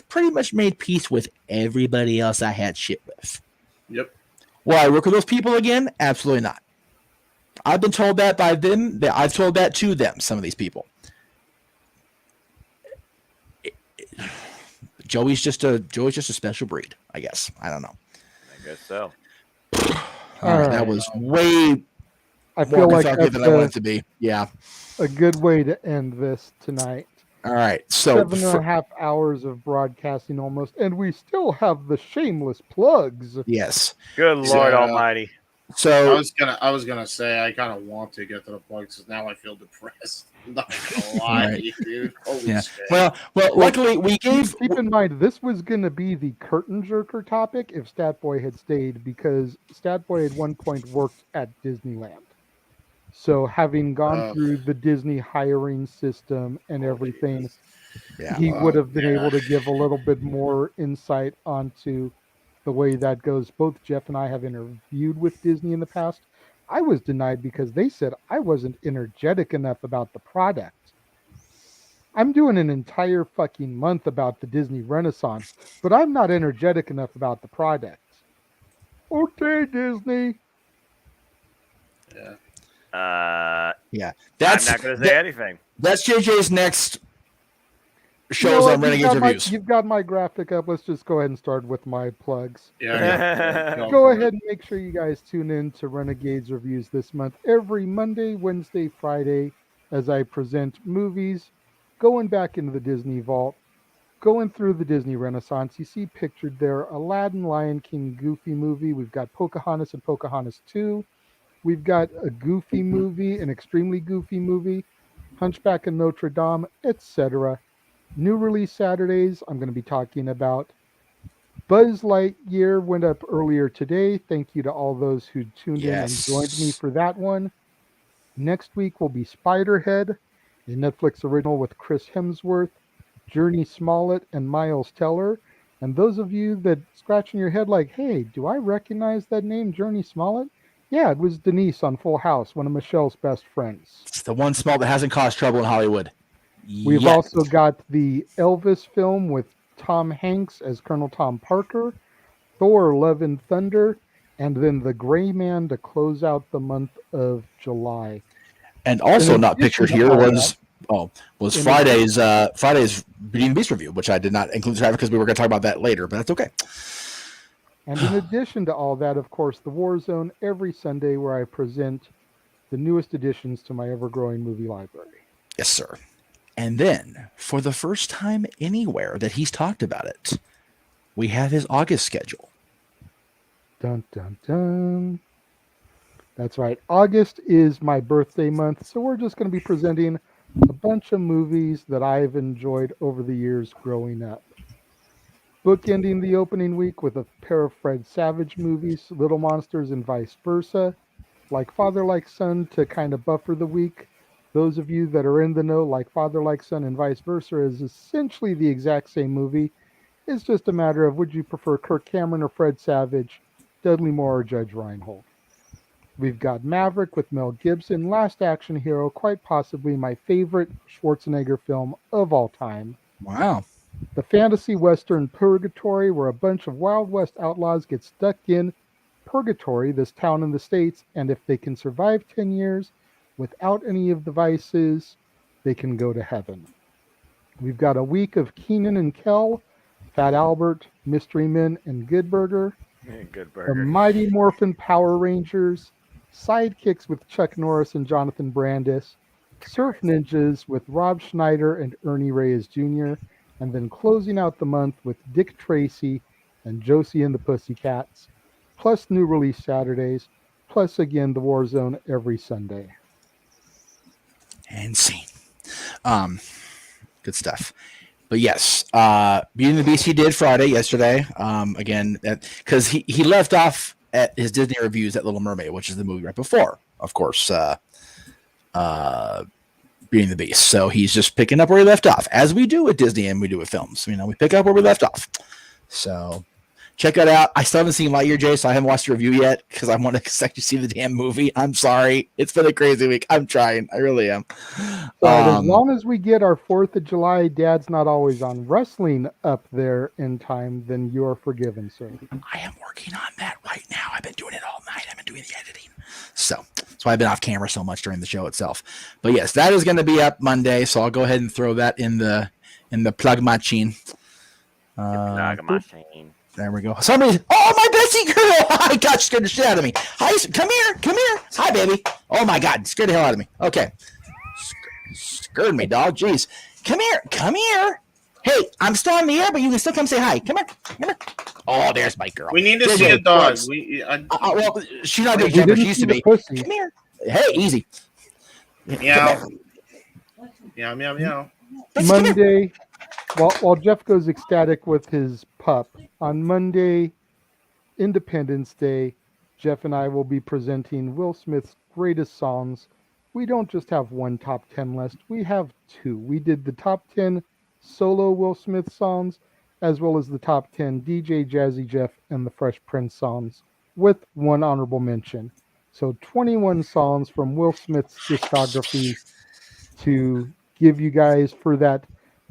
[SPEAKER 1] pretty much made peace with everybody else I had shit with.
[SPEAKER 6] Yep.
[SPEAKER 1] Will I work with those people again? Absolutely not. I've been told that by them. I've told that to them, some of these people. Joey's just a special breed, I guess. I don't know.
[SPEAKER 4] I guess so.
[SPEAKER 1] All right. That was way
[SPEAKER 2] I feel like that's
[SPEAKER 1] than I want it to be. Yeah.
[SPEAKER 2] a good way to end this tonight.
[SPEAKER 1] All right. So
[SPEAKER 2] 7.5 hours of broadcasting almost, and we still have the shameless plugs.
[SPEAKER 1] yes.
[SPEAKER 4] Good Lord Almighty.
[SPEAKER 1] So
[SPEAKER 6] I was gonna say I kind of want to get to the plugs because now I feel depressed. I'm not gonna lie to you, dude. Holy
[SPEAKER 1] yeah.
[SPEAKER 6] shit.
[SPEAKER 1] Well, luckily we gave.
[SPEAKER 2] Keep in mind, this was going to be the curtain jerker topic if Statboy had stayed, because Statboy at one point worked at Disneyland. So having gone through the Disney hiring system and everything, he would have been able to give a little bit more insight onto the way that goes. Both Jeff and I have interviewed with Disney in the past. I was denied because they said I wasn't energetic enough about the product. I'm doing an entire fucking month about the Disney Renaissance, but I'm not energetic enough about the product. Okay, Disney.
[SPEAKER 6] Yeah.
[SPEAKER 1] That's
[SPEAKER 4] I'm not going to say anything.
[SPEAKER 1] That's JJ's next shows on Renegades Reviews.
[SPEAKER 2] You've got my graphic up. Let's just go ahead and start with my plugs.
[SPEAKER 6] Yeah.
[SPEAKER 2] Go ahead and make sure you guys tune in to Renegades Reviews this month, every Monday, Wednesday, Friday, as I present movies, going back into the Disney vault, going through the Disney Renaissance. You see pictured there Aladdin, Lion King, Goofy movie. We've got Pocahontas and Pocahontas 2. We've got a Goofy movie, an extremely Goofy movie, Hunchback of Notre Dame, etc. New release Saturdays, I'm going to be talking about Buzz Lightyear, went up earlier today. Thank you to all those who tuned in and joined me for that one. Next week will be Spiderhead, a Netflix original with Chris Hemsworth, Journey Smollett, and Miles Teller. And those of you that scratching your head like, hey, do I recognize that name, Journey Smollett? Yeah, it was Denise on Full House, one of Michelle's best friends.
[SPEAKER 1] It's the one small that hasn't caused trouble in Hollywood.
[SPEAKER 2] We've also got the Elvis film with Tom Hanks as Colonel Tom Parker, Thor: Love and Thunder, and then The Gray Man to close out the month of July.
[SPEAKER 1] And also not pictured here was Friday's Beauty and the Beast review, which I did not include because we were going to talk about that later, but that's okay.
[SPEAKER 2] And in addition to all that, of course, the War Zone every Sunday, where I present the newest additions to my ever-growing movie library.
[SPEAKER 1] Yes, sir. And then, for the first time anywhere that he's talked about it, we have his August schedule.
[SPEAKER 2] Dun, dun, dun. That's right. August is my birthday month, so we're just going to be presenting a bunch of movies that I've enjoyed over the years growing up. Bookending the opening week with a pair of Fred Savage movies, Little Monsters and vice versa. Like Father Like Son to kind of buffer the week. Those of you that are in the know, like Father Like Son and vice versa is essentially the exact same movie. It's just a matter of would you prefer Kirk Cameron or Fred Savage, Dudley Moore or Judge Reinhold. We've got Maverick with Mel Gibson, Last Action Hero, quite possibly my favorite Schwarzenegger film of all time.
[SPEAKER 1] Wow.
[SPEAKER 2] The fantasy western Purgatory, where a bunch of Wild West outlaws get stuck in Purgatory, this town in the States, and if they can survive 10 years without any of the vices, they can go to heaven. We've got a week of Keenan and Kel, Fat Albert, Mystery Men, and Good Burger.
[SPEAKER 4] Good Burger.
[SPEAKER 2] The Mighty Morphin Power Rangers, Sidekicks with Chuck Norris and Jonathan Brandis, Surf Ninjas with Rob Schneider and Ernie Reyes Jr., and then closing out the month with Dick Tracy and Josie and the Pussycats, plus new release Saturdays, plus again the Warzone every Sunday.
[SPEAKER 1] And scene. Good stuff. But yes, Beauty and the Beast he did yesterday. Again, because he left off at his Disney reviews at Little Mermaid, which is the movie right before, of course, Beauty and the Beast. So he's just picking up where he left off, as we do with Disney and we do with films. You know, we pick up where we left off. So check that out. I still haven't seen Lightyear, Jay, so I haven't watched the review yet because I want to actually see the damn movie. I'm sorry. It's been a crazy week. I'm trying. I really am.
[SPEAKER 2] But as long as we get our 4th of July, Dad's Not Always on Wrestling up there in time, then you're forgiven, sir.
[SPEAKER 1] I am working on that right now. I've been doing it all night. I've been doing the editing. So that's why I've been off camera so much during the show itself. But yes, that is going to be up Monday, so I'll go ahead and throw that in the plug machine.
[SPEAKER 4] Plug machine.
[SPEAKER 1] There we go. Somebody, my Betsy girl! Oh my God, scared the shit out of me. Hi, come here. Hi, baby. Oh my God, scared the hell out of me. Okay, scared me, dog. Jeez, come here. Hey, I'm still on the air, but you can still come say hi. Come here. Oh, there's my girl.
[SPEAKER 6] We need to see a dog.
[SPEAKER 1] Well, she's not doing but she used to be.
[SPEAKER 2] Pussy.
[SPEAKER 1] Come here. Hey, easy.
[SPEAKER 6] Meow. Meow.
[SPEAKER 2] Monday, while Jeff goes ecstatic with his pup, on Monday, Independence Day, Jeff and I will be presenting Will Smith's greatest songs. We don't just have one top 10 list, we have two. We did the top 10 solo Will Smith songs, as well as the top 10 DJ Jazzy Jeff and the Fresh Prince songs, with one honorable mention. So 21 songs from Will Smith's discography to give you guys for that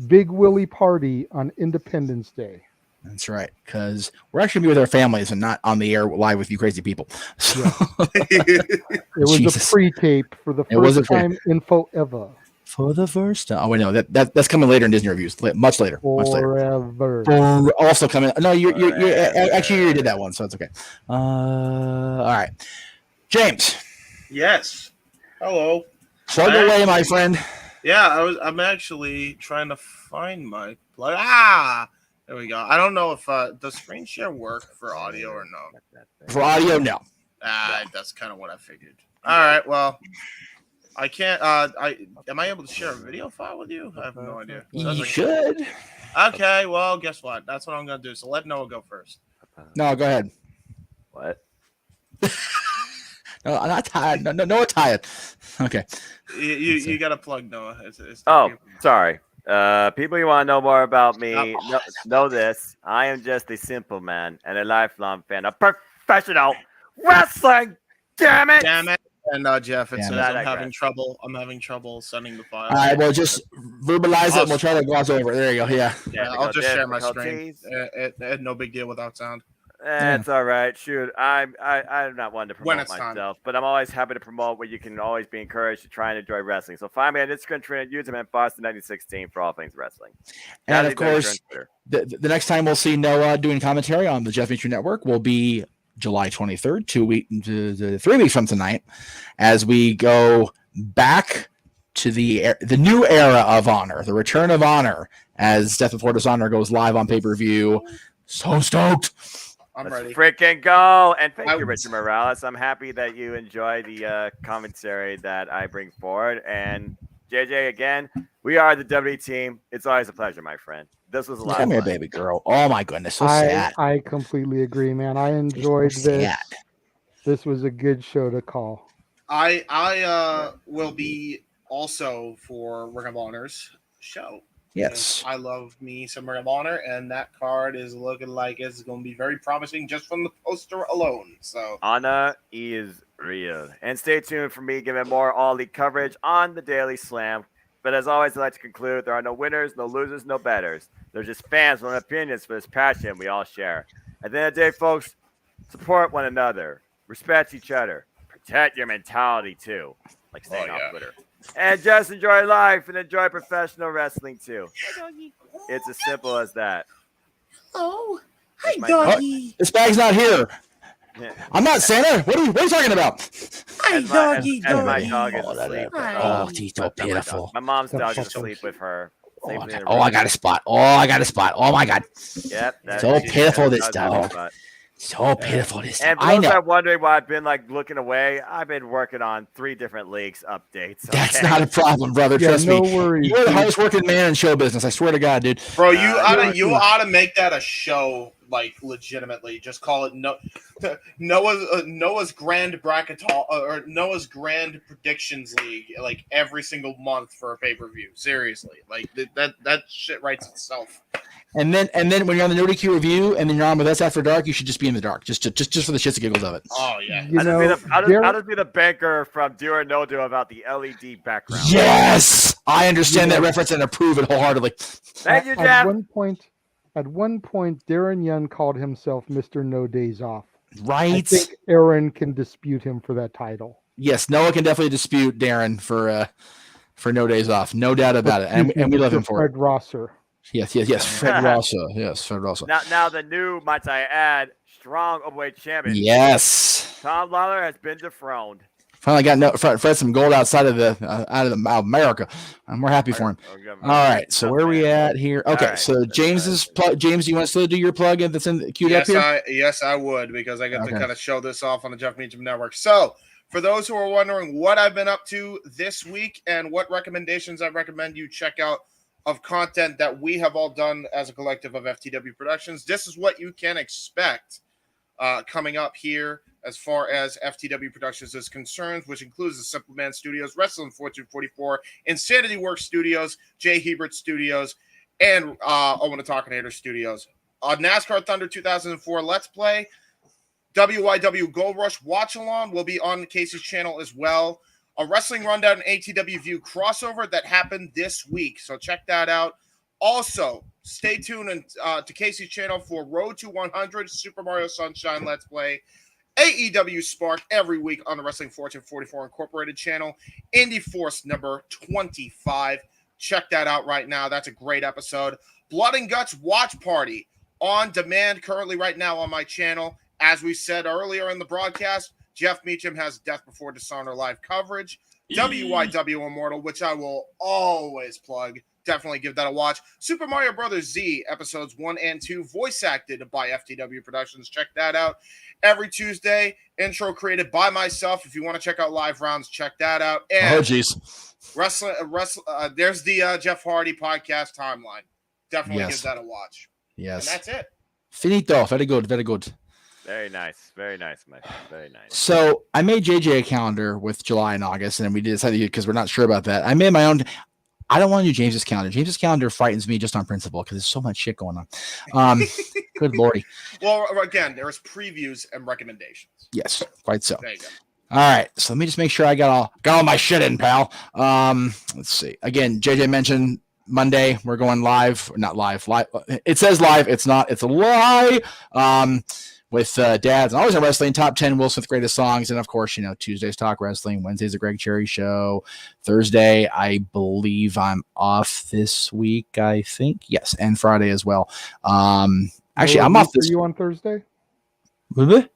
[SPEAKER 2] Big Willie party on Independence Day.
[SPEAKER 1] That's right, because we're actually going to be with our families and not on the air live with you crazy people. So.
[SPEAKER 2] Yeah. It was a pre-tape for the first time in forever.
[SPEAKER 1] For the first time. Oh, wait, no, that's coming later in Disney reviews. Much later.
[SPEAKER 2] Forever.
[SPEAKER 1] Also coming. No, you actually you did that one, so it's okay. All right, James.
[SPEAKER 6] Yes. Hello.
[SPEAKER 1] Plug away, my friend.
[SPEAKER 6] Yeah, I'm actually trying to find my plug. There we go. I don't know if does screen share work for audio or no.
[SPEAKER 1] For audio, no.
[SPEAKER 6] That's kind of what I figured. All right. Well, I can't. Am I able to share a video file with you? I have no idea.
[SPEAKER 1] You should.
[SPEAKER 6] Okay. Well, guess what? That's what I'm gonna do. So let Noah go first.
[SPEAKER 1] No, go ahead.
[SPEAKER 4] What?
[SPEAKER 1] No, I'm not tired. No, tired. Okay.
[SPEAKER 6] You got to plug Noah.
[SPEAKER 4] Sorry. People, you want to know more about me? Know this: I am just a simple man and a lifelong fan of professional wrestling. Damn it!
[SPEAKER 6] And Jeff, it says I'm having trouble sending the file.
[SPEAKER 1] All right, well, just verbalize it and we'll try to gloss over it. There you go. Yeah.
[SPEAKER 6] I'll just share my screen. No big deal without sound.
[SPEAKER 4] It's all right. Shoot, I'm not one to promote myself, but I'm always happy to promote where you can always be encouraged to try and enjoy wrestling. So find me on Instagram, Twitter, and YouTube, and Boston 1916 for all things wrestling.
[SPEAKER 1] And of course, the next time we'll see Noah doing commentary on the Jeff Meacham Network will be July 23rd, 3 weeks from tonight, as we go back to the new era of Honor, the return of Honor, as Death Before Dishonor goes live on pay-per-view. So stoked.
[SPEAKER 6] I'm ready.
[SPEAKER 4] Freaking go. And thank you, Richard Morales. I'm happy that you enjoy the commentary that I bring forward. And JJ, again, we are the WWE team. It's always a pleasure, my friend. This was a lot
[SPEAKER 1] Come
[SPEAKER 4] of
[SPEAKER 1] here,
[SPEAKER 4] fun.
[SPEAKER 1] baby girl. Oh my goodness, so sad.
[SPEAKER 2] I completely agree, man. I enjoyed
[SPEAKER 1] so
[SPEAKER 2] this.
[SPEAKER 1] sad.
[SPEAKER 2] This was a good show to call.
[SPEAKER 6] I will be also for Ring of Honor's show.
[SPEAKER 1] Yes.
[SPEAKER 6] I love me some Ring of Honor, and that card is looking like it's going to be very promising just from the poster alone. So
[SPEAKER 4] Honor is real. And stay tuned for me giving more All Elite coverage on the Daily Slam. But as always, I'd like to conclude, there are no winners, no losers, no betters. There's just fans with opinions for this passion we all share. At the end of the day, folks, support one another, respect each other, protect your mentality too, like staying off Twitter. And just enjoy life and enjoy professional wrestling too. It's as simple as that.
[SPEAKER 8] Oh, hi, doggy.
[SPEAKER 1] This bag's not here. I'm not Santa. What are you talking about?
[SPEAKER 8] Hi, doggy.
[SPEAKER 4] As my dog is asleep.
[SPEAKER 1] Oh, he's so pitiful.
[SPEAKER 4] My mom's dog is asleep with her.
[SPEAKER 1] Oh, I got a spot. Oh my God.
[SPEAKER 4] Yep.
[SPEAKER 1] So pitiful, this dog. So pitiful this time.
[SPEAKER 4] And for those that are wondering why I've been looking away, I've been working on 3 different leagues updates. Okay?
[SPEAKER 1] That's not a problem, brother. Trust me.
[SPEAKER 2] Worries.
[SPEAKER 1] You're the hardest working man in show business. I swear to God, dude.
[SPEAKER 6] Bro, you ought to make that a show, legitimately. Just call it Noah's Grand Bracket or Noah's Grand Predictions League, every single month for a pay-per-view. Seriously, that shit writes itself.
[SPEAKER 1] And then when you're on the No DQ review and then you're on with us after dark, you should just be in the dark, just for the shits and giggles of it.
[SPEAKER 6] Oh yeah.
[SPEAKER 4] I'll just be the banker from Do or No Do about the LED background.
[SPEAKER 1] Yes, I understand that reference and approve it wholeheartedly.
[SPEAKER 4] Thank you, Jeff.
[SPEAKER 2] At one point, Darren Young called himself Mr. No Days Off.
[SPEAKER 1] Right.
[SPEAKER 2] I think Aaron can dispute him for that title.
[SPEAKER 1] Yes, Noah can definitely dispute Darren for No Days Off, no doubt about it, and we love him for
[SPEAKER 2] Fred Rosser.
[SPEAKER 1] Yes. Fred Rosser. Yes, Fred Rosser.
[SPEAKER 4] Now the new, might I add, strong overweight champion.
[SPEAKER 1] Yes.
[SPEAKER 4] Tom Lawler has been dethroned.
[SPEAKER 1] Finally got Fred some gold outside of America. We're happy for him. All right, so where are we at here? Okay, right, so James, do you want to still do your plug that's queued up here?
[SPEAKER 6] Yes, I would, because I got to kind of show this off on the Jeff Meacham Network. So, for those who are wondering what I've been up to this week and what recommendations I recommend you check out of content that we have all done as a collective of FTW Productions, this is what you can expect coming up here as far as FTW Productions is concerned, which includes the Simple Man Studios, Wrestling Fortune 44, Insanity Works Studios, Jay Hebert Studios, and Owen the Talkinator Studios. NASCAR Thunder 2004 Let's Play, WYW Gold Rush Watch Along will be on Casey's channel as well. A Wrestling Rundown and ATW View crossover that happened this week, so check that out. Also, stay tuned to Casey's channel for Road to 100 Super Mario Sunshine Let's Play, AEW Spark every week on the Wrestling Fortune 44 Incorporated channel, Indie Force number 25. Check that out right now. That's a great episode. Blood and Guts Watch Party on demand currently right now on my channel. As we said earlier in the broadcast, Jeff Meacham has Death Before Dishonor live coverage. WYW Immortal, which I will always plug. Definitely give that a watch. Super Mario Bros. Z episodes 1 and 2, voice acted by FTW Productions. Check that out. Every Tuesday, intro created by myself. If you want to check out live rounds, check that out. And
[SPEAKER 1] geez.
[SPEAKER 6] There's the Jeff Hardy podcast timeline. Definitely give that a watch.
[SPEAKER 1] Yes.
[SPEAKER 6] And that's it.
[SPEAKER 1] Finito. Very good. Very good.
[SPEAKER 4] Very nice, my friend. Very nice.
[SPEAKER 1] So I made JJ a calendar with July and August, and we decided because we're not sure about that. I made my own. I don't want to do James's calendar. James's calendar frightens me just on principle because there's so much shit going on. Good lordy.
[SPEAKER 6] Well, again, there's previews and recommendations.
[SPEAKER 1] Yes, quite so.
[SPEAKER 6] There you go.
[SPEAKER 1] All right, so let me just make sure I got all my shit in, pal. Let's see. Again, JJ mentioned Monday we're going live. Not live. It says live. It's not. It's a lie. With Dads and Always on Wrestling, top 10 Will Smith greatest songs, and of course, Tuesdays Talk Wrestling, Wednesdays the Greg Cherry Show, Thursday I believe I'm off this week. I think yes, and Friday as well. Actually, I'm off this.
[SPEAKER 2] You on Thursday?
[SPEAKER 1] What?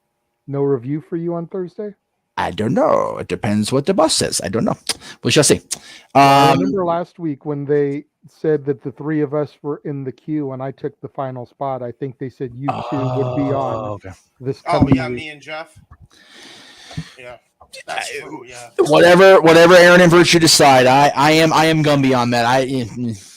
[SPEAKER 2] No review for you on Thursday?
[SPEAKER 1] I don't know. It depends what the boss says. I don't know. We shall see.
[SPEAKER 2] I remember last week when they said that the three of us were in the queue and I took the final spot. I think they said you two would be on this coming week.
[SPEAKER 6] Me and Jeff. Yeah. That's true, yeah.
[SPEAKER 1] Whatever Aaron and Virtue decide, I am Gumby on that.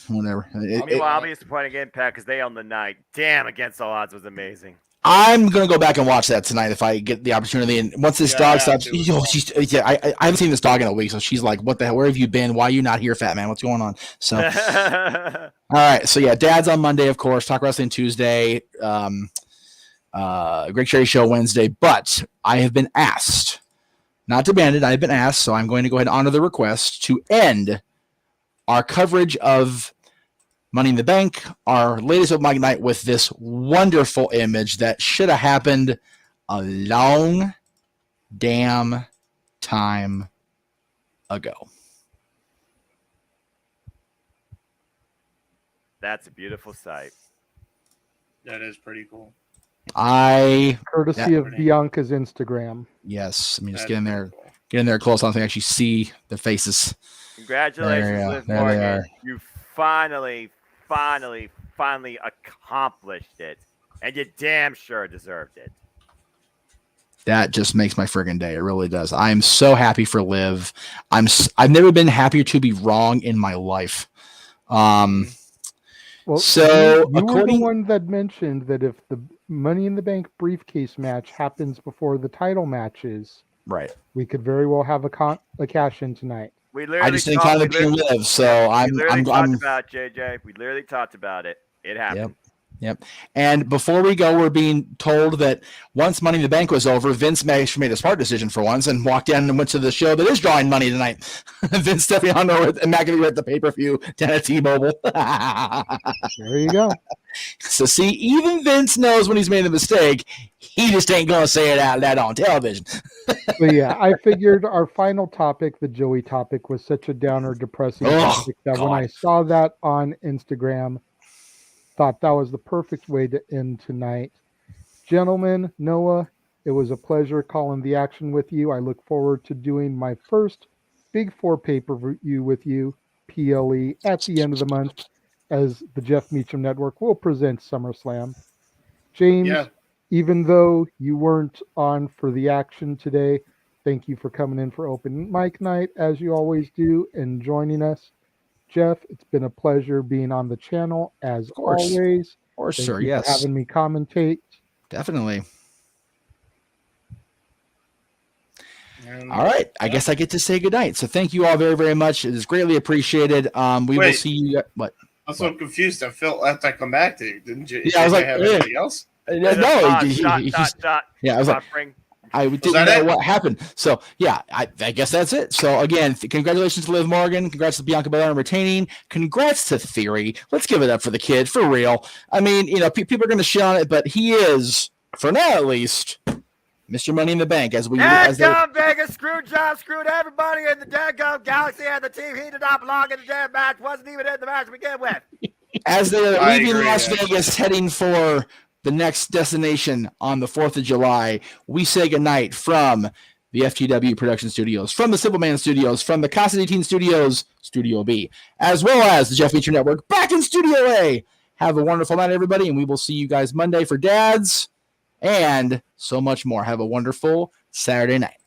[SPEAKER 1] Whatever.
[SPEAKER 4] Meanwhile, I'll be disappointed in Impact because they own the night. Damn, Against All Odds was amazing.
[SPEAKER 1] I'm gonna go back and watch that tonight if I get the opportunity. And once this dog stops, I haven't seen this dog in a week, so she's like, "What the hell? Where have you been? Why are you not here, fat man? What's going on?" So, all right. So Dad's on Monday, of course. Talk Wrestling Tuesday. Greg Cherry Show Wednesday. But I have been asked, not to ban it. I've been asked, so I'm going to go ahead and honor the request to end our coverage of Money in the Bank, our latest open mic night, with this wonderful image that should have happened a long damn time ago.
[SPEAKER 4] That's a beautiful sight.
[SPEAKER 6] That is pretty cool.
[SPEAKER 2] Courtesy of Bianca's Instagram.
[SPEAKER 1] Yes, I mean, just get in there close enough to actually see the faces.
[SPEAKER 4] Congratulations, Liv Morgan. You finally accomplished it, and you damn sure deserved it.
[SPEAKER 1] That just makes my friggin' day. It really does. I am so happy for Liv. I've never been happier to be wrong in my life.
[SPEAKER 2] Well,
[SPEAKER 1] so
[SPEAKER 2] you were the one that mentioned that if the Money in the Bank briefcase match happens before the title matches,
[SPEAKER 1] right,
[SPEAKER 2] we could very well have a cash in tonight.
[SPEAKER 1] I just didn't call it being Liv, so I'm
[SPEAKER 4] talked about it, JJ. We literally talked about it. It happened.
[SPEAKER 1] Yep. And before we go, we're being told that once Money in the Bank was over, Vince made a smart decision for once and walked in and went to the show that is drawing money tonight. Vince Stefano and McAfee at the pay-per-view down at T-Mobile.
[SPEAKER 2] There you go.
[SPEAKER 1] So see, even Vince knows when he's made a mistake. He just ain't going to say it out loud on television.
[SPEAKER 2] So I figured our final topic, the Joey topic, was such a downer, depressing topic that when I saw that on Instagram, thought that was the perfect way to end tonight. Gentlemen, Noah, it was a pleasure calling the action with you. I look forward to doing my first Big Four pay-per-view with you, PLE, at the end of the month, as the Jeff Meacham Network will present SummerSlam. James, even though you weren't on for the action today, thank you for coming in for open mic night, as you always do, and joining us. Jeff, it's been a pleasure being on the channel as always.
[SPEAKER 1] Of course,
[SPEAKER 2] Thank
[SPEAKER 1] sir.
[SPEAKER 2] you for having me commentate.
[SPEAKER 1] Definitely. All right. I guess I get to say goodnight. So thank you all very, very much. It is greatly appreciated. We will see you. What?
[SPEAKER 6] I'm so confused. I felt after I come back to you, didn't you?
[SPEAKER 1] Yeah, I was like,
[SPEAKER 6] have anything else?
[SPEAKER 1] No, I was like, I didn't know what happened. So, I guess that's it. So, again, congratulations to Liv Morgan. Congrats to Bianca Belair on retaining. Congrats to Theory. Let's give it up for the kid, for real. I mean, people are going to shit on it, but he is, for now at least, Mr. Money in the Bank.
[SPEAKER 4] Dadgum Vegas screwed John, screwed everybody in the Dadgum Galaxy and the team. He did not belong in the damn match. Wasn't even in the match to begin with.
[SPEAKER 1] As they are leaving Las Vegas, heading for the next destination on the 4th of July, we say goodnight from the FTW Production Studios, from the Simple Man Studios, from the Casa 18 Studios, Studio B, as well as the Jeff Meacham Network back in Studio A. Have a wonderful night, everybody, and we will see you guys Monday for Dads and so much more. Have a wonderful Saturday night.